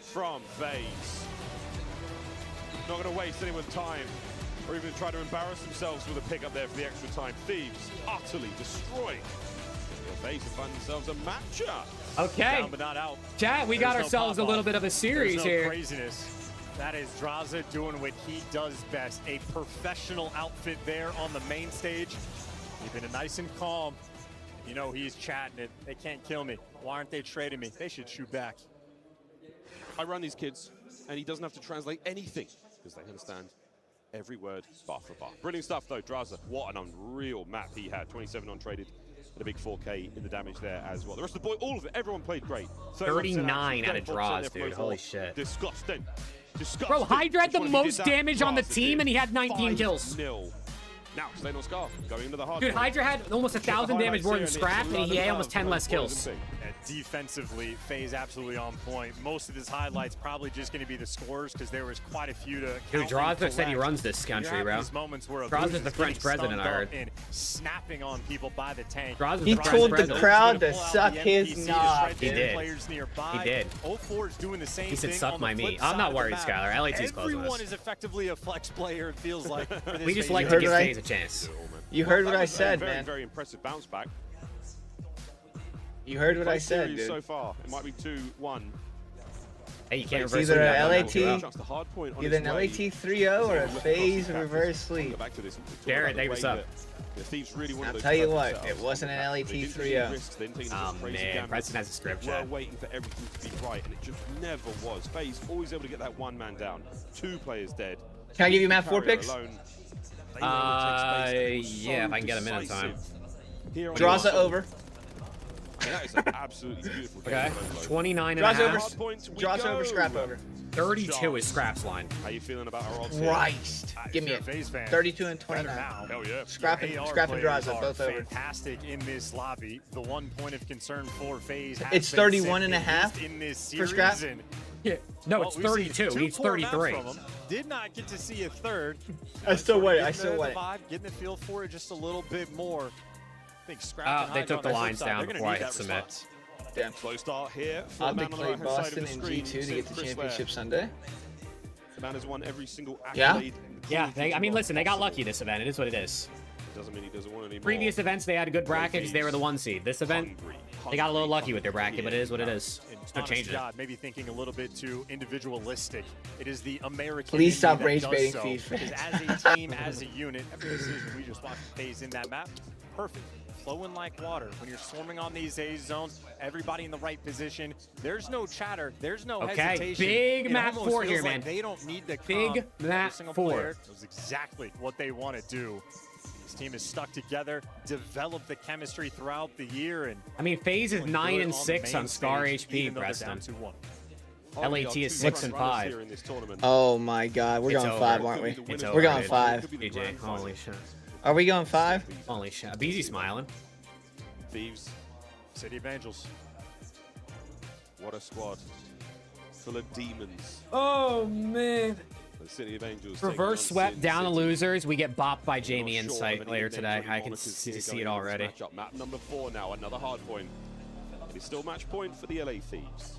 from FaZe. Not going to waste anyone's time or even try to embarrass themselves with a pick up there for the extra time. Thieves utterly destroyed. FaZe have found themselves a matchup. Okay. Down but not out. Chat, we got There's no ourselves a pop-off. little bit of a series There's no here. Craziness. That is Draza doing what he does best. A professional outfit there on the main stage. Keeping it nice and calm. You know he's chatting it. They can't kill me. Why aren't they trading me? They should shoot back. I run these kids, and he doesn't have to translate anything because they understand every word bar for bar. Brilliant stuff, though, Draza. What an unreal map he had. 27 untraded and a big 4K in the damage there as well. The rest of the boy, all of it, everyone played great. 39 out of 34% draws, there for dude. Mo4. Holy shit. Disgusting. Disgusting. Bro, Hydra had the Which one he most did that? damage on the Draza team, did. and he had 19 kills. 5-0. Now, staying on Scar, going into the hard Dude, point. Hydra had almost 1,000 damage more than Scrap, and he had almost 10 less kills. And defensively, FaZe absolutely on point. Most of his highlights probably just going to be the scores because there was quite a few to Dude, count and Draza said he collect. runs this country, You're bro. having these moments where Draza's Abu's the is French getting president, stunned I heard. up and snapping on people by the tank. Draza's He the French told the president. crowd to Pull out suck the his NPC to knob. shred He their did. Players nearby. He did. 04 is doing the same He said, thing "Suck on my the meat." flip I'm side not of the worried, map. Skylar. LAT's closing Everyone this. is effectively a flex player, it feels like. For this We just FaZe like team. to give what I- FaZe a chance. You heard what That I was a said, very, man. very impressive bounce back. You heard what I Close said, series dude. So far, it might be 2-1. Hey, you can't It's reverse either sweep a that LAT, one. Chance to hard point on either his an way. LAT 3-0 or a FaZe reverse sweep. Go back to this. Talk about Jared, the hey, way what's up? that The Thieves really wanted I'll those tell you to what, themselves. it wasn't an They LAT didn't take 3-0. risks, they didn't take Oh, some crazy man, gambles. Preston has a script They were chat. waiting for everything to be right, and it just never was. FaZe always able to get that one man down. 2 players dead. Can I give you map 4 Carrier picks? alone. They were able to take space, and they were Yeah, if I can get a minute decisive time. here on Draza the over. And that is an absolutely beautiful game. Okay, for Overload. 29 and a Draws over. half. Hard points we Draws go. over, scrap over. 32 is Scrap's line. How you feeling about our odds here? Christ. Give me If it. you're a FaZe fan, 32 and better 29. now. Hell yeah. Scrap and AR Draza, players are both over. fantastic in this lobby. The one point of concern for FaZe has It's been 31 Sim, and a at half least in this for series. Scrap? And, Yeah. No, well, it's we've seen 32. 2 He's poor maps 33. from him. Did not get to see a third. I still want it. I Getting still the want it. vibe, getting the feel for it just a little bit more. I think Scrap and They Hydra took on the their lines flip side, down they're gonna before I need hit that submit. response. Damn. Slow start here. For the Optic man on the played right-hand side of Boston the in screen, G2 to Sim get the Chris championship Ware. Sunday. The man has won every single Yeah? accolade. Yeah, I mean, listen, they got lucky this event. It is what it is. Doesn't mean he doesn't want any more. Previous events, they had good brackets. They were the 1 seed. This event, they got a little lucky with their bracket, but it is what it is. And There's no honest changing to it. God, maybe thinking a little bit too individualistic. It is the American. Please in stop me that rage does baiting so, FaZe because fans. as a team, as a unit, every decision we just watched FaZe in that map, perfect. Flowing like water. When you're swarming on these A zones, everybody in the right position. There's no chatter. There's no Okay, hesitation. big It map almost 4 feels here, like man. They don't need to Big come. Every map single 4. player knows exactly what they want to do. This team is stuck together, developed the chemistry throughout the year, and I mean, FaZe is doing 9 good and the 6 main on Scar stage, HP, even though they're Preston. down 2-1. LAT is 6 and 5. Oh my God, we're It's going over. 5, aren't we? It's We're over, going dude. 5. GG. Holy shit. Are we going 5? Holy shit. BZ smiling. Thieves. City of Angels. What a squad. Full of demons. Oh, man. The City of Angels. Reverse taking on swept Sin down the City. losers. We get bopped by Not Jamie sure Insight of any later eventually today. I can Monikers see here it going into already. this matchup. Map number 4 now, another hard point. It is still match point for the LA Thieves.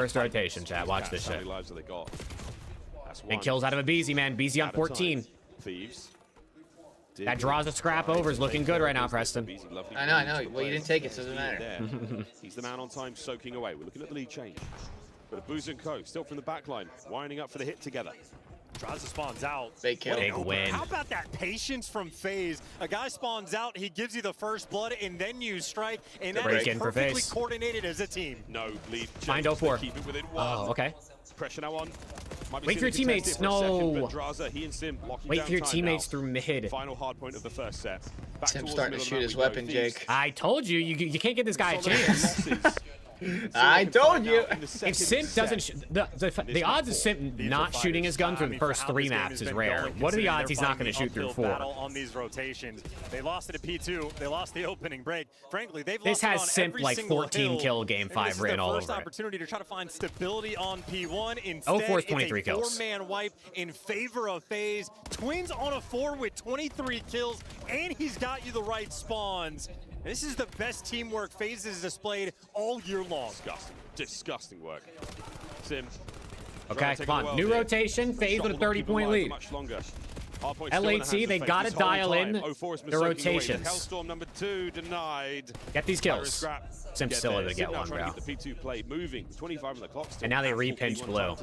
first rotation, chat. Watch this shit. Lives that they got. That's And kills out of a Beezy, man. Beezy on 14. Thieves. That draws a scrap over is looking good right now, Preston. I know. Well, you didn't take it, so it doesn't matter. He's the man on time, soaking away. We're looking at the lead change. But Abuza and Co. still from the back line, winding up for the hit together. Draza spawns out. Big kill. Big win. How about that patience from FaZe? A guy spawns out, he gives you the first blood, and then you strike, and that is perfectly coordinated as a team. No, leave. Mind 04. Keep it within one. Oh, okay. Pressure now on. Wait for your teammates. No. Draza, he and Sim wait for your teammates through mid. Final hard point of the first set. Sim's starting to shoot his weapon, Jake. I told you, you can't give this guy a chance. I told you. If Simp doesn't, the odds of Simp not shooting his gun through the first 3 maps is rare. What are the odds he's not going to shoot through 4? On these rotations, they lost it at P2. They lost the opening break. Frankly, they've this lost has on Simp every like single 14 hill. kill game 5 written all over it. This is the first opportunity to try to find stability on P1. Instead, 04's 23 it's a kills. 4-man wipe in favor of FaZe. Twins on a 4 with 23 kills, and he's got you the right spawns. This is the best teamwork FaZe has displayed all year long. Disgusting work. Sim. Okay, come on. New rotation. FaZe with a 30-point lead. Much longer. LAT, they gotta dial in the rotations. Hellstorm number 2 denied. Get these kills. Simp's still able to get one, bro. The P2 play moving. 25 on the clock. And now they re-pinch blue.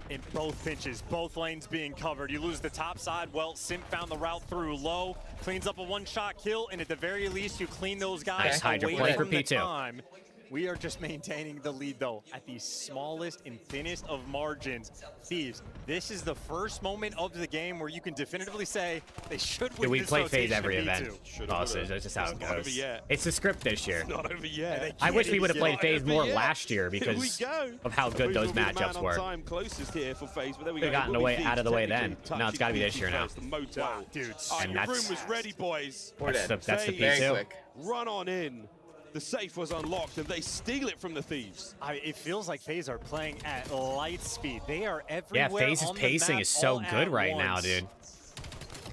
In both pinches, both lanes being covered. You lose the top side. Well, Simp found the route through low. Cleans up a one-shot kill, and at the very least, you clean those guys nice Hydra play for P2. We are just maintaining the lead, though, at the smallest and thinnest of margins. Thieves, this is the first moment of the game where you can definitively say they should win. We this play FaZe every rotation. event. Also, that's just how it goes. It's the script this year. It's not over yet. I wish we would have played FaZe more last year because of how good those matchups were. Closest here for FaZe, but there we go. Gotten out of the way then. No, it's got to be this year now. Wow, dude. And your room was ready, boys. That's the P2. Run on in. The safe was unlocked, and they steal it from the thieves. It feels like FaZe are playing at light speed. They are everywhere. Yeah, FaZe's pacing is so good right now, dude.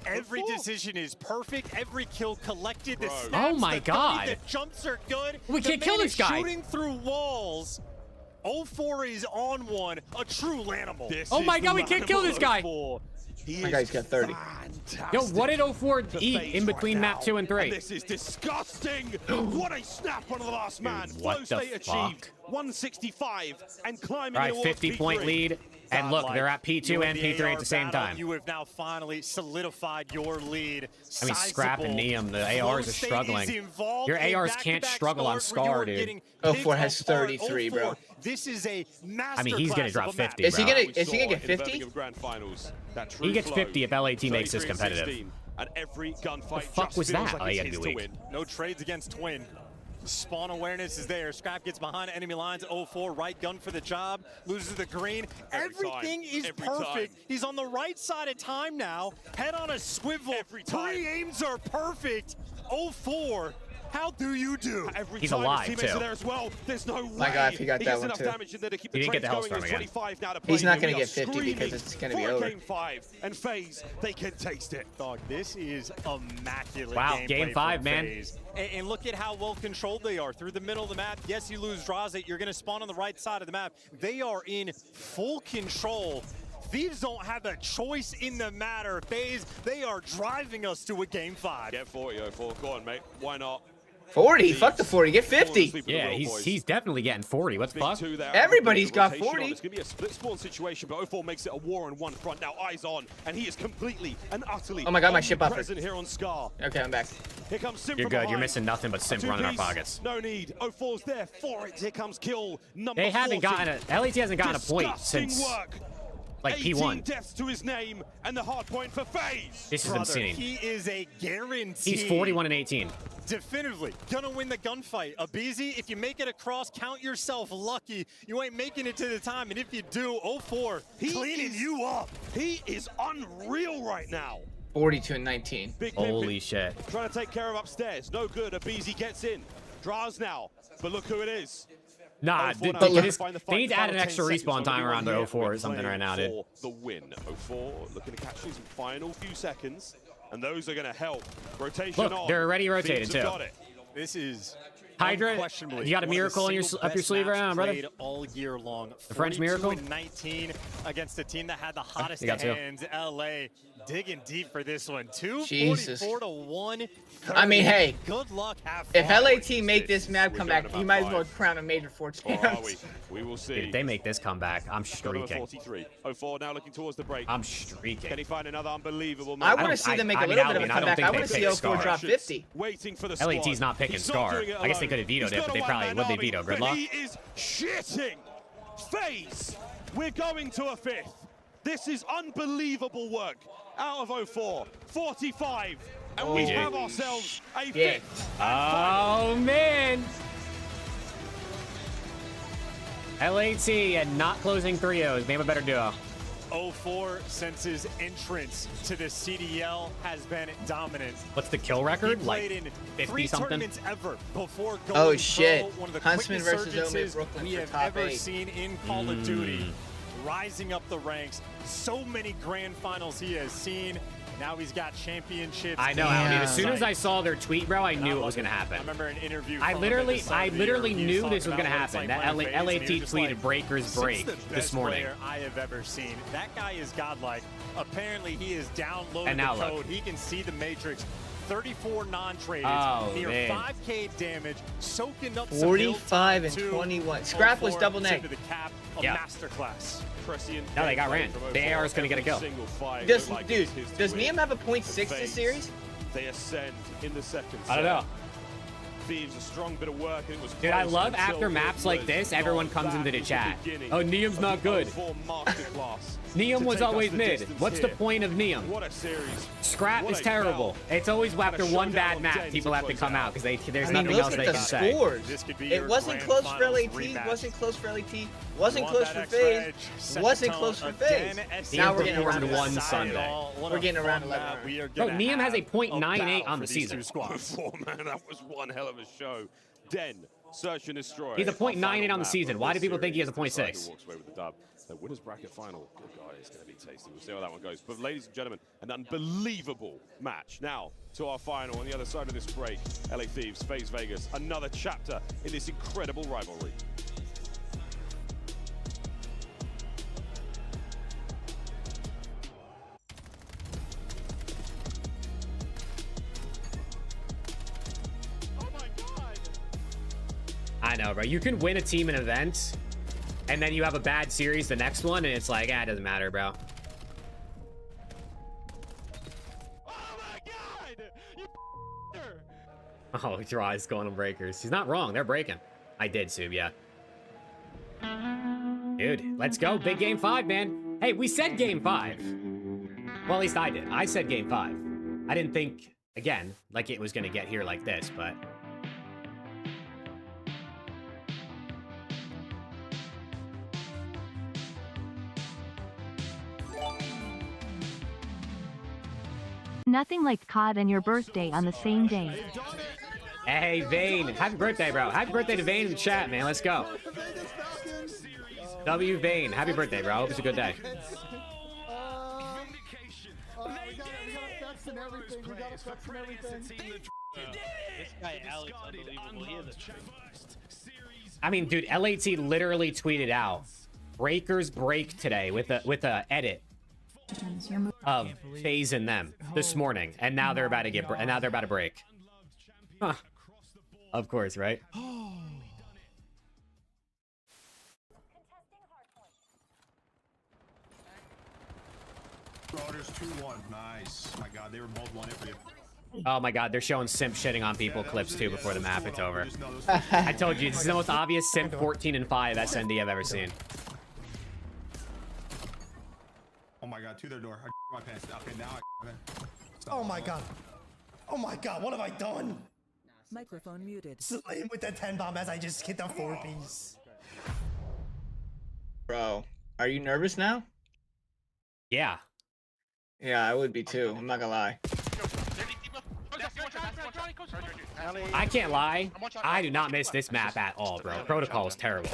Every decision is perfect. Every kill collected. The snaps, oh my god! The jumps are good. We can't kill this guy. Shooting through walls. 04 is on one. A true Lanimal. Oh my god, we can't kill this guy. My guy's got 30. Yo, what did 04 eat in between map 2 and 3? And this is disgusting. What a snap on the last man. What the State achieved 165 and climbing. All right, 50-point lead. And look, they're at P2 and P3 at the same time. You have now finally solidified your lead. I mean, Scrap and Neum, the ARs are struggling. Your ARs can't struggle on Scar, dude. 04 has 33, bro. This is a master. I mean, he's gonna drop 50. Is he gonna get 50? He gets 50 if LAT makes this competitive. And every gunfight the fuck was that? Oh, he had to be weak. No trades against Twin. Spawn awareness is there. Scrap gets behind enemy lines. 04, right gun for the job. Loses the green. Everything is perfect. He's on the right side of time now. Head on a swivel. 3 aims are perfect. 04. How do you do? He's alive, too. There as well. There's no way. My God, if he got that one, too. He didn't get the Hellstorm again. He's not going to get 50 because it's going to be over. Game 5 and FaZe, they can taste it. Dog, this is immaculate. Wow, game 5, man. FaZe. And look at how well controlled they are through the middle of the map. Yes, you lose Draza. You're going to spawn on the right side of the map. They are in full control. Thieves don't have a choice in the matter. FaZe, they are driving us to a game 5. Get 40, 04. Go on, mate. Why not? 40? Fuck the 40. Get 50. Yeah, he's definitely getting 40. What the fuck? Everybody's got 40. It's going to be a split spawn situation, but 04 makes it a war on one front. Now, eyes on, and he is completely and utterly oh my God, my ship buffer. present here on Scar. Okay, I'm back. Here comes Simp. You're good. You're missing nothing but Simp running our pockets. No need. 04's there for it. Here comes kill number 40. They haven't gotten a... LAT hasn't gotten a point since... like P1. Deaths to his name and the hard point for FaZe. This is insane. He is a guarantee. He's 41 and 18. Definitively gonna win the gunfight. Abizi, if you make it across, count yourself lucky. You ain't making it to the time, and if you do, 04, cleaning you up. He is unreal right now. 42 and 19. Holy shit. Trying to take care of upstairs. No good. Abizi gets in. Draws now, but look who it is. Nah, they need to add an extra respawn time around the 04 or something right now, dude. The win. 04 looking to catch these final few seconds, and those are going to help. Rotation look, on. they're already rotated too. This is Hydra. You got a miracle up your sleeve right now, brother. All year long. The French miracle. 19 against a team that had the hottest hands. LA digging deep for this one. Jesus. 244 to 1. I mean, hey, good luck. Have if fun. LAT make this map come back, you might as well crown a major 4 champs. We will see. If they make this comeback, I'm streaking. 43. 04 now looking towards the break. I'm streaking. Can he find another unbelievable I match? want to see them make a little bit of a comeback. I want to see 04 drop 50. Waiting for the LAT's not picking Scar. I guess they could have vetoed it, but they probably would. They veto Gridlock. He is shitting. FaZe, we're going to a 5th. This is unbelievable work out of 04. 45. And we have ourselves a 5th. Oh, man. LAT and not closing 3-0s. Name a better duo. 04 since his entrance to the CDL has been dominant. What's the kill record? He Like played in 50 3 something? tournaments ever before going Oh shit! pro. One of the Huntsman quickest versus Omid surgences Brooklyn we for have top ever 8. seen in Call of Duty. Rising up the ranks. So many grand finals he has seen. Now he's got championships. I know, Alvin. As soon as I saw their tweet, bro, I knew it was gonna happen. I remember an interview. I literally knew this was gonna happen. That LAT tweeted Breakers break this morning. Player I have ever seen. That guy is godlike. Apparently, he is downloaded And now the code. look. He can see the matrix. 34 non-traded, near man. 5K damage, soaking up 45 and 21. Scrap was double neck. To the cap, a masterclass. No, they got ran. The AR is going to get a kill. Does Neum have a .6 this series? They ascend in the second I don't know. Thieves a strong bit of work. And it was Dude, I love after maps like this, everyone comes into the chat. Oh, Neum's not good. Neum was always mid. What's the point of Neum? What a series. Scrap is terrible. It's always after one bad map, people have to come out because there's nothing else they can say. It wasn't close for LAT. Wasn't close for LAT. Wasn't close for FaZe. Wasn't close for FaZe. Now we're getting around to one Sunday. We're getting around 11. Bro, Neum has a .98 on the season. Oh, man, that was one hell of a show. Den, search and destroy. He's a .98 on the season. Why do people think he has a .6? Walks away with the dub. The winners bracket final. Good God, it's going to be tasty. We'll see how that one goes. But ladies and gentlemen, an unbelievable match. Now to our final on the other side of this break. LA Thieves, FaZe Vegas. Another chapter in this incredible rivalry. I know, bro. You can win a team an event, and then you have a bad series the next one, and it's like, it doesn't matter, bro. Oh, Draw is going on Breakers. He's not wrong. They're breaking. I did, Sub, yeah. Dude, let's go. Big game 5, man. Hey, we said game 5. Well, at least I did. I said game 5. I didn't think, again, like it was going to get here like this, but... Nothing like COD and your birthday on the same day. Hey, Vane. Happy birthday, bro. Happy birthday to Vane in the chat, man. Let's go. W Vane. Happy birthday, bro. Hope it's a good day. This guy Alex, unbelievable. I mean, dude, LAT literally tweeted out Breakers break today with a edit of FaZe and them this morning, and now they're about to get break. Huh. Of course, right? Brothers 2-1. Nice. My God, they were both 1 for you. Oh my God, they're showing simp shitting on people clips too before the map. It's over. I told you, this is the most obvious simp 14 and 5 SND I've ever seen. Oh my God, to their door. I my pants. Okay, now I Oh my God. Oh my God, what have I done? Microphone muted. Slaying with that 10 bomb as I just hit the 4-piece. Bro, are you nervous now? Yeah. Yeah, I would be too. I'm not gonna lie. I can't lie. I do not miss this map at all, bro. Protocol is terrible.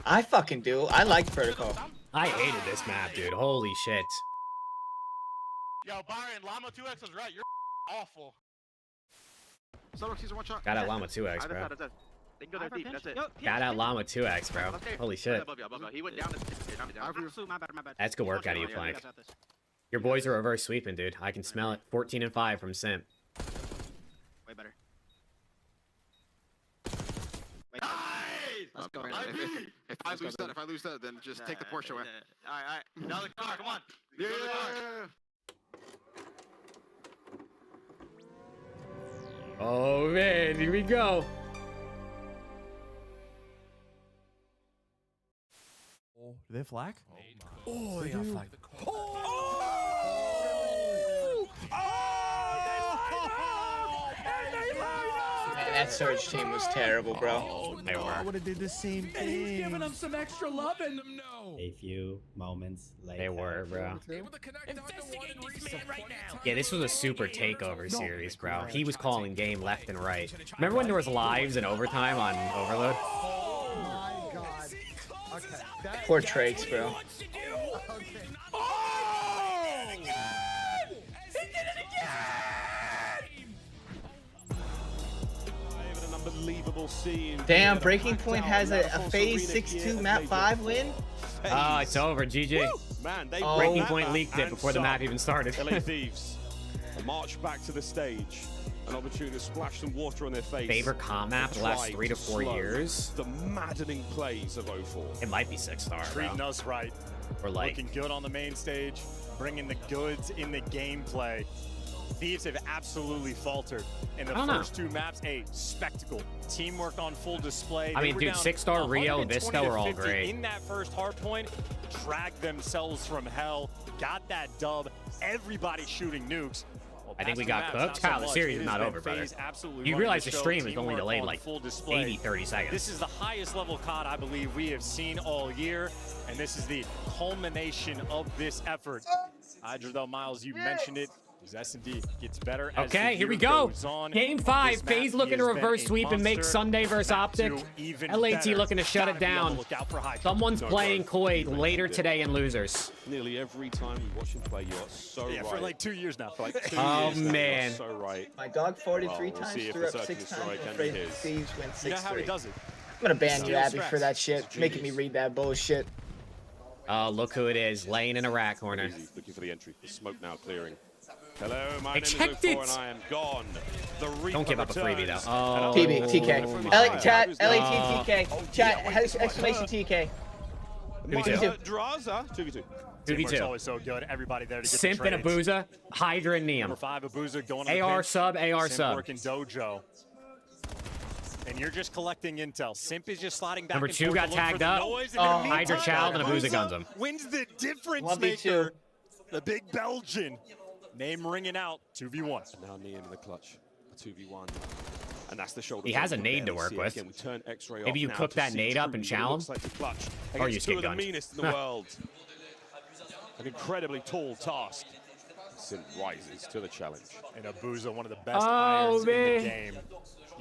I fucking do. I like Protocol. I hated this map, dude. Holy shit. Yo, Byron, Llama 2X was right. You're awful. Got out Llama 2X, bro. They can go there deep. That's it. Got out Llama 2X, bro. Holy shit. He went down. That's good work out of you, Plank. Your boys are reverse sweeping, dude. I can smell it. 14-5 from Simp. Way better. Let's go. If I lose that, then just take the Porsche away. All right. Now the car, come on. Yeah. Oh man, here we go. Oh, do they have flag? Oh, they got flag. Man, that Surge team was terrible, bro. They were. I would have did the same thing. And he's giving them some extra loving. No. A few moments later. They were, bro. Investigate this man right now. Yeah, this was a super takeover series, bro. He was calling game left and right. Remember when there was lives and overtime on Overload? Oh my god. Okay. Poor Trakes, bro. Unbelievable scene. Damn, Breaking Point has a phase 6-2 map 5 win. Oh, it's over. GG. Man, they Breaking Point leaked it before the map even started. LA Thieves march back to the stage. An opportunity to splash some water on their face. Favorite comp map the last 3 to 4 years. The maddening plays of 04. It might be 6-star. Treating us right. We're like looking good on the main stage, bringing the goods in the gameplay. Thieves have absolutely faltered in the first 2 maps. A spectacle, teamwork on full display. I mean, dude, 6-star Rio, Vista were all great. In that first hard point, dragged themselves from hell, got that dub. Everybody shooting nukes. I think we got cooked. Kyle, the series is not over, brother. You realize the stream is only delayed like 80, 30 seconds. This is the highest level COD I believe we have seen all year, and this is the culmination of this effort. Hydra, though, Miles, you mentioned it. S&D gets better. Okay, here we go. Game 5. FaZe looking to reverse sweep and make Sunday versus Optic. LAT looking to shut it down. Someone's playing Koi later today in losers. Nearly every time we watch him play, you are so right. For like 2 years now. For like 2 oh, years man. So right. My dog 43 we'll times, threw up 6 times, and Thieves win 6-3. You know how he does it? I'm gonna ban you, Abby, for that shit. Making me read that bullshit. Oh, look who it is, laying in a rat corner. Looking for the entry. The smoke now clearing. Hello, my name is 04 and I am gone. The Reaper Don't give up a freebie though. Oh. TB, TK. Chat, LAT, TK. Chat, exclamation TK. 2v2. Draza, 2v2. 2v2. Always so good. Everybody there to get Simp and Abuza, Hydra and Neum. Number 5, Abuza going on AR the sub, AR Simp sub. working Dojo. And you're just collecting intel. Simp is just sliding back Number and 2 forth got to look for tagged the up. noise, and Hydra Child and Abuza guns him. Wins the difference 1v2. maker. The big Belgian. Name ringing out. 2v1. Now Neum in the clutch. A 2v1. And that's the shoulder. He has a nade to work with. Again, we turn X-ray Maybe you off cook now that nade up and challenge. Like or you skip two of the guns. meanest in the world. An incredibly tall task. Simp rises to the challenge. And Abuza, one of the best irons in the game.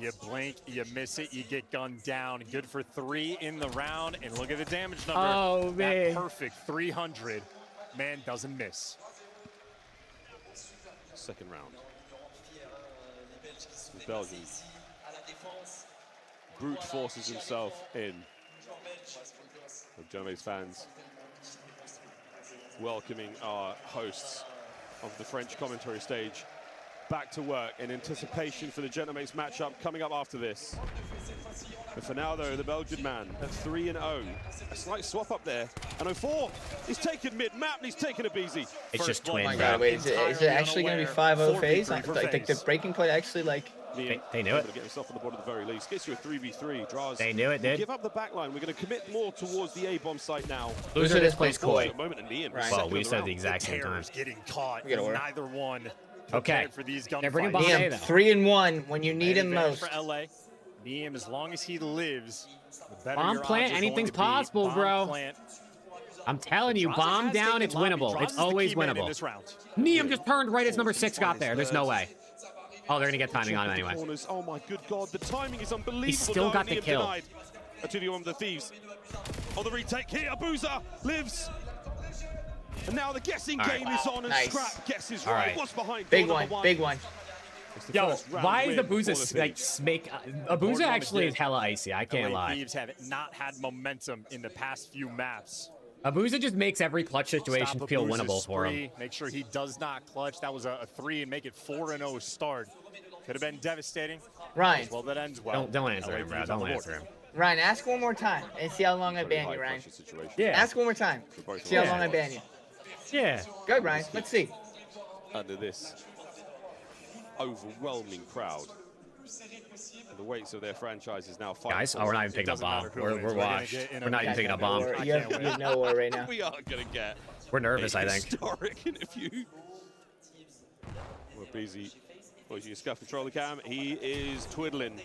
You blink, you miss it, you get gunned down. Good for 3 in the round, and look at the damage number. Oh, man. That perfect 300. Man doesn't miss. Second round. The Belgian brute forces himself in. Genoma's fans welcoming our hosts of the French commentary stage back to work in anticipation for the Genoma's matchup coming up after this. But for now, though, the Belgian man at 3-0. A slight swap up there. And 04, he's taken mid-map and he's taken a BZ. It's just twin. Oh my god, wait, is it actually going to be 5-0 FaZe? I think the Breaking Point actually, like... They knew it. To get himself on the board at the very least. Gets you a 3v3. Draws. They knew it, dude. Give up the back line. We're going to commit more towards the A-bomb site now. Loser just plays Koi. Right. Well, we said the exact same time. Getting caught. Neither one. Okay. For these They're bringing Bomb A, though. 3-1 when you need him most. For LA. Neum, as long as he lives, the better Bomb your plant, odds are anything's going to be. possible, Bomb bro. Plant. I'm telling you, bomb down, it's winnable. It's always winnable. Neum just turned right as number 6 got there. There's no way. Oh, they're going to get timing on him anyway. Corners. Oh my good god, the timing is unbelievable. He still got the Neum kill. denied. A 2v1 with the Thieves. Oh, the retake here. Abuza lives. And now the guessing game is on, and Scrap guesses right. What's behind big one, big one. Yo, why is Abuza like make Abuza actually is hella icy. I can't lie. Thieves have not had momentum in the past few maps. Abuza just makes every clutch situation feel winnable for him. Make sure he does not clutch. That was a 3 and make it 4-0 start. Could have been devastating. Ryan. Well, that ends well. Don't answer him, bro. Don't answer him. Ryan, ask one more time and see how long I ban you, Ryan. Yeah. Ask one more time. See how long I ban you. Yeah. Good, Ryan. Let's see. Under this overwhelming crowd. The weights of their franchise is now fighting. Guys, we're not even picking up bomb. We're washed. We're not even picking up bomb. You have no war right now. We are going to get We're nervous, I think. historic interview. We're busy. Well, you can scuff control the cam. He is twiddling.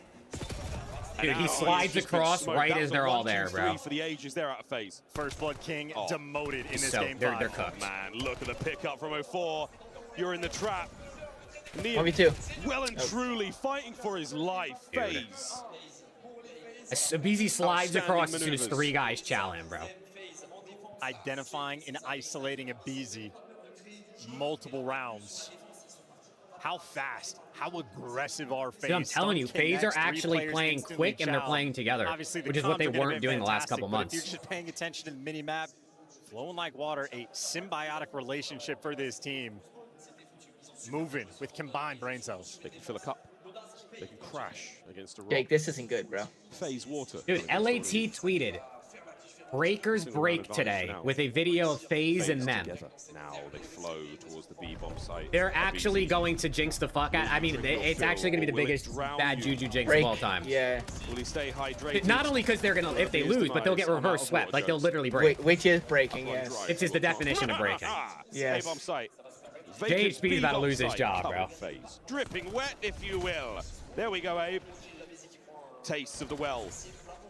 Dude, he slides across right as they're all there, bro. For the ages, they're out of phase. First Blood King demoted in this game. They're cooked. Man, look at the pickup from 04. You're in the trap. Neil, me too. Well and truly fighting for his life. Phase. Abizi slides across as soon as 3 guys chow him, bro. Identifying and isolating Abizi. Multiple rounds. How fast, how aggressive are FaZe? Dude, I'm telling you, FaZe are actually playing quick and they're playing together, which is what they weren't doing the last couple months. If you're just paying attention to the mini-map, flowing like water, a symbiotic relationship for this team. Moving with combined brain cells. They can fill a cup. They can crash against a rock. Jake, this isn't good, bro. FaZe water. Dude, LAT tweeted, Breakers break today with a video of FaZe and them. Now they flow towards the B-bomb site. They're actually going to jinx the fuck out. I mean, it's actually going to be the biggest bad juju jinx of all time. Yeah. Will he stay hydrated? Not only because they're going to, if they lose, but they'll get reverse swept. Like, they'll literally break. Which is breaking, yes. It's just the definition of breaking. Yes. B-bomb site. JHP is about to lose his job, bro. FaZe. Dripping wet, if you will. There we go, Abe. Tastes of the well.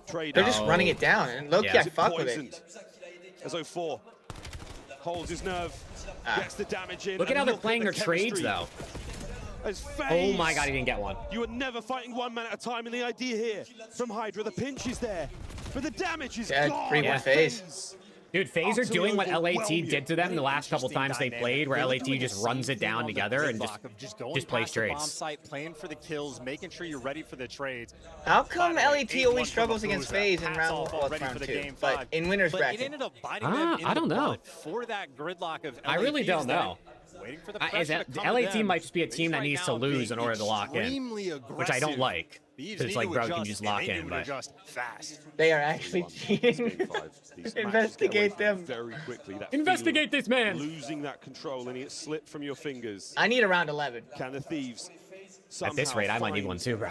They're just running it down, and low-key, I fuck with it. As 04 holds his nerve, gets the damage in. Look at how they're playing their trades, though. Oh my god, he didn't get one. You are never fighting one man at a time, and the idea here from Hydra, the pinch is there, but the damage is gone. 3-1 FaZe. Dude, FaZe are doing what LAT did to them the last couple times they played, where LAT just runs it down together and just plays trades. Site, playing for the kills, making sure you're ready for the trades. How come LAT always struggles against FaZe in round 2, but in winners bracket? It ended up biting them in I don't know. For that gridlock of I really don't know. Waiting for the LAT might just be a team that needs to lose in order to lock in, which I don't like. Because it's like, bro, can you just lock in? But they are actually cheating. Investigate them. Very quickly. Investigate this man. Losing that control and it slipped from your fingers. I need a round 11. Can the Thieves at this rate, I might need one too, bro.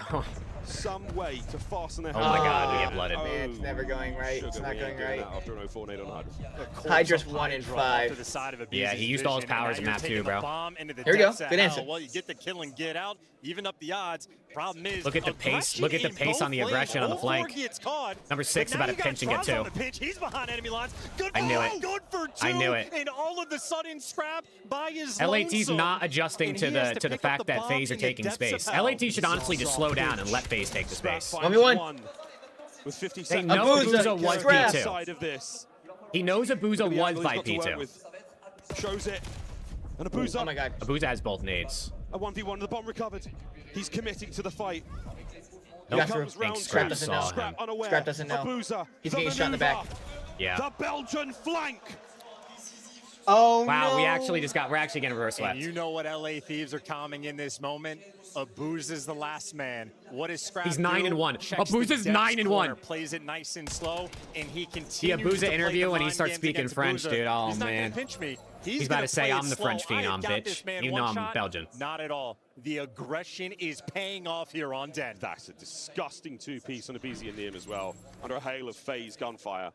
Some way to fasten their Oh my god, we get blooded. Man, it's never going right. It's not going right. After an 04 nade on Hydra. Hydra's 1 in 5. Yeah, he used all his powers in map 2, bro. Here we go. Good answer. Well, you get the kill and get out, even up the odds. Problem is, look at the pace. Look at the pace on the aggression on the flank. Number 6 about to pinch and get 2. He's behind enemy lines. I knew it. Good for 2. I knew it. And all of the sudden, Scrap by his LAT's not adjusting to the fact that FaZe are taking space. LAT should honestly just slow down and let FaZe take the space. 1v1. With 50 they seconds. know Abuza was P2. Side of this. He knows Abuza was by P2. Shows it. And Abuza. Oh my god. Abuza has both nades. A 1v1, the bomb recovered. He's committing to the fight. Nope. Scrap doesn't know. Scrap doesn't know. Abuza, he's getting shot in the back. Yeah. The Belgian flank. Oh wow, no. we're actually getting reverse swept. And you know what LA Thieves are calming in this moment? Abuza's the last man. What is Scrap? He's 9-1. Abuza's 9-1. Plays it nice and slow, and he continues. The Abuza interview when he starts speaking French, dude. Oh he's man. Pinch me. He's about to say, "I'm the French phenom, bitch." You know I'm Belgian. Not at all. The aggression is paying off here on Den. That's a disgusting 2-piece on Abizi and Neum as well. Under a hail of FaZe gunfire.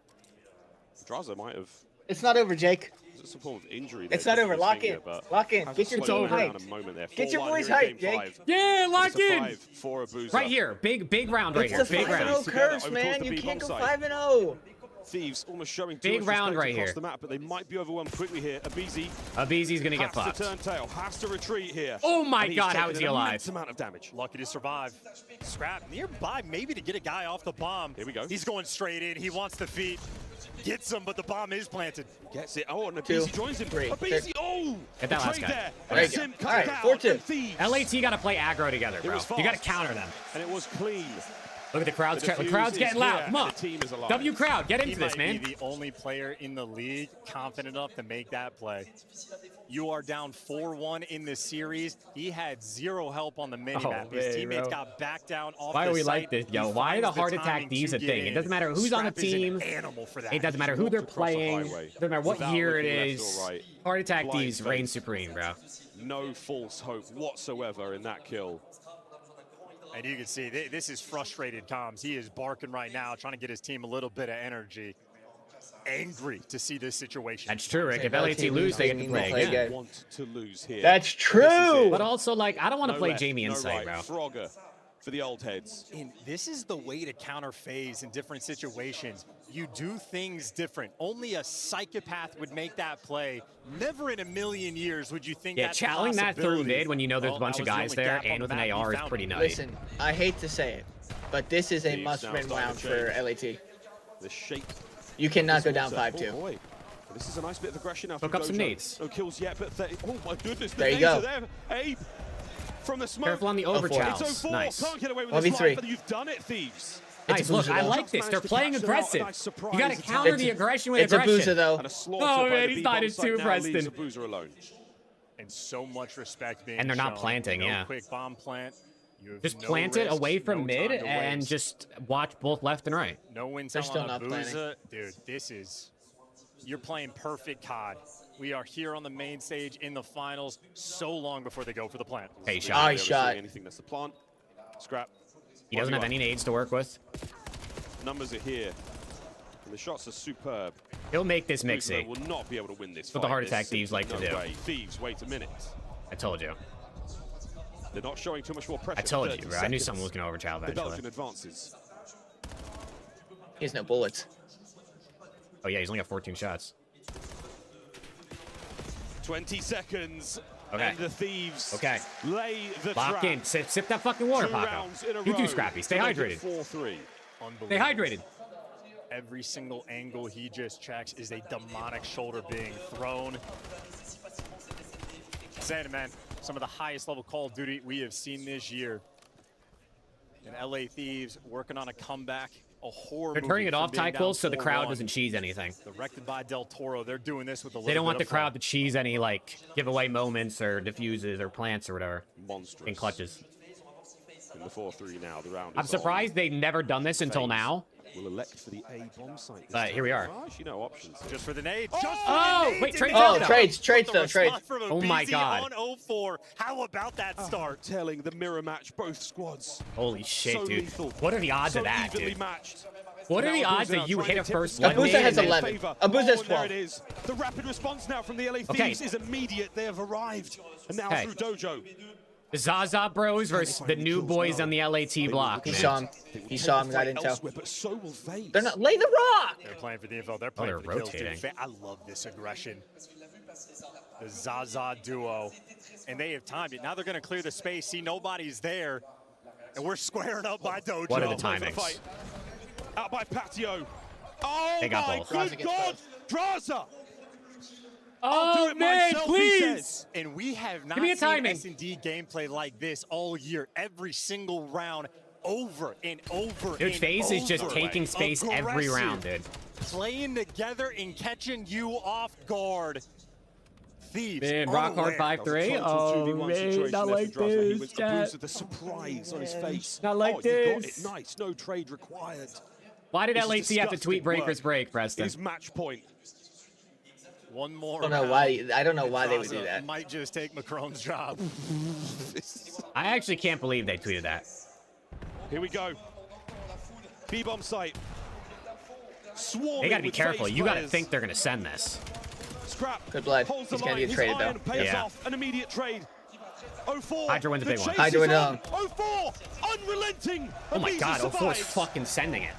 Draza might have. It's not over, Jake. Some form of injury. It's not over. Lock in. Lock in. Get your team hyped. Get your boys hyped, Jake. Yeah, lock in. For Abuza. Right here. Big round right here. Big round. It's a 5-0 curse, man. You can't go 5-0. Thieves almost showing big round right here. The map, but they might be overwhelmed quickly here. Abizi's gonna get fucked. Has to turn tail. Has to retreat here. Oh my god, how is he alive? Amount of damage. Lucky to survive. Scrap nearby, maybe to get a guy off the bomb. Here we go. He's going straight in. He wants the feet. Gets him, but the bomb is planted. Gets it. Oh, and Abizi joins him. Abizi, oh! Get that last guy. There. There you go. All right, 4-2. LAT got to play aggro together, bro. You got to counter them. And it was clean. Look at the crowd. The crowd's getting loud. Come on. W crowd, get into this, man. He might be the only player in the league confident enough to make that play. You are down 4-1 in this series. He had 0 help on the minimap. His teammates got back down off Why the are we site. like this, yo? Why are the heart attack D's a thing? It doesn't matter who's on the team. It doesn't matter who they're playing. It doesn't matter what year it is. Heart attack D's reign supreme, bro. No false hope whatsoever in that kill. And you can see this is frustrated comms. He is barking right now, trying to get his team a little bit of energy. Angry to see this situation. That's true, Rick. If LAT lose, they get to play again. Want to lose here. That's true. But also, like, I don't want to play Jamie Insight, bro. Frogger for the old heads. And this is the way to counter phase in different situations. You do things different. Only a psychopath would make that play. Never in a million years would you think that's challenging that through mid when you know there's a bunch of guys there and with an AR is pretty nice. Listen, I hate to say it, but this is a must-win round for LAT. The shape. You cannot go down 5-2. This is a nice bit of aggression now. Hook up some nades. No kills yet, but oh my goodness, there you go. Abe from the smoke. Careful on the overchows. It's 04. Nice. Can't get away with this life, but you've done it, Thieves. Nice. Look, I like this. They're playing aggressive. You got to counter the aggression with aggression. It's a boozer, though. Oh, man, he's not in two, Preston. And so much respect being And they're not shown. planting, yeah. Quick bomb plant. Just plant it away from mid and just watch both left and right. No intel on Abuza. Dude, this is... You're playing perfect COD. We are here on the main stage in the finals so long before they go for the plant. Hey, shot. Shot. Anything that's the plant. Scrap. He doesn't have any nades to work with. Numbers are here. And the shots are superb. He'll make this mixy. Will not be able to win this That's what the heart attack Thieves like to do. Thieves, wait a minute. I told you. They're not showing too much more pressure. I told you, bro. I knew someone was going to overchow eventually. The Belgian advances. He has no bullets. Oh, yeah, he's only got 14 shots. 20 seconds. Okay. And the Thieves lay the lock trap. in. Sip that fucking water, Paco. You too, Scrappy. Stay hydrated. 4-3. Stay hydrated. Every single angle he just checks is a demonic shoulder being thrown. Saying, man, some of the highest level Call of Duty we have seen this year. And LA Thieves working on a comeback. A horror They're turning it off, Tyquil, so the crowd doesn't cheese anything. Directed by Del Toro. They're doing this with a little They don't want bit the crowd to cheese any, like, giveaway moments or diffuses or plants or whatever. Monstrous. In clutches. In the 4-3 now, the round I'm surprised they've never done this until now. Will elect for the A bomb site. But here we are. Actually, no options. Just for the nade. Wait, trades. Trades though, trades. Oh my god. On 04. How about that start? Telling the mirror match both squads. Holy shit, So dude. lethal. What are the odds So of that, evenly dude? matched. What are the Now odds Abuza that you trying hit to a tip first this one? Abuza has in their 11. favor. Abuza has There 12. it is. The rapid response now from the LA Okay. Thieves is immediate. They have arrived. And now Hey. through Dojo. The Zaza Bros versus the new boys on the LAT block. He man. saw him. He saw him, got Fight intel. elsewhere, but so will FaZe. They're not. Lay the rock! They're playing for the info. They're playing they're for the kills, dude. rotating. I love this aggression. The Zaza duo. And they have timed it. Now they're going to clear the space. See, nobody's there. And we're squaring up by Dojo. What are the timings? Out by Patio. Oh They got my both. good God! Draza! Oh, man, please! And we have not Give me a seen timing. S&D gameplay like this all year. Every single round, over and over Dude, and FaZe is just over. taking space every Aggressive. round, dude. Playing together and catching you off guard. Thieves. Man, Rock Hard unaware. 5-3. Oh, man, not like this, chat. The surprise on his face. Not like You got it. this. Nice. No trade required. Why did This LAT is have to tweet disgusting Breakers work. break, Preston? His match point. One more. I don't know why. I don't know why they would do that. Might just take Macron's job. I actually can't believe they tweeted that. Here we go. B-bomb site. Swarming They gotta be with careful. FaZe You gotta players. think they're gonna send this. Scrap. Good blood. Holds He's the gonna line. get traded His iron though. pays Yeah. off. An immediate trade. 04. Hydra wins a The big one. chase Hydra is went on. down. 04. Unrelenting. Oh my Abuza god, 04 is survives. fucking sending it.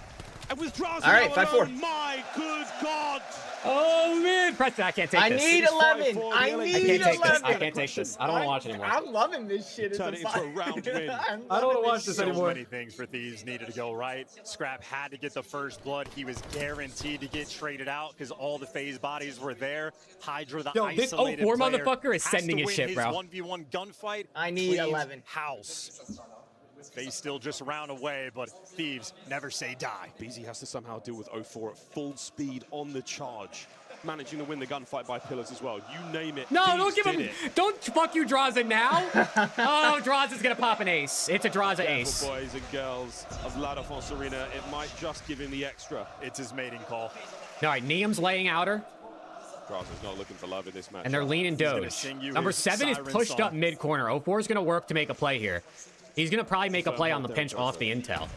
And with Draza All right, now 5-4. alone, my good God. Oh man, Preston, I can't take I this. need 11. I I need can't take this. 11. I can't take this. I don't want to watch anymore. I'm loving this shit. Turn it into a round win. I don't want to watch this So anymore. many things for Thieves needed to go right. Scrap had to get the first blood. He was guaranteed to get traded out because all the FaZe bodies were there. Hydra, the Yo, this isolated 04 player, motherfucker is has sending to his win shit, bro. 1v1 gunfight. I need Cleans 11. House. They still just round away, but Thieves never say die. BZ has to somehow deal with 04 at full speed on the charge. Managing to win the gunfight by pillars as well. You name it. No, Thieves don't give him. Don't fuck you, Draza now. Oh, Draza's gonna pop an ace. It's a Draza ace. Boys and girls of La Défense Arena, it might just give him the extra. It's his mating call. All right, Niam's laying outer. Draza's not looking for love in this match. And they're leaning Doge. Number 7 is pushed up mid corner. 04 is gonna work to make a play here. He's gonna probably make a play on the pinch off the intel.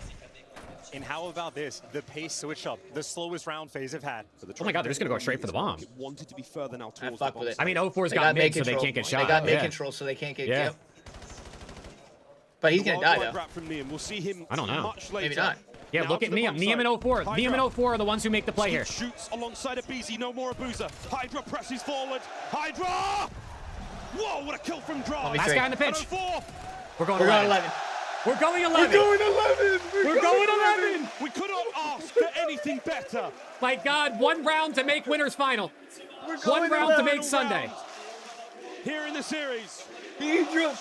And how about this? The pace switch up, the slowest round phase have had. Oh my god, they're just gonna go straight for the bomb. Wanted to be further now towards fuck with it. I mean, 04's got mid, so they can't get shot. They got mid control, so they can't get killed. But he's gonna die though. From Niam. We'll see him I don't know. much later. Maybe not. Yeah, look at Niam. Niam and 04. Niam and 04 are the ones who make the play here. Shoots alongside of BZ. No more Abuza. Hydra presses forward. Hydra! Whoa, what a kill from Draw. Last guy in the pinch. We're going 11. We're going 11. We're going 11. We're going 11. We could not ask for anything better. My God, 1 round to make winners final. We're 1 round to make Sunday. Here in the series. Hydra.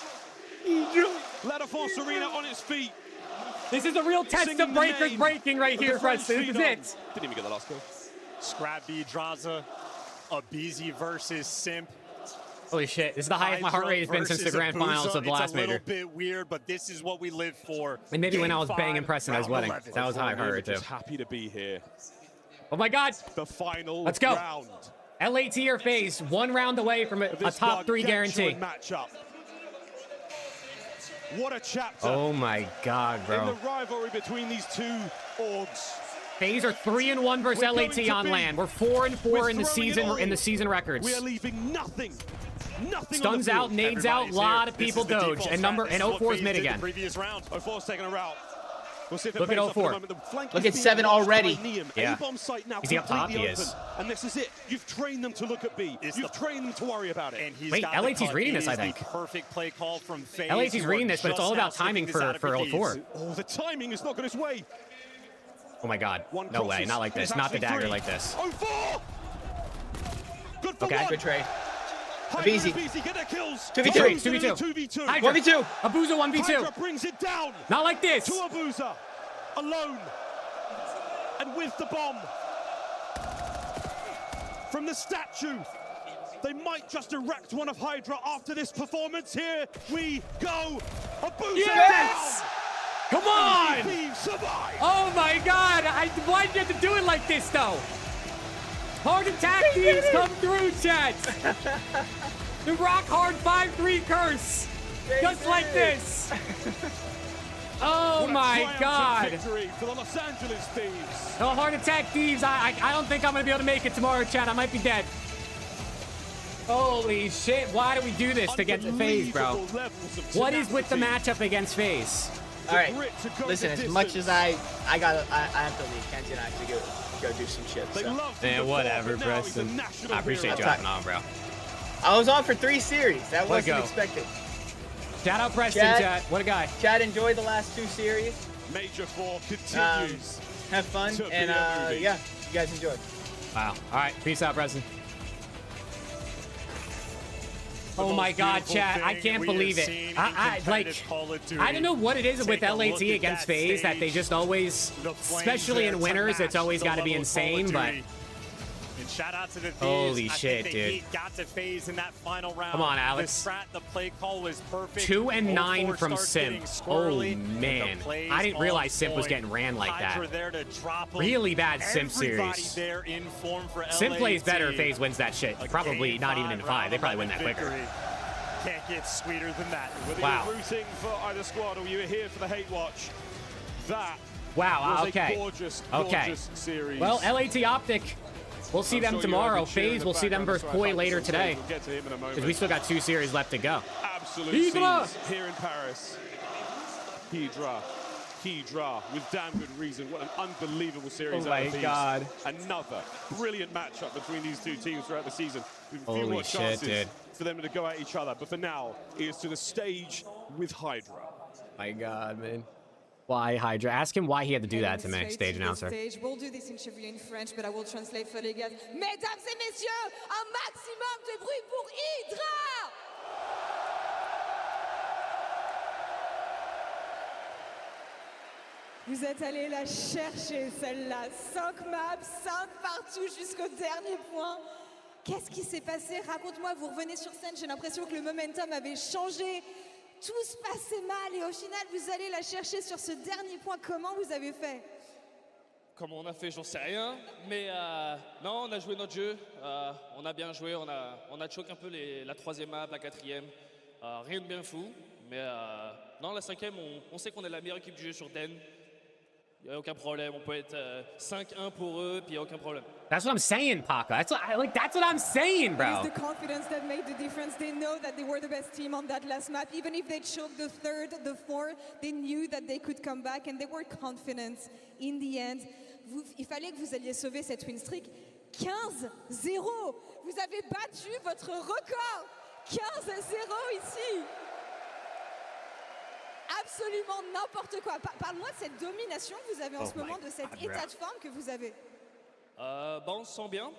La Défense Arena on its feet. This is a real test of breakers breaking right here, Preston. This is it. Didn't even get the last goal. Scrap B, Draza, Abizi versus Simp. Holy shit, this is the highest my heart rate has been since the grand finals of the last major. It's a little bit weird, but this is what we live for. And maybe when I was banging Preston at his wedding. That was high heart rate too. Happy to be here. Oh my God. The final Let's go. round. LAT or FaZe, 1 round away from a top 3 guarantee. Matchup. What a chapter. Oh my God, bro. In the rivalry between these two orgs. FaZe are 3-1 versus LAT on land. We're 4-4 in the season records. We are leaving nothing. Stuns out, nades out, a lot of people Doge, and 04's mid again. Previous round. 04's taking a route. We'll see if Look at 04. Look at 7 already. Yeah. Now is he up top? He is. And this is it. You've trained them to look at B. You've trained them to worry about it. And he's Wait, LAT's reading this, I think. Perfect play call from FaZe. LAT's reading this, but it's all about timing for 04. Oh, the timing has not gone his way. Oh my God. No way. Not like this. Not the dagger like this. 04! Good for okay. Good trade. Abizi get their kills. 2v2. 2v2. 1v2. Abuza 1v2. Hydra brings it down. Not like this. To Abuza. Alone. And with the bomb. From the statue. They might just erect one of Hydra after this performance. Here we go. Abuza yes! down. Come on! Survive. Oh my God! Why did you have to do it like this though? Hard attack teams come through, chat. The rock hard 5-3 curse, just like this. Oh my God! Victory for the Los Angeles Thieves. No hard attack thieves. I don't think I'm gonna be able to make it tomorrow, chat. I might be dead. Holy shit! Why do we do this against FaZe, bro? What is with the matchup against FaZe? All right, listen. As much as I have to leave. Kenzie and I have to go do some shit. So. Man, whatever, Preston. I appreciate you hopping on, bro. I was on for 3 series. That wasn't expected. Shout out Preston, chat. What a guy. Chad enjoyed the last 2 series. Major 4 continues. Have fun, and yeah, you guys enjoy. Wow. All right, peace out, Preston. Oh my God, chat! I can't believe it. I don't know what it is with LAT against FaZe that they just always, especially in winners, it's always got to be insane. But and shout out to the Thieves. Holy shit, dude! Got to FaZe in that final round. Come on, Alex. The play call was perfect. 2 and 9 from Simp. Oh man, I didn't realize Simp was getting ran like that. Really bad Simp series. Simp plays better if FaZe wins that shit. Probably not even in 5. They probably win that quicker. Can't get sweeter than that. Whether you're rooting for either squad or you were here for the hate watch, that was a gorgeous series. Well, LAT Optic. We'll see them tomorrow. FaZe, we'll see them versus Koi later today. Because we still got 2 series left to go. Absolute Hydra! Here in Paris. Hydra, with damn good reason. What an unbelievable series. Oh my God. Another brilliant matchup between these 2 teams throughout the season. With a few Holy more shit, chances dude. for them to go at each other. But for now, it is to the stage with Hydra. My God, man. Why Hydra? Ask him why he had to do that to me, stage announcer. We'll do this interview in French, but I will translate for les gars. Mesdames et messieurs, un maximum de bruit pour Hydra! Vous êtes allé la chercher, celle-là. 5 maps, 5 partout jusqu'au dernier point. Qu'est-ce qui s'est passé? Raconte-moi, vous revenez sur scène, j'ai l'impression que le momentum avait changé. Tout se passait mal et au final, vous allez la chercher sur ce dernier point. Comment vous avez fait? Comment on a fait, j'en sais rien. Mais non, on a joué notre jeu. On a bien joué, on a choqué un peu la troisième map, la quatrième. Rien de bien fou. Mais non, la cinquième, on sait qu'on est la meilleure équipe du jeu sur Den. Il n'y a aucun problème, on peut être 5-1 pour eux, puis il n'y a aucun problème. That's what I'm saying, Paca. That's what I'm saying, bro. It's the confidence that made the difference. They know that they were the best team on that last map. Even if they choked the third, the fourth, they knew that they could come back and they were confident in the end. Il fallait que vous alliez sauver cette win streak. 15-0. Vous avez battu votre record. 15-0 ici. Absolument n'importe quoi. Parle-moi de cette domination que vous avez en ce moment, de cet état de forme que vous avez. On se sent bien.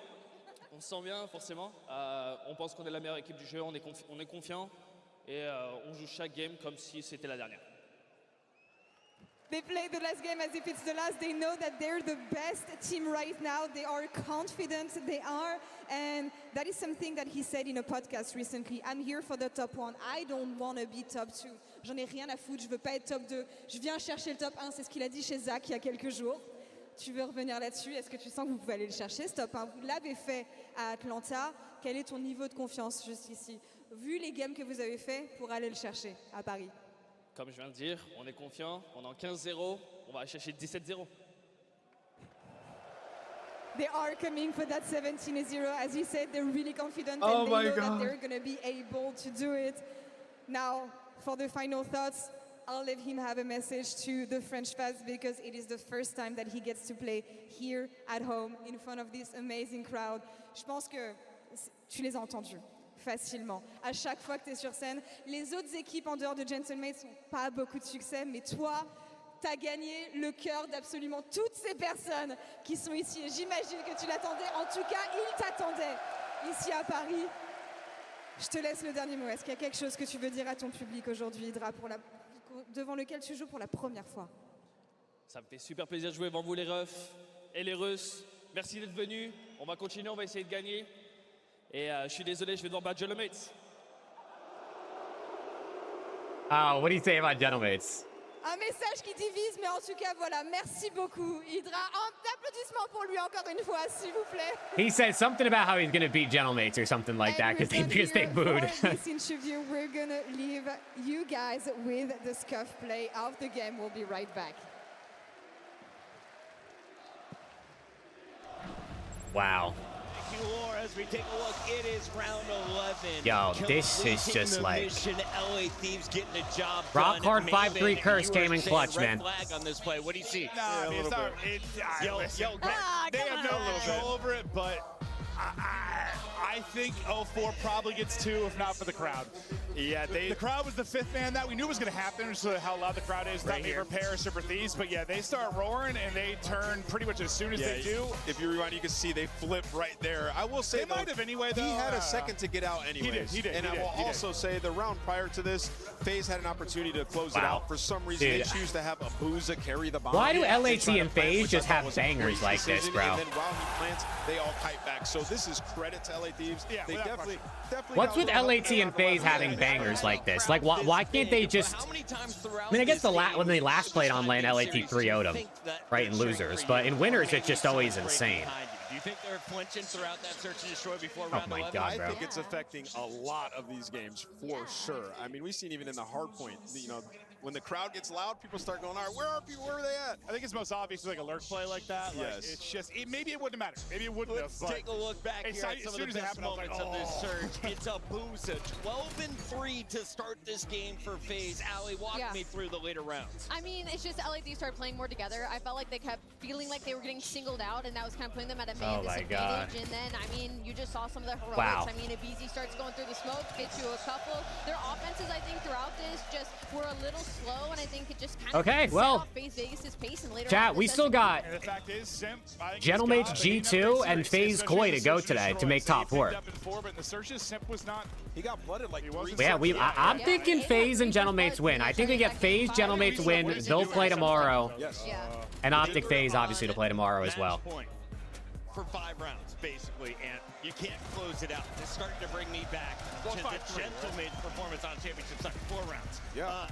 On se sent bien, forcément. On pense qu'on est la meilleure équipe du jeu, on est confiant. Et on joue chaque game comme si c'était la dernière. They play the last game as if it's the last. They know that they're the best team right now. They are confident, they are. And that is something that he said in a podcast recently. I'm here for the top 1. I don't want to be top 2. J'en ai rien à foutre, je veux pas être top 2. Je viens chercher le top 1, c'est ce qu'il a dit chez Zach il y a quelques jours. Tu veux revenir là-dessus? Est-ce que tu sens que vous pouvez aller le chercher, ce top 1? Vous l'avez fait à Atlanta. Quel est ton niveau de confiance juste ici? Vu les games que vous avez fait pour aller le chercher à Paris. Comme je viens de dire, on est confiant, on est en 15-0, on va aller chercher 17-0. They are coming for that 17-0. As you said, they're really confident Oh and they my know God. that they're going to be able to do it. Now, for the final thoughts, I'll let him have a message to the French fans because it is the first time that he gets to play here at home in front of this amazing crowd. Je pense que tu les as entendus facilement. À chaque fois que tu es sur scène, les autres équipes en dehors de Gentlemate n'ont pas beaucoup de succès, mais toi, tu as gagné le cœur d'absolument toutes ces personnes qui sont ici. Et j'imagine que tu l'attendais. En tout cas, ils t'attendaient ici à Paris. Je te laisse le dernier mot. Est-ce qu'il y a quelque chose que tu veux dire à ton public aujourd'hui, Hydra, devant lequel tu joues pour la première fois? Ça me fait super plaisir de jouer devant vous les refs et les Russes. Merci d'être venus. On va continuer, on va essayer de gagner. Et je suis désolé, je vais devoir battre Gentlemates. Oh, what do you say about Gentlemates? Un message qui divise, mais en tout cas, voilà. Merci beaucoup, Hydra. Un applaudissement pour lui encore une fois, s'il vous plaît. He said something about how he's going to beat Gentlemates or something like that because they booed. For this interview, we're going to leave you guys with the scuff play of the game. We'll be right back. Wow. As we take a look, it is round 11. Yo, this is just like LA Thieves getting the job rock hard 5-3 curse came in clutch, man. Flag on this play. What do you see? Nah, I mean, it's not. They have no control over it, but I think 04 probably gets 2, if not for the crowd. Yeah, the crowd was the 5th man that we knew was going to happen, just how loud the crowd is. Right here. For Paris or for Thieves, but yeah, they start roaring and they turn pretty much as soon as they do. If you rewind, you can see they flip right there. I will say, they might have anyway, though. He had a second to get out anyway. He did. And I will also say the round prior to this, FaZe had an opportunity to close it out. For some reason, they choose to have Abuza carry the bomb. Why do LAT and FaZe just have bangers like this, bro? And then while he plants, they all kite back. So this is credit to LA Thieves. Yeah, they definitely. What's with LAT and FaZe having bangers like this? Like, why can't they just... I mean, I guess when they last played on LAN, LAT 3-0'd them, right, in losers. But in winners, it's just always insane. Do you think they're flinching throughout that search and destroy before Oh round my 11? God, bro. I think it's affecting a lot of these games for sure. I mean, we've seen even in the hard point, you know, when the crowd gets loud, people start going, all right, where are people? Where are they at? I think it's most obvious with like a lurk play like that. Like, Yes. it's just, maybe it wouldn't matter. Maybe it wouldn't Let's have. take a look back here at some of the best moments of this surge. It's Abuza, 12-3 to start this game for FaZe. Allie, walk me through the later rounds. I mean, it's just LA Thieves started playing more together. I felt like they kept feeling like they were getting singled out, and that was kind of putting them at a man disadvantage. And then, I mean, you just saw some of the heroics. Wow. I mean, Abizi starts going through the smoke, gets you a couple. Their offenses, I think, throughout this just were a little slow, and I think it just kind Okay, of well, FaZe Vegas' pace, and later chat, on we still got Gentlemates G2 and FaZe Koi to go today to make top 4. He got blooded like Yeah, I'm thinking FaZe and Gentlemates win. I think we get FaZe, Gentlemates win. They'll play tomorrow. And Optic FaZe obviously to play tomorrow as well. For 5 rounds, basically, and you can't close it out. It's starting to bring me back to the Gentlemates performance on championship side. 4 rounds. Yeah.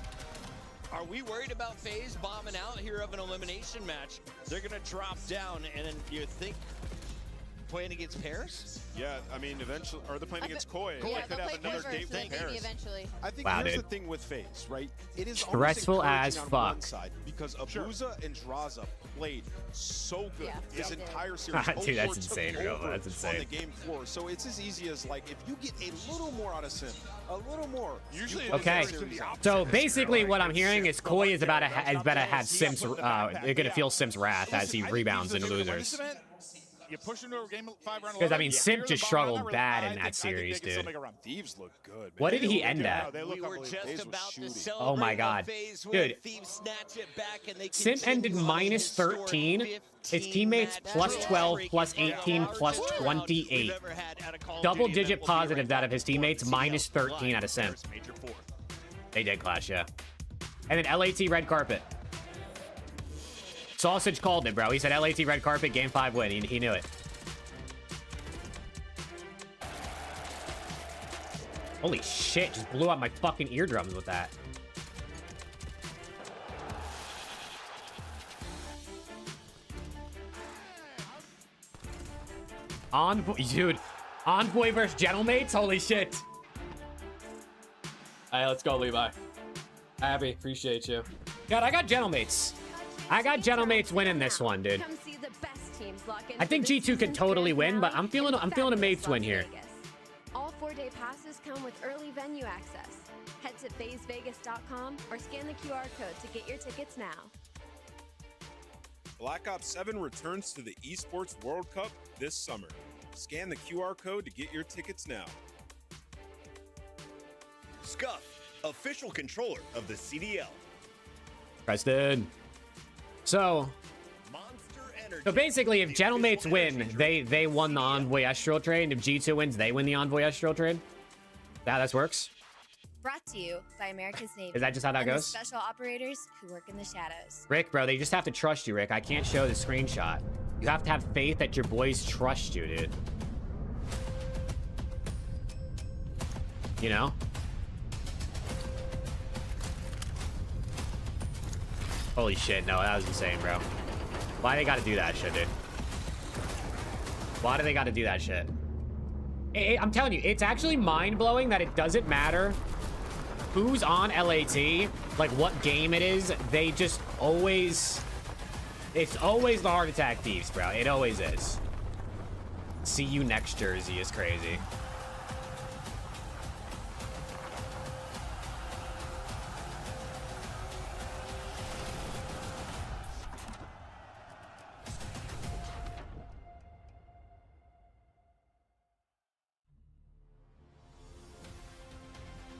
Are we worried about FaZe bombing out here of an elimination match? They're going to drop down, and then you think playing against Paris? Yeah, I mean, eventually, or they're playing against Koi. Koi could have another date with Paris. Eventually. I think here's the thing with FaZe, right? It is stressful as on fuck. one side because Abuza and Draza played so good this entire series. Dude, that's insane, bro. That's insane. On the game 4, so it's as easy as like if you get a little more out of Sim, a little more. Usually, okay. So basically, what I'm hearing is Koi is about to have Sims. They're gonna feel Sim's wrath as he rebounds into losers. You push into a game 5 round. Because I mean, Simp just struggled bad in that series, dude. Thieves look good. What did he end at? We were just about to celebrate. Oh my god, dude. Simp ended minus 13. His teammates plus 12, plus 18, plus 28. Double-digit positives out of his teammates, minus 13 out of Simp. They did clash, yeah. And then LAT red carpet. Sausage called it, bro. He said LAT red carpet, game 5 win. He knew it. Holy shit, just blew out my fucking eardrums with that. Envoy, dude. Envoy versus Gentlemates? Holy shit. Alright, let's go, Levi. Happy, appreciate you. God, I got Gentlemates. I got Gentlemates winning this one, dude. I think G2 could totally win, but I'm feeling a Mates win here. All 4-day passes come with early venue access. Head to FaZeVegas.com or scan the QR code to get your tickets now. Black Ops 7 returns to the Esports World Cup this summer. Scan the QR code to get your tickets now. Scuff, official controller of the CDL. Preston. So basically, if Gentlemates win, they won the Envoy Estral trade. If G2 wins, they win the Envoy Estral trade. That works. Brought to you by America's Navy. Is that just how that goes? Special operators who work in the shadows. Rick, bro, they just have to trust you, Rick. I can't show the screenshot. You have to have faith that your boys trust you, dude. You know? Holy shit, no, that was insane, bro. Why they gotta do that shit, dude? Why do they gotta do that shit? I'm telling you, it's actually mind-blowing that it doesn't matter who's on LAT, like what game it is, they just always... It's always the Heart Attack Thieves, bro. It always is. See you next jersey is crazy.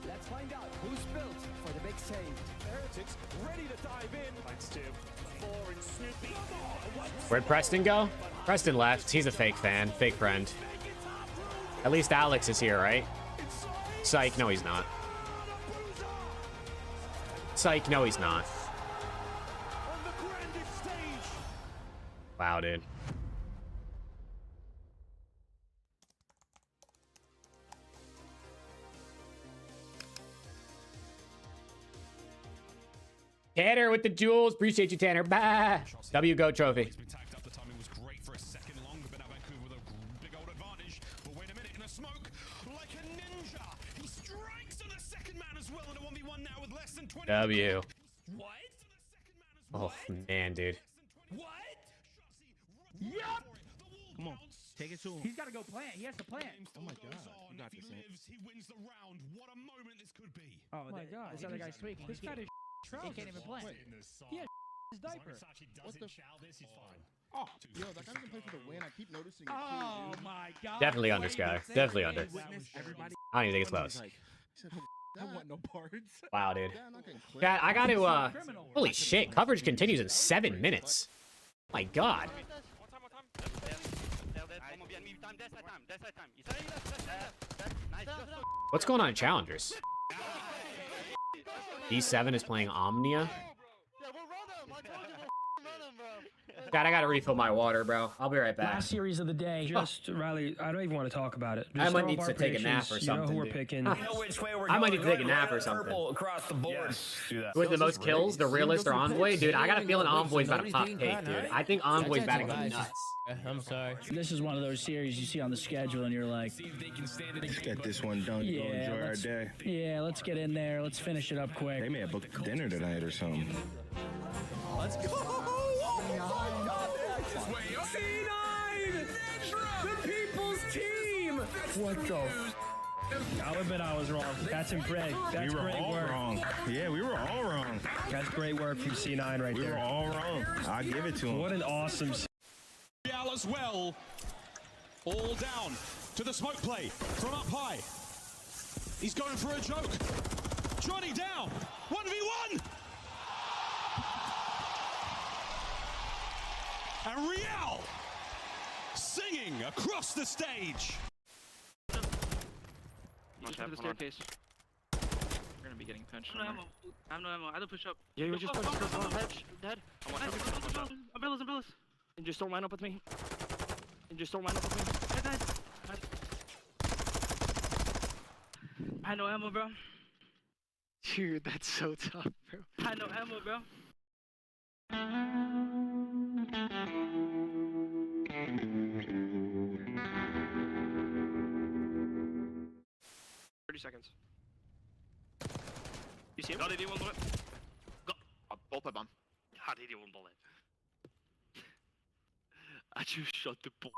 Let's find out who's built for the big save. Heretics ready to dive in. Where'd Preston go? Preston left. He's a fake fan, fake friend. At least Alex is here, right? Psych, no he's not. Psych, no he's not. Wow, dude. Tanner with the jewels. Appreciate you, Tanner. Bah. W Go Trophy. W. Oh, man, dude. Yup. Come on, take it to him. He's got to go plant. He has to plant. Oh my god. You got this. He wins the round. What a moment this could be. Oh my god. This other guy's tweaking. This guy is he can't even plant. He has his diaper. What the? Oh, yo, that guy doesn't play for the win. I keep noticing it. Oh my god. Definitely under, Sky. Definitely under. I don't even think it's close. I want no parts. Wow, dude. Yeah, I got to, holy shit, coverage continues in 7 minutes. My God. What's going on in Challengers? D7 is playing Omnia. God, I gotta refill my water, bro. I'll be right back. Last series of the day. Just Riley, I don't even want to talk about it. I might need to take a nap or something. You know who we're picking. I might need to take a nap or something. Across the board. With the most kills, the realist or Envoy? Dude, I got a feeling Envoy's about to pop cake, dude. I think Envoy's about to go nuts. I'm sorry. This is one of those series you see on the schedule and you're like, let's get this one done. Yeah, Go enjoy our day. Yeah, let's get in there. Let's finish it up quick. They may have booked dinner tonight or something. Let's go. C9! The people's team! What the? I'll admit I was wrong. That's great. That's great work. Wrong. Yeah, we were all wrong. That's great work from C9 right there. We were all wrong. I'll give it to him. What an awesome. Real as well. All down to the smoke play from up high. He's going for a joke. Johnny down. 1v1. And Real singing across the stage. Just under the staircase. We're gonna be getting punched. I have no ammo. I don't push up. Yeah, you just push. Dead. Umbrellas. And just don't line up with me. Dead. I had no ammo, bro. Dude, that's so tough, bro. I had no ammo, bro. 30 seconds. You see him? Got it, one bullet. Got both of them. Got it, one bullet. I just shot the ball.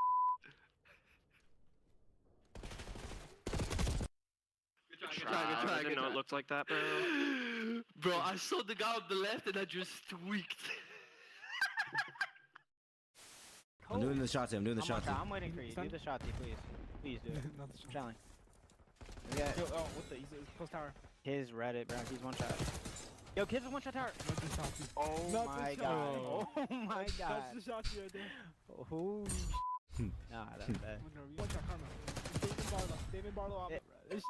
Good try. I didn't know it looked like that, bro. Bro, I saw the guy on the left and I just tweaked. I'm doing the shot. I'm waiting for you. Do the shot, please. Please do it. I'm trying. Yeah. Yo, what the? He's close tower. His Reddit, bro. He's one shot. Yo, kids, one shot tower. Oh my god. Oh my god. That's the shot right there. Oh. Nah, that's bad. One shot karma. David Barlow out, bro. This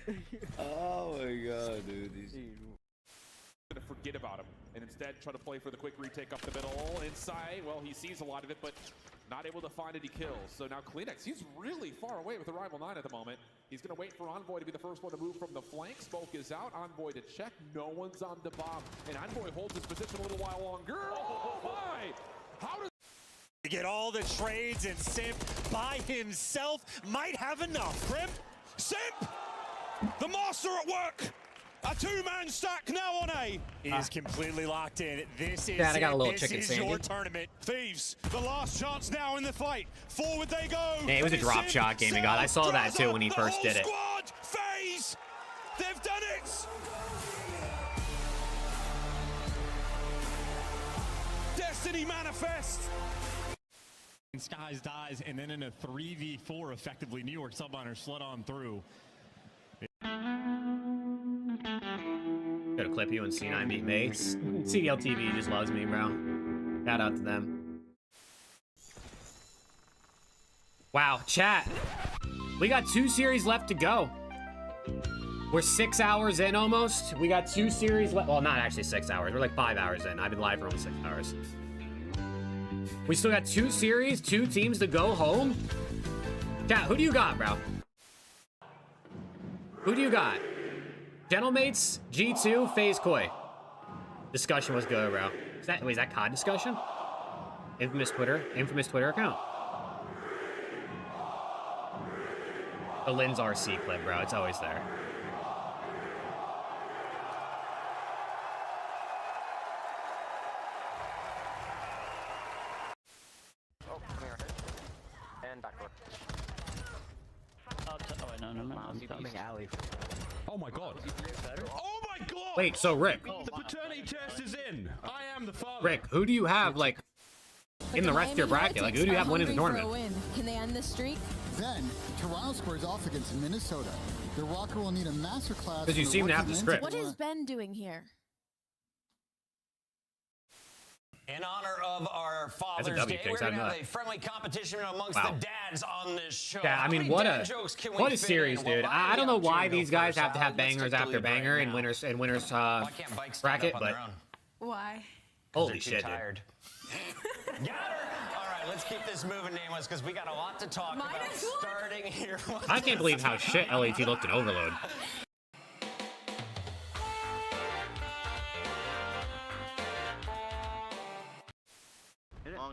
shit Oh my god, dude. Gonna forget about him and instead try to play for the quick retake up the middle. Inside, well, he sees a lot of it, but not able to find any kills. So now Kleenex, he's really far away with the Rival 9 at the moment. He's gonna wait for Envoy to be the first one to move from the flank. Smoke is out, Envoy to check. No one's on the bomb, and Envoy holds his position a little while longer. Oh my! How does to get all the trades, and Simp by himself might have enough. Crimp, Simp, the master at work. A two-man stack now on A. He's completely locked in. This is I got a little chicken This is your tournament. Thieves, the last chance now in the fight. Forward they go. Yeah, it was a drop shot, Gaming God. I saw that too when he first did it. Squad, FaZe, they've done it. Destiny manifest. Skies dies, and then in a 3v4, effectively, New York Subminer slid on through. Gotta clip you and C9 beat me. CDL TV just loves me, bro. Shout out to them. Wow, chat. We got 2 series left to go. We're 6 hours in almost. We got 2 series left. Well, not actually 6 hours. We're like 5 hours in. I've been live for almost 6 hours. We still got 2 series, 2 teams to go home. Chat, who do you got, bro? Who do you got? Gentlemates, G2, FaZe Koi. Discussion was good, bro. Wait, is that COD discussion? Infamous Twitter account. The Lynn's RC clip, bro. It's always there. Oh, come here. And backdoor. Alley. Oh my god. Oh my god! Wait, so Rick. The paternity test is in. I am the father. Rick, who do you have, like, in the rest of your bracket. Like, who do you have winning the tournament? Can they end this streak? Then, Toronto squares off against Minnesota. The Rocker will need a masterclass. Because you seem to have the script. What is Ben doing here? In honor of our Father's Day, we're going to have a friendly competition amongst the dads on this show. Yeah, I mean, what a series, dude. I don't know why these guys have to have bangers after banger in winners bracket, but Why? holy shit, dude. Got her. All right, let's keep this moving, Nameless, because we got a lot to talk about starting here. I can't believe how shit LAT looked in Overload.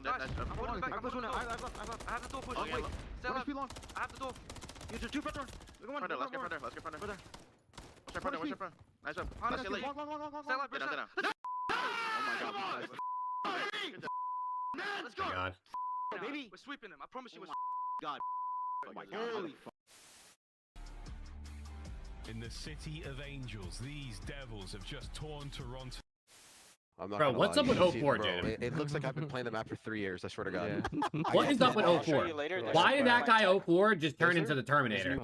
I have the door push. Wait, stay alive. I have the door. Use your 2 front door. Look at one. Let's get front door. Let's get front door. Watch your front door. Watch your front. Nice job. Let's get late. Stay alive. Get out. Oh my god. Let's go. God. Baby, we're sweeping them. I promise you. God. Oh my god. Holy In the City of Angels, these Devils have just torn Toronto. Bro, what's up with 04, dude? It looks like I've been playing the map for 3 years, I swear to God. What is up with 04? Why did that guy 04 just turn into the Terminator?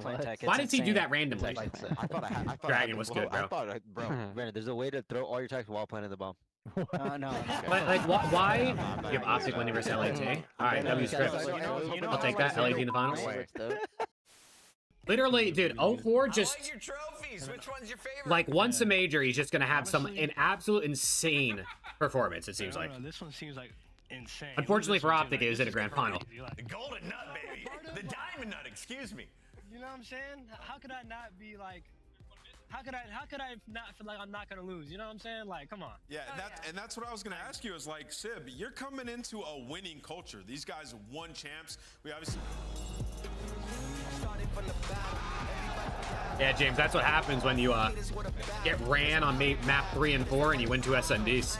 Why did he do that randomly? I thought Dragon was good, bro. Bro, Brandon, there's a way to throw all your attacks while planting the bomb. No. Like, why? You have Optic winning versus LAT. All right, W script. I'll take that. LAT in the finals. Literally, dude, 04 just like once a major, he's just gonna have an absolute insane performance. It seems like. This one seems like insane. Unfortunately for Optic, it was in a grand final. The golden nut, baby. The diamond nut. Excuse me. You know what I'm saying? How could I not be like? How could I not feel like I'm not gonna lose? You know what I'm saying? Like, come on. Yeah, and that's what I was gonna ask you. Is like, Sib, you're coming into a winning culture. These guys won champs. We obviously. Yeah, James, that's what happens when you get ran on map 3 and 4 and you win 2 SNDs.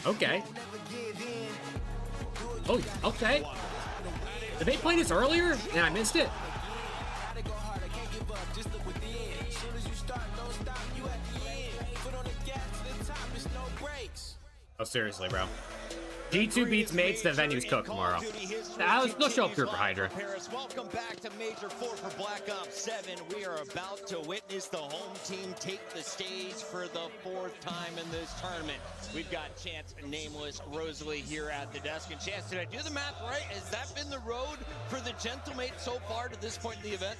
Okay. Oh, okay. Did they play this earlier? And I missed it. Oh, seriously, bro. G2 beats mates, the venue's cooked tomorrow. Let's show up here for Hydra. Welcome back to Major 4 for Black Ops 7. We are about to witness the home team take the stage for the 4th time in this tournament. We've got Chance, Nameless, Rosalie here at the desk. And Chance, did I do the math right? Has that been the road for the Gentlemates so far to this point in the event?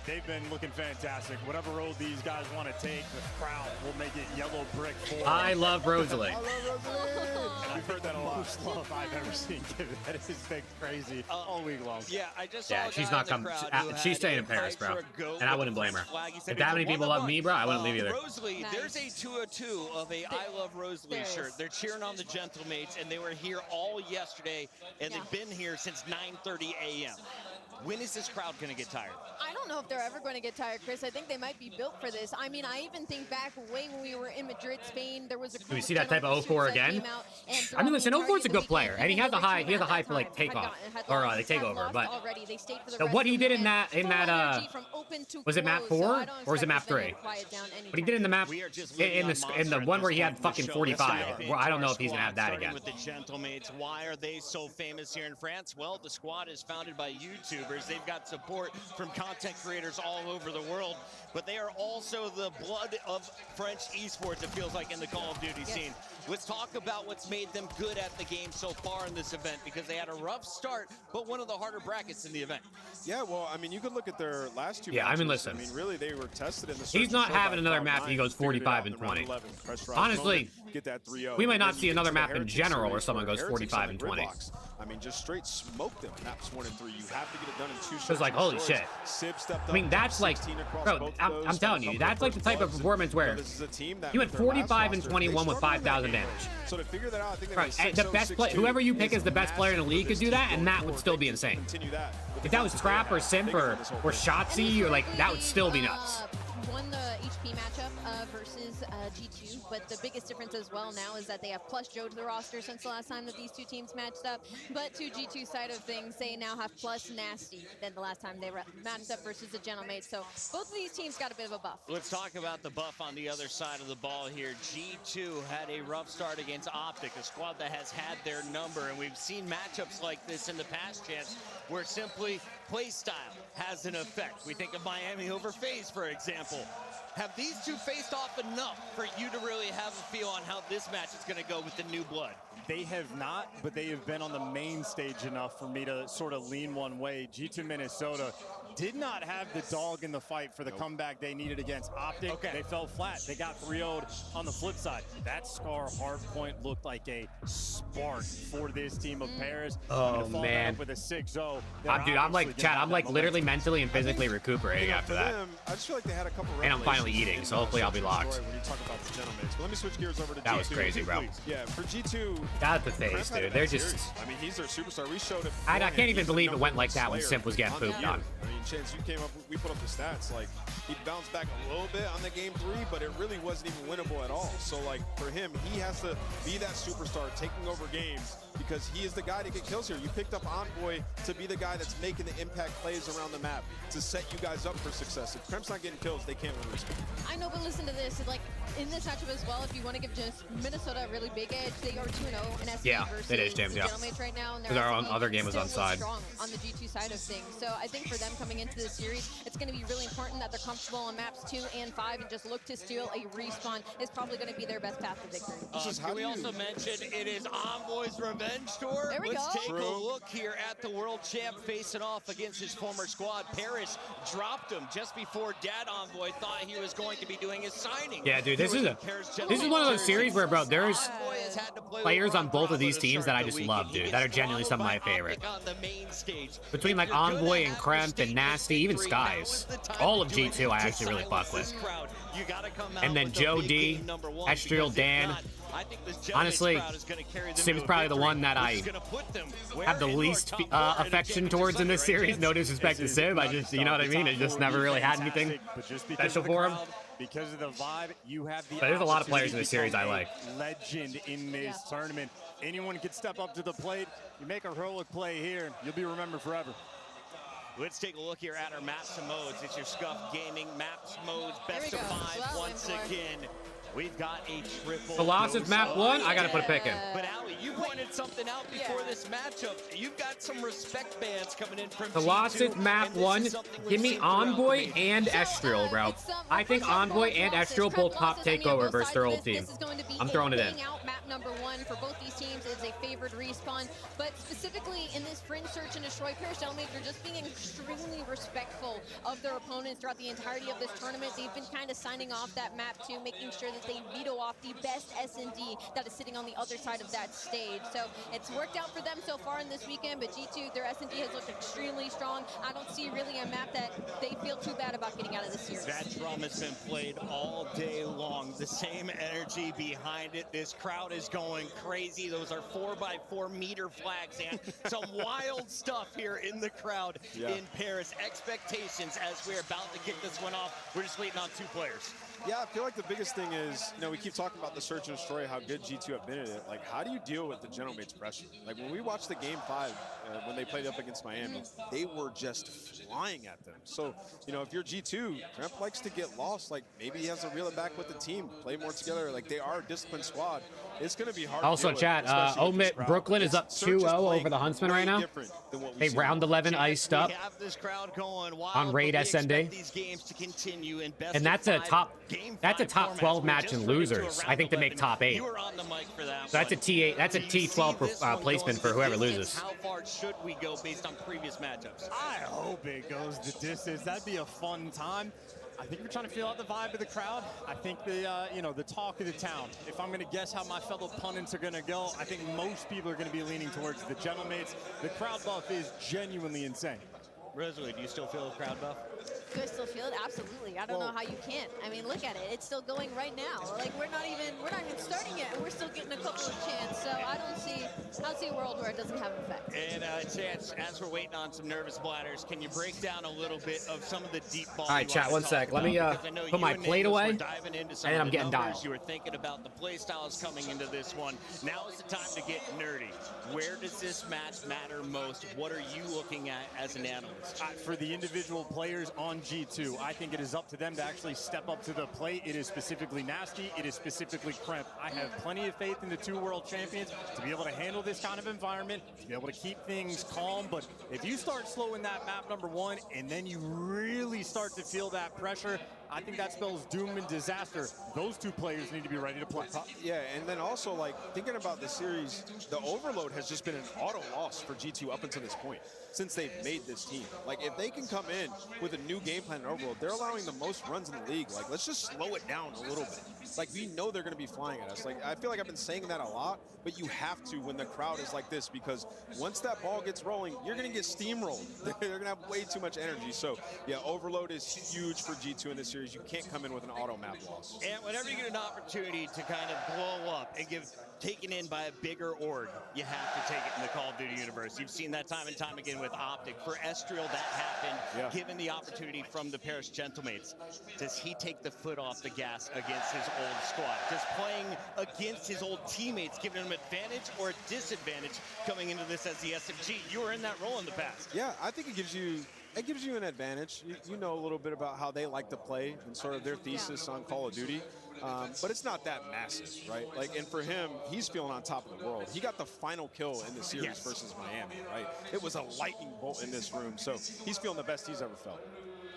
They've been looking fantastic. Whatever road these guys want to take, the crowd will make it yellow brick for I love Rosalie. I love Rosalie. And I've heard that a lot. Love I've ever seen. That has been crazy all week long. Yeah, I just yeah, she's not coming. She's staying in Paris, bro. And I wouldn't blame her. If that many people love me, bro, I wouldn't leave either. Rosalie, there's a 202 of a I Love Rosalie shirt. They're cheering on the Gentlemates, and they were here all yesterday, and they've been here since 9:30 a.m. When is this crowd going to get tired? I don't know if they're ever going to get tired, Chris. I think they might be built for this. I mean, I even think back way when we were in Madrid, Spain, there was a do we see that type of 04 again? I mean, listen, 04 is a good player, and he has a high for like takeoff or like takeover. But what he did in that was it map 4 or was it map 3? What he did in the map in the one where he had fucking 45. Well, I don't know if he's gonna have that again. With the Gentlemates, why are they so famous here in France? Well, the squad is founded by YouTubers. They've got support from content creators all over the world, but they are also the blood of French esports, it feels like, in the Call of Duty scene. Let's talk about what's made them good at the game so far in this event, because they had a rough start, but one of the harder brackets in the event. Yeah, well, I mean, you could look at their last 2 matches. I mean, listen. I mean, really, they were tested in the He's not having another map. He goes 45 and 20. Honestly, we might not see another map in general where someone goes 45 and 20. I mean, just straight smoke them. Maps 1 and 3. You have to get it done in 2 shots. It's like, holy shit. I mean, that's like, bro, I'm telling you, that's like the type of performance where you had 45 and 21 with 5,000 damage. So to figure that out, I think right, the best player, whoever you pick as the best player in the league could do that, and that would still be insane. If that was Trap or Simp or Shotzi, or like, that would still be nuts. Won the MVP matchup versus G2, but the biggest difference as well now is that they have Plus Joe to the roster since the last time that these two teams matched up. But to G2 side of things, they now have Plus Nasty than the last time they matched up versus the Gentlemates. So both of these teams got a bit of a buff. Let's talk about the buff on the other side of the ball here. G2 had a rough start against Optic, a squad that has had their number, and we've seen matchups like this in the past, Chance, where simply play style has an effect. We think of Miami over FaZe, for example. Have these two faced off enough for you to really have a feel on how this match is going to go with the new blood? They have not, but they have been on the main stage enough for me to sort of lean one way. G2 Minnesota did not have the dog in the fight for the comeback they needed against Optic. They fell flat. They got 3-0'd on the flip side. That Scar hardpoint looked like a spark for this team of Paris. Oh, man. With a 6-0. Dude, I'm like, Chad, I'm like literally mentally and physically recuperating after that. I just feel like they had a couple and I'm finally eating, so hopefully I'll be locked. When you talk about the Gentlemates. But let me switch gears over to G2. That was crazy, bro. Yeah, for G2. That's the FaZe, dude. They're just... I mean, he's their superstar. We showed it. I can't even believe it went like that when Simp was getting pooped on. I mean, Chance, you came up, we put up the stats. Like, he bounced back a little bit on the game 3, but it really wasn't even winnable at all. So, like, for him, he has to be that superstar taking over games because he is the guy to get kills here. You picked up Envoy to be the guy that's making the impact plays around the map to set you guys up for success. If Kremp's not getting kills, they can't win this game. I know, but listen to this. Like, in this matchup as well, if you want to give just Minnesota a really big edge, they are 2-0 in SC versus it is, James, Gentlemates right now. Because our other game was on side. Strong on the G2 side of things. So I think for them coming into the series, it's going to be really important that they're comfortable on maps 2 and 5 and just look to steal a respawn is probably going to be their best path to victory. Can we also mention it is Envoy's revenge tour? There we Let's go. take a look here at the world champ facing off against his former squad. Paris dropped him just before Dad Envoy thought he was going to be doing his signing. Yeah, dude, this is one of those series where, bro, there's players on both of these teams that I just love, dude, that are genuinely some of my favorite. Between like Envoy and Kremp and Nasty, even Skies, all of G2 I actually really fuck with. And then Joe D, Estriel, Dan. Honestly, Sim's probably the one that I have the least affection towards in this series. No disrespect to Sim, I just, you know what I mean? It just never really had anything special for him. Because of the vibe, you have the. But there's a lot of players in this series I like. Legend in this tournament. Anyone can step up to the plate. You make a heroic play here, you'll be remembered forever. Let's take a look here at our maps and modes. It's your Scuff Gaming maps modes best of 5 once again. We've got a triple. Colossus map 1, I gotta put a pick in. But Ali, you pointed something out before this matchup. You've got some respect bands coming in from Colossus map 1. Give me Envoy and Estriel, bro. I think Envoy and Estriel both pop takeover versus their old team. I'm throwing it in. Map number 1 for both these teams is a favored respawn, but specifically in this Fringe Search and Destroy, Paris Gentlemates are just being extremely respectful of their opponents throughout the entirety of this tournament. They've been kind of signing off that map too, making sure that they veto off the best S&D that is sitting on the other side of that stage. So it's worked out for them so far in this weekend, but G2, their S&D has looked extremely strong. I don't see really a map that they feel too bad about getting out of this series. That drum has been played all day long. The same energy behind it. This crowd is going crazy. Those are 4x4 meter flags and some wild stuff here in the crowd in Paris. Expectations as we're about to kick this one off. We're just waiting on 2 players. Yeah, I feel like the biggest thing is, we keep talking about the search and destroy, how good G2 have been at it. Like, how do you deal with the Gentlemates pressure? Like, when we watched the game 5, when they played up against Miami, they were just flying at them. So, if you're G2, Kremp likes to get lost. Like, maybe he has to reel it back with the team, play more together. Like, they are a disciplined squad. It's going to be hard also, to chat, omit Brooklyn is up 2-0 over the Huntsman right now. Hey, round 11 iced up on Raid SND. And that's a top 12 match in losers. I think they make top 8. So that's a T8. That's a T12 placement for whoever loses. How far should we go based on previous matchups? I hope it goes the distance. That'd be a fun time. I think we're trying to feel out the vibe of the crowd. I think the talk of the town. If I'm going to guess how my fellow pundits are going to go, I think most people are going to be leaning towards the Gentlemates. The crowd buff is genuinely insane. Rosalie, do you still feel the crowd buff? Do I still feel it? Absolutely. I don't know how you can't. I mean, look at it. It's still going right now. Like, we're not even starting yet, and we're still getting a couple of chants. So I don't see not see a world where it doesn't have an effect. And Chance, as we're waiting on some nervous bladders, can you break down a little bit of some of the deep ball? All right, chat, one sec. Let me put my plate away, and then I'm getting dialed. You were thinking about the play styles coming into this one. Now is the time to get nerdy. Where does this match matter most? What are you looking at as an analyst? For the individual players on G2, I think it is up to them to actually step up to the plate. It is specifically Nasty. It is specifically Kremp. I have plenty of faith in the two world champions to be able to handle this kind of environment, to be able to keep things calm. But if you start slowing that map number one, and then you really start to feel that pressure, I think that spells doom and disaster. Those two players need to be ready to play. Yeah, and then also, like, thinking about the series, the overload has just been an auto loss for G2 up until this point, since they've made this team. Like, if they can come in with a new game plan in overload, they're allowing the most runs in the league. Like, let's just slow it down a little bit. Like, we know they're going to be flying at us. Like, I feel like I've been saying that a lot, but you have to when the crowd is like this, because once that ball gets rolling, you're going to get steamrolled. They're going to have way too much energy. So, yeah, overload is huge for G2 in this series. You can't come in with an auto map loss. And whenever you get an opportunity to kind of blow up and get taken in by a bigger org, you have to take it in the Call of Duty universe. You've seen that time and time again with Optic. For Estriel, that happened, given the opportunity from the Paris Gentlemates. Does he take the foot off the gas against his old squad? Does playing against his old teammates give him an advantage or a disadvantage coming into this as the SMG? You were in that role in the past. Yeah, I think it gives you an advantage. You know a little bit about how they like to play and sort of their thesis on Call of Duty. But it's not that massive, right? Like, and for him, he's feeling on top of the world. He got the final kill in the series versus Miami, right? It was a lightning bolt in this room, so he's feeling the best he's ever felt.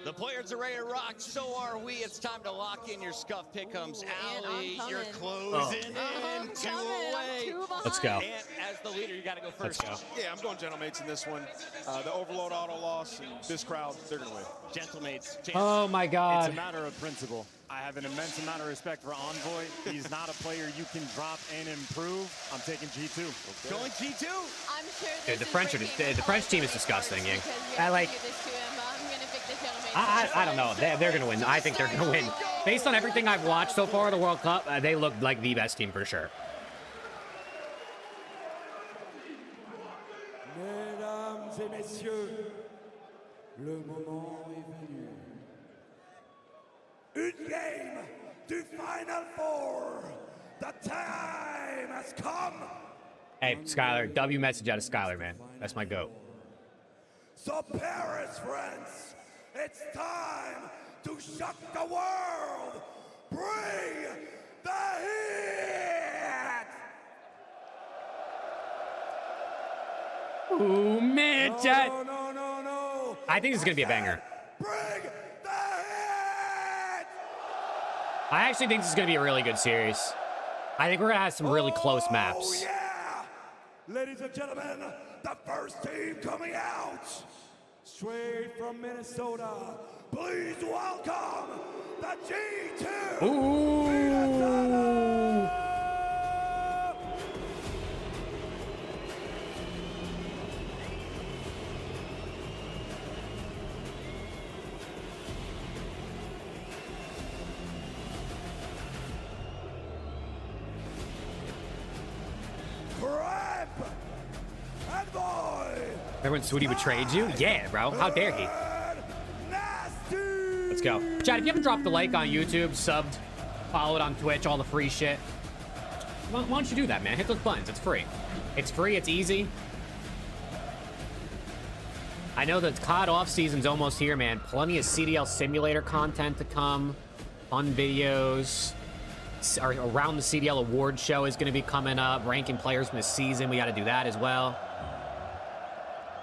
The players are ready to rock, so are we. It's time to lock in your scuff pick'ems. Allie, you're closing in, two away. Let's go. And as the leader, you got to go first. Let's go. Yeah, I'm going Gentlemates in this one. The overload auto loss, and this crowd, they're going to win. Gentlemates. Oh, my God. It's a matter of principle. I have an immense amount of respect for Envoy. He's not a player you can drop and improve. I'm taking G2. Okay. Going G2? I'm sure Dude, the French team is disgusting, Yang. I don't know. They're going to win. I think they're going to win. Based on everything I've watched so far of the World Cup, they look like the best team for sure. Mesdames et messieurs, le moment est venu. Une game du Final Four. The time has come. Hey, Skylar, W message out of Skylar, man. That's my goat. So Paris, friends, it's time to shock the world. Bring the heat. Ooh, man, chat. No. I think this is going to be a banger. Bring the heat. I actually think this is going to be a really good series. I think we're going to have some really close maps. Yeah. Ladies and gentlemen, the first team coming out, straight from Minnesota. Please welcome the G2. Ooh. Remember when Sweetie betrayed you? Yeah, bro. How dare he? Let's go. Chad, if you haven't dropped the like on YouTube, subbed, followed on Twitch, all the free shit, why don't you do that, man? Hit those buttons. It's free. It's free. It's easy. I know the COD off season's almost here, man. Plenty of CDL simulator content to come. Fun videos. Around the CDL award show is going to be coming up. Ranking players from the season. We got to do that as well.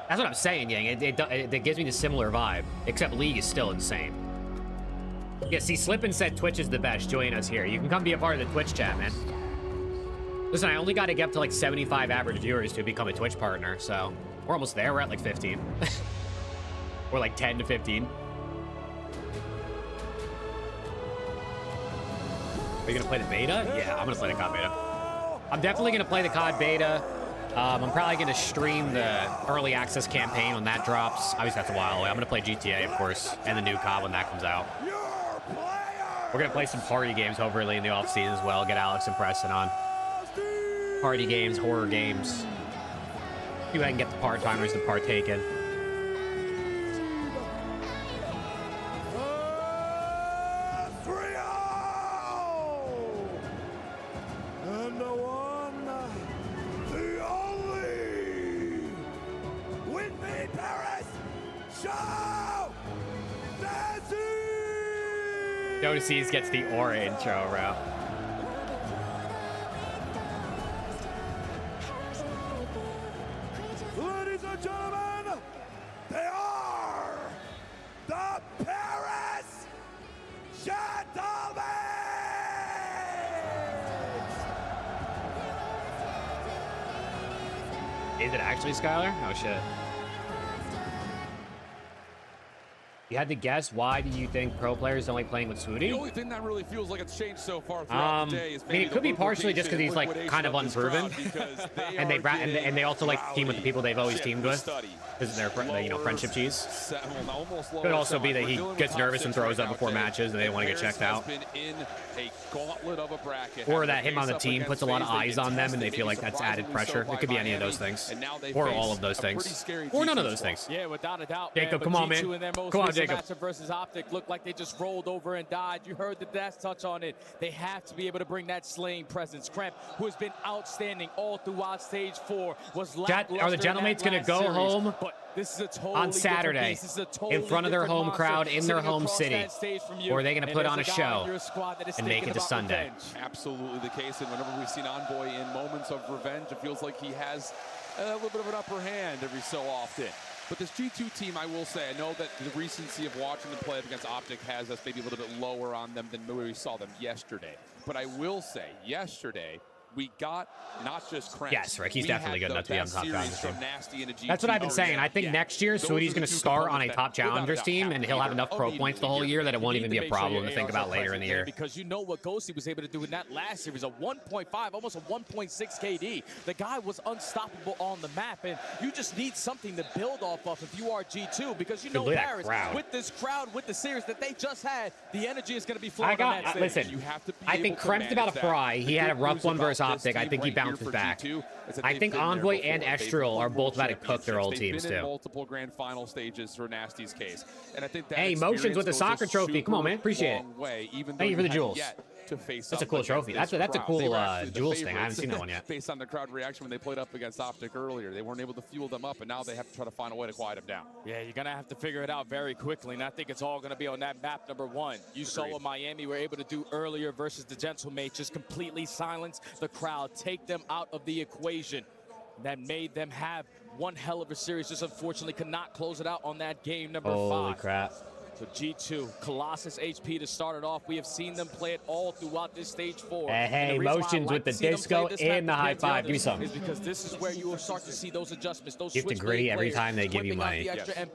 That's what I'm saying, Yang. It gives me the similar vibe, except League is still insane. Yeah, see, Slippin said Twitch is the best. Join us here. You can come be a part of the Twitch chat, man. Listen, I only got to get up to like 75 average viewers to become a Twitch partner, so we're almost there. We're at like 15. We're like 10 to 15. Are you gonna play the beta? Yeah, I'm gonna play the COD beta. I'm definitely gonna play the COD beta. I'm probably gonna stream the early access campaign when that drops. Obviously, that's a while away. I'm gonna play GTA, of course, and the new COD when that comes out. We're gonna play some party games, hopefully, in the off season as well. Get Alex and Preston on. Party games, horror games. See if I can get the part-timers to partake in. And the one, the only, Whitney Paris, show Jodeci's gets the Aura intro, bro. Ladies and gentlemen, they are the Paris Gentlemen! Is it actually Skylar? Oh shit. You had to guess, why do you think pro players don't like playing with Swooty? The only thing that really feels like it's changed so far throughout the day is I mean, it could be partially just because he's like kind of unproven, and they also like to team with the people they've always teamed with because they're friendship cheese. Could also be that he gets nervous and throws up before matches and they don't want to get checked out, or that him on the team puts a lot of eyes on them and they feel like that's added pressure. It could be any of those things, or all of those things, or none of those things. Yeah, without a doubt. Jacob, come on, man. Come on, Jacob. Matchup versus Optic looked like they just rolled over and died. You heard the Dash touch on it. They have to be able to bring that slaying presence. Kremp, who has been outstanding all throughout stage 4, was lackluster. Are the Gentlemates going to go home this is a totally on Saturday in front of their home crowd in their home city? Or are they going to put on a show and make it to Sunday? Absolutely the case. And whenever we've seen Envoy in moments of revenge, it feels like he has a little bit of an upper hand every so often. But this G2 team, I will say, I know that the recency of watching them play up against Optic has us maybe a little bit lower on them than we saw them yesterday. But I will say, yesterday, we got not just Kremp. Yes, Rick, he's definitely good enough to be on top challengers team. That's what I've been saying. I think next year, Swooty's going to start on a top challengers team, and he'll have enough pro points the whole year that it won't even be a problem to think about later in the year. Because you know what Ghosty was able to do in that last series, a 1.5, almost a 1.6 KD. The guy was unstoppable on the map, and you just need something to build off of if you are G2, because you know Paris, with this crowd, with the series that they just had, the energy is going to be flowing on that stage. Listen, I think Kremp's about to fry. He had a rough one versus Optic. I think he bounces back. I think Envoy and Estriel are both about to cook their old teams too. Multiple grand final stages for Nasty's case, and I think that hey, Motions with the soccer trophy. Come on, man, appreciate it. Thank you for the jewels. That's a cool trophy. That's a cool jewels thing. I haven't seen that one yet. Based on the crowd reaction when they played up against Optic earlier, they weren't able to fuel them up, and now they have to try to find a way to quiet them down. Yeah, you're gonna have to figure it out very quickly, and I think it's all gonna be on that map number 1. You saw what Miami were able to do earlier versus the Gentlemates, just completely silence the crowd, take them out of the equation. That made them have one hell of a series. Just unfortunately could not close it out on that game number 5. Holy crap. So G2, Colossus HP to start it off. We have seen them play it all throughout this stage 4. Hey, Motions with the disco and the high five. Give me some. Is because this is where you will start to see those adjustments. Those Gift to Gritty every time they give you money. I'm just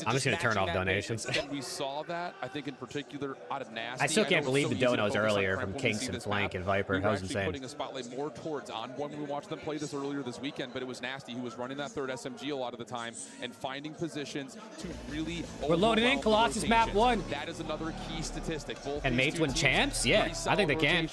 going to turn off donations. We saw that, I think, in particular, out of Nasty. I still can't believe the donos earlier from Kinks and Flank and Viper. That was insane. Putting a spotlight more towards Envoy when we watched them play this earlier this weekend, but it was Nasty who was running that third SMG a lot of the time and finding positions to really. We're loading in Colossus map 1. That is another key statistic. Both and Mates win champs? Yeah, I think they can.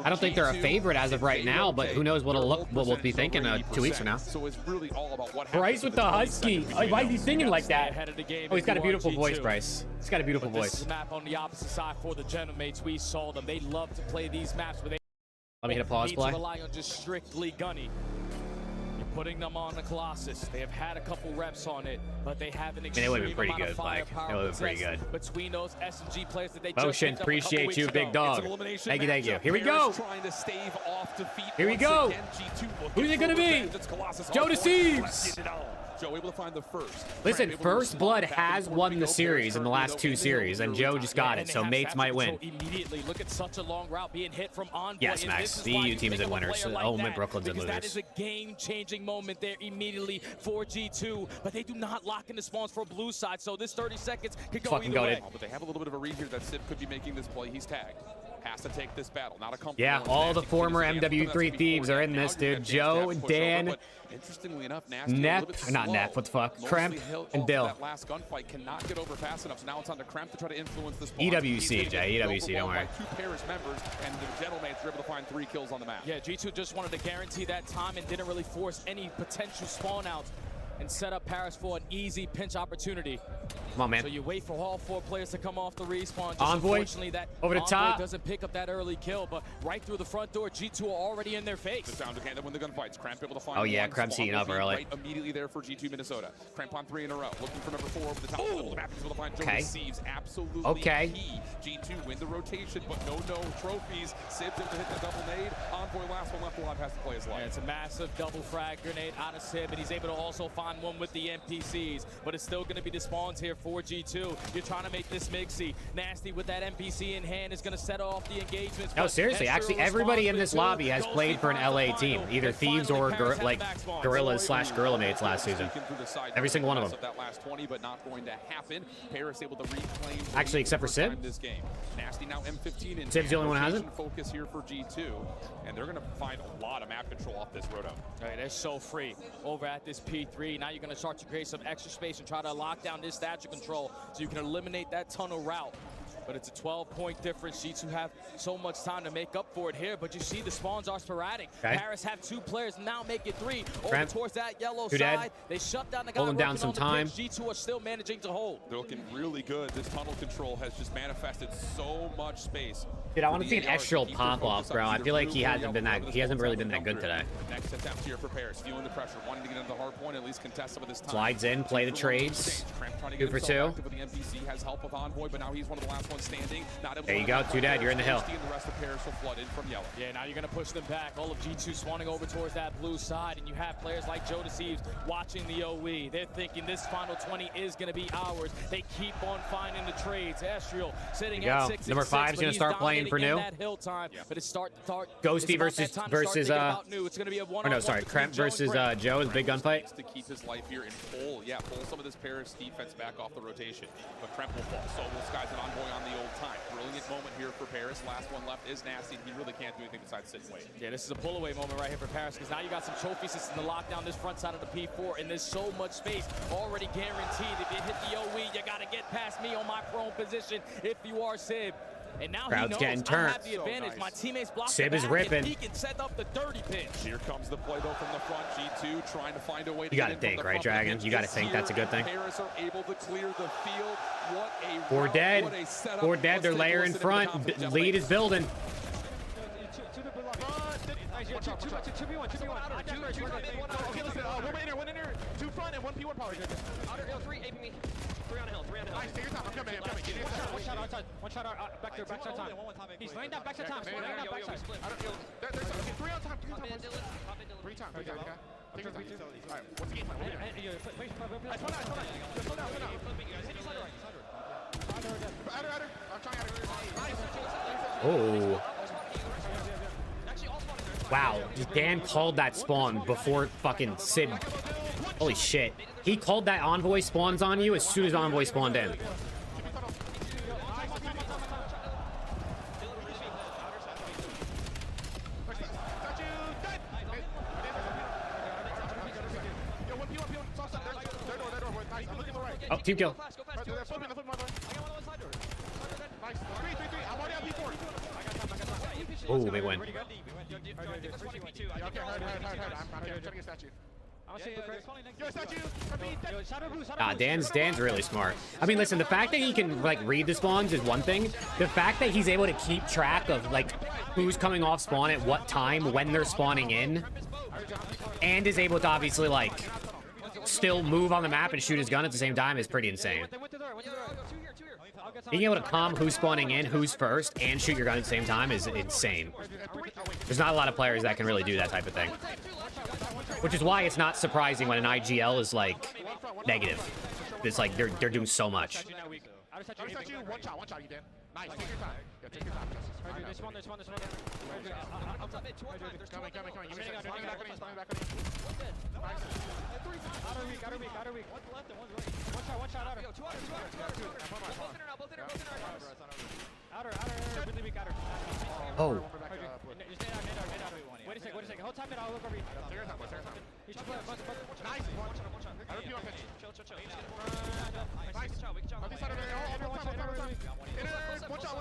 I don't think they're a favorite as of right now, but who knows what we'll be thinking 2 weeks from now. So it's really all about what Bryce with the husky. Oh, why is he singing like that? Oh, he's got a beautiful voice, Bryce. He's got a beautiful voice. This is a map on the opposite side for the Gentlemates. We saw them. They love to play these maps where they let me hit a pause play. Rely on just strictly gunny. Putting them on the Colossus. They have had a couple reps on it, but they have an extreme amount of firepower. They would have been pretty good. Between those SMG players that they just Motion, appreciate you, big dog. Thank you. Here we go. Here we go. Who's it gonna be? Jodeci. Joe able to find the first. Listen, First Blood has won the series in the last 2 series, and Joe just got it, so Mates might win. Immediately, look at such a long route being hit from Envoy. Yes, Max. The EU team is in winners. Omen, Brooklyn's in losers. That is a game-changing moment there immediately for G2, but they do not lock in the spawns for blue side, so this 30 seconds could go either way. But they have a little bit of a read here that Sip could be making this play. He's tagged. has to take this battle. Not a comfortable Yeah, one. all the Nasty former cleans his hands MW3 before thieves are that. in Now this, you dude. have Joe, Nasty push over, Dan, but interestingly enough, Nasty Nep, a little bit not slow. Nep, what the fuck? Mostly Kremp held and off Dill. That last gunfight cannot get over fast enough. So now it's on to Kremp to try to influence this. EWC, Jay, EWC, don't worry. 2 Paris members, and the Gentlemates were able to find 3 kills on the map. Yeah, G2 just wanted to guarantee that time and didn't really force any potential spawn outs and set up Paris for an easy pinch opportunity. Come on, man. So you wait for all 4 players to come off the respawn. Just Envoy, unfortunately, that over the Envoy top. doesn't pick up that early kill, but right through the front door, G2 are already in their face. The sound again, win the gunfights. Kremp able to find Oh, yeah, one. Kremp's Spawn eating up will be early. Right immediately there for G2 Minnesota. Kremp on 3 in a row. Looking for number 4 over the top. Middle of the map. He's able to find Joe Okay. Sieves. Absolutely Okay. key. G2 win the rotation, but no trophies. Sibs able to hit the double nade. Envoy last one left alive has to play his life. Yeah, it's a massive double frag grenade out of Sib, and he's able to also find one with the NPCs. But it's still going to be the spawns here for G2. You're trying to make this mixy. Nasty with that NPC in hand is going to set off the engagements. No, seriously, actually, everybody in this lobby has played for an LA team, either Thieves or Gorillas / Gorilla Mates last season. Every single one of them. That last 20, but not going to happen. Paris able to reclaim. Actually, except for Sib. This game. Nasty now M15 in Sib's the only one who hasn't. Focus here for G2, and they're going to find a lot of map control off this roto. Right, they're so free over at this P3. Now you're going to start to create some extra space and try to lock down this stature control so you can eliminate that tunnel route. But it's a 12-point difference. G2 have so much time to make up for it here, but you see the spawns are sporadic. Okay. Paris have 2 players, now make it 3. Over Kremp. towards that yellow Who side. dead? They shut down the guy Holding down working some on the time. pitch. G2 are still managing to hold. They're looking really good. This tunnel control has just manifested so much space. Dude, I want to see an extra pop off, bro. I feel like he hasn't really been that good today. Next attempt here for Paris, feeling the pressure, wanting to get into the hard point, at least contest some of this time. Slides in, play the trades. 2 for 2. The NPC has help with Envoy, but now he's one of the last ones standing. Not able There to you go, 2 dead. You're in the hill. And the rest of Paris will flood in from yellow. Yeah, now you're going to push them back. All of G2 spawning over towards that blue side, and you have players like Joe Deceives watching the OE. They're thinking this final 20 is going to be ours. They keep on finding the trades. Estriel sitting at 6 Number 5 is going to start playing for New. That hill time, but it's Ghosty versus it's going to be a or no, sorry, Kremp versus Joe is a big gunfight. To keep his life here and pull some of this Paris defense back off the rotation. But Kremp will fall. So this guy's an Envoy on the old time. Brilliant moment here for Paris. Last one left is Nasty. He really can't do anything besides sit and wait. Yeah, this is a pull away moment right here for Paris, because now you got some trophy systems to lock down this front side of the P4, and there's so much space already guaranteed. If you hit the OE, you got to get past me on my prone position if you are Sib. And now Crowd's he knows getting I turned. have the advantage. My teammates block Sib the is back, ripping. and he can set up the dirty pinch. Here comes the play though from the front. G2 trying to find a way to You got to get in from think, the right, front. Dragon? You got to think that's a good thing. Paris are able to clear the field. What a 4 rout, dead. what a setup. 4 dead. Let's They're take a layering in listen to the front. comments. Lead is building. Okay, listen, one in here, 2 front and 1 P1 power. Outer hill, 3 AP me. 3 on the hill, 3 on the hill. Nice, take your time, I'm coming. One shot outside, back there time. He's laying down backside time, laying down backside. There's 3 on time, 3 times. 3 times, okay. Take your time. All right, what's the game plan? Slow down. Adder. I'm trying to. Oh. Wow, Dan called that spawn before fucking Sid. Holy shit. He called that Envoy spawns on you as soon as Envoy spawned in. Oh, team kill. Oh, big win. Dan's really smart. I mean, listen, the fact that he can like read the spawns is one thing. The fact that he's able to keep track of like who's coming off spawn at what time when they're spawning in, and is able to obviously like still move on the map and shoot his gun at the same time is pretty insane. Being able to calm who's spawning in, who's first, and shoot your gun at the same time is insane. There's not a lot of players that can really do that type of thing. Which is why it's not surprising when an IGL is like negative. It's like they're doing so much. One shot, you Dan. Nice, take your time. Yeah, take your time. There's one. Coming. You back on you. Outer weak. One shot outer. Both in her now. Really weak outer. Oh. Wait a second. Hold time, I'll look over you. He's too close. Nice. I repeat on pitch. Chill. Watch out.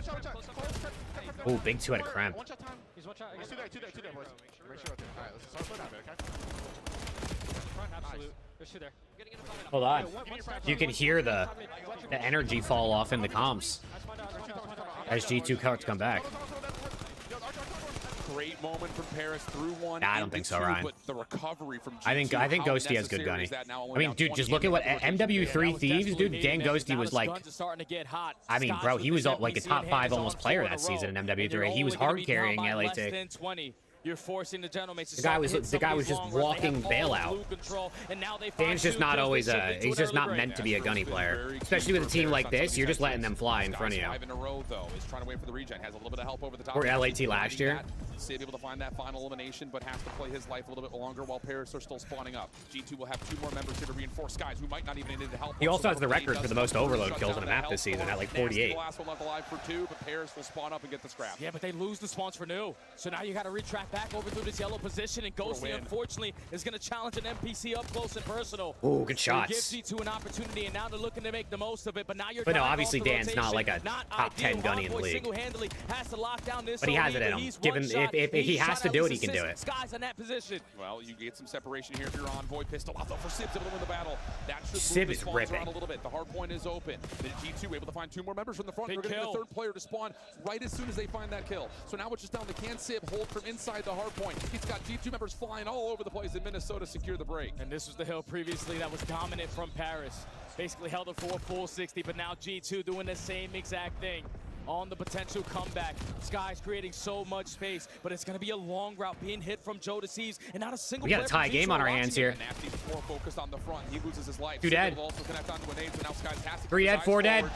Oh, big two at a cramp. One shot time. He's one shot. Two there, boys. Make sure. Alright, let's slow down, okay? Absolute. There's two there. Hold on. You can hear the energy fall off in the comms as G2 cards come back. Great moment from Paris through one. Nah, I don't think so, Ryan. But the recovery from G2, I think Ghosty has good gunny. I mean, dude, just look at what MW3 Thieves, dude. Dan Ghosty was like, I mean, bro, he was like a top 5 almost player that season in MW3. He was hard carrying LAT. You're forcing the gentlemen to the guy was just walking bailout. Dan's just not always he's just not meant to be a gunny player. Especially with a team like this, you're just letting them fly in front of you. Or LAT last year. Sib able to find that final elimination, but has to play his life a little bit longer while Paris are still spawning up. G2 will have 2 more members here to reinforce Skies, who might not even need to help. He also has the record for the most overload kills in a map this season at like 48. The last one left alive for 2, but Paris will spawn up and get the scrap. Yeah, but they lose the spawns for new. So now you got to retract back over through this yellow position, and Ghosty, unfortunately, is going to challenge an NPC up close and personal. Ooh, good shots. So gives G2 an opportunity, and now they're looking to make the most of it, but now you're no, obviously Dan's not like a top 10 gunny in the league. Has to lock down this, but he has it in him. Given if he has to do it, he can do it. Skies in that position. Well, you get some separation here if you're Envoy. Pistol out though for Sib to win the battle. That should Sib is ripping a little bit. The hard point is open. The G2 able to find 2 more members from the front. They're going to get the 3rd player to spawn right as soon as they find that kill. So now it's just down to can Sib hold from inside the hard point. He's got G2 members flying all over the place in Minnesota, secure the break. And this was the hill previously that was dominant from Paris. Basically held it for a full 60, but now G2 doing the same exact thing on the potential comeback. Sky's creating so much space, but it's going to be a long route being hit from Joe Deceives, and not a single. We got a tie game on our hands here. More focused on the front. He loses his life. 2 dead. 3 dead, 4 dead.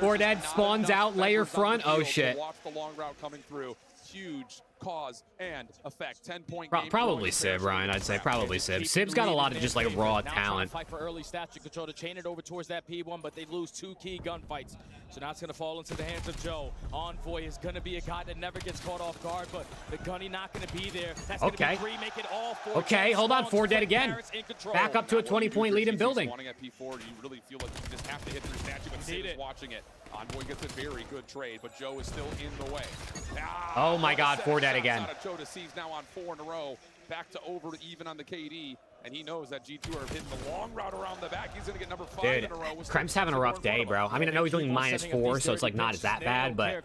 4 dead. Spawns out. Layer front. Oh shit. Watch the long route coming through. Huge cause and effect. 10-point game. Probably Sib, Ryan. I'd say probably Sib. Sib's got a lot of just like raw talent. Fight for early stats to control to chain it over towards that P1, but they lose 2 key gunfights. So now it's going to fall into the hands of Joe. Envoy is going to be a guy that never gets caught off guard, but the gunny not going to be there. That's going to be 3, make it all 4. Okay, hold on. 4 dead again. Back up to a 20-point lead in building. At P4, you really feel like you just have to hit your statue, but Sib is watching it. Envoy gets a very good trade, but Joe is still in the way. Oh my God, 4 dead again. Joe Deceives now on 4 in a row. Back to over to even on the KD. And he knows that G2 are hitting the long route around the back. He's going to get number 5 in a row. Kremp's having a rough day, bro. I mean, I know he's doing -4, so it's like not that bad, but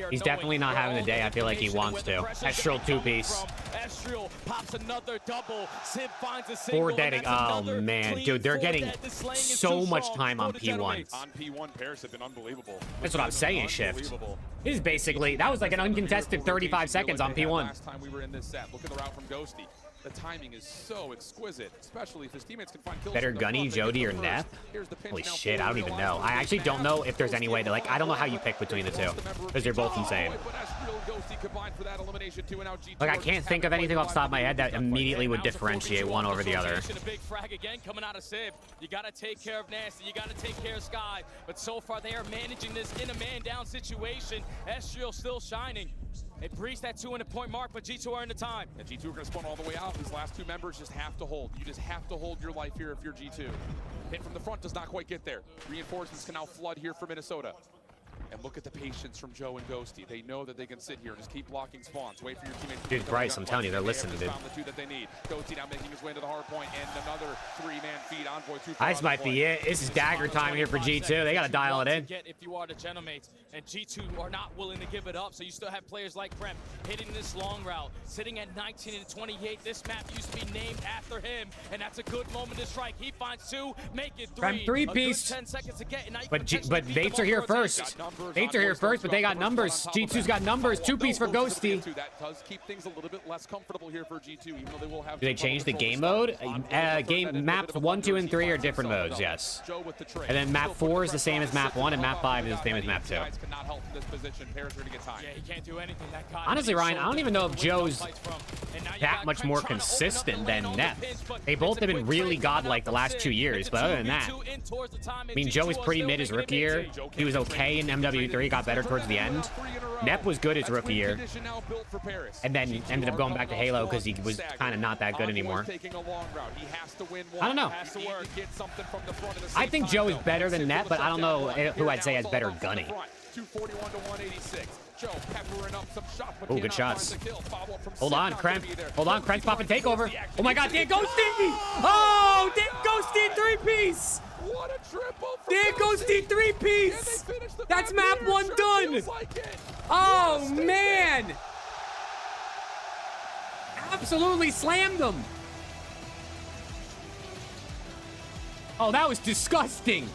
he's definitely not having the day I feel like he wants to. Estrel 2-piece. Estrel pops another double. Sib finds a 4 dead. Oh, man. Dude, they're getting so much time on P1. On P1, Paris have been unbelievable. That's what I'm saying, Shift. It is basically, that was like an uncontested 35 seconds on P1. Last time we were in this set. Look at the route from Ghosty. The timing is so exquisite, especially if his teammates can find kills. Better gunny, Jody, or Neff? Holy shit, I don't even know. I actually don't know if there's any way to, like, I don't know how you pick between the two, because they're both insane. Like, I can't think of anything off the top of my head that immediately would differentiate one over the other. A big frag again coming out of Sib. You got to take care of Nasty. You got to take care of Sky. But so far, they are managing this in a man-down situation. Estriel still shining. It breached that 200-point mark, but G2 are in the time. And G2 are going to spawn all the way out. These last 2 members just have to hold. You just have to hold your life here if you're G2. Hit from the front does not quite get there. Reinforcements can now flood here for Minnesota. And look at the patience from Joe and Ghosty. They know that they can sit here and just keep blocking spawns. Wait for your teammates. Dude, Bryce, I'm telling you, they're listening, dude. Found the 2 that they need. Ghosty now making his way to the hard point, and another 3-man feed. Envoy 2. This might be it. This is dagger time here for G2. They got to dial it in. If you are the Genomates, and G2 are not willing to give it up, so you still have players like Kremp hitting this long route, sitting at 19 and 28. This map used to be named after him, and that's a good moment to strike. He finds 2, make it 3. Kremp 3-piece. 10 seconds to get, and but Vates are here first. Vates are here first, but they got numbers. G2's got numbers. 2-piece for Ghosty. That does keep things a little bit less comfortable here for G2, even though they will have. Do they change the game mode? Maps 1, 2, and 3 are different modes, yes. And then map 4 is the same as map 1, and map 5 is the same as map 2. Honestly, Ryan, I don't even know if Joe's that much more consistent than Neff. They both have been really godlike the last 2 years, but other than that, I mean, Joe was pretty mid his rookie year. He was okay in MW W3 got better towards the end. Nep was good his rookie year, and then ended up going back to Halo because he was kind of not that good anymore. I don't know. I think Joe is better than Nep, but I don't know who I'd say has better gunning. 241 to 186. Joe peppering up some shots. Oh, good shots. Hold on, Kremp. Hold on, Kremp's popping takeover. Oh my God, Dan Ghosty! Oh, Dan Ghosty three-piece! What a triple! Dan Ghosty three-piece! That's map 1 done! Oh man! Absolutely slammed him! Oh, that was disgusting!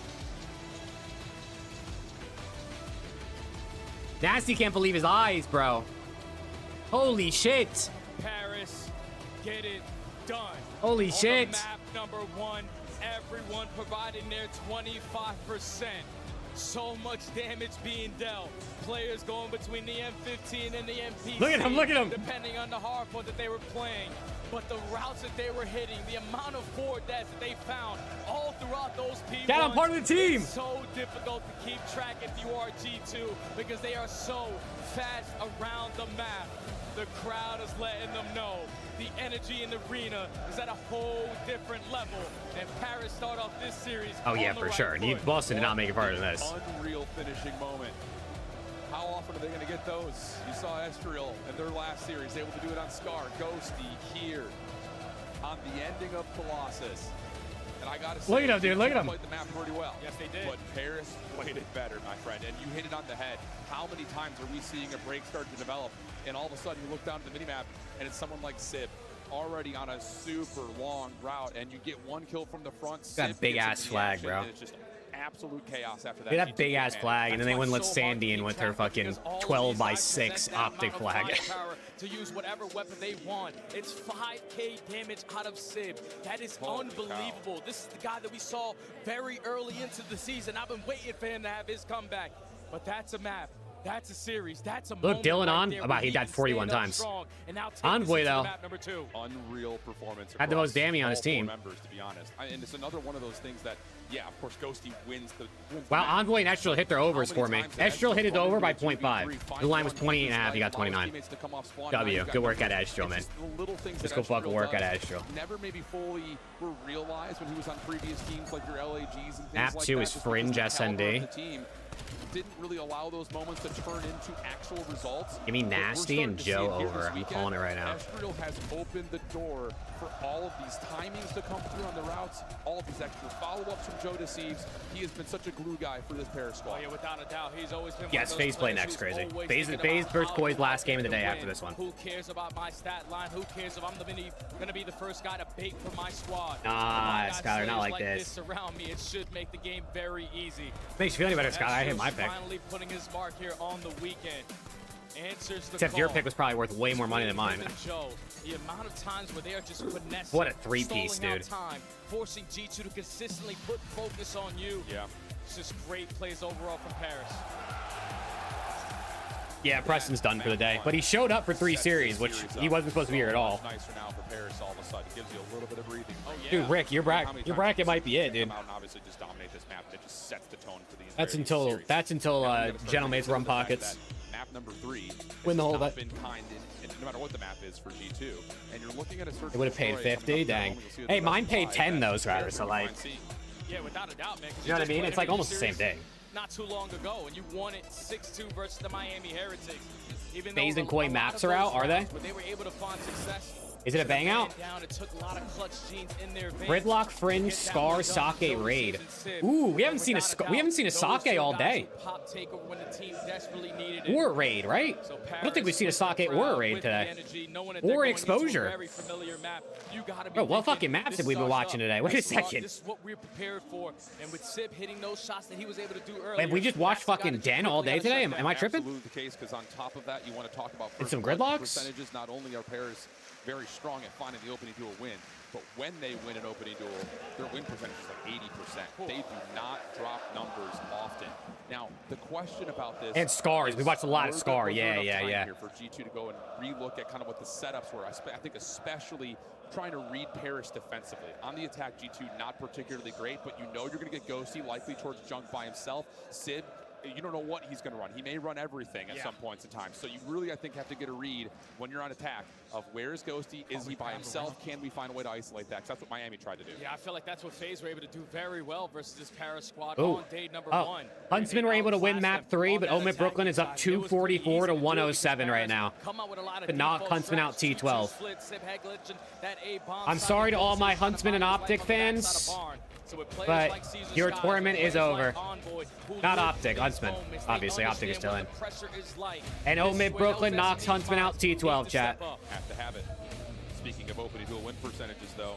Nasty can't believe his eyes, bro. Holy shit. Paris, get it done. Holy shit. Map number 1, everyone providing their 25%. So much damage being dealt. Players going between the M15 and the MPC. Look at him, look at him. Depending on the hardpoint that they were playing. But the routes that they were hitting, the amount of forward deaths that they found all throughout those P1s. Dad, I'm part of the team. It's so difficult to keep track if you are G2 because they are so fast around the map. The crowd is letting them know the energy in the arena is at a whole different level. And Paris start off this series. Oh yeah, for sure. Boston did not make it part of this. Unreal finishing moment. How often are they going to get those? You saw Estriel in their last series able to do it on Scar. Ghosty here on the ending of Colossus. And I got to say, look at him, dude. Look at him. Played the map pretty well. Yes, they did. But Paris played it better, my friend. And you hit it on the head. How many times are we seeing a break start to develop, and all of a sudden you look down at the minimap, and it's someone like Sib already on a super long route, and you get one kill from the front. Got a big ass flag, bro. It's just absolute chaos after that. They had that big ass flag, and then they wouldn't let Sandy in with her fucking 12x6 optic flag. To use whatever weapon they want. It's 5k damage out of Sib. That is unbelievable. This is the guy that we saw very early into the season. I've been waiting for him to have his comeback. But that's a map. That's a series. That's a look, Dylan right on. He died 41 times. Envoy though. Unreal performance. Had the most damage on his team. Members, to be honest, and it's another one of those things that, yeah, of course, Ghosty wins the. Wow, Envoy and Estriel hit their overs for me. Estriel hit his over by 0.5. The line was 28.5. He got 29. W. Good work at Estriel, man. Just go fucking work at Estriel. Never maybe fully were realized when he was on previous teams like your LAGs and things Map like 2 that. is Fringe SND. Didn't really allow those moments to turn into actual results. Give me Nasty and Joe over. I'm calling it right now. Estriel has opened the door for all of these timings to come through on the routes, all of these extra follow-ups from Joe Deceives. He has been such a glue guy for this Paris squad. Oh, yeah, without a doubt. He's always been yes, FaZe play next crazy. FaZe versus Koi's last game of the day after this one. Who cares about my stat line? Who cares if I'm going to be the first guy to bait for my squad? Nah, Skylar, not like this. Around me, it should make the game very easy. Makes you feel any better, Skylar. I hit my pick. Finally putting his mark here on the weekend. Answers the Except call. your pick was probably worth way more money than mine. Joe, the amount of times where they are just finessing, what a three-piece, dude. Time, forcing G2 to consistently put focus on you. Yeah. It's just great plays overall from Paris. Yeah, Preston's done for the day, but he showed up for 3 series, which he wasn't supposed to be here at all. Nicer now for Paris all of a sudden. Gives you a little bit of breathing. Oh, yeah. Dude, Rick, your bracket might be it, dude. Obviously, just dominate this map. It just sets the tone for the entire That's until Gentlemates run pockets. Map number 3. Win the whole bet. Been kind in, no matter what the map is for G2, and you're looking at a certain. It would have paid 50. Dang. Hey, mine paid 10 though, Travis. So like. Yeah, without a doubt, man. You know what I mean? It's like almost the same day. Not too long ago, and you won it 6-2 versus the Miami Heretics. FaZe and Koi maps are out, are they? They were able to find success. Is it a bang out? Gridlock, Fringe, Scar, Sake, Raid. Ooh, we haven't seen a Sake all day. Or a Raid, right? I don't think we've seen a Sake or a Raid today. Or Exposure. Bro, what fucking maps have we been watching today? Wait a second. This is what we're prepared for, and with Sib hitting those shots that he was able to do earlier. Have we just watched fucking Den all day today? Am I tripping? Absolutely the case, because on top of that, you want to talk about and some Gridlocks? Percentages. Not only are Paris very strong at finding the opening duel win, but when they win an opening duel, their win percentage is like 80%. They do not drop numbers often. Now, the question about this... And Scars. We watched a lot of Scar. Yeah. Here for G2 to go and relook at kind of what the setups were. I think especially trying to read Paris defensively. On the attack, G2 not particularly great, but you know you're going to get Ghosty likely towards Junk by himself. Sib you don't know what he's going to run. He may run everything at some points in time. So you really, I think, have to get a read when you're on attack of where is Ghosty? Is he by himself? Can we find a way to isolate that? Because that's what Miami tried to do. Yeah, I feel like that's what FaZe were able to do very well versus this Paris squad on day number 1. Huntsmen were able to win map 3, but Omid Brooklyn is up 244 to 107 right now. To knock Huntsman out T12. I'm sorry to all my Huntsman and Optic fans, but your tournament is over. Not Optic, Huntsman. Obviously, Optic is still in. And Omid Brooklyn knocks Huntsman out T12, chat. Have to have it. Speaking of opening dual win percentages, though,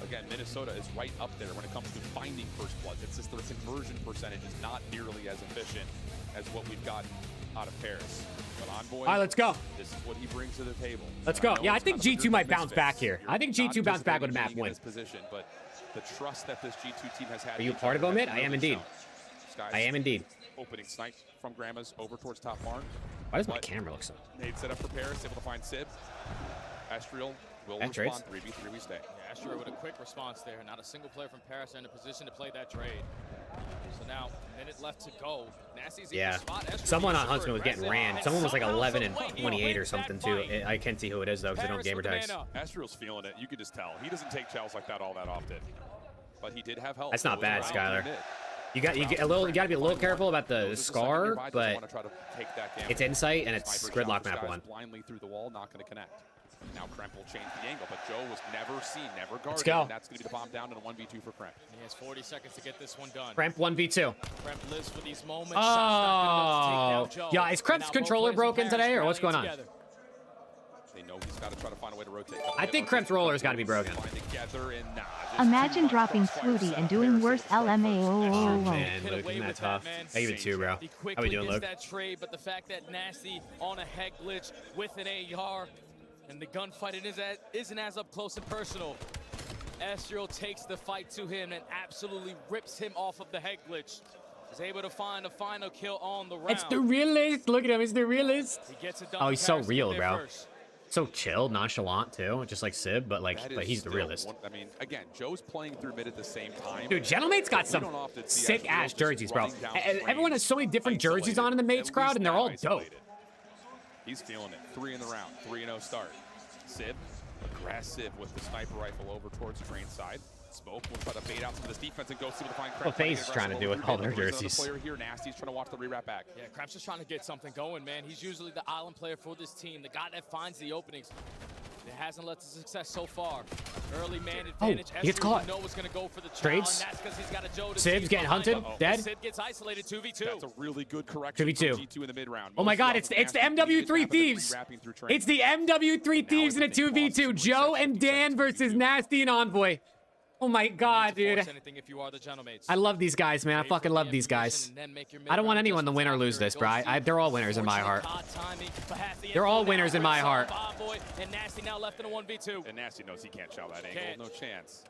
again, Minnesota is right up there when it comes to finding first blood. It's just their conversion percentage is not nearly as efficient as what we've gotten out of Paris. But Envoy, all right, let's go. This is what he brings to the table. Let's go. Yeah, I think G2 might bounce back here. I think G2 bounce back with a map win. Position, but the trust that this G2 team has had. Are you a part of Omid? I am indeed. I am indeed. Opening snipe from Grandma's over towards top barn. Why does my camera look so? Nade set up for Paris, able to find Sib. Astriel will respond. 3v3, we stay. Yeah, Astriel with a quick response there. Not a single player from Paris in a position to play that trade. So now, minute left to go. Nasty's yeah. Someone on Huntsman was getting ran. Someone was like 11 and 28 or something too. I can't see who it is though because I don't gamer tags. Astriel's feeling it. You can just tell. He doesn't take chows like that all that often. But he did have help. That's not bad, Skylar. You got to be a little careful about the scar, but it's insight and it's gridlock map 1. Blindly through the wall, not going to connect. Now Kremp will change the angle, but Joe was never seen, never guarded. Let's go. And that's going to be the bomb down and a 1v2 for Kremp. He has 40 seconds to get this one done. Kremp 1v2. Kremp lives for these moments. Oh, yeah. Is Kremp's controller broken today, or what's going on? They know he's got to try to find a way to rotate. I think Kremp's roller's got to be broken. Imagine dropping Swooty and doing worse LMAO. Oh man, Luke, isn't that tough? I give it 2, bro. How we doing, Luke? That trade, but the fact that Nasty on a head glitch with an AR and the gunfight isn't as up close and personal. Astriel takes the fight to him and absolutely rips him off of the head glitch. Is able to find a final kill on the round. It's the realist. Look at him. It's the realist. He gets it done. Oh, he's so real, bro. So chill, nonchalant too, just like Sib, but he's the realist. I mean, again, Joe's playing through mid at the same time. Dude, Gentlemate's got some sick ass jerseys, bro. Everyone has so many different jerseys on in the mates crowd, and they're all dope. He's feeling it. 3 in the round. 3-0 start. Sib, aggressive with the sniper rifle over towards train side. Smoke will try to bait out some of this defense and go see what the fine Kremp. What FaZe is trying to do with all their jerseys. Player here, Nasty's trying to watch the re-wrap back. Yeah, Kremp's just trying to get something going, man. He's usually the island player for this team, the guy that finds the openings. It hasn't led to success so far. Early man advantage. He gets caught. Go for the trades. Sib's getting hunted. Dead. Sib gets isolated 2v2. That's a really good correction. 2v2. G2 in the mid round. Oh my God! It's the MW3 Thieves. It's the MW3 Thieves in a 2v2. Joe and Dan versus Nasty and Envoy. Oh my God, dude. I love these guys, man. I fucking love these guys. I don't want anyone to win or lose this, bro. They're all winners in my heart. They're all winners in my heart. And Nasty now left in a 1v2. And Nasty knows he can't shell that angle. No chance.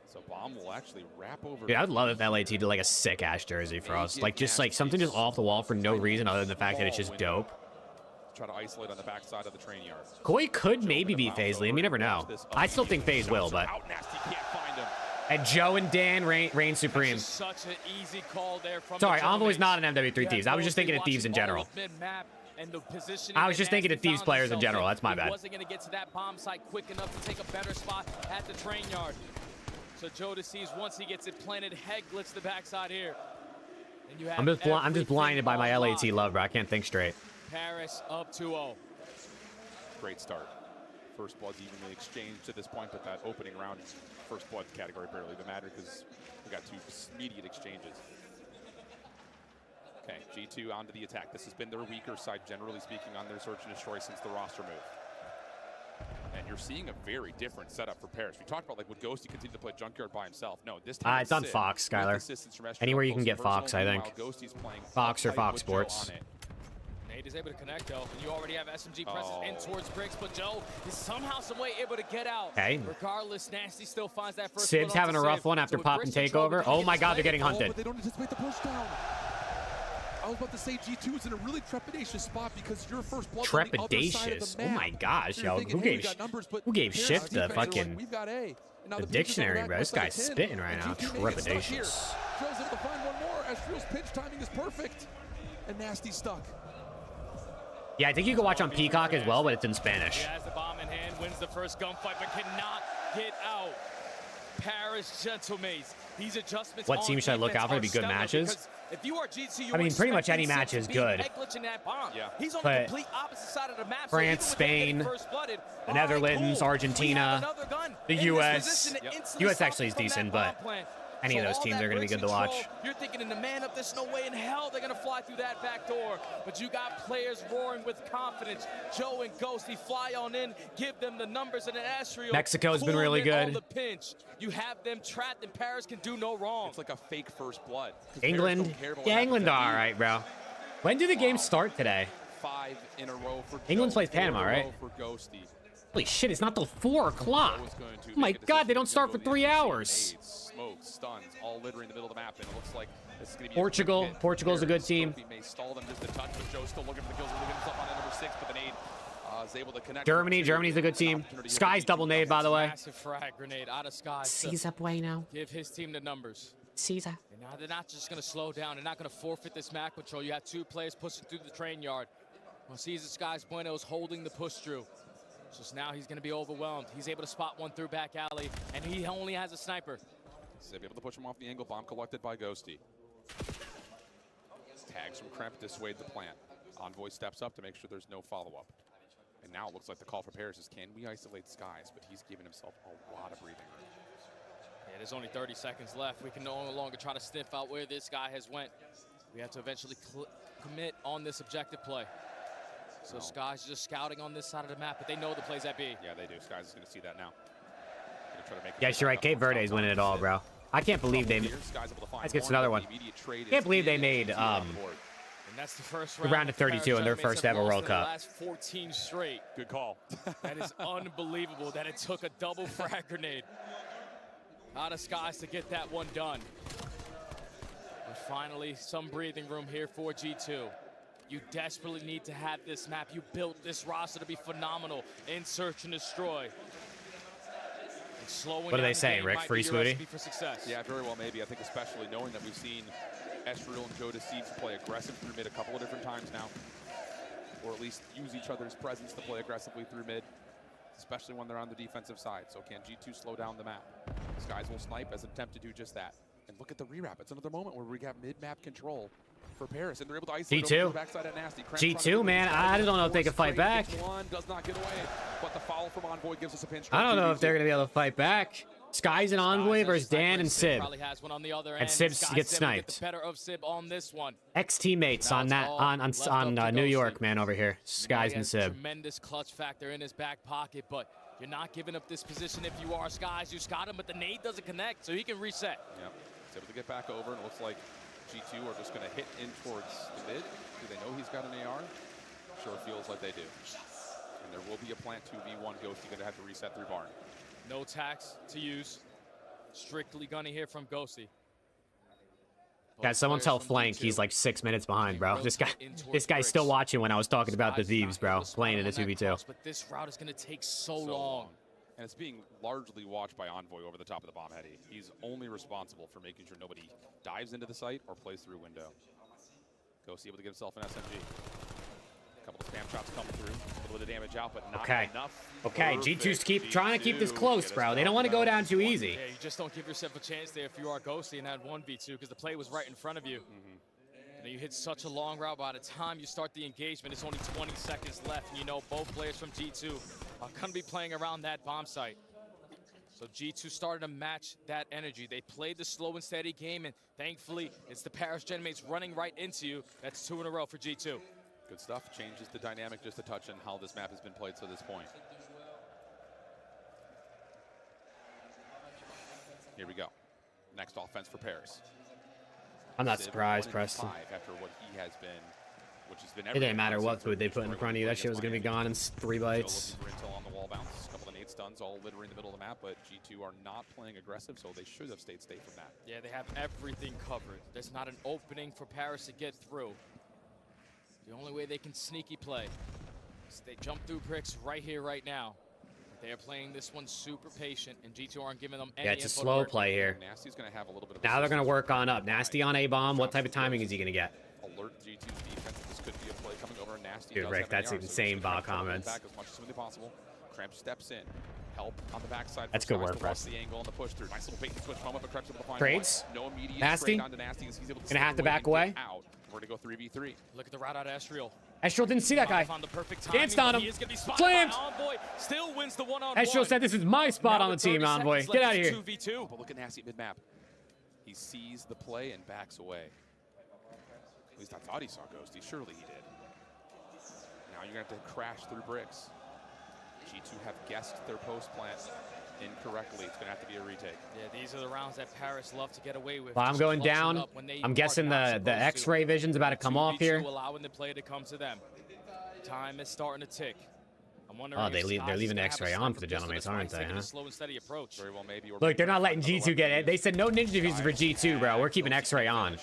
So Bomb will actually wrap over. Dude, I would love if LAT did like a sick ass jersey for us. Like just like something just off the wall for no reason other than the fact that it's just dope. Try to isolate on the backside of the train yard. Koi could maybe be FaZe Liam. You never know. I still think FaZe will, but. And Joe and Dan reign supreme. Such an easy call there from Sorry, Envoy's not an MW3 Thieves. I was just thinking of Thieves in general. I was just thinking of Thieves players in general. That's my bad. He wasn't going to get to that bomb site quick enough to take a better spot at the train yard. So Joe sees once he gets it planted, head glitch the backside here. And you have I'm just blinded by my LAT love, bro. I can't think straight. Paris up 2-0. Great start. First blood's evenly exchanged to this point, but that opening round, first blood category barely even mattered because we got 2 immediate exchanges. Okay, G2 onto the attack. This has been their weaker side, generally speaking, on their search and destroy since the roster move. And you're seeing a very different setup for Paris. We talked about, like, would Ghosty continue to play Junkyard by himself? No, this time it's on Fox, Skylar. Anywhere you can get Fox, I think. Fox or Fox Sports. Nate is able to connect, though, and you already have SMG presses in towards Briggs, but Joe is somehow, some way able to get out. Okay. Regardless, Nasty still finds that first. Sib's having a rough one after popping takeover. Oh my God, they're getting hunted. But they don't anticipate the push down. I was about to say G2 is in a really trepidatious spot because your first blood. Trepidatious. Oh my gosh, yo. Who gave Shift the fucking the dictionary, bro? This guy's spitting right now. Trepidatious. Joe's able to find one more. Astriel's pinch timing is perfect. and Nasty stuck. Yeah, I think you can watch on Peacock as well, but it's in Spanish. He has the bomb in hand, wins the first gunfight, but cannot get out. Paris Gentlemates. These adjustments. What team should I look out for to be good matches? If you are G2, I mean, pretty much any match is good. Yeah. He's on but the complete opposite side of the map. France, so Spain, the Netherlands, Argentina, the US. US actually is decent, but any of those teams are going to be good to watch. You're thinking in the man up, there's no way in hell they're going to fly through that back door. But you got players roaring with confidence. Joe and Ghosty fly on in, give them the numbers and an Astrio. Mexico's been really good. On the pinch. You have them trapped, and Paris can do no wrong. It's like a fake first blood. England, yeah, England are all right, bro. When do the games start today? 5 in a row for England plays Panama, right? For Ghosty. Holy shit, it's not till 4 o'clock. Oh my god, they don't start for 3 hours. Smoke, stuns, all littering the middle of the map, and it looks like this is going to be Portugal. Portugal's a good team. May stall them just a touch, but Joe's still looking for the kills. Looking himself on number 6, but the nade is able to connect. Germany's a good team. Sky's double nade, by the way. Massive frag grenade out of Sky. Caesar Bueno. Give his team the numbers. Caesar. And now they're not just going to slow down. They're not going to forfeit this map control. You have 2 players pushing through the train yard. Well, Caesar Sky's Bueno is holding the push through. So now he's going to be overwhelmed. He's able to spot one through back alley, and he only has a sniper. So able to push him off the angle. Bomb collected by Ghosty. Tags from Kremp dissuade the plant. Envoy steps up to make sure there's no follow-up. And now it looks like the call for Paris is, can we isolate Skies? But he's given himself a lot of breathing room. Yeah, there's only 30 seconds left. We can no longer try to sniff out where this guy has went. We have to eventually commit on this objective play. So Sky's just scouting on this side of the map, but they know the plays at B. Yeah, they do. Sky's is going to see that now. Try to make Yes, you're right. Cape Verde's winning it all, bro. I can't believe they. Let's get to another one. Can't believe they made And that's the first round of 32 in their first ever World Cup. Last 14 straight. Good call. That is unbelievable that it took a double frag grenade out of Skies to get that one done. But finally, some breathing room here for G2. You desperately need to have this map. You built this roster to be phenomenal in search and destroy. What are they saying, Rick? Free smoothie? Yeah, very well, maybe. I think especially knowing that we've seen Esriel and Joe Deceives play aggressive through mid a couple of different times now. Or at least use each other's presence to play aggressively through mid, especially when they're on the defensive side. So can G2 slow down the map? Skies will snipe as an attempt to do just that. And look at the rewrap. It's another moment where we got mid-map control for Paris, and they're able to isolate G2. the backside at Nasty. G2, man, I don't know if they can fight back. Does not get away, but the foul from Envoy gives us a pinch. I don't know if they're going to be able to fight back. Sky's and Envoy versus Dan and Sib. And Sib gets sniped. Ex-teammates on that on New York, man, over here. Skies and Sib. Tremendous clutch factor in his back pocket, but you're not giving up this position if you are Skies. You got him, but the nade doesn't connect, so he can reset. Yep. He's able to get back over, and it looks like G2 are just going to hit in towards the mid. Do they know he's got an AR? Sure feels like they do. And there will be a plant 2v1. Ghosty going to have to reset through barn. No tax to use. Strictly gonna hear from Ghosty. Yeah, someone tell Flank he's like 6 minutes behind, bro. This guy's still watching when I was talking about the Thieves, bro. Playing in a 2v2. But this route is gonna take so long. And it's being largely watched by Envoy over the top of the bomb heady. He's only responsible for making sure nobody dives into the site or plays through window. Ghosty able to get himself an SMG. A couple of spam shots come through. A little bit of damage out, but not enough. Okay, G2's trying to keep this close, bro. They don't want to go down too easy. Yeah, you just don't give yourself a chance there if you are Ghosty in that 1v2 because the play was right in front of you. And you hit such a long route. By the time you start the engagement, it's only 20 seconds left. And you know both players from G2 are going to be playing around that bomb site. So G2 started to match that energy. They played the slow and steady game, and thankfully, it's the Paris Gentlemates running right into you. That's 2 in a row for G2. Good stuff. Changes the dynamic just a touch on how this map has been played to this point. Here we go. Next offense for Paris. I'm not surprised, Preston. After what he has been, which has been it didn't matter what food they put in front of you. That shit was going to be gone in 3 bites. On the wall bounce. A couple of nade stuns all littering the middle of the map, but G2 are not playing aggressive, so they should have stayed safe from that. Yeah, they have everything covered. There's not an opening for Paris to get through. The only way they can sneaky play is they jump through bricks right here, right now. They are playing this one super patient, and G2 aren't giving them any. Yeah, it's a slow play here. Nasty's going to have a little bit of now they're going to work on up. Nasty on A-bomb. What type of timing is he going to get? Alert G2's defense. over. Nasty. Dude, Rick, that's insane bot comments. Back as much as possible. Cramp steps in. Help on the backside. That's good work, Russ. The angle on the push through. Nice little bait and switch moment, but Cramp's able to find trades. No immediate Nasty. onto Nasty. He's able to gonna have to back away. Out. We're gonna go 3v3. Look at the route out of Estriel. Estriel didn't see that guy. Danced on him. Slammed. Still wins the one-on-one. Estriel said, "This is my spot on the team, Envoy. Get out of here." 2v2. But look at Nasty mid-map. He sees the play and backs away. At least I thought he saw Ghosty. Surely he did. Now you're going to have to crash through bricks. G2 have guessed their post plant incorrectly. It's going to have to be a retake. Yeah, these are the rounds that Paris love to get away with. Well, I'm going down. I'm guessing the X-ray vision's about to come off here. Allowing the play to come to them. Time is starting to tick. Oh, they're leaving the X-ray on for the Gentlemates, aren't they, huh? Slow and steady approach. Very well, maybe. Look, they're not letting G2 get it. They said no ninja diffuses for G2, bro. We're keeping X-ray on.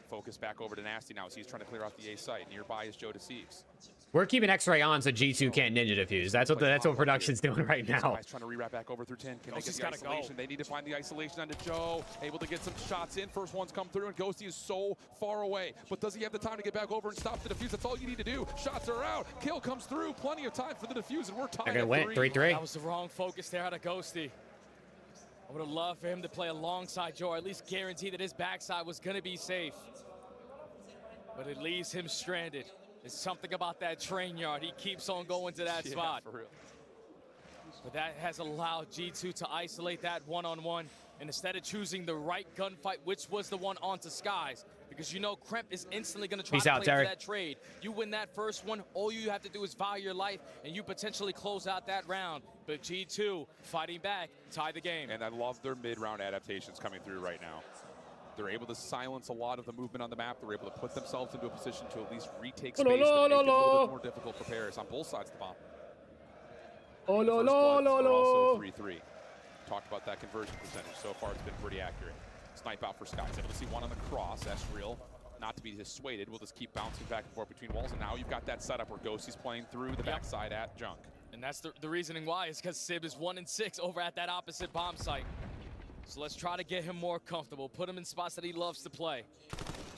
Focus back over to Nasty now as he's trying to clear out the A site. Nearby is Joe Deceives. We're keeping X-ray on so G2 can't ninja diffuse. That's what production's doing right now. He's trying to re-wrap back over through 10. Can they get the isolation? They need to find the isolation onto Joe. Able to get some shots in. First one's come through, and Ghosty is so far away. But does he have the time to get back over and stop the defuse? That's all you need to do. Shots are out. Kill comes through. Plenty of time for the defuse, and we're tied They're gonna win 3-3. That was the wrong focus there out of Ghosty. I would have loved for him to play alongside Joe, or at least guarantee that his backside was going to be safe. But it leaves him stranded. There's something about that train yard. He keeps on going to that spot. For real. But that has allowed G2 to isolate that one-on-one. And instead of choosing the right gunfight, which was the one onto Skies, because you know Kremp is instantly going to try to play for that trade. You win that first one, all you have to do is value your life, and you potentially close out that round. But G2 fighting back, tie the game. And I love their mid-round adaptations coming through right now. They're able to silence a lot of the movement on the map. They're able to put themselves into a position to at least retake space to make it a little bit more difficult for Paris on both sides of the bomb. Also 3-3. Talked about that conversion percentage. So far, it's been pretty accurate. Snipe out for Skies. Able to see one on the cross. Estriel, not to be dissuaded, will just keep bouncing back and forth between walls. And now you've got that setup where Ghosty's playing through the backside at Junk. And that's the reasoning why is because Sib is 1-6 over at that opposite bomb site. So let's try to get him more comfortable. Put him in spots that he loves to play.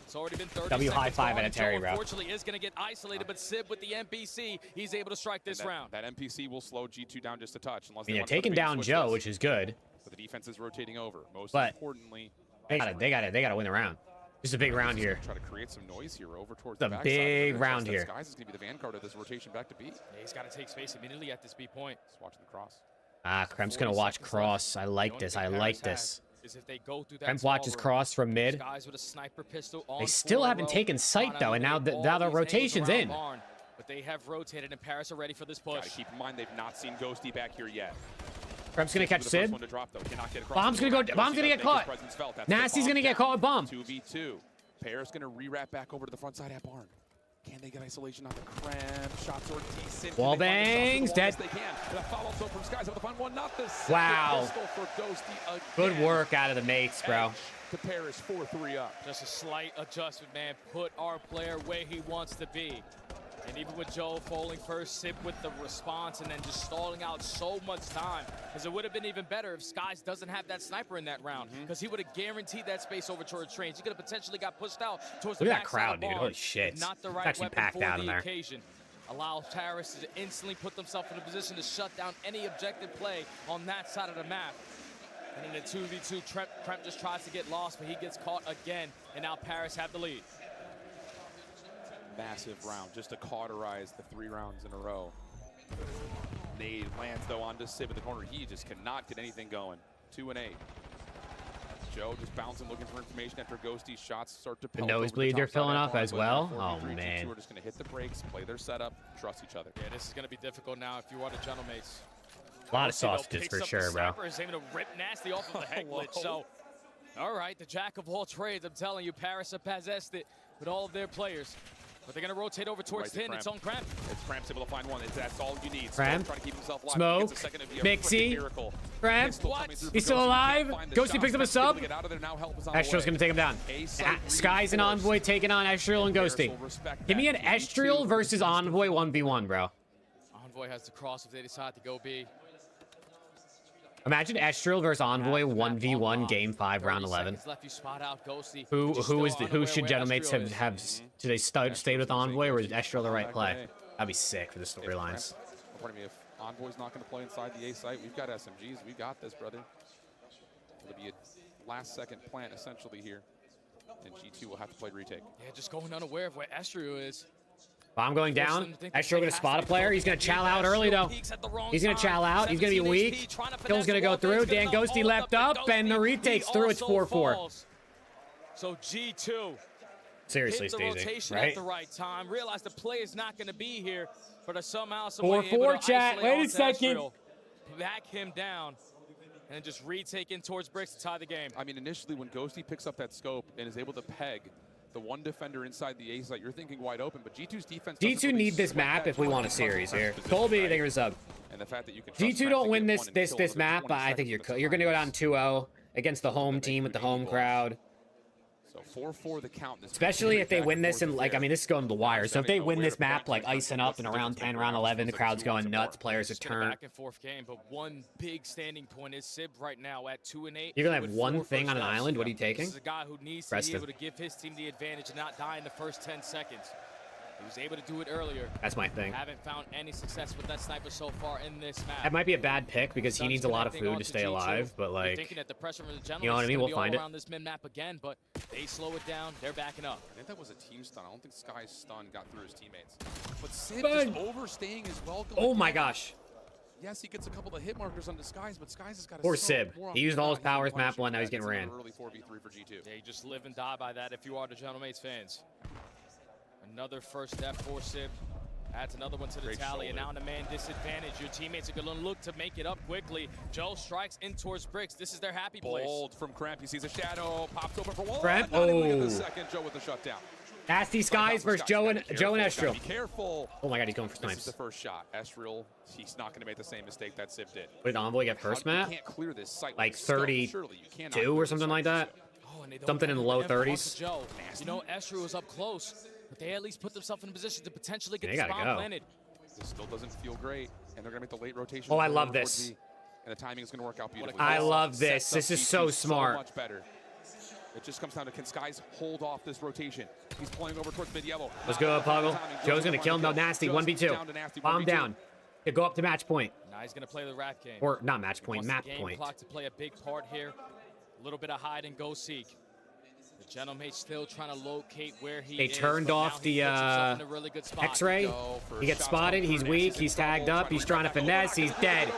It's already been 30 W high five at a Terry, bro. Unfortunately, is going to get isolated, but Sib with the NPC, he's able to strike this round. That NPC will slow G2 down just a touch. Unless they're taking down Joe, which is good. But the defense is rotating over. Most but importantly, they got to win the round. Just a big round here. Try to create some noise here over towards the backside. Big round here. Skies is going to be the vanguard of this rotation back to B. Yeah, he's got to take space immediately at this B point. Just watching the cross. Ah, Kremp's going to watch cross. I like this. I like this. Is if they go through that Kremp watches cross from mid. With a sniper pistol on they still haven't taken sight though, and now the rotation's in. But they have rotated, and Paris are ready for this push. Gotta keep in mind they've not seen Ghosty back here yet. Kremp's gonna catch Sib. Bomb's gonna go. Bomb's gonna get caught. Nasty's gonna get caught with bomb. 2v2. Paris gonna re-wrap back over to the front side at Barn. Can they get isolation on the Kremp? Shots are decent. Wall bangs, dead. They can. And a follow-up zone from Skies able to find one. Not the wow. For Ghosty again. Good work out of the mates, bro. To Paris, 4-3 up. Just a slight adjustment, man. Put our player where he wants to be. And even with Joe falling first, Sib with the response and then just stalling out so much time. Because it would have been even better if Skies doesn't have that sniper in that round. Because he would have guaranteed that space over towards trains. He could have potentially got pushed out towards the back. Look at that crowd, dude. Holy shit. Not the right actually weapon packed for out in the there. occasion. Allows Paris to instantly put themselves in a position to shut down any objective play on that side of the map. And in the 2v2, Kremp just tries to get lost, but he gets caught again. And now Paris have the lead. Massive round just to cauterize the 3 rounds in a row. Nade lands though onto Sib in the corner. He just cannot get anything going. 2-8. Joe just bouncing, looking for information after Ghosty's shots start to pelt. The nosebleeds are filling up as well. Oh man. We're just gonna hit the brakes, play their setup, trust each other. Yeah, this is gonna be difficult now if you are the Gentlemates. A lot of sausages for sure, bro. Is aiming to rip Nasty off of the head glitch. So, all right, the jack of all trades. I'm telling you, Paris have possessed it with all of their players. But they're going to rotate over towards 10. It's on Kremp. It's Kremp's able to find one. That's all you need. Kremp. Trying to keep himself alive. Smoke. Mixie. Kremp. He's still alive. Ghosty picks up a sub. Estriel's going to take him down. Skies and Envoy taking on Estriel and Ghosty. Give me an Estriel versus Envoy 1v1, bro. Envoy has the cross if they decide to go B. Imagine Estrel versus Envoy 1v1 game 5 round 11. Who should Genomates have do they stayed with Envoy, or was Estrel the right play? That'd be sick for the storylines. Pardon me, if Envoy's not going to play inside the A site, we've got SMGs. We got this, brother. It'll be a last-second plant essentially here, and G2 will have to play retake. Yeah, just going unaware of where Estrel is. Bomb going down. Estrel gonna spot a player. He's gonna chow out early though. He's gonna chow out. He's gonna be weak. Kill's gonna go through. Dan Ghosty leapt up, and the retake's through. It's 4-4. So G2 seriously, hit the rotation right? at the right time. Realized the play is not gonna be here, but somehow, some way 4-4 chat. Wait a second. Back him down. And just retaking towards Bricks to tie the game. I mean, initially when Ghosty picks up that scope and is able to peg the one defender inside the A site, you're thinking wide open, but G2's defense G2 need this map if we want a series here. Colby, thank you for sub. And the fact that you can G2 don't win this map, but I think you're gonna go down 2-0 against the home team with the home crowd. So 4-4 the count. Especially if they win this, and like, I mean, this is going to the wire. So if they win this map, like icing up in around 10, round 11, the crowd's going nuts. Players are turned. Back and forth game, but one big standing point is Sib right now at 2-8. You're gonna have one thing on an island. What are you taking? This is a guy who needs to be able to give his team the advantage and not die in the first 10 seconds. He was able to do it earlier. That's my thing. Haven't found any success with that sniper so far in this map. That might be a bad pick because he needs a lot of food to stay alive, but like, you know what I mean? We'll find it. Around this mid map again, but they slow it down. They're backing up. I think that was a team stun. I don't think Sky's stun got through his teammates. But Sib just overstaying his welcome. Oh my gosh. Yes, he gets a couple of hit markers on Disguise, but Skies has got poor Sib. He used all his powers map one. Now he's getting ran. Early 4v3 for G2. Yeah, you just live and die by that if you are the Genomates fans. Another first death for Sib. Adds another one to the tally, and now in a man disadvantage. Your teammates are going to look to make it up quickly. Joe strikes in towards Bricks. This is their happy place. Bold from Kremp. He sees a shadow. Pops open for one. Kremp. Not able to get the second. Joe with the shutdown. Nasty Skies versus Joe and Estrel. Be careful. Oh my god, he's going for snipes. This is the first shot. Estrel, he's not going to make the same mistake that Sib did. What did Envoy get first map? You can't clear this site like 32 or something like that. Something in the low 30s. Joe. You know, Estrel was up close, but they at least put themselves in a position to potentially get the spawn planted. This still doesn't feel great, and they're going to make the late rotation. Oh, I love this. And the timing is going to work out beautifully. I love this. This is so smart. So much better. It just comes down to, can Skies hold off this rotation? He's playing over towards mid-yellow. Let's go, Puggle. Joe's going to kill him, though. Nasty, 1v2. Bomb down. To go up to match point. Now he's going to play the rat game. Or not match point, map point. Clock to play a big part here. A little bit of hide and go seek. The Genomate's still trying to locate where he is. They turned off the X-ray. He gets spotted. He's weak. He's tagged up. He's trying to finesse. He's dead.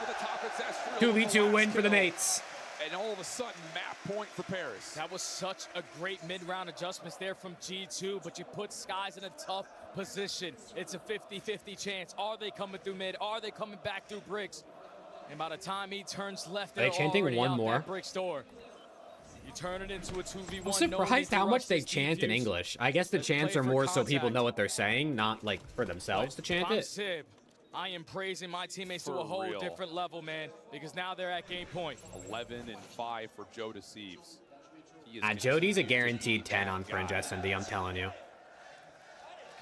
2v2 win for the mates. And all of a sudden, map point for Paris. That was such a great mid-round adjustments there from G2, but you put Skies in a tough position. It's a 50-50 chance. Are they coming through mid? Are they coming back through Bricks? And by the time he turns left, they're already out that Bricks door. You turn it into a 2v1. I'm surprised how much they chant in English. I guess the chants are more so people know what they're saying, not like for themselves to chant it. Sib, I am praising my teammates to a whole different level, man, because now they're at game point. 11-5 for Joe Deceives. Jody's a guaranteed 10 on Fringe SND, I'm telling you.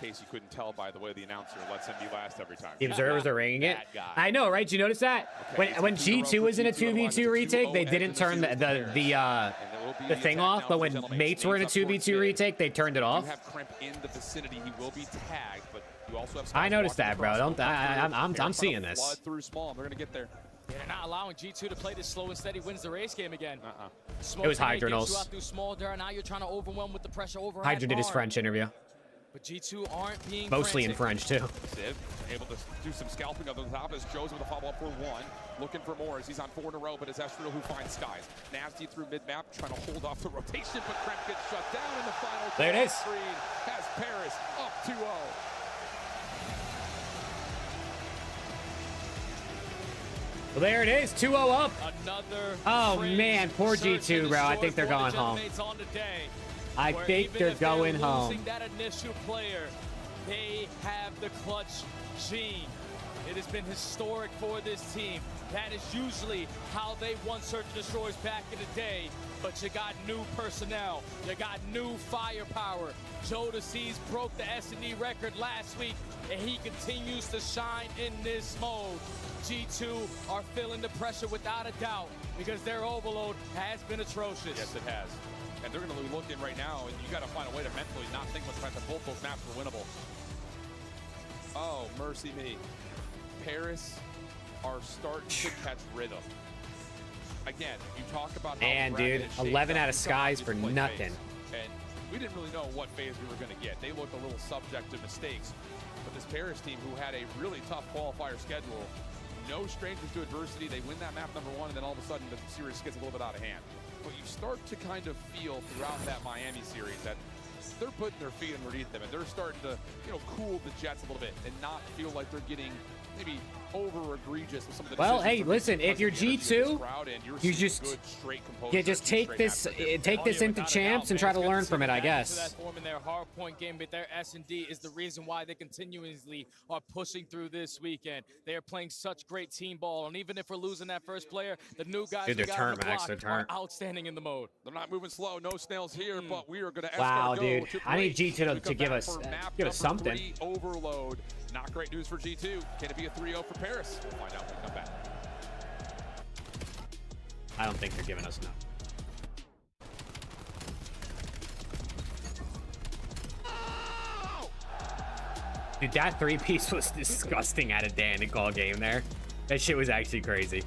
In case you couldn't tell by the way the announcer lets him be last every time. The observers are ringing it. I know, right? Did you notice that? Okay, when G2 was in a 2v2 retake, they didn't turn the thing off, but when mates were in a 2v2 retake, they turned it off. You have Kremp in the vicinity, he will be tagged, but you also have I noticed that, bro. I'm seeing this. Blood through small, they're gonna get there. Yeah, they're not allowing G2 to play this slow and steady, wins the race game again. It was Hydronos. Now you're trying to overwhelm with the pressure over. Hydra did his French interview. But G2 aren't being mostly in French too. Sib able to do some scalping on the top as Joe's with a follow-up for one. Looking for more as he's on 4 in a row, but it's Estrel who finds Skies. Nasty through mid-map, trying to hold off the rotation, but Kremp gets shut down in the final. There it is. Screen has Paris up 2-0. Well, there it is, 2-0 up. Oh man, poor G2, bro. I think they're going home. I think they're going home. That initial player, they have the clutch gene. It has been historic for this team. That is usually how they won Search and Destroys back in the day. But you got new personnel. You got new firepower. Jodeci broke the S&D record last week, and he continues to shine in this mode. G2 are feeling the pressure without a doubt because their overload has been atrocious. Yes, it has. And they're going to be looking right now, and you got to find a way to mentally not think what's right, that both those maps are winnable. Oh, mercy me. Paris are starting to catch rhythm. Again, you talk about how and dude, 11 out of skies for nothing. And we didn't really know what phase we were going to get. They looked a little subject to mistakes. But this Paris team, who had a really tough qualifier schedule, no strangers to adversity. They win that map number 1, and then all of a sudden the series gets a little bit out of hand. But you start to kind of feel throughout that Miami series that they're putting their feet underneath them, and they're starting to, cool the Jets a little bit and not feel like they're getting maybe over egregious with some of the well, hey, listen, if you're G2, you just take this into champs and try to learn from it, I guess. That form in their hard point game, but their S&D is the reason why they continuously are pushing through this weekend. They are playing such great team ball, and even if we're losing that first player, the new guys dude, we got on the block are turn. outstanding in the mode. They're not moving slow, no snails here, but we are going to wow, dude, I need G2 to give us something. 3 overload. Not great news for G2. Can it be a 3-0 for Paris? We'll find out when we come back. I don't think they're giving us enough. Dude, that 3-piece was disgusting at a Danica game there. That shit was actually crazy.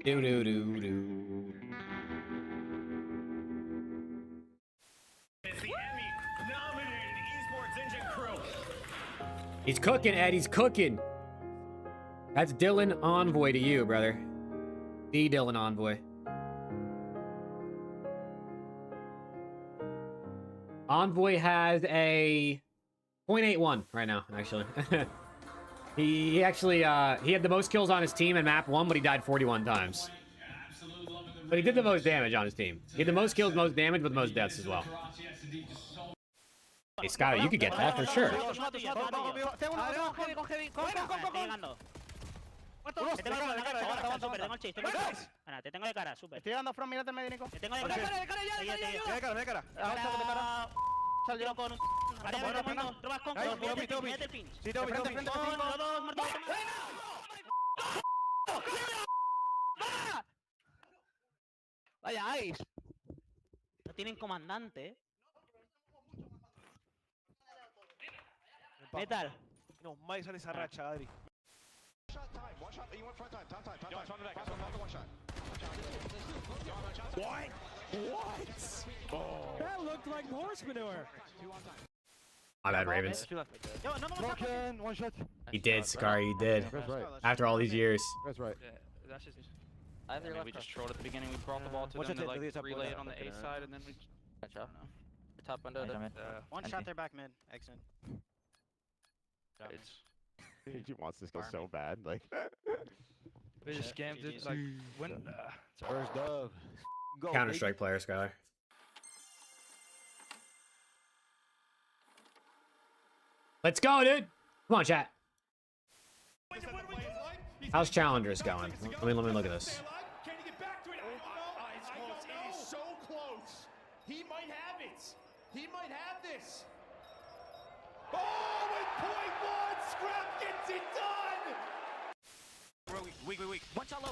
Do do do do. It's the Emmy-nominated Esports Engine crew. He's cooking, Ed. He's cooking. That's Dylan Envoy to you, brother. The Dylan Envoy. Envoy has a 0.81 right now, actually. He actually, he had the most kills on his team in map 1, but he died 41 times. But he did the most damage on his team. He had the most kills, most damage, but the most deaths as well. Hey, Scotty, you could get that for sure. Vaya Ice. No tienen comandante. Metal. No, Mike sale esa racha, Adri. What? Oh. That looked like horse manure. My bad, Ravens. One shot. He did, Sakari, he did. After all these years. That's right. That's just. I mean, we just trolled at the beginning. We brought the ball to them to like relay it on the A side, and then we. Top window. One shot there back mid. Excellent. He wants this go so bad, like. They just scammed it. Like when. First dub. Counter-Strike player, Skylar. Let's go, dude. Come on, chat. How's Challengers going? Let me look at this. Can he get back to it? It is so close. He might have it. He might have this. Oh, with .1, Scrap gets it done. Weak. One shot low.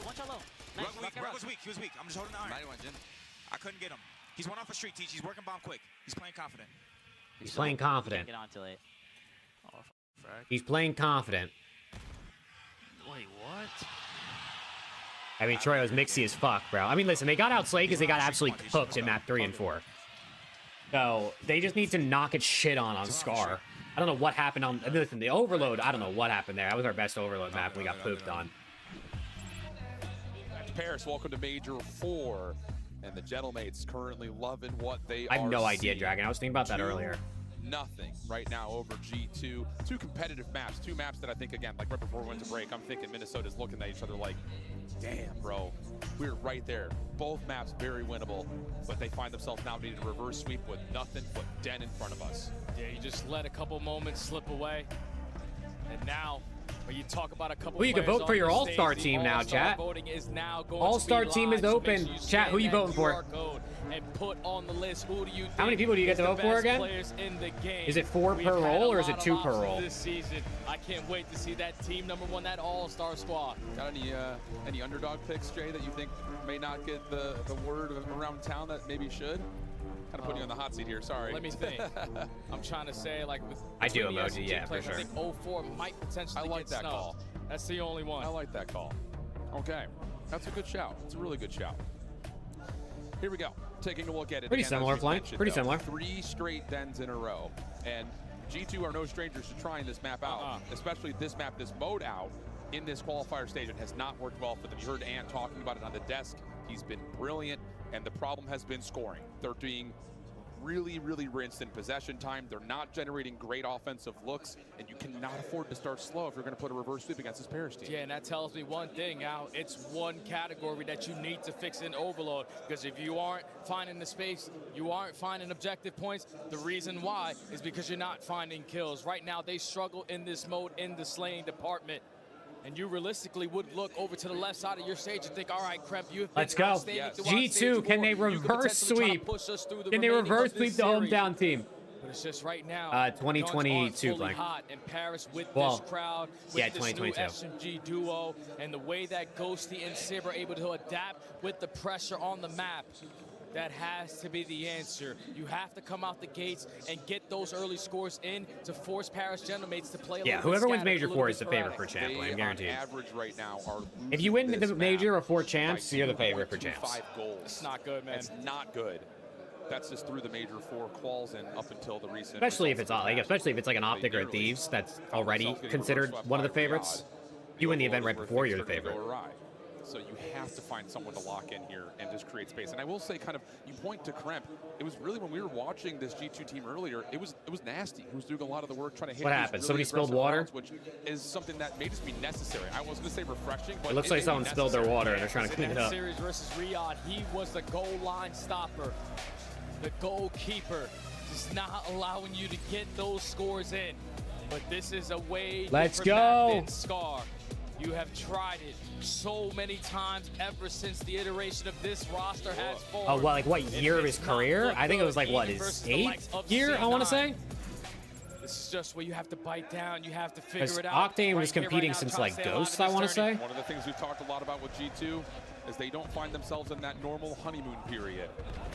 Nice. Rug was weak. He was weak. I'm just holding the iron. I couldn't get him. He's one off a street teach. He's working bomb quick. He's playing confident. He's playing confident. Get on too late. He's playing confident. Wait, what? I mean, Troy was mixy as fuck, bro. I mean, listen, they got outslayed because they got absolutely cooked in map 3 and 4. So they just need to knock its shit on Scar. I don't know what happened on. Listen, the overload. I don't know what happened there. That was our best overload map, and we got pooped on. Paris, welcome to Major 4. And the Gentlemates currently loving what they are I have no idea, seeing. Dragon. I was thinking about that earlier. nothing right now over G2. Two competitive maps, two maps that I think, again, like right before we went to break, I'm thinking Minnesota's looking at each other like, damn, bro, we're right there. Both maps very winnable, but they find themselves now needing a reverse sweep with nothing but Den in front of us. Yeah, you just let a couple moments slip away, and now when you talk about a couple, well, you can vote for your all-star team now, chat. All-star team is open. Chat, who you voting for? And put on the list. Who do you think How many people do you get to vote for again? Is it 4 per roll or is it 2 per roll? This season, I can't wait to see that team #1, that all-star squad. Got any underdog picks, Jay, that you think may not get the word around town that maybe should? Kind of putting you on the hot seat here. Sorry. Let me think. I'm trying to say, like, with I do emoji, yeah, for sure. I think 04 might potentially like get that snubbed. call. That's the only one. I like that call. Okay, that's a good shout. It's a really good shout. Here we go. Taking a look at it. Pretty again, similar, Flank. Pretty similar. 3 straight Dens in a row. And G2 are no strangers to trying this map out, especially this map, this mode out in this qualifier stage. It has not worked well for them. You heard Ant talking about it on the desk. He's been brilliant, and the problem has been scoring. They're being really, really rinsed in possession time. They're not generating great offensive looks, and you cannot afford to start slow if you're going to put a reverse sweep against this Paris team. Yeah, and that tells me one thing, Al. It's one category that you need to fix in Overload, because if you aren't finding the space, you aren't finding objective points, the reason why is because you're not finding kills. Right now, they struggle in this mode in the slaying department. And you realistically would look over to the left side of your stage and think, all right, Kremp, you've been Let's go. yes. G2, can they reverse sweep? Can they reverse sweep the hometown team? But it's just right now. 2022, Blank. Hot in Paris with this crowd, with yeah, this 2022. new SMG duo, and the way that Ghosty and Sib are able to adapt with the pressure on the map. That has to be the answer. You have to come out the gates and get those early scores in to force Paris Gentlemates to play a little whoever bit wins Major scattered, 4 is the favorite for champ, I'm guaranteed. Average right now are if you win the Major or 4 champs, you're the favorite for champs. 5 goals. It's not good, man. It's not good. That's just through the Major 4 quals and up until the recent. Especially if it's like an Optic or a Thieves that's already considered one of the favorites. You win the event right before you're the favorite. So you have to find someone to lock in here and just create space. And I will say, kind of, you point to Kremp. It was really when we were watching this G2 team earlier, it was Nasty who was doing a lot of the work trying to hit. What happened? Somebody spilled water? Rounds, which is something that may just be necessary. I was going to say refreshing, but it looks like someone spilled their water and they're trying to clean it up. Series versus Riyadh, he was the goal line stopper, the goalkeeper, just not allowing you to get those scores in. But this is a way. Let's go. Scar. You have tried it so many times ever since the iteration of this roster has formed. Oh, well, like what year of his career? I think it was like, what, his 8th year, I want to say? This is just where you have to bite down. You have to figure it out. Octane was competing since like Ghosts, I want to say. One of the things we've talked a lot about with G2 is they don't find themselves in that normal honeymoon period.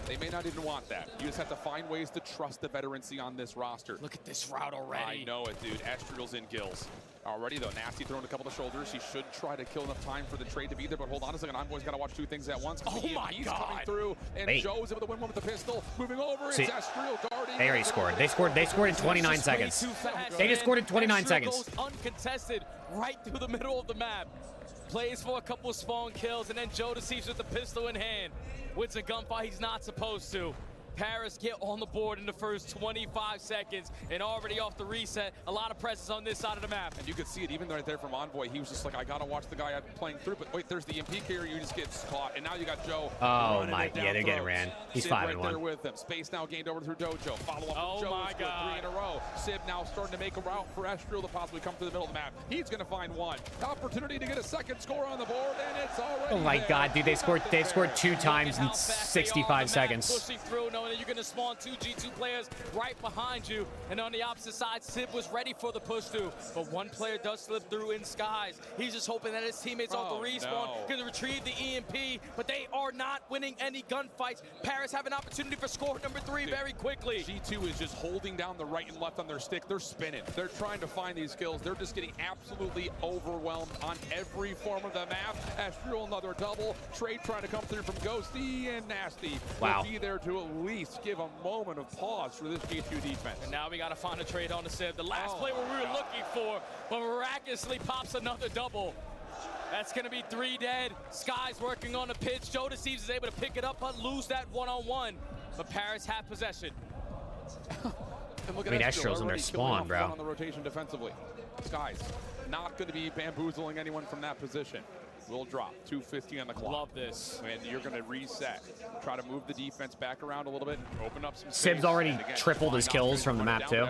They may not even want that. You just have to find ways to trust the veterancy on this roster. Look at this route already. I know it, dude. Estriel's in gills. Already, though, Nasty throwing a couple of shoulders. He should try to kill enough time for the trade to be there, but hold on a second. Envoy's got to watch 2 things at once. Oh, my God. Coming through, and Joe's able to win one with the pistol. Moving over, see, it's Estriel guarding. They already scored. They scored in 29 seconds. They just scored in 29 seconds. Goes uncontested right through the middle of the map. Plays for a couple of spawn kills, and then Joe deceives with the pistol in hand. Wins a gunfight he's not supposed to. Paris get on the board in the first 25 seconds, and already off the reset, a lot of presence on this side of the map. And you could see it even right there from Envoy. He was just like, I gotta watch the guy I'm playing through, but wait, there's the MP carrier, you just get caught, and now you got Joe. Oh my, yeah, they're getting ran. He's 5-1. Right there with them. Space now gained over through Dojo. Follow up from Joe. My God. 3 in a row. Sib now starting to make a route for Estriel to possibly come to the middle of the map. He's gonna find one. Opportunity to get a second score on the board, and it's already Oh my there. God, dude, they've scored 2 times in 65 seconds. Pushing through, knowing that you're gonna spawn 2 G2 players right behind you, and on the opposite side, Sib was ready for the push through, but one player does slip through in skies. He's just hoping that his teammates off the respawn can retrieve the EMP, but they are not winning any gunfights. Paris have an opportunity for score number 3 very quickly. G2 is just holding down the right and left on their stick. They're spinning. They're trying to find these kills. They're just getting absolutely overwhelmed on every form of the map. Estriel another double. Trade trying to come through from Ghosty, and Nasty will be there to at least give a moment of pause for this G2 defense. And now we got to find a trade on the Sib. The last play where we were looking for, but miraculously pops another double. That's going to be 3 dead. Sky's working on the pitch. Joe Deceives is able to pick it up, but lose that one-on-one. But Paris have possession. I mean, Estro's in their spawn, bro. On the rotation defensively. Skies not going to be bamboozling anyone from that position. Will drop 2:50 on the clock. Love this. And you're going to reset. Try to move the defense back around a little bit. Open up some Sib's already tripled his kills from the map too.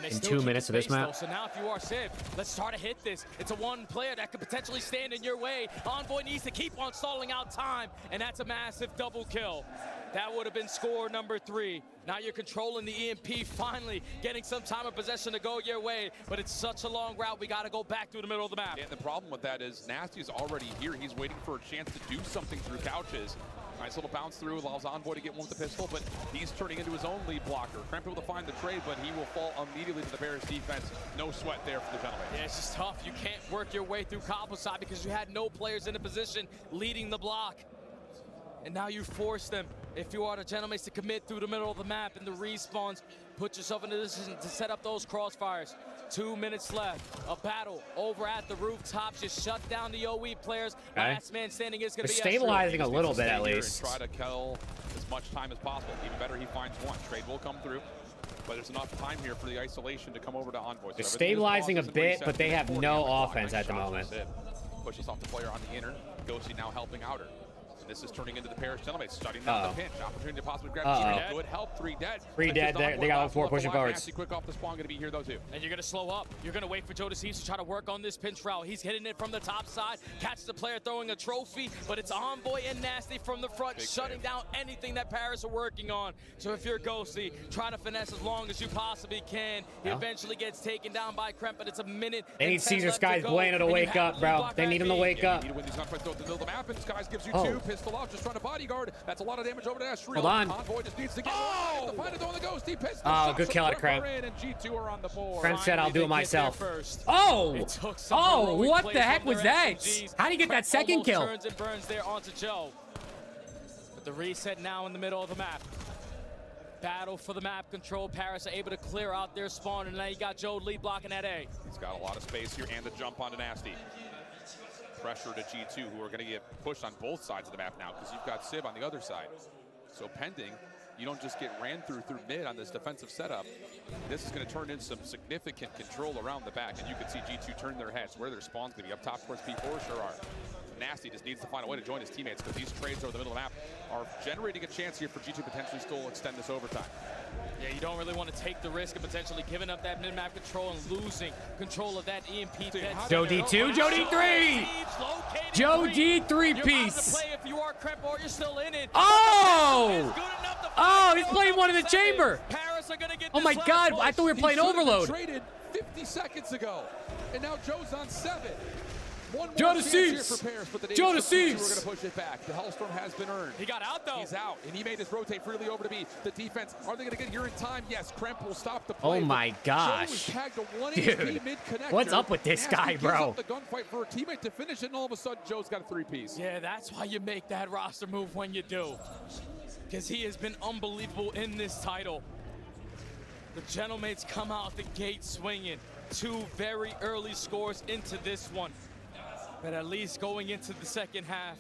In 2 minutes of this map. So now if you are Sib, let's try to hit this. It's a one player that could potentially stand in your way. Envoy needs to keep on stalling out time, and that's a massive double kill. That would have been score number 3. Now you're controlling the EMP, finally getting some time of possession to go your way, but it's such a long route, we got to go back through the middle of the map. And the problem with that is Nasty is already here. He's waiting for a chance to do something through couches. Nice little bounce through, allows Envoy to get one with the pistol, but he's turning into his own lead blocker. Kremp able to find the trade, but he will fall immediately to the Bears defense. No sweat there for the gentleman. Yeah, it's just tough. You can't work your way through Cobbleside because you had no players in a position leading the block. And now you force them, if you are the Gentlemen, to commit through the middle of the map and the respawns. Put yourself in a position to set up those crossfires. 2 minutes left. A battle over at the rooftops. Just shut down the OE players. Okay. Last man standing is going to be stabilizing a little bit at least. Try to kill as much time as possible. Even better, he finds one. Trade will come through. But there's enough time here for the isolation to come over to Envoy. They're stabilizing a bit, but they have no offense at the moment. Pushes off the player on the inner. Ghosty now helping outer. This is turning into the Parish Gentlemen, shutting down the pinch. Opportunity to possibly grab 3 dead. Good help, 3 dead. 3 dead. They got 4 pushing forwards. Nasty quick off the spawn, going to be here though too. And you're going to slow up. You're going to wait for Joe Deceives to try to work on this pinch route. He's hitting it from the top side. Catches the player throwing a trophy, but it's Envoy and Nasty from the front, shutting down anything that Paris are working on. So if you're Ghosty, try to finesse as long as you possibly can. He eventually gets taken down by Kremp, but it's a minute. They need Caesar Skies Bueno to wake up, bro. They need him to wake up. You need to win these gunfights though to build the map, and Skies gives you 2. Pistol out, just trying to bodyguard. That's a lot of damage over to Ashreal. Hold on. Envoy just needs to get to find it on the Ghost. He pissed good kill out of Kremp. And G2 are on the board. Kremp said I'll do it myself. Oh! Oh, what the heck was that? How do you get that second kill? Turns and burns there onto Joe. But the reset now in the middle of the map. Battle for the map control. Paris are able to clear out their spawn, and now you got Joe lead blocking that A. He's got a lot of space here and the jump onto Nasty. Pressure to G2, who are going to get pushed on both sides of the map now because you've got Sib on the other side. So pending, you don't just get ran through mid on this defensive setup. This is going to turn in some significant control around the back, and you can see G2 turn their heads. Where their spawn's going to be up top towards P4, sure are. Nasty just needs to find a way to join his teammates because these trades over the middle of the map are generating a chance here for G2 to potentially still extend this overtime. Yeah, you don't really want to take the risk of potentially giving up that mid-map control and losing control of that EMP. Joe D2, Joe D3! Joe D3 piece! If you are Kremp or you're still in it. Oh! Oh, he's playing one in the chamber! Oh my god, I thought we were playing Overload! Traded 50 seconds ago, and now Joe's on 7. Joe Deceives! Joe Deceives! We're going to push it back. The Hellstorm has been earned. He got out, though. He's out, and he made his rotate freely over to B. The defense, are they going to get here in time? Yes, Kremp will stop the play. Oh my gosh. Dude, what's up with this guy, bro? The gunfight for a teammate to finish it, and all of a sudden, Joe's got a 3-piece. Yeah, that's why you make that roster move when you do. Because he has been unbelievable in this title. The Gentlemates come out the gate swinging. 2 very early scores into this one. But at least going into the second half,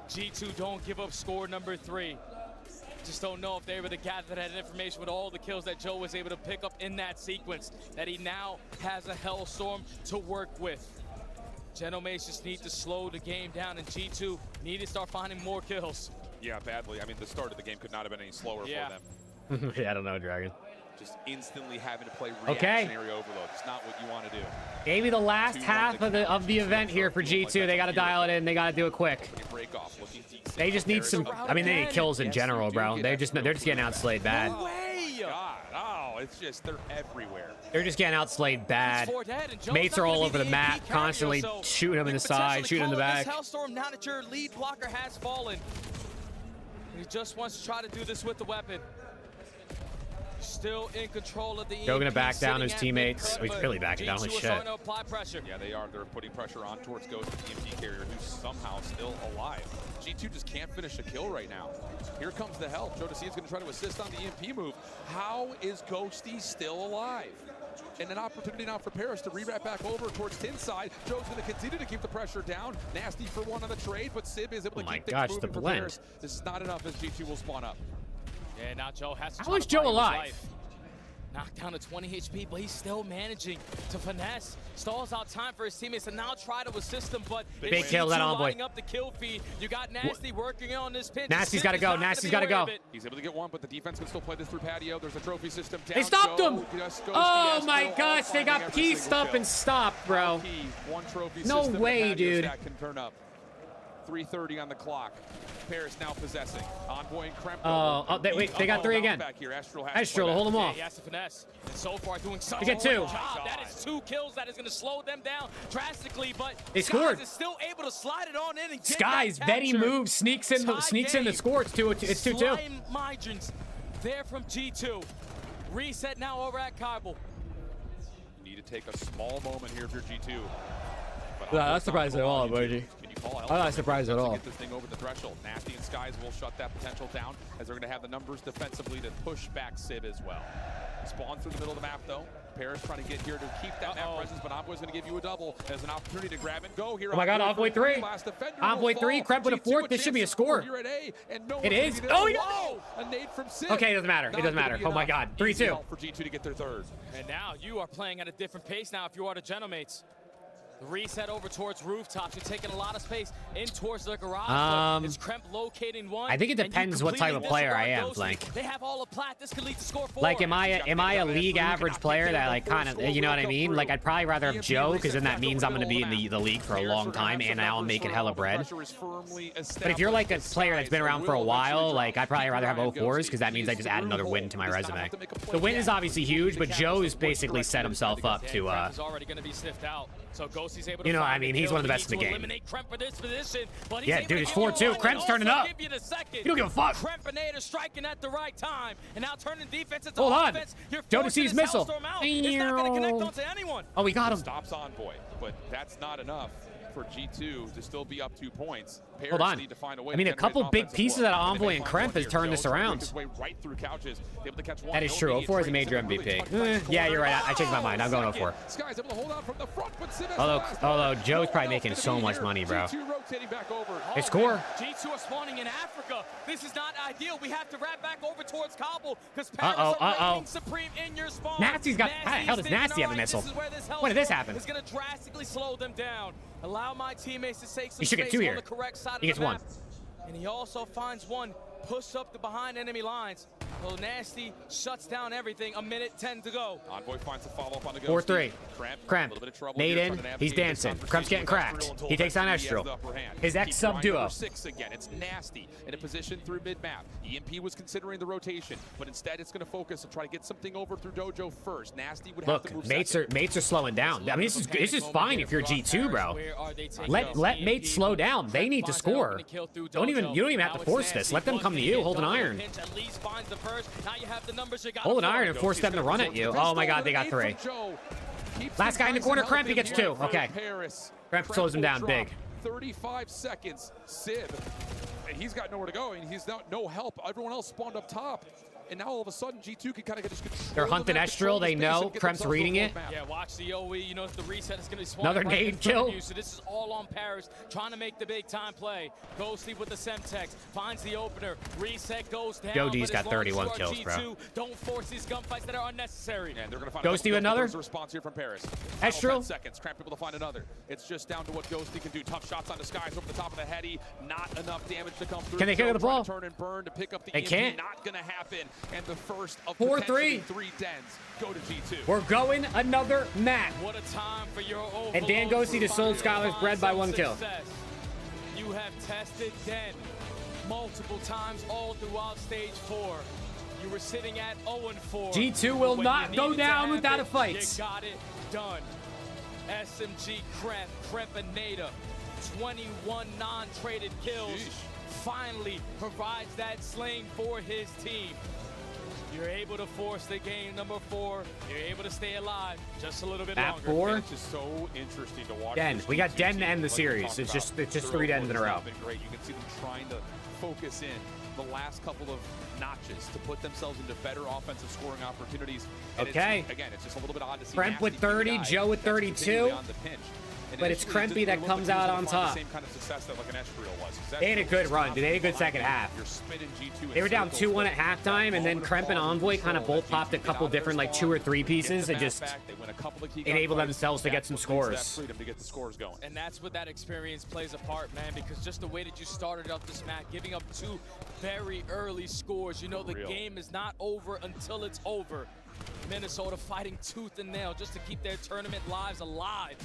G2 don't give up score number 3. Just don't know if they're able to gather that information with all the kills that Joe was able to pick up in that sequence, that he now has a Hellstorm to work with. Gentlemen just need to slow the game down, and G2 need to start finding more kills. Yeah, badly. I mean, the start of the game could not have been any slower for them. Yeah, I don't know, Dragon. Just instantly having to play reactionary overload. It's not what you want to do. Maybe the last half of the event here for G2. They got to dial it in. They got to do it quick. They just need some. I mean, they need kills in general, bro. They're just getting outslayed bad. No way! God, oh, it's just they're everywhere. They're just getting outslayed bad. Mates are all over the map, constantly shooting them in the side, shooting in the back. Hellstorm, now that your lead blocker has fallen, he just wants to try to do this with the weapon. Still in control of the Joe gonna back down his teammates. He's really backing down. Holy shit. Yeah, they are. They're putting pressure on towards Ghost, the EMP carrier, who's somehow still alive. G2 just can't finish a kill right now. Here comes the help. Joe Deceives gonna try to assist on the EMP move. How is Ghosty still alive? And an opportunity now for Paris to re-wrap back over towards Tin side. Joe's going to continue to keep the pressure down. Nasty for one on the trade, but Sib is able to keep things moving for Paris. This is not enough as G2 will spawn up. Yeah, now Joe has to. How is Joe alive? Knocked down to 20 HP, but he's still managing to finesse. Stalls out time for his teammates and now try to assist him, but big kill that Envoy. Up the kill feed. You got Nasty working on this pinch. Nasty's got to go. Nasty's got to go. He's able to get one, but the defense can still play this through patio. There's a trophy system down. They stopped him. Oh my gosh, they got pieced up and stopped, bro. One trophy no way, dude. Can turn up. 3:30 on the clock. Paris now possessing. Envoy and Kremp. They got 3 again. Back here. Astral, hold them off. He has to finesse. And so far doing such a good job. That is 2 kills. That is going to slow them down drastically, but they scored. Is still able to slide it on in and get Skies, Betty moves, sneaks in the score. It's 2-2. Slime Migrants there from G2. Reset now over at Kabul. You need to take a small moment here if you're G2. I'm not surprised at all, Boji. I'm not surprised at all. Get this thing over the threshold. Nasty and Skies will shut that potential down as they're going to have the numbers defensively to push back Civ as well. Spawn through the middle of the map though. Paris trying to get here to keep that map presence, but Envoy's going to give you a double as an opportunity to grab and go here. Oh my God, Envoy 3. Envoy 3, Kremp with a 4th. This should be a score. It is. Oh, a nade from Civ. Okay, it doesn't matter. It doesn't matter. Oh my God, 3-2. For G2 to get their 3rd. And now you are playing at a different pace now if you are the Genomates. Reset over towards rooftops. You're taking a lot of space in towards the garage. It's Kremp locating one. I think it depends what type of player I am, Flank. They have all of plat. This could lead to score 4. Like, am I a league average player that like kind of, you know what I mean? Like, I'd probably rather have Joe because then that means I'm going to be in the league for a long time and now I'm making hella bread. But if you're like a player that's been around for a while, like I'd probably rather have 0-4s because that means I just add another win to my resume. The win is obviously huge, but Joe's basically set himself up to already going to be sniffed out. So Ghosty's able to, you know, I mean, he's one of the best in the game. Yeah, dude, it's 4-2. Kremp's turning up. You don't give a fuck. Krempinator striking at the right time, and now turning defense into hold on. Offense. Jodeci's missile. It's not going to connect onto anyone. Oh, we got him. Stops Envoy, but that's not enough for G2 to still be up 2 points. Paris hold on. Need to find a way I mean, a couple big pieces out of Envoy and Kremp has turned this around. Right through couches, able to catch one. That is true. 0-4 is a major MVP. Yeah, you're right. I changed my mind. I'm going 0-4. Skies able to hold out from the front, but although Joe's probably making so much money, bro. They score. G2 are spawning in Africa. This is not ideal. We have to wrap back over towards Kabul because Paris are reigning supreme in your spawn. Nasty's got. How the hell does Nasty have a missile? When did this happen? It's going to drastically slow them down. Allow my teammates to take some he should get 2 here. He gets 1. And he also finds one push up the behind enemy lines. So Nasty shuts down everything. 1:10 to go. Envoy finds a follow-up on the 4-3. Kremp. Nade in. He's dancing. Kremp's getting cracked. He takes down Estral. His ex-sub duo. 6 again. It's Nasty in a position through mid-map. EMP was considering the rotation, but instead it's going to focus and try to get something over through Dojo first. Nasty would have to move mates are slowing down. I mean, this is fine if you're G2, bro. Let mates slow down. They need to score. You don't even have to force this. Let them come to you. Hold an iron. Hold an iron and force them to run at you. Oh my God, they got 3. Last guy in the corner, Kremp, he gets 2. Okay. Kremp slows him down big. 35 seconds. Civ, he's got nowhere to go, and he's no help. Everyone else spawned up top. And now all of a sudden, G2 can kind of just control. They're hunting Estral. They know. Kremp's reading it. Yeah, watch the OE. You know, the reset is going to be another nade kill. So this is all on Paris, trying to make the big time play. Ghosty with the Semtex finds the opener. Reset goes down. Jody's got 31 kills, bro. Don't force these gunfights that are unnecessary. And they're going to find Ghosty another response here from Paris. Estral. Seconds. Kremp able to find another. It's just down to what Ghosty can do. Tough shots on the Skies over the top of the heady. Not enough damage to come through. Can they kick the ball? Turn and burn to pick up the they can't. Not going to happen. And the first of 4-3. 3 dens go to G2. We're going another map. What a time for your and Dan Ghosty just sold Skylar's bread by 1 kill. You have tested Den multiple times all throughout stage 4. You were sitting at 0-4. G2 will not go down without a fight. You got it done. SMG Krempinator, 21 non-traded kills. Finally provides that sling for his team. You're able to force the game number 4. You're able to stay alive just a little bit longer. 4. It's just so interesting to watch. Den. We got Den to end the series. It's just 3 Dens in a row. Great. You can see them trying to focus in the last couple of notches to put themselves into better offensive scoring opportunities. And okay. Again, it's just a little bit odd to see. Kremp with 30, Joe with 32. but it's Krempy that comes out on top. Same kind of success that like an Espriel was. They had a good run, dude. They had a good second half. They were down 2-1 at halftime, and then Kremp and Envoy kind of both popped a couple different, like 2 or 3 pieces and just enabled themselves to get some scores. And that's what that experience plays a part, man, because just the way that you started up this match, giving up 2 very early scores, you know the game is not over until it's over. Minnesota fighting tooth and nail just to keep their tournament lives alive.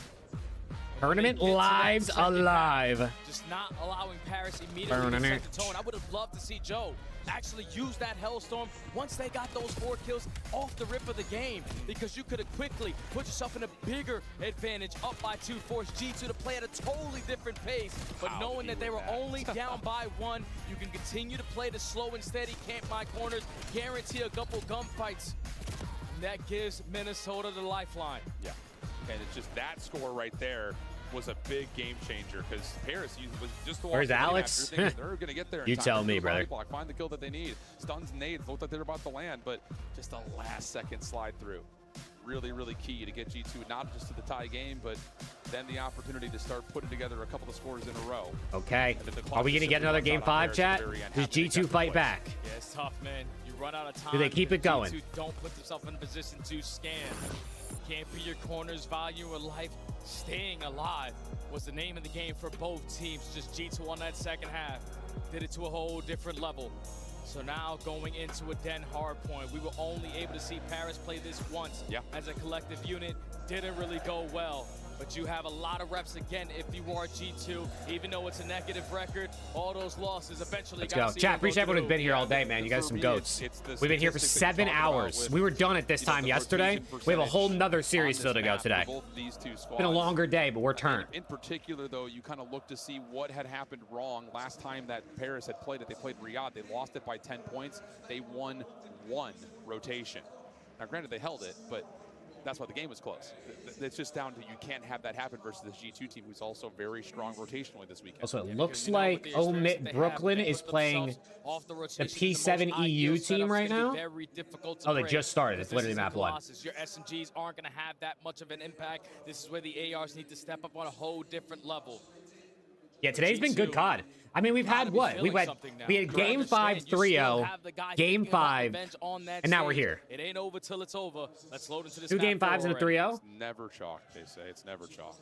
Tournament lives alive. Just not allowing Paris immediately to set the tone. I would have loved to see Joe actually use that Hellstorm once they got those 4 kills off the rip of the game, because you could have quickly put yourself in a bigger advantage, up by 2, force G2 to play at a totally different pace. But knowing that they were only down by 1, you can continue to play the slow and steady, camp my corners, guarantee a couple gunfights. That gives Minnesota the lifeline. Yeah, and it's just that score right there was a big game changer, because Paris was just the Where's Alex? They're going to get there. You tell me, brother. Block, find the kill that they need. Stuns, nades, looked like they're about to land, but just a last-second slide through. Really, really key to get G2 not just to the tie game, but then the opportunity to start putting together a couple of scores in a row. Okay. Are we going to get another game 5, chat? Does G2 fight back? Yeah, it's tough, man. You run out of time. Do they keep it going? G2 don't put themselves in a position to scan. Can't be your corner's value of life. Staying alive was the name of the game for both teams. Just G2 on that second half did it to a whole different level. So now going into a Den hardpoint, we were only able to see Paris play this once as a collective unit. Didn't really go well. But you have a lot of reps again if you are G2, even though it's a negative record. All those losses eventually. Let's go. Chat, appreciate everyone who's been here all day, man. You guys are some goats. We've been here for 7 hours. We were done at this time yesterday. We have a whole nother series still to go today. It's been a longer day, but we're turned. In particular, though, you kind of look to see what had happened wrong last time that Paris had played it. They played Riyadh. They lost it by 10 points. They won 1 rotation. Now, granted, they held it, but that's why the game was close. It's just down to you can't have that happen versus this G2 team, who's also very strong rotationally this weekend. Also, it looks like Omit Brooklyn is playing the P7 EU team right now. Oh, they just started. It's literally map 1. Your SMGs aren't going to have that much of an impact. This is where the ARs need to step up on a whole different level. Yeah, today's been good COD. I mean, we've had what? We had game 5 3-0, game 5, and now we're here. It ain't over till it's over. Let's load into this. 2 game 5s and a 3-0. It's never chalk, they say. It's never chalk.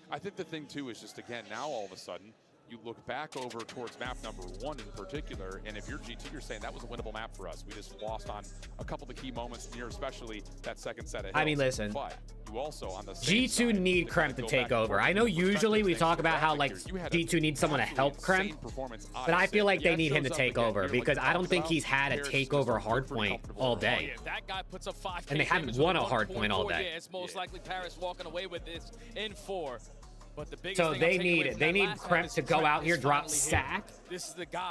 I think the thing too is just, again, now all of a sudden you look back over towards map number 1 in particular, and if you're G2, you're saying that was a winnable map for us. We just lost on a couple of the key moments near, especially that second set of hills. I mean, listen. But you also on the G2 need Kremp to take over. I know usually we talk about how like G2 needs someone to help Kremp, but I feel like they need him to take over, because I don't think he's had a takeover hardpoint all day. That guy puts up 5, and they haven't won a hardpoint all day. Yeah, it's most likely Paris walking away with this in 4. But the so they need Kremp to go out here, drop sack,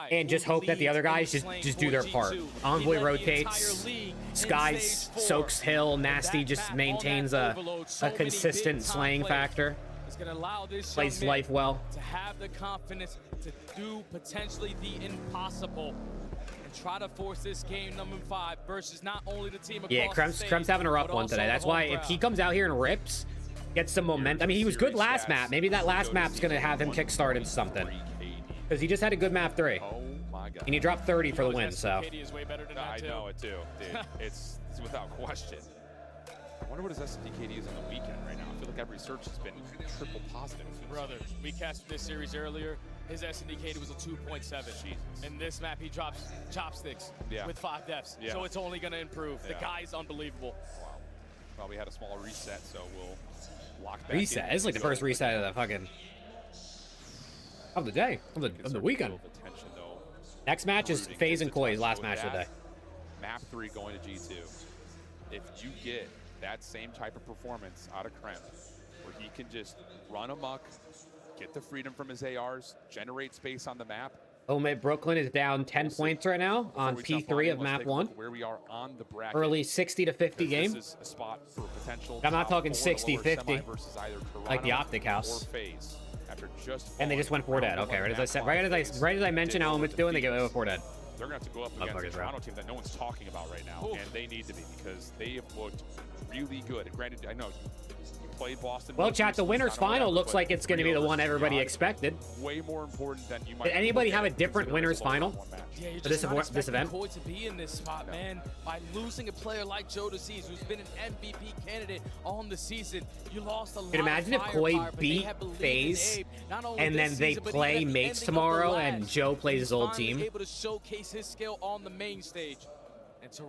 and just hope that the other guys just do their part. Envoy rotates, Skies soaks Hill, Nasty just maintains a consistent slaying factor. Plays life well. To have the confidence to do potentially the impossible and try to force this game number 5 versus not only the team across Kremp's having a rough one today. That's why if he comes out here and rips, gets some momentum. I mean, he was good last map. Maybe that last map's going to have him kickstart into something. Because he just had a good map 3. Oh my God. And he dropped 30 for the win, so. I know it too, dude. It's without question. I wonder what his SDKD is on the weekend right now. I feel like every search has been triple positive. Brother, we casted this series earlier. His SDKD was a 2.7. In this map, he drops chopsticks with 5 deaths. So it's only going to improve. The guy's unbelievable. Wow. Well, we had a small reset, so we'll lock back reset. It's like the first reset of the fucking of the day, of the weekend. Next match is FaZe and Koi's last match of the day. Map 3 going to G2. If you get that same type of performance out of Kremp, where he can just run amok, get the freedom from his ARs, generate space on the map. Omid Brooklyn is down 10 points right now on P3 of map 1. Where we are on the bracket. Early 60 to 50 game. This is a spot for potential. I'm not talking 60, 50, like the Optic House. And they just went 4 dead. Okay, right as I mentioned how Omid's doing, they get away with 4 dead. they're going to have to go up against a Toronto team that no one's talking about right now, and they need to be because they have looked really good. And granted, I know you played Boston. Well, chat, the winners final looks like it's going to be the one everybody expected. Way more important than you might. Did anybody have a different winners final? Yeah, you're for just this event? Koi to be in this spot, man. By losing a player like Joe DeCease, who's been an MVP candidate on the season, you lost a lot. Could imagine if Koi beat FaZe and then they play mates tomorrow and Joe plays his old team. Able to showcase his skill on the main stage.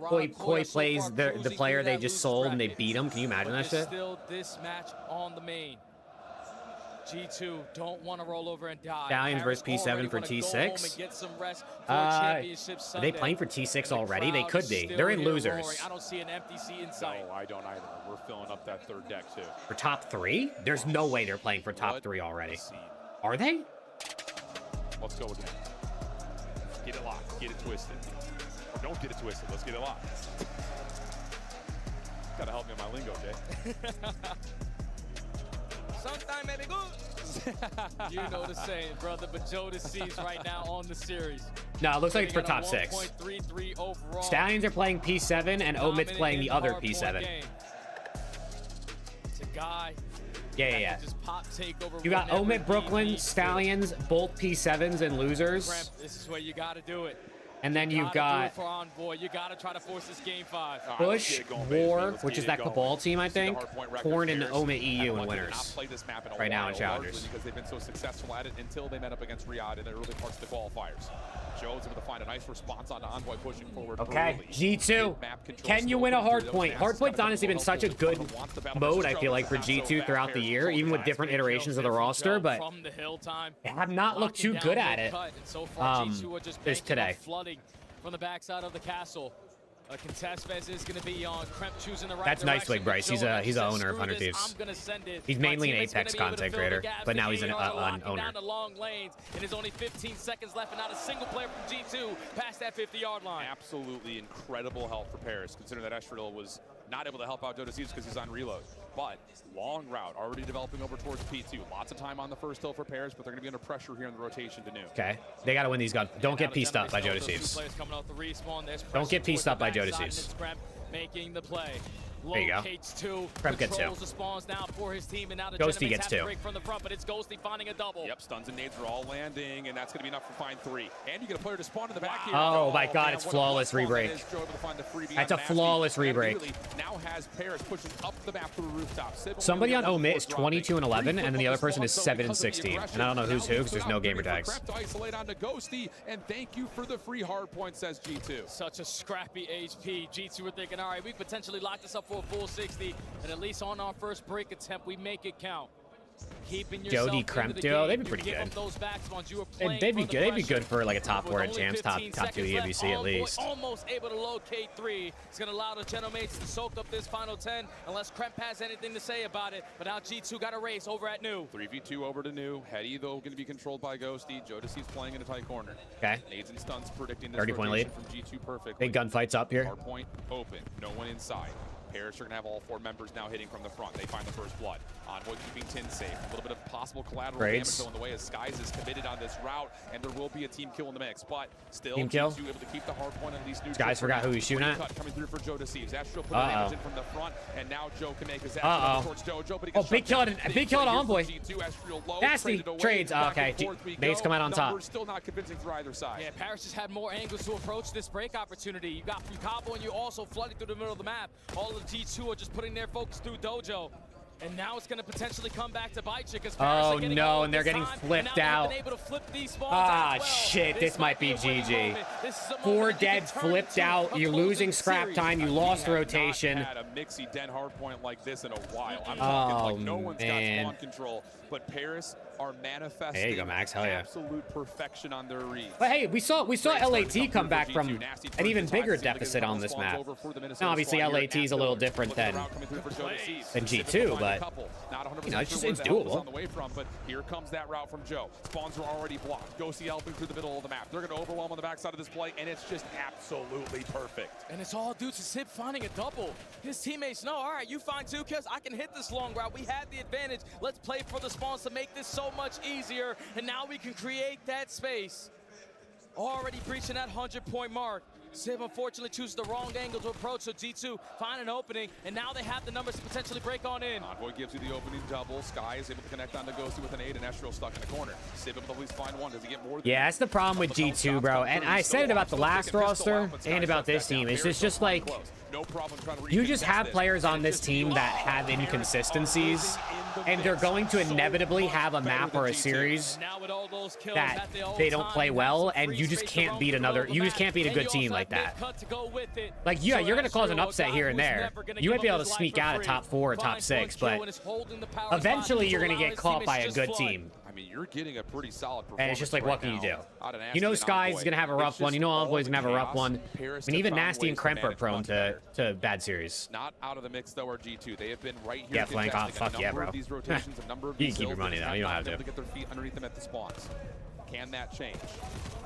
Koi plays the player they just sold and they beat him. Can you imagine that shit? Still this match on the main. G2 don't want to roll over and die. Stallions versus P7 for T6. Are they playing for T6 already? They could be. They're in losers. I don't see an empty seat in sight. No, I don't either. We're filling up that third deck too. For top 3? There's no way they're playing for top 3 already. Are they? Let's go again. Get it locked. Get it twisted. Or don't get it twisted. Let's get it locked. Gotta help me with my lingo, Jay. Sometime maybe good. You know the saying, brother, but Joe DeCease right now on the series. No, it looks like it's for top 6. Stallions are playing P7 and Omit's playing the other P7. It's a guy. Yeah. You got Omit, Brooklyn, Stallions, both P7s and losers. This is where you got to do it. And then you've got you got to try to force this game 5. Bush, War, which is that Cabal team, I think. Horn and Omit EU and winners. Right now in Challengers. Because they've been so successful at it until they met up against Riyadh in the early parts of the qualifiers. Joe's able to find a nice response on Envoy pushing forward. Okay, G2. Can you win a hardpoint? Hardpoint's honestly been such a good mode, I feel like, for G2 throughout the year, even with different iterations of the roster, but they have not looked too good at it this today. From the backside of the castle. A contest fest is going to be on Kremp choosing the right That's nice, Wig Bryce. He's a owner of 100 Thieves. He's mainly an Apex content creator, but now he's an owner. Long lanes, and there's only 15 seconds left, and not a single player from G2 past that 50-yard line. Absolutely incredible help for Paris, considering that Estradil was not able to help out Joe DeCease because he's on reload. But long route, already developing over towards P2. Lots of time on the first hill for Paris, but they're going to be under pressure here in the rotation to New. Okay, they got to win these guns. Don't get pieced up by Joe DeCease. Don't get pieced up by Joe DeCease. Making the play. There you go. Kremp gets 2. Ghosty gets 2. From the front, but it's Ghosty finding a double. Yep, stuns and nades are all landing, and that's going to be enough for find 3. And you get a player to spawn in the back here. Oh my God, it's flawless rebreak. That's a flawless rebreak. Now has Paris pushing up the map through rooftops. Somebody on Omit is 22 and 11, and then the other person is 7 and 16. And I don't know who's who because there's no gamer tags. To isolate onto Ghosty, and thank you for the free hard point, says G2. Such a scrappy HP. G2 were thinking, all right, we potentially locked this up for a full 60, and at least on our first break attempt, we make it count. Keeping Jody Kremp duo, they'd be pretty good. They'd be good. They'd be good for like a top 4 at champs, top 2 EWC at least. Almost able to locate 3. It's going to allow the Genomates to soak up this final 10, unless Kremp has anything to say about it. But now G2 got a race over at New. 3v2 over to New. Heady though going to be controlled by Ghosty. Joe DeCease playing in a tight corner. Okay. Nades and stuns predicting this 30-point lead from G2 perfectly. Big gunfights up here. Hard point open. No one inside. Paris are going to have all 4 members now hitting from the front. They find the first blood. Envoy keeping Tin safe. A little bit of possible collateral damage though in the way as Skies is committed on this route, and there will be a team kill in the mix. But still, team kill. able to keep the hard point at least. Skies forgot who he's shooting at. Coming through for Joe DeCease. Astro put the damage in from the front, and now Joe can make his action towards Dojo. But he gets big kill to Envoy. Nasty trades. Okay, Nate's come out on top. Still not convincing for either side. Yeah, Paris just had more angles to approach this break opportunity. You got from Cabo, and you also flooded through the middle of the map. All of the G2 are just putting their focus through Dojo. And now it's going to potentially come back to bite you because oh no, and they're getting flipped out. Ah, shit, this might be GG. 4 dead, flipped out. You're losing scrap time. You lost rotation. Had a Mixie Den hard point like this in a while. I'm talking like no one's got spawn control, but Paris are manifesting there you go, Max. Hell yeah. Absolute perfection on their reads. But hey, we saw LAT come back from an even bigger deficit on this map. Now, obviously, LAT is a little different than G2, but you know, it's doable. On the way from, but here comes that route from Joe. Spawns are already blocked. Ghosty helping through the middle of the map. They're going to overwhelm on the backside of this play, and it's just absolutely perfect. And it's all due to Sip finding a double. His teammates know, all right, you find 2 kills, I can hit this long route. We had the advantage. Let's play for the spawns to make this so much easier, and now we can create that space. already breaching that 100-point mark. Sib unfortunately chooses the wrong angle to approach, so G2 find an opening, and now they have the numbers to potentially break on in. Envoy gives you the opening double. Sky is able to connect on to Ghosty with an 8, and Estro stuck in the corner. Sib able to at least find one. Does he get more? Yeah, that's the problem with G2, bro. And I said it about the last roster and about this team. It's just like, you just have players on this team that have inconsistencies, and they're going to inevitably have a map or a series that they don't play well, and you just can't beat you just can't beat a good team like that. Like, yeah, you're going to cause an upset here and there. You might be able to sneak out a top 4 or top 6, but eventually you're going to get caught by a good team. I mean, you're getting a pretty solid performance. And it's just like, what can you do? Out of Nasty You know and Sky's Envoy. going to have a rough one. You know Envoy's going to have a rough one. Paris I mean, even have found Nasty and ways to Kremp are manage prone much to bad series. Not out of the mix though are G2. They have been right here. Yeah, flank off. contesting a Fuck yeah, number bro. of these rotations, a number of You these can keep your builds, money, but though. just You don't have have not been to. able get their feet underneath them at the spawns. Can that change?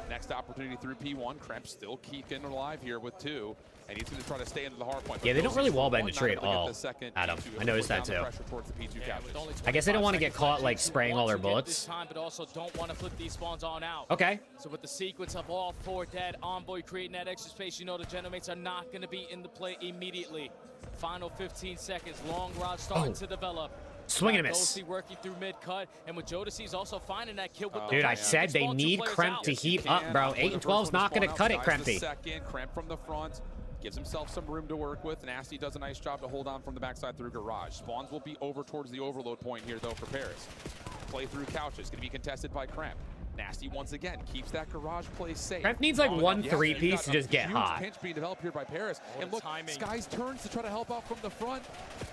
Next opportunity through P1. Kremp still keeping alive here with 2. And he's going to try to stay into the hard point. Yeah, they don't really wallbang the tree at all, Adam. I noticed that too. I guess they don't want to get caught like spraying all their bullets. But also don't want to flip these spawns on out. Okay. So with the sequence of all 4 dead, Envoy creating that extra space, you know the Genomates are not going to be in the play immediately. Final 15 seconds, long rod starting to develop. Swing and a miss. Ghosty working through mid-cut, and with Jodeci's also finding that kill with the Dude, I said they need Kremp to heat up, bro. 8 and 12's not going to cut it, Krempy. Kremp from the front. Gives himself some room to work with. Nasty does a nice job to hold on from the backside through Garage. Spawns will be over towards the overload point here, though, for Paris. Play through Couches. Going to be contested by Kremp. Nasty once again keeps that Garage play safe. Kremp needs like one 3-piece to just get hot. Pinch being developed here by Paris. And look, Sky's turns to try to help out from the front.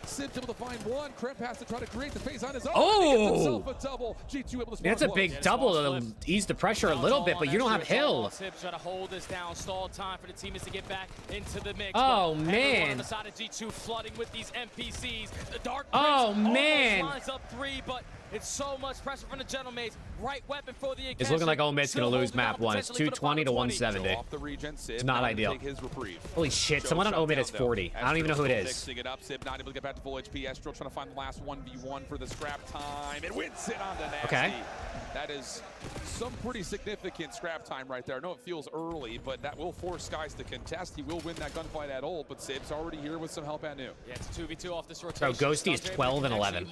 Sib's able to find one. Kremp has to try to create the phase on his own. Oh! A double. G2 able to That's a big double to ease the pressure a little bit, but you don't have Hill. Sib trying to hold this down. Stall time for the teammates to get back into the mix. Oh, man. On the side of G2 flooding with these NPCs. The Dark Oh, man. Lines up 3, but it's so much pressure from the Genomates. Right weapon for the It's looking like Omit's going to lose map 1. It's 220 to 170. It's not ideal. Holy shit, someone on Omit is 40. I don't even know who it is. Fixing it up. Sib not able to get back to full HP. Estro trying to find the last 1v1 for the scrap time. It wins it on the Nasty. Okay. That is some pretty significant scrap time right there. I know it feels early, but that will force Skies to contest. He will win that gunfight at ult, but Sib's already here with some help at new. Yeah, it's a 2v2 off this rotation. Bro, Ghosty is 12 and 11.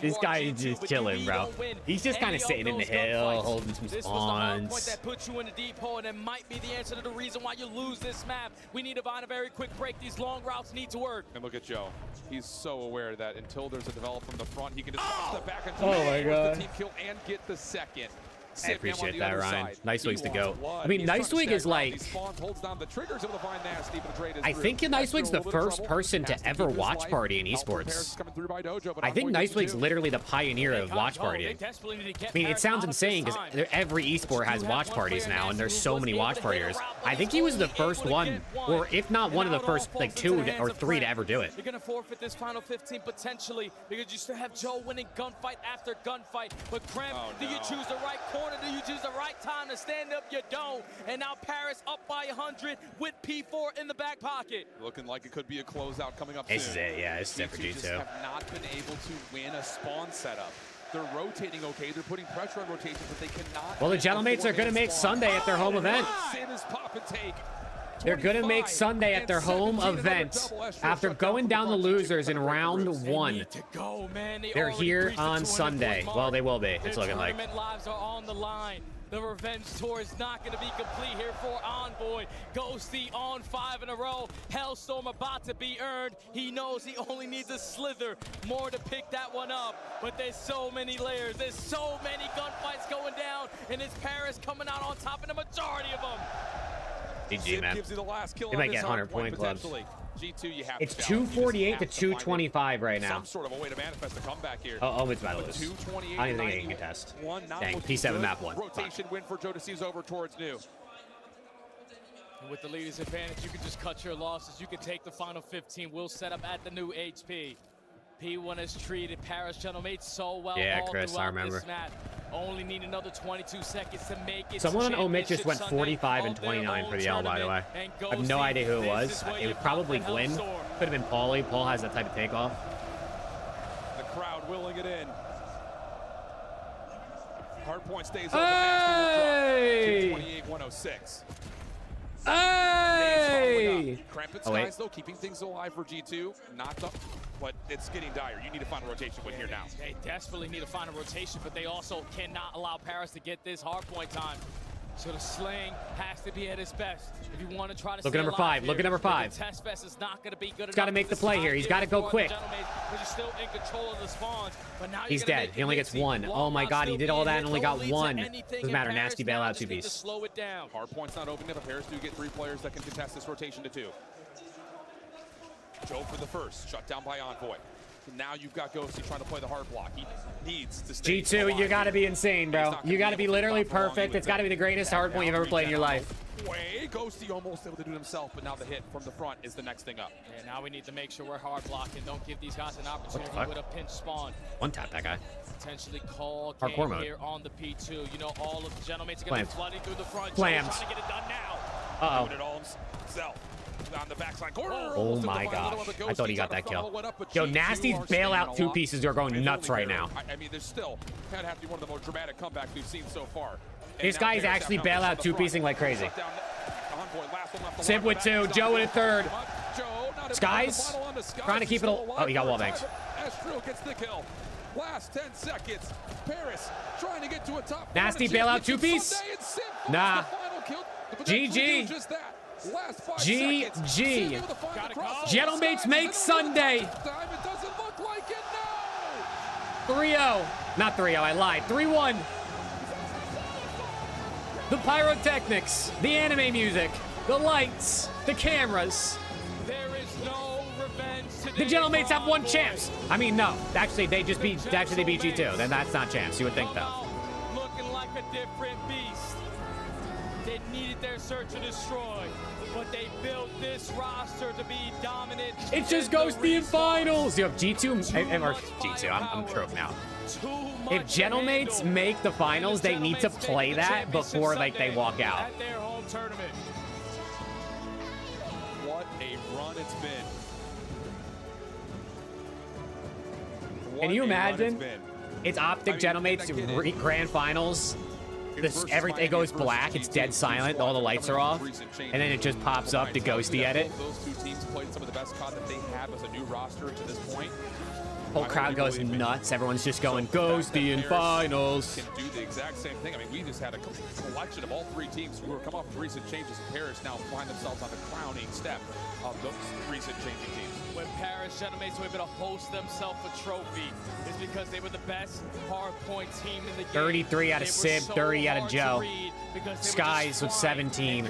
This guy is just chilling, bro. He's just kind of sitting in the hill, holding some This was the hard point spawns. that puts you in the deep hole, and it might be the answer to the reason why you lose this map. We need to find a very quick break. These long routes need to work. And look at Joe. He's so aware that until there's a develop from the front, he can just step back and my God. the team kill and get the second. I appreciate that, Ryan. Nicewig's to go. I mean, Nicewig is like, I think Nicewig's the first person to ever watch party in esports. I think Nicewig's literally the pioneer of watch partying. I mean, it sounds insane because every esport has watch parties now, and there's so many watch partiers. I think he was the first one, or if not one of the first, like 2 or 3 to ever do it. You're going to forfeit this final 15 potentially because you still have Joe winning gunfight after gunfight. But Kremp, do you choose the right corner? Do you choose the right time to stand up? You don't. And now Paris up by 100 with P4 in the back pocket. Looking like it could be a closeout coming up This soon. is it, yeah, it's it for G2 just G2. have not been able to win a spawn setup. They're rotating okay. They're putting pressure on rotations, but they cannot. Well, the Genomates are going to make Sunday at their home event. Sid is pop and take. They're going to make Sunday at their home event after going down the losers in round 1. They're here on Sunday. Well, they will be, it's looking like. Tournament lives are on the line. The revenge tour is not going to be complete here for Envoy. Ghosty on 5 in a row. Hellstorm about to be earned. He knows he only needs a slither more to pick that one up. But there's so many layers. There's so many gunfights going down. And it's Paris coming out on top in the majority of them. GG, man. Gives you the last kill They on might this get hard 100-point clubs. potentially. G2, you have It's to challenge. 248 to 225 right now. Some sort of a way to manifest a comeback here. Oh, it's about to lose. 228 I don't even think they can contest. Dang, looking P7 good. map 1. Rotation win for Jodeci's over towards new. And with the leader's advantage, you can just cut your losses. You can take the final 15. We'll set up at the new HP. P1 has treated Paris Genomates so well. Yeah, all Chris, I throughout remember. This match. Only need another 22 seconds to make it. Someone on Omit just went 45 and 29 for the L, by the way. I have no idea who it was. It was probably Glenn. Could have been Paulie. Paul has that type of takeoff. The crowd willing it in. Hardpoint stays open. Hey! 228-102. 106. Hey! Crampet Oh, wait. Skies, though, keeping things alive for G2. Not the, but it's getting dire. You need to find a rotation win here now. They desperately need to find a rotation, but they also cannot allow Paris to get this hard point time. So the sling has to be at its best. If you want to try to Look at number 5. Look at number 5. Test Fest is not going to be good enough. He's got to make the play here. He's got to go quick. But you're still in control of the spawns. But now He's dead. He only gets 1. Oh my god, he did all that and only got 1. Doesn't matter. Nasty bailout 2-piece. Slow it down. Hard point's not opening up. Paris do get 3 players that can contest this rotation to 2. Joe for the first. Shut down by Envoy. Now you've got Ghosty trying to play the hard block. He needs to stay G2, you got to be insane, bro. You got to be literally perfect. It's got to be the greatest hard point you've ever played in your life. Way Ghosty almost able to do it himself, but now the hit from the front is the next thing up. Yeah, now we need to make sure we're hard blocking. Don't give these guys an opportunity with a pinch spawn. One tap that guy. Potentially call Hardcore mode here on the P2. You know, all of the gentlemen are going to be flooding through the front. Slams. Trying to get it done now. Uh-oh. Doing it all himself. On the backside corner. Oh my gosh. I thought he got that kill. Yo, Nasty's bailout 2 pieces are going nuts right now. I mean, there's still kind of have to be one of the more dramatic comebacks we've seen so far. This guy is actually bailout 2-piecing like crazy. Simp with 2. Joe with a 3rd. Skies trying to keep it. Oh, he got wall banked. Astro gets the kill. Last 10 seconds. Paris trying to get to a top. Nasty bailout 2-piece. Nah. GG. GG. Gentlemates make Sunday. 3-0. Not 3-0, I lied. 3-1. The pyrotechnics, the anime music, the lights, the cameras. There is no revenge today. The Gentlemates have 1 champs. I mean, no. Actually, they just beat G2. Then that's not champs. You would think, though. Looking like a different beast. They needed their search and destroy, but they built this roster to be dominant. It just goes to the finals. You have G2 or G2. I'm broke now. If Gentlemates make the finals, they need to play that before like they walk out. At their home tournament. What a run it's been. Can you imagine? It's Optic Gentlemates grand finals. Everything goes black. It's dead silent. All the lights are off, and then it just pops up to Ghosty edit. Those 2 teams played some of the best COD that they have as a new roster to this point. Whole crowd goes nuts. Everyone's just going Ghosty in finals. Can do the exact same thing. I mean, we just had a collection of all 3 teams who are come off of recent changes in Paris now find themselves on the crowning step of those recent changing teams. When Paris Gentlemates were able to host themselves a trophy, is because they were the best hardpoint team in the game. 33 out of Sib, 30 out of Joe. Skies with 17.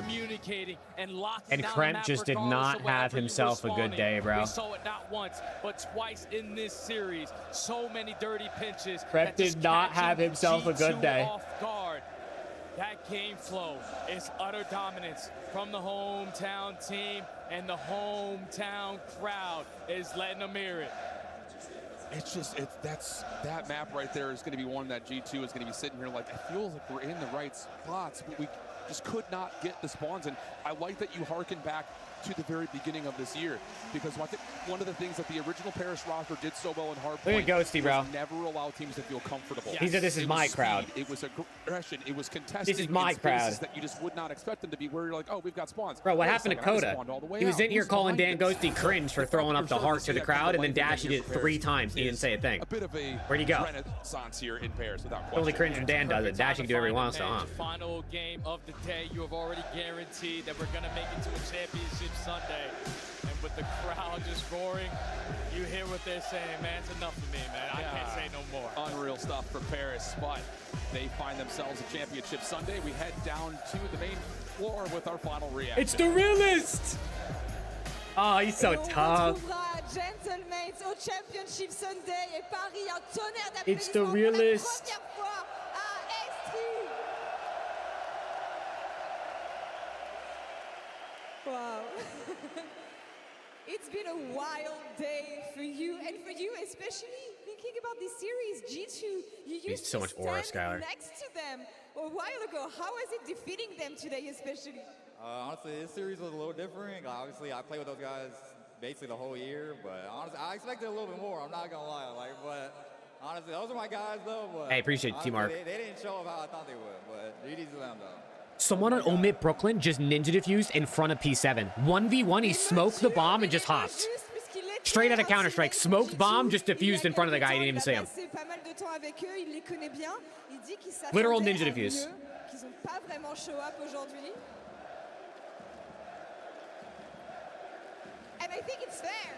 And Kremp just did not have himself a good day, bro. We saw it not once, but twice in this series. So many dirty pinches. Kremp did not have himself a good day. Off guard. That game flow is utter dominance from the hometown team, and the hometown crowd is letting them hear it. It's just, that map right there is going to be one that G2 is going to be sitting here like, I feel like we're in the right spots, but we just could not get the spawns. And I like that you harken back to the very beginning of this year, because I think one of the things that the original Paris roster did so well in hardpoint Look at Ghosty, bro. Never allow teams to feel comfortable. He said, "This is my crowd." It was aggression. It was contested. This is my crowd. That you just would not expect them to be. Where you're like, oh, we've got spawns. Bro, what happened to Coda? He was in here calling Dan Ghosty cringe for throwing up the heart to the crowd, and then Dashy did it 3 times. He didn't say a thing. A bit of a Where'd he go? Renaissance here in Paris, without question. Only cringe when Dan does it. Dashy can do every once in a while. Final game of the day. You have already guaranteed that we're gonna make it to a championship Sunday. And with the crowd just roaring, you hear what they're saying, man. It's enough for me, man. I can't say no more. Unreal stuff from Paris, but they find themselves a championship Sunday. We head down to the main floor with our final reaction. It's the realist! Oh, he's so tough. Gentlemates au Championship Sunday et Paris, un tonnerre It's the realist. Wow. It's been a wild day for you, and for you especially, thinking about this series, G2, you used so much aura, Skylar. next to them a while ago. How was it defeating them today especially? Honestly, this series was a little different. Obviously, I played with those guys basically the whole year, but honestly, I expected a little bit more. I'm not gonna lie, but honestly, those are my guys though. But hey, appreciate you, T-Mark. They didn't show up how I thought they would, but GG's to them though. Someone on Omit Brooklyn just ninja diffused in front of P7. 1v1, he smoked the bomb and just hopped. Straight out of Counter-Strike. Smoked bomb, just diffused in front of the guy. He didn't even see him. Literal ninja diffuse. And I think it's fair.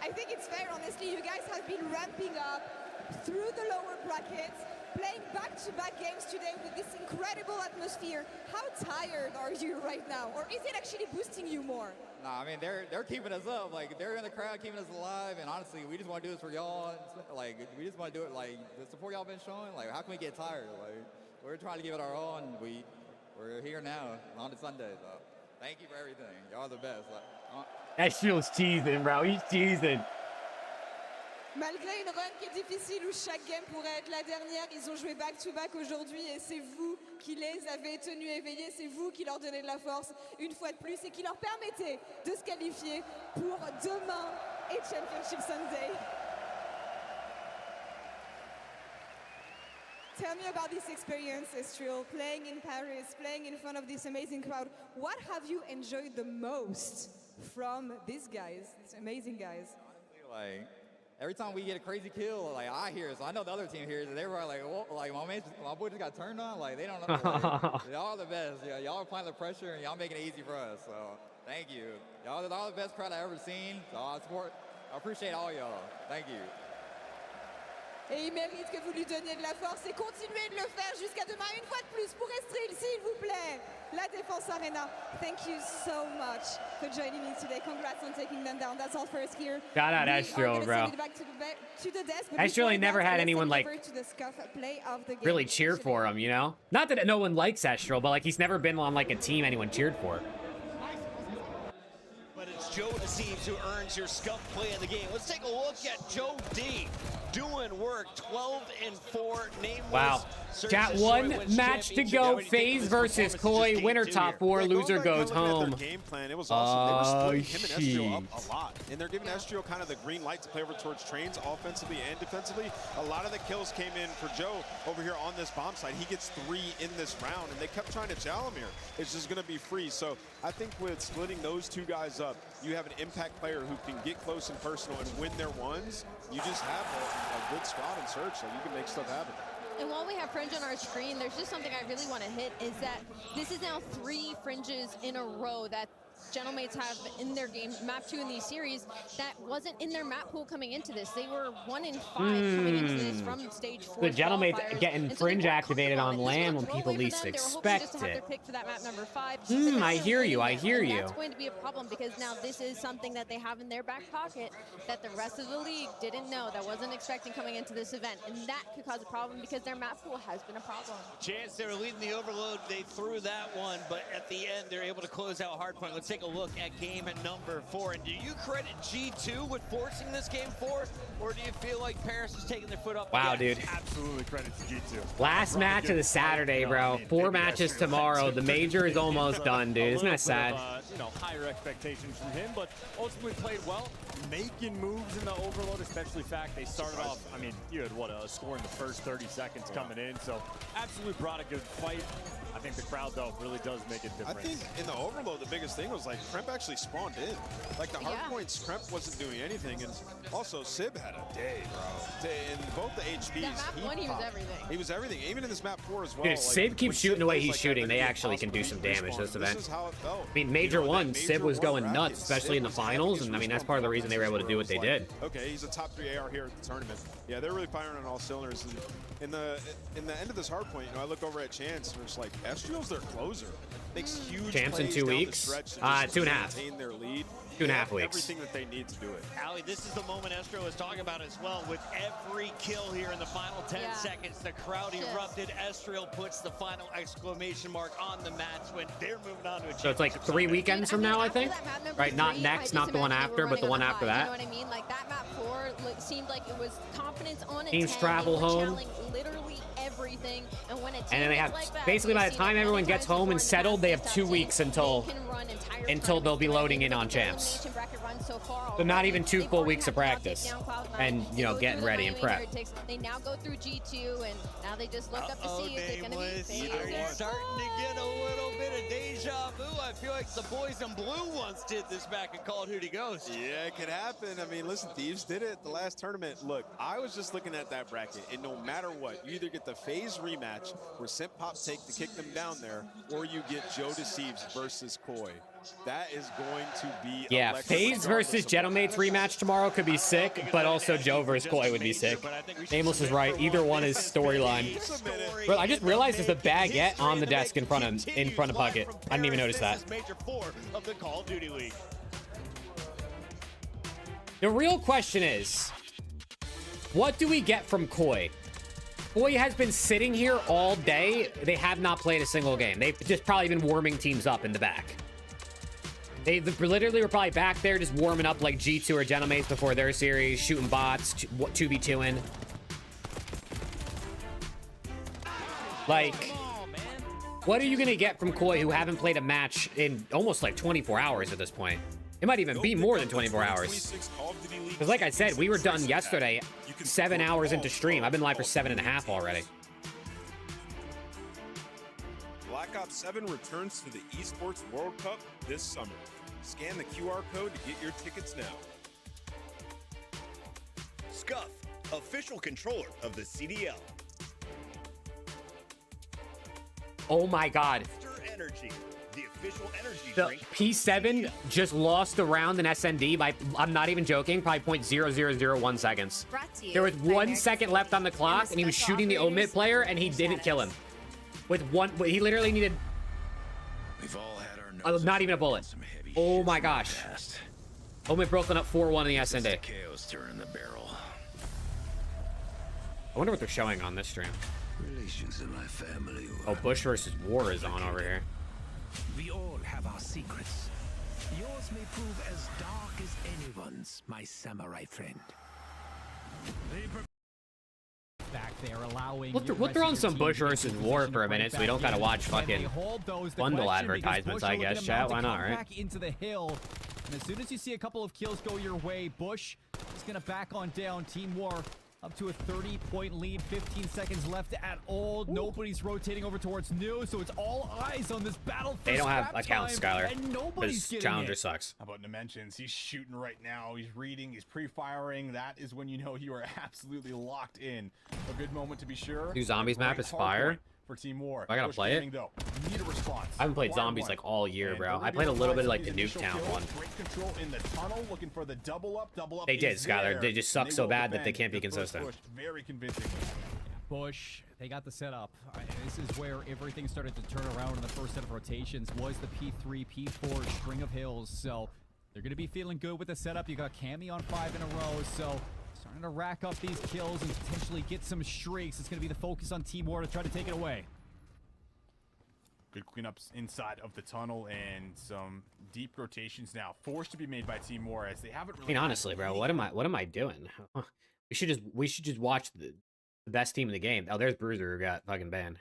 I think it's fair, honestly. You guys have been ramping up through the lower brackets, playing back-to-back games today with this incredible atmosphere. How tired are you right now? Or is it actually boosting you more? Nah, I mean, they're keeping us up. Like, they're in the crowd keeping us alive. And honestly, we just want to do this for y'all. Like, we just want to do it, like, the support y'all been showing. Like, how can we get tired? Like, we're trying to give it our all, and we're here now on the Sunday. So, thank you for everything. Y'all are the best. Like, Estriel's teasing, bro. He's teasing. Malgré une run qui est difficile où chaque game pourrait être la dernière, ils ont joué back-to-back aujourd'hui et c'est vous qui les avez tenus éveillés, c'est vous qui leur donnez de la force une fois de plus et qui leur permettez de se qualifier pour demain et Championship Sunday. Tell me about this experience, Estriel, playing in Paris, playing in front of this amazing crowd. What have you enjoyed the most from these guys, these amazing guys? Honestly, like, every time we get a crazy kill, like, I hear it, so I know the other team hears it. They were like, whoa, like, my boy just got turned on. Like, they don't know. Like, y'all are the best. Yeah, y'all are applying the pressure, and y'all making it easy for us. So, thank you. Y'all are the best crowd I've ever seen. So, I appreciate all y'all. Thank you. Et il mérite que vous lui donniez de la force et continuez de le faire jusqu'à demain. Une fois de plus pour Estriel, s'il vous plaît. La Défense Arena. Thank you so much for joining me today. Congrats on taking them down. That's all for us here. Shout out Estriel, bro. Estriel never had anyone like really cheer for him, you know? Not that no one likes Estriel, but like he's never been on like a team anyone cheered for. But it's Joe Deceives who earns your Scuff play of the game. Let's take a look at Joe D. Doing work, 12-4, nameless. Wow. Chat, one match to go. FaZe versus Koi. Winner top 4. Loser goes home. Game plan. It was awesome. They were splitting him and Estriel up a lot. And they're giving Estriel kind of the green light to play over towards Trains offensively and defensively. A lot of the kills came in for Joe over here on this bomb side. He gets 3 in this round, and they kept trying to Jalamir. It's just going to be free. So I think with splitting those two guys up, you have an impact player who can get close and personal and win their ones. You just have a good squad and Surge, so you can make stuff happen. And while we have Fringe on our screen, there's just something I really want to hit, is that this is now 3 Fringes in a row that Gentlemates have in their game, map 2 in these series, that wasn't in their map pool coming into this. They were 1 in 5 coming into this from stage 4. The Gentlemates getting Fringe activated on land when people least expect it. I hear you, I hear you. That's going to be a problem because now this is something that they have in their back pocket that the rest of the league didn't know, that wasn't expecting coming into this event. And that could cause a problem because their map pool has been a problem. Chance, they were leading the overload. They threw that one, but at the end, they're able to close out Hardpoint. Let's take a look at game number 4. And do you credit G2 with forcing this game 4, or do you feel like Paris is taking their foot up? Wow, dude. Absolutely credit to G2. Last match of the Saturday, bro. 4 matches tomorrow. The major is almost done, dude. Isn't that sad? You know, higher expectations from him, but ultimately played well, making moves in the overload, especially fact they started off. I mean, you had what, a score in the first 30 seconds coming in, so absolutely brought a good fight. I think the crowd, though, really does make a difference. I think in the overload, the biggest thing was like Kremp actually spawned in. Like the hard points, Kremp wasn't doing anything, and also Sib had a day, bro. In both the HPs, he was everything. He was everything, even in this map 4 as well. Dude, if Sib keeps shooting the way he's shooting, they actually can do some damage this event. This is how it felt. I mean, Major 1, Sib was going nuts, especially in the finals, and I mean, that's part of the reason they were able to do what they did. Okay, he's a top 3 AR here at the tournament. Yeah, they're really firing on all cylinders. And in the end of this hard point, you know, I look over at Chance, and it's like, Estriel's their closer. Makes huge Chance in 2 weeks? 2.5. Maintain their lead. 2.5 weeks. Everything that they need to do it. Ali, this is the moment Estriel was talking about as well. With every kill here in the final 10 seconds, the crowd erupted. Estriel puts the final exclamation mark on the match when they're moving on to a So it's like 3 weekends from now, I think? Right, not next, not the one after, but the one after that. You know what I mean? Like that map 4 seemed like it was confidence on its Teams travel home. Literally everything. And when then they have, basically by the time everyone gets home and settled, they have 2 weeks until they'll be loading in on champs. Record run so far. So not even 2 full weeks of practice. And, you know, getting ready and prep. They now go through G2, and now they just look up to see if they're going to be phased. Are you starting to get a little bit of deja vu? I feel like the boys in blue once did this back in Call of Duty Ghost. Yeah, it could happen. I mean, listen, Thieves did it the last tournament. Look, I was just looking at that bracket, and no matter what, you either get the FaZe rematch where Simp Pop take to kick them down there, or you get Joe Deceives versus Koi. That is going to be FaZe versus Gentleman's rematch tomorrow could be sick, but also Joe versus Koi would be sick. Nameless is right. Either one is storyline. Bro, I just realized there's a baguette on the desk in front of Puckett. I didn't even notice that. The real question is, what do we get from Koi? Koi has been sitting here all day. They have not played a single game. They've just probably been warming teams up in the back. They literally were probably back there just warming up like G2 or Gentlemates before their series, shooting bots, 2v2ing. Like, what are you going to get from Koi, who haven't played a match in almost like 24 hours at this point? It might even be more than 24 hours. Because like I said, we were done yesterday, 7 hours into stream. I've been live for 7.5 already. Black Ops 7 returns to the Esports World Cup this summer. Scan the QR code to get your tickets now. Scuff, official controller of the CDL. Oh my God. Energy, the official energy The drink. P7 just lost a round in SND by, I'm not even joking, probably 0.0001 seconds. There was 1 second left on the clock, and he was shooting the Omid player, and he didn't kill him. He literally needed not even a bullet. Oh my gosh. Omid broken up 4-1 in the SND. I wonder what they're showing on this stream. Oh, Bush versus War is on over here. We all have our secrets. Yours may prove as dark as anyone's, my samurai friend. Back there, allowing We'll throw on some Bush versus War for a minute so we don't gotta watch fucking bundle advertisements, I guess, chat. Why not, right? Back into the hill. And as soon as you see a couple of kills go your way, Bush is gonna back on down. Team War up to a 30-point lead, 15 seconds left at all. Nobody's rotating over towards New, so it's all eyes on this battle. They don't have accounts, Skylar, and nobody's because Challenger sucks. How about Dimensions? He's shooting right now. He's reading. He's pre-firing. That is when you know you are absolutely locked in. A good moment to be sure. New Zombies map is fire. For Team War. I gotta play it. Though, need a response. I haven't played Zombies like all year, bro. I played a little bit of like the Nuketown one. Great control in the tunnel, looking for the double up. They did, Skylar. They just suck so bad that they can't be consistent. Very convincing. Bush, they got the setup. This is where everything started to turn around in the first set of rotations. Was the P3, P4 string of hills. So they're gonna be feeling good with the setup. You got Cammy on 5 in a row. So starting to rack up these kills and potentially get some streaks. It's going to be the focus on Team War to try to take it away. Good cleanups inside of the tunnel and some deep rotations now forced to be made by Team War as they haven't really. I mean, honestly, bro, what am I doing? We should just watch the best team in the game. Oh, there's Bruiser who got fucking banned.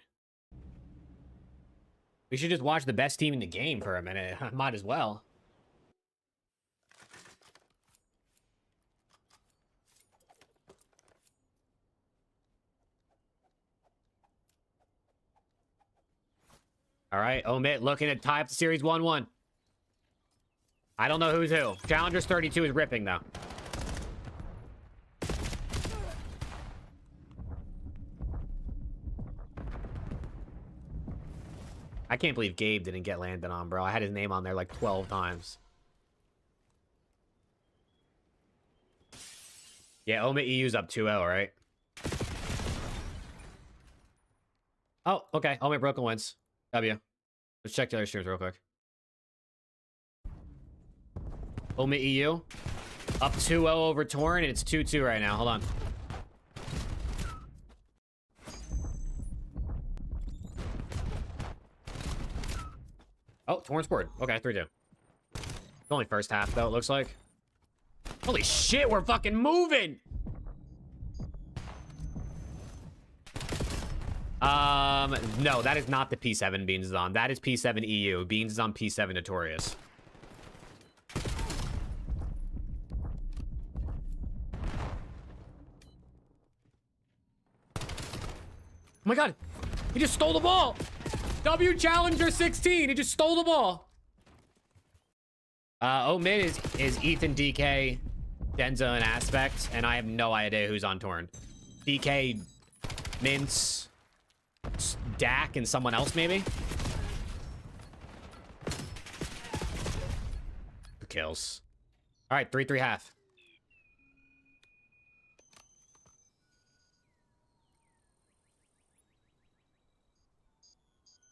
We should just watch the best team in the game for a minute. Might as well. All right, Omid looking at tie up the series 1-1. I don't know who's who. Challengers 32 is ripping, though. I can't believe Gabe didn't get landed on, bro. I had his name on there like 12 times. Yeah, Omid EU's up 2-0, right? Oh, okay. Omid Broken wins. W. Let's check the other streams real quick. Omid EU. Up 2-0 over Torn, and it's 2-2 right now. Hold on. Oh, Torn scored. Okay, 3-2. It's only first half, though, it looks like. Holy shit, we're fucking moving! No, that is not the P7 Beans is on. That is P7 EU. Beans is on P7 Notorious. my god. He just stole the ball. W Challenger 16. He just stole the ball. Mid is Ethan, DK, Denza, and Aspect, and I have no idea who's on Torn. DK, Mince, Dak, and someone else maybe. Who kills? All right, 3-3 half.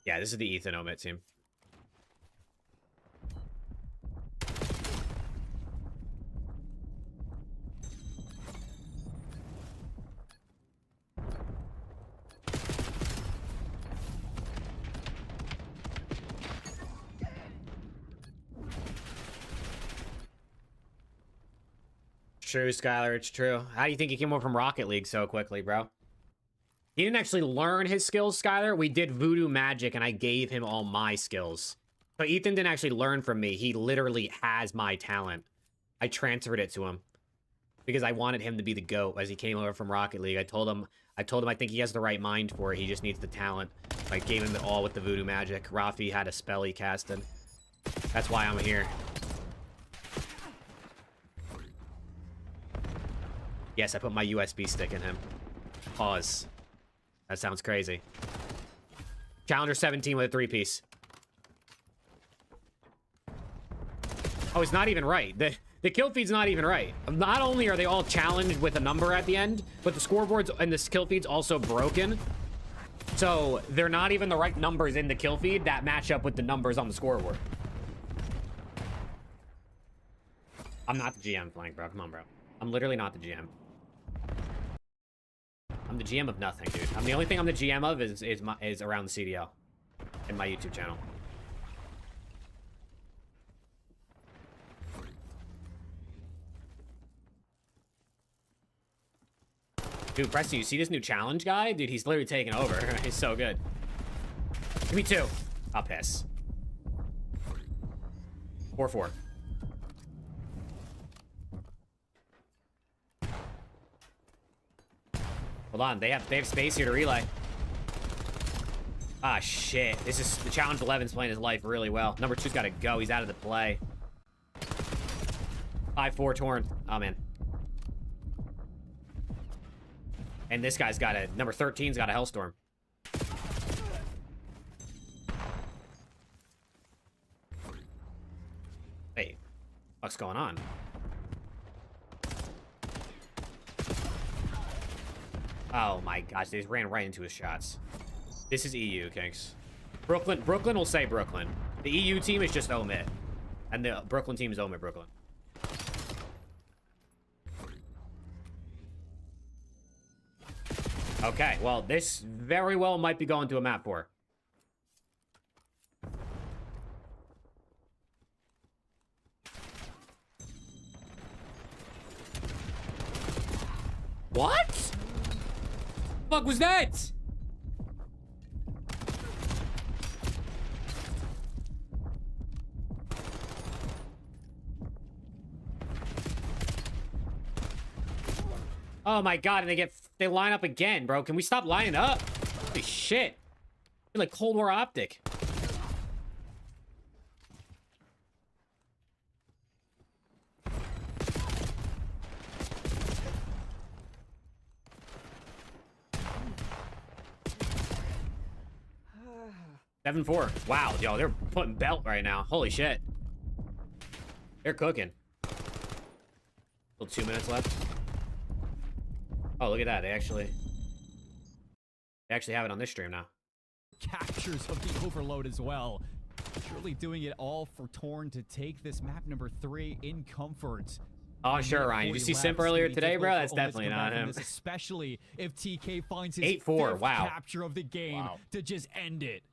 Yeah, this is the Ethan Omit team. True, Skylar, it's true. How do you think he came over from Rocket League so quickly, bro? He didn't actually learn his skills, Skylar. We did Voodoo Magic, and I gave him all my skills. So Ethan didn't actually learn from me. He literally has my talent. I transferred it to him because I wanted him to be the GOAT as he came over from Rocket League. I told him I think he has the right mind for it. He just needs the talent. I gave him it all with the Voodoo Magic. Rafi had a spell he casted. That's why I'm here. Yes, I put my USB stick in him. Pause. That sounds crazy. Challenger 17 with a 3-piece. Oh, it's not even right. The kill feed's not even right. Not only are they all challenged with a number at the end, but the scoreboards and the kill feed's also broken. So they're not even the right numbers in the kill feed that match up with the numbers on the scoreboard. I'm not the GM, Flank, bro. Come on, bro. I'm literally not the GM. I'm the GM of nothing, dude. The only thing I'm the GM of is around the CDL and my YouTube channel. Dude, Preston, you see this new challenge guy? Dude, he's literally taking over. He's so good. Give me 2. I'll piss. 4-4. Hold on, they have space here to relay. Ah, shit. This is the challenge 11's playing his life really well. Number 2's got to go. He's out of the play. 5-4 Torn. Oh, man. And this guy's got a... Number 13's got a Hellstorm. Hey. What's going on? Oh my gosh, they just ran right into his shots. This is EU, Kinks. Brooklyn will say Brooklyn. The EU team is just Omit. And the Brooklyn team is Omit Brooklyn. Okay, well, this very well might be going to a map 4. What? Fuck was that? Oh my god, and they line up again, bro. Can we stop lining up? Holy shit. You're like Cold War Optic. 7-4. Wow, yo, they're putting belt right now. Holy shit. They're cooking. Still 2 minutes left. Oh, look at that. They actually have it on this stream now. Captures of the overload as well. Surely doing it all for Torn to take this map number 3 in comfort. Oh, sure, Ryan. Did you see Simp earlier today, bro? That's definitely not him. Especially if TK finds his 8-4. Wow. Capture of the game to just end it.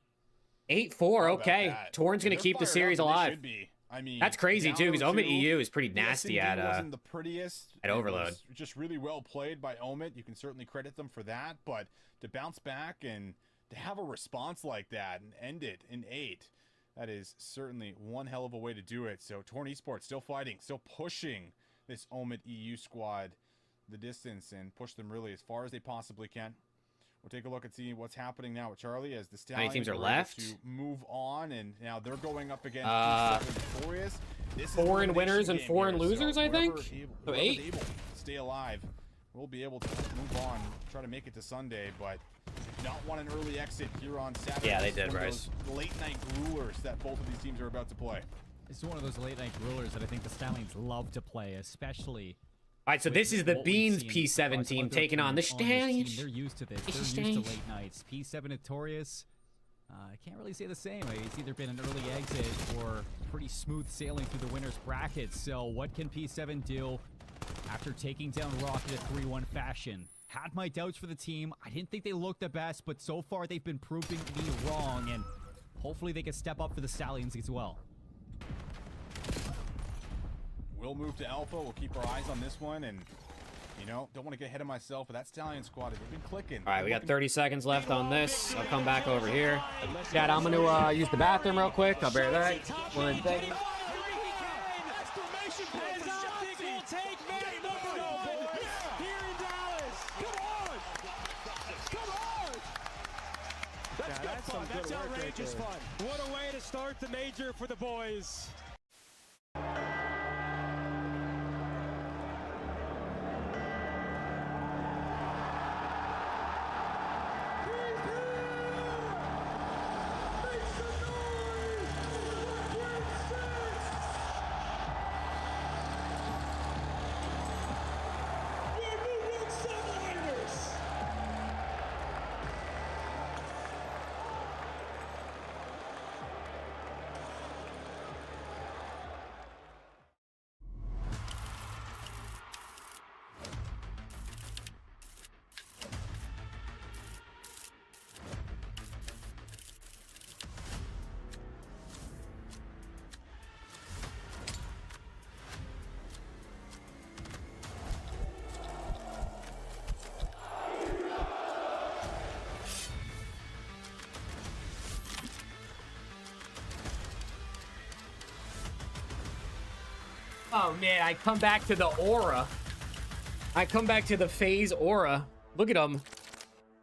8-4. Okay. Torn's going to keep the series alive. I mean, that's crazy too, because Omit EU is pretty nasty at wasn't the prettiest at Overload. Just really well played by Omit. You can certainly credit them for that, but to bounce back and to have a response like that and end it in 8, that is certainly one hell of a way to do it. So Torn Esports still fighting, still pushing this Omit EU squad the distance and push them really as far as they possibly can. We'll take a look and see what's happening now with Charlie as the Stallions teams are able left? to move on, and now they're going up against P7 Victorious. This is 4 an winners and elimination 4 game here, losers, so I think. whoever's So whoever's 8. able to stay alive will be able to move on, try to make it to Sunday, but not want an early exit here on Saturday. Yeah, they This is did, one of Bryce. those late night gruelers that both of these teams are about to play. This is one of those late night grillers that I think the Stallions love to play, especially. All right, so this is the Beans P7 team taking on the Stallions. They're used to this. It's They're the used to Stallions. late nights. P7 Notorious. I can't really say the same. It's either been an early exit or pretty smooth sailing through the winners bracket. So what can P7 do after taking down Rocket in 3-1 fashion? Had my doubts for the team. I didn't think they looked the best, but so far they've been proving me wrong, and hopefully they can step up for the Stallions as well. We'll move to Alpha. We'll keep our eyes on this one, and you know, don't want to get ahead of myself, but that Stallion squad has been clicking. All right, we got 30 seconds left on this. I'll come back over here. Chad, I'm going to use the bathroom real quick. I'll bear that. 1 second. That's outrageous fun. What a way to start the major for the boys. Oh man, I come back to the aura. I come back to the FaZe aura. Look at them.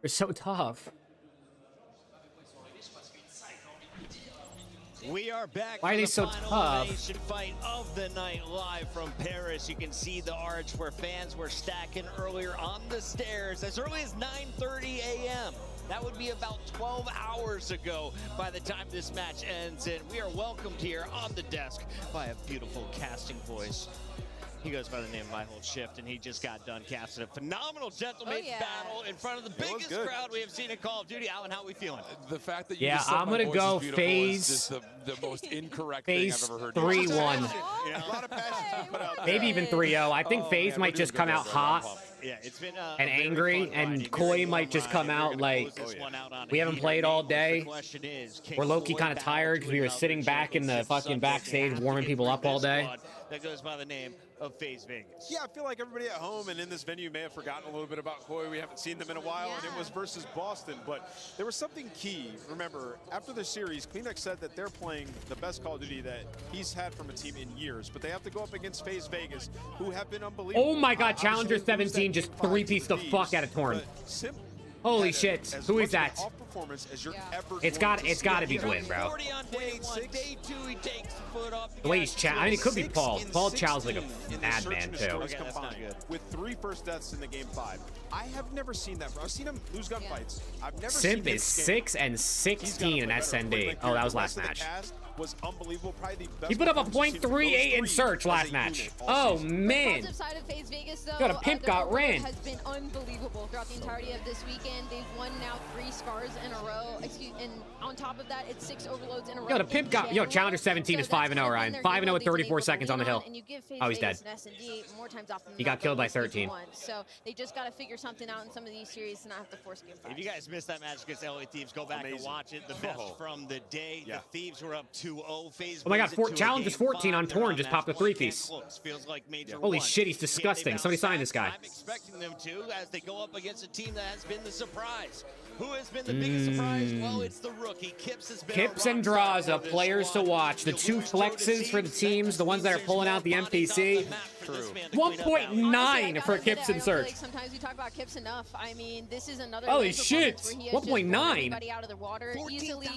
They're so tough. We are back. Why are they so tough? Elimination fight of the night live from Paris. You can see the arch where fans were stacking earlier on the stairs as early as 9:30 a.m. That would be about 12 hours ago by the time this match ends. And we are welcomed here on the desk by a beautiful casting voice. He goes by the name of My Whole Shift, and he just got done casting a phenomenal gentleman's battle in front of the biggest crowd we have seen in Call of Duty. Alan, how are we feeling? The fact that you Yeah, just said I'm my gonna voice go is beautiful is just FaZe. the most incorrect thing I've ever heard. 3-1. Yeah, a lot of passion to put out there. Maybe even 3-0. I think FaZe might just come out hot Yeah, it's been and angry, and Koi might just come out like, we haven't played all day. We're low-key kind of tired because we were sitting back in the fucking backstage warming people up all day. That goes by the name of FaZe Vegas. Yeah, I feel like everybody at home and in this venue may have forgotten a little bit about Koi. We haven't seen them in a while, and it was versus Boston. But there was something key. Remember, after the series, Kleenex said that they're playing the best Call of Duty that he's had from a team in years. But they have to go up against FaZe Vegas, who have been unbelievable. Oh my god, Challenger 17 just 3-pieced the fuck out of Torn. Holy shit, who is that? It's got to be Gwyn, bro. The way he's I mean, it could be Paul. Paul Chow's like a madman, too. With 3 first deaths in the game 5. I have never seen that. I've seen him lose gunfights. I've never seen Simp is 6 and 16 in SND. Oh, that was last match. Was unbelievable. Probably the best. He put up a .38 in search last match. Oh man! The side of FaZe Vegas, though, God, a pimp got ran. Has been unbelievable throughout the entirety of this weekend. They've won now 3 scars in a row. And on top of that, it's 6 overloads in a row. Yo, the pimp got. Yo, Challenger 17 is 5-0, Ryan. 5-0 with 34 seconds on the hill. Oh, he's dead. He got killed by 13. So they just got to figure something out in some of these series to not have to force game 5. If you guys missed that match against LA Thieves, go back and watch it. The best from the day. The Thieves were up 2-0. FaZe Oh my god, Challenger's 14 on Torn just popped a 3-piece. Holy shit, he's disgusting. Somebody sign this guy. I'm expecting them to as they go up against a team that has been the surprise. Who has been the biggest surprise? Well, it's the rookie. Kips has been Kips and Draza, players to watch. The two flexes for the teams, the ones that are pulling out the NPC. 1.9 for Kips and Search. Like sometimes we talk about Kips enough. I mean, this is another. Holy shit! 1.9. Out of the water easily.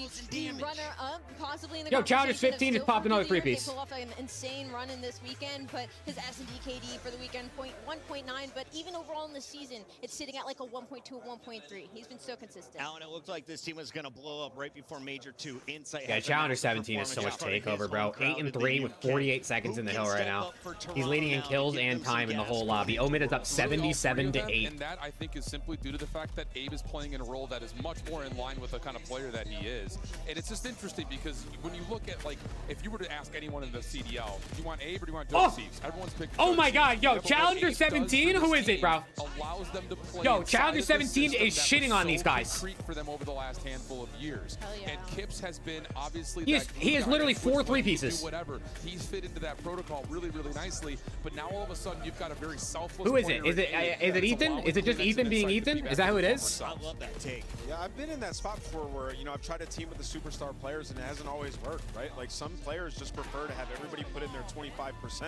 Runner up, possibly in the Yo, Chowder's 15 just popped another 3-piece. Pull off an insane run in this weekend, but his S&D KD for the weekend 1.9. But even overall in the season, it's sitting at like a 1.2, 1.3. He's been so consistent. Alan, it looked like this team was going to blow up right before Major 2. Insight. Yeah, Challenger 17 is so much takeover, bro. 8-3 with 48 seconds in the hill right now. He's leading in kills and time in the whole lobby. Omid is up 77-8. And that, I think, is simply due to the fact that Abe is playing in a role that is much more in line with the kind of player that he is. And it's just interesting because when you look at, like, if you were to ask anyone in the CDL, do you want Abe or do you want Dope Thieves? Everyone's picking Oh my god, yo, Challenger 17? Who is it, bro? Allows them to play yo, Challenger 17 is shitting on these guys. For them over the last handful of years. Yeah. And Kips has been obviously he is literally 4 3-pieces. Whatever. He's fit into that protocol really, really nicely. But now all of a sudden you've got a very selfless. Who is it? Is it Ethan? Is it just Ethan being Ethan? Is that who it is? I love that take. Yeah, I've been in that spot before where, you know, I've tried to team with the superstar players and it hasn't always worked, right? Like some players just prefer to have everybody put in their 25%,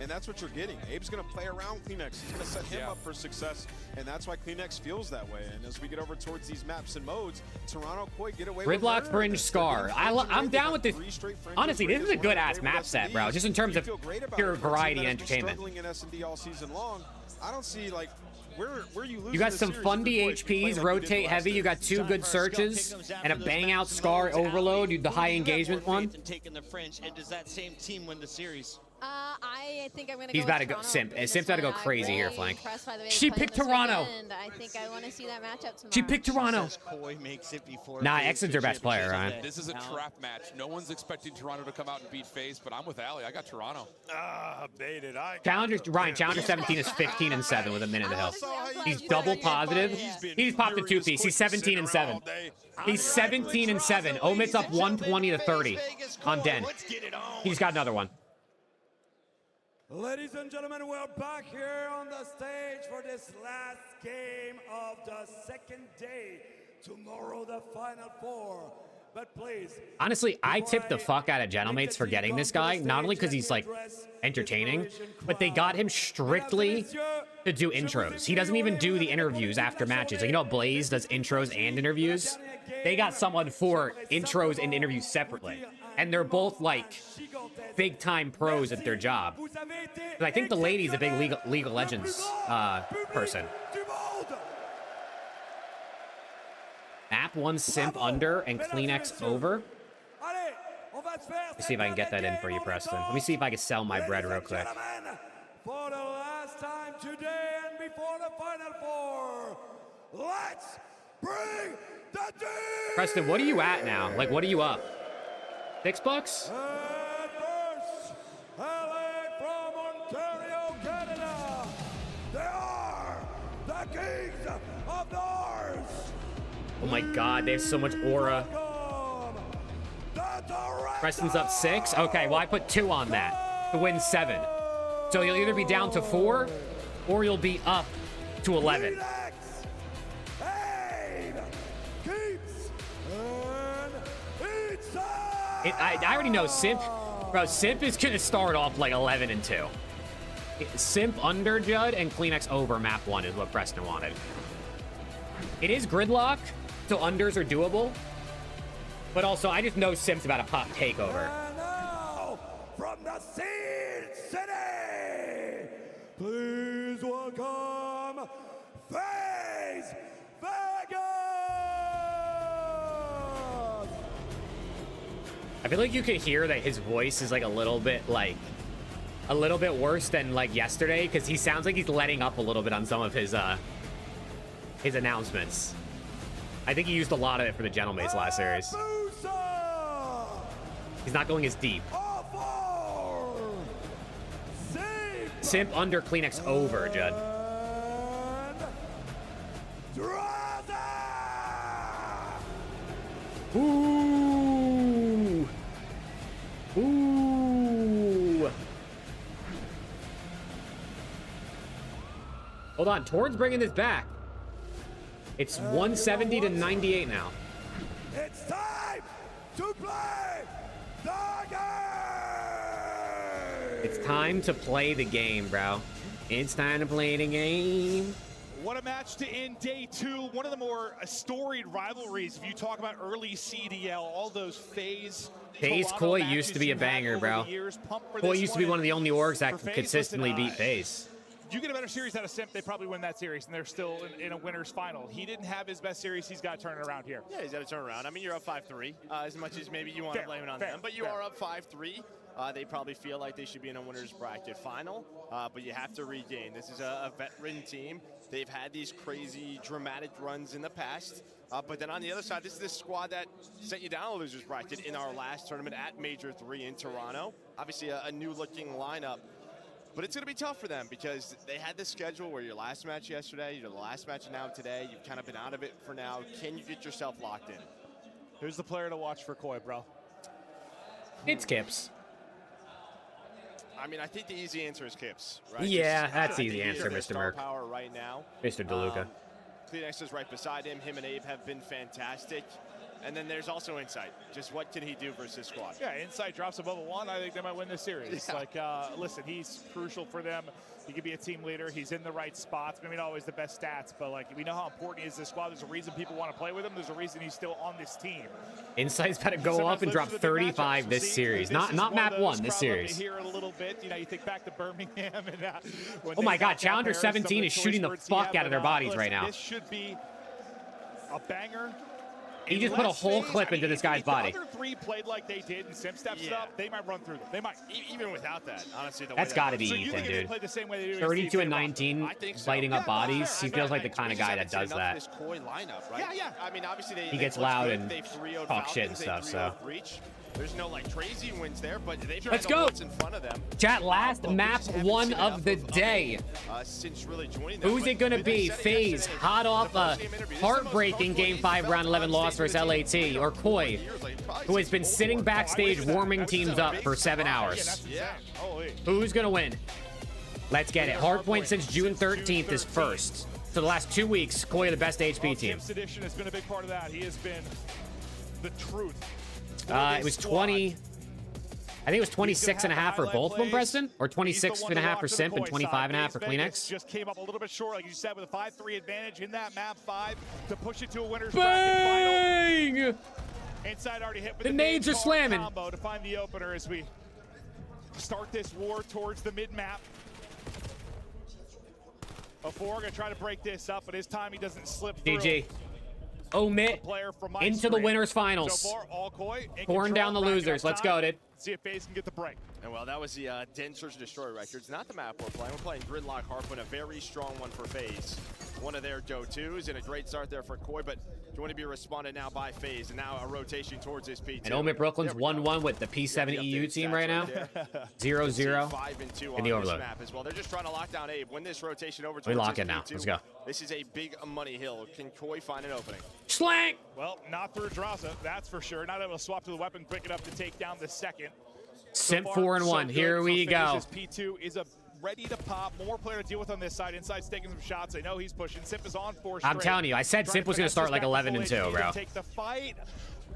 and that's what you're getting. Abe's going to play around CleanX. He's going to set him up for success, and that's why CleanX feels that way. And as we get over towards these maps and modes, Toronto Koi get away with Gridlock Fringe Scar. I'm down with this. Honestly, this is a good-ass map set, bro, just in terms of pure variety and entertainment. In S&D all season long, I don't see, like, where you lose. You got some fundy HPs, rotate heavy. You got 2 good searches and a bang out Scar overload. The high engagement one. Taking the French, and does that same team win the series? I think I'm gonna. He's about to go Simp. Simp's about to go crazy here, Flank. She picked Toronto. I think I want to see that matchup tomorrow. She picked Toronto. Nah, Exon's their best player, Ryan. This is a trap match. No one's expecting Toronto to come out and beat FaZe, but I'm with Ali. I got Toronto. Baited. Challenger 17 is 15-7 with a minute in the hill. He's double positive. He's popped a 2-piece. He's 17-7. He's 17-7. Omid's up 120-30 on Den. He's got another one. Ladies and gentlemen, we're back here on the stage for this last game of the second day. Tomorrow, the Final Four. But please, honestly, I tipped the fuck out of Gentlemates for getting this guy, not only because he's, like, entertaining, but they got him strictly to do intros. He doesn't even do the interviews after matches. Like, you know, Blaze does intros and interviews? They got someone for intros and interviews separately. And they're both, like, big-time pros at their job. But I think the lady's a big League of Legends person. Map 1 Simp under and CleanX over. Let's see if I can get that in for you, Preston. Let me see if I can sell my bread real quick. For the last time today and before the Final Four, let's bring the team! Preston, what are you at now? Like, what are you up? $6? And first, LA from Ontario, Canada. They are the Kings of North. Oh my god, they have so much aura. Preston's up 6? Okay, well, I put 2 on that to win 7. So you'll either be down to 4 or you'll be up to 11. I already know Simp. Bro, Simp is going to start off like 11-2. Simp under Judd and CleanX over map 1 is what Preston wanted. It is gridlock, so unders are doable. But also, I just know Simp's about to pop takeover. And now, from the Seed City, please welcome FaZe Vegas! I feel like you could hear that his voice is like a little bit worse than like yesterday, because he sounds like he's letting up a little bit on some of his announcements. I think he used a lot of it for the Gentlemates last series. He's not going as deep. Simp under, CleanX over, Judd. Ooh. Ooh. Hold on, Torn's bringing this back. It's 170 to 98 now. It's time to play the game! It's time to play the game, bro. It's time to play the game. What a match to end day 2. One of the more storied rivalries. If you talk about early CDL, all those FaZe Koi used to be a banger, bro. Koi used to be one of the only orgs that could consistently beat FaZe. You get a better series out of Simp, they probably win that series, and they're still in a winner's final. He didn't have his best series. He's got to turn it around here. Yeah, he's got to turn around. I mean, you're up 5-3, as much as maybe you want to blame it on them. But you are up 5-3. They probably feel like they should be in a winner's bracket final, but you have to regain. This is a veteran team. They've had these crazy, dramatic runs in the past. But then on the other side, this is the squad that sent you down a loser's bracket in our last tournament at Major 3 in Toronto. Obviously, a new-looking lineup. But it's going to be tough for them because they had this schedule where your last match yesterday, your last match now today, you've kind of been out of it for now. Can you get yourself locked in? Who's the player to watch for Koi, bro? It's Kips. I mean, I think the easy answer is Kips, right? Yeah, that's the easy answer, Mr. Merc. Power right now. Mr. DeLuca. Kleenex is right beside him. Him and Abe have been fantastic. And then there's also Insight. Just what can he do versus squad? Yeah, Insight drops above a 1. I think they might win this series. Yeah. Like, listen, he's crucial for them. He could be a team leader. He's in the right spots. Maybe not always the best stats, but like we know how important he is to the squad. There's a reason people want to play with him. There's a reason he's still on this team. Insight's got to go up and drop 35 this series. Not map 1, this series. Here in a little bit. You know, you think back to Birmingham and oh my God, Challenger 17 is shooting the fuck out of their bodies right now. This should be a banger. He just put a whole clip into this guy's body. If the other 3 played like they did and Sim steps it up, they might run through them. They might. Even without that, honestly. That's got to be Ethan, dude. 32 and 19, lighting up bodies. He feels like the kind of guy that does that. This Koi lineup, right? Yeah. I mean, obviously he gets loud and talks shit and stuff, so. There's no like crazy wins there, but they've Let's go. In front of them. Chat, last map 1 of the day. Since really joining them. Who's it going to be? FaZe, hot off a heartbreaking Game 5 Round 11 loss versus LAT, or Koi, who has been sitting backstage warming teams up for 7 hours. Who's going to win? Let's get it. Hardpoint since June 13th is first. So the last 2 weeks, Koi the best HP team. Edition has been a big part of that. He has been the truth. It was 20. I think it was 26.5 for both of them, Preston, or 26.5 for Simp and 25.5 for Kleenex. Just came up a little bit short, like you said, with a 5-3 advantage in that map 5 to push it to a winner's bracket final. Inside already hit with the nades are slamming. Combo to find the opener as we start this war towards the mid map. Before gonna try to break this up, but his time he doesn't slip through. GG. Omit into the winners finals. So far, all Koi pouring down the losers. Let's go, dude. See if FaZe can get the break. And well, that was the Den Search and Destroy records. Not the map we're playing. We're playing Gridlock Harpoon, a very strong one for FaZe. One of their go-tos and a great start there for Koi, but going to be responded now by FaZe, and now a rotation towards his P2. And Omit Brooklyn's 1-1 with the P7 EU team right now. 0-0 in the Overload. Map as well. They're just trying to lock down Abe. Win this rotation over. We lock it now. Let's go. This is a big money hill. Can Koi find an opening? Slang! Well, not through Draza, that's for sure. Not able to swap to the weapon quick enough to take down the second. Simp 4-1. Here we go. P2 is ready to pop. More player to deal with on this side. Inside's taking some shots. They know he's pushing. Simp is on 4 straight. I'm telling you, I said Simp was going to start like 11-2, bro. Take the fight.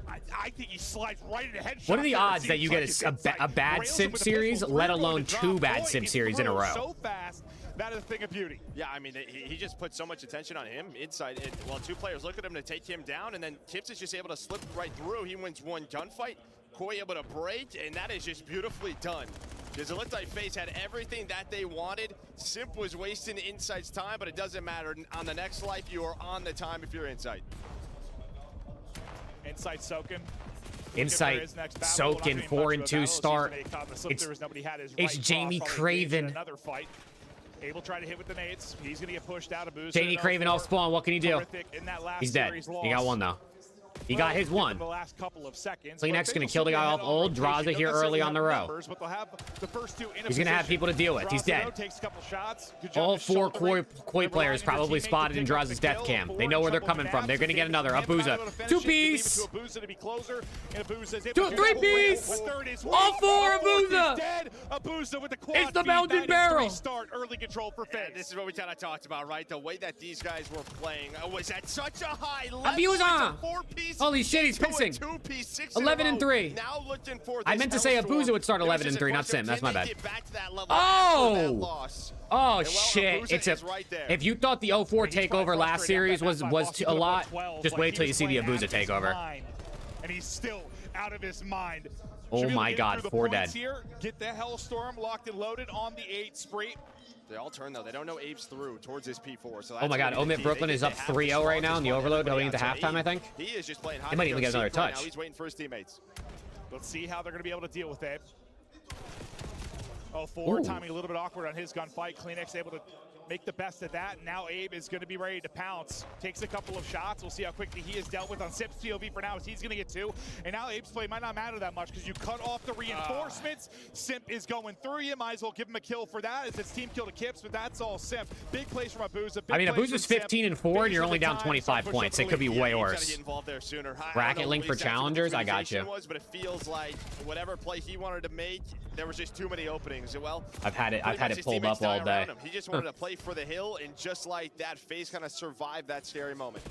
I think he slides right into headshot. What are the odds that you get a bad Simp series, let alone 2 bad Simp series in a row? So fast. That is a thing of beauty. Yeah, I mean, he just put so much attention on him inside. Well, 2 players look at him to take him down, and then Kips is just able to slip right through. He wins 1 gunfight. Koi able to break, and that is just beautifully done. Because it looked like FaZe had everything that they wanted. Simp was wasting Insight's time, but it doesn't matter. On the next life, you are on the time if you're Insight. Insight soaking. Insight soaking 4-2 start. It's Jamie Craven. Able to try to hit with the nades. He's going to get pushed out of boost. Jamie Craven off spawn. What can he do? He's dead. He got 1 though. He got his 1. Kleenex going to kill the guy off old. Draza here early on the row. He's going to have people to deal with. He's dead. All 4 Koi players probably spotted in Draza's death cam. They know where they're coming from. They're going to get another. Abuza. 2-piece. 3-piece. All 4 Abuza. Abuza with the quad It's the feed. mountain That barrel. is 3-start early control for FaZe. This is what we kind of talked about, right? The way that these guys were playing was at such a high level. Abuza! It's a 4-piece Holy shit, he's to a pissing. 2-piece, 6 11-3. Now looking for I this meant to say Hellstorm. Abuza would start There was 11-3, not just a Sim. That's question, my can they bad. get back to that level after that Oh! loss? Oh And, well, shit! Abuza It's a. is right there. If you thought the 0-4 takeover last series was a lot, just wait till you see the Abuza takeover. And he's still out of his mind. Oh Should be able to my get God, through the 4 points dead. Here, get the Hellstorm locked and loaded on the 8 spree. They all turn though. They don't know Abe's through towards his P4. So Oh my God, Omit Brooklyn is up 3-0 right now in the overload going into halftime, I think. He is just playing high. He might even get another touch. Now he's waiting for his teammates. Let's see how they're going to be able to deal with Abe. 0-4, Ooh. timing a little bit awkward on his gunfight. Kleenex able to make the best of that. Now Abe is going to be ready to pounce. Takes a couple of shots. We'll see how quickly he is dealt with on Sip's POV for now, as he's going to get 2. And now Abe's play might not matter that much because you cut off the reinforcements. Simp is going through you. Might as well give him a kill for that as it's team kill to Kips, but that's all Simp. Big plays from Abuza. I mean, Abuza's 15-4, and you're only down 25 points. It could be way worse. Bracket link for challengers, I got you. But it feels like whatever play he wanted to make, there was just too many openings. Well, I've had it pulled up all day. He just wanted to play for the hill, and just like that, FaZe kind of survived that scary moment.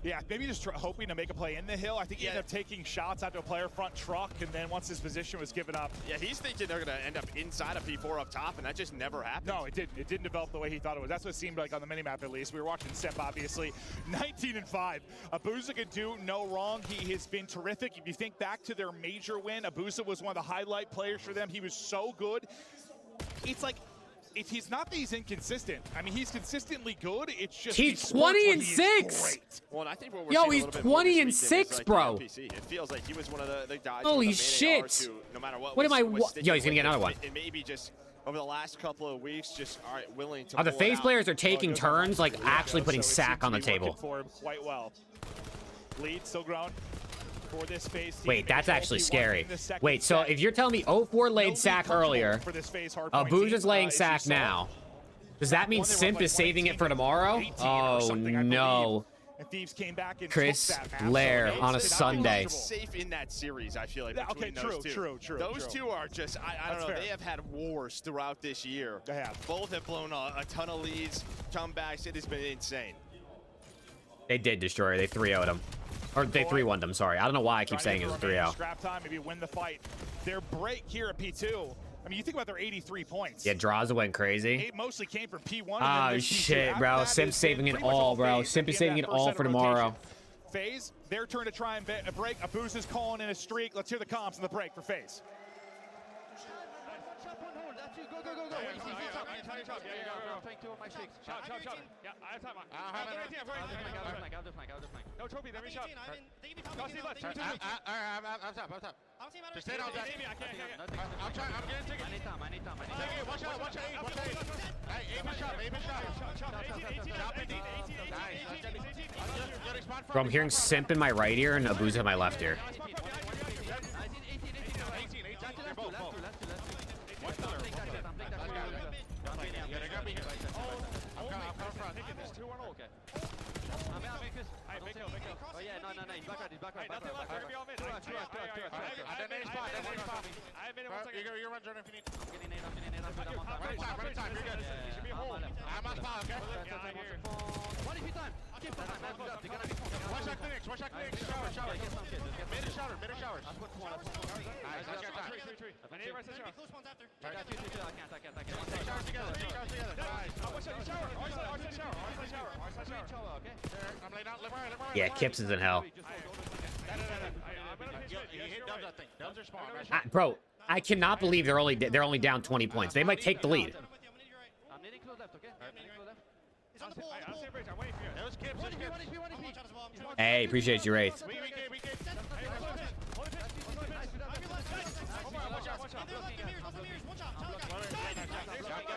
Yeah, maybe just hoping to make a play in the hill. I think he ended up taking shots out to a player front truck, and then once his position was given up. Yeah, he's thinking they're going to end up inside a P4 up top, and that just never happened. No, it didn't. It didn't develop the way he thought it was. That's what it seemed like on the minimap, at least. We were watching Simp, obviously. 19-5. Abuza can do no wrong. He has been terrific. If you think back to their major win, Abuza was one of the highlight players for them. He was so good. It's like, if he's not that he's inconsistent. I mean, he's consistently good. It's just he's 20-6. Well, and I think what we're Yo, seeing he's a little bit more this 20-6, weekend is, like, bro. the NPC. It feels like he was one of the guys. Holy with the main AR shit. to, no matter what. What am I? was Yo, he's gonna get another one. And maybe just over the last couple of weeks, just all right, willing to. The pull it FaZe out. players are taking turns, like actually putting sack on the table. For him quite well. Lead still grown for this FaZe team. Wait, that's actually scary. Wait, so if you're telling me 0-4 laid sack earlier, Abuza's laying sack now, does that mean Simp is saving it for tomorrow? Oh no. And Thieves came back and Chris took that map. Lair So on a it's Sunday. Safe in that series, I feel like. Yeah, okay, between those true. Those two are just, I don't know, fair. they have had wars throughout this year. They have. Both have blown a ton of leads, comebacks. It has been insane. They did destroy. They 3-0'd him. Or they 3-1'd him, sorry. I don't know why I keep saying it was 3-0. Scrap time, maybe win the fight. Their break here at P2. I mean, you think about their 83 points. Yeah, Draza went crazy. It mostly came from P1. Oh shit, bro. Simp's saving it all, bro. Simp is saving it all for tomorrow. FaZe, their turn to try and break. Abuza's calling in a streak. Let's hear the comms in the break for FaZe. No trophy, let me shot. Just stay down, Zach. I'm trying, I'm getting tickets. I need time. Watch out. Hey, aim a shot. Bro, I'm hearing Simp in my right ear and Abuza in my left ear. Yeah, Kips is in hell. Bro, I cannot believe they're only down 20 points. They might take the lead. Hey, appreciate you, Wraith.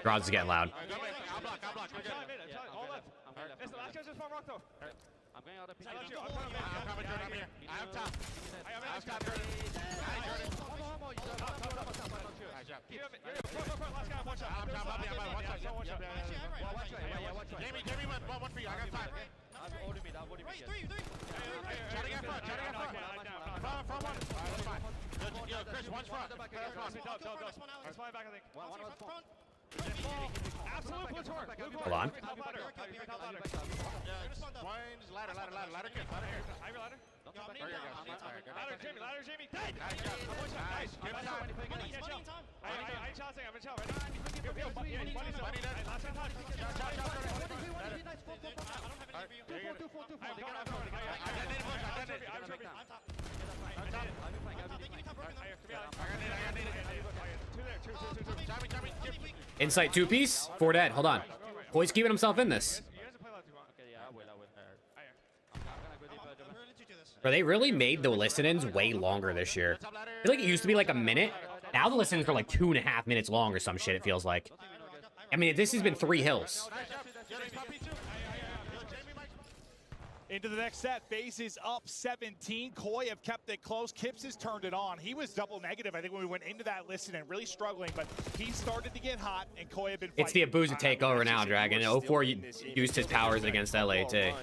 Rod's getting loud. I'm going out of P2. I'm coming down here. I have top. Give me one for you. I got time. Try to get front. Front one. Alright, that's fine. Yo, Chris, one's front. Go. Let's fly back, I think. One. Absolute blue torque. Hold on. Ladder. Ivy ladder. Ladder, Jamie. Dead. Nice. I shot thing. I'm gonna tell right now. Bunny dead. Last one touch. Insight 2-piece. 4 dead. Hold on. Boy's keeping himself in this. Bro, they really made the listen-ins way longer this year. I feel like it used to be like a minute. Now the listen-ins are like 2.5 minutes long or some shit, it feels like. I mean, this has been 3 hills. Into the next set, FaZe is up 17. Koi have kept it close. Kips has turned it on. He was double negative, I think, when we went into that listen and really struggling, but he started to get hot, and Koi have been fighting. It's the Abuza takeover now, Dragon. 04 used his powers against LAT.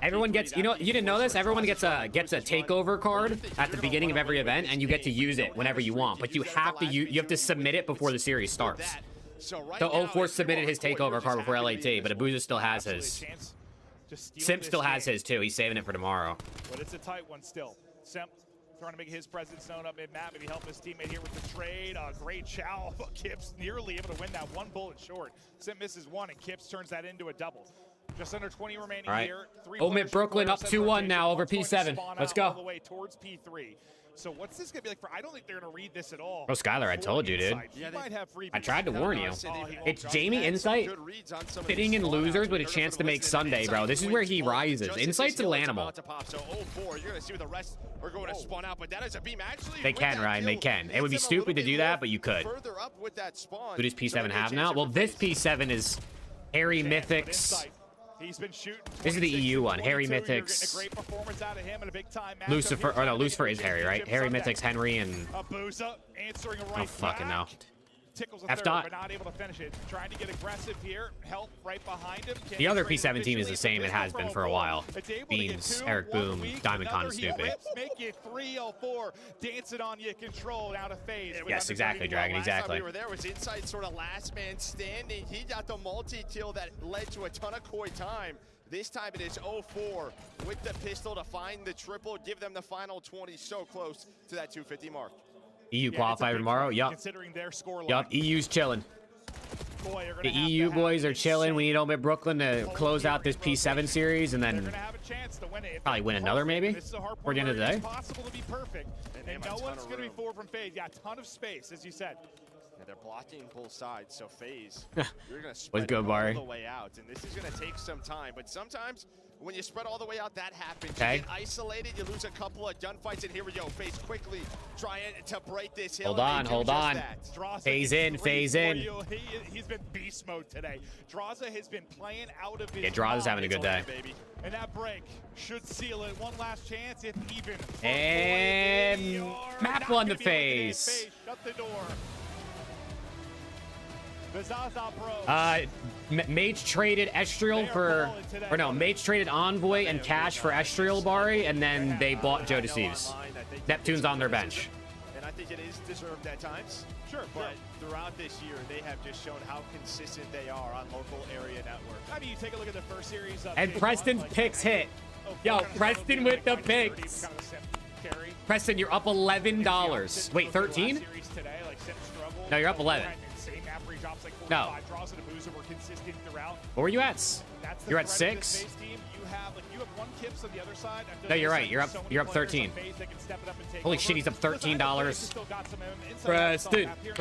Everyone gets, you didn't know this? Everyone gets a takeover card at the beginning of every event, and you get to use it whenever you want, but you have to submit it before the series starts. So 04 submitted his takeover card before LAT, but Abuza still has his. Simp still has his too. He's saving it for tomorrow. But it's a tight one still. Simp trying to make his presence known up mid-map. Maybe help his teammate here with the trade. Great chow. Kips nearly able to win that 1 bullet short. Simp misses 1, and Kips turns that into a double. Just under 20 remaining here. Omid Brooklyn up 2-1 now over P7. Let's go. All the way towards P3. So what's this gonna be like for? I don't think they're gonna read this at all. Bro, Skylar, I told you, dude. I tried to warn you. It's Jamie Insight sitting in losers with a chance to make Sunday, bro. This is where he rises. Insight's an animal. They can, Ryan. They can. It would be stupid to do that, but you could. Who does P7 have now? Well, this P7 is Harry Mythics. He's been shooting. This is the EU one. Harry Mythics. Lucifer. Oh no, Lucifer is Harry, right? Harry Mythics, Henry, and Abuza answering a I don't fucking know. Tickles a third, but not able to finish it. Trying to get aggressive here. Help right behind him. The other P7 team is the same. It has been for a while. Beans, Eric Boom, Diamond Con, Snoopy. Make it 3-0-4. Dancing on you, control out of FaZe. Yes, exactly, Dragon. Exactly. We were there was Insight sort of last man standing. He got the multi-kill that led to a ton of Koi time. This time it is 0-4 with the pistol to find the triple, give them the final 20, so close to that 250 mark. EU qualified tomorrow. Yup. Yup. EU's chilling. The EU boys are chilling. We need Omid Brooklyn to close out this P7 series and then probably win another maybe for the end of the day. Possible to be perfect, and no one's going to be forward from FaZe. Yeah, a ton of space, as you said. Yeah, they're blocking both sides, so FaZe, you're going to Let's spread go, all the way out, and this is going to take some time. But sometimes when you spread all the way out, that happens. Okay. You get isolated, you lose a couple of gunfights, and here we go. FaZe quickly trying to break this hill. Hold on. Phase in. He's been beast mode today. Draza has been playing out of his Yeah, Draza's having a good day. And that break should seal it. One last chance, if even. And map won the FaZe. Shut the door. The Zaza Bros. Mage traded Estriel for, or no, Mage traded Envoy and Cash for Estriel Bari, and then they bought Joe Deceives. Neptune's on their bench. And I think it is deserved at times. Sure, but throughout this year, they have just shown how consistent they are on local area network. I mean, you take a look at the first series. And Preston's picks hit. Yo, Preston with the picks. Preston, you're up $11. Wait, 13? No, you're up 11. No. What were you at? You're at 6? No, you're right. You're up 13. Holy shit, he's up $13.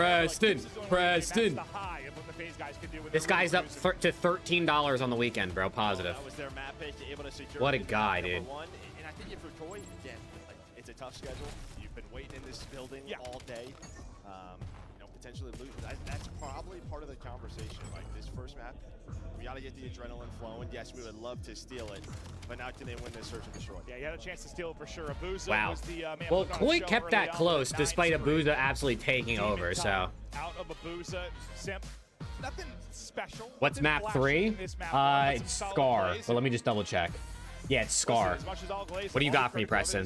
Preston. This guy's up to $13 on the weekend, bro. Positive. What a guy, dude. And I think if you're Koi, again, it's a tough schedule. You've been waiting in this building all day. Potentially lose. That's probably part of the conversation. Like this first map, we got to get the adrenaline flowing. Yes, we would love to steal it, but now can they win this search and destroy? Yeah, you had a chance to steal it for sure. Abuza was the man. Well, Koi kept that close despite Abuza absolutely taking over. So out of Abuza, Simp, nothing special. What's map 3? It's Scar. But let me just double check. Yeah, it's Scar. What do you got for me, Preston?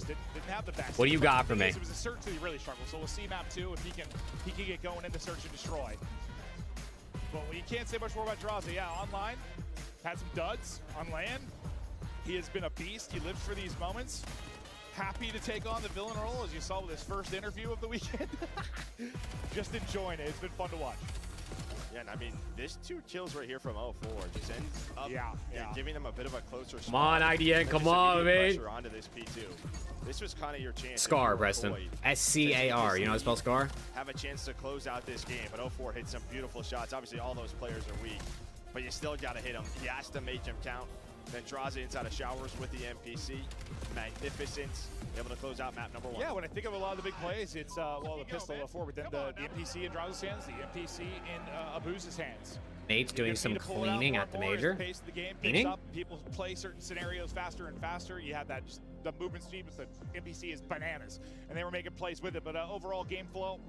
What do you got for me? It was a search that he really struggled. So we'll see map 2 if he can get going in the search and destroy. But you can't say much more about Drazah. Yeah, online, had some duds. On land, he has been a beast. He lives for these moments. Happy to take on the villain role, as you saw with his first interview of the weekend. Just enjoying it. It's been fun to watch. Yeah, and I mean, this 2 kills right here from 0-4 just ends up giving them a bit of a closer spot. Come on, IDN, come on, man. Onto this P2. This was kind of your chance. Scar, Preston. S-C-A-R. You know how to spell Scar? Have a chance to close out this game, but 0-4 hit some beautiful shots. Obviously, all those players are weak, but you still got to hit them. He has to make them count. Then Drazah inside of showers with the NPC. Magnificent. Able to close out map number 1. Yeah, when I think of a lot of the big plays, it's, well, the pistol 0-4, but then the NPC in Drazah's hands, the NPC in Abuza's hands. Nate's doing some cleaning at the major. The pace of the game picks Cleaning? up. People play certain scenarios faster and faster. You have that, just the movement speed with the NPC is bananas, and they were making plays with it. But overall game flow,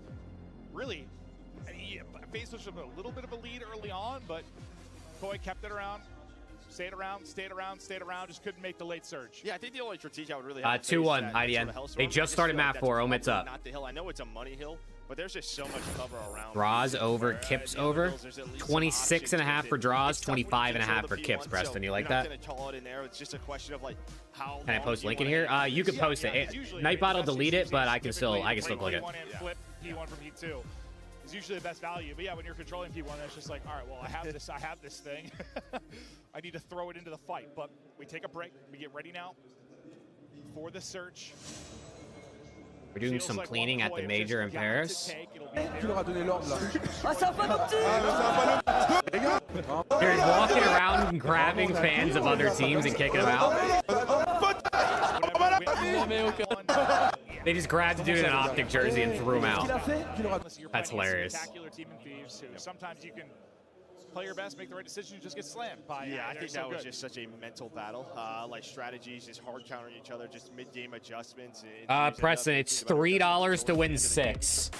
really, FaZe was a little bit of a lead early on, but Koi kept it around. Stayed around, just couldn't make the late surge. Yeah, I think the only strategy I would really have 2-1, IDN. They just started map 4, Omit's up. Not the hill. I know it's a money hill, but there's just so much cover around. Draws over, Kips over. 26.5 for draws, 25.5 for Kips, Preston. You like that? You're not going to call it in there. It's just a question of, like, how Can I post link in here? You could post it. Nightbot will delete it, but I can still click it. Flip P1 from P2 is usually the best value. But yeah, when you're controlling P1, it's just like, all right, well, I have this thing. I need to throw it into the fight. But we take a break. We get ready now for the search. We're doing some cleaning at the major in Paris. They're walking around and grabbing fans of other teams and kicking them out. They just grabbed a dude in an Optic jersey and threw him out. That's hilarious. Sometimes you can play your best, make the right decision, you just get slammed by. Yeah, I think that was just such a mental battle. Like strategies, just hard countering each other, just mid-game adjustments. Preston, it's $3 to win 6.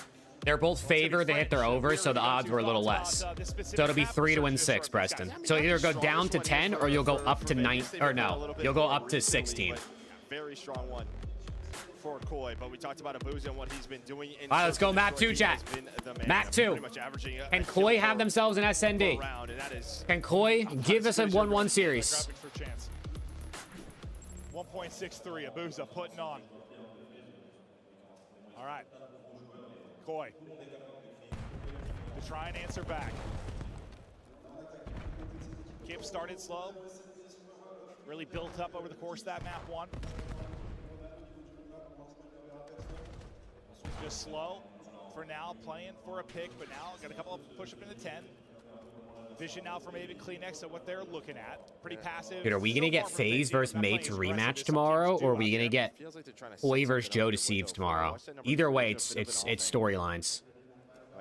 They're both favored. They hit their over, so the odds were a little less. So it'll be 3 to win 6, Preston. So either go down to 10 or you'll go up to 9. Or no, you'll go up to 16. Very strong one for Koi, but we talked about Abuza and what he's been doing. All right, let's go map 2, chat. Map 2. Can Koi have themselves an SND? Can Koi give us a 1-1 series? 1.63, Abuza putting on. All right, Koi to try and answer back. Kip started slow, really built up over the course of that map 1. Just slow for now, playing for a pick, but now got a couple of push up into 10. Vision now from Aven Kleenex at what they're looking at. Pretty passive. Dude, are we gonna get FaZe versus Mates rematch tomorrow, or are we gonna get Koi versus Joe Deceives tomorrow? Either way, it's storylines.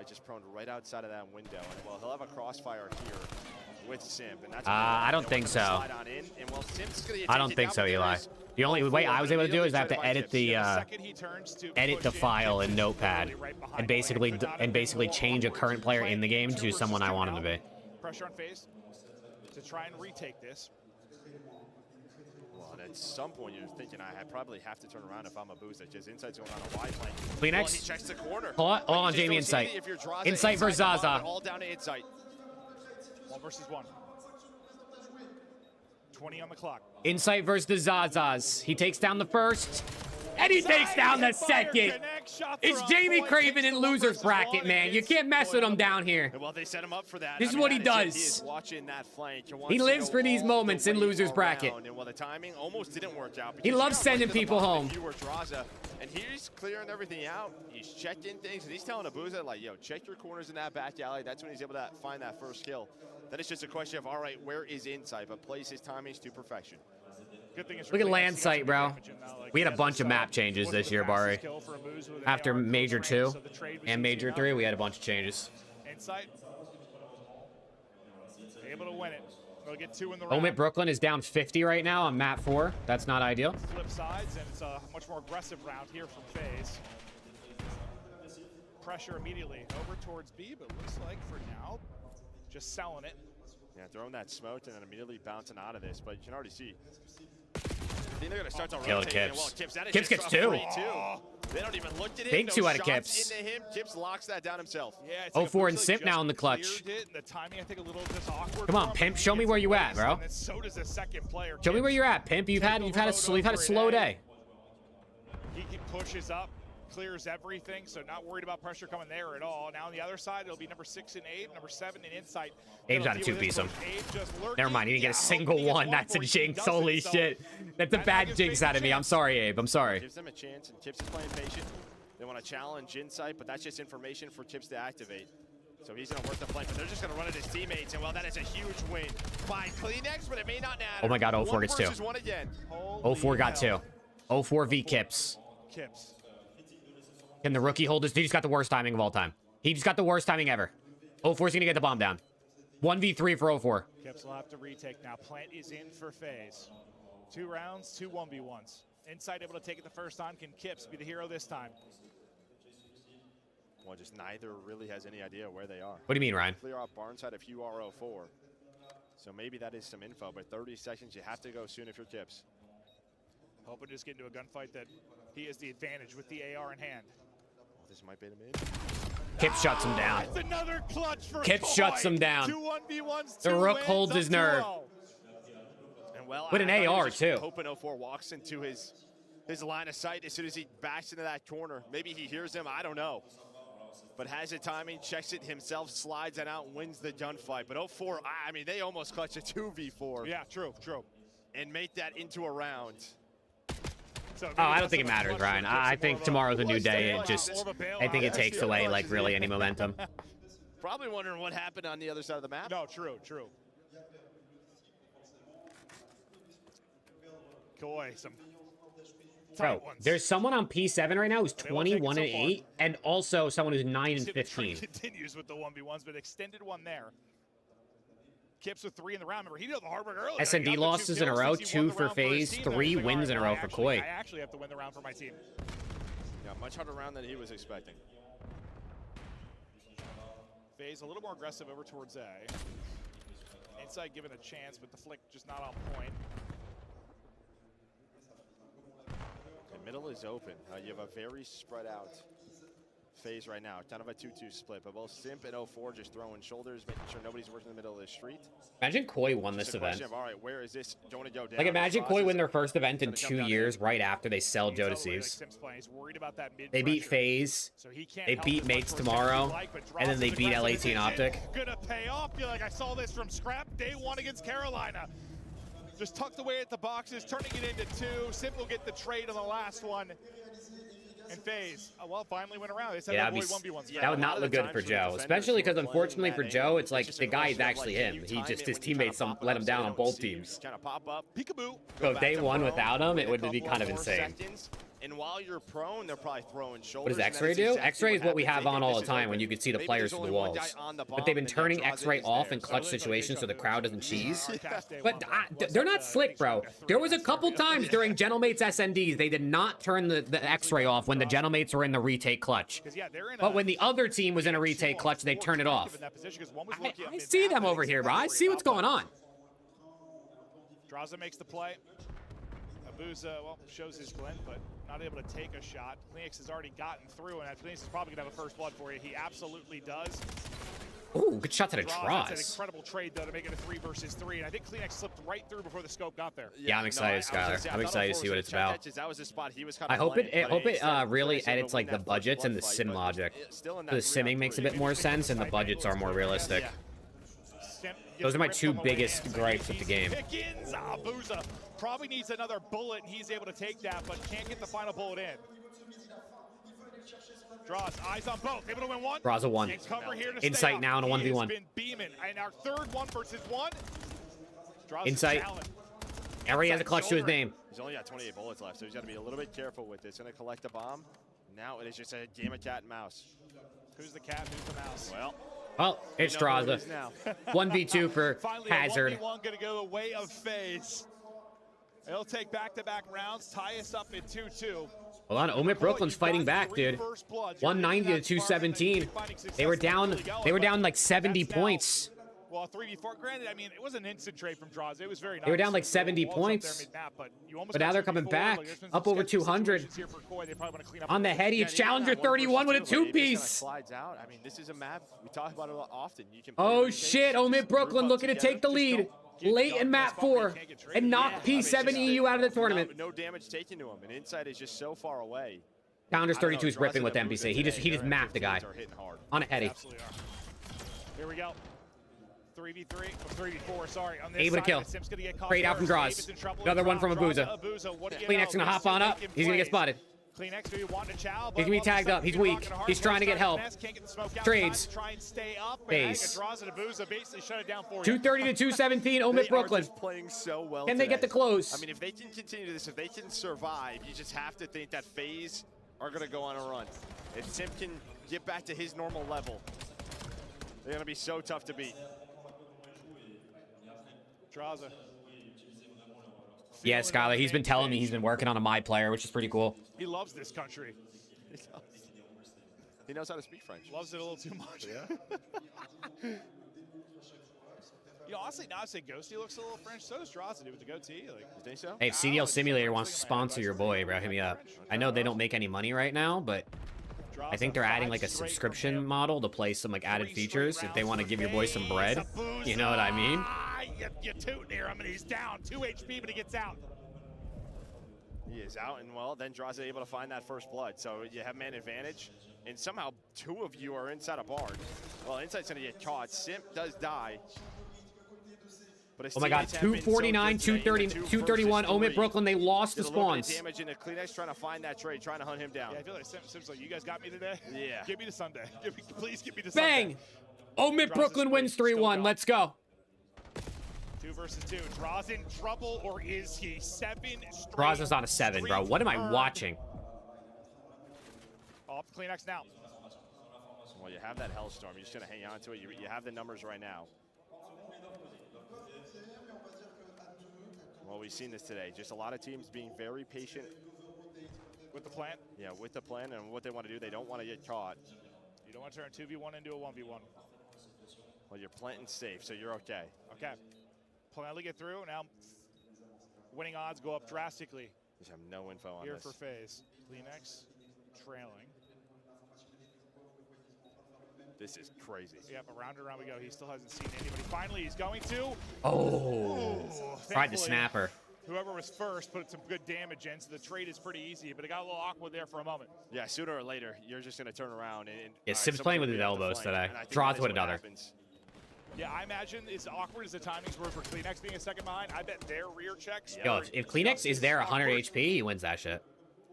Just prone right outside of that window, and well, he'll have a crossfire here with Simp, and that's I don't think so. I don't think so, Eli. The only way I was able to do is I have to edit the file in Notepad and basically change a current player in the game to someone I want him to be. Pressure on FaZe to try and retake this. Well, and at some point you're thinking I probably have to turn around if I'm Abuza. Just Insight's going on a wide lane. Kleenex. Well, he checks the corner. Hold on, Jamie. Insight. Insight versus Zaza. All down to Insight. 1 versus 1. 20 on the clock. Insight versus the Zazas. He takes down the first, and he takes down the second. It's Jamie Craven in loser's bracket, man. You can't mess with him down here. Well, they set him up for that. This is what he does. He lives for these moments in loser's bracket. And well, the timing almost didn't work out. He loves sending people home. And he's clearing everything out. He's checking things, and he's telling Abuza, like, yo, check your corners in that back alley. That's when he's able to find that first kill. Then it's just a question of, all right, where is Insight? But plays his timings to perfection. Look at land sight, bro. We had a bunch of map changes this year, Bari. After Major 2 and Major 3, we had a bunch of changes. Insight able to win it. They'll get 2 in the round. Omit Brooklyn is down 50 right now on map 4. That's not ideal. Flip sides, and it's a much more aggressive round here from FaZe. Pressure immediately over towards B, but looks like for now, just selling it. Yeah, throwing that smoke and then immediately bouncing out of this, but you can already see think they're gonna start to Kill rotate. Kips. Kips Kips gets 2. They don't even look at him. Big No 2 out of shots Kips. into him. Kips locks that down himself. Yeah, 0-4 and Simp now in the clutch. The timing, I think, a little just awkward. Come on, Pimp, show me where you at, bro. So does the second player. Show me where you're at, Pimp. You've had a slow day. He pushes up, clears everything, so not worried about pressure coming there at all. Now on the other side, it'll be number 6 and Abe, number 7 and Insight. Abe's got to 2-piece him. Never mind, he didn't get a single one. That's a jinx. Holy shit. That's a bad jinx out of me. I'm sorry, Abe. I'm sorry. Gives them a chance, and Kips is playing patient. They want to challenge Insight, but that's just information for Kips to activate. So he's going to work the flank, but they're just going to run at his teammates, and well, that is a huge win by Kleenex, but it may not matter. Oh my god, 0-4 gets 2. 0-4 got 2. 0-4 v Kips. Kips. Can the rookie hold this? He just got the worst timing of all time. He just got the worst timing ever. 0-4's going to get the bomb down. 1v3 for 0-4. Kips will have to retake now. Plant is in for FaZe. 2 rounds, 2 1v1s. Insight able to take it the first time. Can Kips be the hero this time? Well, just neither really has any idea where they are. What do you mean, Ryan? Clear off Barnside if you are 0-4. So maybe that is some info, but 30 seconds, you have to go soon if you're Kips. Hoping to just get into a gunfight that he has the advantage with the AR in hand. Well, this might be the mid. Kips shuts him down. It's another clutch for Kips shuts him down. 2 1v1s, the Rook holds his nerve. And well, with an AR too. Hoping 0-4 walks into his line of sight as soon as he backs into that corner. Maybe he hears him, I don't know. But has the timing, checks it himself, slides it out, and wins the gunfight. But 0-4, I mean, they almost clutch a 2v4. Yeah, true. And make that into a round. So I don't think it matters, Ryan. I think tomorrow's a new day. I think it takes away, like, really any momentum. Probably wondering what happened on the other side of the map. No, true. Koi, some Bro, there's someone on P7 right now who's 21 and 8, and also someone who's 9 and 15. Continues with the 1v1s, but extended one there. Kips with 3 in the round. Remember, he did the hard work earlier. SND losses in a row, 2 for FaZe, 3 wins in a row for Koi. I actually have to win the round for my team. Yeah, much harder round than he was expecting. FaZe a little more aggressive over towards A. Insight given a chance, but the flick just not on point. The middle is open. You have a very spread out FaZe right now. Kind of a 2-2 split, but both Simp and 0-4 just throwing shoulders, making sure nobody's working in the middle of the street. Imagine Koi won this event. All right, where is this going to go down? Like, imagine Koi win their first event in 2 years right after they sell Joe Deceives. They beat FaZe, they beat Mates tomorrow, and then they beat LAT and Optic. Gonna pay off. Feel like I saw this from Scrap day 1 against Carolina. Just tucked away at the boxes, turning it into 2. Simp will get the trade on the last one. And FaZe, well, finally went around. They said Yeah, that would not look good for Joe, especially because unfortunately for Joe, it's like the guy is actually him. His teammates let him down on both teams. So day 1 without him, it would be kind of insane. And while you're prone, they're probably throwing What shoulders. does X-Ray do? X-Ray is what we have on all the time when you can see the players through the walls. But they've been turning X-Ray off in clutch situations so the crowd doesn't cheese. But they're not slick, bro. There was a couple times during Gentlemates SNDs they did not turn the X-Ray off when the Gentlemates were in the retake clutch. But when the other team was in a retake clutch, they turned it off. I see them over here, bro. I see what's going on. Draza makes the play. Abuza, well, shows his glint, but not able to take a shot. Kleenex has already gotten through, and Kleenex is probably going to have a first blood for you. He absolutely does. Ooh, good shot to the That's an Droz. incredible trade, though, to make it a 3 versus 3, and I think Kleenex slipped right through before the scope got there. Yeah, I'm excited, Skylar. I'm excited to see what it's about. That was the spot he was kind I of hope it really edits like the budgets and the sim logic. So the simming makes a bit more sense and the budgets are more realistic. Those are my 2 biggest gripes with the game. Pickens, Abuza probably needs another bullet, and he's able to take that, but can't get the final bullet in. Draws, eyes on both, able to win 1. Draws a 1. Insight now in a 1v1. He has been beaming, and our 3rd 1 versus 1. Insight. Everybody has a clutch to his name. He's only got 28 bullets left, so he's got to be a little bit careful with this. Going to collect the bomb. Now it is just a game of cat and mouse. Who's the cat, who's the mouse? Well, it's Draza. 1v2 for Hazard. Finally, 1v1 going to go the way of FaZe. They'll take back-to-back rounds, tie us up at 2-2. Hold on, Omit Brooklyn's fighting back, dude. 190 to 217. They were down like 70 points. Well, 3v4, granted, I mean, it was an instant trade from Draza. It was very nice. They were down like 70 points. But now they're coming back. Up over 200. On the heady, it's Challenger 31 with a two-piece. Slides out. I mean, this is a map we talk about it often. You can Oh, shit. Omid Brooklyn looking to take the lead late in map 4 and knock P7 EU out of the tournament. No damage taken to him, and Inside is just so far away. Challenger's 32 is ripping with NPC. He just mapped the guy on a heady. Here we go. 3v3, or 3v4, sorry. On this Able to kill. Straight out from draws. Another one from Abuza. Kleenex gonna hop on up. He's gonna get spotted. He's gonna be tagged up. He's weak. He's trying to get help. Trades. Base. 230 to 217. Omid Brooklyn. Playing so well. Can they get the close? I mean, if they can continue this, if they can survive, you just have to think that FaZe are gonna go on a run. If Simp can get back to his normal level, they're gonna be so tough to beat. Draza. Yeah, Skylar, he's been telling me he's been working on a My Player, which is pretty cool. He loves this country. He knows how to speak French. Loves it a little too much. Yeah. You know, honestly, now I say Ghosty looks a little French. So does Draza do with the goatee. Like, you think so? Hey, if CDL Simulator wants to sponsor your boy, bro, hit me up. I know they don't make any money right now, but I think they're adding like a subscription model to play some like added features if they want to give your boy some bread. You know what I mean? You're tooting here. I mean, he's down 2 HP, but he gets out. He is out, and well, then Draza able to find that first blood. So you have man advantage, and somehow 2 of you are inside a barn. Well, Inside's gonna get caught. Simp does die. But oh my God, 249, 230, 231. Omid Brooklyn, they lost the spawns. Damage into Kleenex trying to find that trade, trying to hunt him down. Yeah, I feel like Simp's like, you guys got me today? Yeah. Give me to Sunday. Please give me to Bang! Sunday. Omid Brooklyn wins 3-1. Let's go. 2 versus 2. Draws in trouble, or is he? 7 straight. Draza's on a 7, bro. What am I watching? Off Kleenex now. Well, you have that Hellstorm. You're just going to hang on to it. You have the numbers right now. Well, we've seen this today. Just a lot of teams being very patient. With the plan? Yeah, with the plan and what they want to do. They don't want to get caught. You don't want to turn 2v1 into a 1v1. Well, you're planting safe, so you're okay. Okay. Finally get through. Now, winning odds go up drastically. Just have no info on here this. For FaZe. Kleenex trailing. This is crazy. Yep, around and around we go. He still hasn't seen anybody. Finally, he's going to. Oh, tried the snapper. Whoever was first put some good damage in, so the trade is pretty easy, but it got a little awkward there for a moment. Yeah, sooner or later, you're just going to turn around. And yeah, Sim's playing with his elbows today. Draws with another. Yeah, I imagine as awkward as the timings were for Kleenex being a second behind, I bet their rear checks. Yo, if Kleenex is there 100 HP, he wins that shit.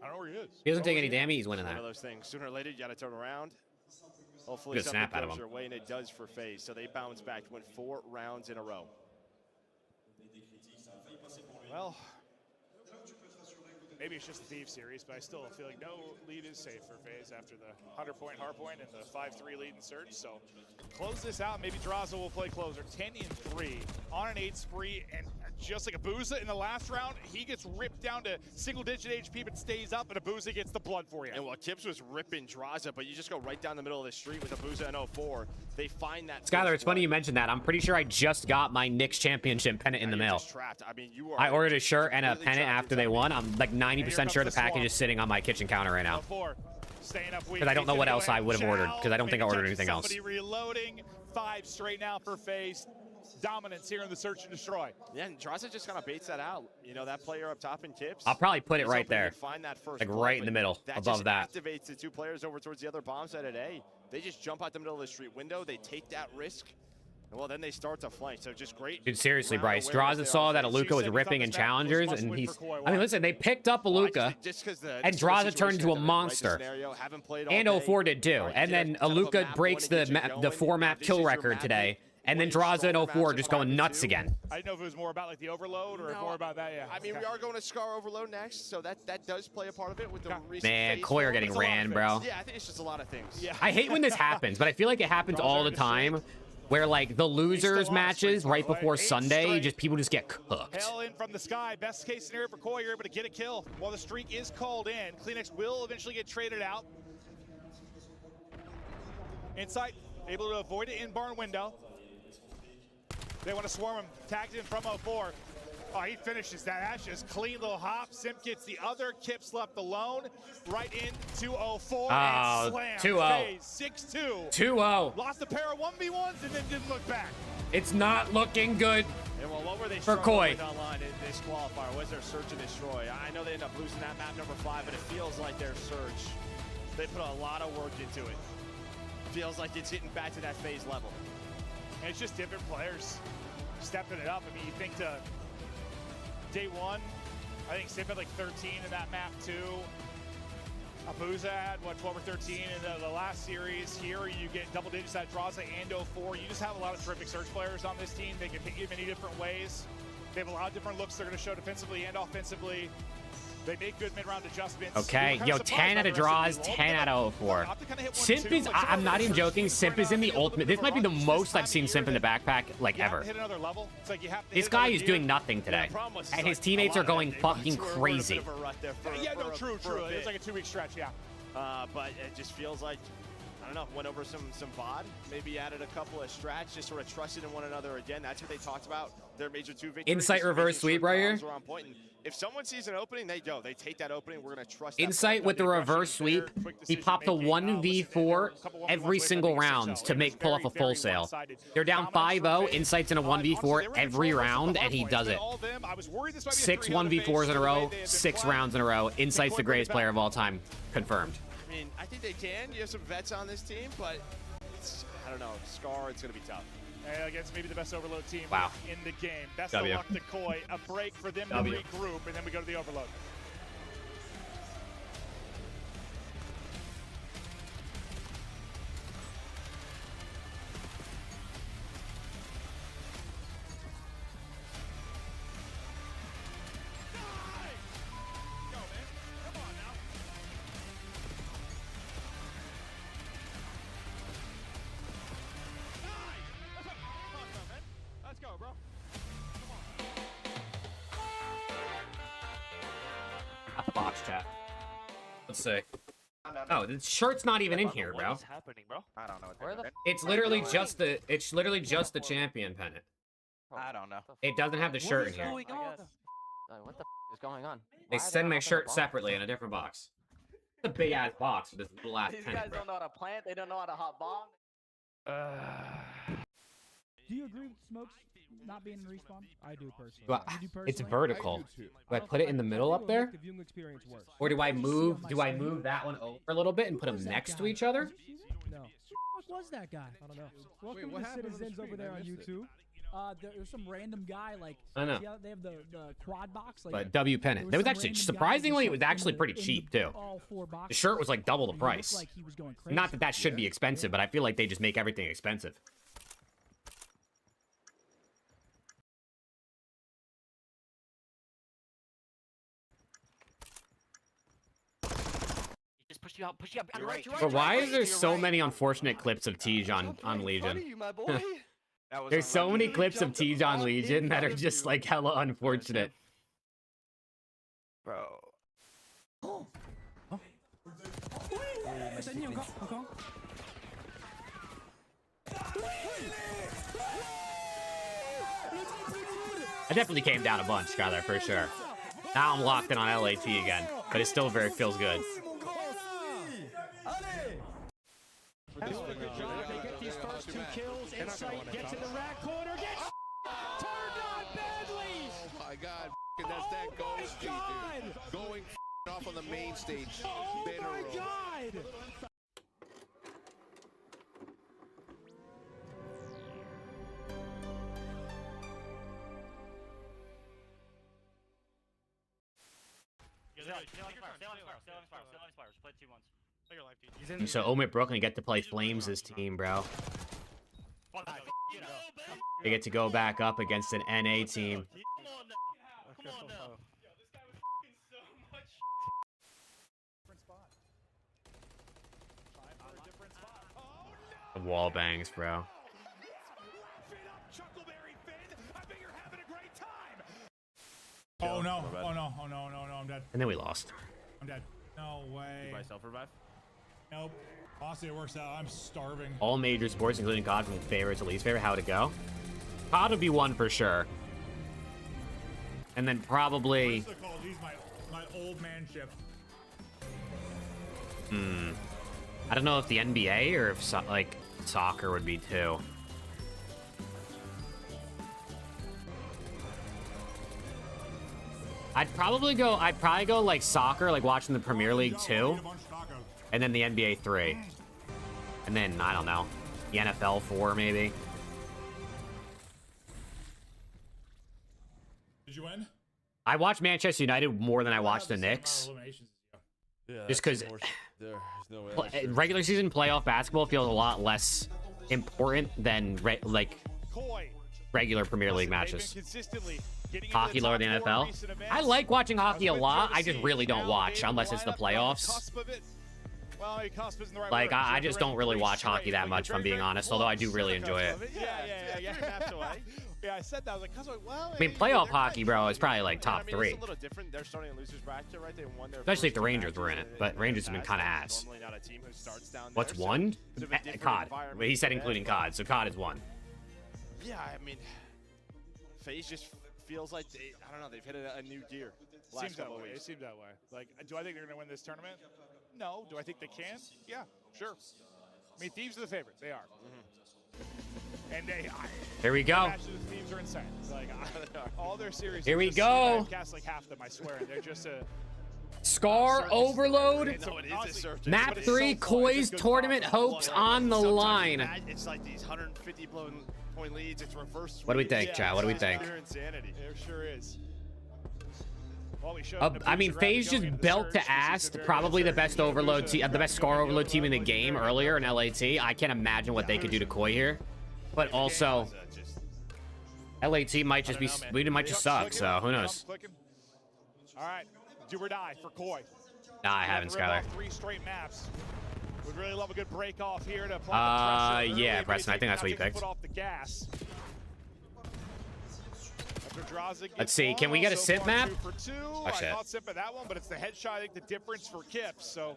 I don't know where he is. He doesn't take any damage, he's winning that. One of those things. Sooner or later, you got to turn around. Hopefully good snap out of him. Your way, and it does for FaZe. So they bounce back, win 4 rounds in a row. Well, maybe it's just the Thief series, but I still feel like no lead is safe for FaZe after the 100-point hardpoint and the 5-3 lead in Surge. So close this out. Maybe Draza will play closer. 10-3 on an 8 spree, and just like Abuza in the last round, he gets ripped down to single-digit HP, but stays up, and Abuza gets the blood for you. And while Kibbs was ripping Draza, but you just go right down the middle of the street with Abuza and 04. They find that. Skylar, it's funny you mentioned that. I'm pretty sure I just got my Knicks championship pennant in the mail. I mean, I ordered a shirt and a pennant after they won. I'm like 90% sure the package is sitting on my kitchen counter right now. Because I don't know what else I would have ordered, because I don't think I ordered anything else. Reloading 5 straight now for FaZe. Dominance here in the search and destroy. Yeah, and Draza just kind of baits that out. You know, that player up top in Kips. I'll probably put it right there. Find that first like right in the middle, above that. That activates the 2 players over towards the other bomb site at A. They just jump out the middle of the street window. They take that risk. And well, then they start to flank. So just great. Dude, seriously, Bryce. Draza saw that Aluka was ripping in challengers, and he's. I mean, listen, they picked up Aluka, and Draza turned into a monster. And 04 did too. And then Aluka breaks the 4-map kill record today. And then Draza and 04 just going nuts again. I didn't know if it was more about like the overload or more about that. Yeah. I mean, we are going to Scar overload next, so that does play a part of it with the recent man. Koyer getting ran, bro. Yeah, I think it's just a lot of things. Yeah. I hate when this happens, but I feel like it happens all the time. Where like the losers matches right before Sunday, people just get cooked. Hell in from the sky. Best case scenario for Koyer, able to get a kill while the streak is called in. Kleenex will eventually get traded out. Insight able to avoid it in barn window. They want to swarm him. Tagged in from 04. Oh, he finishes that. That's just clean little hop. Simp gets the other. Kips left alone. Right into 04 and slams. 2-0. 6-2. 2-0. Lost a pair of 1v1s and then didn't look back. It's not looking good Yeah, well, what were they for Koi. with online in this qualifier? Was their search and destroy? I know they ended up losing that map number 5, but it feels like their search, they put a lot of work into it. Feels like it's getting back to that phase level. And it's just different players stepping it up. I mean, you think to day 1, I think Simp had like 13 in that map too. Abuza had, what, 12 or 13 in the last series. Here you get double digits at Draza and 04. You just have a lot of terrific search players on this team. They can hit you many different ways. They have a lot of different looks they're going to show defensively and offensively. They make good mid-round adjustments. Okay, yo, 10 out of draws, 10 out of 04. Simp is, I'm not even joking, Simp is in the ultimate. This might be the most I've seen Simp in the backpack, like, ever. This guy is doing nothing today, and his teammates are going fucking crazy. Yeah, no, true. It was like a 2-week stretch, yeah. But it just feels like, I don't know, went over some VOD, maybe added a couple of strats, just sort of trusted in one another again. That's what they talked about, their major 2 victories. Insight reverse sweep right here. If someone sees an opening, they go. They take that opening. We're going to trust Insight with the reverse sweep. He popped a 1v4 every single round to pull off a full sale. They're down 5-0. Insight's in a 1v4 every round, and he does it. 6 1v4s in a row, 6 rounds in a row. Insight's the greatest player of all time. Confirmed. I mean, I think they can. You have some vets on this team, but it's, I don't know. Scar, it's going to be tough. Against maybe the best Overload team in the game. Best W. of luck to Koi. A break for them to regroup, and then we go to the Overload. Box chat. Let's see. Oh, the shirt's not even in here, bro. What is happening, bro? I don't know. It's literally just the. It's literally just the champion pennant. I don't know. It doesn't have the shirt in here. What the is going on? They send my shirt separately in a different box. It's a big ass box with this little ass These pennant, guys bro. don't know how to plant. They don't know how to hot bomb. Do you agree with Smokes not being in respawn? I do personally. Well, You do it's personally? vertical. Do I put it in the middle up there? The viewing experience works. Or do I move that one over a little bit and put them next to each other? No. What was that guy? I don't know. Welcome what to happened on the Citizens over screen? there I on missed it. YouTube. There's some random guy like. I know. See how they have the quad box. Like, But W pennant. That was actually surprisingly, it was actually pretty cheap too. The shirt was like double the price. Like he was going crazy. Not that that should be expensive, but I feel like they just make everything expensive. Just push you out. You're right. But why is there so many unfortunate clips of Tej on Legion? There's so many clips of Tej on Legion that are just like hella unfortunate. Bro. I definitely came down a bunch, Skylar, for sure. Now I'm locked in on LAT again, but it still feels good. They get these first 2 kills. Insight gets in the rat corner. Gets turned on badly. Oh my God, that's that Ghost G, dude. Going off on the main stage. Oh my God. And so Omit Brooklyn get to play Flames' team, bro. They get to go back up against an NA team. Wall bangs, bro. Oh no, oh no, oh no, no, no, I'm dead. And then we lost. I'm dead. No way. Did myself revive? Nope. Honestly, it works out. I'm starving. All major sports, including COD, from favorite to least favorite. How'd it go? COD would be one for sure. And then probably... He's my old man ship. I don't know if the NBA or if like soccer would be too. I'd probably go like soccer, like watching the Premier League 2, and then the NBA 3. And then, I don't know, the NFL 4 maybe. Did you win? I watched Manchester United more than I watched the Knicks. Yeah, Just because there's no way regular season playoff basketball feels a lot less important than regular Premier League matches. Hockey lower than NFL. I like watching hockey a lot. I just really don't watch unless it's the playoffs. Like, I just don't really watch hockey that much, if I'm being honest, although I do really enjoy it. Yeah, I said that. I was like, well, I mean, playoff hockey, bro, is probably like top 3. It's a little different. They're starting in losers bracket, right? They won their Especially if the Rangers were in it, but Rangers have been kind of ass. What's one? COD. But he said including COD, so COD is 1. Yeah, I mean, FaZe just feels like I don't know, they've hit a new gear. Seems that way. It seems that way. Like, do I think they're going to win this tournament? No. Do I think they can? Yeah, sure. I mean, Thieves are the favorite. They are. And here we go. Thieves are insane. Like, all their series. Here we go. Cast like half of them, I swear. They're just a Scar Overload. Map 3 Koi's tournament hopes on the line. It's like these 150 point leads. It's reverse. What do we think, Chad? What do we think? Pure insanity. There sure is. I mean, FaZe just belt to ass. Probably the best overload team, the best Scar Overload team in the game earlier in LAT. I can't imagine what they could do to Koi here. But also, LAT might just be, we might just suck. So who knows? All right, do or die for Koi. Nah, I haven't, Skylar. 3 straight maps. Would really love a good break off here to apply the pressure. Yeah, Preston. I think that's what you picked. Off the gas. Let's see. Can we get a simp map? Oh, shit. I thought simp at that one, but it's the headshot. I think the difference for Kips. So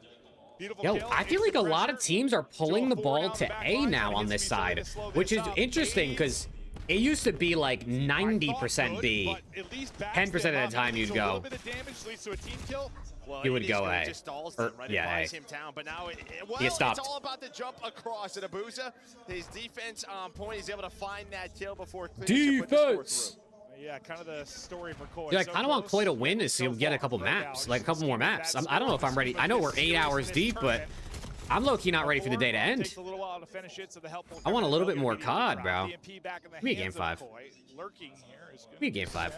beautiful. Yo, kill. I feel like a lot of teams are pulling the ball to A now on this side, which is interesting because it used to be like 90% B. 10% of the time you'd go. Well, you would go A. Or, yeah, A. But now He stopped. It's all about the jump across. And Abuza, his defense on point. He's able to find that kill before defense. Yeah, kind of the story for Koi. Yeah, I kind of want Koi to win is to get a couple maps, like a couple more maps. I don't know if I'm ready. I know we're 8 hours deep, but I'm low-key not ready for the day to end. I want a little bit more COD, bro. Give me a game 5. Give me a game 5.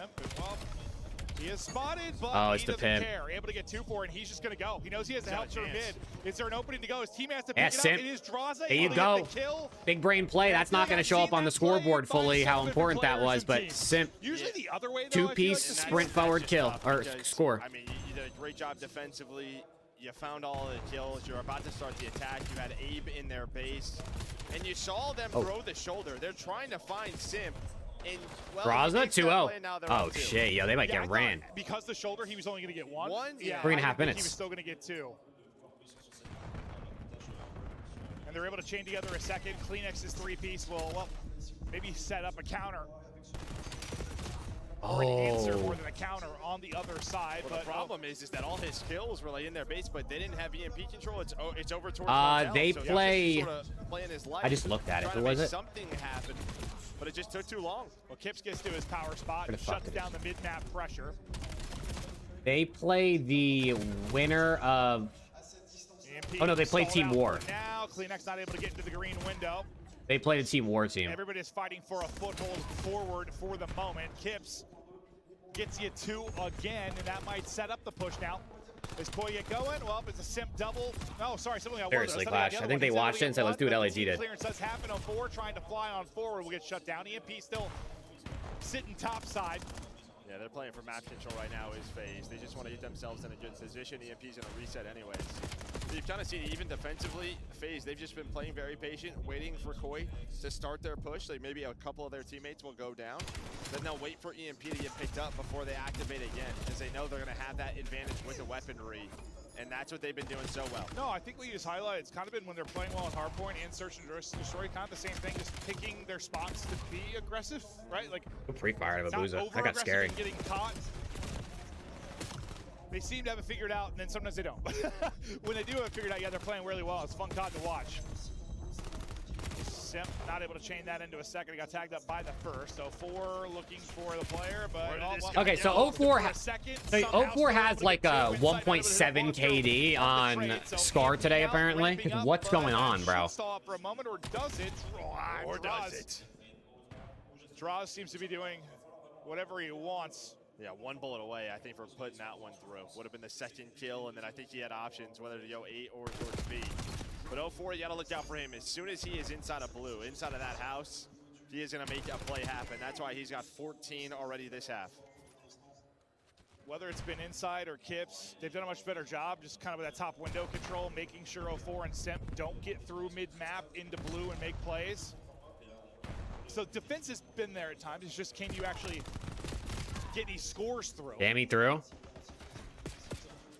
He is spotted, but oh, it's he the doesn't pimp. care. Able to get 2 for it, and he's just going to go. He knows he has a help to mid. Is there an opening to go? His team has to pick it up. It is Draza. There you go. Big brain play. That's not going to show up on the scoreboard fully how important that was, but Simp. Usually the other way, though, 2-piece sprint forward kill, or score. I mean, you did a great job defensively. You found all the kills. You're about to start the attack. You had Abe in their base, and you saw them throw the shoulder. They're trying to find Simp. And, well, Graza 2-0. Oh shit, yo, they might get ran. Because the shoulder, he was only going to get 1. Yeah. 3.5 minutes. He was still going to get 2. And they're able to chain together a second. Kleenex's 3-piece will, well, maybe set up a counter. Or an answer more than a counter on the other side. Well, but the problem is that all his kills were like in their base, but they didn't have EMP control. It's over towards they so play. Sort of play in his life, I just looked at it. Who was it? Something happened, but it just took too long. Well, Kips gets to his power spot and shuts down the mid-map pressure. They play the winner of. Oh no, they play Team War. Now Kleenex not able to get into the green window. They played a Team War team. Everybody's fighting for a foothold forward for the moment. Kips gets you 2 again, and that might set up the push now. Is Koi get going? Well, it's a Simp double. No, sorry, something got Seriously, Clash. I think they watched it and said, let's do what LAG did. Clearance does happen on 4, trying to fly on forward. Will get shut down. EMP still sitting top side. Yeah, they're playing for map control right now is FaZe. They just want to get themselves in a good position. EMP's going to reset anyways. So you've kind of seen even defensively, FaZe, they've just been playing very patient, waiting for Koi to start their push. Like maybe a couple of their teammates will go down. Then they'll wait for EMP to get picked up before they activate again, because they know they're going to have that advantage with the weaponry and that's what they've been doing so well. No, I think what you just highlighted, it's kind of been when they're playing well at hardpoint and search and destroy, kind of the same thing, just picking their spots to be aggressive, right? Like Free fire out of Abuza. That got scary. Getting caught. They seem to have it figured out, and then sometimes they don't. When they do have it figured out, yeah, they're playing really well. It's fun COD to watch. Simp not able to chain that into a second. He got tagged up by the first. So 4 looking for the player, but okay. So 04 has like a 1.7 KD on Scar today apparently. What's going on, bro? Stop for a moment, or does it? Or does it? Draws seems to be doing whatever he wants. Yeah, 1 bullet away, I think, for putting that one through. Would have been the second kill, and then I think he had options whether to go 8 or towards B. But 04, you got to look out for him. As soon as he is inside of blue, inside of that house, he is going to make a play happen. That's why he's got 14 already this half. Whether it's been inside or Kips, they've done a much better job just kind of with that top window control, making sure 04 and Simp don't get through mid-map into blue and make plays. So defense has been there at times. It's just, can you actually get any scores through? Damn, he through.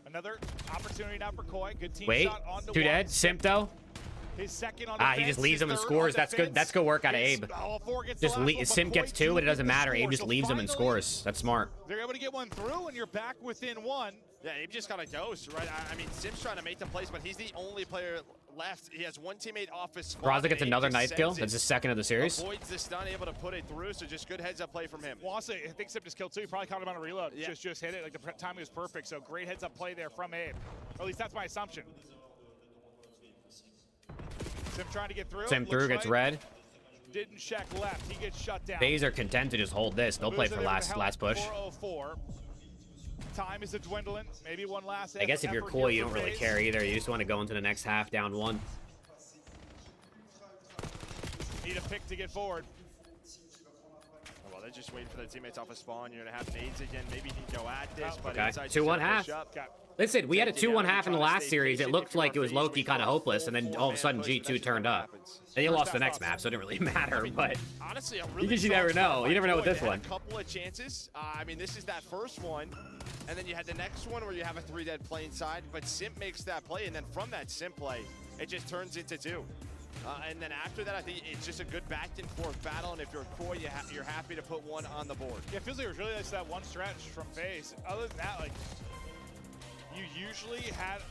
Another opportunity now for Koi. Good team Wait, shot on the 2 dead. Simp though. His second on he just leaves him and scores. That's good. That's good work out of Abe. Just Simp gets 2, but it doesn't matter. Abe just leaves him and scores. That's smart. They're able to get one through, and you're back within 1. Yeah, Abe just got a ghost, right? I mean, Simp's trying to make the plays, but he's the only player left. He has 1 teammate off his squad. Raza gets another knife kill. That's his second of the series. Avoids the stun, able to put it through, so just good heads-up play from him. Well, honestly, I think Simp just killed 2. He probably caught him on a reload. Yeah. Just hit it. Like, the timing was perfect, so great heads-up play there from Abe. Or at least that's my assumption. Simp trying to get through. Simp through, gets red. Didn't check left. He gets shut down. FaZe are content to just hold this. They'll play for last push. 4:04. Time is dwindling. Maybe one last. I guess if you're Koi, you don't really care either. You just want to go into the next half down 1. Need a pick to get forward. Well, they're just waiting for their teammates off a spawn. You're going to have nades again. Maybe he can go at this. But okay, 2-1 half. Listen, we had a 2-1 half in the last series. It looked like it was low-key kind of hopeless, and then all of a sudden G2 turned up. And you lost the next map, so it didn't really matter. But honestly, you never know. You never know with this one. A couple of chances. I mean, this is that first one, and then you had the next one where you have a 3 dead play inside. But Simp makes that play, and then from that Simp play, it just turns into 2. And then after that, I think it's just a good back and forth battle. And if you're Koi, you're happy to put 1 on the board. Yeah, it feels like it was really nice that one stretch from FaZe. Other than that, like, you usually had,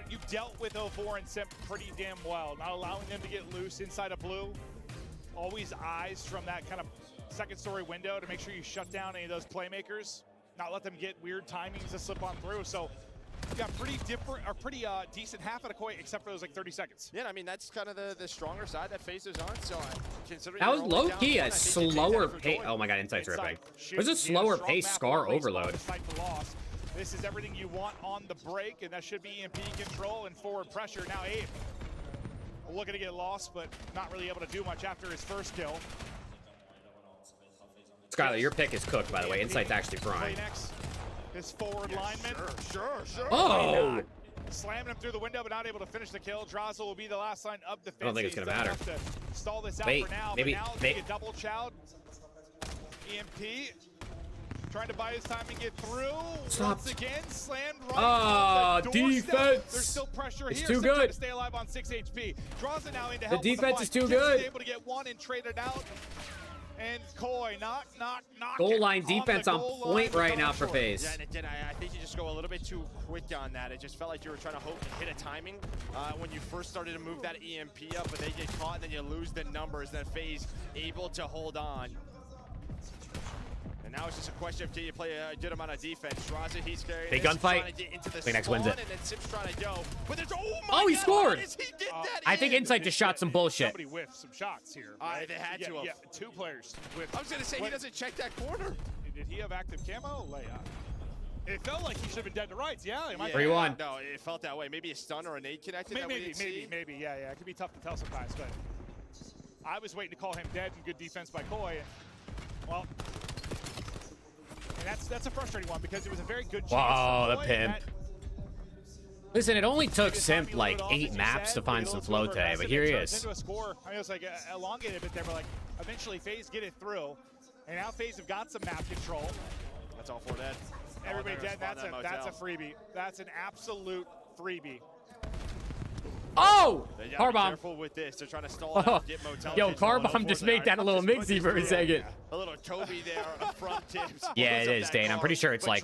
you dealt with 04 and Simp pretty damn well, not allowing them to get loose inside of blue. Always eyes from that kind of second story window to make sure you shut down any of those playmakers, not let them get weird timings to slip on through. So you got pretty decent half out of Koi, except for those like 30 seconds. Yeah, I mean, that's kind of the stronger side that FaZe is on. So considering that was low-key a slower pace. Oh my god, Insight's ripping. There's a slower pace Scar overload. This is everything you want on the break, and that should be EMP control and forward pressure. Now Abe looking to get lost, but not really able to do much after his first kill. Skylar, your pick is cooked, by the way. Insight's actually frying. His forward lineman. Sure. Oh! Slamming him through the window, but not able to finish the kill. Drazel will be the last line of defense. I don't think it's going to matter. Stall this out for now, maybe. But now double chowed. EMP. Trying to buy his time and get through. Stopped. Once again, slammed right on the doorstep. Defense. There's still pressure it's here. Too good. To stay alive on 6 HP. Draws it now into help. The defense is too Kips good. Is able to get 1 and trade it out. And Koi, knock. Goal line defense on point right now for FaZe. Yeah, and again, I think you just go a little bit too quick on that. It just felt like you were trying to hope to hit a timing when you first started to move that EMP up, but they get caught and then you lose the numbers. Then FaZe able to hold on. And now it's just a question of can you play a good amount of defense. Raza, he's carrying big gunfight. Next wins it. And then Simp's trying to go. But there's, he scored. He did that I think Insight just shot some bullshit. Somebody whiffed some shots here. Right? They had to have. Yeah, 2 players whiffed. I was going to say, he doesn't check that corner. Did he have active camo? It felt like he should have been dead to rights. Yeah, 3-1. No, it felt that way. Maybe a stun or a nade connected. Maybe. Yeah. It could be tough to tell sometimes, but I was waiting to call him dead and good defense by Koi. And, well, and that's a frustrating one because it was a very good chance. Wow, the pimp. Listen, it only took Simp like 8 maps to find some flow today, but here he is. Into a score. I mean, it was like elongated a bit there, but like eventually FaZe get it through, and now FaZe have got some map control. That's all 4 dead. Everybody dead. That's a freebie. That's an absolute freebie. Oh! Car bomb. Careful with this. They're trying to stall it out. Get Motel Yo, car bomb just make that a little mixy for a second. A little Toby there up front tips. Yeah, it is, Dane. I'm pretty sure it's like,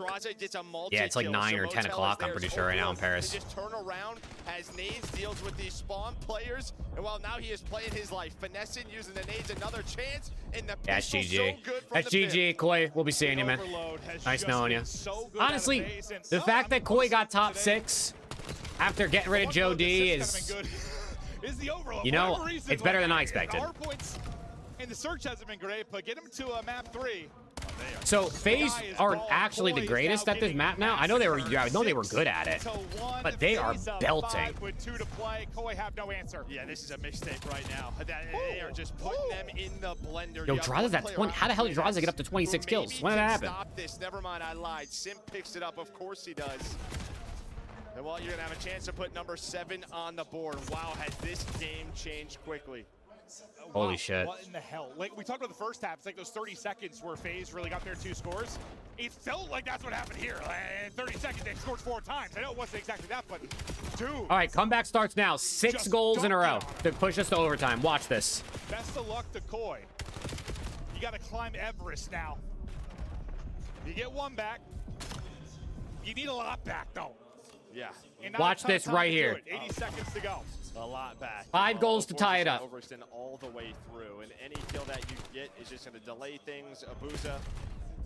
yeah, it's like 9 or 10 o'clock. I'm pretty sure right now in Paris. They just turn around as Nades deals with these spawn players. And while now he is playing his life, finessing, using the Nades, another chance. And the That's GG. So That's GG, Koi. We'll be seeing you, man. Nice knowing you. Honestly, the fact that Koi got top 6 after getting rid of Joe D is, you know, it's better than I expected. And the search hasn't been great, but get him to map 3. So FaZe aren't actually the greatest at this map now. I know they were good at it, but they are belting. With 2 to play, Koi have no answer. Yeah, this is a mixtape right now. They are just putting them in the blender. Yo, Draza's at 20. How the hell did Draza get up to 26 kills? When did that happen? Stop this. Never mind, I lied. Sim picks it up. Of course he does. And well, you're gonna have a chance to put number 7 on the board. Wow, has this game changed quickly? Holy shit. What in the hell? Like, we talked about the first half. It's like those 30 seconds where FaZe really got their 2 scores. It felt like that's what happened here. In 30 seconds, they scored 4 times. I know it wasn't exactly that, but dude. All right, comeback starts now. 6 goals in a row to push us to overtime. Watch this. Best of luck to Koi. You got to climb Everest now. You get 1 back. You need a lot back, though. Yeah. Watch this right here. 80 seconds to go. A lot back. 5 goals to tie it up. Overextend all the way through, and any kill that you get is just going to delay things. Abuza,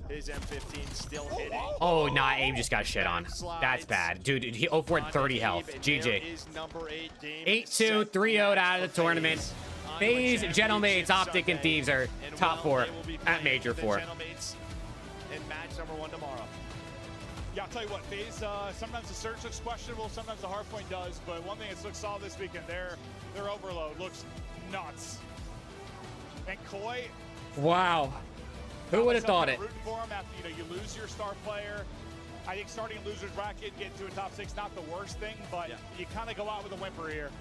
his M15 still hitting. Oh, nah, Abe just got shit on. That's bad. Dude, he 0 for 30 health. GG. 8-2, 3-0 out of the tournament. FaZe, Gentlemates, Optic, and Thieves are top 4 at Major 4. In match number 1 tomorrow. Yeah, I'll tell you what, FaZe, sometimes the search looks questionable, sometimes the hardpoint does, but one thing that's looked solid this weekend, their overload looks nuts. And Koi... Wow. Who would have thought it? Rooting for him after, you lose your star player. I think starting a loser's bracket, getting to a top 6, not the worst thing, but you kind of go out with a whimper here.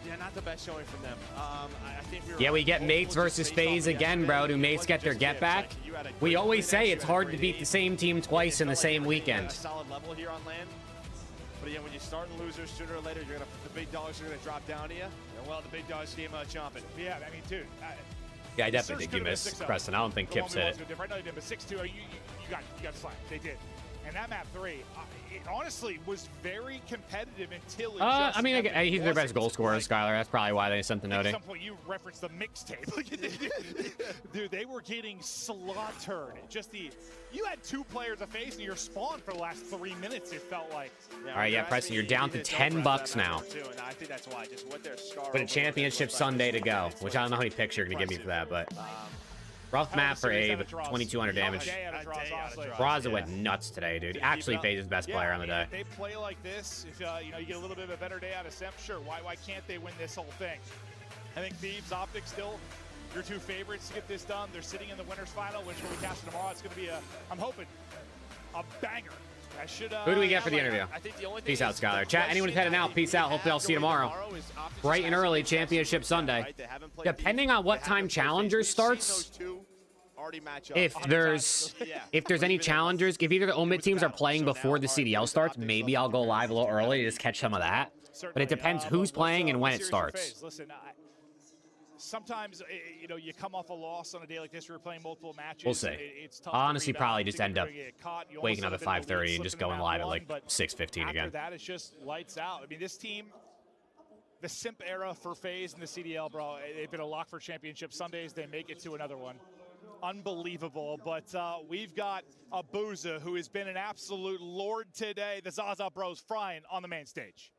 Yeah, not the best showing from them. I think we get Mates versus FaZe again, bro. Do Mates get their get back? We always say it's hard to beat the same team twice in the same weekend. Solid level here on land. But again, when you start in losers, sooner or later, the big dogs are going to drop down to you. And well, the big dogs came chomping. Yeah, I mean, dude. Yeah, I definitely think you missed Preston. I don't think Kips hit it. Right now they did, but 6-2, you got slapped. They did. And that map 3, it honestly was very competitive until it just... I mean, he's their best goal scorer, Skylar. That's probably why they sent the note in. At some point, you referenced the mixtape. Dude, they were getting slaughtered. You had 2 players of FaZe in your spawn for the last 3 minutes, it felt like. All right, yeah, Preston, you're down to $10 now. I think that's why, just what their star With a championship Sunday to go, which I don't know how many picks you're going to give me for that, but... Rough map for Abe, 2,200 damage. Draza went nuts today, dude. Actually, FaZe's best player on the day. If they play like this, if you get a little bit of a better day out of Sim, sure. Why can't they win this whole thing? I think Thieves, Optic still your 2 favorites to get this done. They're sitting in the winners final, which will be cast tomorrow. It's going to be I'm hoping, a banger. Who do we get for the interview? Peace out, Skylar. Chat, anyone who's heading out, peace out. Hopefully I'll see you tomorrow. Bright and early, Championship Sunday. Depending on what time Challenger starts, if there's any Challengers, if either the Omit teams are playing before the CDL starts, maybe I'll go live a little early to just catch some of that. But it depends who's playing and when it starts. Listen, sometimes, you come off a loss on a day like this. We're playing multiple matches. We'll see. I'll honestly probably just end up waking up at 5:30 and just going live at like 6:15 again. After that, it's just lights out. I mean, this team, the Simp era for FaZe and the CDL, bro, they've been a lock for championship Sundays. They make it to another one. Unbelievable. But we've got Abuza, who has been an absolute lord today. The Zaza Bros frying on the main stage.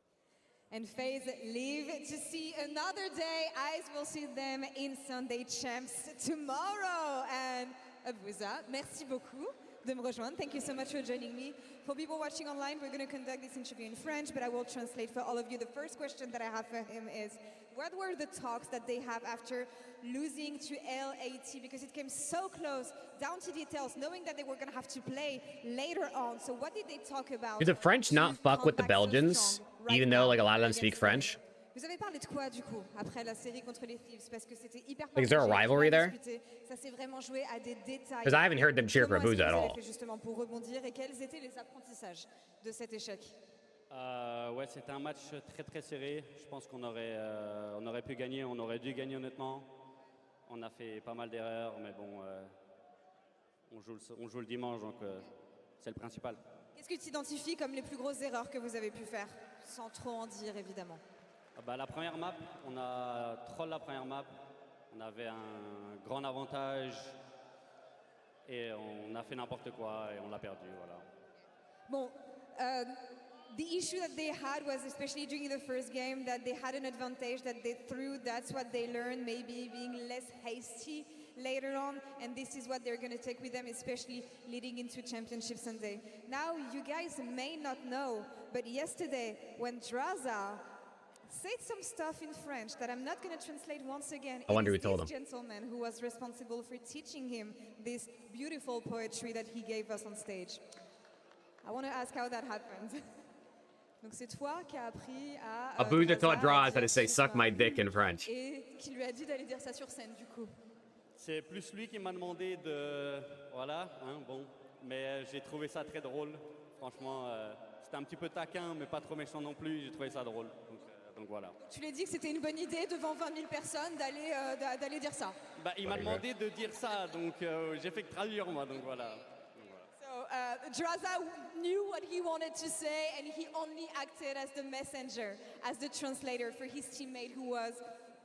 And FaZe live to see another day. Eyes will see them in Sunday Champs tomorrow. And Abuza, merci beaucoup de me rejoindre. Thank you so much for joining me. For people watching online, we're going to conduct this interview in French, but I will translate for all of you. The first question that I have for him is, what were the talks that they have after losing to LAT? Because it came so close, down to details, knowing that they were going to have to play later on. So what did they talk about? Do the French not fuck with the Belgians, even though like a lot of them speak French? Vous avez parlé de quoi du coup après la série contre les Thieves? Parce que c'était hyper Like, is there a rivalry there? Ça s'est vraiment joué à des détails. Because I haven't heard them cheer for Abuza at all. Justement pour rebondir, et quels étaient les apprentissages de cet échec? Ouais, c'était un match très serré. Je pense qu'on aurait pu gagner, on aurait dû gagner honnêtement. On a fait pas mal d'erreurs, mais bon, on joue le dimanche, donc c'est le principal. Qu'est-ce que tu identifies comme les plus grosses erreurs que vous avez pu faire, sans trop en dire évidemment? La première map, on a troll la première map. On avait un grand avantage et on a fait n'importe quoi et on l'a perdu, voilà. Bon, the issue that they had was, especially during the first game, that they had an advantage that they threw. That's what they learned, maybe being less hasty later on, and this is what they're going to take with them, especially leading into Championship Sunday. Now, you guys may not know, but yesterday, when Draza said some stuff in French that I'm not going to translate once again, I wonder who told him. This gentleman who was responsible for teaching him this beautiful poetry that he gave us on stage. I want to ask how that happened. Donc c'est toi qui as appris à Abu that taught Draws how to say "suck my dick" in French. Et qui lui a dit d'aller dire ça sur scène du coup. C'est plus lui qui m'a demandé de... Voilà, hein, bon. Mais j'ai trouvé ça très drôle. Franchement, c'était un petit peu taquin, mais pas trop méchant non plus. J'ai trouvé ça drôle. Donc voilà. Tu lui as dit que c'était une bonne idée devant 20 000 personnes d'aller dire ça. Il m'a demandé de dire ça, donc j'ai fait que traduire moi, donc voilà. So Draza knew what he wanted to say, and he only acted as the messenger, as the translator for his teammate who was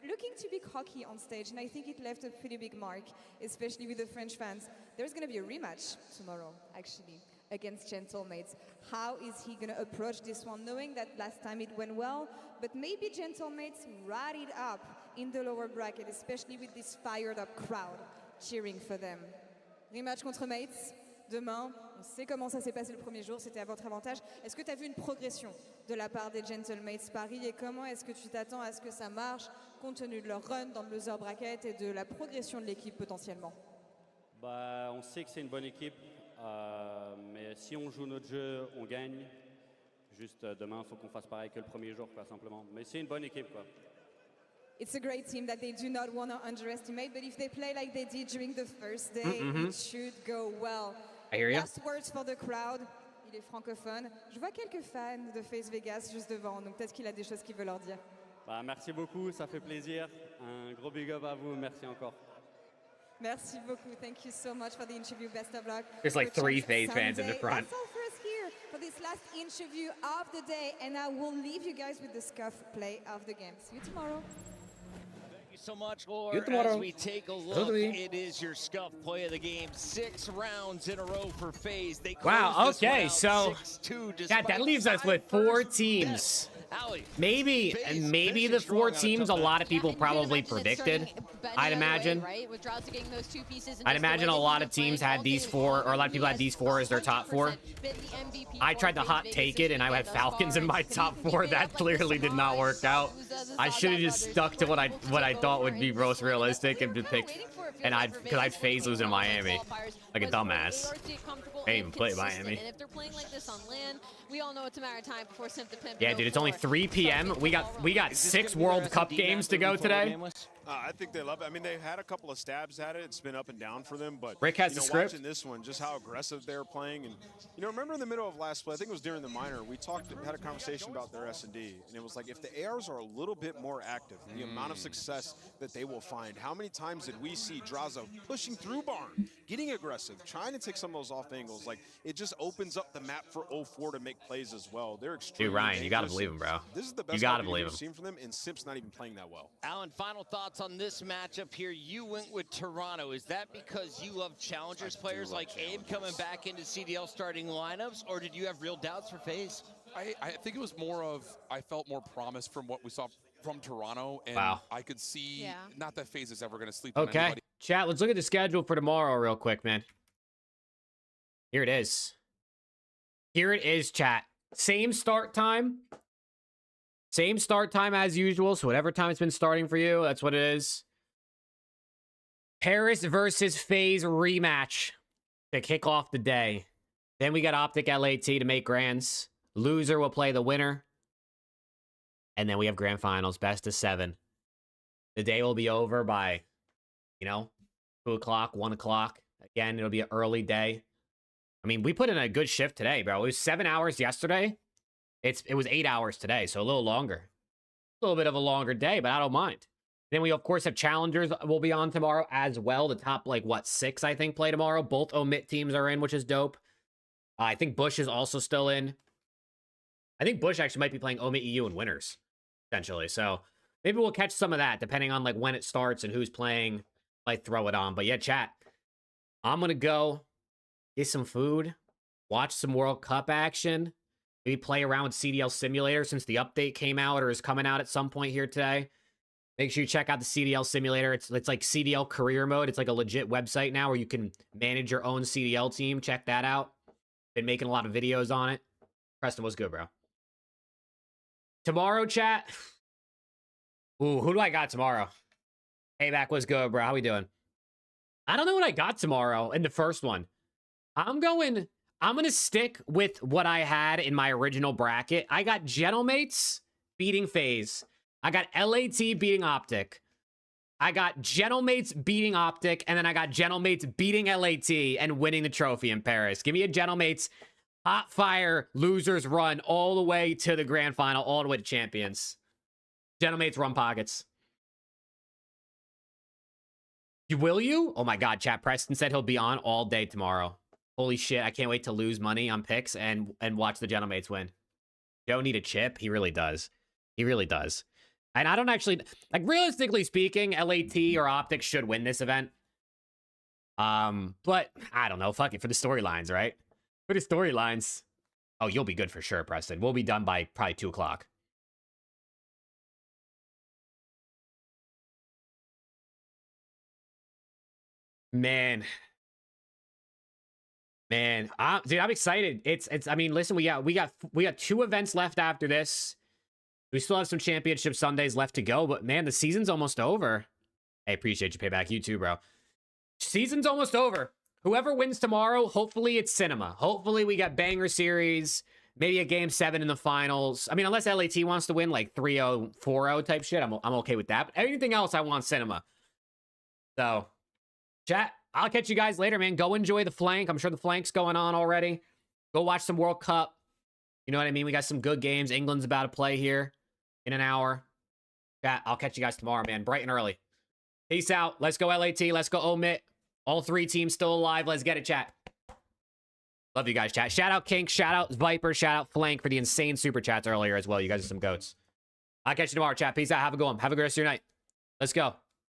looking to be cocky on stage, and I think it left a pretty big mark, especially with the French fans. There's going to be a rematch tomorrow, actually, against Gentlemates. How is he going to approach this one, knowing that last time it went well, but maybe Gentlemates rallied up in the lower bracket, especially with this fired-up crowd cheering for them. Rematch contre Mates. Demain, on sait comment ça s'est passé le premier jour, c'était à votre avantage. Est-ce que tu as vu une progression de la part des Gentlemates Paris et comment est-ce que tu t'attends à ce que ça marche compte tenu de leur run dans le loser bracket et de la progression de l'équipe potentiellement? On sait que c'est une bonne équipe, mais si on joue notre jeu, on gagne. Juste demain, il faut qu'on fasse pareil que le premier jour, quoi, simplement. Mais c'est une bonne équipe, quoi. It's a great team that they do not want to underestimate, but if they play like they did during the first day, it should go well. I hear you. Last words for the crowd. Il est francophone. Je vois quelques fans de Face Vegas juste devant, donc peut-être qu'il a des choses qu'il veut leur dire. Merci beaucoup, ça fait plaisir. Un gros big up à vous, merci encore. Merci beaucoup. Thank you so much for the interview. Best of luck. There's like 3 FaZe fans in the front. That's all for us here for this last interview of the day, and I will leave you guys with the Scuff play of the game. See you tomorrow. So much, Lord. As we take a look, it is your Scuff play of the game. 6 rounds in a row for FaZe. Wow, okay, so that leaves us with 4 teams. Maybe the 4 teams a lot of people probably predicted, I'd imagine. I'd imagine a lot of teams had these 4, or a lot of people had these 4 as their top 4. I tried to hot take it, and I had Falcons in my top 4. That clearly did not work out. I should have just stuck to what I thought would be most realistic and just picked, because I'd FaZe losing to Miami like a dumbass. I didn't even play Miami. And if they're playing like this on LAN, we all know it's a matter of time before Simp to Pimp. Yeah, dude, it's only 3 p.m. We got 6 World Cup games to go today. I think they love it. I mean, they've had a couple of stabs at it. It's been up and down for them, but Rick has the script. Watching this one, just how aggressive they're playing, and remember in the middle of last play, I think it was during the minor, we had a conversation about their S&D, and it was like if the ARs are a little bit more active, the amount of success that they will find. How many times did we see Draza pushing through Barn, getting aggressive, trying to take some of those off angles? Like it just opens up the map for 0-4 to make plays as well. They're extremely Dude, Ryan, you gotta believe him, bro. This is the best we've seen from them, and Simp's not even playing that well. Alan, final thoughts on this match up here. You went with Toronto. Is that because you love challengers players like Abe coming back into CDL starting lineups, or did you have real doubts for FaZe? I think it was more of, I felt more promise from what we saw from Toronto, and I could see not that FaZe is ever going to sleep on anybody. Chat, let's look at the schedule for tomorrow real quick, man. Here it is. Here it is, chat. Same start time. Same start time as usual, so whatever time it's been starting for you, that's what it is. Paris versus FaZe rematch to kick off the day. Then we got Optic LAT to make grands. Loser will play the winner. And then we have grand finals, best of 7. The day will be over by, 2 o'clock, 1 o'clock. Again, it'll be an early day. I mean, we put in a good shift today, bro. It was 7 hours yesterday. It was 8 hours today, so a little longer. A little bit of a longer day, but I don't mind. Then we, of course, have challengers will be on tomorrow as well. The top, like, what, 6, I think, play tomorrow. Both Omit teams are in, which is dope. I think Bush is also still in. I think Bush actually might be playing Omit EU and winners, potentially. So maybe we'll catch some of that, depending on, like, when it starts and who's playing. Might throw it on. But, yeah, chat. I'm going to go get some food, watch some World Cup action, maybe play around with CDL Simulator since the update came out or is coming out at some point here today. Make sure you check out the CDL Simulator. It's like CDL Career Mode. It's like a legit website now where you can manage your own CDL team. Check that out. Been making a lot of videos on it. Preston, what's good, bro? Tomorrow, chat. Ooh, who do I got tomorrow? Payback was good, bro. How we doing? I don't know what I got tomorrow in the first one. I'm going to stick with what I had in my original bracket. I got Gentlemates beating FaZe. I got LAT beating Optic. I got Gentlemates beating Optic, and then I got Gentlemates beating LAT and winning the trophy in Paris. Give me a Gentlemates hot fire losers run all the way to the grand final, all the way to champions. Gentlemates run pockets. Will you? Oh my God, chat. Preston said he'll be on all day tomorrow. Holy shit, I can't wait to lose money on picks and watch the Gentlemates win. Joe need a chip? He really does. He really does. And I don't actually, like, realistically speaking, LAT or Optic should win this event. But I don't know. Fuck it, for the storylines, right? For the storylines. Oh, you'll be good for sure, Preston. We'll be done by probably 2 o'clock. Man, dude, I'm excited. It's. I mean, listen, we got 2 events left after this. We still have some championship Sundays left to go, but man, the season's almost over. I appreciate you, Payback. You too, bro. Season's almost over. Whoever wins tomorrow, hopefully it's cinema. Hopefully we got banger series, maybe a game 7 in the finals. I mean, unless LAT wants to win like 3-0, 4-0 type shit, I'm okay with that. But anything else, I want cinema. So, chat, I'll catch you guys later, man. Go enjoy the flank. I'm sure the flank's going on already. Go watch some World Cup. You know what I mean? We got some good games. England's about to play here in an hour. Chat, I'll catch you guys tomorrow, man. Bright and early. Peace out. Let's go LAT. Let's go Omit. All 3 teams still alive. Let's get it, chat. Love you guys, chat. Shout out Kink. Shout out Viper. Shout out Flank for the insane super chats earlier as well. You guys are some goats. I'll catch you tomorrow, chat. Peace out. Have a good one. Have a good rest of your night. Let's go.